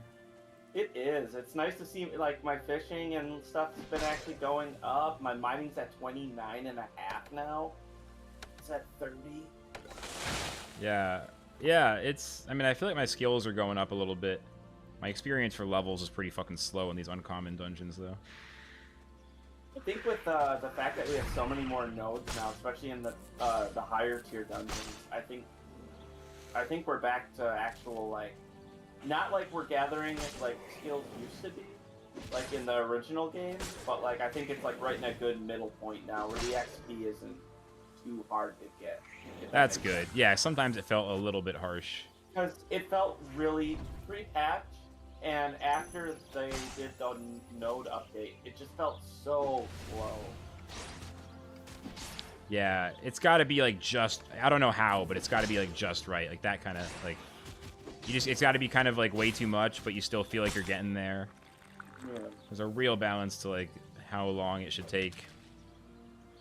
It is. It's nice to see like my fishing and stuff's been actually going up. My mining's at 29.5 now. It's at 30. Yeah. Yeah, it's, I mean, I feel like my skills are going up a little bit. My experience for levels is pretty fucking slow in these uncommon dungeons, though. I think with the fact that we have so many more nodes now, especially in the higher tier dungeons, I think we're back to actual, like, not like we're gathering it like skills used to be, like in the original game, but like I think it's like right in a good middle point now where the XP isn't too hard to get. That's good. Yeah, sometimes it felt a little bit harsh. Because it felt really pre-patch, and after they did the node update, it just felt so slow. Yeah, it's got to be like just, I don't know how, but it's got to be like just right. Like that kind of like, it's got to be kind of like way too much, but you still feel like you're getting there. Yeah. There's a real balance to like how long it should take.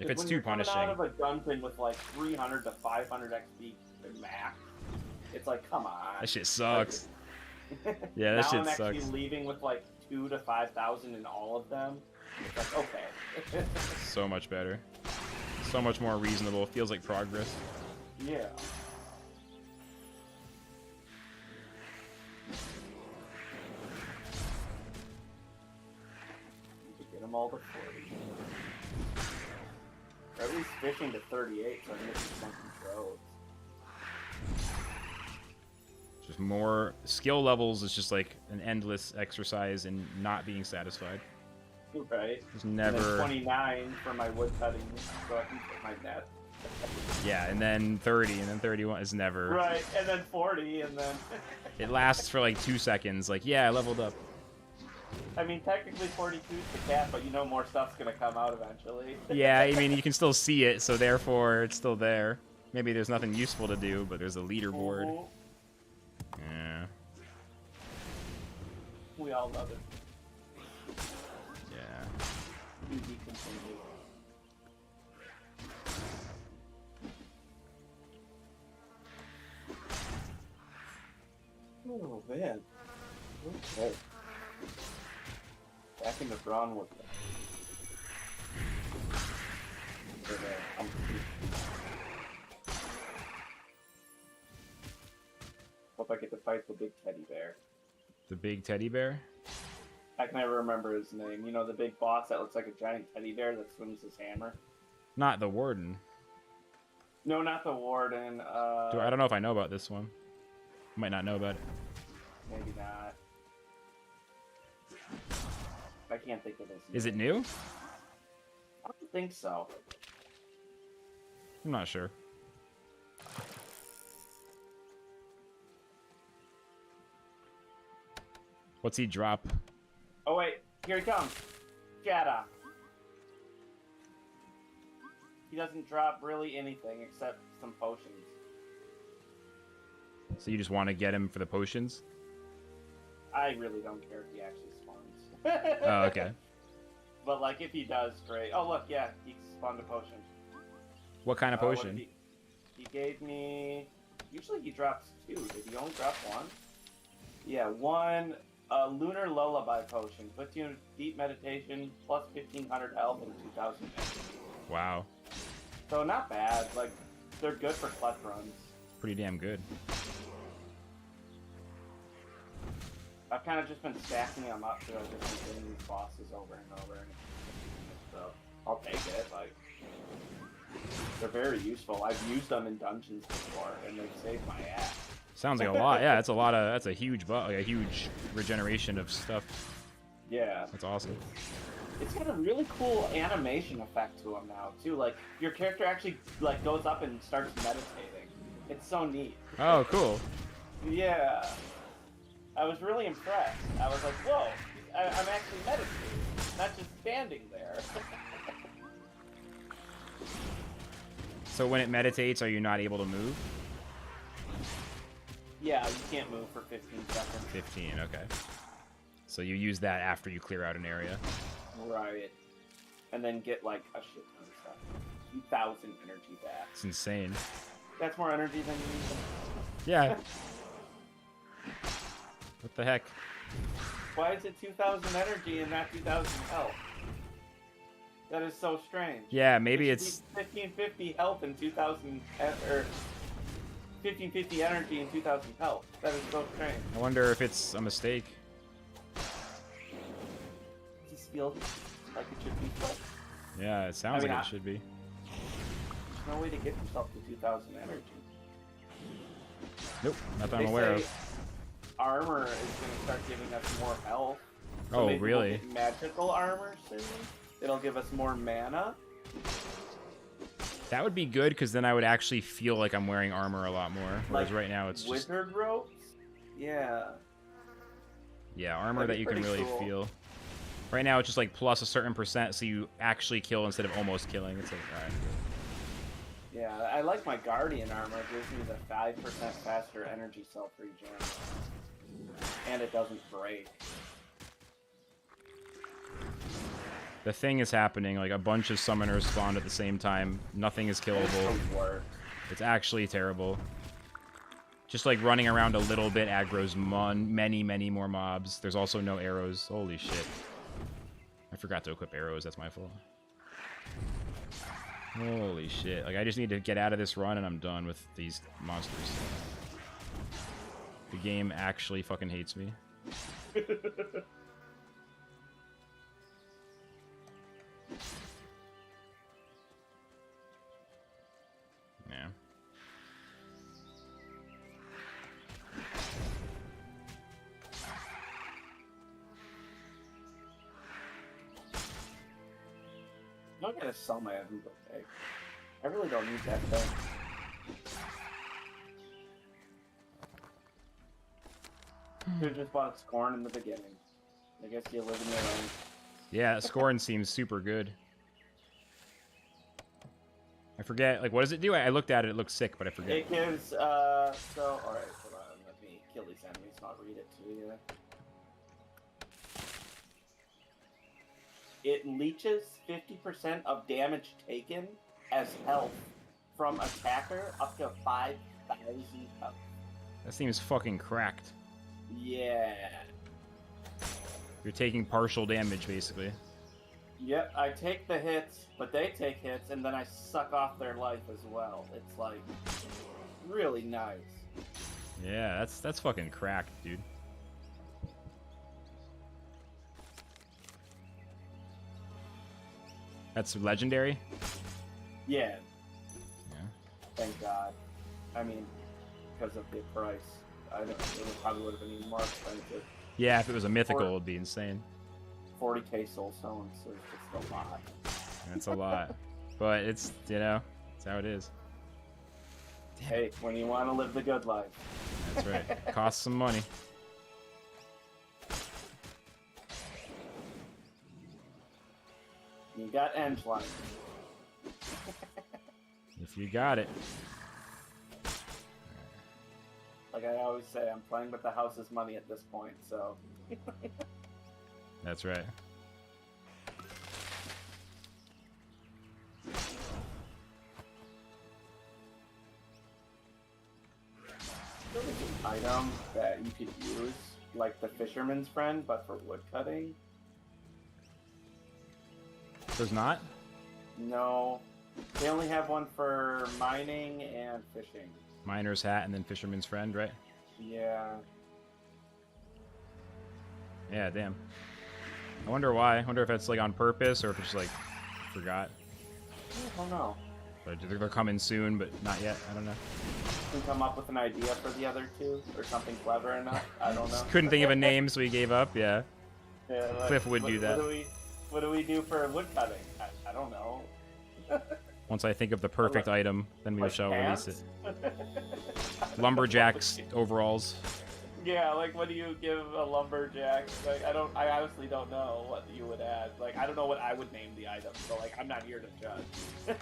If it's too punishing. When you're coming out of a dungeon with like 300 to 500 XP max, it's like, come on. That shit sucks. Yeah, that shit now I'm sucks. actually leaving with like 2,000 to 5,000 in all of them. It's like, okay. So much better. So much more reasonable. Feels like progress. Yeah. Get them all to 40. Or at least fishing to 38, so I can get some funky roads. Just more skill levels is just like an endless exercise in not being satisfied. Right. There's And never. then 29 for my wood cutting, so I can put my net. Yeah, and then 30, and then 31 is never. Right, and then 40, and then. It lasts for like 2 seconds. Like, yeah, I leveled up. I mean, technically 42 is the cap, but you know more stuff's gonna come out eventually. Yeah, I mean, you can still see it, so therefore it's still there. Maybe there's nothing useful to do, but there's a leaderboard. Mhm. Yeah. We all love it. Yeah. To be continued. Oh man. Okay. Back in the brown with them. Hope I get to fight the big teddy bear. The big teddy bear? I can never remember his name. You know, the big boss that looks like a giant teddy bear that swings his hammer? Not the warden. No, not the warden. I don't know if I know about this one. Might not know about it. Maybe not. I can't think of his name. Is it new? I don't think so. I'm not sure. What's he drop? Oh wait, here he comes. Jada. He doesn't drop really anything except some potions. So you just want to get him for the potions? I really don't care if he actually spawns. Oh, okay. But like, if he does, great. Oh look, yeah, he spawned a potion. What kind of What potion? did he gave me. Usually he drops 2. Did he only drop 1? Yeah, 1. Lunar Lullaby potion. Puts you in deep meditation, plus 1,500 health and 2,000 energy. Wow. So not bad. Like, they're good for clutch runs. Pretty damn good. I've kind of just been stacking them up so I've just been getting these bosses over and over. So I'll take it. Like, they're very useful. I've used them in dungeons before, and they've saved my ass. Sounds like a lot. Yeah, that's a lot of. That's a huge, like a huge regeneration of stuff. Yeah. That's awesome. It's got a really cool animation effect to him now too. Like, your character actually like goes up and starts meditating. It's so neat. Oh, cool. Yeah. I was really impressed. I was like, whoa, I'm actually meditating, not just standing there. So when it meditates, are you not able to move? Yeah, you can't move for 15 seconds. 15, okay. So you use that after you clear out an area. Right. And then get like a shit ton of stuff. 2,000 energy back. It's insane. That's more energy than you need. Yeah. What the heck? Why is it 2,000 energy and not 2,000 health? That is so strange. Yeah, maybe It should it's. be 1550 health and 2,000 or 1550 energy and 2,000 health. That is so strange. I wonder if it's a mistake. feels like it should be FLUX. Yeah, it sounds I mean, like it should be. There's no way to get yourself to 2,000 energy. Nope, not that They I'm aware say of. armor is going to start giving us more health. So Oh, maybe we'll really? get magical armor soon. It'll give us more mana. That would be good, because then I would actually feel like I'm wearing armor a lot more. Whereas Like right now it's just... wizard ropes? Yeah. Yeah, armor That'd that be you can pretty really cool. feel. Right now it's just like plus a certain percent, so you actually kill instead of almost killing. It's like, alright. Yeah, I like my guardian armor. It gives me the 5% faster energy self regen. And it doesn't break. The thing is happening, like a bunch of summoners spawned at the same time. Nothing is It's killable. the worst. It's actually terrible. Just like running around a little bit aggro's many, many more mobs. There's also no arrows. Holy shit. I forgot to equip arrows, that's my fault. Holy shit. Like, I just need to get out of this run and I'm done with these monsters. The game actually fucking hates me. Yeah. I'm not gonna sell my Aruba egg. I really don't need that thing. Should've just bought Scorn in the beginning. I guess you live in your own. Yeah, Scorn seems super good. I forget, like, what does it do? I looked at it, it looks sick, but I forget. It gives, so, alright, hold on, let me kill these enemies and I'll read it to you. It leeches 50% of damage taken as health from attacker up to 5,000 health. That seems fucking cracked. Yeah. You're taking partial damage, basically. Yep, I take the hits, but they take hits, and then I suck off their life as well. It's like really nice. Yeah, that's fucking cracked, dude. That's legendary? Yeah, Yeah. thank God. I mean, because of the price. I don't know, it probably would have been even more expensive. Yeah, if it was a mythical, it would be insane. 40k soul stones is just a lot. That's a lot. But it's, you know, it's how it is. Hey, when you want to live the good life. That's right. Costs some money. You got Enge line. If you got it. Like I always say, I'm playing with the house's money at this point, so. That's right. There's an item that you could use, like the fisherman's friend, but for wood cutting. There's not? No, they only have one for mining and fishing. Miner's hat and then fisherman's friend, right? Yeah. Yeah, damn. I wonder why. I wonder if it's like on purpose or if it's like forgot. I don't know. But they're coming soon, but not yet. I don't know. Can come up with an idea for the other two or something clever enough. I don't know. Just couldn't think of a name, so he gave up. Yeah. Yeah, like, Cliff would do that. What do we do for wood cutting? I don't know. Once I think of the perfect item, then we Like shall pants? release it. Lumberjack's overalls. Yeah, like what do you give a lumberjack? Like I honestly don't know what you would add. Like I don't know what I would name the item, so like I'm not here to judge.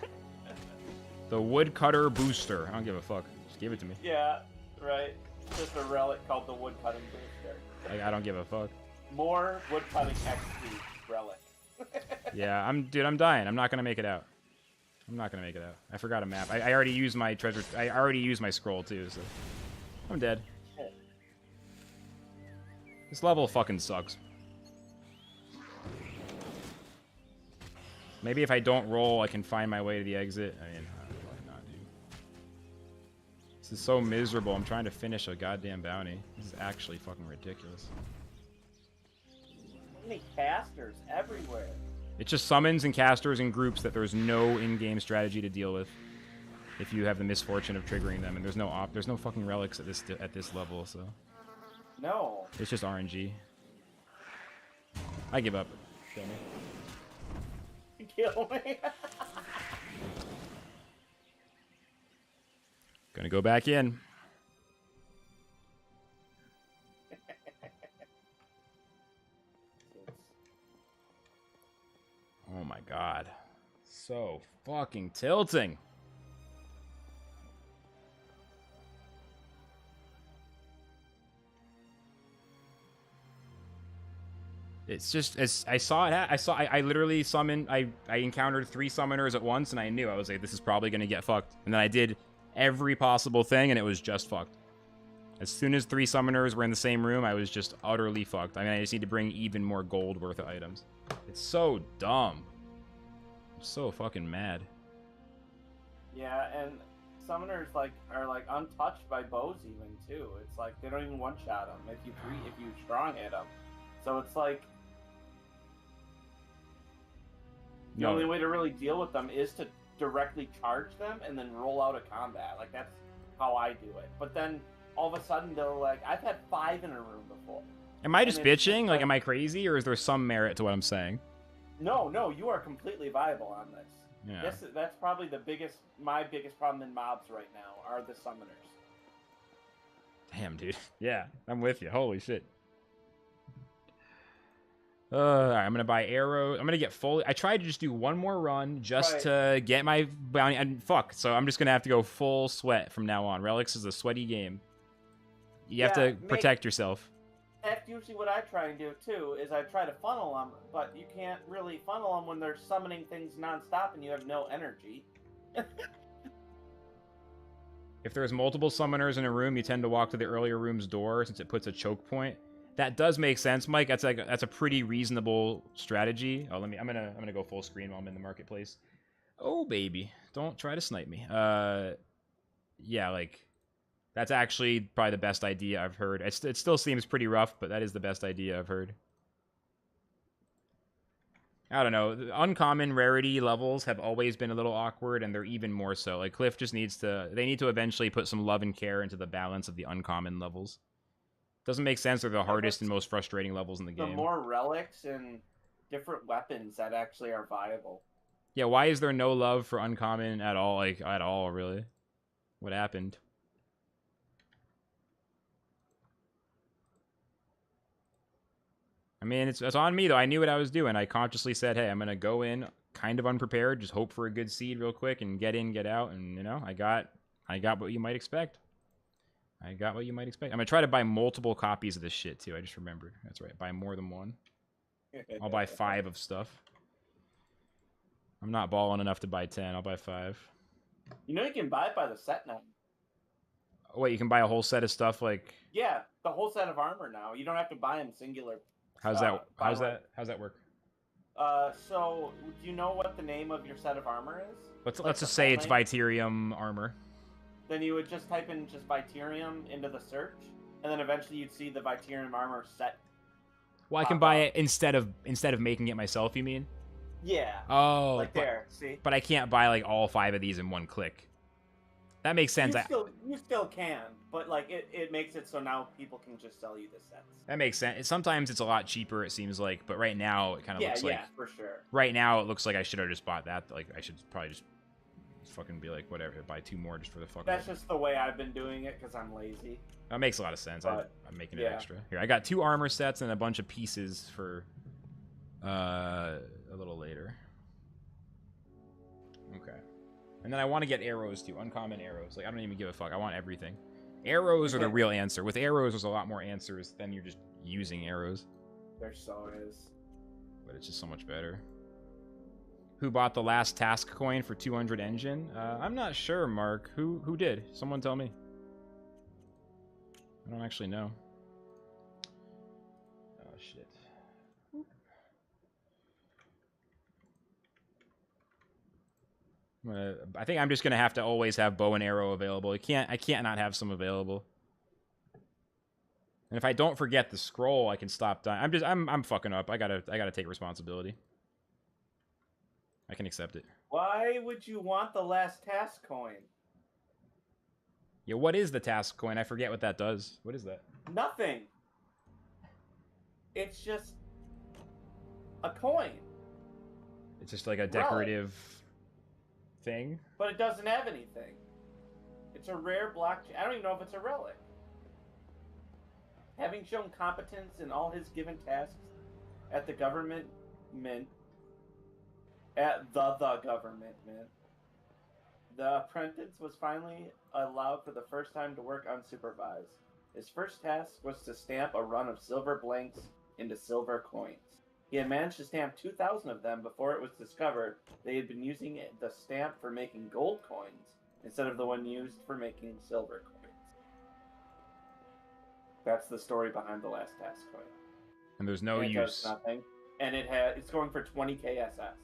The woodcutter booster. I don't give a fuck. Just give it to me. Yeah, right. Just a relic called the woodcutting booster. Like, I don't give a fuck. More woodcutting XP relic. Yeah, I'm dying. I'm not gonna make it out. I'm not gonna make it out. I forgot a map. I already used my treasure. I already used my scroll too, so I'm dead. Shit. This level fucking sucks. Maybe if I don't roll, I can find my way to the exit. I mean, probably not, dude. This is so miserable. I'm trying to finish a goddamn bounty. This is actually fucking ridiculous. many casters everywhere. It just summons and casters in groups that there's no in-game strategy to deal with. If you have the misfortune of triggering them, and there's no fucking relics at this level, so No. it's just RNG. I give up. Kill me. Kill me. Gonna go back in. Oh my god. So fucking tilting. It's just as I literally summoned I encountered 3 summoners at once and I knew I was like this is probably gonna get fucked. And then I did every possible thing and it was just fucked. As soon as 3 summoners were in the same room, I was just utterly fucked. I mean I just need to bring even more gold worth of items. It's so dumb. I'm so fucking mad. Yeah, and summoners are untouched by bows even too. It's like they don't even one shot them if you strong hit them. So it's like the only way to really deal with them is to directly charge them and then roll out of combat. Like that's how I do it. But then all of a sudden they'll I've had 5 in a room before. Am I just bitching? Like am I crazy or is there some merit to what I'm saying? No, you are completely viable on this. Yeah. That's probably my biggest problem in mobs right now are the summoners. Damn, dude. Yeah, I'm with you. Holy shit. Alright, I'm gonna buy arrows. I'm gonna get full. I tried to just do one more run just to get my bounty. And fuck, so I'm just gonna have to go full sweat from now on. Relics is a sweaty game. You have to protect yourself. That's usually what I try and do too. Is I try to funnel them, but you can't really funnel them when they're summoning things nonstop and you have no energy. If there's multiple summoners in a room, you tend to walk to the earlier room's door since it puts a choke point. That does make sense, Mike. That's a pretty reasonable strategy. Oh, I'm gonna go full screen while I'm in the marketplace. Oh baby, don't try to snipe me. Yeah, like that's actually probably the best idea I've heard. It still seems pretty rough, but that is the best idea I've heard. I don't know. The uncommon rarity levels have always been a little awkward, and they're even more so. Like Cliff just needs to. They need to eventually put some love and care into the balance of the uncommon levels. Doesn't make sense. They're the hardest and most frustrating levels in the game. The more relics and different weapons that actually are viable. Yeah, why is there no love for uncommon at all? Like, at all, really? What happened? I mean, it's on me, though. I knew what I was doing. I consciously said, hey, I'm going to go in kind of unprepared, just hope for a good seed real quick, and get in, get out, and, you know, I got what you might expect. I got what you might expect. I'm going to try to buy multiple copies of this shit, too. I just remembered. That's right. Buy more than one. I'll buy 5 of stuff. I'm not balling enough to buy 10. I'll buy 5. You know you can buy it by the set now. Oh, wait, you can buy a whole set of stuff like... Yeah, the whole set of armor now. You don't have to buy them singular. How's that work? So, do you know what the name of your set of armor is? Let's just say it's Viterium armor. Then you would just type in just Viterium into the search, and then eventually you'd see the Viterium armor set. Well, I can buy it instead of making it myself, you mean? Yeah. Oh. Like there, see? But I can't buy like all 5 of these in one click. That makes sense. You still can, but like it makes it so now people can just sell you the sets. That makes sense. Sometimes it's a lot cheaper, it seems like, but right now it kind of looks like... Yeah, for sure. Right now it looks like I should have just bought that. Like, I should probably just fucking be like, whatever, buy 2 more just for the fuck of it. That's just the way I've been doing it, because I'm lazy. That makes a lot of sense. But, I'm making it extra. Here, I got 2 armor sets and a bunch of pieces for a little later. Okay. And then I want to get arrows too, uncommon arrows. Like, I don't even give a fuck. I want everything. Arrows are the real answer. With arrows, there's a lot more answers than you're just using arrows. There so is. But it's just so much better. Who bought the last task coin for 200 engine? I'm not sure, Mark. Who did? Someone tell me. I don't actually know. Oh, shit. I think I'm just gonna have to always have bow and arrow available. I can't not have some available. And if I don't forget the scroll, I can stop dying. I'm fucking up. I gotta take responsibility. I can accept it. Why would you want the last task coin? Yeah, what is the task coin? I forget what that does. What is that? Nothing. It's just a coin. It's just like a decorative thing. But it doesn't have anything. It's a rare blockchain. I don't even know if it's a relic. Having shown competence in all his given tasks at the government mint, the apprentice was finally allowed for the first time to work unsupervised. His first task was to stamp a run of silver blanks into silver coins. He had managed to stamp 2,000 of them before it was discovered they had been using the stamp for making gold coins instead of the one used for making silver coins. That's the story behind the last task coin. And there's no And it use. does nothing. And it's going for 20k SS.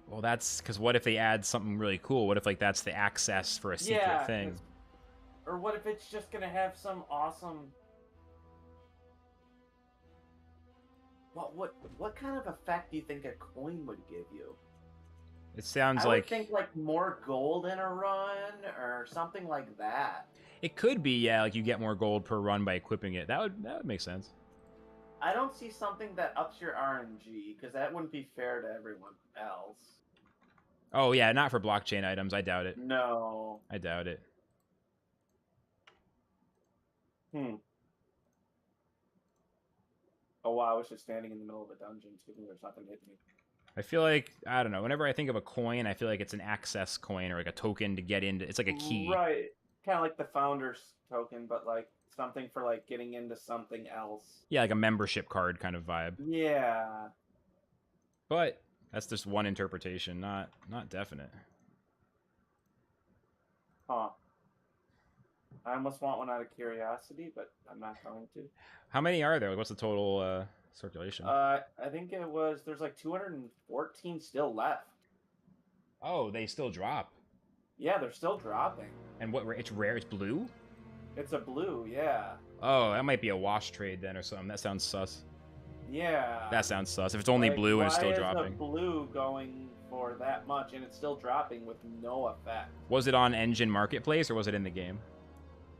Well, that's because what if they add something really cool? What if like that's the access for a secret thing? Or what if it's just gonna have some awesome... What kind of effect do you think a coin would give you? It sounds I would like think like more gold in a run or something like that. it could be, yeah, like you get more gold per run by equipping it. That would make sense. I don't see something that ups your RNG because that wouldn't be fair to everyone else. Oh yeah, not for blockchain items. I doubt it. No. I doubt it. Oh wow, I was just standing in the middle of a dungeon thinking there's nothing hitting me. I feel like, I don't know, whenever I think of a coin, I feel like it's an access coin or like a token to get into. It's like a key. Right. Kind of like the founder's token, but like something for like getting into something else. Yeah, like a membership card kind of vibe. Yeah. But that's just one interpretation, not definite. Huh. I almost want one out of curiosity, but I'm not going to. How many are there? Like, what's the total circulation? I think there's like 214 still left. Oh, they still drop. Yeah, they're still dropping. And what? It's rare. It's blue. It's a blue, yeah. Oh, that might be a wash trade then or something. That sounds sus. Yeah. That sounds sus. If it's only Like, blue and it's still why is dropping. a blue going for that much and it's still dropping with no effect? Was it on Engine Marketplace or was it in the game?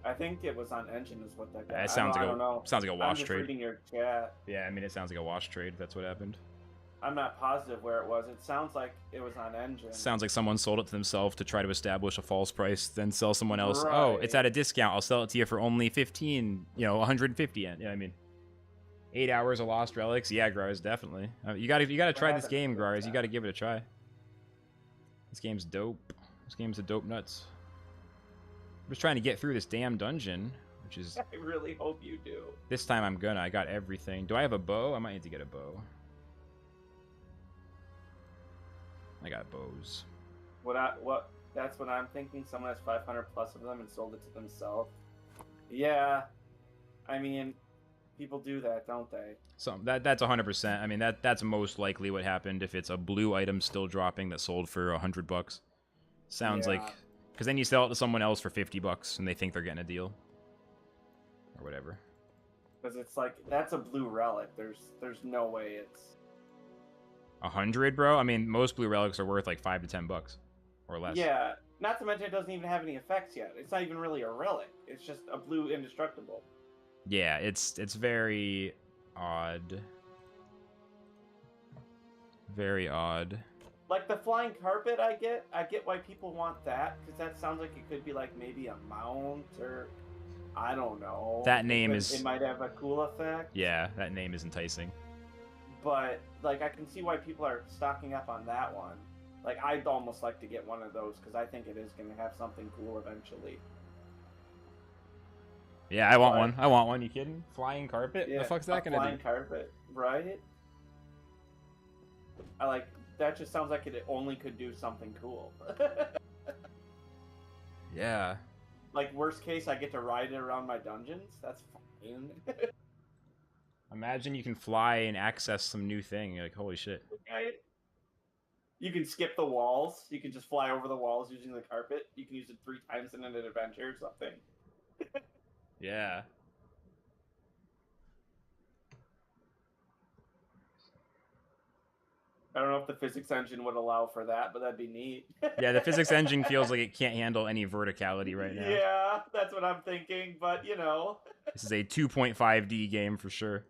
I think it was on Engine is what that got. It sounds I like don't know. sounds like a I'm wash just trade. reading your chat. Yeah, I mean it sounds like a wash trade. If that's what happened. I'm not positive where it was. It sounds like it was on Engine. Sounds like someone sold it to themselves to try to establish a false price, then sell someone else. Right. Oh, it's at a discount. I'll sell it to you for only 15, 150 yen. Yeah, I mean, 8 hours of Lost Relics. Yeah, Grars, definitely. You gotta try this game, Grars. You gotta give it a try. This game's dope. This game's a dope nuts. I'm just trying to get through this damn dungeon, which is. I really hope you do. This time I'm gonna. I got everything. Do I have a bow? I might need to get a bow. I got bows. That's what I'm thinking. Someone has 500 plus of them and sold it to themselves. Yeah, I mean, people do that, don't they? So that's 100%. I mean that's most likely what happened if it's a blue item still dropping that sold for $100. Sounds Yeah. like, because then you sell it to someone else for $50 and they think they're getting a deal, or whatever. Because it's like that's a blue relic. There's no way it's 100, bro. I mean, most blue relics are worth like $5 to $10 or less. Yeah. Not to mention it doesn't even have any effects yet. It's not even really a relic. It's just a blue indestructible. Yeah, it's very odd. Very odd. Like the flying carpet, I get why people want that because that sounds like it could be like maybe a mount or I don't know. That name is. It might have a cool effect. Yeah, that name is enticing. But like I can see why people are stocking up on that one. Like I'd almost like to get one of those because I think it is going to have something cool eventually. Yeah, I want one. I want one. You kidding? Flying carpet? Yeah, The fuck's that gonna flying do? carpet, right? I like that. Just sounds like it only could do something cool. Yeah. Like worst case, I get to ride it around my dungeons. That's fine. Imagine you can fly and access some new thing. You're like, holy shit. Right? You can skip the walls. You can just fly over the walls using the carpet. You can use it 3 times in an adventure or something. Yeah. I don't know if the physics engine would allow for that, but that'd be neat. Yeah, the physics engine feels like it can't handle any verticality right now. Yeah, that's what I'm thinking, but you know. This is a 2.5D game for sure.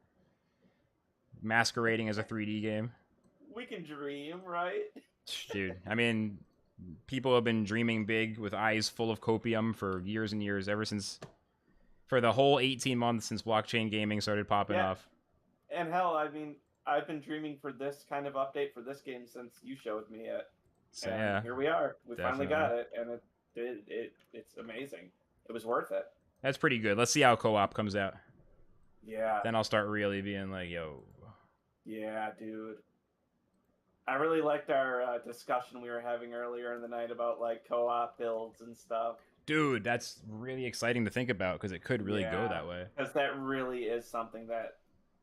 Masquerading as a 3D game. We can dream, right? Dude, I mean, people have been dreaming big with eyes full of copium for years and years, ever since, for the whole 18 months since blockchain gaming started popping off. And hell, I mean, I've been dreaming for this kind of update for this game since you showed me it. So, And yeah, here we are. We finally got definitely. it, and it's amazing. It was worth it. That's pretty good. Let's see how co-op comes out. Yeah. Then I'll start really being like, yo. Yeah, dude. I really liked our discussion we were having earlier in the night about like co-op builds and stuff. Dude, that's really exciting to think about because it could really go that way. Because that really is something that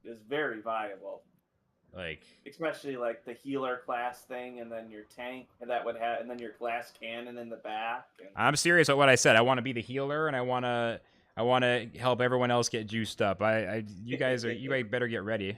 is very viable. Like, especially like the healer class thing, and then your tank, and that would have, and then your glass cannon in the back. And... I'm serious about what I said. I want to be the healer, and I want to help everyone else get juiced up. You guys better get ready.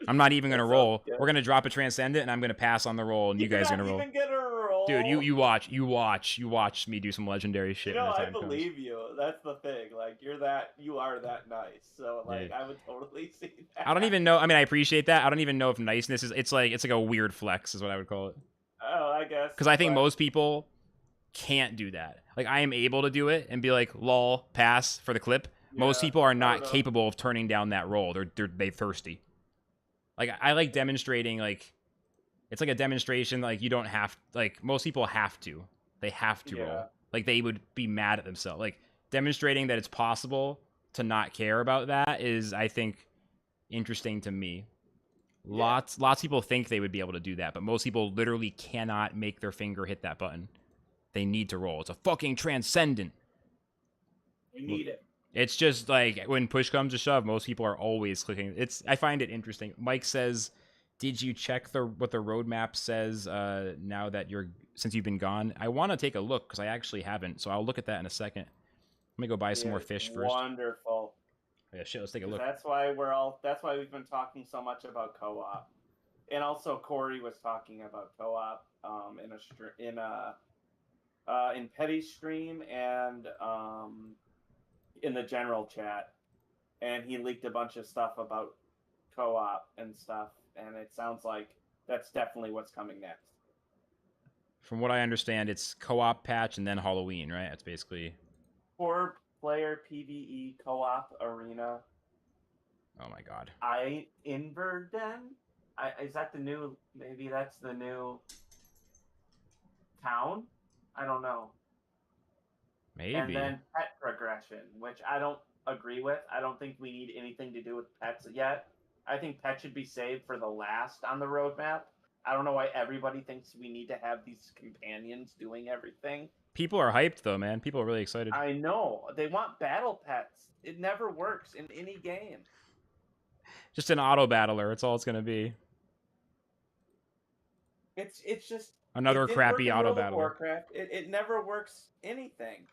I'm not even gonna roll. We're gonna drop a transcendent, and I'm gonna pass on the roll, and you guys are gonna roll. Even get a roll. Dude, you watch me do some legendary shit. You know, I believe you. That's the thing. Like you are that nice. So like, yeah. I would totally see that. I don't even know. I mean, I appreciate that. I don't even know if niceness is. It's like a weird flex, is what I would call it. Oh, I guess. Because I think most people can't do that. Like I am able to do it and be like, lol, pass for the clip. Yeah, most people are not capable of turning down that roll. They're thirsty. Like I like demonstrating, like it's like a demonstration. Like you don't have, like most people have to. They have to roll. Like they would be mad at themselves. Like demonstrating that it's possible to not care about that is, I think, interesting to me. Yeah. Lots of people think they would be able to do that, but most people literally cannot make their finger hit that button. They need to roll. It's a fucking transcendent. You need it. It's just like when push comes to shove, most people are always clicking. I find it interesting. Mike says, "Did you check what the roadmap says now that since you've been gone?" I want to take a look because I actually haven't. So I'll look at that in a second. Let me go buy some more fish first. Wonderful. Yeah, shit. Let's take a look. That's why we've been talking so much about co-op, and also Corey was talking about co-op in Petty's stream and in the general chat, and he leaked a bunch of stuff about co-op and stuff, and it sounds like that's definitely what's coming next. From what I understand, it's co-op patch and then Halloween, right? That's basically 4-player PvE co-op arena. Oh my god. Inverden? Is that the new? Maybe that's the new town. I don't know. Maybe. And then pet progression, which I don't agree with. I don't think we need anything to do with pets yet. I think pets should be saved for the last on the roadmap. I don't know why everybody thinks we need to have these companions doing everything. People are hyped, though, man. People are really excited. I know. They want battle pets. It never works in any game. Just an auto battler. It's all it's going to be. It's just... Another crappy auto battler. Warcraft. It never works anything.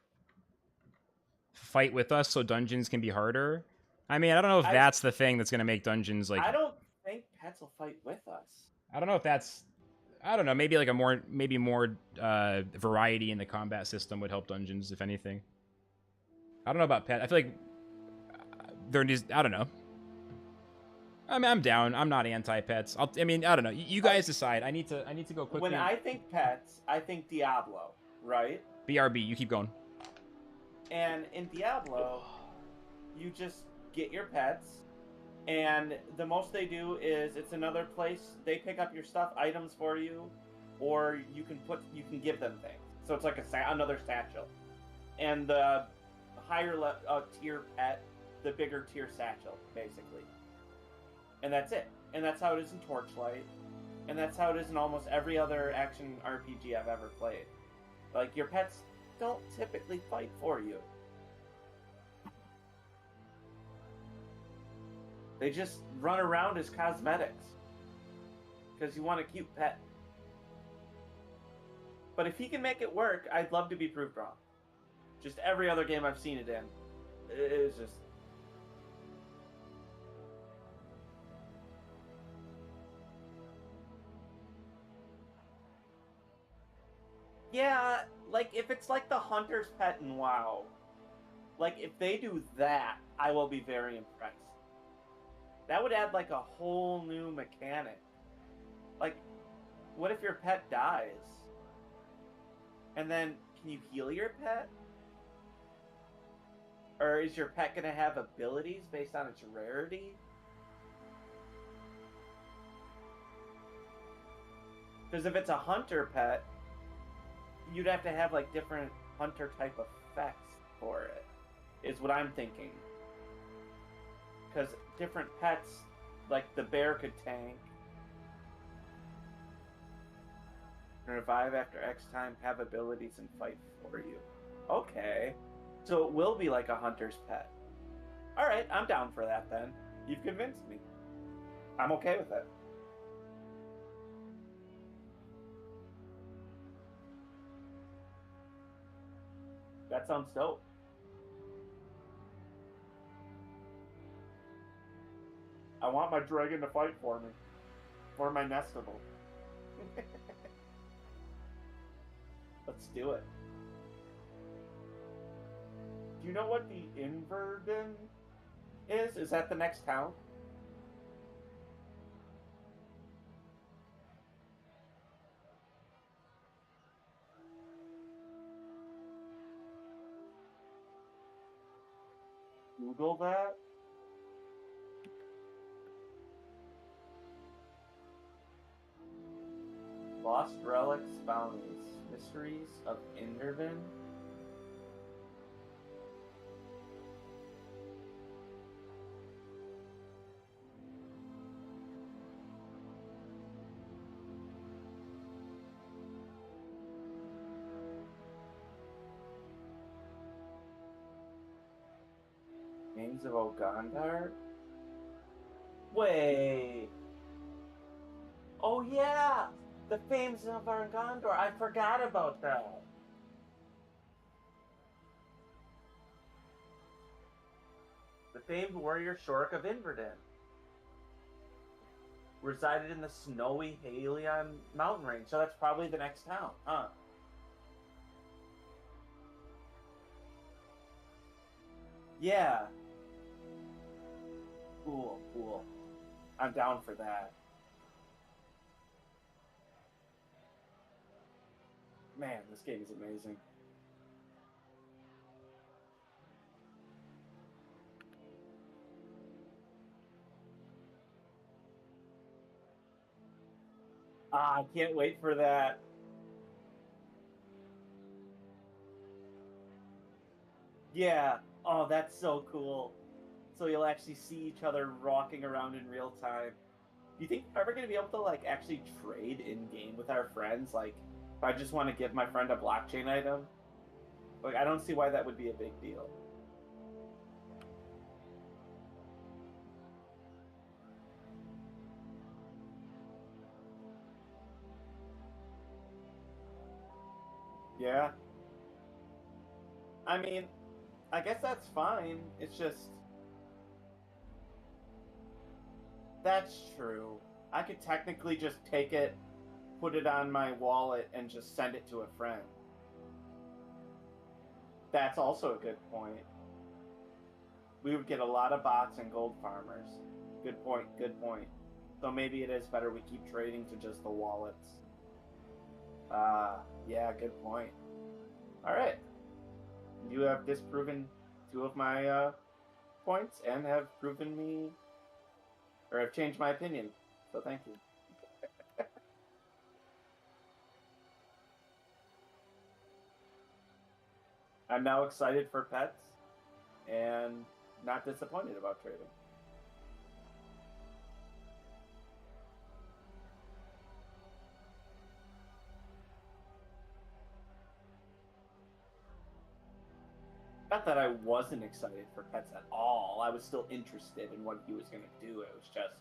Fight with us so dungeons can be harder? I mean, I don't know if that's the thing that's going to make dungeons like... I don't think pets will fight with us. I don't know if that's... I don't know. Maybe like more variety in the combat system would help dungeons, if anything. I don't know about pet. I feel like there needs... I don't know. I mean, I'm down. I'm not anti-pets. I mean, I don't know. You guys decide. I need to go quickly. When I think pets, I think Diablo, right? BRB. You keep going. And in Diablo, you just get your pets, and the most they do is it's another place. They pick up your stuff, items for you, or you can give them things. So it's like another satchel. And the higher tier pet, the bigger tier satchel, basically. And that's it. And that's how it is in Torchlight. And that's how it is in almost every other action RPG I've ever played. Like, your pets don't typically fight for you. They just run around as cosmetics. Because you want a cute pet. But if he can make it work, I'd love to be proved wrong. Just every other game I've seen it in. It is just... Yeah, like if it's like the hunter's pet in WoW, like if they do that, I will be very impressed. That would add like a whole new mechanic. Like, what if your pet dies? And then, can you heal your pet? Or is your pet going to have abilities based on its rarity? Because if it's a hunter pet, you'd have to have like different hunter type effects for it, is what I'm thinking. Because different pets, like the bear could tank, revive after X time, have abilities, and fight for you. Okay. So it will be like a hunter's pet. Alright, I'm down for that then. You've convinced me. I'm okay with it. That sounds dope. I want my dragon to fight for me. For my nestable. Let's do it. Do you know what the Inverdin is? Is that the next town? Google that. Lost Relics Bounties. Mysteries of Indervin. Names of Ogandar? Wait. Oh yeah! The Fames of Argondor. I forgot about that. The famed warrior Shorik of Inverdin resided in the snowy Halion mountain range, so that's probably the next town, huh? Yeah. Cool, cool. I'm down for that. Man, this game is amazing. Ah, I can't wait for that. Yeah. Oh, that's so cool. So you'll actually see each other rocking around in real time. Do you think we're ever going to be able to like actually trade in game with our friends? Like, if I just want to give my friend a blockchain item, like I don't see why that would be a big deal. Yeah. I mean, I guess that's fine. It's just that's true. I could technically just take it, put it on my wallet, and just send it to a friend. That's also a good point. We would get a lot of bots and gold farmers. Good point, good point. So maybe it is better we keep trading to just the wallets. Yeah, good point. Alright. You have disproven two of my points and have proven me, or have changed my opinion. So thank you. I'm now excited for pets and not disappointed about trading. Not that I wasn't excited for pets at all. I was still interested in what he was going to do. It was just...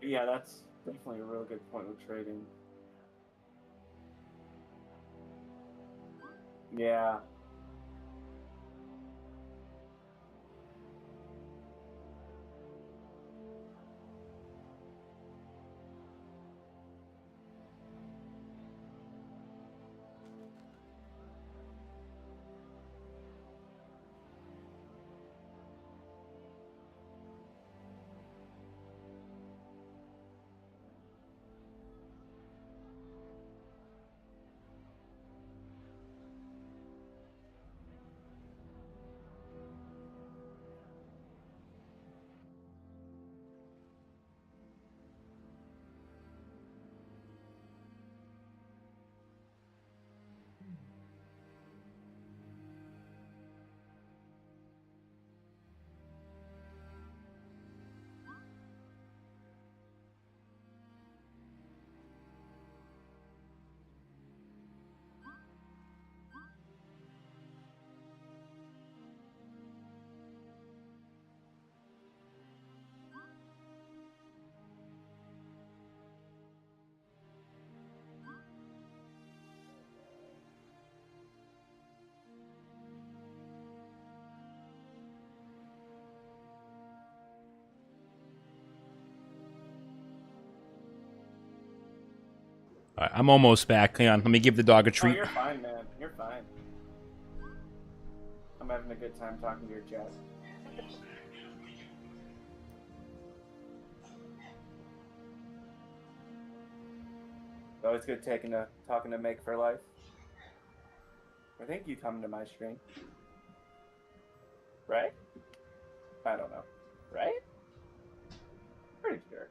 Yeah, that's definitely a real good point with trading. Yeah. All right, I'm almost back. Hang on, let me give the dog a Oh, treat. you're fine, man. You're fine. I'm having a good time talking to your chat. It's always good talking to Make for Life. I think you come to my stream. Right? I don't know. Right? Pretty sure.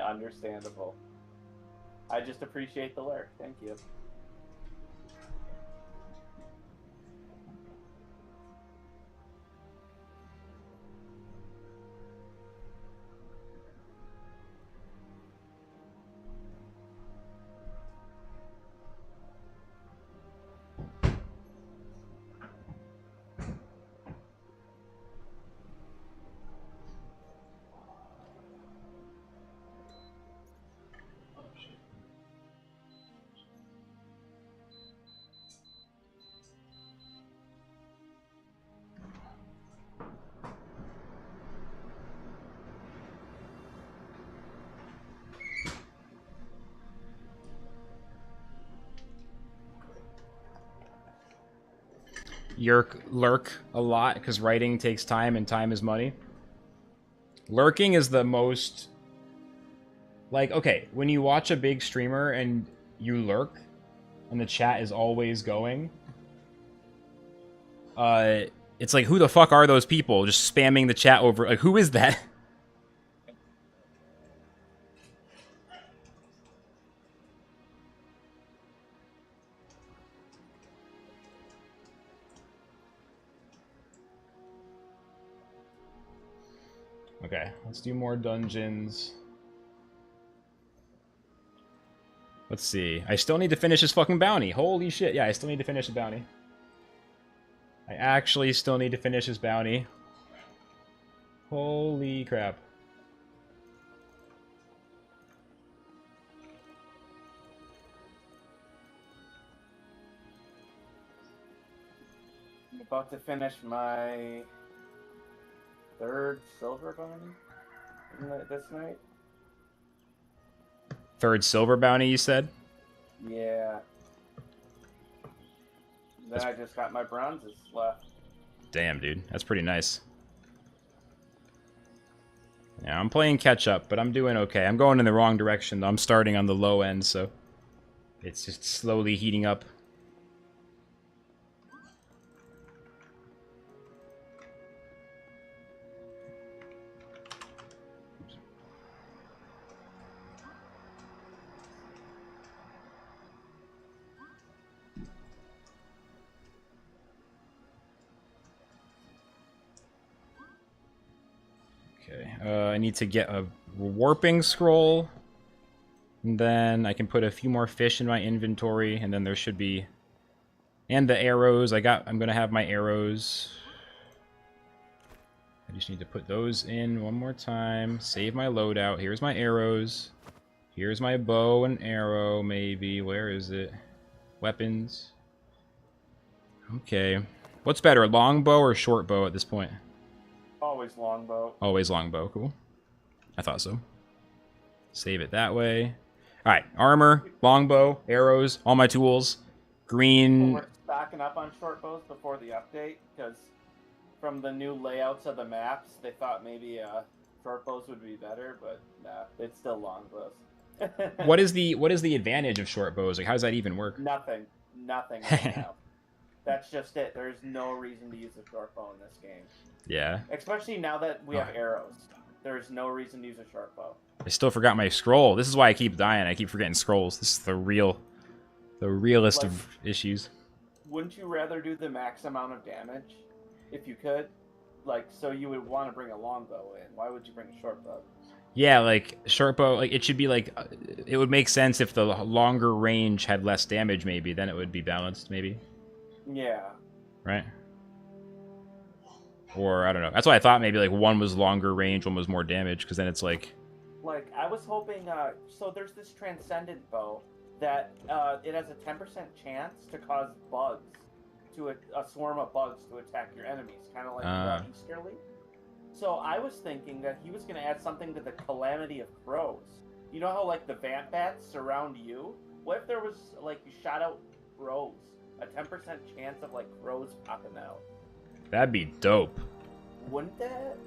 Understandable. I just appreciate the lurk. Thank you. Yerk lurk a lot because writing takes time and time is money. Lurking is the most... Like, okay, when you watch a big streamer and you lurk and the chat is always going, it's like, who the fuck are those people just spamming the chat over? Like, who is that? Okay, let's do more dungeons. Let's see. I still need to finish this fucking bounty. Holy shit. Yeah, I still need to finish the bounty. I actually still need to finish this bounty. Holy crap. I'm about to finish my third silver bounty this night. Third silver bounty, you said? Yeah. Then I just got my bronzes left. Damn, dude. That's pretty nice. Yeah, I'm playing catch up, but I'm doing okay. I'm going in the wrong direction, though. I'm starting on the low end, so it's just slowly heating up. Okay, I need to get a warping scroll. And then I can put a few more fish in my inventory, and then there should be... And the arrows. I'm going to have my arrows. I just need to put those in one more time. Save my loadout. Here's my arrows. Here's my bow and arrow, maybe. Where is it? Weapons. Okay. What's better, longbow or short bow at this point? Always longbow. Always longbow. Cool. I thought so. Save it that way. Alright, armor, longbow, arrows, all my tools. Green... We're stocking up on short bows before the update, because from the new layouts of the maps, they thought maybe short bows would be better, but nah, it's still longbows. What is the advantage of short bows? Like, how does that even work? Nothing right now. That's just it. There's no reason to use a short bow in this game. Yeah. Especially now that we have arrows. There's no reason to use a short bow. I still forgot my scroll. This is why I keep dying. I keep forgetting scrolls. This is the realest Like, of issues. Wouldn't you rather do the max amount of damage if you could? Like, so you would want to bring a longbow in. Why would you bring a short bow? Yeah, like short bow, like it should be like it would make sense if the longer range had less damage. Maybe then it would be balanced. Maybe. Yeah. Right. Or I don't know. That's why I thought maybe like one was longer range, one was more damage, because then it's like. Like I was hoping. So there's this transcendent bow that it has a 10% chance to cause bugs, to a swarm of bugs to attack your enemies, kind of like Easterly. So I was thinking that he was going to add something to the calamity of crows. You know how like the vamp bats surround you? What if there was like you shot out crows? A 10% chance of like crows popping out. That'd be dope. Wouldn't that?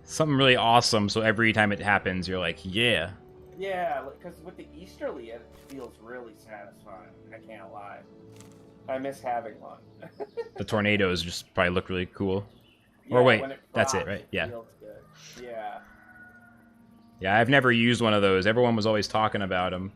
Something really awesome. So every time it happens, you're like, yeah. Yeah, because with the Easterly, it feels really satisfying. I can't lie. I miss having one. The tornadoes just probably look really cool. Yeah, Or wait, when it that's it, drops, right? Yeah. Feels good. Yeah. Yeah, I've never used one of those. Everyone was always talking about them.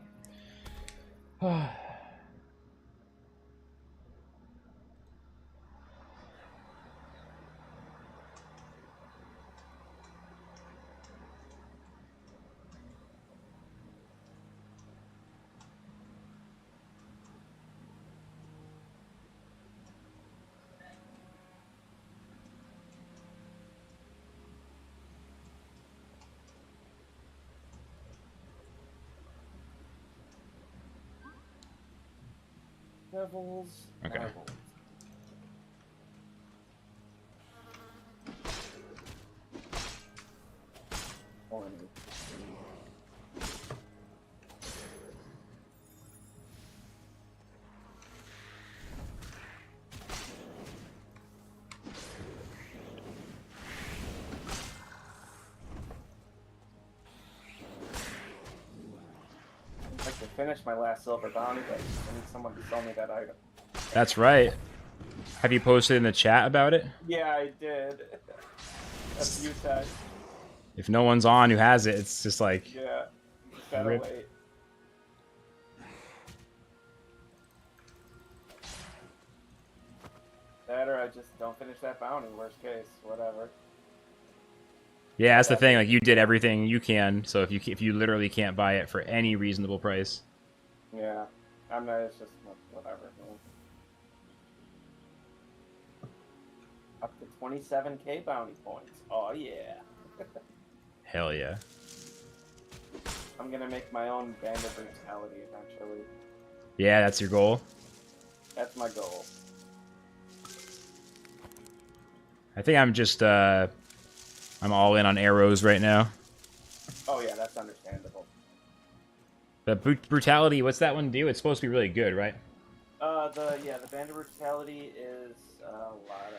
Devils. Okay. Marbles. Horny. I'd like to finish my last silver bounty, but I need someone to sell me that item. That's right. Have you posted in the chat about it? Yeah, I did. A few times. If no one's on who has it, it's just like... Yeah. Just gotta Rip. wait. That or I just don't finish that bounty, worst case, whatever. Yeah, that's the thing. Like, you did everything you can, so if you literally can't buy it for any reasonable price... Yeah. I'm not, it's just whatever. Up to 27k bounty points. Oh yeah. Hell yeah. I'm gonna make my own band of brutality eventually. Yeah, that's your goal? That's my goal. I think I'm just, I'm all in on arrows right now. Oh yeah, that's understandable. The brutality, what's that one do? It's supposed to be really good, right? The band of brutality is a lot of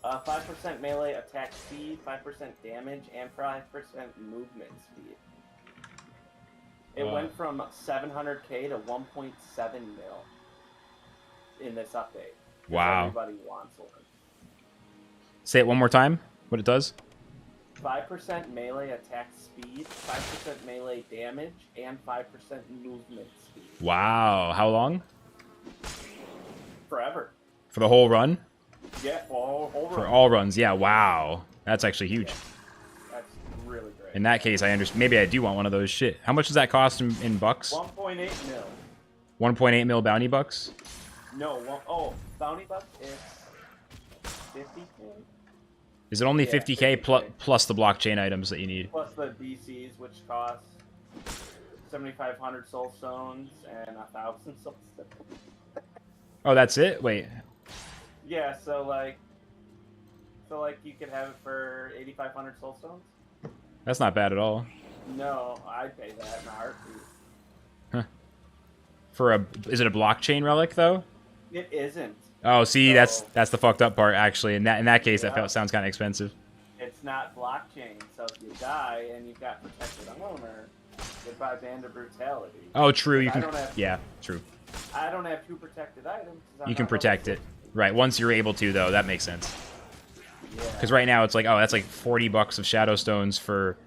5% melee attack speed, 5% damage, and 5% movement speed. It went from 700k to 1.7 mil in this update. Wow. Everybody wants one. Say it one more time, what it does? 5% melee attack speed, 5% melee damage, and 5% movement speed. Wow. How long? Forever. For the whole run? Yeah, all For run. all runs. Yeah, wow. That's actually huge. That's really great. In that case, I understand. Maybe I do want one of those. Shit. How much does that cost in bucks? 1.8 mil. 1.8 mil bounty bucks? No, bounty bucks is 50k. Is it only Yeah, 50k 50K. plus the blockchain items that you need? Plus the DCs, which cost 7,500 soul stones and 1,000 soul stones. Oh, that's it? Wait. Yeah, so like you could have it for 8,500 soul stones. That's not bad at all. No, I'd pay that in a heartbeat. Is it a blockchain relic though? It isn't. Oh, see, So- that's the fucked up part actually. In that case, Yeah. that sounds kind of expensive. It's not blockchain, so if you die and you've got protected owner, goodbye band of brutality. Oh, true. You I can. don't have- Yeah, true. I don't have 2 protected items. 'Cause I'm You can not level protect it. 60. Right. Once you're able to, though, that makes sense. Yeah. Because right now it's like, oh, that's like 40 bucks of shadow stones for.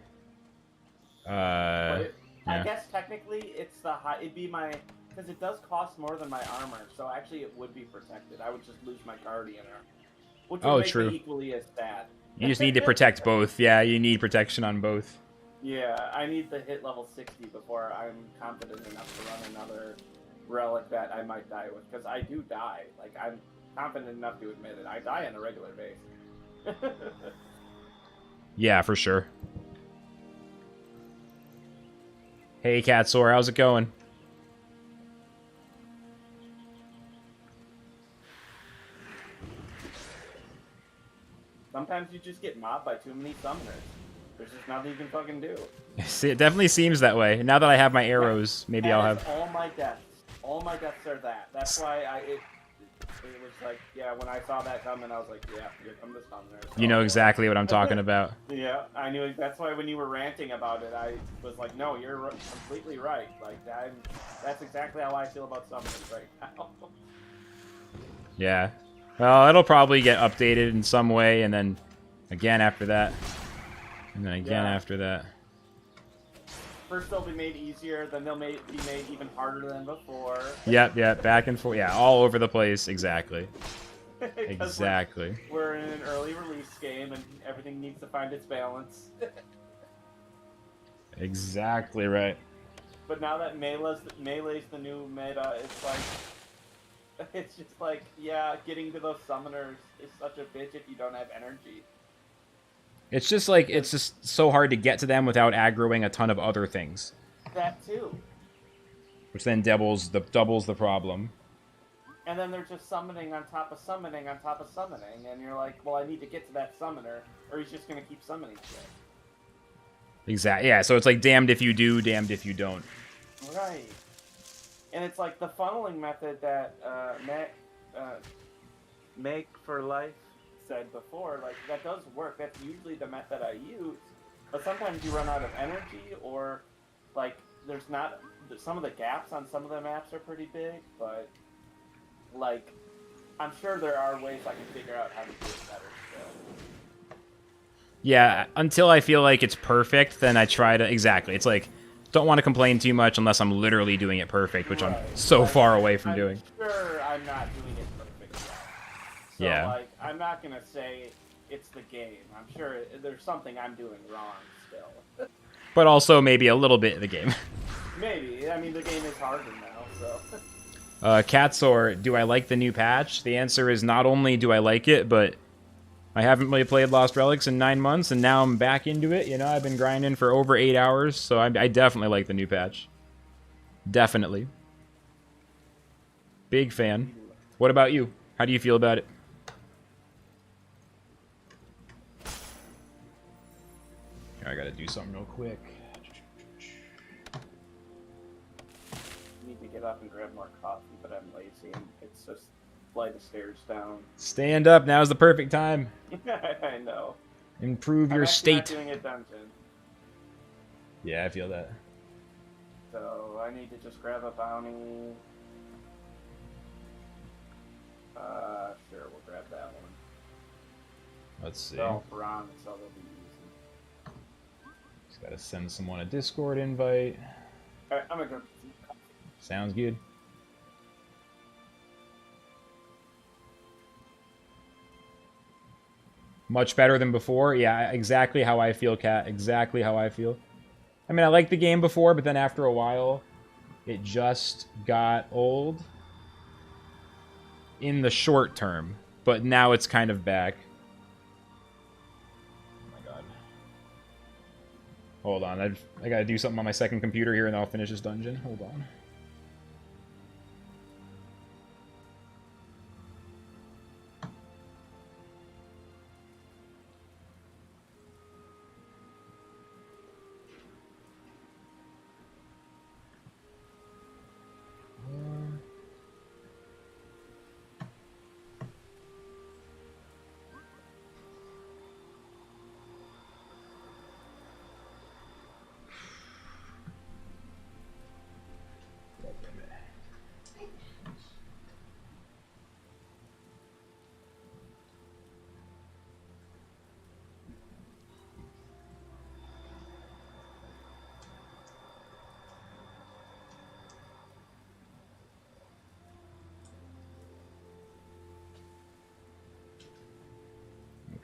But Yeah. I guess technically it's the high. It'd be my because it does cost more than my armor, so actually it would be protected. I would just lose my guardian armor, which would Oh, make true. me equally as bad. You just need to protect both. Yeah, you need protection on both. Yeah, I need to hit level 60 before I'm confident enough to run another relic that I might die with, because I do die. Like, I'm confident enough to admit it. I die on a regular basis. Yeah, for sure. Hey, Catsoar, how's it going? Sometimes you just get mobbed by too many summoners. There's just nothing you can fucking do. See, it definitely seems that way. Now that I have my arrows, maybe I'll That is have. all my deaths. All my deaths are that. That's why it was like, yeah, when I saw that coming, I was like, yeah, here come the summoners. You know exactly what I'm talking about. Yeah, I knew. That's why when you were ranting about it, I was like, no, you're completely right. Like, that's exactly how I feel about summoners right now. Yeah. Well, it'll probably get updated in some way, and then again after that. And then again Yeah. after that. First they'll be made easier, then they'll be made even harder than before. Yep, back and forth. Yeah, all over the place. Exactly. 'Cause Exactly. We're in an early release game, and everything needs to find its balance. Exactly right. But now that Melee's the new meta, it's like... It's just like, yeah, getting to those summoners is such a bitch if you don't have energy. It's just like, it's just so hard to get to them without aggroing a ton of other things. That too. Which then doubles the problem. And then they're just summoning on top of summoning on top of summoning, and you're like, well, I need to get to that summoner, or he's just gonna keep summoning shit. Exactly. Yeah, so it's like damned if you do, damned if you don't. Right. And it's like the funneling method that Make for Life said before, like, that does work. That's usually the method I use. But sometimes you run out of energy, or, like, there's not... Some of the gaps on some of the maps are pretty big, but, like, I'm sure there are ways I can figure out how to do it better still. Yeah, until I feel like it's perfect, then I try to... Exactly. It's like, don't want to complain too much unless I'm literally doing it perfect, which I'm so Like, far away from I'm doing. sure I'm not doing it perfect yet. So, Yeah. like, I'm not gonna say it's the game. I'm sure there's something I'm doing wrong still. But also maybe a little bit of the game. Maybe. I mean, the game is harder now, so... Catsoar, do I like the new patch? The answer is not only do I like it, but I haven't really played Lost Relics in 9 months, and now I'm back into it. You know, I've been grinding for over 8 hours, so I definitely like the new patch. Definitely. Big fan. What about you? How do you feel about it? I gotta do something real quick. Need to get up and grab more coffee, but I'm lazy, and it's just flight of stairs down. Stand up, now's the perfect time. I know. Improve I'm your actually state. not doing a dungeon, Yeah, I feel that. so I need to just grab a bounty. Sure, we'll grab that one. Let's see. They're all bronze, so they'll be easy. Just gotta send someone a Discord invite. Alright, I'm gonna grab some coffee. Sounds good. Much better than before. Yeah, exactly how I feel, Kat. Exactly how I feel. I mean, I liked the game before, but then after a while, it just got old in the short term. But now it's kind of back. Oh my god. Hold on, I gotta do something on my second computer here and I'll finish this dungeon. Hold on.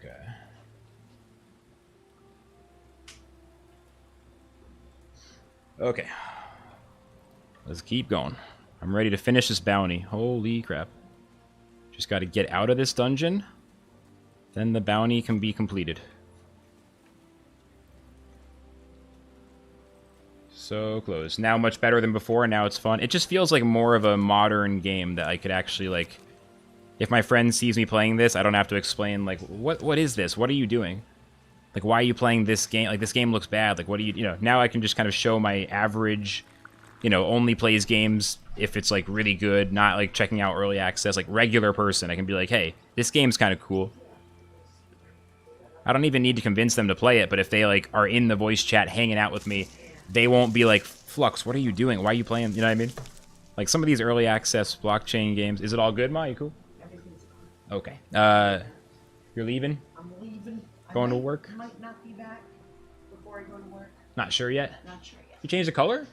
Okay. Okay. Let's keep going. I'm ready to finish this bounty. Holy crap. Just gotta get out of this dungeon. Then the bounty can be completed. So close. Now much better than before. Now it's fun. It just feels like more of a modern game that I could actually, like... If my friend sees me playing this, I don't have to explain, like, what is this? What are you doing? Like, why are you playing this game? Like, this game looks bad. Like, what do you... You know, now I can just kind of show my average, you know, only plays games if it's, like, really good, not, like, checking out early access, like, regular person. I can be like, hey, this game's kind of cool. I don't even need to convince them to play it, but if they, like, are in the voice chat hanging out with me, they won't be like, Flux, what are you doing? Why are you playing? You know what I mean? Like, some of these early access blockchain games. Is it all good, Ma? You cool? Okay. You're leaving? I'm leaving. Going to work? I might not be back before I go to work. Not sure yet? Not sure yet. You changed the color?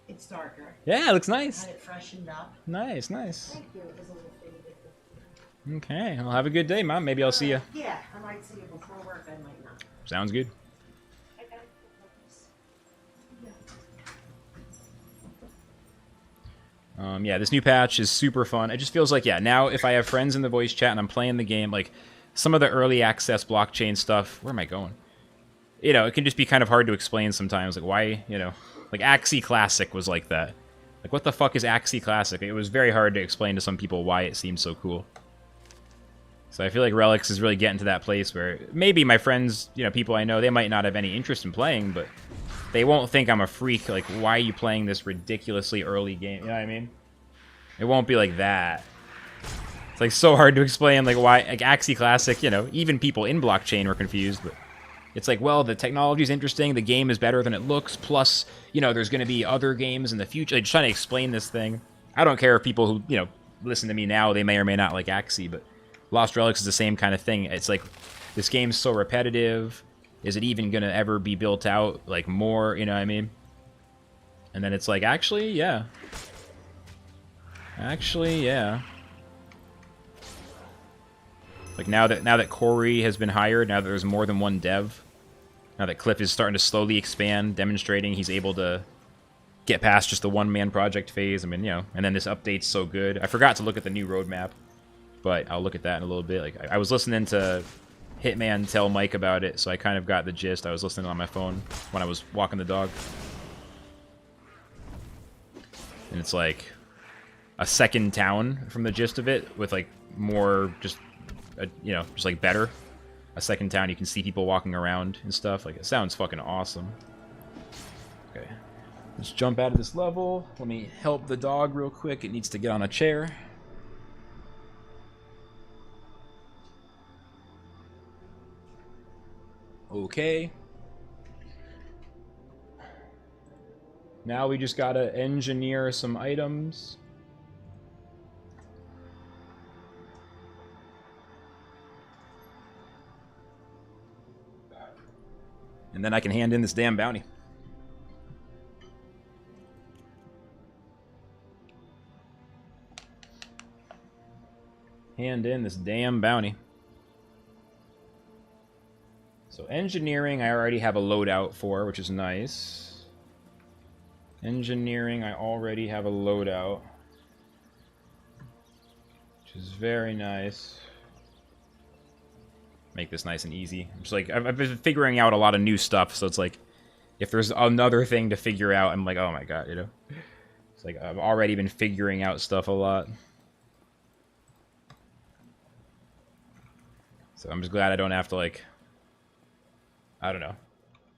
It's darker. Yeah, it looks nice. Had it freshened up. Nice, nice. Thank you. It was a little faded. Okay, well, have a good day, Mom. Maybe I'll see you. Yeah, I might see you before work. I might not. Sounds good. I got it. Yeah, this new patch is super fun. It just feels like, yeah, now if I have friends in the voice chat and I'm playing the game, like, some of the early access blockchain stuff, where am I going? You know, it can just be kind of hard to explain sometimes, like, why, you know, like, Axie Classic was like that. Like, what the fuck is Axie Classic? It was very hard to explain to some people why it seemed so cool. So I feel like Relics is really getting to that place where maybe my friends, you know, people I know, they might not have any interest in playing, but they won't think I'm a freak. Like, why are you playing this ridiculously early game? You know what I mean? It won't be like that. It's like so hard to explain, like, why, like, Axie Classic, you know, even people in blockchain were confused, but it's like, well, the technology is interesting, the game is better than it looks, plus, you know, there's going to be other games in the future. Like, just trying to explain this thing. I don't care if people who, you know, listen to me now, they may or may not like Axie, but Lost Relics is the same kind of thing. It's like, this game's so repetitive. Is it even going to ever be built out, like, more, you know what I mean? And then it's like, actually, yeah. Actually, yeah. Like, now that Corey has been hired, now that there's more than one dev, now that Cliff is starting to slowly expand, demonstrating he's able to get past just the one-man project phase. I mean, you know, and then this update's so good. I forgot to look at the new roadmap, but I'll look at that in a little bit. Like, I was listening to Hitman tell Mike about it, so I kind of got the gist. I was listening on my phone when I was walking the dog. And it's like a second town from the gist of it, with, like, more just, you know, just, like, better. A second town, you can see people walking around and stuff. Like, it sounds fucking awesome. Okay. Let's jump out of this level. Let me help the dog real quick. It needs to get on a chair. Okay. Now we just gotta engineer some items. And then I can hand in this damn bounty. Hand in this damn bounty. So engineering, I already have a loadout for, which is nice. Engineering, I already have a loadout, which is very nice. Make this nice and easy. I'm just like, I've been figuring out a lot of new stuff, so it's like, if there's another thing to figure out, I'm like, oh my god, you know? It's like, I've already been figuring out stuff a lot. So I'm just glad I don't have to, like, I don't know,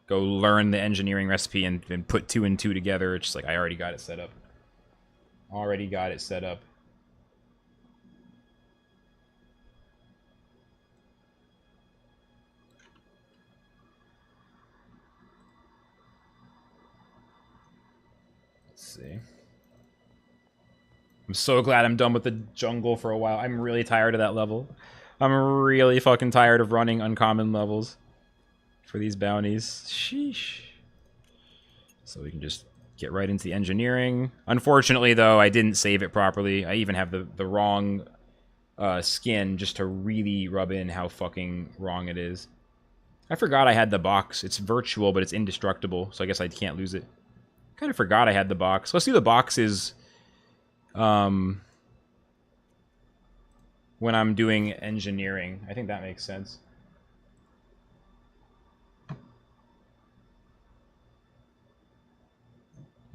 go learn the engineering recipe and put 2 and 2 together. It's just like, I already got it set up. Already got it set up. Let's see. I'm so glad I'm done with the jungle for a while. I'm really tired of that level. I'm really fucking tired of running uncommon levels for these bounties. Sheesh. So we can just get right into the engineering. Unfortunately, though, I didn't save it properly. I even have the wrong skin just to really rub in how fucking wrong it is. I forgot I had the box. It's virtual, but it's indestructible, so I guess I can't lose it. Kind of forgot I had the box. Let's do the boxes when I'm doing engineering. I think that makes sense.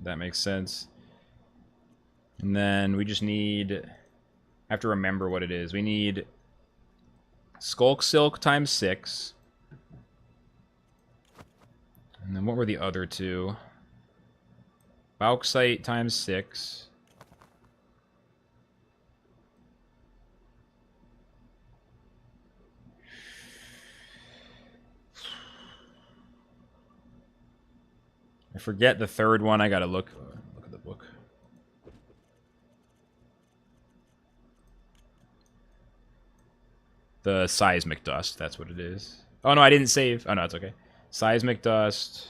That makes sense. And then we just need... I have to remember what it is. We need Skulk Silk times 6. And then what were the other two? Bauxite times 6. I forget the third one. I gotta look at the book. The seismic dust, that's what it is. Oh no, I didn't save. Oh no, it's okay. Seismic dust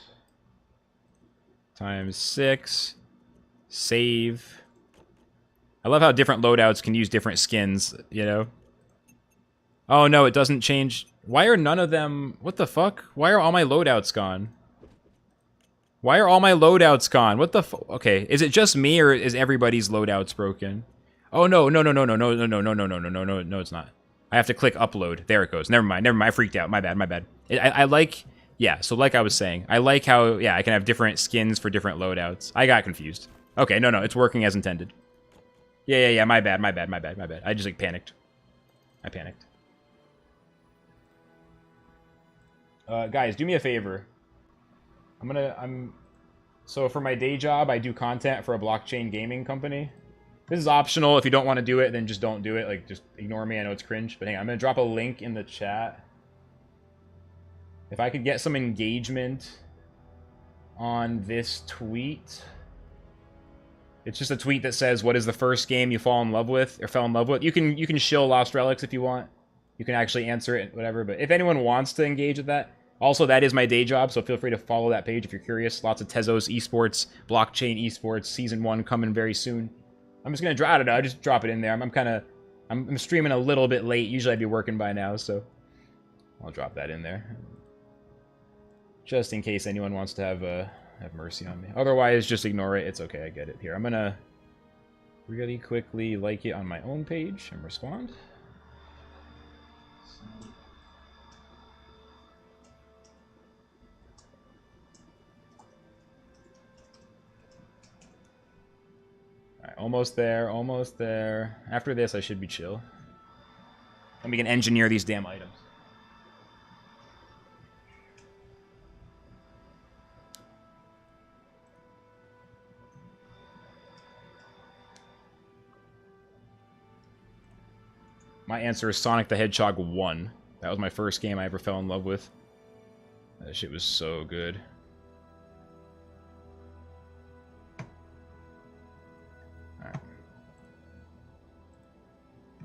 times 6. Save. I love how different loadouts can use different skins, you know? Oh no, it doesn't change. Why are none of them... What the fuck? Why are all my loadouts gone? Why are all my loadouts gone? What the okay, is it just me or is everybody's loadouts broken? Oh no, no, no, no, no, no, no, no, no, no, no, no, no, no, no, it's not. I have to click upload. There it goes. Never mind, never mind. I freaked out. My bad, my bad. I like, yeah, so like I was saying, I like how, yeah, I can have different skins for different loadouts. I got confused. Okay, no, no, it's working as intended. Yeah, my bad, my bad, my bad, my bad. I just like panicked. I panicked. Guys, do me a favor. So for my day job, I do content for a blockchain gaming company. This is optional. If you don't want to do it, then just don't do it. Like, just ignore me. I know it's cringe, but hang on. I'm going to drop a link in the chat. If I could get some engagement on this tweet. It's just a tweet that says, what is the first game you fall in love with, or fell in love with? You can shill Lost Relics if you want. You can actually answer it, whatever. But if anyone wants to engage with that, also, that is my day job, so feel free to follow that page if you're curious. Lots of Tezos esports, blockchain esports, season 1 coming very soon. I'm just gonna drop. I don't know. I just drop it in there. I'm streaming a little bit late. Usually I'd be working by now, so I'll drop that in there, just in case anyone wants to have mercy on me. Otherwise, just ignore it. It's okay. I get it. Here, I'm gonna really quickly like it on my own page and respond. Almost there, almost there. After this, I should be chill. And we can engineer these damn items. My answer is Sonic the Hedgehog 1. That was my first game I ever fell in love with. That shit was so good.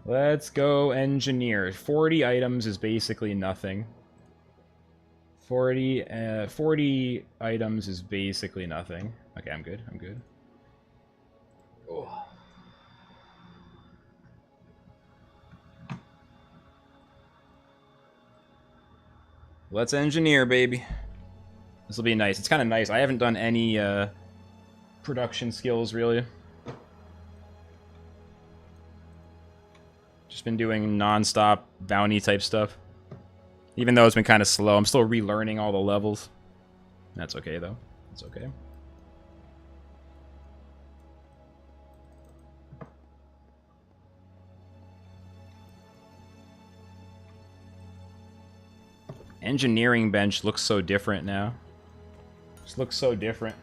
Let's go engineer. 40 items is basically nothing. 40 items is basically nothing. Okay, I'm good. I'm good. Oh. Let's engineer, baby. This will be nice. It's kind of nice. I haven't done any production skills, really. Just been doing non-stop bounty type stuff. Even though it's been kind of slow, I'm still relearning all the levels. That's okay, though. It's okay. Engineering bench looks so different now. Just looks so different.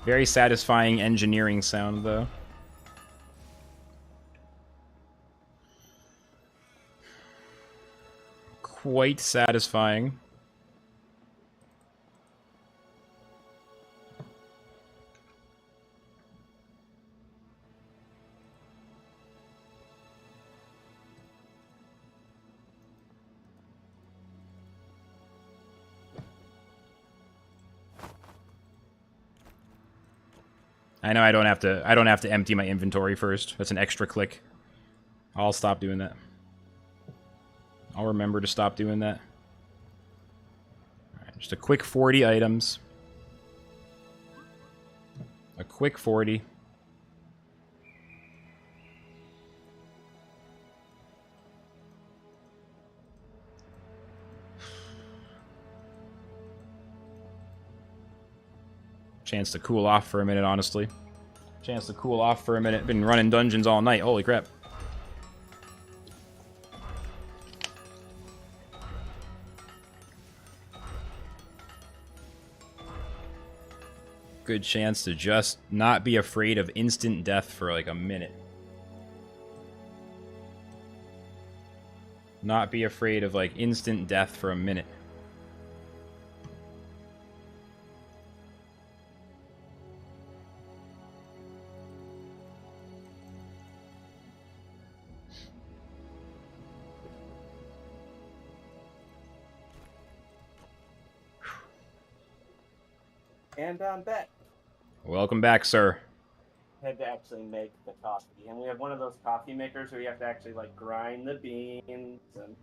Very satisfying engineering sound, though. Quite satisfying. I know I don't have to empty my inventory first. That's an extra click. I'll stop doing that. I'll remember to stop doing that. Alright, just a quick 40 items. A quick 40. Chance to cool off for a minute, honestly. Chance to cool off for a minute. Been running dungeons all night. Holy crap. Good chance to just not be afraid of instant death for like a minute. Not be afraid of like instant death for a minute. And I'm back. Welcome back, sir. Had to actually make the coffee, and we have one of those coffee makers where you have to actually like grind the beans and.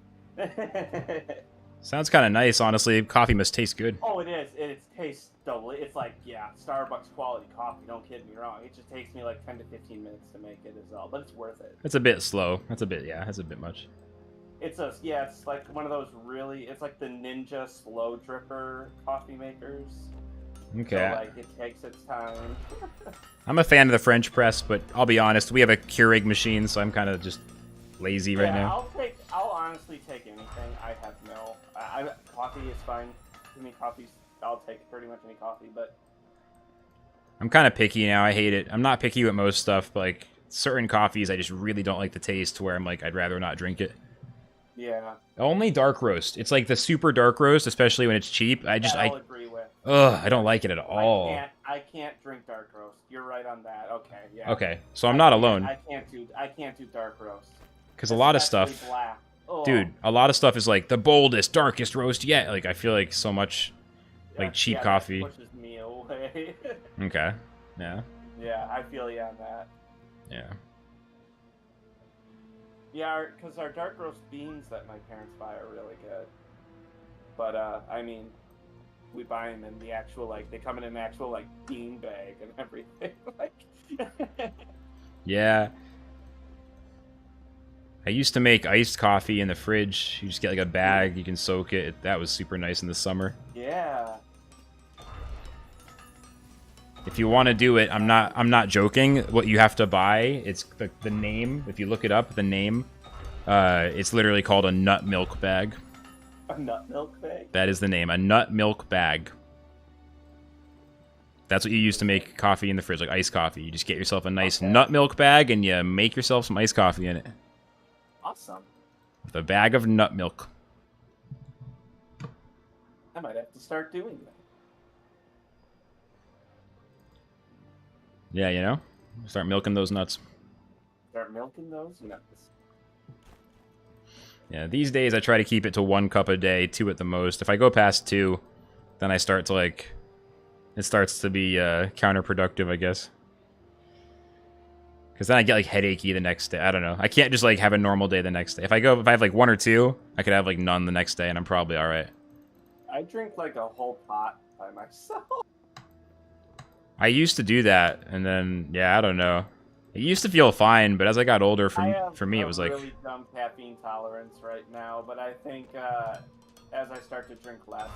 Sounds kind of nice, honestly. Coffee must taste good. Oh, it is. It tastes it's like Starbucks quality coffee. Don't kid me wrong. It just takes me like 10 to 15 minutes to make it as well, but it's worth it. It's a bit slow. That's a bit much. It's like one of those really. It's like the Ninja slow dripper coffee makers. Okay. So, like, it takes its time. I'm a fan of the French press, but I'll be honest, we have a Keurig machine, so I'm kind of just lazy right now. I'll honestly take anything. I have no. Coffee is fine. I mean, I'll take pretty much any coffee, but. I'm kind of picky now. I hate it. I'm not picky with most stuff, but like certain coffees, I just really don't like the taste. To where I'm like, I'd rather not drink it. Yeah. Only dark roast. It's like the super dark roast, especially when it's cheap. I'll agree with. I don't like it at all. I can't drink dark roast. You're right on that. Okay, yeah. Okay, so I'm not alone. I can't do dark roast. Because a lot of stuff, black. Oh. Dude, a lot of stuff is like the boldest, darkest roast yet. Like I feel like so much, like cheap coffee. That pushes me away. Okay. Yeah. Yeah, I feel you on that. Yeah. Yeah, because our dark roast beans that my parents buy are really good. But I mean, we buy them in the actual they come in an actual bean bag and everything. Yeah. I used to make iced coffee in the fridge. You just get like a bag, you can soak it. That was super nice in the summer. Yeah. If you want to do it, I'm not joking. What you have to buy, it's the name. If you look it up, the name, it's literally called a nut milk bag. A nut milk bag? That is the name, a nut milk bag. That's what you use to make coffee in the fridge, like iced coffee. You just get yourself a nice nut milk bag and you make yourself some iced coffee in it. Awesome. With a bag of nut milk. I might have to start doing that. Yeah, you know? Start milking those nuts. Start milking those nuts. Yeah, these days I try to keep it to 1 cup a day, 2 at the most. If I go past 2, then I start to it starts to be counterproductive, I guess. Because then I get like headachy the next day. I don't know. I can't just like have a normal day the next day. If I have like 1 or 2, I could have like none the next day, and I'm probably all right. I drink like a whole pot by myself. I used to do that, and then yeah, I don't know. It used to feel fine, but as I got older, for me, it was like really dumb caffeine tolerance right now. But I think as I start to drink less,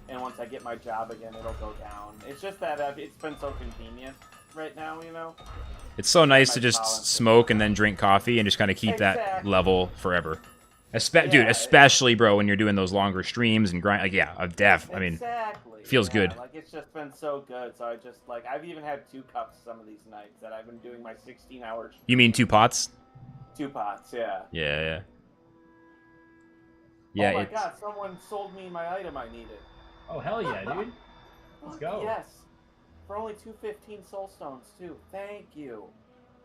and once I get my job again, it'll go down. It's just that it's been so convenient right now, you know. it's so nice to My just tolerance. smoke and then drink coffee and just kind of keep that Exactly. level forever. Dude, Yeah, especially bro, when you're doing those longer streams and grind. Like yeah, I mean, exactly. feels yeah, good. Like it's just been so good. So I just like I've even had 2 cups some of these nights that I've been doing my 16 hours. You mean 2 pots? 2 pots? Yeah. Yeah. Oh my god! Someone sold me my item I needed. Oh hell yeah, dude. Let's go. Yes. For only 215 soul stones too. Thank you.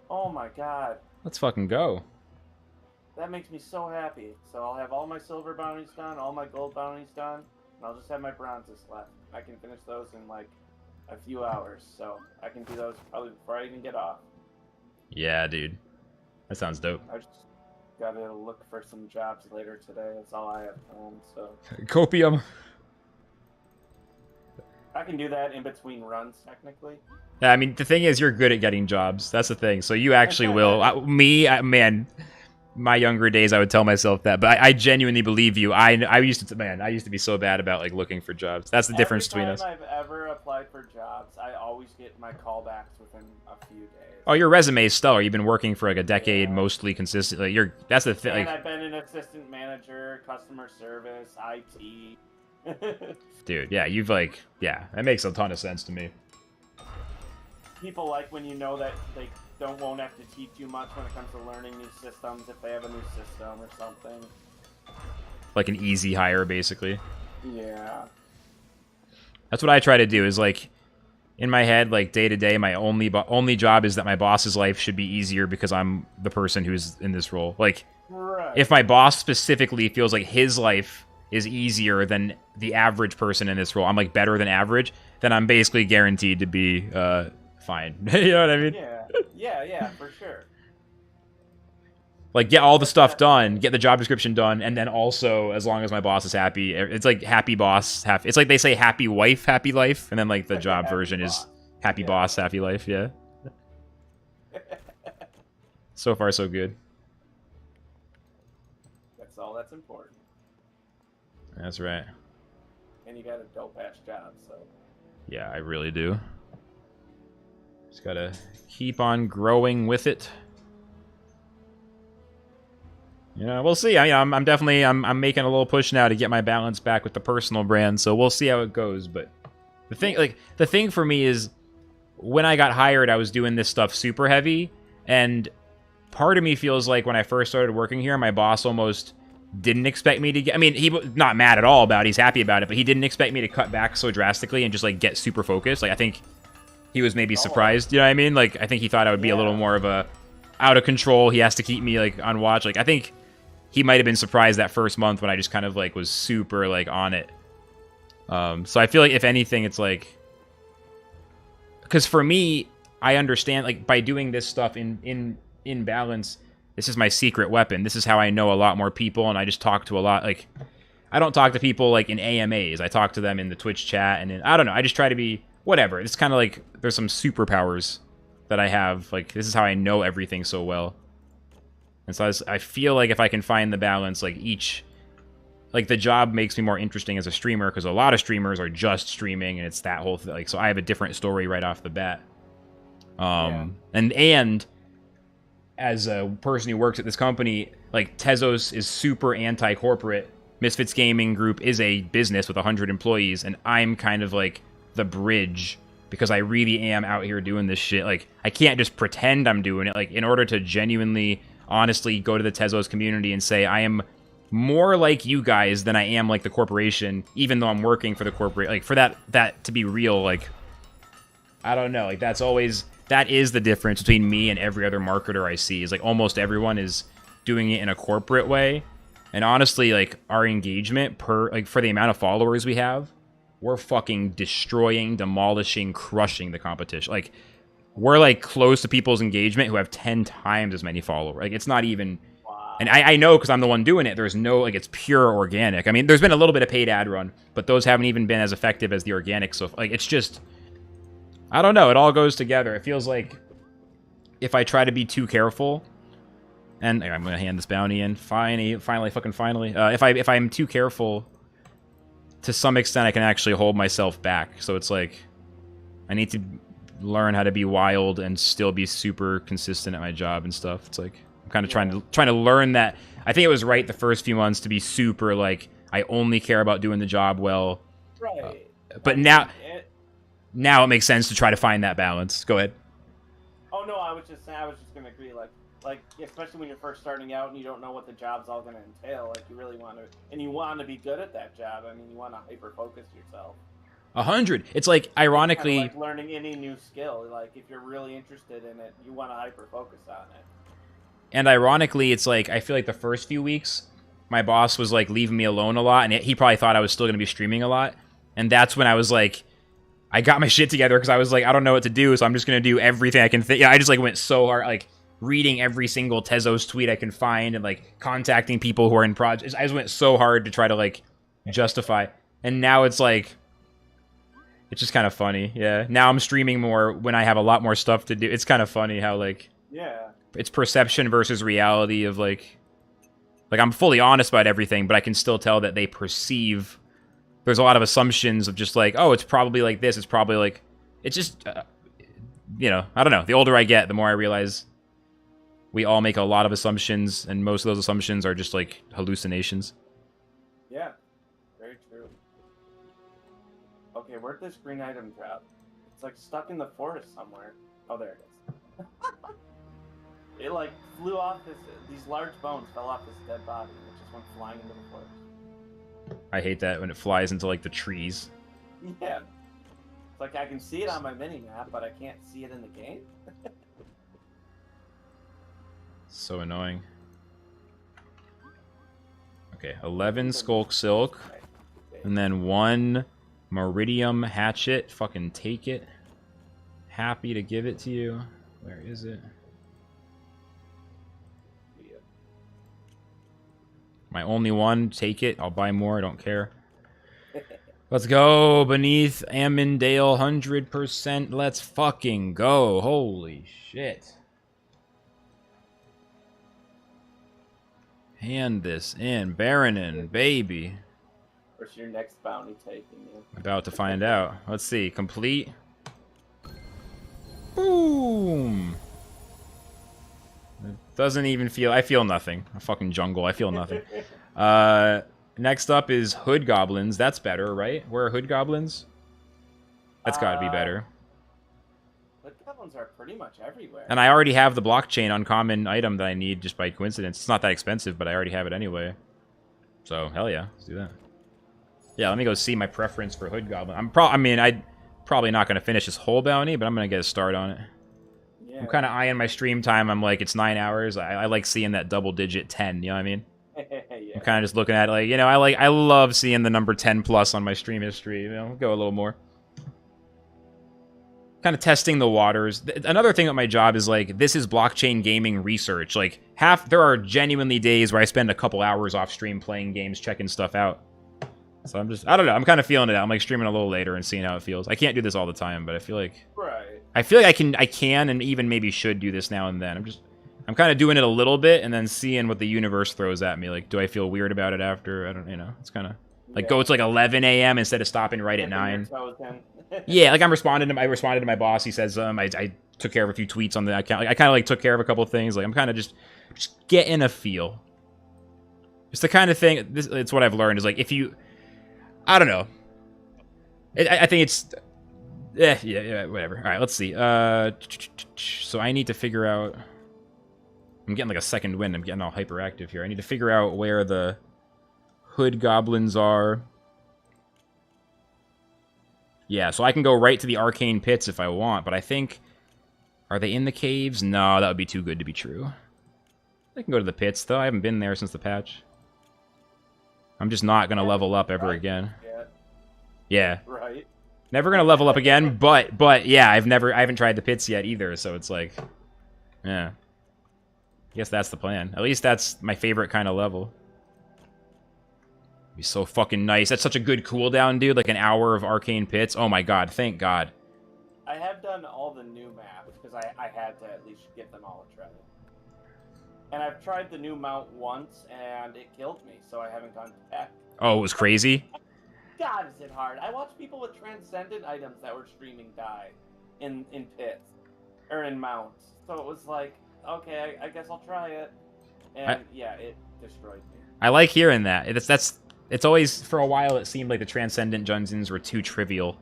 Oh my god. Let's fucking go. That makes me so happy. So I'll have all my silver bounties done, all my gold bounties done, and I'll just have my bronzes left. I can finish those in like a few hours, so I can do those probably before I even get off. Yeah, dude. That sounds dope. I just gotta look for some jobs later today. That's all I have planned, so Copium. I can do that in between runs, technically. Yeah, I mean, the thing is, you're good at getting jobs. That's the thing. So you actually will. Man, my younger days, I would tell myself that, but I genuinely believe you. I used to be so bad about like looking for jobs. That's the difference between us. Every time I've ever applied for jobs, I always get my callbacks within a few days. Oh, your resume is stellar. You've been working for like a decade, mostly consistently. That's the thing. And Like, I've been an assistant manager, customer service, IT. dude, yeah, that makes a ton of sense to me. People like when you know that they won't have to teach you much when it comes to learning new systems if they have a new system or something. Like an easy hire, basically. Yeah. That's what I try to do. Is like, in my head, like day to day, my only job is that my boss's life should be easier because I'm the person who's in this role. Like, Right. if my boss specifically feels like his life is easier than the average person in this role, I'm like better than average, then I'm basically guaranteed to be fine. You know what I mean? Yeah, for sure. Like, get all the stuff done, get the job description done, and then also, as long as my boss is happy, it's like happy boss, it's like they say happy wife, happy life, and then like the job Happy version boss. is happy Yeah. boss, happy life, yeah. So far, so good. That's all that's important. That's right. And you got a dope ass job, so. Yeah, I really do. Just gotta keep on growing with it. Yeah, we'll see. I mean, I'm definitely I'm making a little push now to get my balance back with the personal brand, so we'll see how it goes. But the thing for me is, when I got hired, I was doing this stuff super heavy, and part of me feels like when I first started working here, my boss almost didn't expect me to get. I mean, he was not mad at all about it. He's happy about it, but he didn't expect me to cut back so drastically and just like get super focused. Like, I think he was maybe surprised. You know what I mean? Like, I think he thought I would be a little more of a out of control. He has to keep me like on watch. Like, I think he might have been surprised that first month when I just kind of like was super like on it. So I feel like if anything, it's like, because for me, I understand like by doing this stuff in balance, this is my secret weapon. This is how I know a lot more people, and I just talk to a lot. Like, I don't talk to people like in AMAs. I talk to them in the Twitch chat, and I don't know. I just try to be whatever. It's kind of like there's some superpowers that I have. Like, this is how I know everything so well. And so I feel like if I can find the balance, like the job makes me more interesting as a streamer, because a lot of streamers are just streaming, and it's that whole thing. Like, so I have a different story right off the bat. And as a person who works at this company, like, Tezos is super anti-corporate. Misfits Gaming Group is a business with 100 employees, and I'm kind of like the bridge, because I really am out here doing this shit. Like, I can't just pretend I'm doing it. Like, in order to genuinely, honestly go to the Tezos community and say I am more like you guys than I am like the corporation, even though I'm working for the corporate, like, for that to be real, like, I don't know, like, that is the difference between me and every other marketer I see, is like almost everyone is doing it in a corporate way. And honestly, like, our engagement for the amount of followers we have, we're fucking destroying, demolishing, crushing the competition. Like, we're like close to people's engagement who have 10 times as many followers. Like it's not even. Wow. And I know because I'm the one doing it. There's no like it's pure organic. I mean, there's been a little bit of paid ad run, but those haven't even been as effective as the organic. So like it's just. I don't know. It all goes together. It feels like if I try to be too careful, and I'm gonna hand this bounty in. Finally. If I'm too careful, to some extent, I can actually hold myself back. So it's like I need to learn how to be wild and still be super consistent at my job and stuff. It's like I'm kind of trying to learn that. I think it was right the first few months to be super like I only care about doing the job well. Right. But now it makes sense to try to find that balance. Go ahead. Oh no, I was just gonna agree. Like especially when you're first starting out and you don't know what the job's all gonna entail. Like you really want to, and you want to be good at that job. I mean, you want to hyper focus yourself. 100. It's like ironically, Kind of like learning any new skill. Like if you're really interested in it, you want to hyper focus on it. and ironically, it's like I feel like the first few weeks, my boss was like leaving me alone a lot, and he probably thought I was still gonna be streaming a lot, and that's when I was like. I got my shit together because I was like, I don't know what to do, so I'm just gonna do everything I can think. Yeah, I just like went so hard, like reading every single Tezos tweet I can find and like contacting people who are in projects. I just went so hard to try to like justify. And now it's like, it's just kind of funny. Yeah. Now I'm streaming more when I have a lot more stuff to do. It's kind of funny how like, Yeah. it's perception versus reality of like I'm fully honest about everything, but I can still tell that they perceive. There's a lot of assumptions of just like, oh, it's probably like this. It's probably like, it's just, you know, I don't know. The older I get, the more I realize we all make a lot of assumptions, and most of those assumptions are just like hallucinations. Yeah. Very true. Okay, where'd this green item drop? It's like stuck in the forest somewhere. Oh, there it is. It like flew off these large bones fell off this dead body and it just went flying into the forest. I hate that when it flies into like the trees. Yeah. It's like I can see it on my mini map, but I can't see it in the game. So annoying. Okay, 11 Skulk Silk, and then 1 Meridium Hatchet. Fucking take it. Happy to give it to you. Where is it? My only one. Take it. I'll buy more. I don't care. Let's go. Beneath Ammondale, 100%. Let's fucking go. Holy shit. Hand this in. Baronin, baby. Where's your next bounty taking you? About to find out. Let's see. Complete. Boom. It doesn't even feel... I feel nothing. A fucking jungle. I feel nothing. Next up is Hood Goblins. That's better, right? Where are Hood Goblins? That's gotta be better. Hood Goblins are pretty much everywhere. And I already have the blockchain uncommon item that I need just by coincidence. It's not that expensive, but I already have it anyway. So, hell yeah. Let's do that. Yeah, let me go see my preference for Hood Goblin. I'm probably not going to finish this whole bounty, but I'm going to get a start on it. Yeah. I'm kind of eyeing my stream time. I'm like, it's 9 hours. I like seeing that double digit 10, you know what I mean? Yeah. I'm kind of just looking at it like, you know, I love seeing the number 10 plus on my stream history. You know, go a little more. Kind of testing the waters. Another thing with my job is like, this is blockchain gaming research. Like there are genuinely days where I spend a couple hours off stream playing games, checking stuff out. So I don't know. I'm kind of feeling it out. I'm like streaming a little later and seeing how it feels. I can't do this all the time, but I feel like I can and even maybe should do this now and then. I'm kind of doing it a little bit and then seeing what the universe throws at me. Like, do I feel weird about it after? I don't, you know, it's kind of like go to like 11 a.m. instead of stopping right at 9. Yeah, like I responded to my boss. He says, I took care of a few tweets on the account. Like, I kind of like took care of a couple of things. Like I'm kind of just getting a feel. It's the kind of thing. It's what I've learned is like if you, I don't know. I think it's, yeah, whatever. All right, let's see. So I need to figure out. I'm getting like a second wind. I'm getting all hyperactive here. I need to figure out where the Hood Goblins are. Yeah, so I can go right to the Arcane Pits if I want, but I think... Are they in the caves? No, that would be too good to be true. I can go to the pits, though. I haven't been there since the patch. I'm just not going to level up ever again. Yeah. Right. Never gonna level up again, but yeah, I haven't tried the pits yet either, so it's like, yeah. I guess that's the plan. At least that's my favorite kind of level. Be so fucking nice. That's such a good cooldown, dude. Like an hour of arcane pits. Oh my god, thank god. I have done all the new maps because I had to at least give them all a try. And I've tried the new mount once and it killed me, so I haven't gone back. Oh, it was crazy? God, is it hard? I watched people with transcendent items that were streaming die in pits or in mounts. So it was like, okay, I guess I'll try it. And yeah, it destroyed me. I like hearing that. It's always, for a while, it seemed like the transcendent dungeons were too trivial.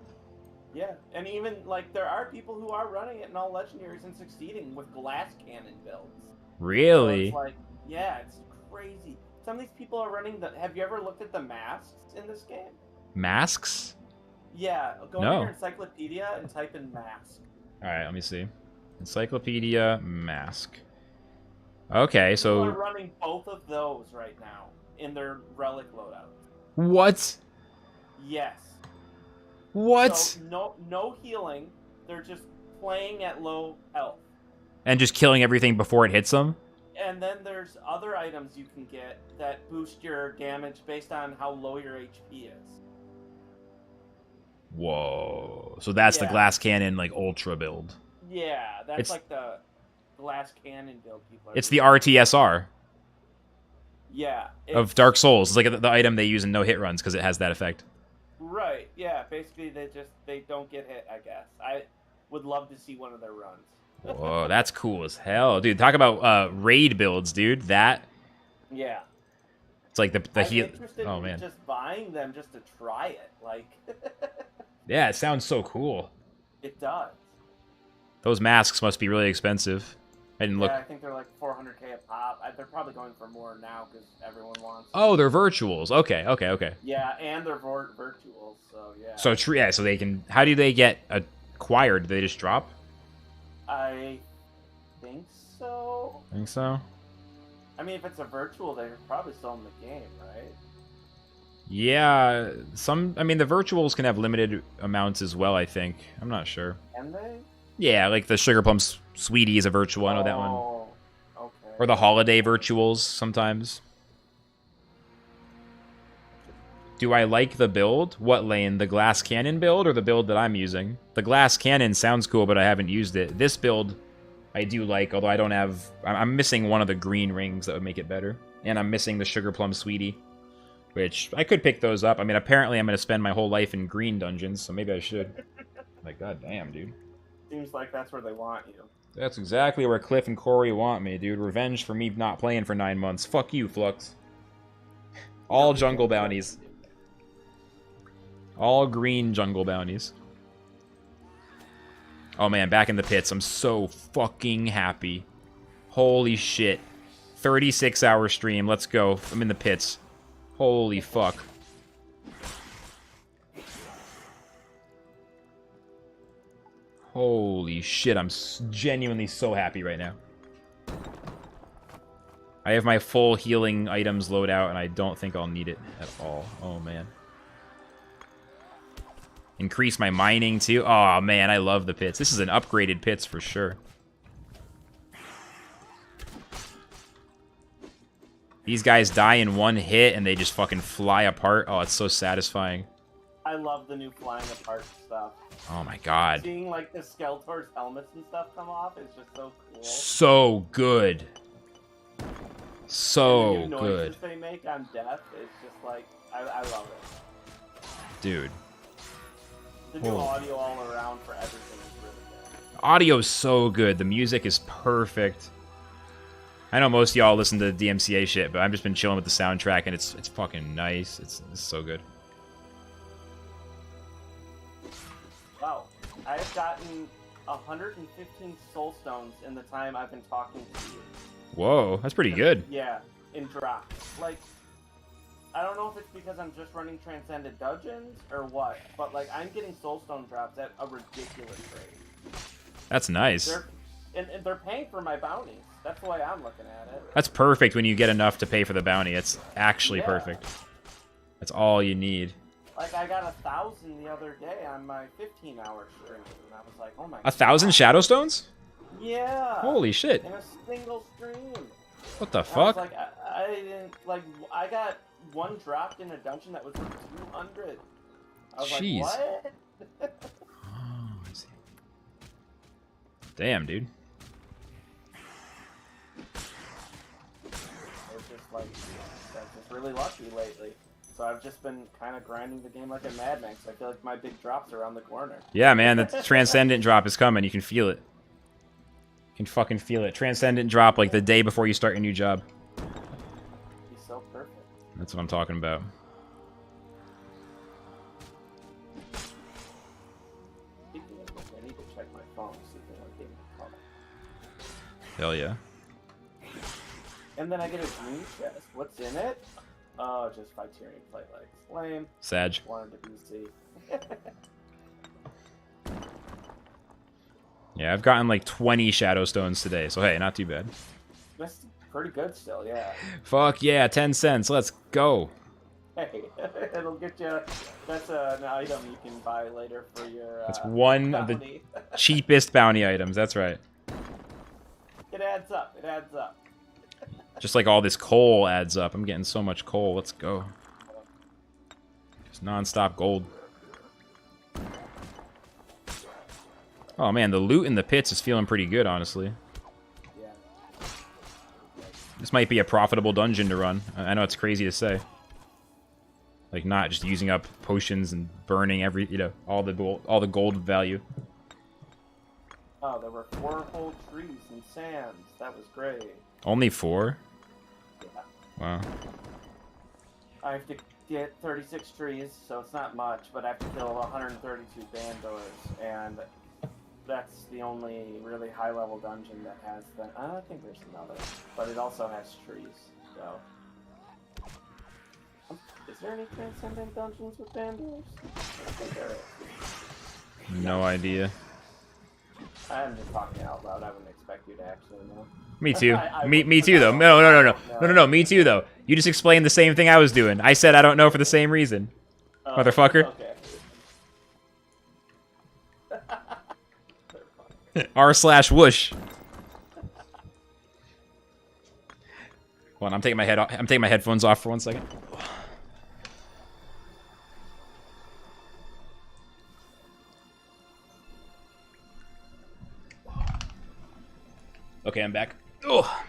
Yeah, and even, like, there are people who are running it in all legendaries and succeeding with glass cannon builds. Really? So it's like, yeah, it's crazy. Some of these people are running the... Have you ever looked at the masks in this game? Masks? Yeah, go into your encyclopedia and type in mask. Alright, let me see. Encyclopedia, mask. Okay, so... People are running both of those right now in their relic loadout. What? Yes. What? So no healing. They're just playing at low health. And just killing everything before it hits them? And then there's other items you can get that boost your damage based on how low your HP is. Whoa. So that's the glass cannon, like, ultra build. Yeah, that's like the glass cannon build people are It's the RTSR. Yeah. Of Dark Souls. It's like the item they use in no-hit runs because it has that effect. Right, yeah. Basically, they don't get hit, I guess. I would love to see one of their runs. Whoa, that's cool as hell. Dude, talk about raid builds, dude. That... Yeah. It's like the heal... Oh, man. Just buying them just to try it. Like... Yeah, it sounds so cool. It does. Those masks must be really expensive. I didn't look... Yeah, I think they're like 400k a pop. They're probably going for more now because everyone wants... Oh, they're virtuals. Okay. Yeah, and they're virtuals, so yeah. So, so they can... How do they get acquired? Do they just drop? I think so. Think so? I mean, if it's a virtual, they're probably still in the game, right? Yeah, I mean, the virtuals can have limited amounts as well, I think. I'm not sure. Can they? Yeah, like the Sugar Plum Sweetie is a virtual. I know that one. Okay. Or the holiday virtuals sometimes. Do I like the build? What lane? The glass cannon build or the build that I'm using? The glass cannon sounds cool, but I haven't used it. This build I do like, although I don't have... I'm missing one of the green rings that would make it better. And I'm missing the Sugar Plum Sweetie, which I could pick those up. I mean, apparently I'm going to spend my whole life in green dungeons, so maybe I should. Like, goddamn, dude. Seems like that's where they want you. That's exactly where Cliff and Corey want me, dude. Revenge for me not playing for 9 months. Fuck you, Flux. All jungle bounties. All green jungle bounties. Oh man, back in the pits. I'm so fucking happy. Holy shit. 36-hour stream. Let's go. I'm in the pits. Holy fuck. Holy shit, I'm genuinely so happy right now. I have my full healing items loadout, and I don't think I'll need it at all. Oh, man. Increase my mining, too. Oh, man, I love the pits. This is an upgraded pits for sure. These guys die in one hit, and they just fucking fly apart. Oh, it's so satisfying. I love the new flying apart stuff. Oh my god. Seeing like the Skeletor's helmets and stuff come off is just so cool. So good. So and the new good. noises they make on death is just like I love it. Dude. The new audio all around for everything is really good. Audio's so good. The music is perfect. I know most of y'all listen to DMCA shit, but I've just been chilling with the soundtrack and it's fucking nice. It's so good. Wow. I have gotten 115 soul stones in the time I've been talking to you. Whoa, that's pretty good. Yeah, in drops. Like, I don't know if it's because I'm just running Transcended Dungeons or what, but like I'm getting soulstone drops at a ridiculous rate. That's nice. And they're paying for my bounties. That's the way I'm looking at it. That's perfect when you get enough to pay for the bounty. It's actually perfect. That's all you need. Like, I got 1,000 the other day on my 15-hour stream, and I was like, oh my 1,000 shadow stones? Yeah! Holy shit. In a single stream. What the And I fuck? was like, I didn't, like, I got one dropped in a dungeon that was worth 200. I was Jeez. like, what? Oh, I see. Damn, dude. It's just like, that's just really lucky lately. So I've just been kind of grinding the game like a madman, because I feel like my big drop's around the corner. Yeah, man, the Transcendent drop is coming. You can feel it. You can fucking feel it. Transcendent drop like the day before you start your new job. He's so perfect. That's what I'm talking about. Speaking of which, I need to check my phone, see if anyone's getting a call. Hell yeah. And then I get a green chest. What's in it? Oh, just Vitarian plate legs. Lame. Sag. Wanted to be C. Yeah, I've gotten like 20 shadow stones today, so hey, not too bad. That's pretty good still, yeah. Fuck yeah, 10 cents. Let's go. Hey, it'll get you. That's an item you can buy later for your. That's one of the bounty. cheapest bounty items. That's right. It adds up. It adds up. Just like all this coal adds up. I'm getting so much coal. Let's go. Just non-stop gold. Oh man, the loot in the pits is feeling pretty good, honestly. Yeah. This might be a profitable dungeon to run. I know it's crazy to say. Like not just using up potions and burning every, all the gold value. Oh, there were 4 whole trees and sands. That was great. Only 4? Yeah. Wow. I have to get 36 trees, so it's not much, but I have to kill 132 bandors, and that's the only really high-level dungeon that has the. I think there's another, but it also has trees. So, is there any transcendent dungeons with bandors? I think there is. No idea. I'm just talking out loud. I wouldn't expect you to actually know. Me too. I Me wouldn't too though. know. No. Me too though. You just explained the same thing I was doing. I said I don't know for the same reason. Motherfucker. Okay. R/whoosh. Hold on, I'm taking my headphones off for 1 second. Okay, I'm back. Oh.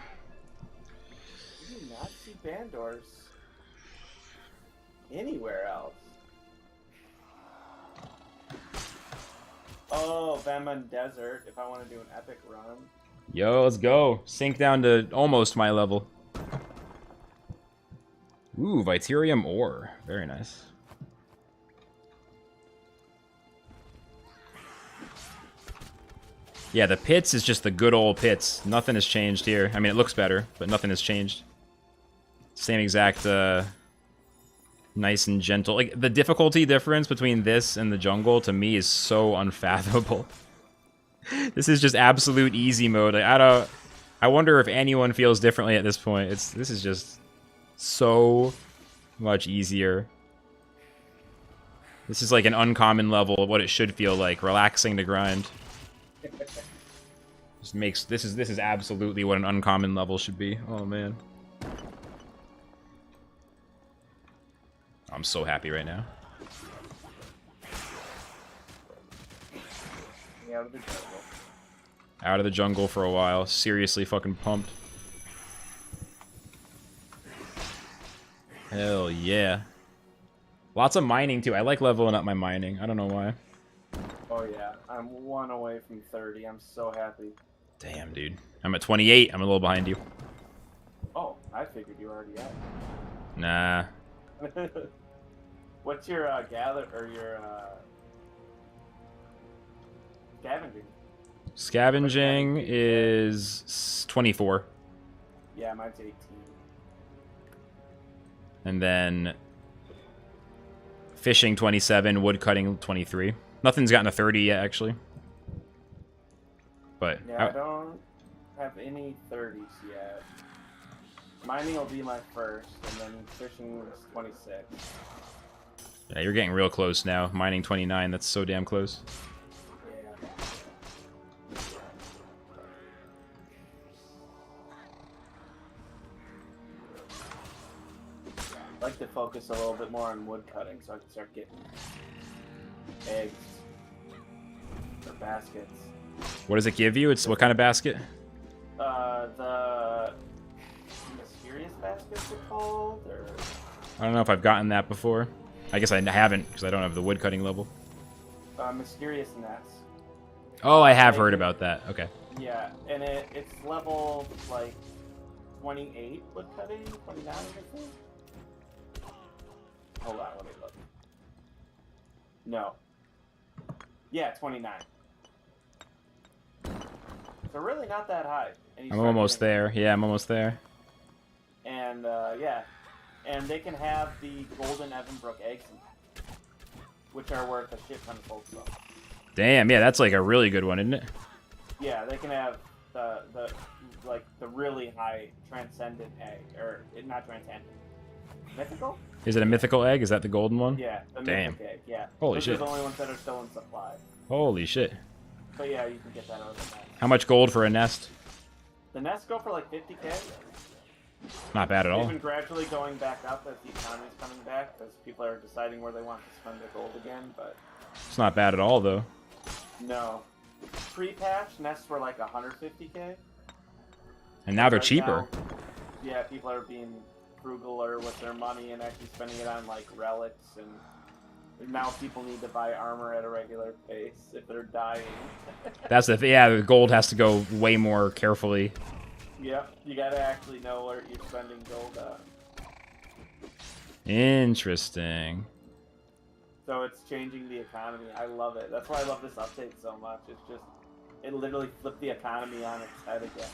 You do not see bandors anywhere else. Oh, Veman Desert, if I want to do an epic run. Yo, let's go. Sink down to almost my level. Ooh, Vitarium ore. Very nice. Yeah, the pits is just the good old pits. Nothing has changed here. I mean, it looks better, but nothing has changed. Same exact, nice and gentle. Like, the difficulty difference between this and the jungle, to me, is so unfathomable. This is just absolute easy mode. Like, I wonder if anyone feels differently at this point. This is just so much easier. This is like an uncommon level of what it should feel like. Relaxing to grind. Just makes this is absolutely what an uncommon level should be. Oh man. I'm so happy right now. Yeah, the jungle. Out of the jungle for a while. Seriously fucking pumped. Hell yeah. Lots of mining too. I like leveling up my mining. I don't know why. Oh yeah, I'm 1 away from 30. I'm so happy. Damn, dude. I'm at 28. I'm a little behind you. Oh, I figured you were already at. Nah. What's your gather or your scavenging? Scavenging is 24. Yeah, mine's 18. And then fishing 27, wood cutting 23. Nothing's gotten a 30 yet, actually. But Yeah, I don't have any 30s yet. Mining will be my first, and then fishing is 26. Yeah, you're getting real close now. Mining 29, that's so damn close. Yeah. I'd like to focus a little bit more on wood cutting so I can start getting eggs or baskets. What does it give you? It's what kind of basket? The mysterious baskets are called, or I don't know if I've gotten that before. I guess I haven't, because I don't have the woodcutting level. mysterious nets. Oh, I have heard about that. Okay. Yeah, and it's level like 28 wood cutting, 29 I think. Hold on, let me look. No. Yeah, 29. So really not that high. And you I'm start almost getting- there. Yeah, I'm almost there. And yeah, and they can have the golden Evanbrook eggs, which are worth a shit ton of gold stuff. Damn, yeah, that's like a really good one, isn't it? Yeah, they can have the really high transcendent egg, or not transcendent, mythical. Is it a mythical egg? Is that the golden one? Yeah, the Damn. mythic egg. Yeah. Holy Those shit. are the only ones that are still in supply. Holy shit. But yeah, you can get that out of the nest. How much gold for a nest? The nests go for like 50k. Not bad at They've all. been gradually going back up as the economy's coming back, because people are deciding where they want to spend their gold again. But It's not bad at all, though. no, pre-patch nests were like 150k. And now they're Right cheaper. now, yeah, people are being frugaler with their money and actually spending it on like relics, and now people need to buy armor at a regular pace if they're dying. That's the yeah, the gold has to go way more carefully. Yep, you gotta actually know where you're spending gold on. Interesting. So it's changing the economy. I love it. That's why I love this update so much. It's just, it literally flipped the economy on its head again.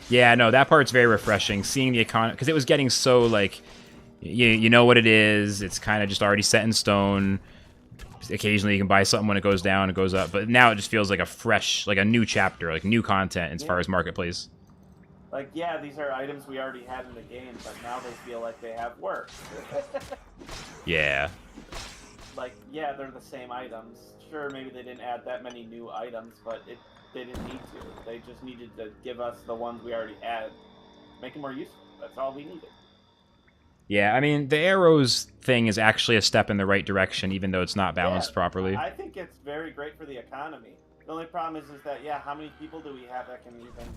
Yeah, no, that part's very refreshing. Seeing the economy, because it was getting so like, you know what it is. It's kind of just already set in stone. Occasionally you can buy something when it goes down, it goes up. But now it just feels like a fresh, like a new chapter, like new content as far as marketplace. Like, yeah, these are items we already had in the game, but now they feel like they have work. Yeah. Like, yeah, they're the same items. Sure, maybe they didn't add that many new items, but they didn't need to. They just needed to give us the ones we already had. Make them more useful. That's all we needed. Yeah, I mean, the arrows thing is actually a step in the right direction, even though it's not balanced Yeah, properly. I think it's very great for the economy. The only problem is that, yeah, how many people do we have that can even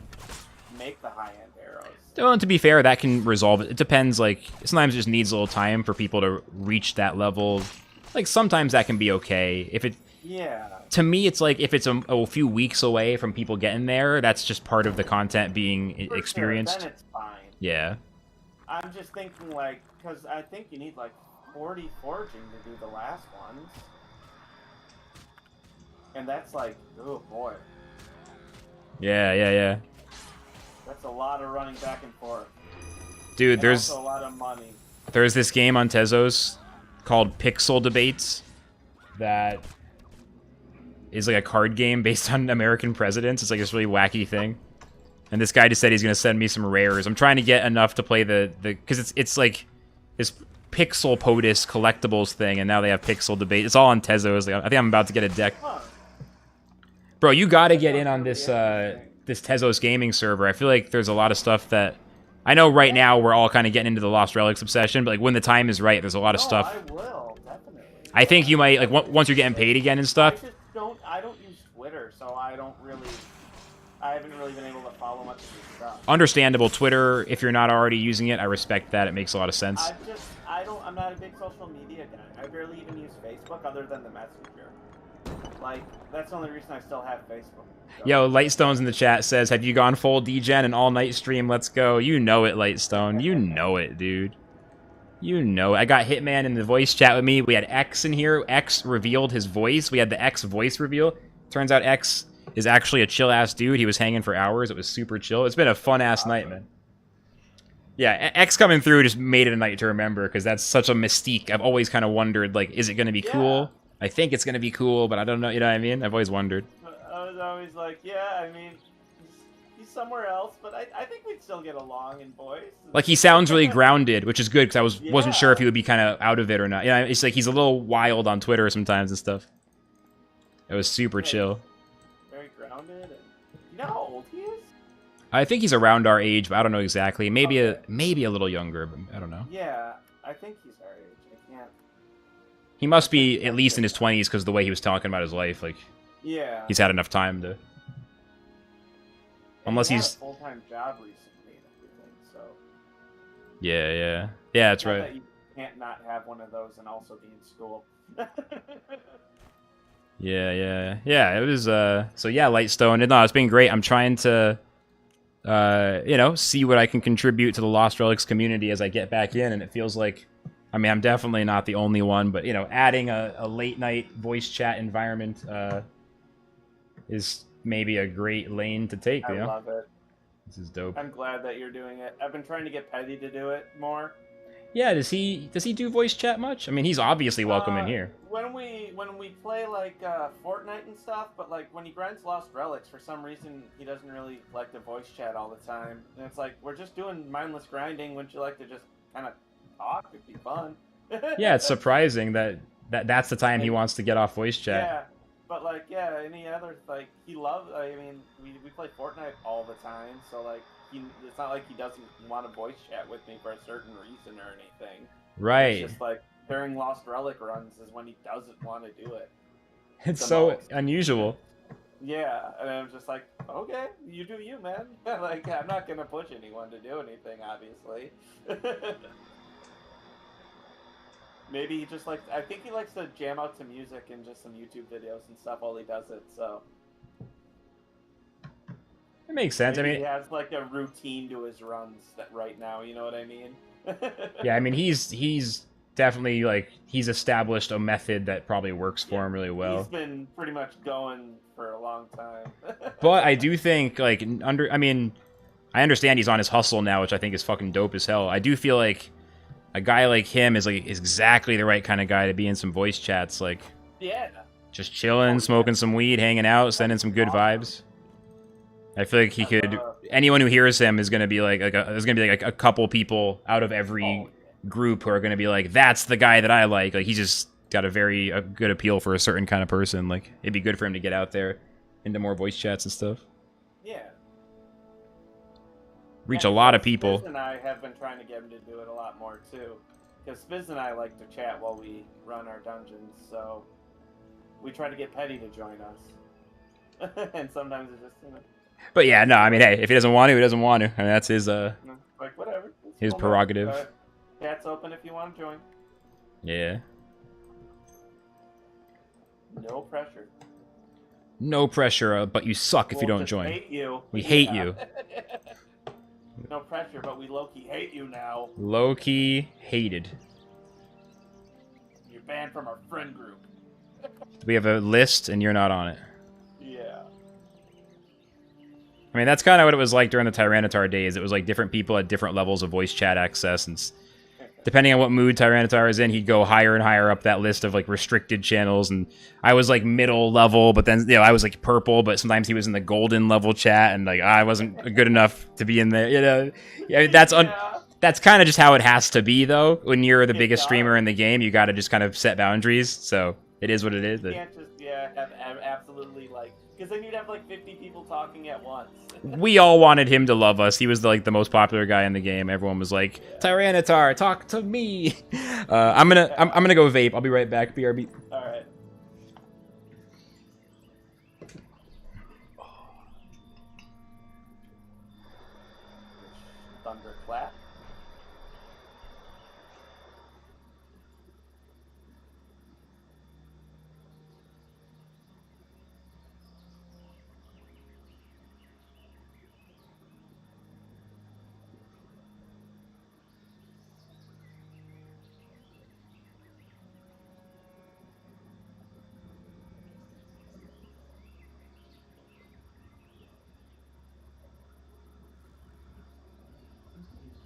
make the high-end arrows? Well, to be fair, that can resolve it. It depends, like, sometimes it just needs a little time for people to reach that level. Like, sometimes that can be okay. If it... Yeah. To me, it's like, if it's a few weeks away from people getting there, that's just part of the content being For experienced. Sure, then it's fine. Yeah. I'm just thinking, like, because I think you need, like, 40 foraging to do the last ones. And that's like, oh boy. Yeah. That's a lot of running back and forth. Dude, And there's also a lot of money. this game on Tezos called Pixel Debates that is like a card game based on American presidents. It's like this really wacky thing. And this guy just said he's going to send me some rares. I'm trying to get enough to play the because it's like this Pixel POTUS collectibles thing, and now they have Pixel Debate. It's all on Tezos. Like, I think I'm about to get a deck. Huh. Bro, you got to get in on really this interesting. this Tezos gaming server. I feel like there's a lot of stuff that I know right now we're all kind of getting into the Lost Relics obsession, but like when the time is right, there's a lot of No, stuff. I will, definitely. I think you might like once you're getting paid again and stuff. I don't use Twitter, so I haven't really been able to follow much of this stuff. Understandable. Twitter, if you're not already using it, I respect that. It makes a lot of sense. I'm not a big social media guy. I barely even use Facebook other than the Messenger. Like, that's the only reason I still have Facebook. So. Yo, Lightstone's in the chat says, have you gone full degen and all-night stream? Let's go. You know it, Lightstone. You know it, dude. You know it. I got Hitman in the voice chat with me. We had X in here. X revealed his voice. We had the X voice reveal. Turns out X is actually a chill-ass dude. He was hanging for hours. It was super chill. It's been a fun-ass night, man. Yeah, X coming through just made it a night to remember, because that's such a mystique. I've always kind of wondered, like, is it going to be cool? I think it's going to be cool, but I don't know. You know what I mean? I've always wondered. I was always like, yeah, I mean, he's he's somewhere else, but I think we'd still get along in voice. Like, he sounds really grounded, which is good, because wasn't sure if he Yeah. would be kind of out of it or not. Yeah, it's like he's a little wild on Twitter sometimes and stuff. It was super Yeah, chill. very grounded. And you know how old he is? I think he's around our age, but I don't know exactly. Maybe Okay. maybe a little younger, but I don't know. Yeah, I think he's our age. I can't. He must be at least in his 20s because the way he was talking about his life, like Yeah. he's had enough time to. And Unless he had he's. a full-time job recently and everything, so. Yeah. Yeah, that's Not right. that you can't not have one of those and also be in school. Yeah. It was so yeah, Lightstone. No, it's been great. I'm trying to see what I can contribute to the Lost Relics community as I get back in, and it feels like I'm definitely not the only one, but adding a late night voice chat environment is maybe a great lane to take, I love it. This is dope. I'm glad that you're doing it. I've been trying to get Petty to do it more. Yeah, does he do voice chat much? I mean, he's obviously welcome in here. When we play like Fortnite and stuff, but like when he grinds Lost Relics, for some reason he doesn't really like to voice chat all the time. And it's like, we're just doing mindless grinding. Wouldn't you like to just kind of talk? It'd be fun. Yeah, it's surprising that's the time he wants to get off voice chat. Yeah, but like any other like he loves. I mean, we play Fortnite all the time, so like it's not like he doesn't want to voice chat with me for a certain reason or anything. Right. It's just like during Lost Relic runs is when he doesn't want to do it. It's the so most. unusual. Yeah, and I'm just like, okay, you do you, man. Like, I'm not gonna push anyone to do anything, obviously. Maybe he just likes. I think he likes to jam out to music and just some YouTube videos and stuff while he does it. So It makes sense. maybe I mean, he has like a routine to his runs that right now. You know what I mean? yeah, I mean he's definitely like he's established a method that probably works for him really well. He's been pretty much going for a long time. But I do think I understand he's on his hustle now, which I think is fucking dope as hell. I do feel like a guy like him is exactly the right kind of guy to be in some voice chats, like Yeah. just chilling, smoking some weed, hanging out, sending some good vibes. I feel like he could. Anyone who hears him is gonna be there's gonna be like a couple people out of every group who are gonna be like, that's the guy that I like. Like he's just got a good appeal for a certain kind of person. Like it'd be good for him to get out there into more voice chats and stuff. Yeah. Reach a lot of people. Spiz and I have been trying to get him to do it a lot more too, because Spiz and I like to chat while we run our dungeons. So we try to get Petty to join us, and sometimes it's just But yeah, no, I mean, hey, if he doesn't want to, he doesn't want to. I mean, that's his like whatever. It's his cool, prerogative. man. Chat's open if you want to join. Yeah. No pressure. No pressure, but you suck if you We'll don't just join. Hate you. We hate Yeah. you. No pressure, but we low-key hate you now. Low-key hated. You're banned from our friend group. We have a list, and you're not on it. Yeah. I mean, that's kind of what it was like during the Tyranitar days. It was like different people had different levels of voice chat access, and depending on what mood Tyranitar is in, he'd go higher and higher up that list of like restricted channels. And I was like middle level, but then I was like purple. But sometimes he was in the golden level chat, and like I wasn't good enough to be in there. Yeah, that's kind of just how it has to be, though. When you're the biggest streamer in the game, you got to just kind of set boundaries. So it is what it is. You can't just have absolutely like, because then you'd have like 50 people talking at once. We all wanted him to love us. He was like the most popular guy in the game. Everyone was like, Tyranitar, talk to me. I'm gonna go vape. I'll be right back. BRB. All right. Thunderclap.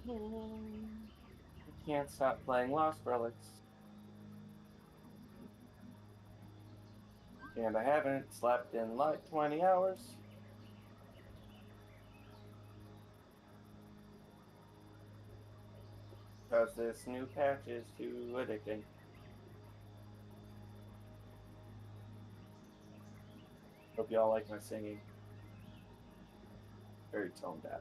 I can't stop playing Lost Relics. And I haven't slept in like 20 hours. Because this new patch is too addicting. Hope y'all like my singing. Very tone deaf.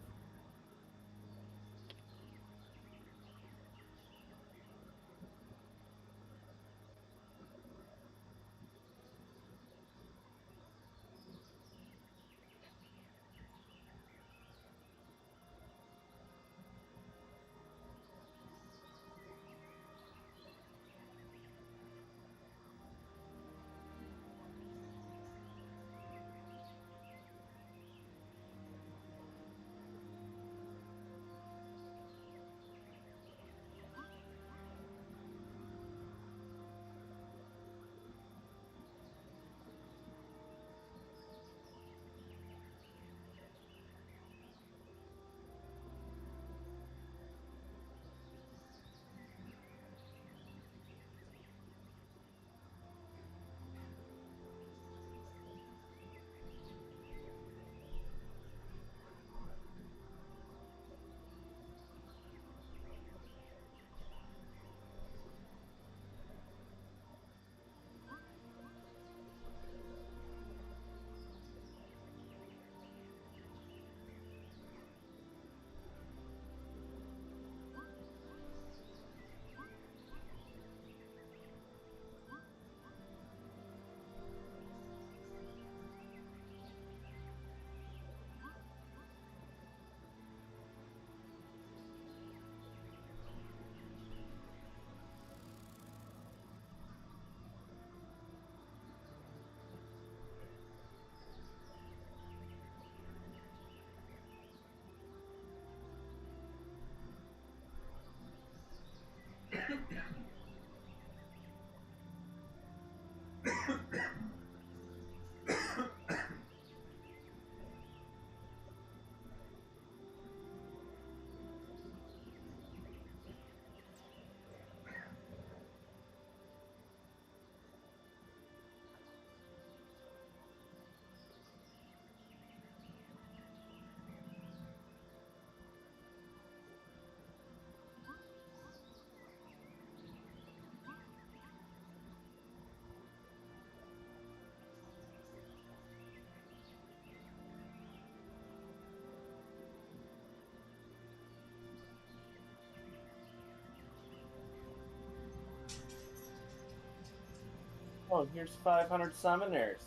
Oh, here's 500 summoners.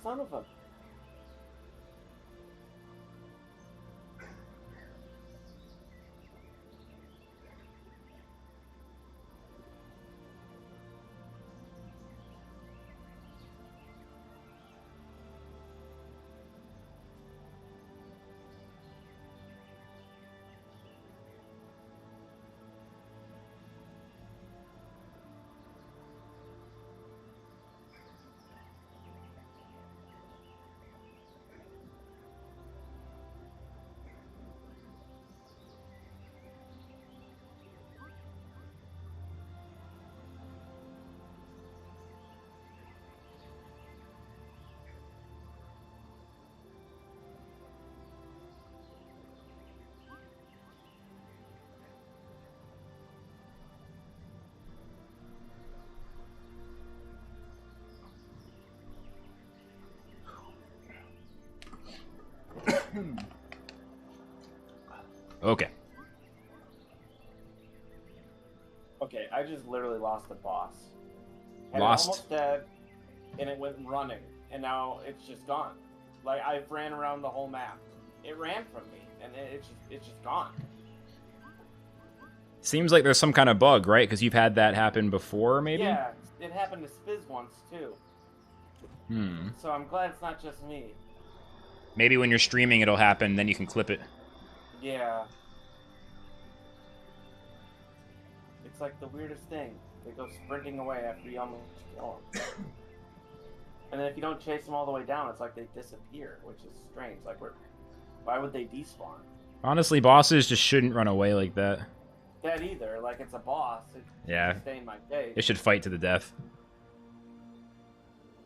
Son of a... Okay. Okay, I just literally lost the boss. Had it Lost? almost dead, and it went running, and now it's just gone. Like, I ran around the whole map. It ran from me, and it's just gone. Seems like there's some kind of bug, right? Because you've had that happen before, maybe? Yeah, it happened to Spiz once, too. Hmm. So I'm glad it's not just me. Maybe when you're streaming it'll happen, then you can clip it. Yeah. It's like the weirdest thing. They go sprinting away after you almost kill them. And then if you don't chase them all the way down, it's like they disappear, which is strange. Like, why would they despawn? Honestly, bosses just shouldn't run away like that. That either. Like, it's a boss. It Yeah. should stay in my face. It should fight to the death.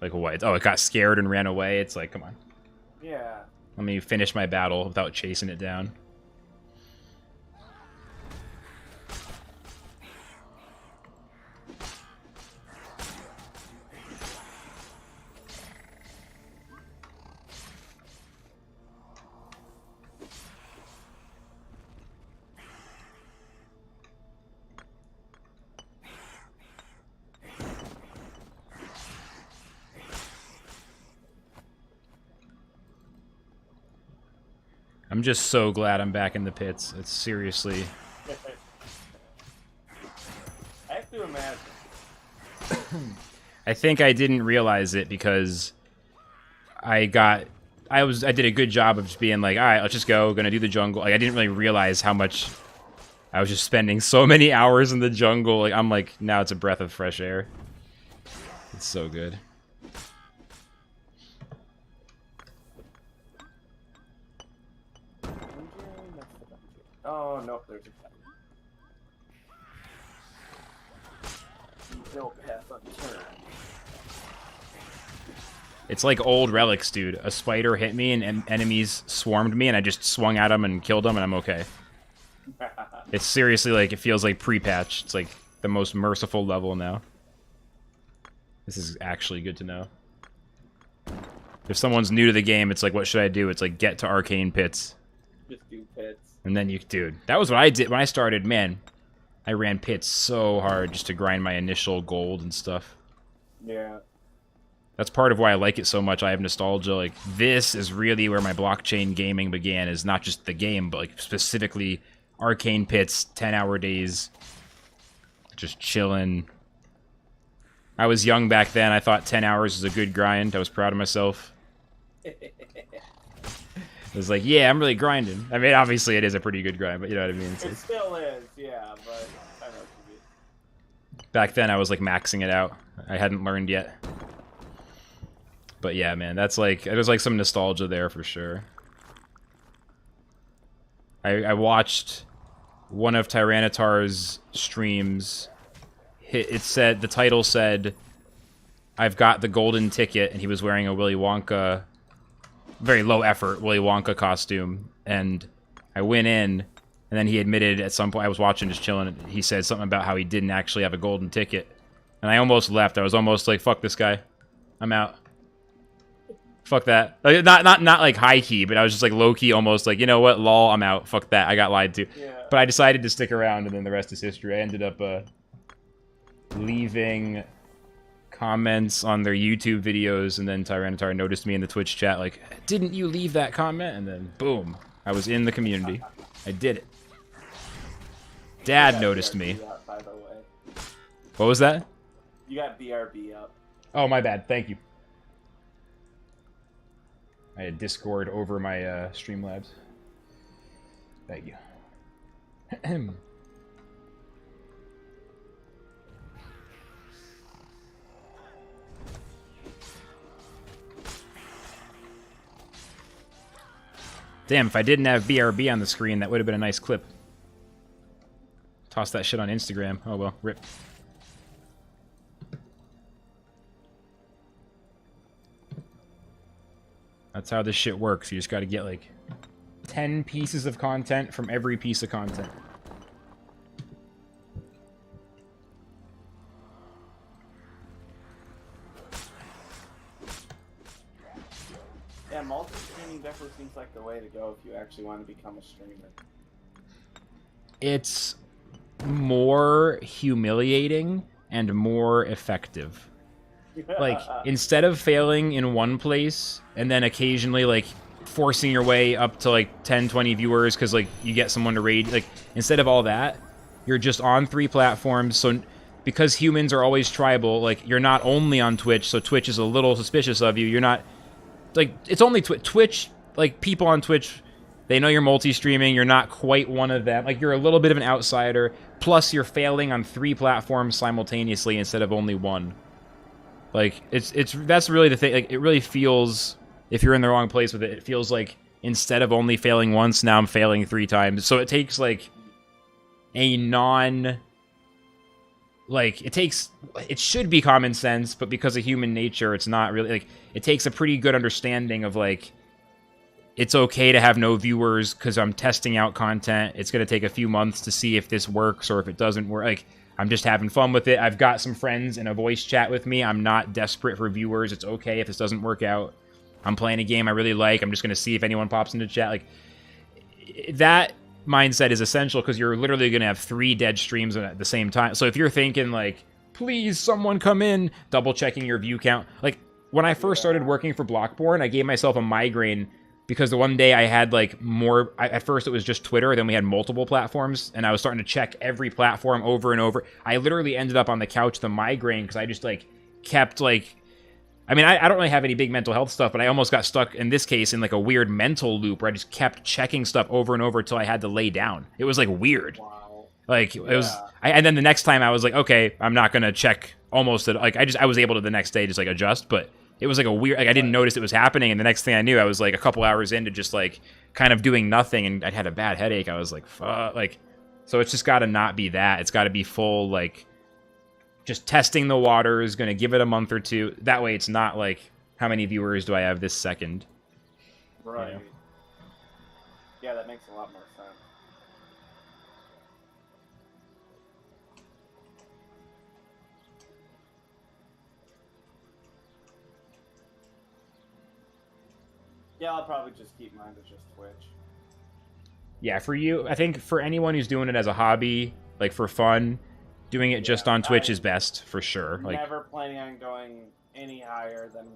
Like what? Oh, it got scared and ran away. It's like, come on. Yeah. Let me finish my battle without chasing it down. I'm just so glad I'm back in the pits. It's seriously... I have to imagine. I think I didn't realize it because I did a good job of just being like, all right, let's just go. Gonna do the jungle. Like, I didn't really realize how much I was just spending so many hours in the jungle. Like, I'm like, now it's a breath of fresh air. It's so good. Oh, no, there's a no path unturned. It's like old Relics, dude. A spider hit me and enemies swarmed me and I just swung at them and killed them and I'm okay. It's seriously like, it feels like pre-patch. It's like the most merciful level now. This is actually good to know. If someone's new to the game, it's like, what should I do? It's like, get to Arcane Pits. Just do pits. And then you, dude, that was what I did when I started, man. I ran pits so hard just to grind my initial gold and stuff. Yeah. That's part of why I like it so much. I have nostalgia. Like, this is really where my blockchain gaming began, is not just the game, but like specifically Arcane Pits, 10-hour days, just chilling. I was young back then. I thought 10 hours was a good grind. I was proud of myself. It was like, yeah, I'm really grinding. I mean, obviously it is a pretty good grind, but you know what I mean? It still is, yeah, but I know what you mean. Back then I was like maxing it out. I hadn't learned yet. But yeah, man, that's like, there's like some nostalgia there for sure. I watched one of Tyranitar's streams. It said, the title said, I've got the golden ticket, and he was wearing a Willy Wonka, very low effort Willy Wonka costume. And I went in, and then he admitted at some point, I was watching, just chilling, he said something about how he didn't actually have a golden ticket. And I almost left. I was almost like, fuck this guy. I'm out. Fuck that. Like, not like high key, but I was just like low key, almost like, you know what, lol, I'm out. Fuck that. I got lied to. Yeah. But I decided to stick around, and then the rest is history. I ended up leaving comments on their YouTube videos, and then Tyranitar noticed me in the Twitch chat, like, didn't you leave that comment? And then boom, I was in the community. I did it. Dad noticed me. Up, by the way. What was that? You got BRB up. Oh, my bad. Thank you. I had Discord over my Streamlabs. Thank you. Damn, if I didn't have BRB on the screen, that would have been a nice clip. Toss that shit on Instagram. Oh well, rip. That's how this shit works. You just gotta get like 10 pieces of content from every piece of content. Yeah, multi-streaming definitely seems like the way to go if you actually want to become a streamer. It's more humiliating and more effective. Like, instead of failing in one place and then occasionally like forcing your way up to like 10, 20 viewers because like you get someone to raid, like instead of all that, you're just on 3 platforms. So because humans are always tribal, like you're not only on Twitch, so Twitch is a little suspicious of you. You're not like, it's only Twitch, like people on Twitch, they know you're multi-streaming. You're not quite one of them. Like, you're a little bit of an outsider. Plus, you're failing on 3 platforms simultaneously instead of only one. Like, that's really the thing. Like, it really feels, if you're in the wrong place with it, it feels like instead of only failing once, now I'm failing 3 times. So it takes, like, it should be common sense, but because of human nature, it's not really, like, it takes a pretty good understanding of, like, it's okay to have no viewers because I'm testing out content. It's going to take a few months to see if this works or if it doesn't work. Like, I'm just having fun with it. I've got some friends in a voice chat with me. I'm not desperate for viewers. It's okay if this doesn't work out. I'm playing a game I really like. I'm just going to see if anyone pops into chat. Like, that mindset is essential because you're literally going to have 3 dead streams at the same time. So if you're thinking, like, please, someone come in, double-checking your view count. Like, when I first started working for Blockborne, I gave myself a migraine because the one day I had like more. At first it was just Twitter, then we had multiple platforms, and I was starting to check every platform over and over. I literally ended up on the couch with a migraine because I just like kept like. I mean, I don't really have any big mental health stuff, but I almost got stuck in this case in like a weird mental loop where I just kept checking stuff over and over until I had to lay down. It was like weird. Wow. Like it was, and then the next time I was like, okay, I'm not gonna check almost. Like I was able to the next day just like adjust, but it was like a weird. Like I didn't notice it was happening, and the next thing I knew, I was like a couple hours into just like kind of doing nothing, and I had a bad headache. I was like, fuck, like, so it's just got to not be that. It's got to be full like. Just testing the waters, gonna give it a month or two. That way it's not like, how many viewers do I have this second? Right. Yeah. Yeah, that makes a lot more sense. Yeah, I'll probably just keep mine to just Twitch. Yeah, for you, I think for anyone who's doing it as a hobby, like for fun, doing it just on Twitch is best, for sure. Like, never planning on going any higher than...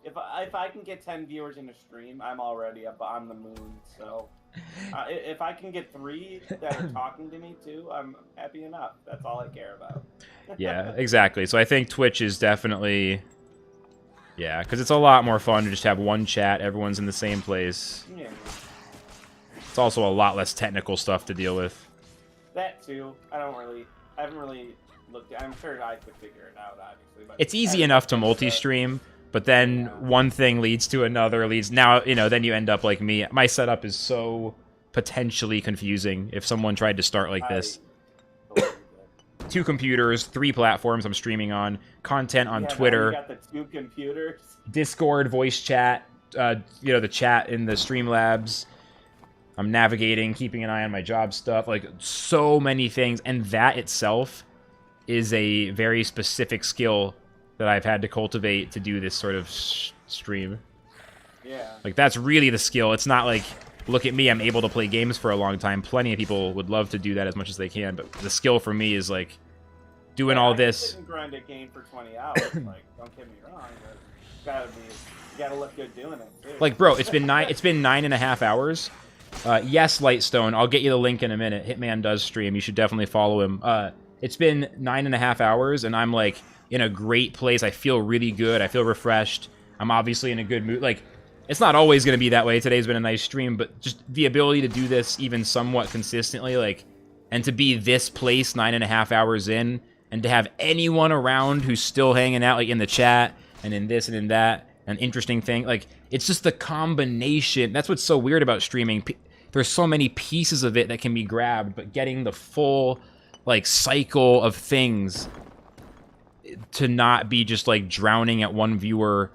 If I can get 10 viewers in a stream, I'm already up on the moon, so... if I can get 3 that are talking to me too, I'm happy enough. That's all I care about. yeah, exactly. So I think Twitch is definitely... Yeah, because it's a lot more fun to just have one chat, everyone's in the same place. Yeah. It's also a lot less technical stuff to deal with. That too. I haven't really looked at... I'm sure I could figure it out, obviously. But It's easy enough to multi-stream, but then one thing leads to another, now, then you end up like me. My setup is so potentially confusing if someone tried to start like this. 2 computers, 3 platforms I'm streaming on, content on Twitter. You got the 2 computers. Discord, voice chat, the chat in the Streamlabs. I'm navigating, keeping an eye on my job stuff, like so many things, and that itself is a very specific skill that I've had to cultivate to do this sort of stream. Yeah. Like that's really the skill. It's not like, look at me, I'm able to play games for a long time. Plenty of people would love to do that as much as they can, but the skill for me is like doing all this. I sit and grind a game for 20 hours. Like, don't get me wrong, but you gotta look good doing it too. Like, bro, it's been 9.5 hours. Yes, Lightstone, I'll get you the link in a minute. Hitman does stream. You should definitely follow him. It's been 9.5 hours, and I'm, like, in a great place. I feel really good. I feel refreshed. I'm obviously in a good mood. Like, it's not always going to be that way. Today's been a nice stream, but just the ability to do this even somewhat consistently, like, and to be this place 9.5 hours in, and to have anyone around who's still hanging out, like, in the chat, and in this and in that, an interesting thing. Like, it's just the combination. That's what's so weird about streaming. There's so many pieces of it that can be grabbed, but getting the full, like, cycle of things to not be just, like, drowning at one viewer,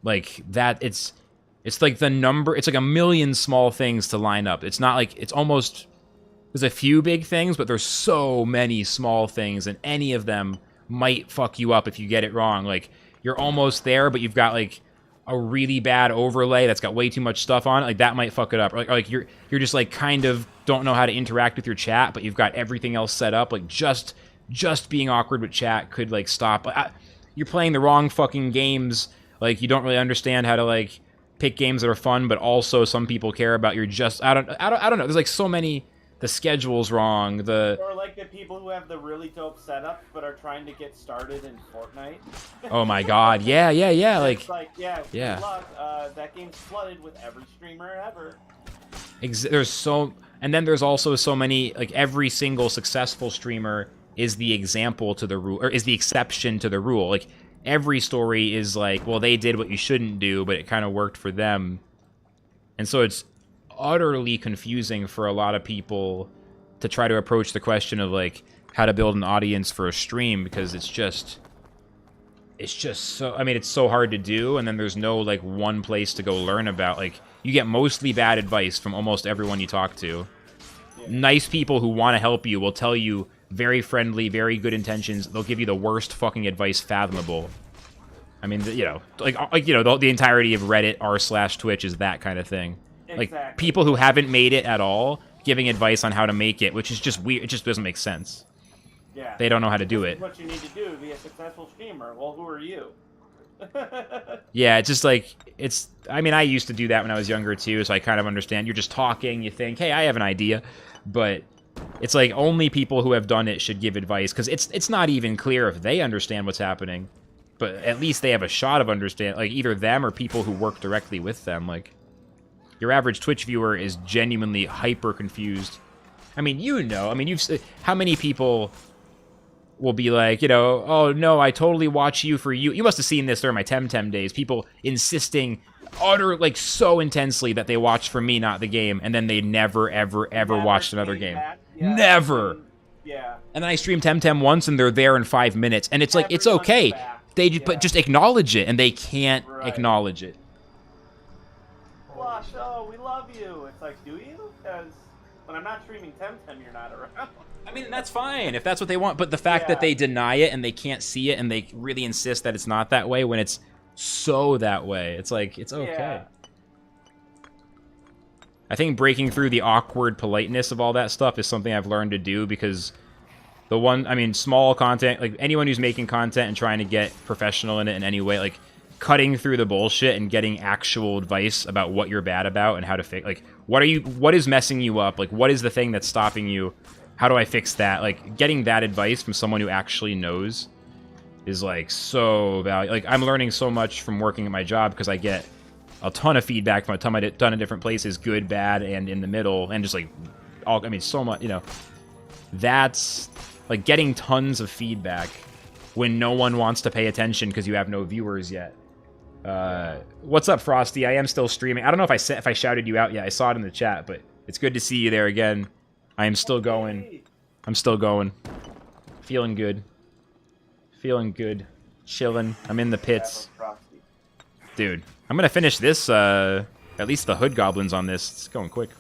like, that, it's like the number, it's like a million small things to line up. It's not like, it's almost, there's a few big things, but there's so many small things, and any of them might fuck you up if you get it wrong. Like, you're almost there, but you've got, like, a really bad overlay that's got way too much stuff on it, like that might fuck it up. Or like you're just like kind of don't know how to interact with your chat, but you've got everything else set up. Like just being awkward with chat could like stop. You're playing the wrong fucking games. Like you don't really understand how to like pick games that are fun, but also some people care about your just. I don't know. There's like so many. The schedule's wrong. Or like the people who have the really dope setup but are trying to get started in Fortnite. Oh my god, yeah. It's like, yeah. Good luck. That game's flooded with every streamer ever. There's so, and then there's also so many. Like every single successful streamer is the example to the rule, or is the exception to the rule. Like every story is like, well, they did what you shouldn't do, but it kind of worked for them, and so it's utterly confusing for a lot of people to try to approach the question of like how to build an audience for a stream, because it's just so, I mean, it's so hard to do, and then there's no like one place to go learn about. Like you get mostly bad advice from almost everyone you talk to. Yeah. Nice people who want to help you will tell you very friendly, very good intentions. They'll give you the worst fucking advice fathomable. I mean, the entirety of Reddit r/Twitch is that kind of thing. Exactly. Like, people who haven't made it at all giving advice on how to make it, which is just weird. It just doesn't make sense. Yeah. They don't know how to do it. What you need to do to be a successful streamer. Well, who are you? Yeah, it's just like, it's, I mean, I used to do that when I was younger too, so I kind of understand. You're just talking, you think, hey, I have an idea, but it's like only people who have done it should give advice, because it's not even clear if they understand what's happening, but at least they have a shot of understand, like either them or people who work directly with them. Like, your average Twitch viewer is genuinely hyper confused. I mean, I mean, how many people will be like, you know, oh no, I totally watch you for you. You must have seen this during my Temtem days. People insisting like so intensely that they watched for me, not the game, and then they never, ever watched another game. Yeah. Never. Yeah. And then I stream Temtem once, and they're there in 5 minutes, and it's like, it's Everyone's okay. back. But just acknowledge it, and they can't acknowledge it. Flush, oh, we love you. It's like, do you? Because when I'm not streaming Temtem, you're not around. I mean, that's fine if that's what they want, but the fact that they deny it and they can't see it and they really insist that it's not that way when it's so that way, it's like, it's okay. Yeah. I think breaking through the awkward politeness of all that stuff is something I've learned to do, because small content, like anyone who's making content and trying to get professional in it in any way, like cutting through the bullshit and getting actual advice about what you're bad about and how to fix, like, what is messing you up? Like, what is the thing that's stopping you? How do I fix that? Like, getting that advice from someone who actually knows is, like, so valuable. Like, I'm learning so much from working at my job because I get a ton of feedback from a ton of different places, good, bad, and in the middle, and just, like, so much, you know. That's, like, getting tons of feedback when no one wants to pay attention because you have no viewers yet. What's up, Frosty? I am still streaming. I don't know if I shouted you out yet. I saw it in the chat, but it's good to see you there again. I am still going. I'm still going. Feeling good. Feeling good. Chilling. I'm in the pits. Dude, I'm gonna finish this, at least the hood goblins on this. It's going quick.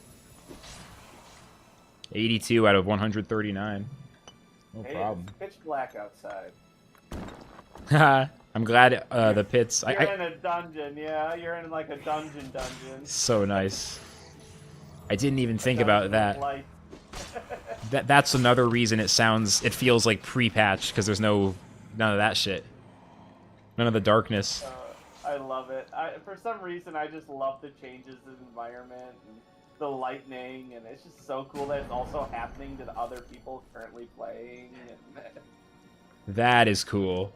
82 out of 139. No problem. It's pitch black outside. I'm glad the pits. You're in a dungeon, yeah. You're in like a dungeon. So nice. I didn't even think about that. Light. That's another reason it feels like pre-patch, because there's none of that shit. None of the darkness. I love it. For some reason, I just love the changes in environment and the lightning, and it's just so cool that it's also happening to the other people currently playing. And that is cool.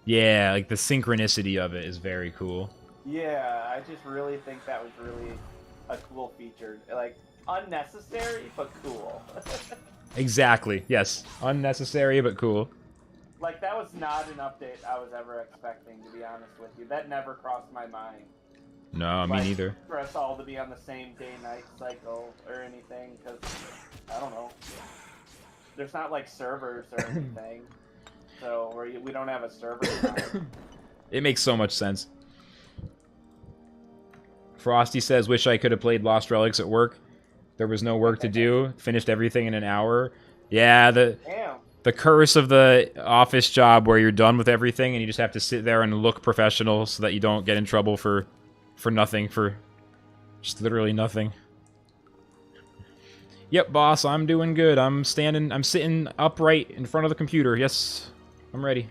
Yeah, like the synchronicity of it is very cool. Yeah, I just really think that was really a cool feature. Like, unnecessary, but cool. Exactly, yes. Unnecessary, but cool. Like, that was not an update I was ever expecting, to be honest with you. That never crossed my mind. No, me neither. For us all to be on the same day-night cycle or anything, because, I don't know. There's not, like, servers or anything. So, we don't have a server time. It makes so much sense. Frosty says, wish I could have played Lost Relics at work. There was no work to do. Finished everything in an hour. Yeah, the curse of the office job where you're done with everything and you just have to sit there and look professional so that you don't get in trouble for nothing, for just literally nothing. Yep, boss, I'm doing good. I'm sitting upright in front of the computer. Yes, I'm ready.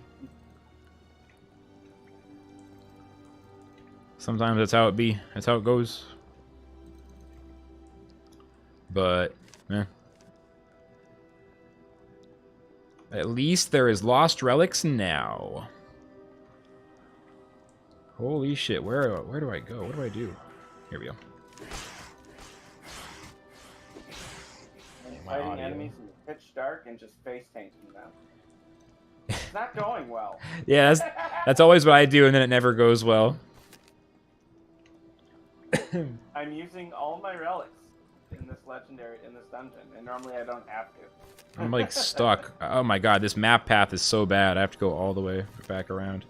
Sometimes that's how it be. That's how it goes. But, at least there is Lost Relics now. Holy shit, where do I go? What do I do? Here we go. Fighting enemies in the pitch dark and just face tanking them. It's not going well. Yeah, that's always what I do, and then it never goes well. I'm using all my relics in this dungeon, and normally I don't have to. I'm like stuck. Oh my god, this map path is so bad. I have to go all the way back around.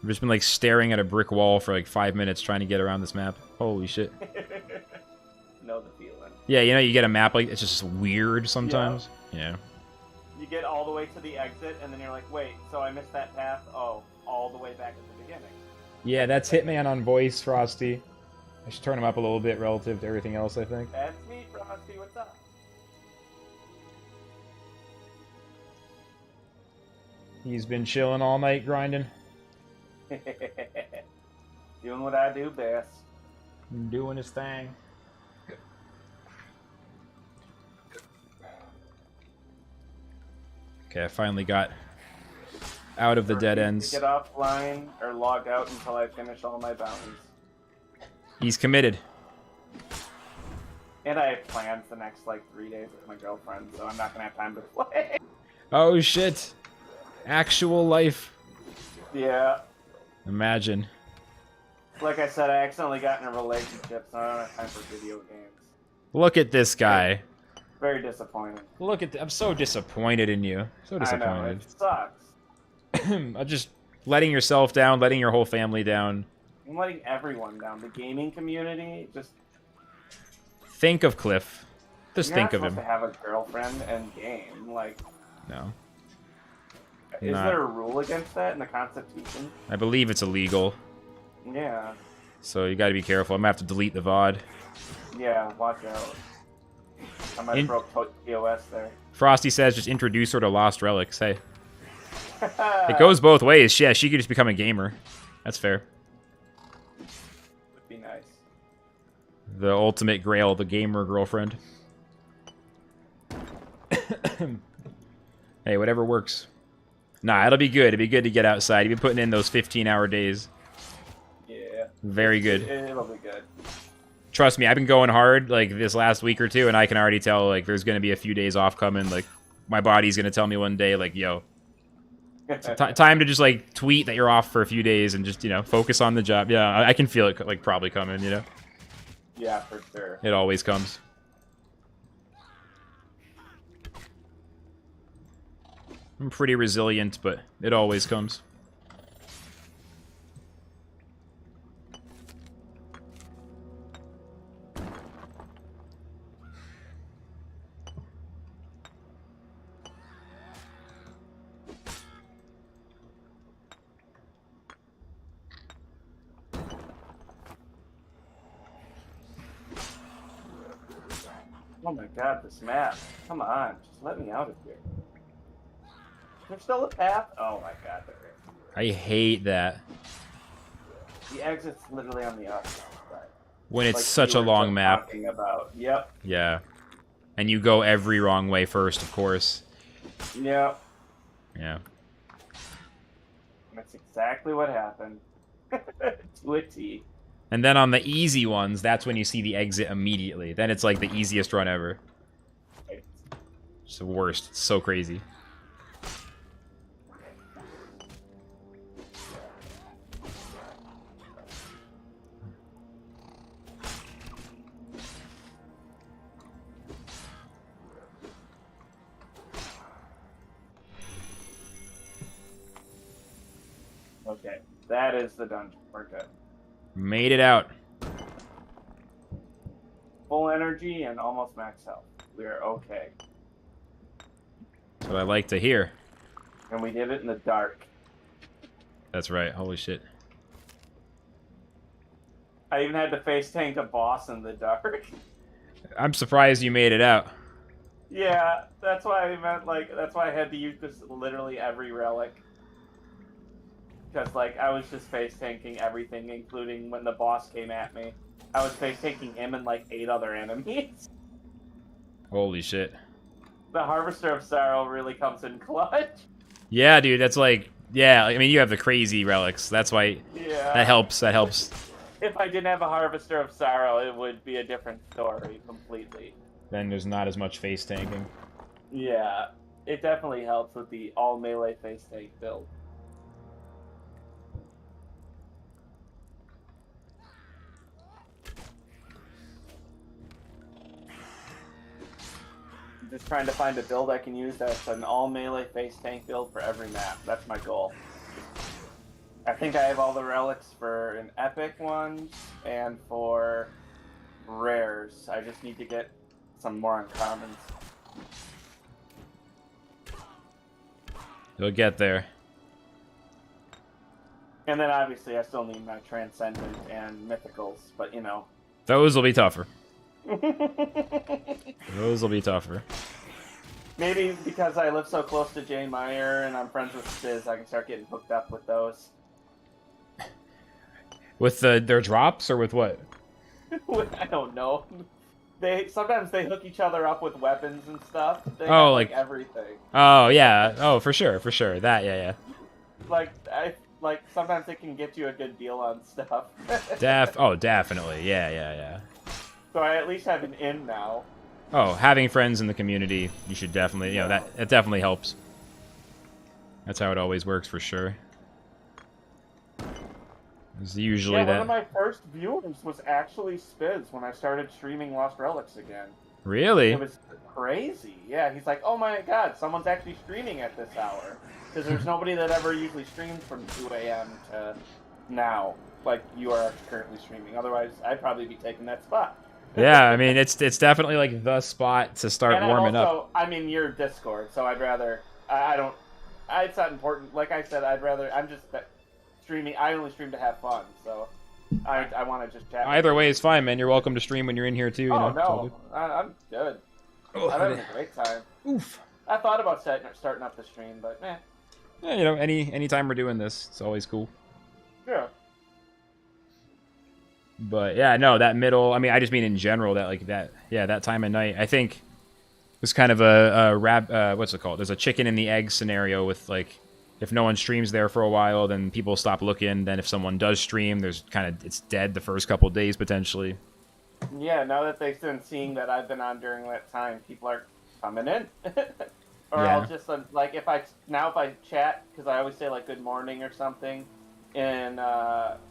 I've just been like staring at a brick wall for like 5 minutes trying to get around this map. Holy shit. Know the feeling. Yeah, you know, you get a map like it's just weird sometimes. Yeah. You get all the way to the exit, and then you're like, wait, so I missed that path? Oh, all the way back at the beginning. Yeah, that's Hitman on voice, Frosty. I should turn him up a little bit relative to everything else, I think. That's me, Frosty, what's up? He's been chilling all night grinding. Doing what I do best. Doing his thing. Okay, I finally got out of the dead ends. Get offline or log out until I finish all my bounties. He's committed. And I have plans the next like 3 days with my girlfriend, so I'm not gonna have time to play. Oh shit. Actual life. Yeah. Imagine. Like I said, I accidentally got in a relationship, so I don't have time for video games. Look at this guy. Very disappointing. Look at I'm so disappointed in you. So I know, disappointed. it sucks. Just letting yourself down, letting your whole family down. I'm letting everyone down. The gaming community, just... Think of Cliff. Just You're think not of him. supposed to have a girlfriend and game. Like, No. is Not- there a rule against that in the Constitution? I believe it's illegal. Yeah. So you gotta be careful. I'm gonna have to delete the VOD. Yeah, watch out. I might have broke TOS there. Frosty says just introduce her to Lost Relics. Hey. It goes both ways. Yeah, she could just become a gamer. That's fair. Would be nice. The ultimate grail, the gamer girlfriend. Hey, whatever works. Nah, it'll be good. It'll be good to get outside. You've been putting in those 15-hour days. Yeah. Very good. It'll be good. Trust me, I've been going hard like this last week or two, and I can already tell like there's gonna be a few days off coming. Like my body's gonna tell me one day, like, yo, time to just like tweet that you're off for a few days and just focus on the job. Yeah, I can feel it like probably coming. Yeah, for sure. It always comes. I'm pretty resilient, but it always comes. Oh my god, this map. Come on, just let me out of here. There's still a path? Oh my god, there is. I hate that. The exit's literally on the other side. When it's Like such you a were long just map. talking about. Yep. Yeah. And you go every wrong way first, of course. Yep. Yeah. That's exactly what happened. To a T. And then on the easy ones, that's when you see the exit immediately. Then it's like the easiest run ever. It's the worst. It's so crazy. Okay, that is the dungeon. We're good. Made it out. Full energy and almost max health. We're okay. That's what I like to hear. And we did it in the dark. That's right. Holy shit. I even had to face tank a boss in the dark. I'm surprised you made it out. Yeah, that's why I meant, like, that's why I had to use this literally every relic. Because, like, I was just face tanking everything, including when the boss came at me. I was face tanking him and, like, 8 other enemies. Holy shit. The Harvester of Sorrow really comes in clutch. Yeah, dude, that's like... Yeah, I mean, you have the crazy relics. That's why... Yeah. That helps. That helps. If I didn't have a Harvester of Sorrow, it would be a different story completely. Then there's not as much face tanking. Yeah, it definitely helps with the all melee face tank build. I'm just trying to find a build I can use that's an all melee face tank build for every map. That's my goal. I think I have all the relics for an epic one and for rares. I just need to get some more uncommons. You'll get there. And then obviously I still need my Transcendent and Mythicals, but you know. Those will be tougher. Those will be tougher. Maybe because I live so close to Jane Meyer and I'm friends with Spiz, I can start getting hooked up with those. With their drops or with what? I don't know. Sometimes they hook each other up with weapons and stuff. They Oh, have, like- everything. Oh yeah. Oh, for sure, for sure. That yeah. Like sometimes they can get you a good deal on stuff. Oh, definitely. Yeah. So I at least have an in now. Oh, having friends in the community, you should definitely, that it definitely helps. That's how it always works for sure. It's usually Yeah, that. one of my first viewers was actually Spiz when I started streaming Lost Relics again. Really? It was crazy. Yeah, he's like, oh my god, someone's actually streaming at this hour. Because there's nobody that ever usually streams from 2 a.m. to now, like you are currently streaming. Otherwise, I'd probably be taking that spot. Yeah, I mean, it's definitely like the spot to start And warming up. I'm in your Discord, so I'd rather, it's not important. Like I said, I'm just streaming. I only stream to have fun, so I want to just chat. Either way is fine, man. You're welcome to stream when you're in here too. Oh, It's all no, I'm good. good. I'm having a great time. Oof. I thought about starting up the stream, but Yeah, anytime we're doing this, it's always cool. yeah. But yeah, no, that middle. I mean, I just mean in general that time of night. I think it's kind of a what's it called? There's a chicken and the egg scenario with like, if no one streams there for a while, then people stop looking. Then if someone does stream, it's dead the first couple days potentially. Yeah, now that they've been seeing that I've been on during that time, people are coming in. Or Yeah. I'll just like if I chat, because I always say like good morning or something in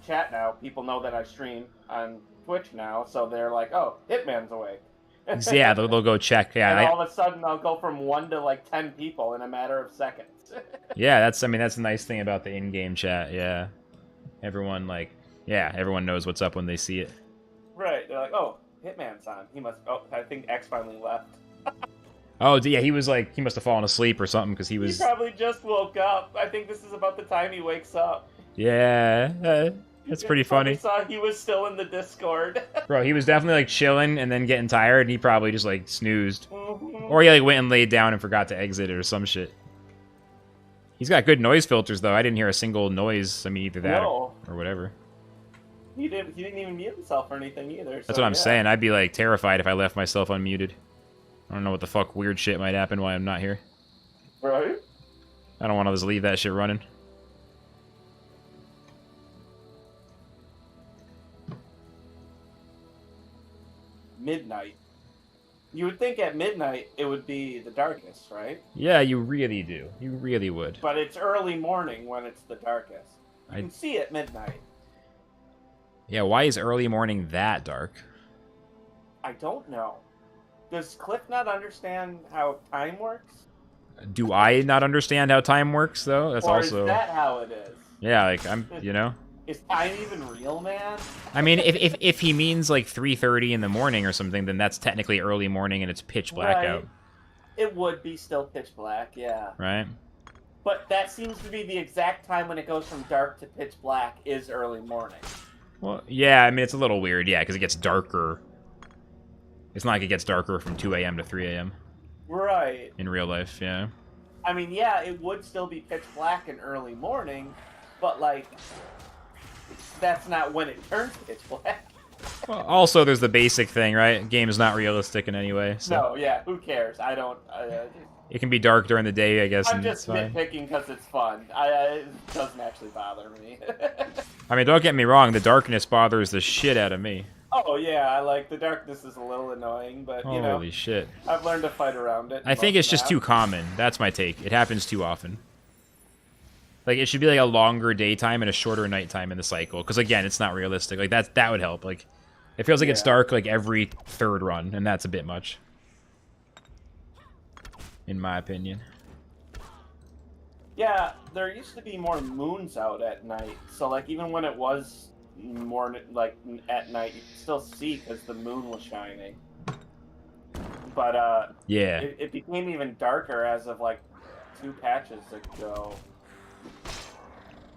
chat now, people know that I stream on Twitch now, so they're like, oh, Hitman's awake. So, yeah, they'll go check. Yeah, And all of a sudden I'll go from 1 to like 10 people in a matter of seconds. yeah. That's the nice thing about the in-game chat. Yeah, everyone everyone knows what's up when they see it. Right, they're like, oh, Hitman's on. He must. Oh, I think X finally left. Oh, yeah, he must have fallen asleep or something because he was. He probably just woke up. I think this is about the time he wakes up. Yeah, that's pretty funny. I saw he was still in the Discord. Bro, he was definitely like chilling and then getting tired, and he probably just like snoozed, Mhm. or he like went and laid down and forgot to exit it or some shit. He's got good noise filters though. I didn't hear a single noise. I mean, either that No. or whatever. He didn't even mute himself or anything either. That's what I'm saying. I'd be like terrified if I left myself unmuted. I don't know what the fuck weird shit might happen while I'm not here. Right? I don't want to just leave that shit running. Midnight. You would think at midnight it would be the darkest, right? Yeah, you really do. You really would. But it's early morning when it's the darkest. You I- can see at midnight. Yeah, why is early morning that dark? I don't know. Does Cliff not understand how time works? Do I not understand how time works though? That's or also is that how it is? yeah. Like Is time even real, man? I mean, if he means like 3:30 in the morning or something, then that's technically early morning and it's pitch black Right. out, It would be still pitch black, yeah. right? But that seems to be the exact time when it goes from dark to pitch black is early morning. Well, yeah. I mean, it's a little weird, yeah, because it gets darker. It's not like it gets darker from 2 a.m. to 3 a.m. Right. in real life, yeah. I mean, yeah, it would still be pitch black in early morning, but like, that's not when it turns pitch black. Well, also, there's the basic thing, right? Game is not realistic in any way, so No, yeah, who cares? I don't. it can be dark during the day, I guess, I'm and just it's fine. nitpicking because it's fun. It doesn't actually bother me. I mean, don't get me wrong, the darkness bothers the shit out of me. Oh yeah, I like the darkness is a little annoying, but you know, Holy shit. I've learned to fight around it. I think it's just too common. That's my take. It happens too often. Like, it should be like a longer daytime and a shorter nighttime in the cycle. Because again, it's not realistic. Like, that would help. Like, it feels like it's Yeah. dark like every third run, and that's a bit much. In my opinion. Yeah, there used to be more moons out at night, so like even when it was more like at night, you could still see because the moon was shining. But Yeah. it became even darker as of like 2 patches ago.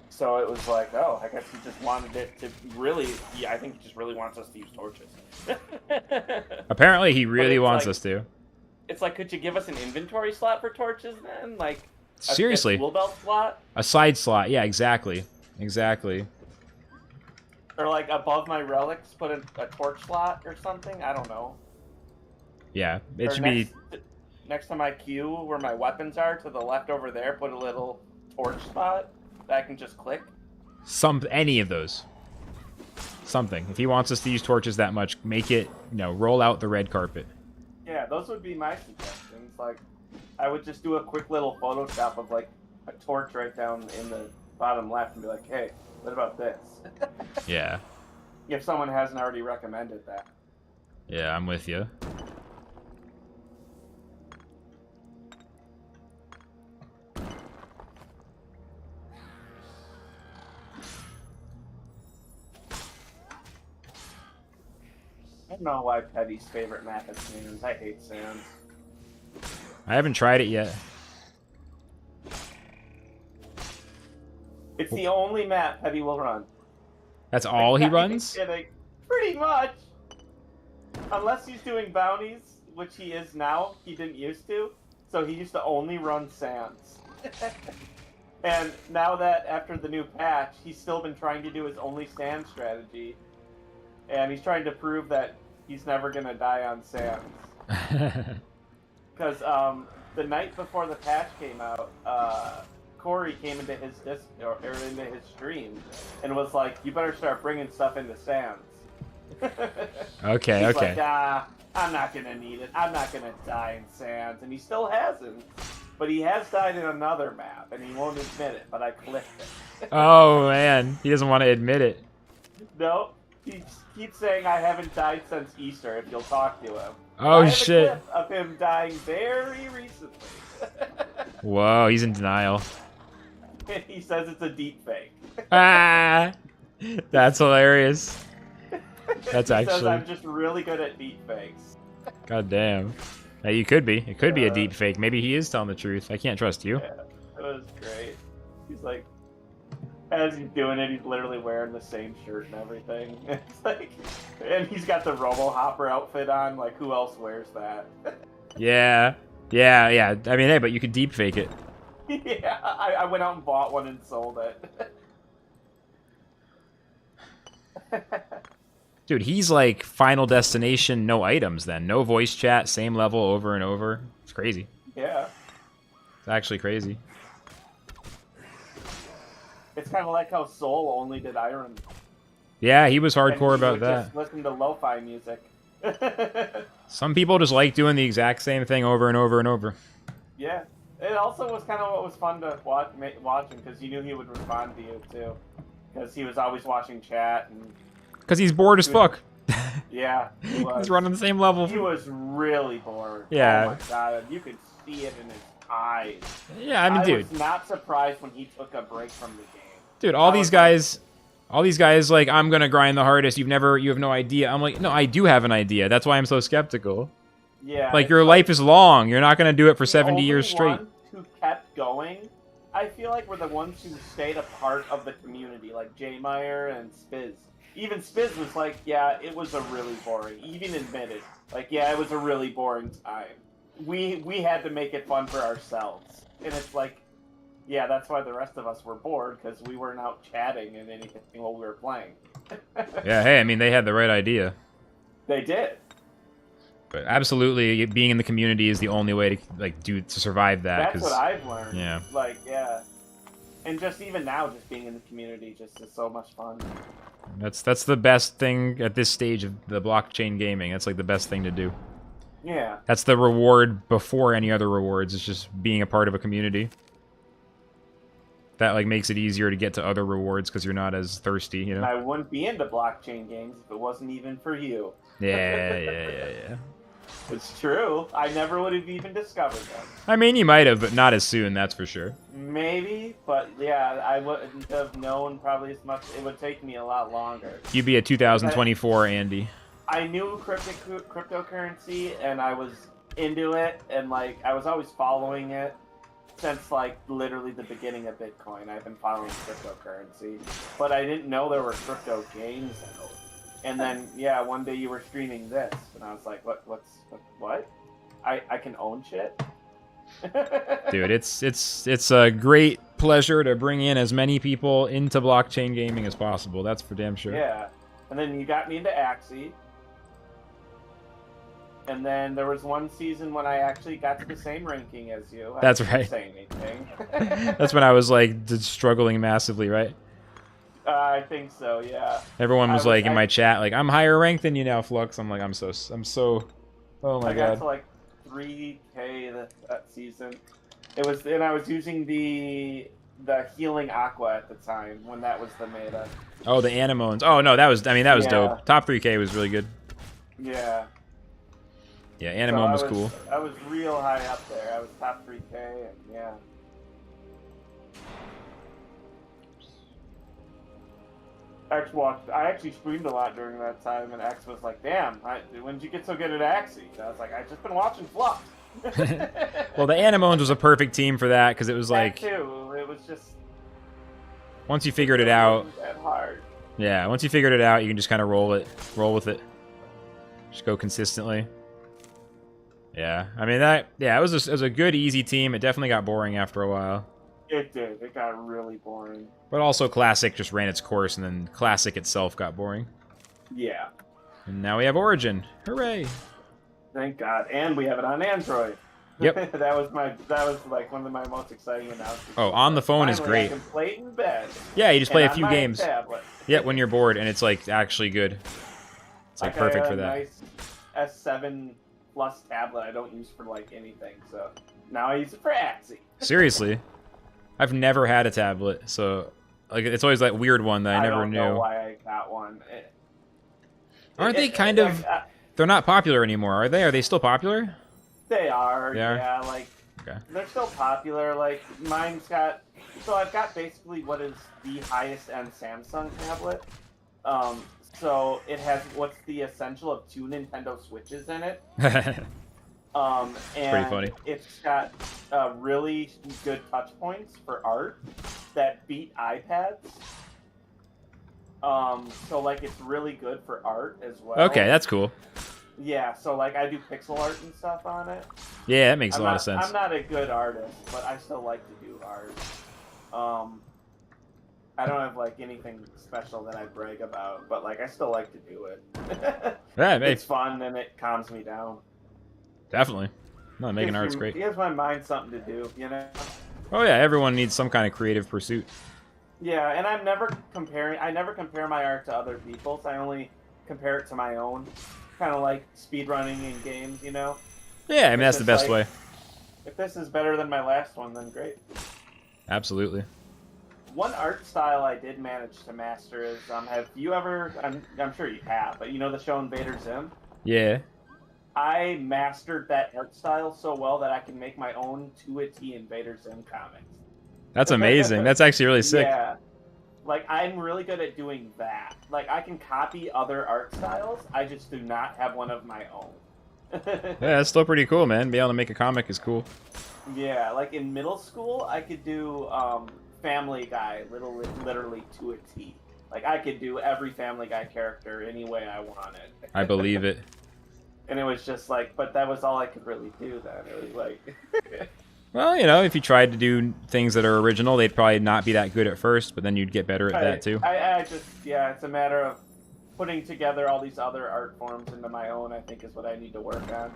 So it was like, oh, I guess he just wanted it to really. Yeah, I think he just really wants us to use torches. Apparently, he really it's wants like- us to. it's like, could you give us an inventory slot for torches then? Like, Seriously. a tool belt slot? A side slot. Yeah, exactly. Exactly. Or like above my relics, put a torch slot or something? I don't know. Yeah, it Or should be... next to my queue where my weapons are, to the left over there, put a little torch spot that I can just click. Any of those. Something. If he wants us to use torches that much, make it, roll out the red carpet. Yeah, those would be my suggestions. Like, I would just do a quick little Photoshop of like a torch right down in the bottom left and be like, hey, what about this? Yeah. If someone hasn't already recommended that. Yeah, I'm with you. I don't know why Petty's favorite map is Sands. I hate Sands. I haven't tried it yet. It's the only map Petty will run. That's all he Like, runs? kidding. Pretty much. Unless he's doing bounties, which he is now. He didn't used to. So he used to only run Sands. And now that after the new patch, he's still been trying to do his only Sands strategy. And he's trying to prove that he's never going to die on Sands. Because the night before the patch came out, Corey came into his into his stream and was like, "You better start bringing stuff into Sands." Okay, He's okay. like, I'm not gonna need it. I'm not gonna die in Sands, and he still hasn't. But he has died in another map, and he won't admit it. But I clicked it. Oh, man. He doesn't want to admit it. No, he keeps saying I haven't died since Easter. If you'll talk to him. Oh, I have shit. a clip of him dying very recently. Whoa, he's in denial. And he says it's a deep fake. Ah! That's hilarious. That's He says actually... I'm just really good at deep fakes. God damn. Yeah, you could be. It could be a deep fake. Maybe he is telling the truth. I can't trust you. Yeah, it was great. He's like, as he's doing it, he's literally wearing the same shirt and everything. It's like, and he's got the Robo-Hopper outfit on. Like, who else wears that? Yeah. Yeah, yeah. I mean, hey, but you could deep fake it. Yeah, I went out and bought one and sold it. Dude, he's like Final Destination, no items then. No voice chat, same level over and over. It's crazy. Yeah. It's actually crazy. It's kind of like how Soul only did Iron. Yeah, he was hardcore And he about would that. Just listen to lo-fi music. Some people just like doing the exact same thing over and over and over. Yeah. It also was kind of what was fun to watch him, because you knew he would respond to you, too. Because he was always watching chat. And Because he's bored as fuck. yeah, he was. He's running the same level. He was really bored. Yeah. Oh my god, you could see it in his eyes. Yeah, I mean, dude. was not surprised when he took a break from the game. Dude, all I these was guys... All these guys, like, I'm gonna grind the hardest. You have no idea. I'm like, no, I do have an idea. That's why I'm so skeptical. Yeah. Like, it's your life is long. You're not gonna do it for the 70 only years straight. ones who kept going, I feel like, were the ones who stayed a part of the community, like J Meyer and Spiz. Even Spiz was like, yeah, it was a really boring. He even admitted, like, yeah, it was a really boring time. We had to make it fun for ourselves, and it's like, yeah, that's why the rest of us were bored, because we weren't out chatting and anything while we were playing. Yeah, hey, I mean, they had the right idea. They did. But absolutely, being in the community is the only way to, like, to survive that. That's what I've learned. Yeah. Like, yeah. And just even now, just being in the community just is so much fun. That's the best thing at this stage of the blockchain gaming. That's, like, the best thing to do. Yeah. That's the reward before any other rewards. It's just being a part of a community. That, like, makes it easier to get to other rewards because you're not as thirsty, you know? I wouldn't be into blockchain games if it wasn't even for you. Yeah. It's true. I never would have even discovered them. I mean, you might have, but not as soon, that's for sure. Maybe, but yeah, I wouldn't have known probably as much. It would take me a lot longer. You'd be a 2024 Andy. I knew cryptocurrency, and I was into it, and, like, I was always following it. Since, like, literally the beginning of Bitcoin, I've been following cryptocurrency. But I didn't know there were crypto games out. And then, yeah, one day you were streaming this, and I was like, what? I can own shit. Dude, it's a great pleasure to bring in as many people into blockchain gaming as possible. That's for damn sure. Yeah, and then you got me into Axie. And then there was one season when I actually got to the same ranking as you. I That's didn't right. say anything. That's when I was like struggling massively, right? I think so, yeah. Everyone was like in my chat, like, I'm higher ranked than you now, Flux. I'm like, I'm so. Oh my I got god. to like 3K that season. It was, and I was using the healing aqua at the time when that was the meta. Oh, the Anemones. Oh no, that was Yeah. dope. Top 3K was really good. Yeah. Yeah, Anemone was cool. I was real high up there. I was top 3K, and yeah. X watched. I actually streamed a lot during that time, and X was like, "Damn, when did you get so good at Axie?" And I was like, "I just been watching Flux." Well, the Anemones was a perfect team for that because it was like that too. It was just once you figured it out. wasn't that hard. Yeah, once you figured it out, you can just kind of roll with it. Just go consistently. Yeah, I mean it was a good easy team. It definitely got boring after a while. It did. It got really boring. But also Classic just ran its course, and then Classic itself got boring. Yeah. And now we have Origin. Hooray! Thank God. And we have it on Android. Yep. that was like one of my most exciting announcements. Oh, on the phone is Finally, great. I can play it in bed. Yeah, you just play and a few on my games. tablet. Yeah, when you're bored, and it's like actually good. It's like perfect I for got that. a nice S7 Plus tablet I don't use for like anything, so now I use it for Axie. Seriously, I've never had a tablet, so like it's always that weird one that I never don't knew. know why I got one. Aren't they kind of? They're not popular anymore, are they? Are they still popular? They are. They are? Yeah, like Okay. they're still popular. Like mine's got. So I've got basically what is the highest end Samsung tablet. So it has what's the essential of 2 Nintendo Switches in it. And pretty funny. It's got really good touch points for art that beat iPads. So like it's really good for art as well. Okay, that's cool. Yeah, so like I do pixel art and stuff on it. Yeah, that makes a lot not, of sense. I'm not a good artist, but I still like to do art. I don't have like anything special that I brag about, but like I still like to do it. Yeah, It's fun and it calms me down. definitely. No, making Gives art's you- great. Gives my mind something to do, you know. Oh yeah, everyone needs some kind of creative pursuit. Yeah, and I never compare my art to other people's. I only compare it to my own. Kind of like speedrunning in games, you know. Yeah, I mean that's It's the just best like- way. If this is better than my last one, then great. Absolutely. One art style I did manage to master is have you ever? I'm sure you have, but you know the show Invader Zim. Yeah. I mastered that art style so well that I can make my own to a T Invader Zim comics. That's amazing. That's actually really sick. Yeah, like I'm really good at doing that. Like I can copy other art styles. I just do not have one of my own. Yeah, that's still pretty cool, man. Being able to make a comic is cool. Yeah, like in middle school, I could do Family Guy literally to a T. Like I could do every Family Guy character any way I wanted. I believe it. And it was just like, but that was all I could really do then. It was like, Well, you know, if you tried to do things that are original, they'd probably not be that good at first, but then you'd get better at that too. I just, yeah, it's a matter of putting together all these other art forms into my own, I think is what I need to work on.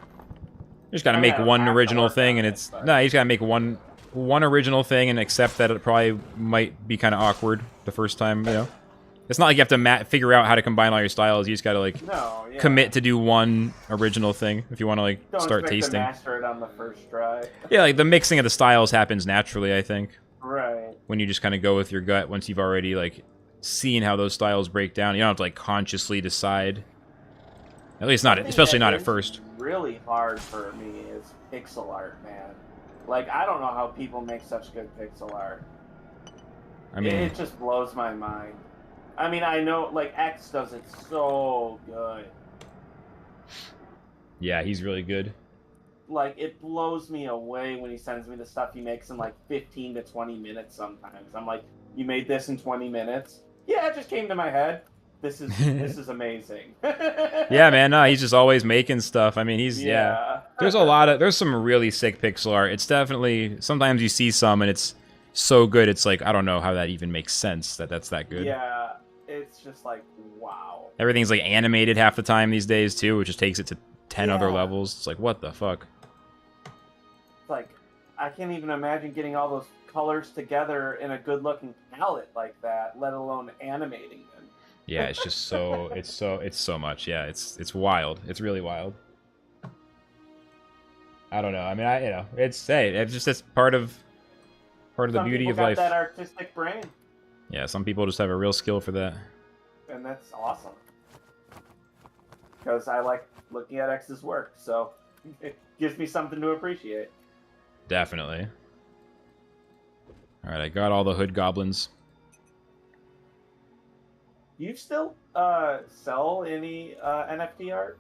You just gotta I mean, make I don't one have to original work thing, on and it, it's but- no. You just gotta make one original thing and accept that it probably might be kind of awkward the first time. You know, it's not like you have to figure out how to combine all your styles. You just gotta like No, yeah. commit to do one original thing if you want to like Don't start expect to tasting. master it on the first try. Yeah, like the mixing of the styles happens naturally. I think Right. when you just kind of go with your gut once you've already like seen how those styles break down. You don't have to like consciously decide. At least not, Something especially that not at is first. Really hard for me is pixel art, man. Like I don't know how people make such good pixel art. I mean, it just blows my mind. I mean, I know like X does it so good. yeah, he's really good. Like it blows me away when he sends me the stuff he makes in like 15 to 20 minutes sometimes. I'm like, you made this in 20 minutes? Yeah, it just came to my head. This is amazing. Yeah, man, no, he's just always making stuff. I mean, he's yeah. there's some really sick pixel art. It's definitely, sometimes you see some and it's so good, it's like, I don't know how that even makes sense that's that good. Yeah, it's just like, wow. Everything's like animated half the time these days too, which just takes it to 10 other levels. It's like, what the fuck? It's like, I can't even imagine getting all those colors together in a good-looking palette like that, let alone animating them. Yeah, it's just so, it's so much. Yeah, it's wild. It's really wild. I don't know. I mean, it's just part of the beauty of life. Some people got that artistic brain, Yeah, some people just have a real skill for that. and that's awesome. Because I like looking at X's work, so it gives me something to appreciate. Definitely. All right, I got all the hood goblins. Do you still sell any NFT art?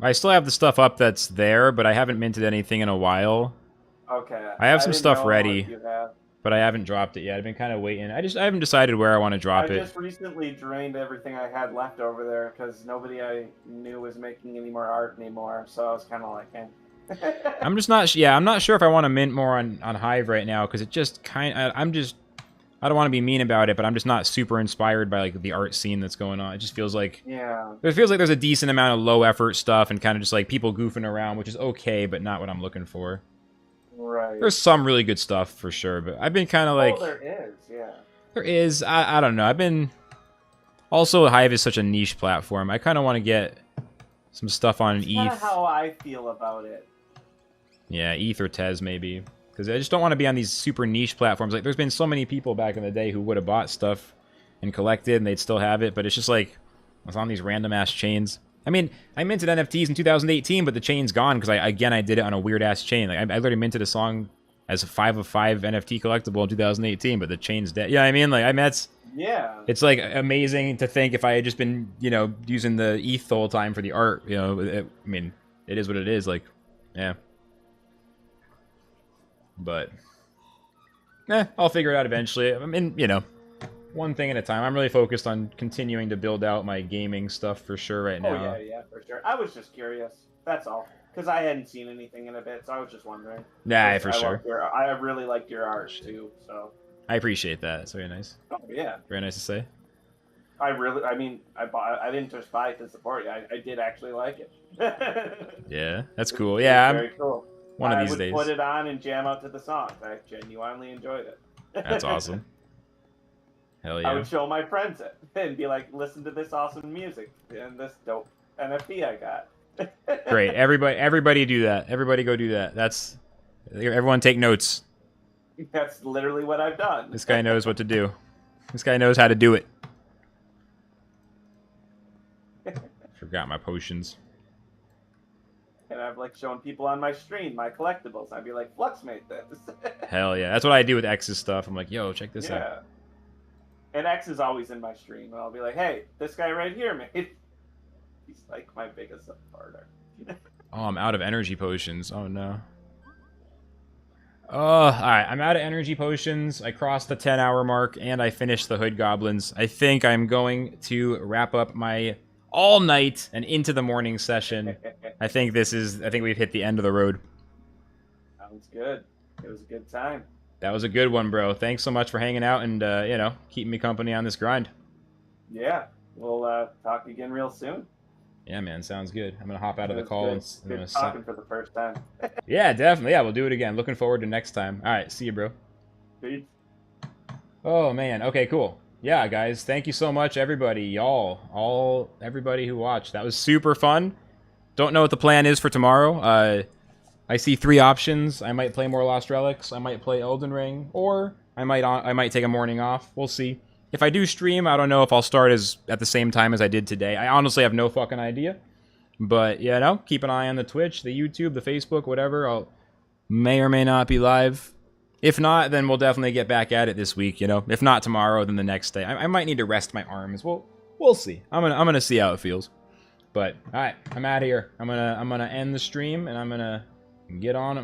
I still have the stuff up that's there, but I haven't minted anything in a while. Okay. I have some didn't stuff know ready. if you have. But I haven't dropped it yet. I've been kind of waiting. I haven't decided where I want to drop I it. just recently drained everything I had left over there because nobody I knew was making any more art anymore. So I was kind of like, eh. I'm just not. Yeah, I'm not sure if I want to mint more on Hive right now because it just I don't want to be mean about it, but I'm just not super inspired by like the art scene that's going on. It just feels like there's a decent amount of low effort stuff and kind of just like people goofing around, which is okay, but not what I'm looking for. Right. There's some really good stuff for sure, but I've been kind of like... Oh, there is, yeah. There is. I don't know. I've been... Also, Hive is such a niche platform. I kind of want to get some stuff on ETH. That's kind of how I feel about it. Yeah, ETH or Tez maybe. Because I just don't want to be on these super niche platforms. Like, there's been so many people back in the day who would have bought stuff and collected, and they'd still have it, but it's just like... It's on these random-ass chains. I mean, I minted NFTs in 2018, but the chain's gone because I did it on a weird-ass chain. Like, I literally minted a song as a 5 of 5 NFT collectible in 2018, but the chain's dead. Yeah, I mean, like, that's... Yeah. It's, like, amazing to think if I had just been, you know, using the ETH the whole time for the art, you know, I mean, it is what it is, like, yeah. But, I'll figure it out eventually. I mean, you know, one thing at a time. I'm really focused on continuing to build out my gaming stuff for sure right now. Oh, yeah, for sure. I was just curious. That's all. Because I hadn't seen anything in a bit, so I was just wondering. Nah, for sure. I really liked your art, too, so... I appreciate that. It's very nice. Oh, yeah. Very nice to say. I didn't just buy it to support you. I did actually like it. Yeah, that's cool. Yeah, very cool. One of these days. I would put it on and jam out to the songs. I genuinely enjoyed it. That's awesome. Hell yeah. I would show my friends it and be like, listen to this awesome music and this dope NFT I got. Great. Everybody do that. Everybody go do that. Everyone take notes. That's literally what I've done. This guy knows what to do. This guy knows how to do it. Forgot my potions. And I've like shown people on my stream my collectibles. I'd be like, Flux made this. Hell yeah. That's what I do with X's stuff. I'm like, yo, check this out. And X is always in my stream, and I'll be like, hey, this guy right here made... He's like my biggest supporter. Oh, I'm out of energy potions. Oh, no. Alright, I'm out of energy potions. I crossed the 10-hour mark, and I finished the Hood Goblins. I think I'm going to wrap up my all-night and into the morning session. I think we've hit the end of the road. Sounds good. It was a good time. That was a good one, bro. Thanks so much for hanging out and, you know, keeping me company on this grind. Yeah, we'll talk again real soon. Yeah, man, sounds good. I'm going to hop out of the call. Good talking for the first time. Yeah, definitely. Yeah, we'll do it again. Looking forward to next time. All right, see you, bro. Peace. Oh, man. Okay, cool. Yeah, guys, thank you so much, everybody. Everybody who watched. That was super fun. Don't know what the plan is for tomorrow. I see 3 options. I might play more Lost Relics. I might play Elden Ring, or I might take a morning off. We'll see. If I do stream, I don't know if I'll start at the same time as I did today. I honestly have no fucking idea. But, you know, keep an eye on the Twitch, the YouTube, the Facebook, whatever. I'll may or may not be live. If not, then we'll definitely get back at it this week, you know. If not tomorrow, then the next day. I might need to rest my arms. We'll see. I'm gonna see how it feels. But, all right, I'm out of here. I'm gonna end the stream, and I'm gonna get on at my